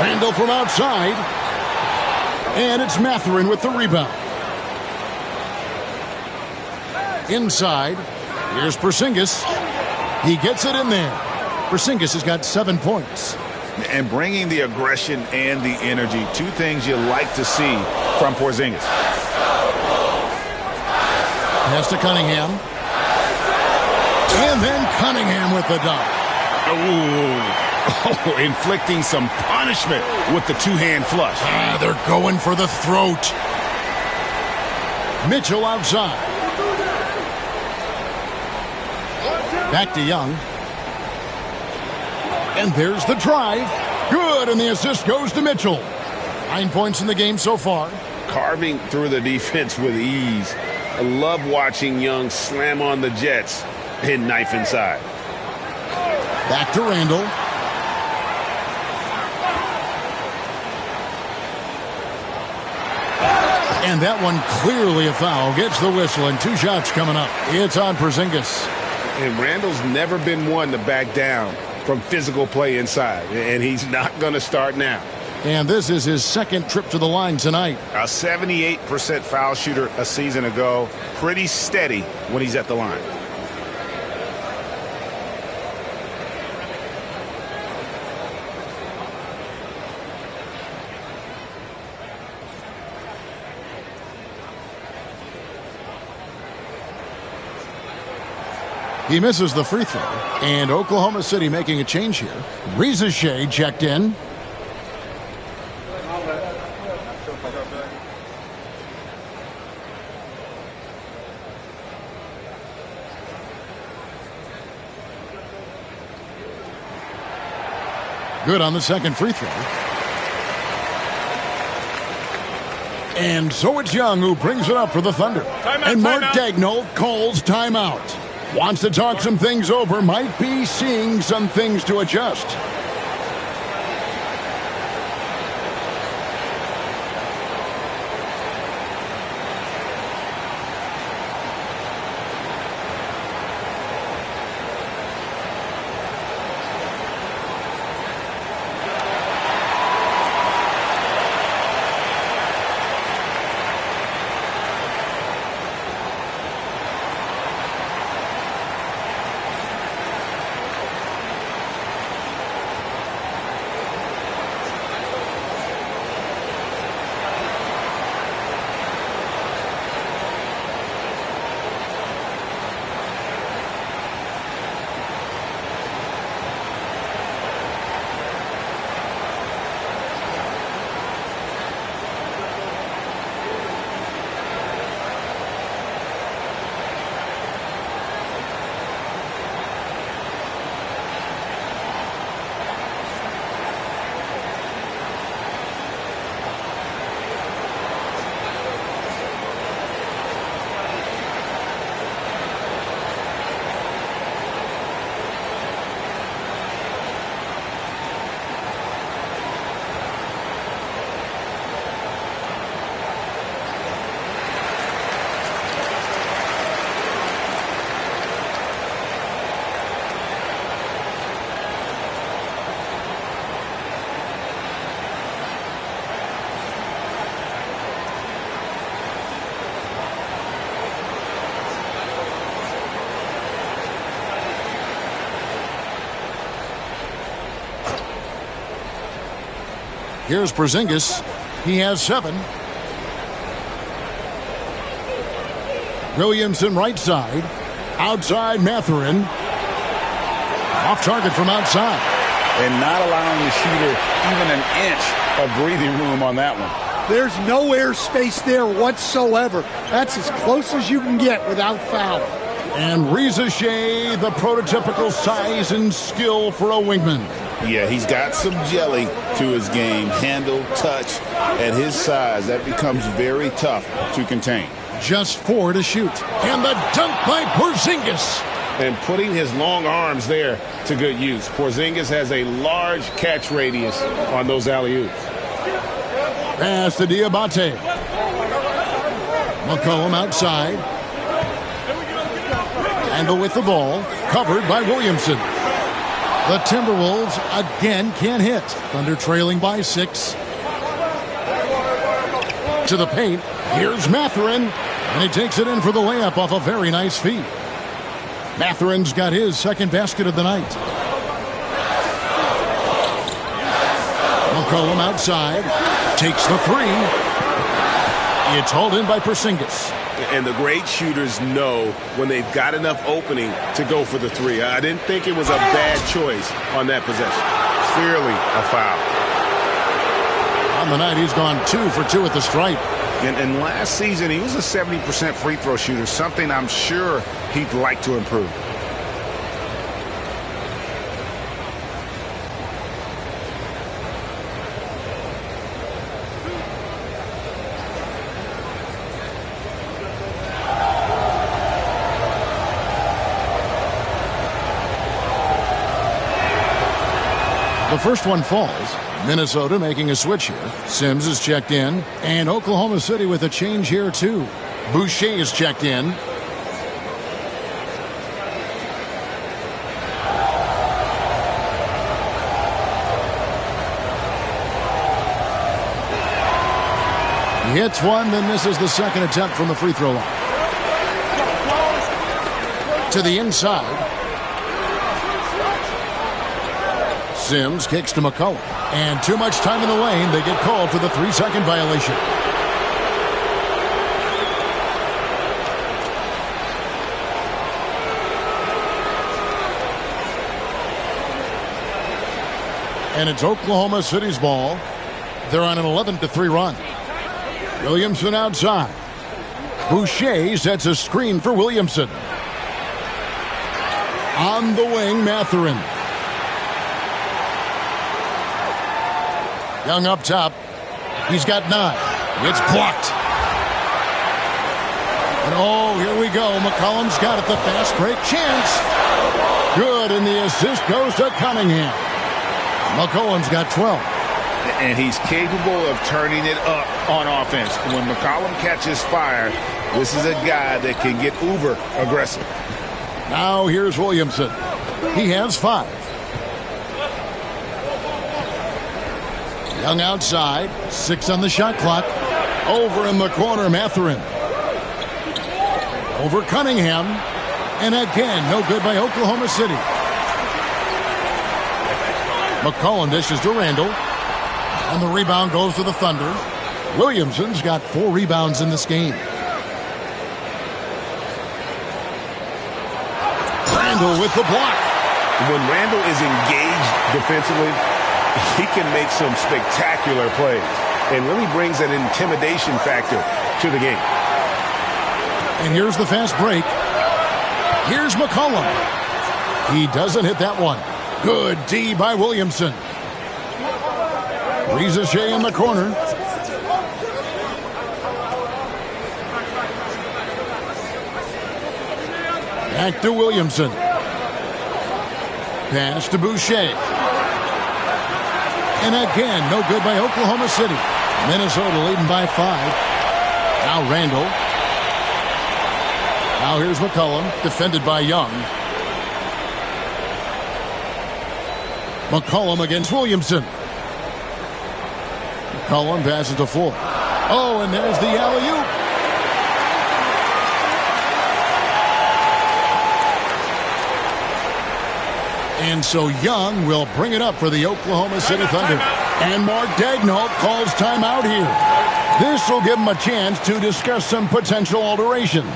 Randall from outside. And it's Mathurin with the rebound. Inside, here's Porzingis. He gets it in there. Porzingis has got 7 points. And bringing the aggression and the energy, two things you like to see from Porzingis. Pass to Cunningham. And then Cunningham with the dunk. Oh, inflicting some punishment with the two-hand flush. They're going for the throat. Mitchell outside. Back to Young. And there's the drive. Good, and the assist goes to Mitchell. 9 points in the game so far. Carving through the defense with ease. I love watching Young slam on the Jets and knife inside. Back to Randall. And that one clearly a foul. Gets the whistle, and 2 shots coming up. It's on Porzingis. And Randall's never been one to back down from physical play inside, and he's not going to start now. And this is his second trip to the line tonight. A 78% foul shooter a season ago. Pretty steady when he's at the line. He misses the free throw, and Oklahoma City making a change here. Reza Shea checked in. Good on the second free throw. And so it's Young who brings it up for the Thunder. And Mark Daigneault calls timeout. Wants to talk some things over, might be seeing some things to adjust. Here's Porzingis. He has 7. Williamson right side. Outside Mathurin. Off target from outside. And not allowing the shooter even an inch of breathing room on that one. There's no air space there whatsoever. That's as close as you can get without foul. And Reza Shea, the prototypical size and skill for a wingman. Yeah, he's got some jelly to his game. Handle, touch. At his size, that becomes very tough to contain. Just 4 to shoot. And the dunk by Porzingis. and putting his long arms there to good use. Porzingis has a large catch radius on those alley-oops. Pass to Diabate. McCollum outside. Randall with the ball, covered by Williamson. The Timberwolves again can't hit. Thunder trailing by 6. To the paint. Here's Mathurin. And he takes it in for the layup off a very nice feed. Mathurin's got his second basket of the night. McCollum outside. Takes the 3. It's hauled in by Porzingis. And the great shooters know when they've got enough opening to go for the 3. I didn't think it was a bad choice on that possession. Clearly a foul. On the night, he's gone 2 for 2 at the stripe. And last season, he was a 70% free throw shooter, something I'm sure he'd like to improve. The first one falls. Minnesota making a switch here. Sims is checked in. And Oklahoma City with a change here, too. Boucher is checked in. He hits one, then misses the second attempt from the free throw line. To the inside. Sims kicks to McCollum. And too much time in the lane. They get called for the 3-second violation. And it's Oklahoma City's ball. They're on an 11-3 run. Williamson outside. Boucher sets a screen for Williamson. On the wing, Mathurin. Young up top. He's got 9. It's blocked. And oh, here we go. McCollum's got it. The fast break chance. Good, and the assist goes to Cunningham. McCollum's got 12. And he's capable of turning it up on offense. When McCollum catches fire, this is a guy that can get uber aggressive. Now here's Williamson. He has 5. Young outside. 6 on the shot clock. Over in the corner, Mathurin. Over Cunningham. And again, no good by Oklahoma City. McCollum dishes to Randall. And the rebound goes to the Thunder. Williamson's got 4 rebounds in this game. Randall with the block. When Randall is engaged defensively, he can make some spectacular plays and really brings an intimidation factor to the game. And here's the fast break. Here's McCollum. He doesn't hit that one. Good D by Williamson. Ricochet in the corner. Back to Williamson. Pass to Boucher. And again, no good by Oklahoma City. Minnesota leading by 5. Now Randall. Now here's McCollum, defended by Young. McCollum against Williamson. McCollum passes to 4. Oh, and there's the alley-oop. And so Young will bring it up for the Oklahoma City Thunder. And Mark Daigneault calls timeout here. This will give him a chance to discuss some potential alterations.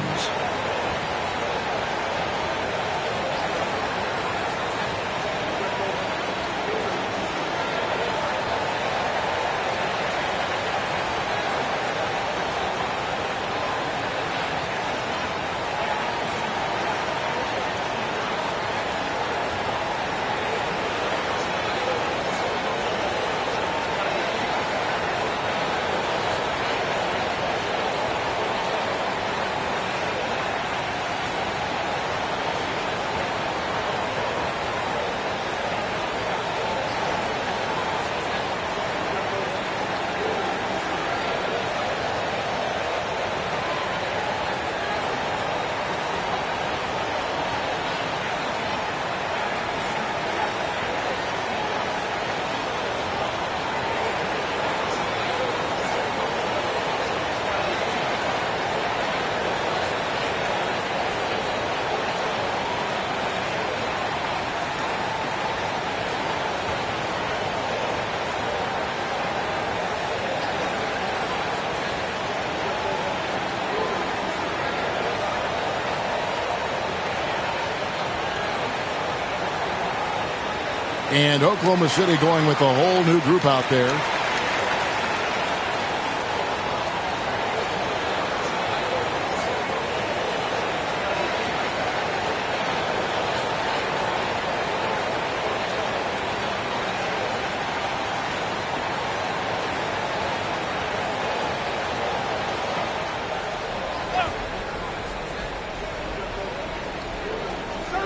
And Oklahoma City going with a whole new group out there.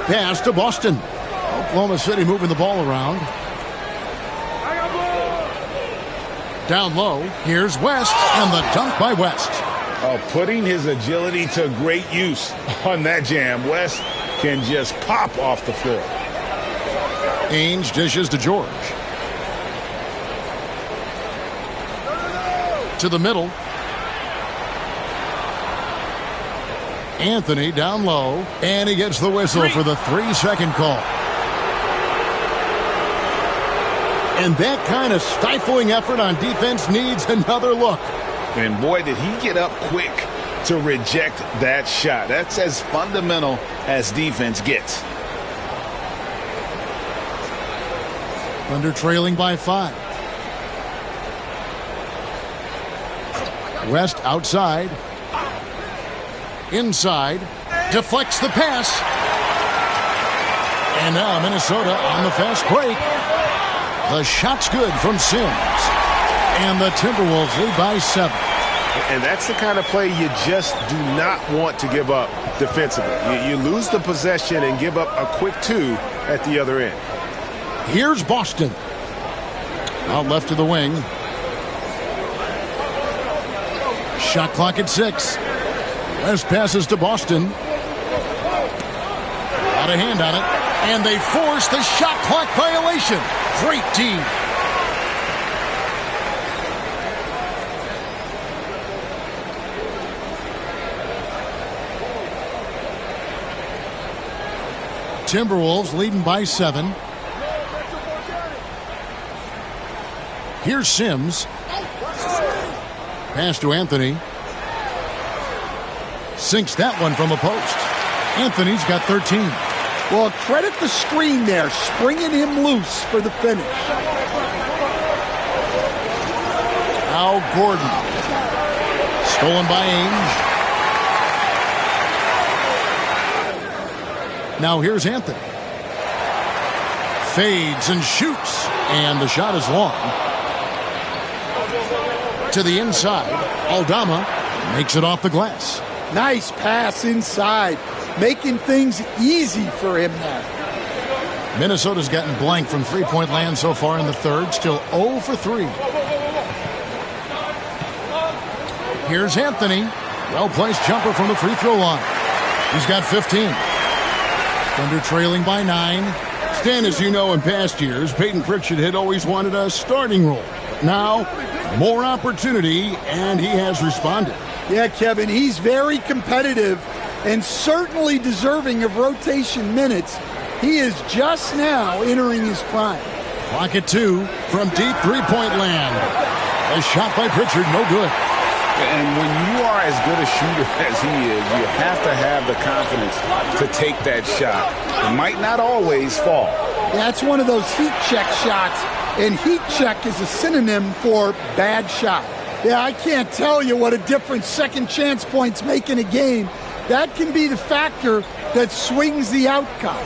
Pass to Boston. Oklahoma City moving the ball around. Down low, here's West, and the dunk by West. Putting his agility to great use on that jam. West can just pop off the floor. Ainge dishes to George. To the middle. Anthony down low, and he gets the whistle for the 3-second call. And that kind of stifling effort on defense needs another look. And boy, did he get up quick to reject that shot. That's as fundamental as defense gets. Thunder trailing by 5. West outside. Inside, deflects the pass. And now Minnesota on the fast break. The shot's good from Sims. And the Timberwolves lead by 7. And that's the kind of play you just do not want to give up defensively. You lose the possession and give up a quick 2 at the other end. Here's Boston. Out left to the wing. Shot clock at 6. West passes to Boston. Got a hand on it. And they force the shot clock violation. Great team. Timberwolves leading by 7. Here's Sims. Pass to Anthony. Sinks that one from the post. Anthony's got 13. Well, credit the screen there, springing him loose for the finish. Al Gordon. Stolen by Ainge. Now here's Anthony. Fades and shoots. And the shot is long. To the inside. Aldama makes it off the glass. Nice pass inside, making things easy for him now. Minnesota's gotten blank from three-point land so far in the third, still 0 for 3. Here's Anthony. Well-placed jumper from the free throw line. He's got 15. Thunder trailing by 9. Stan, as you know, in past years, Peyton Pritchard had always wanted a starting role. Now, more opportunity, and he has responded. Yeah, Kevin, he's very competitive and certainly deserving of rotation minutes. He is just now entering his prime. Clock at 2 from deep three-point land. A shot by Pritchard, no good. And when you are as good a shooter as he is, you have to have the confidence to take that shot. It might not always fall. That's one of those heat check shots, and heat check is a synonym for bad shot. Yeah, I can't tell you what a difference second chance points make in a game. That can be the factor that swings the outcome.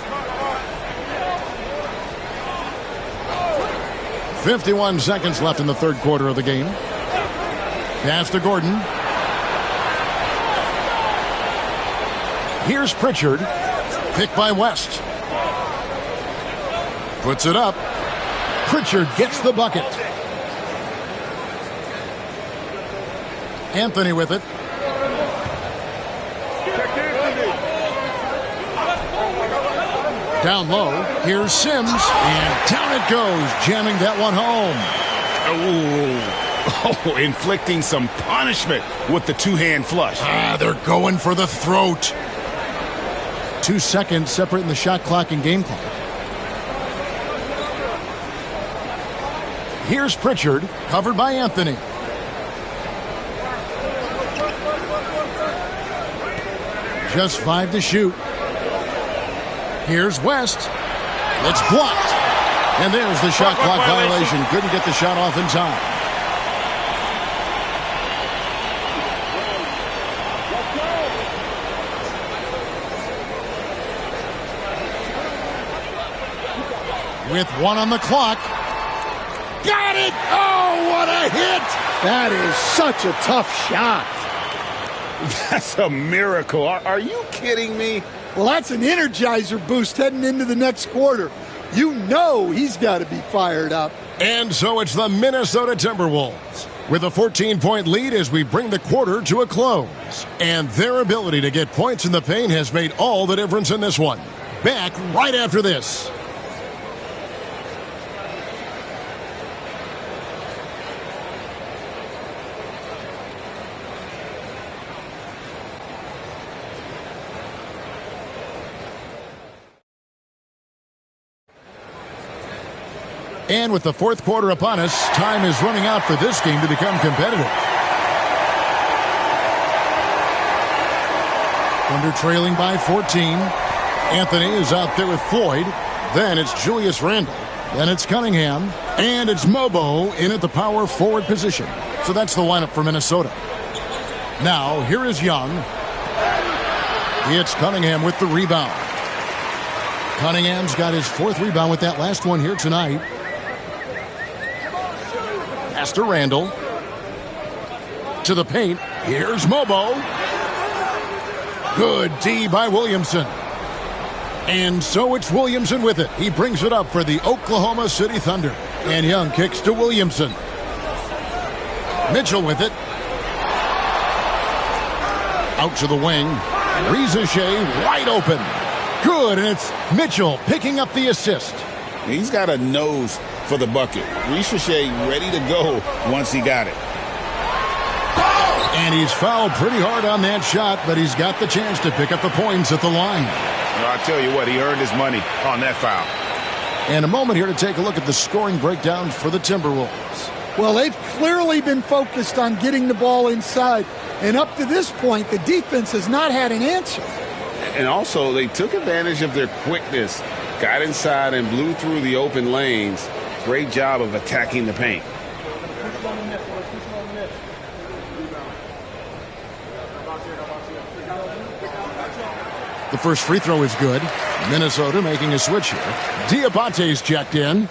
51 seconds left in the third quarter of the game. Pass to Gordon. Here's Pritchard. Picked by West. Puts it up. Pritchard gets the bucket. Anthony with it. Down low, here's Sims, and down it goes, jamming that one home. Oh, inflicting some punishment with the two-hand flush. They're going for the throat. 2 seconds separating the shot clock and game clock. Here's Pritchard, covered by Anthony. Just 5 to shoot. Here's West. It's blocked. And there's the shot clock violation. Couldn't get the shot off in time. With 1 on the clock. Got it! Oh, what a hit! That is such a tough shot. That's a miracle. Are you kidding me? Well, that's an energizer boost heading into the next quarter. You know he's got to be fired up. And so it's the Minnesota Timberwolves with a 14-point lead as we bring the quarter to a close. And their ability to get points in the paint has made all the difference in this one. Back right after this. And with the fourth quarter upon us, time is running out for this game to become competitive. Thunder trailing by 14. Anthony is out there with Floyd. Then it's Julius Randle. Then it's Cunningham. And it's Mobo in at the power forward position. So that's the lineup for Minnesota. Now, here is Young. It's Cunningham with the rebound. Cunningham's got his 4th rebound with that last one here tonight. Pass to Randle. To the paint. Here's Mobo. Good D by Williamson. And so it's Williamson with it. He brings it up for the Oklahoma City Thunder. And Young kicks to Williamson. Mitchell with it. Out to the wing. Rizachet wide open. Good, and it's Mitchell picking up the assist. He's got a nose for the bucket. Rizachet ready to go once he got it. And he's fouled pretty hard on that shot, but he's got the chance to pick up the points at the line. Well, I tell you what, he earned his money on that foul. And a moment here to take a look at the scoring breakdown for the Timberwolves. Well, they've clearly been focused on getting the ball inside. And up to this point, the defense has not had an answer. And also, they took advantage of their quickness, got inside and blew through the open lanes. Great job of attacking the paint. The first free throw is good. Minnesota making a switch here. Diabate's checked in.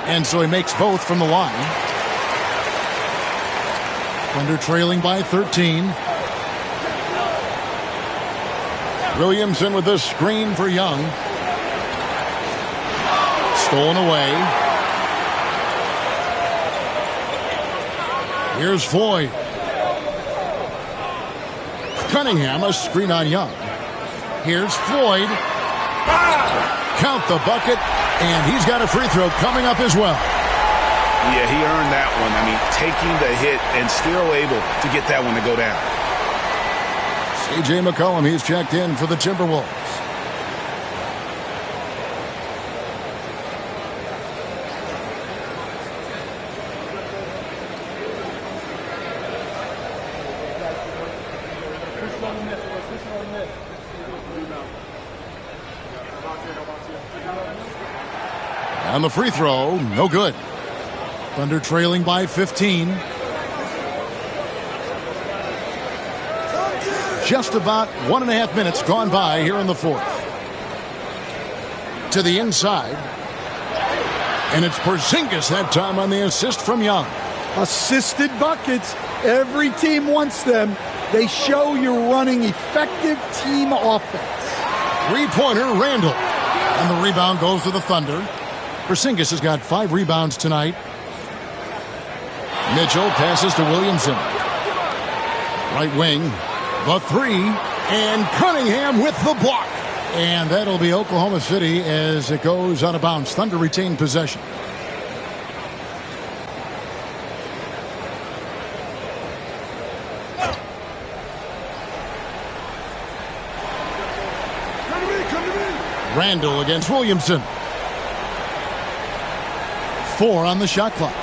And so he makes both from the line. Thunder trailing by 13. Williamson with the screen for Young. Stolen away. Here's Floyd. Cunningham, a screen on Young. Here's Floyd. Count the bucket, and he's got a free throw coming up as well. Yeah, he earned that one. I mean, taking the hit and still able to get that one to go down. C.J. McCollum, he's checked in for the Timberwolves. On the free throw, no good. Thunder trailing by 15. Just about 1.5 minutes gone by here in the fourth. To the inside. And it's Porzingis that time on the assist from Young. Assisted buckets. Every team wants them. They show you're running effective team offense. Three-pointer, Randle. And the rebound goes to the Thunder. Porzingis has got 5 rebounds tonight. Mitchell passes to Williamson. Right wing. The 3. And Cunningham with the block. And that'll be Oklahoma City as it goes out of bounds. Thunder retain possession. Randle against Williamson. 4 on the shot clock.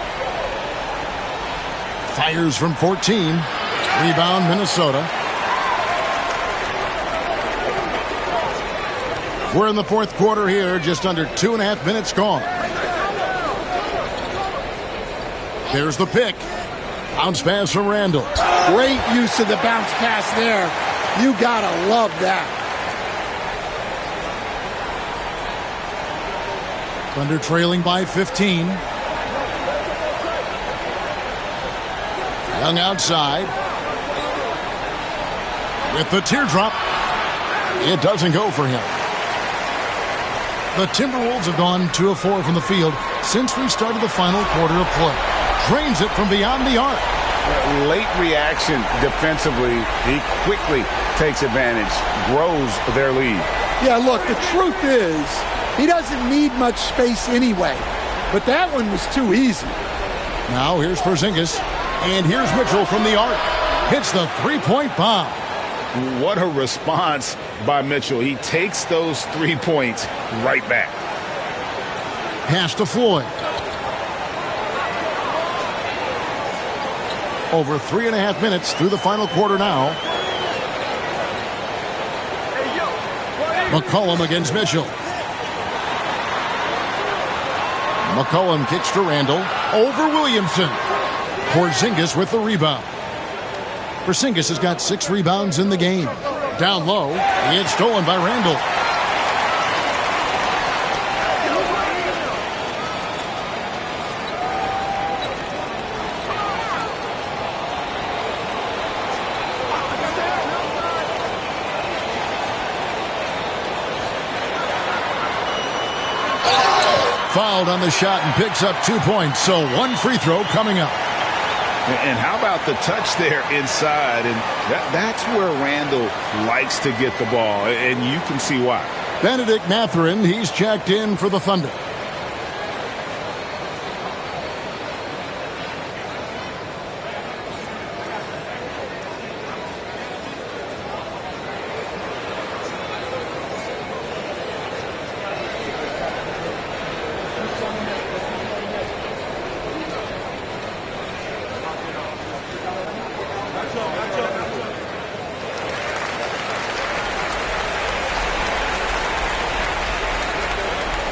Fires from 14. Rebound, Minnesota. We're in the fourth quarter here, just under 2.5 minutes gone. There's the pick. Bounce pass from Randall. Great use of the bounce pass there. You gotta love that. Thunder trailing by 15. Young outside. With the teardrop. It doesn't go for him. The Timberwolves have gone 2 of 4 from the field since we started the final quarter of play. Drains it from beyond the arc. Late reaction defensively. He quickly takes advantage, grows their lead. Yeah, look, the truth is, he doesn't need much space anyway. But that one was too easy. Now here's Porzingis. And here's Mitchell from the arc. Hits the three-point bomb. What a response by Mitchell. He takes those 3 points right back. Pass to Floyd. Over 3.5 minutes through the final quarter now. McCollum against Mitchell. McCollum kicks to Randall. Over Williamson. Porzingis with the rebound. Porzingis has got 6 rebounds in the game. Down low, it's stolen by Randall. Fouled on the shot and picks up 2 points, so 1 free throw coming up. And how about the touch there inside? And that's where Randall likes to get the ball, and you can see why. Benedict Mathurin, he's checked in for the Thunder.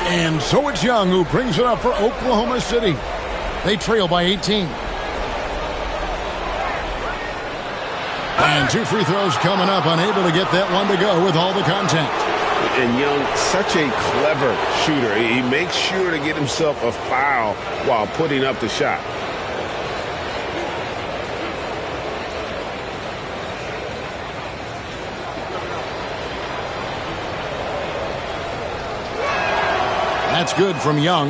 And so it's Young who brings it up for Oklahoma City. They trail by 18. And 2 free throws coming up, unable to get that one to go with all the contact. And Young, such a clever shooter. He makes sure to get himself a foul while putting up the shot. That's good from Young.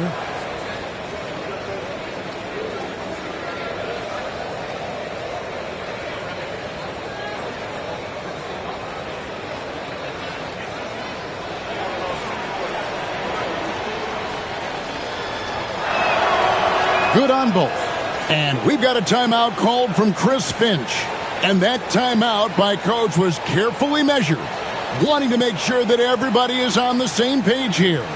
Good on both. And we've got a timeout called from Chris Finch. And that timeout by Coach was carefully measured, wanting to make sure that everybody is on the same page here.